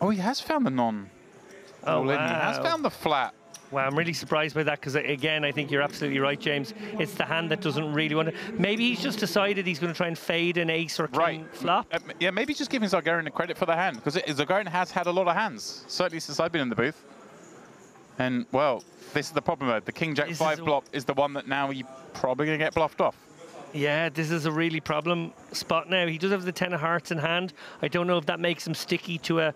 Oh, he has found the non. Oh, wow. He has found the flat. Wow, I'm really surprised by that because, again, I think you're absolutely right, James. It's the hand that doesn't really want to. Maybe he's just decided he's going to try and fade an ace or king flop. Yeah, maybe just giving Zargarin the credit for the hand because Zargarin has had a lot of hands, certainly since I've been in the booth. And, well, this is the problem, though. The King Jack 5 flop is the one that now you're probably going to get bluffed off. Yeah, this is a really problem spot now. He does have the 10 of hearts in hand. I don't know if that makes him sticky to a,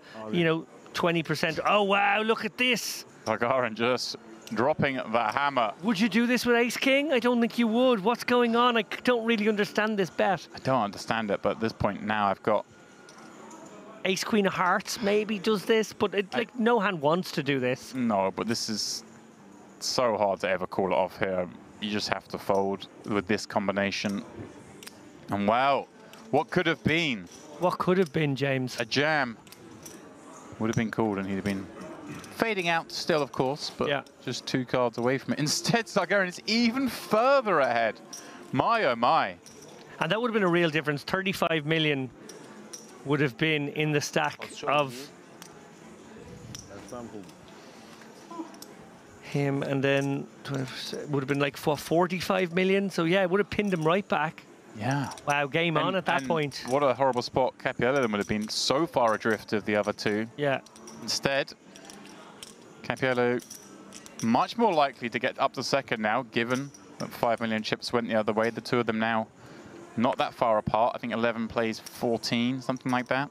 20%. Oh, wow, look at this. Zargarin just dropping the hammer. Would you do this with ace king? I don't think you would. What's going on? I don't really understand this bet. I don't understand it, but at this point now I've got ace queen of hearts maybe does this, but no hand wants to do this. No, but this is so hard to ever call it off here. You just have to fold with this combination. And wow, what could have been? What could have been, James? A jam. Would have been called and he'd have been fading out still, of course, but just 2 cards away from it. Instead, Zargarin is even further ahead. My, oh my. And that would have been a real difference. 35 million would have been in the stack of him, and then 20% would have been like 45 million. So yeah, it would have pinned him right back. Yeah. Wow, game on at that point. What a horrible spot Cappiello would have been so far adrift of the other two. Yeah. Instead, Cappiello much more likely to get up to second now, given that 5 million chips went the other way. The two of them now not that far apart. I think 11 plays 14, something like that.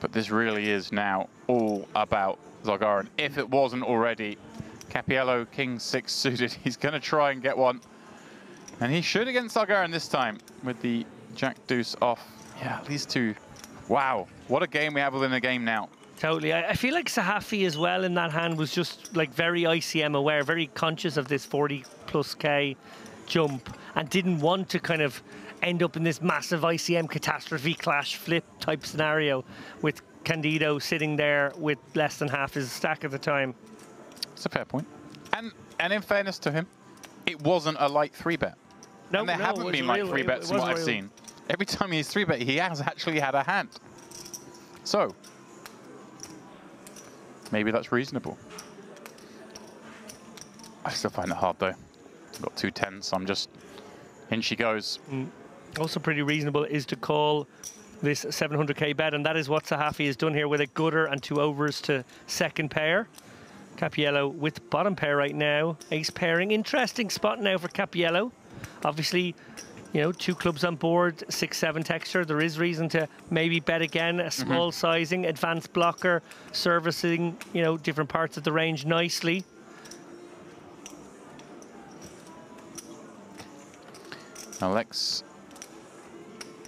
But this really is now all about Zargarin. If it wasn't already, Cappiello, King 6 suited. He's going to try and get one. And he should against Zargarin this time with the Jack Deuce off. Yeah, these two. Wow, what a game we have within a game now. Totally. I feel like Sahafi as well in that hand was just like very ICM aware, very conscious of this 40+K jump and didn't want to kind of end up in this massive ICM catastrophe clash flip type scenario with Candido sitting there with less than half his stack at the time. It's a fair point. And in fairness to him, it wasn't a light 3-bet. No, and there haven't been like 3-bets from what I've seen. Every time he's 3-bet, he has actually had a hand. So, maybe that's reasonable. I still find it hard though. I've got 2 10s, so I'm just, in she goes. Also pretty reasonable is to call this 700k bet, and that is what Sahafi has done here with a gutter and 2 overs to second pair. Cappiello with bottom pair right now. Ace pairing, interesting spot now for Cappiello. Obviously, 2 clubs on board, 6-7 texture. There is reason to maybe bet again. A small sizing, advanced blocker, servicing, different parts of the range nicely. Alex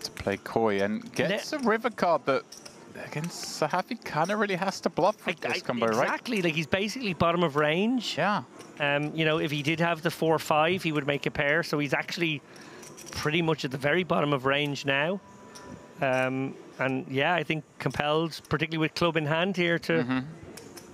to play coy and gets a river card that against Sahafi kind of really has to bluff with this combo, right? Exactly, like he's basically bottom of range. Yeah. If he did have the 4-5, he would make a pair. So he's actually pretty much at the very bottom of range now. And yeah, I think compelled, particularly with club in hand here, to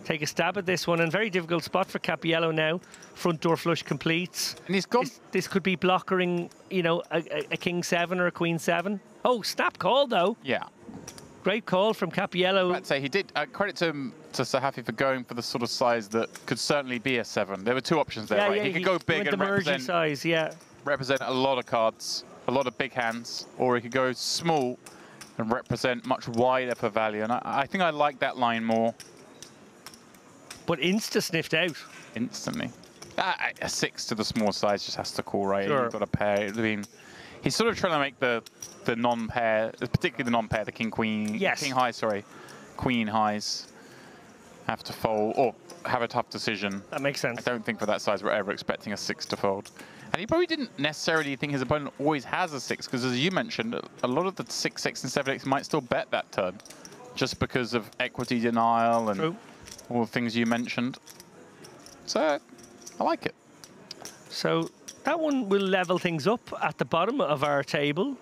take a stab at this one. And very difficult spot for Cappiello now. Front door flush completes. And he's gone. This could be blockering, a king 7 or a queen 7. Oh, snap call though. Yeah. Great call from Cappiello. I'd say he did. Credit to Sahafi for going for the sort of size that could certainly be a 7. There were 2 options there, right? He could go big and represent size, represent a lot of cards, a lot of big hands, or he could go small and represent much wider for value. And I think I like that line more. But insta-sniffed out. Instantly. A 6 to the small size just has to call, right? Sure. You've got a pair. I mean, he's sort of trying to make the non-pair, particularly the non-pair, the king-queen, yes. king-high, sorry, queen-highs. have to fold or have a tough decision. That makes sense. I don't think for that size we're ever expecting a 6 to fold. And he probably didn't necessarily think his opponent always has a 6, because as you mentioned, a lot of the 6x and 7x might still bet that turn, just because of equity denial and all the things you mentioned. So I like it. So that one will level things up at the bottom of our table.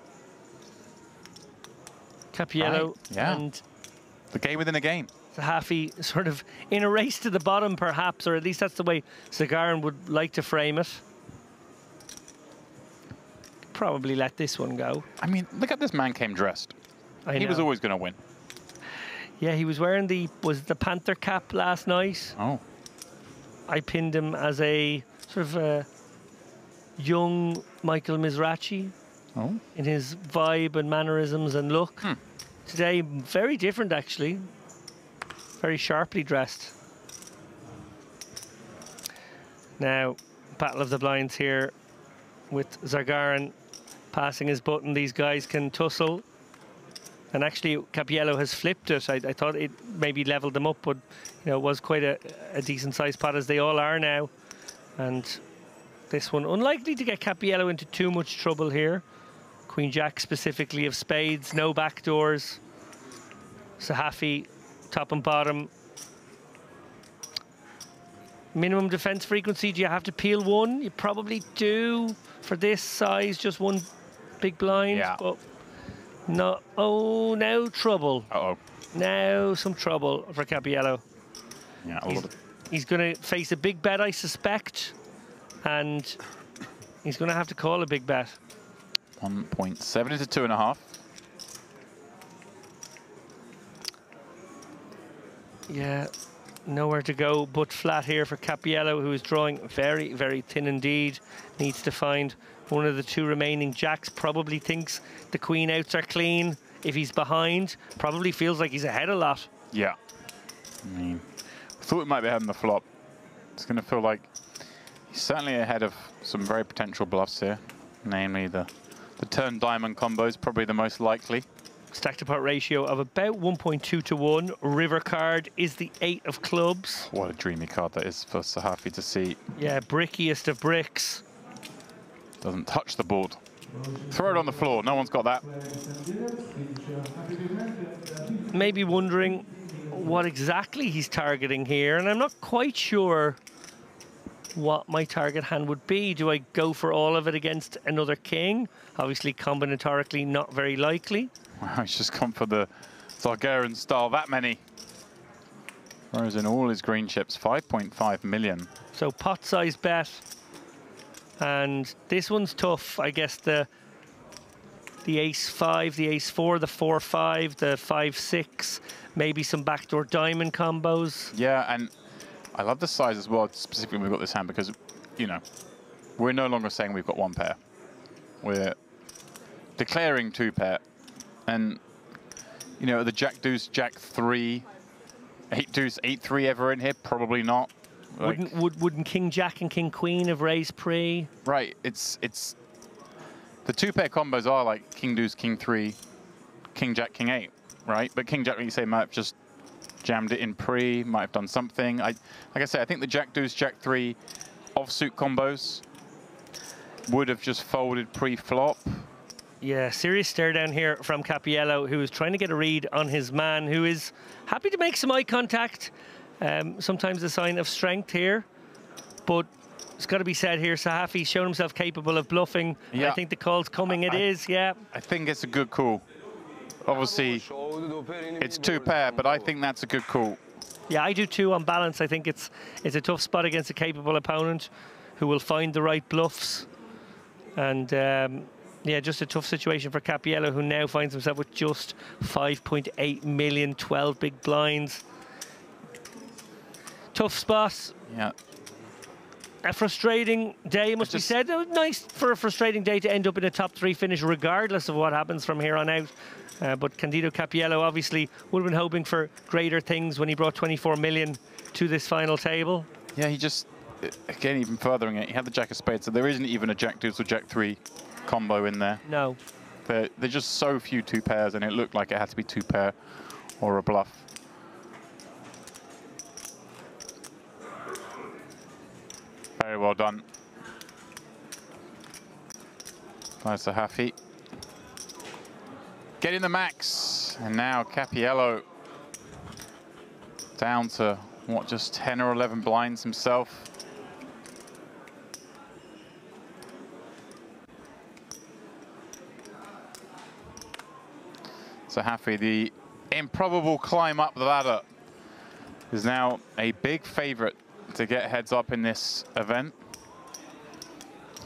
Cappiello and the game within a game. Sahafi sort of in a race to the bottom, perhaps, or at least that's the way Zagarin would like to frame it. Probably let this one go. I mean, look at this man came dressed. He was always going to win. Yeah, he was wearing the Panther cap last night. Oh. I pinned him as a sort of a young Michael Mizrachi in his vibe and mannerisms and look. Today, very different actually. Very sharply dressed. Now, Battle of the Blinds here with Zagarin passing his button. These guys can tussle. And actually, Cappiello has flipped it. I thought it maybe leveled them up, but you know, it was quite a decent-sized pot, as they all are now. And this one, unlikely to get Cappiello into too much trouble here. Queen Jack specifically of spades, no backdoors. Sahafi, top and bottom. Minimum defense frequency, do you have to peel one? You probably do for this size, just one big blind. Yeah. But no, oh, now trouble. Uh-oh. Now some trouble for Cappiello. Yeah, he's going to face a big bet, I suspect, and he's going to have to call a big bet. 1.7 to 2.5. Yeah, nowhere to go but flat here for Cappiello, who is drawing very, very thin indeed. Needs to find one of the two remaining jacks. Probably thinks the queen outs are clean. If he's behind, probably feels like he's ahead a lot. Yeah. I mean, I thought we might be having the flop. It's going to feel like he's certainly ahead of some very potential bluffs here. Namely, the turn diamond combo is probably the most likely. Stack to pot ratio of about 1.2 to 1. River card is the 8 of clubs. What a dreamy card that is for Sahafi to see. Yeah, brickiest of bricks. Doesn't touch the board. Throw it on the floor. No one's got that. Maybe wondering what exactly he's targeting here, and I'm not quite sure what my target hand would be. Do I go for all of it against another king? Obviously, combinatorically, not very likely. Wow, he's just gone for the Zagarin style. That many. Throws in all his green chips. 5.5 million. So pot-sized bet. And this one's tough. I guess the ace-5, the ace-4, the 4-5, the 5-6, maybe some backdoor diamond combos. Yeah, and I love the size as well, specifically when we've got this hand, because, you know, we're no longer saying we've got one pair. We're declaring two pair. And, you know, the Jack Deuce, Jack 3, 8 Deuce, 8-3 ever in here? Probably not. Like, wouldn't King Jack and King Queen have raised pre? Right, it's the two pair combos are like King Deuce, King 3, King Jack, King 8, right? But King Jack, like you say, might have just jammed it in pre, might have done something. Like I say, I think the Jack Deuce, Jack 3 offsuit combos would have just folded pre-flop. Yeah, serious stare down here from Cappiello, who is trying to get a read on his man, who is happy to make some eye contact. Sometimes a sign of strength here. But it's got to be said here, Sahafi's shown himself capable of bluffing. Yeah. I think the call's coming. It is, yeah. I think it's a good call. Obviously, it's two pair, but I think that's a good call. Yeah, I do too on balance. I think it's a tough spot against a capable opponent who will find the right bluffs. And yeah, just a tough situation for Cappiello, who now finds himself with just 5.8 million, 12 big blinds. Tough spot. Yeah. A frustrating day, must be said. Nice for a frustrating day to end up in a top 3 finish, regardless of what happens from here on out. But Candido Cappiello obviously would have been hoping for greater things when he brought 24 million to this final table. Yeah, he just, again, even furthering it, he had the Jack of Spades, so there isn't even a Jack Deuce or Jack 3 combo in there. No. There's just so few two pairs, and it looked like it had to be two pair or a bluff. well done by Sahafi. Getting the max, and now Cappiello down to, what, just 10 or 11 blinds himself. Sahafi, the improbable climb up the ladder, is now a big favorite to get heads up in this event,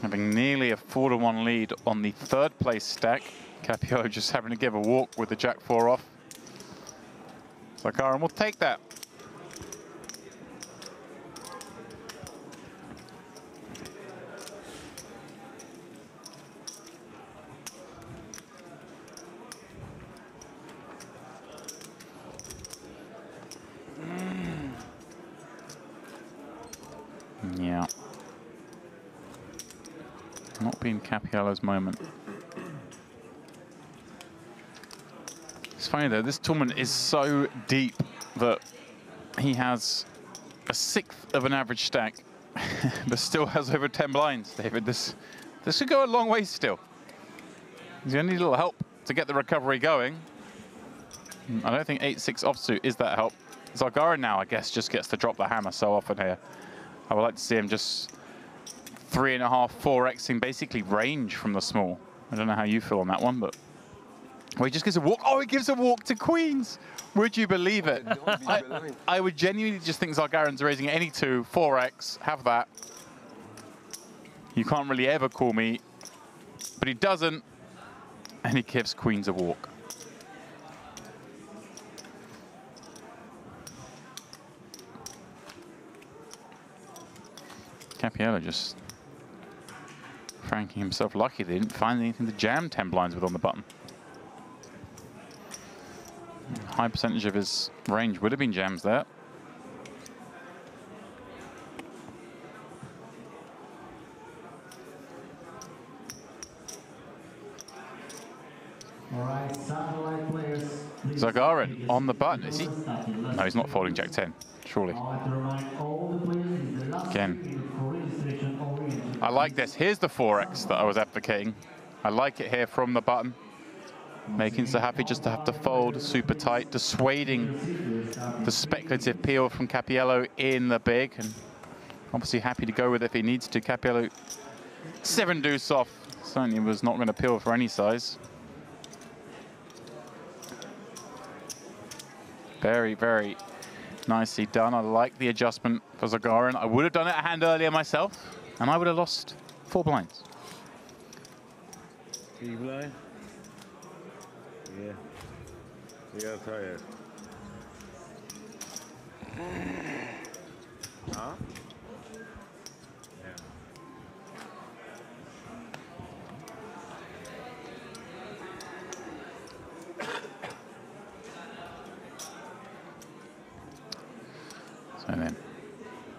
having nearly a 4-to-1 lead on the third place stack. Cappiello just having to give a walk with the Jack 4 off. Zagarin will take that. Yeah. Not been Cappiello's moment. It's funny though, this tournament is so deep that he has a 1/6 of an average stack, but still has over 10 blinds, David. This could go a long way still. He's going to need a little help to get the recovery going. I don't think 8-6 offsuit is that help. Zagarin now, I guess, just gets to drop the hammer so often here. I would like to see him just 3.5, 4xing basically range from the small. I don't know how you feel on that one, but well, he just gives a walk. Oh, he gives a walk to queens. Would you believe it? I would genuinely just think Zagarin's raising any 2, 4x, have that. You can't really ever call me, but he doesn't, and he gives queens a walk. Cappiello just franking himself lucky they didn't find anything to jam 10 blinds with on the button. High percentage of his range would have been jams there. Zagarin on the button. Is he? No, he's not folding Jack 10, surely. Again. I like this. Here's the 4x that I was advocating. I like it here from the button. Making Sahafi just to have to fold super tight, dissuading the speculative peel from Cappiello in the big, and obviously happy to go with it if he needs to. Cappiello 7 deuce off. Certainly was not going to peel for any size. Very, very nicely done. I like the adjustment for Zagarin. I would have done it a hand earlier myself, and I would have lost 4 blinds. 3 blind? Yeah. You got tired. Huh? Yeah. So then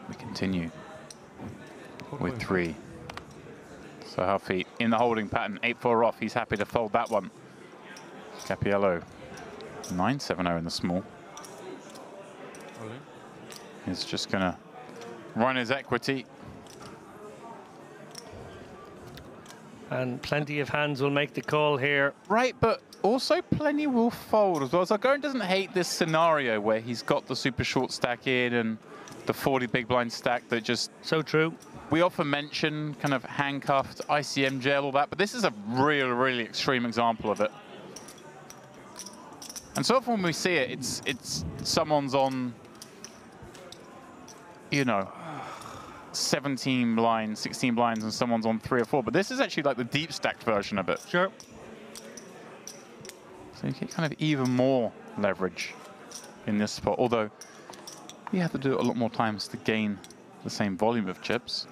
we continue with 3. So Sahafi in the holding pattern, 8-4 off. He's happy to fold that one. Cappiello 9-7-0 in the small. He's just gonna run his equity. And plenty of hands will make the call here. Right, but also plenty will fold as well. Zagarin doesn't hate this scenario where he's got the super short stack in and the 40 big blind stack that just... So true. We often mention kind of handcuffed, ICM gel, all that, but this is a really extreme example of it. And so often when we see it, it's someone's on, you know, 17 blinds, 16 blinds, and someone's on 3 or 4. But this is actually like the deep stacked version of it. Sure. So you get kind of even more leverage in this spot. Although you have to do it a lot more times to gain the same volume of chips.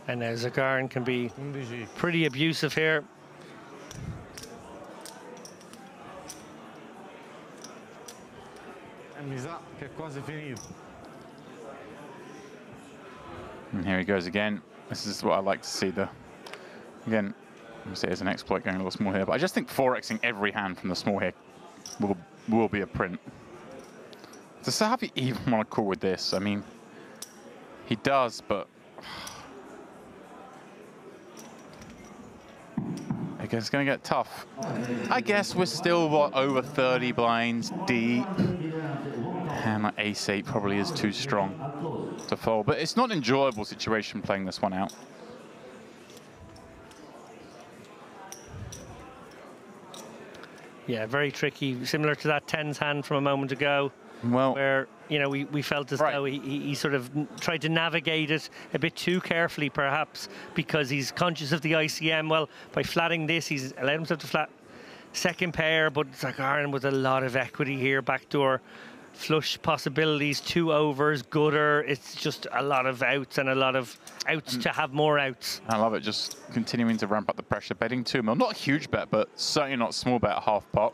And now Zagarin can be pretty abusive here. Mi sa che è quasi finito. And here he goes again. This is what I like to see. Again, Obviously, it is an exploit going a little small here, but I just think 4xing every hand from the small here will be a print. Does Sahafi even want to call with this? I mean, he does, but I guess it's going to get tough. I guess we're still, what, over 30 blinds deep. And like ace-8 probably is too strong to fold. But it's not an enjoyable situation playing this one out. Yeah, very tricky. Similar to that 10s hand from a moment ago. Well, where, you know, we felt as though he sort of tried to navigate it a bit too carefully, perhaps, because he's conscious of the ICM. Well, by flatting this, he's allowed himself to flat second pair, but it's like Aaron with a lot of equity here, backdoor flush possibilities, 2 overs, gutter. It's just a lot of outs and a lot of outs to have more outs. I love it, just continuing to ramp up the pressure, betting 2 mil. Not a huge bet, but certainly not small bet, half pot.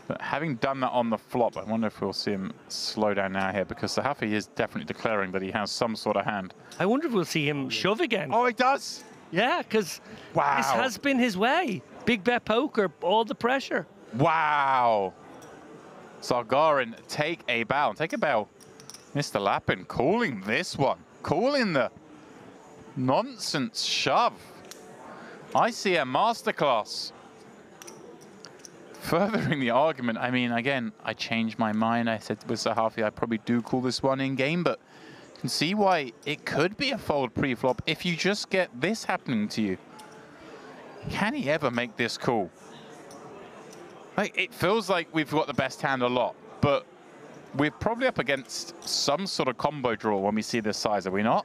But having done that on the flop, I wonder if we'll see him slow down now here, because Sahafi is definitely declaring that he has some sort of hand. I wonder if we'll see him shove again. Oh, he does? Yeah, because this has been his way. Big bet poker, all the pressure. Wow. Sargarin, take a bow. Take a bow. Mr. Lappin calling this one. Calling the nonsense shove. I see a masterclass. Furthering the argument, I mean, again, I changed my mind. I said with Sahafi, I probably do call this one in game, but you can see why it could be a fold pre-flop if you just get this happening to you. Can he ever make this call? Like, it feels like we've got the best hand a lot, but we're probably up against some sort of combo draw when we see this size, are we not?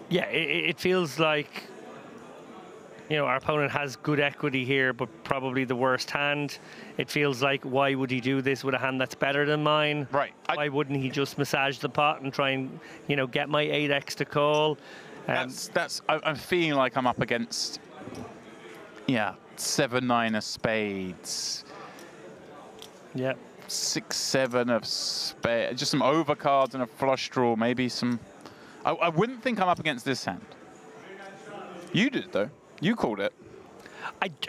Yeah, it feels like, you know, our opponent has good equity here, but probably the worst hand. It feels like, why would he do this with a hand that's better than mine? Right. Why wouldn't he just massage the pot and try and, you know, get my 8x to call? I'm feeling like I'm up against, yeah, 7-9 of spades. Yeah. 6-7 of spades. Just some overcards and a flush draw. Maybe some. I wouldn't think I'm up against this hand. You did, though. You called it.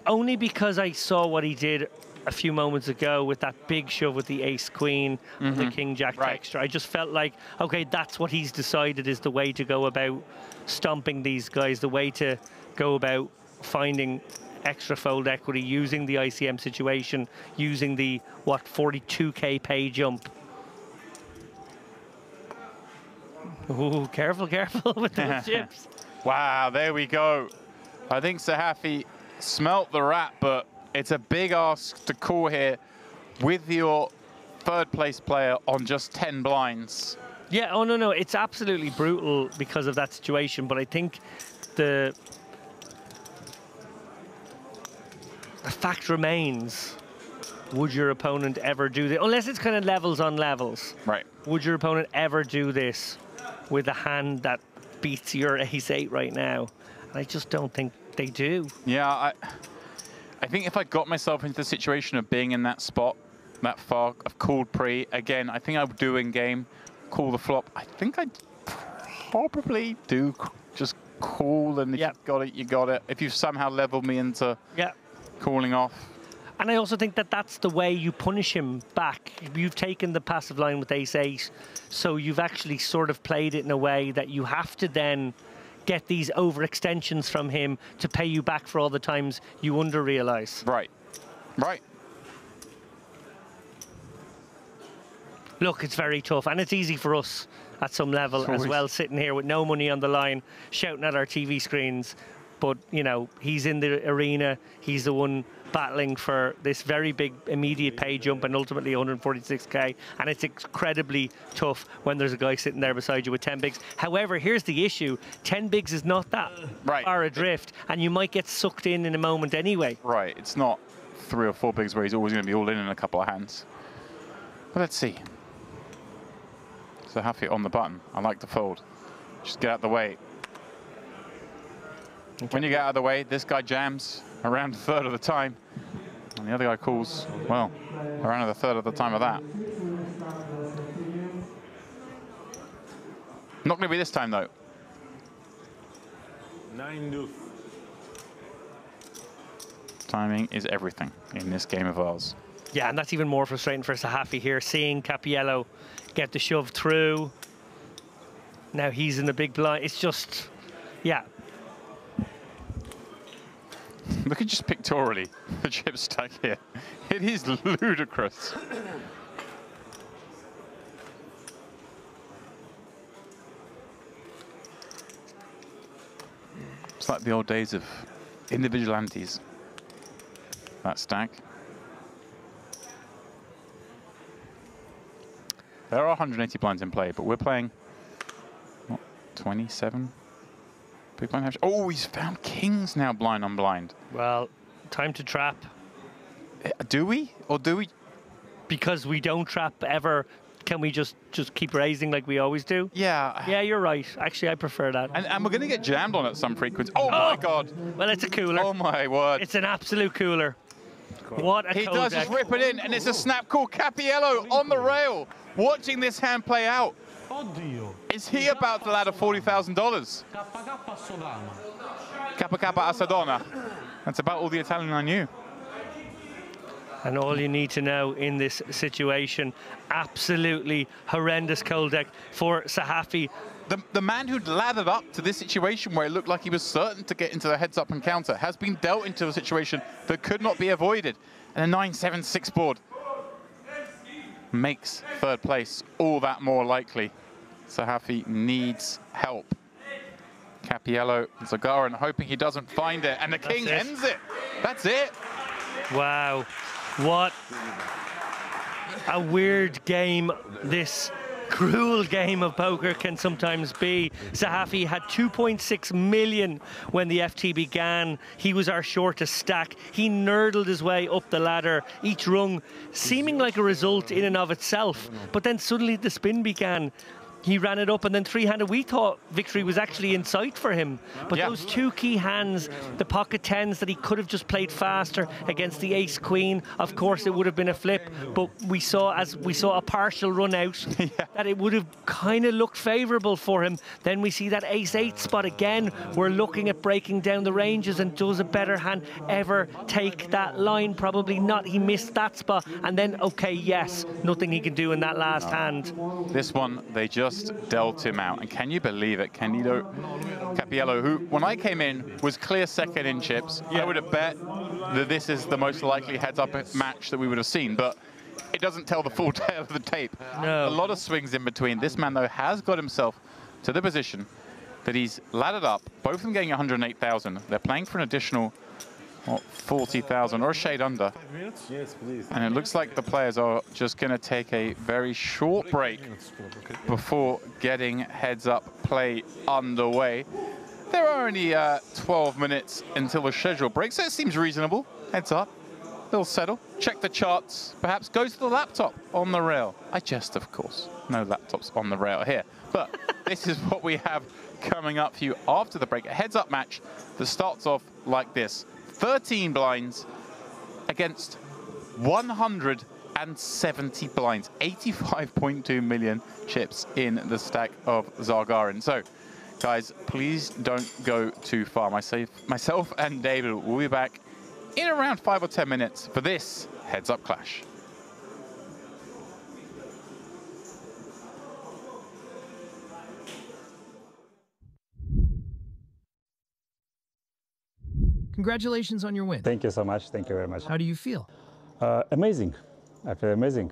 Only because I saw what he did a few moments ago with that big shove with the ace-queen, the king-jack texture. I just felt like, okay, that's what he's decided is the way to go about stomping these guys, the way to go about finding extra fold equity, using the ICM situation, using the, what, 42k pay jump. Ooh, careful, careful with those chips. Wow, there we go. I think Sahafi smelt the rat, but it's a big ask to call here with your third place player on just 10 blinds. Yeah, oh no, it's absolutely brutal because of that situation, but I think the fact remains, would your opponent ever do this? Unless it's kind of levels on levels. Right. Would your opponent ever do this with a hand that beats your ace-8 right now? And I just don't think they do. Yeah, I think if I got myself into the situation of being in that spot, that far, I've called pre, again, I think I would do in game, call the flop. I think I'd probably do just call, and if you got it, you got it. If you've somehow leveled me into calling off. And I also think that that's the way you punish him back. You've taken the passive line with ace-8, so you've actually sort of played it in a way that you have to then get these overextensions from him to pay you back for all the times you under-realize. Right. Right. Look, it's very tough, and it's easy for us at some level as well, sitting here with no money on the line, shouting at our TV screens. But, you know, he's in the arena, he's the one battling for this very big immediate pay jump and ultimately 146k, and it's incredibly tough when there's a guy sitting there beside you with 10 bigs. However, here's the issue: 10 bigs is not that far adrift, and you might get sucked in a moment anyway. Right, it's not 3 or 4 bigs where he's always going to be all in a couple of hands. But let's see. So Sahafi on the button. I like the fold. Just get out of the way. Okay. When you get out of the way, this guy jams around a third of the time, and the other guy calls, well, around a third of the time of that. Not going to be this time, though. Nine deuce. Timing is everything in this game of ours. Yeah, and that's even more frustrating for Sahafi here, seeing Cappiello get the shove through. Now he's in the big blind. It's just, yeah. Look at just pictorially the chip stack here. It is ludicrous. It's like the old days of individual antes. That stack. There are 180 blinds in play, but we're playing, what, 27? Big blind have. Oh, he's found kings now, blind on blind. Well, time to trap. Do we? Or do we? Because we don't trap ever, can we just keep raising like we always do? Yeah. Yeah, you're right. Actually, I prefer that. And we're going to get jammed on at some frequency. Oh, my God. Well, it's a cooler. Oh, my word. It's an absolute cooler. What a He does deck. just rip it in, and it's a snap call. Cappiello on the rail, watching this hand play out. Is he about to ladder $40,000? Kappa Kappa Asadona. That's about all the Italian I knew. And all you need to know in this situation, absolutely horrendous cold deck for Sahafi. The man who'd lathered up to this situation where it looked like he was certain to get into the heads-up and counter has been dealt into a situation that could not be avoided. And a 9-7-6 board makes third place all that more likely. Sahafi needs help. Cappiello, Zagarin hoping he doesn't find it, and the king ends it. That's it. Wow, what a weird game this cruel game of poker can sometimes be. Sahafi had 2.6 million when the FT began. He was our shortest stack. He nerdled his way up the ladder, each rung seeming like a result in and of itself. But then suddenly the spin began. He ran it up, and then three-handed. We thought victory was actually in sight for him. But those two key hands, the pocket tens that he could have just played faster against the ace-queen, of course it would have been a flip. But we saw, as we saw a partial run out, that it would have kind of looked favourable for him. Then we see that ace-8 spot again. We're looking at breaking down the ranges, and does a better hand ever take that line? Probably not. He missed that spot. And then, okay, yes, nothing he can do in that last hand. This one, they just dealt him out. And can you believe it? Candido Cappiello, who, when I came in, was clear second in chips. I would have bet that this is the most likely heads-up match that we would have seen, but it doesn't tell the full tale of the tape. No. A lot of swings in between. This man, though, has got himself to the position that he's laddered up, both of them getting 108,000. They're playing for an additional, what, 40,000 or a shade under. Yes, please. And it looks like the players are just going to take a very short break before getting heads-up play underway. There are only 12 minutes until the schedule breaks, so it seems reasonable. Heads up, they'll settle, check the charts, perhaps go to the laptop on the rail. I jest, of course. No laptops on the rail here. But this is what we have coming up for you after the break. A heads-up match that starts off like this. 13 blinds against 170 blinds, 85.2 million chips in the stack of Zagarin. So, guys, please don't go too far. Myself and David will be back in around 5 or 10 minutes for this heads-up clash. Congratulations on your win. Thank you so much. Thank you very much. How do you feel? Amazing. I feel amazing.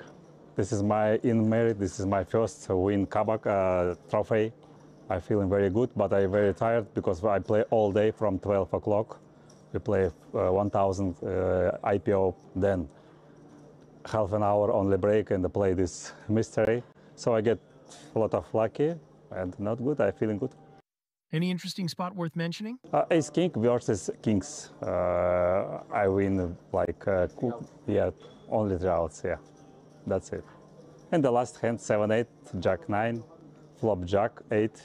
This is my merit. This is my first win Kabak trophy. I'm feeling very good, but I'm very tired because I play all day from 12 o'clock. We play 1,000 IPO, then half an hour only break and play this mystery. So I get a lot of lucky and not good. I'm feeling good. Any interesting spot worth mentioning? Ace King versus Kings. I win like, only 3 outs, yeah. That's it. And the last hand, 7-8, Jack 9, flop Jack 8,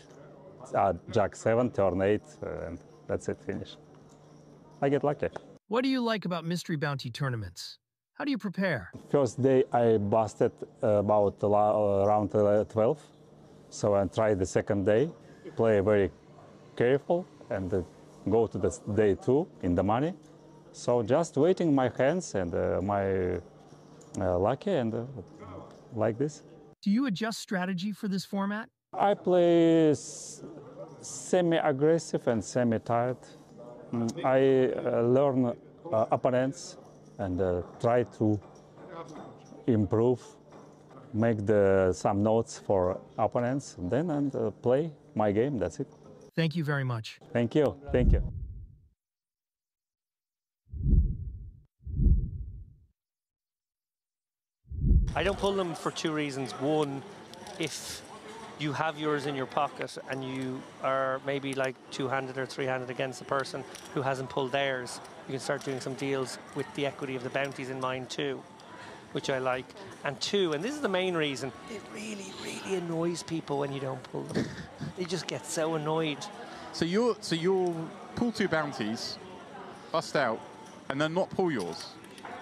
Jack 7, turn 8, and that's it, finish. I get lucky. What do you like about mystery bounty tournaments? How do you prepare? First day I busted about around 12, so I tried the second day, play very careful and go to the day 2 in the money. So just waiting my hands and my lucky and like this. Do you adjust strategy for this format? I play semi-aggressive and semi-tired. I learn opponents and try to improve, make some notes for opponents, then and play my game. That's it. Thank you very much. Thank you. Thank you. I don't pull them for 2 reasons. One, if you have yours in your pocket and you are maybe like 2-handed or 3-handed against the person who hasn't pulled theirs, you can start doing some deals with the equity of the bounties in mind too, which I like. And 2, and this is the main reason, it really, really annoys people when you don't pull them. They just get so annoyed. So you'll pull 2 bounties, bust out, and then not pull yours.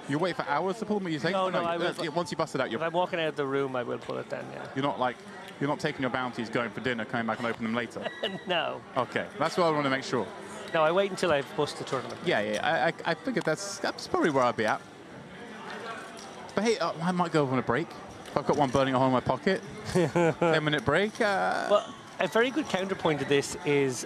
You wait for hours to pull them, or you take No, I will. once you bust it out, If I'm walking out of the room, I will pull it then, yeah. You're not taking your bounties, going for dinner, coming back and open them later. No. Okay, that's what I want to make sure. No, I wait until I've bust the tournament. Yeah, I figured that's probably where I'd be at. But hey, I might go on a break. If I've got one burning a hole in my pocket, 10-minute break. Well, a very good counterpoint to this is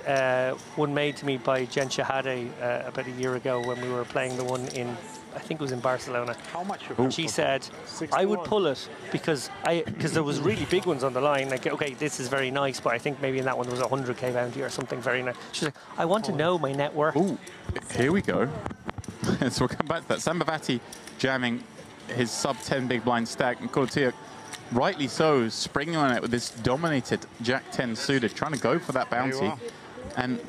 one made to me by Jen Shahade about a year ago when we were playing the one in, I think it was in Barcelona. How much? She said, I would pull it because there was really big ones on the line. Like, okay, this is very nice, but I think maybe in that one there was a 100k bounty or something very nice. She's like, I want to know my net worth. Ooh, here we go. So we'll come back to that. Sambavati jamming his sub-10 big blind stack, and Kolotiuk, rightly so, springing on it with this dominated Jack-10 suited, trying to go for that bounty. And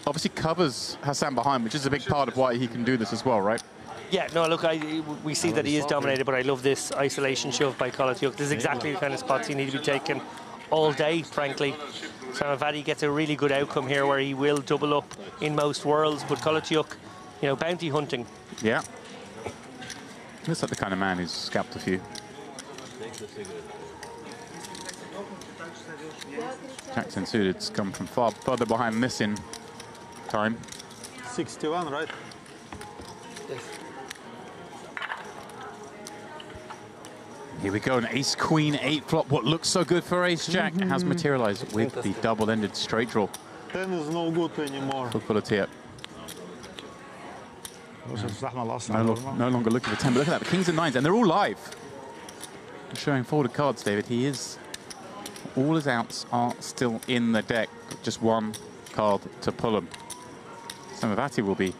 obviously covers Hassan behind, which is a big part of why he can do this as well, right? Yeah, no, look, we see that he is dominated, but I love this isolation shove by Kolotiuk. This is exactly the kind of spots you need to be taking all day, frankly. Sambavati gets a really good outcome here where he will double up in most worlds, but Kolotiuk, you know, bounty hunting. Yeah. Looks like the kind of man who's scalped a few. Jackson suited's come from far further behind this in time. 61, right? Here we go, an ace-queen 8 flop. What looks so good for ace-jack has materialized with the double-ended straight draw. 10 is no good anymore. For Kolotiuk. No longer looking for 10, but look at that, the kings and 9s, and they're all live. Showing folded cards, David. He is, all his outs are still in the deck. Just one card to pull them. Sambavati will be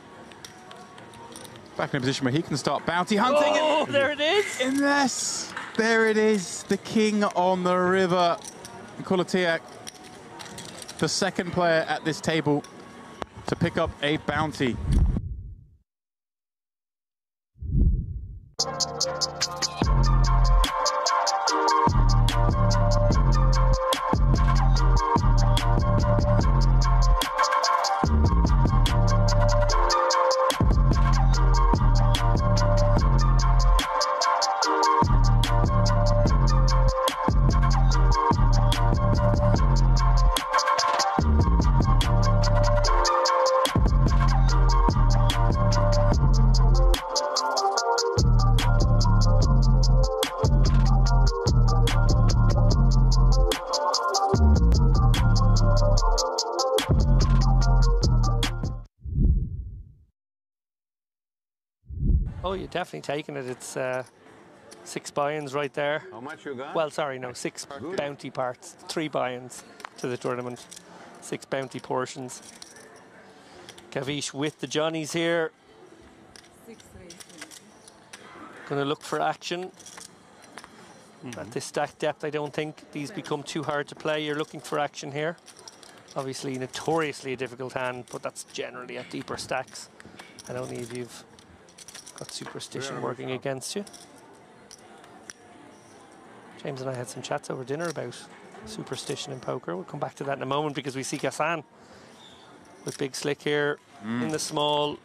back in a position where he can start bounty hunting. Oh, there it is. Yes, there it is. The king on the river. Kolotiuk, the second player at this table to pick up a bounty. Oh, you're definitely taking it. It's 6 buy-ins right there. How much you got? Well, sorry, no, 6 bounty parts, 3 buy-ins to the tournament, 6 bounty portions. Kavish with the Johnnies here. 6 races. Going to look for action. At this stack depth, I don't think these become too hard to play. You're looking for action here. Obviously, notoriously a difficult hand, but that's generally at deeper stacks. And only if you've got superstition working against you. James and I had some chats over dinner about superstition in poker. We'll come back to that in a moment because we see Hassan with Big Slick here in the small.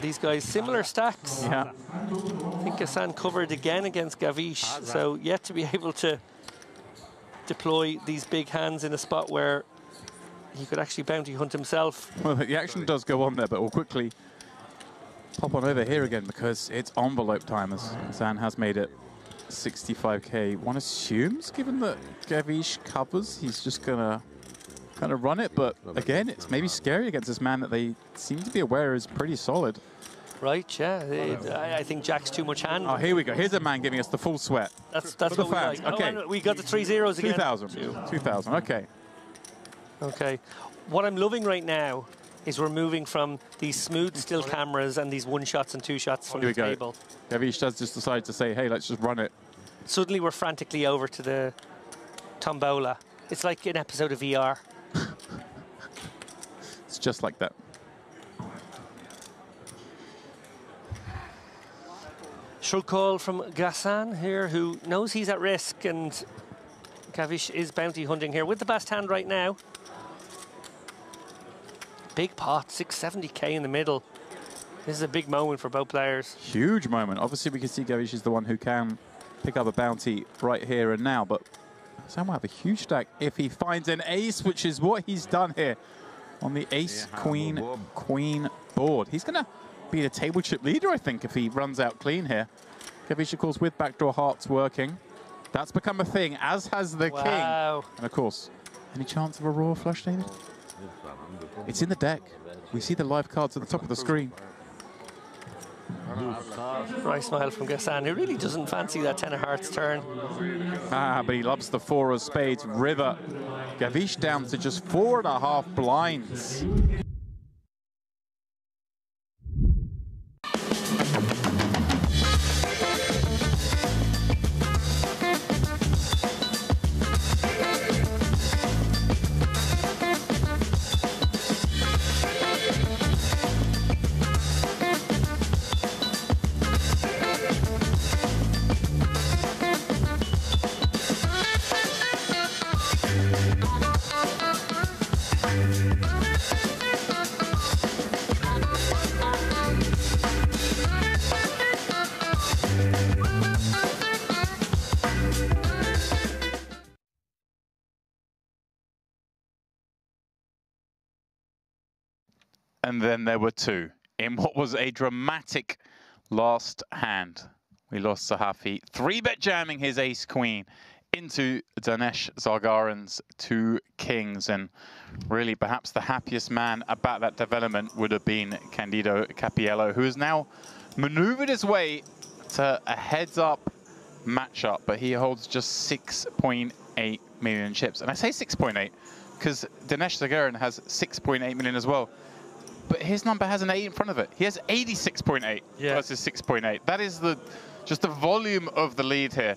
These guys, similar stacks. Yeah. I think Hassan covered again against Gavish, so yet to be able to deploy these big hands in a spot where he could actually bounty hunt himself. Well, the action does go on there, but we'll quickly pop on over here again because it's envelope time as Zan has made it 65k. One assumes, given that Gavish covers, he's just going to kind of run it. But again, it's maybe scary against this man that they seem to be aware is pretty solid. Right, yeah. I think Jack's too much hand. Oh, here we go. Here's a man giving us the full sweat. That's for the what fans. we like. Okay. Oh, we got the 3 zeros again. 2,000. Okay. Okay. What I'm loving right now is we're moving from these smooth still cameras and these 1 shots and 2 shots from Here we the go. table. Gavish does just decide to say, hey, let's just run it. Suddenly we're frantically over to the tombola. It's like an episode of VR. It's just like that. Shrug call from Gassan here, who knows he's at risk, and Gavish is bounty hunting here with the best hand right now. Big pot, 670k in the middle. This is a big moment for both players. Huge moment. Obviously, we can see Gavish is the one who can pick up a bounty right here and now, but Sam will have a huge stack if he finds an ace, which is what he's done here on the ace, queen, queen board. He's going to be the table chip leader, I think, if he runs out clean here. Gavish, of course, with backdoor hearts working. That's become a thing, as has the king. And, of course, any chance of a royal flush, David? It's in the deck. We see the live cards at the top of the screen. Right smile from Gassan, who really doesn't fancy that 10 of hearts turn. But he loves the 4 of spades river. Gavish down to just 4.5 blinds. And then there were 2 in what was a dramatic last hand. We lost Sahafi 3-bet jamming his ace-queen into Dinesh Zargaran's 2 kings. And really, perhaps the happiest man about that development would have been Candido Capiello, who has now maneuvered his way to a heads-up matchup, but he holds just 6.8 million chips. And I say 6.8 because Dinesh Zargaran has 6.8 million as well. But his number has an 8 in front of it. He has 86.8 versus 6.8. That is just the volume of the lead here.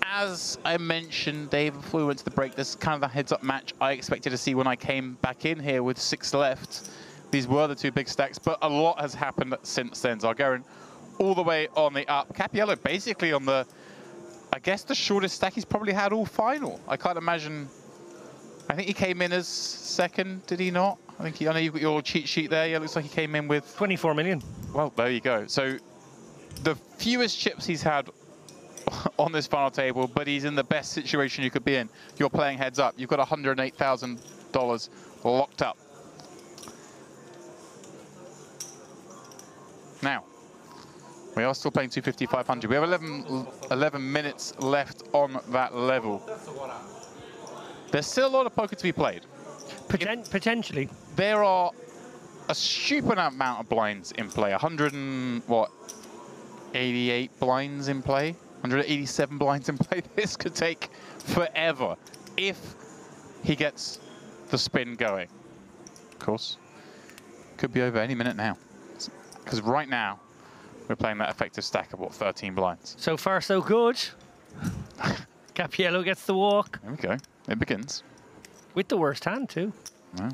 As I mentioned, Dave, before we went to the break, this is kind of the heads-up match I expected to see when I came back in here with 6 left. These were the 2 big stacks, but a lot has happened since then. Zargaran all the way on the up. Capiello basically on the, I guess, the shortest stack he's probably had all final. I can't imagine. I think he came in as second, did he not? I know you've got your cheat sheet there. Yeah, it looks like he came in with 24 million. Well, there you go. So the fewest chips he's had on this final table, but he's in the best situation you could be in. You're playing heads up. You've got $108,000 locked up. Now, we are still playing 250, 500. We have 11 minutes left on that level. There's still a lot of poker to be played. Potentially. There are a stupid amount of blinds in play. 188 blinds in play. 187 blinds in play. This could take forever if he gets the spin going. Of course, could be over any minute now. Because right now, we're playing that effective stack of, what, 13 blinds. So far, so good. Capiello gets the walk. There we go. It begins. With the worst hand, too. Yeah.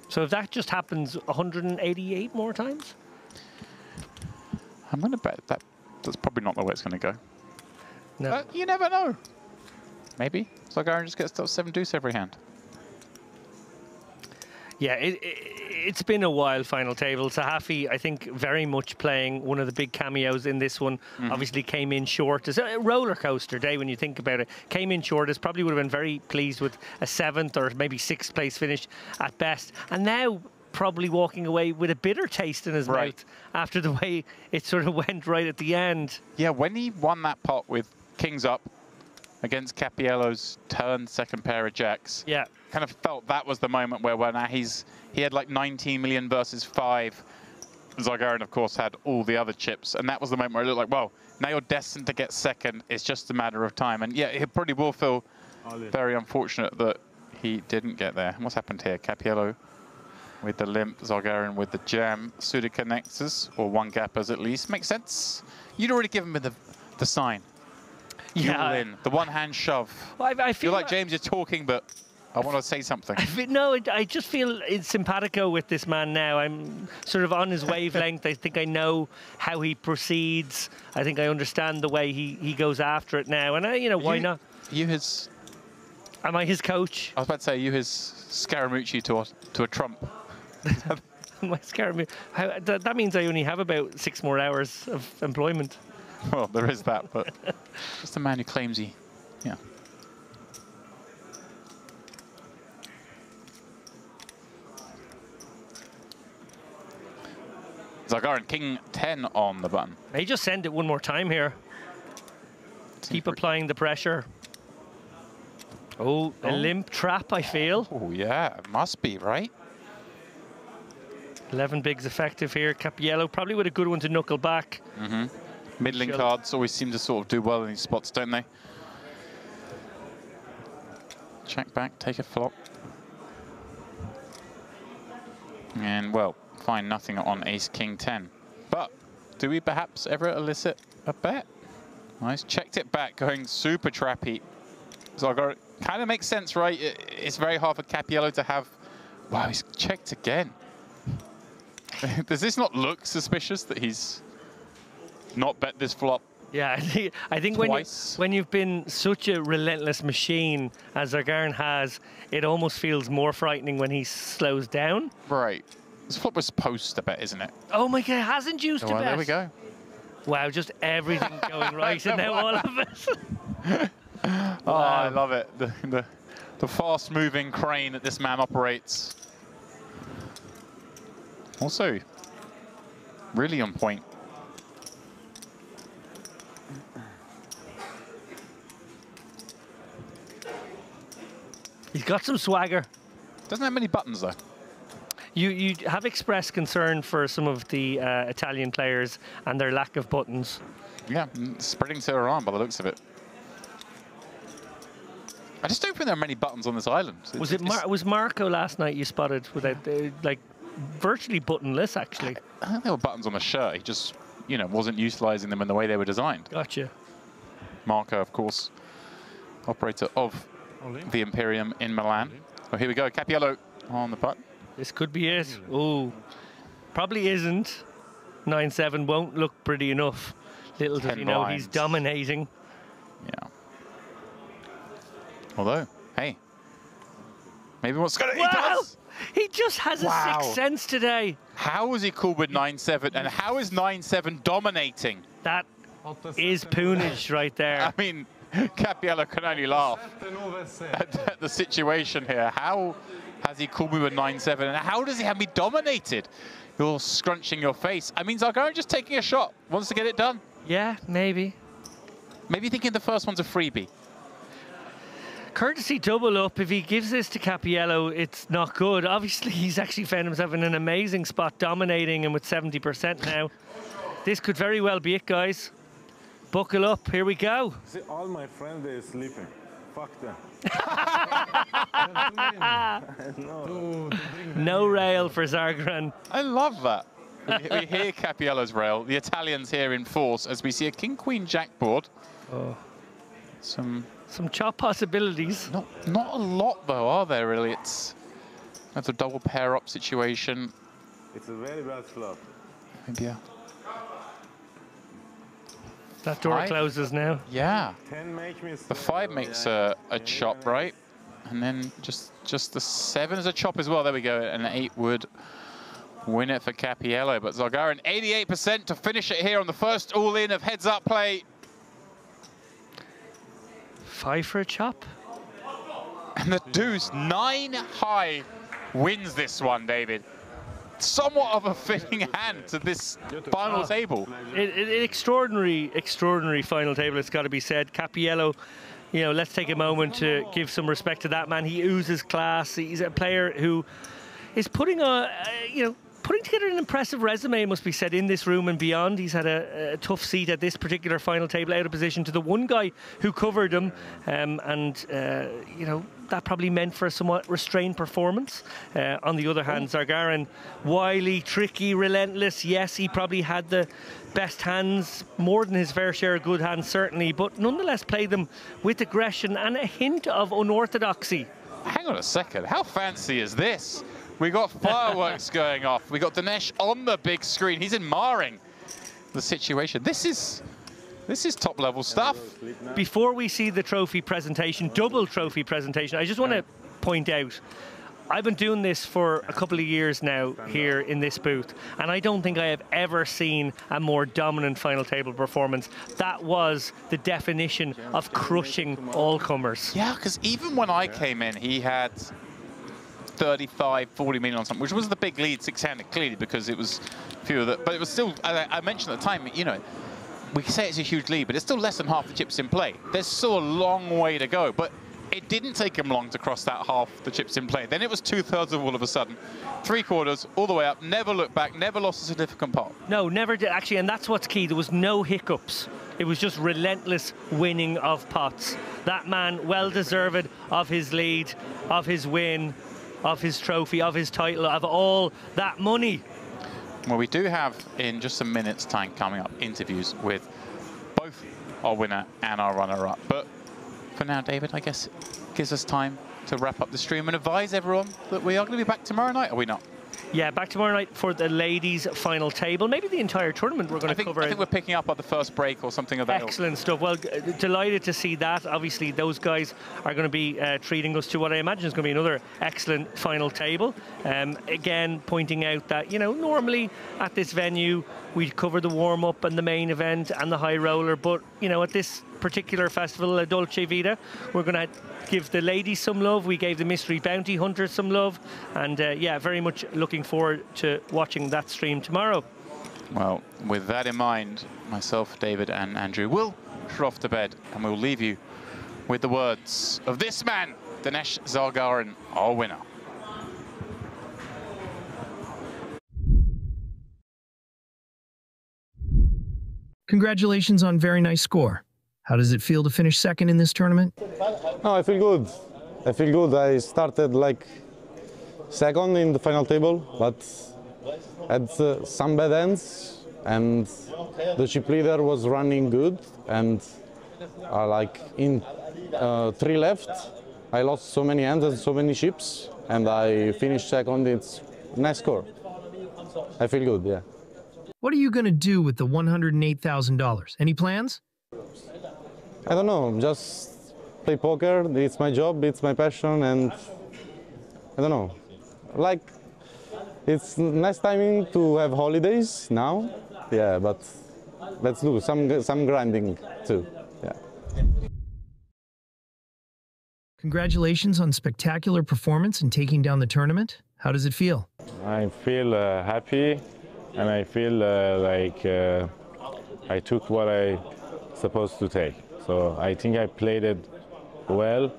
So if that just happens 188 more times? I'm going to bet that's probably not the way it's going to go. No. But you never know. Maybe. Zargaran just gets to 7 deuce every hand. Yeah, it's been a while, final table. Sahafi, I think, very much playing one of the big cameos in this one. Obviously came in short. It's a roller coaster day when you think about it. Came in short, as probably would have been very pleased with a 7th or maybe 6th place finish at best. And now probably walking away with a bitter taste in his mouth after the way it sort of went right at the end. Yeah, when he won that pot with kings up against Cappiello's turn second pair of jacks, kind of felt that was the moment where now he had like 19 million versus 5. Zargarin, of course, had all the other chips, and that was the moment where it looked like, well, now you're destined to get second. It's just a matter of time. And yeah, it probably will feel very unfortunate that he didn't get there. And what's happened here? Cappiello with the limp, Zargarin with the jam. Suited connectors, or one gappers at least. Makes sense. You'd already given me the sign. Yeah. In. The one-hand shove. Well, I feel like James, you're talking, but I want to say something. No, I just feel it's simpatico with this man now. I'm sort of on his wavelength. I think I know how he proceeds. I think I understand the way he goes after it now. And, why not? Am I his coach? I was about to say, you his Scaramucci to a Trump. My Scaramucci. That means I only have about 6 more hours of employment. Well, there is that, but just the man who claims he, Zargarin, king 10 on the button. May just send it one more time here. Keep applying the pressure. Oh, a limp trap, I feel. Oh, yeah, it must be, right? 11 bigs effective here. Cappiello probably with a good one to knuckle back. Middling cards always seem to sort of do well in these spots, don't they? Check back, take a flop. And, well, find nothing on ace king 10. But do we perhaps ever elicit a bet? Nice, checked it back, going super trappy. So I got kind of makes sense, right? It's very hard for Cappiello to have. Wow, he's checked again. Does this not look suspicious that he's not bet this flop? Yeah, I think when you've been such a relentless machine as Zargarin has, it almost feels more frightening when he slows down. Right. This flop was supposed to bet, isn't it? Oh my God, hasn't used to bet. There we go. Wow, just everything going right, and now all of it. Oh, I love it. The fast-moving crane that this man operates. Also, really on point. He's got some swagger. Doesn't have many buttons, though. You have expressed concern for some of the Italian players and their lack of buttons. Yeah, spreading to Iran by the looks of it. I just don't think there are many buttons on this island. Was Marco last night you spotted without like virtually buttonless actually? I think there were buttons on the shirt. He just wasn't utilizing them in the way they were designed. Gotcha. Marco, of course, operator of the Imperium in Milan. Oh, here we go. Cappiello on the putt. This could be it. Oh, probably isn't. 9-7 won't look pretty enough. Little does he know he's dominating. Yeah. Although, hey, maybe what's going to... Wow! He does! He just has a sixth sense today. How was he cool with 9-7? And how is 9-7 dominating? That is poonage right there. I mean, Cappiello can only laugh at the situation here. How has he called me with 9-7? And how does he have me dominated? You're scrunching your face. I mean, Zargarin just taking a shot. Wants to get it done. Yeah, maybe. Maybe thinking the first one's a freebie. Courtesy double up. If he gives this to Cappiello, it's not good. Obviously, he's actually found himself in an amazing spot, dominating him with 70% now. This could very well be it, guys. Buckle up. Here we go. See, all my friends, they're sleeping. Fuck them. No rail for Zargarin. I love that. We hear Cappiello's rail. The Italians here in force as we see a king-queen-jack board. Oh. Some chop possibilities. Not a lot, though, are there, really? It's a double pair-up situation. It's a very bad flop. Maybe, yeah. That door closes now. Yeah. 10 make me the 5 makes a chop, right? And then just the 7 as a chop as well. There we go. An 8 would win it for Cappiello. But Zargarin, 88% to finish it here on the first all-in of heads-up play. 5 for a chop. And the deuce, 9 high, wins this one, David. Somewhat of a fitting hand to this final table. Extraordinary final table, it's got to be said. Cappiello, you know, let's take a moment to give some respect to that man. He oozes class. He's a player who is putting together an impressive resume, it must be said, in this room and beyond. He's had a tough seat at this particular final table, out of position to the one guy who covered him, you know, that probably meant for a somewhat restrained performance. On the other hand, Zargarin, wily, tricky, relentless. Yes, he probably had the best hands, more than his fair share of good hands, certainly, but nonetheless played them with aggression and a hint of unorthodoxy. Hang on a second, how fancy is this? We got fireworks going off. We got Dinesh on the big screen. He's admiring the situation. This is top level stuff. Before we see the trophy presentation, double trophy presentation, I just want to point out, I've been doing this for a couple of years now here in this booth, and I don't think I have ever seen a more dominant final table performance. That was the definition of crushing all comers. Yeah, because even when I came in, he had 35, 40 million on something, which was the big lead, 6-handed, clearly, because it was fewer that, but it was still, I mentioned at the time, you know, we say it's a huge lead, but it's still less than half the chips in play. There's still a long way to go, but it didn't take him long to cross that half the chips in play. Then it was 2/3 of all of a sudden. 3/4, all the way up, never looked back, never lost a significant pot. No, never did, actually, and that's what's key. There was no hiccups. It was just relentless winning of pots. That man, well deserved of his lead, of his win, of his trophy, of his title, of all that money. Well, we do have, in just a minute's time coming up, interviews with both our winner and our runner-up. But for now, David, I guess it gives us time to wrap up the stream and advise everyone that we are going to be back tomorrow night, are we not? Yeah, back tomorrow night for the ladies' final table. Maybe the entire tournament we're going to cover. I think we're picking up at the first break or something of that. Excellent stuff. Well, delighted to see that. Obviously, those guys are going to be treating us to what I imagine is going to be another excellent final table. Again, pointing out that, you know, normally at this venue, we cover the warm-up and the main event and the high roller. But, you know, at this particular festival, Dolce Vita, we're going to give the ladies some love. We gave the mystery bounty hunters some love, and yeah, very much looking forward to watching that stream tomorrow. Well, with that in mind, myself, David, and Andrew will head off to bed, and we'll leave you with the words of this man, Dinesh Zargarin, our winner. Congratulations on very nice score. How does it feel to finish second in this tournament? No, I feel good. I feel good. I started like second in the final table, but had some bad ends, and the chip leader was running good, and like in 3 left, I lost so many hands and so many chips, and I finished second. It's a nice score. I feel good, yeah. What are you going to do with the $108,000? Any plans? I don't know, just play poker. It's my job, it's my passion, and I don't know. Like, it's nice timing to have holidays now, yeah, but let's do some grinding too, yeah. Congratulations on spectacular performance and taking down the tournament. How does it feel? I feel happy, and I feel like I took what I supposed to take. So I think I played it well.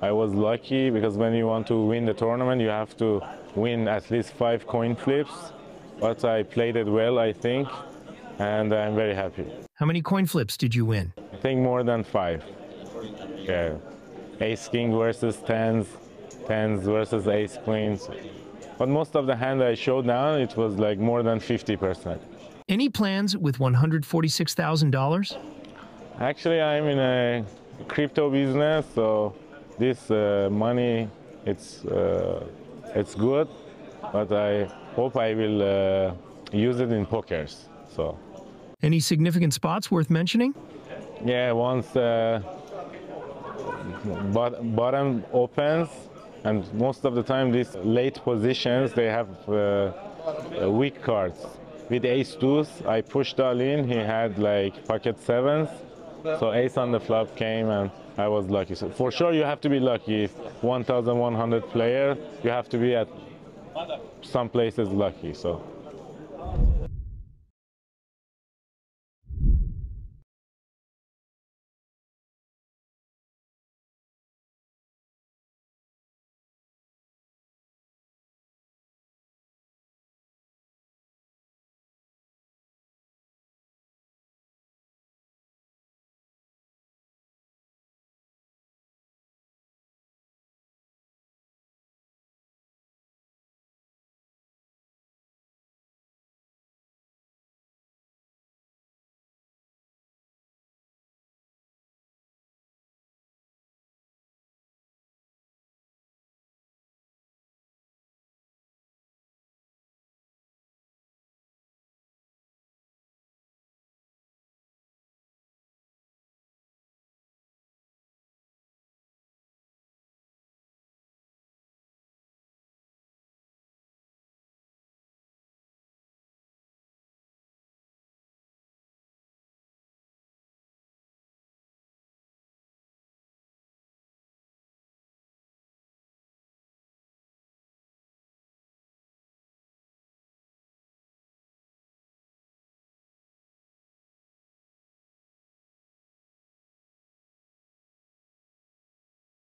I was lucky because when you want to win the tournament, you have to win at least 5 coin flips. But I played it well, I think, and I'm very happy. How many coin flips did you win? I think more than 5. Yeah. Ace King versus tens, tens versus ace queens. But most of the hand I showed now, it was like more than 50%. Any plans with $146,000? Actually, I'm in a crypto business, so this money, it's good, but I hope I will use it in pokers. So. Any significant spots worth mentioning? Yeah, once bottom opens, and most of the time these late positions they have weak cards. With ace deuce, I pushed all in. He had like pocket sevens, so ace on the flop came, and I was lucky. So for sure, you have to be lucky. If 1,100 player, you have to be at some places lucky. So.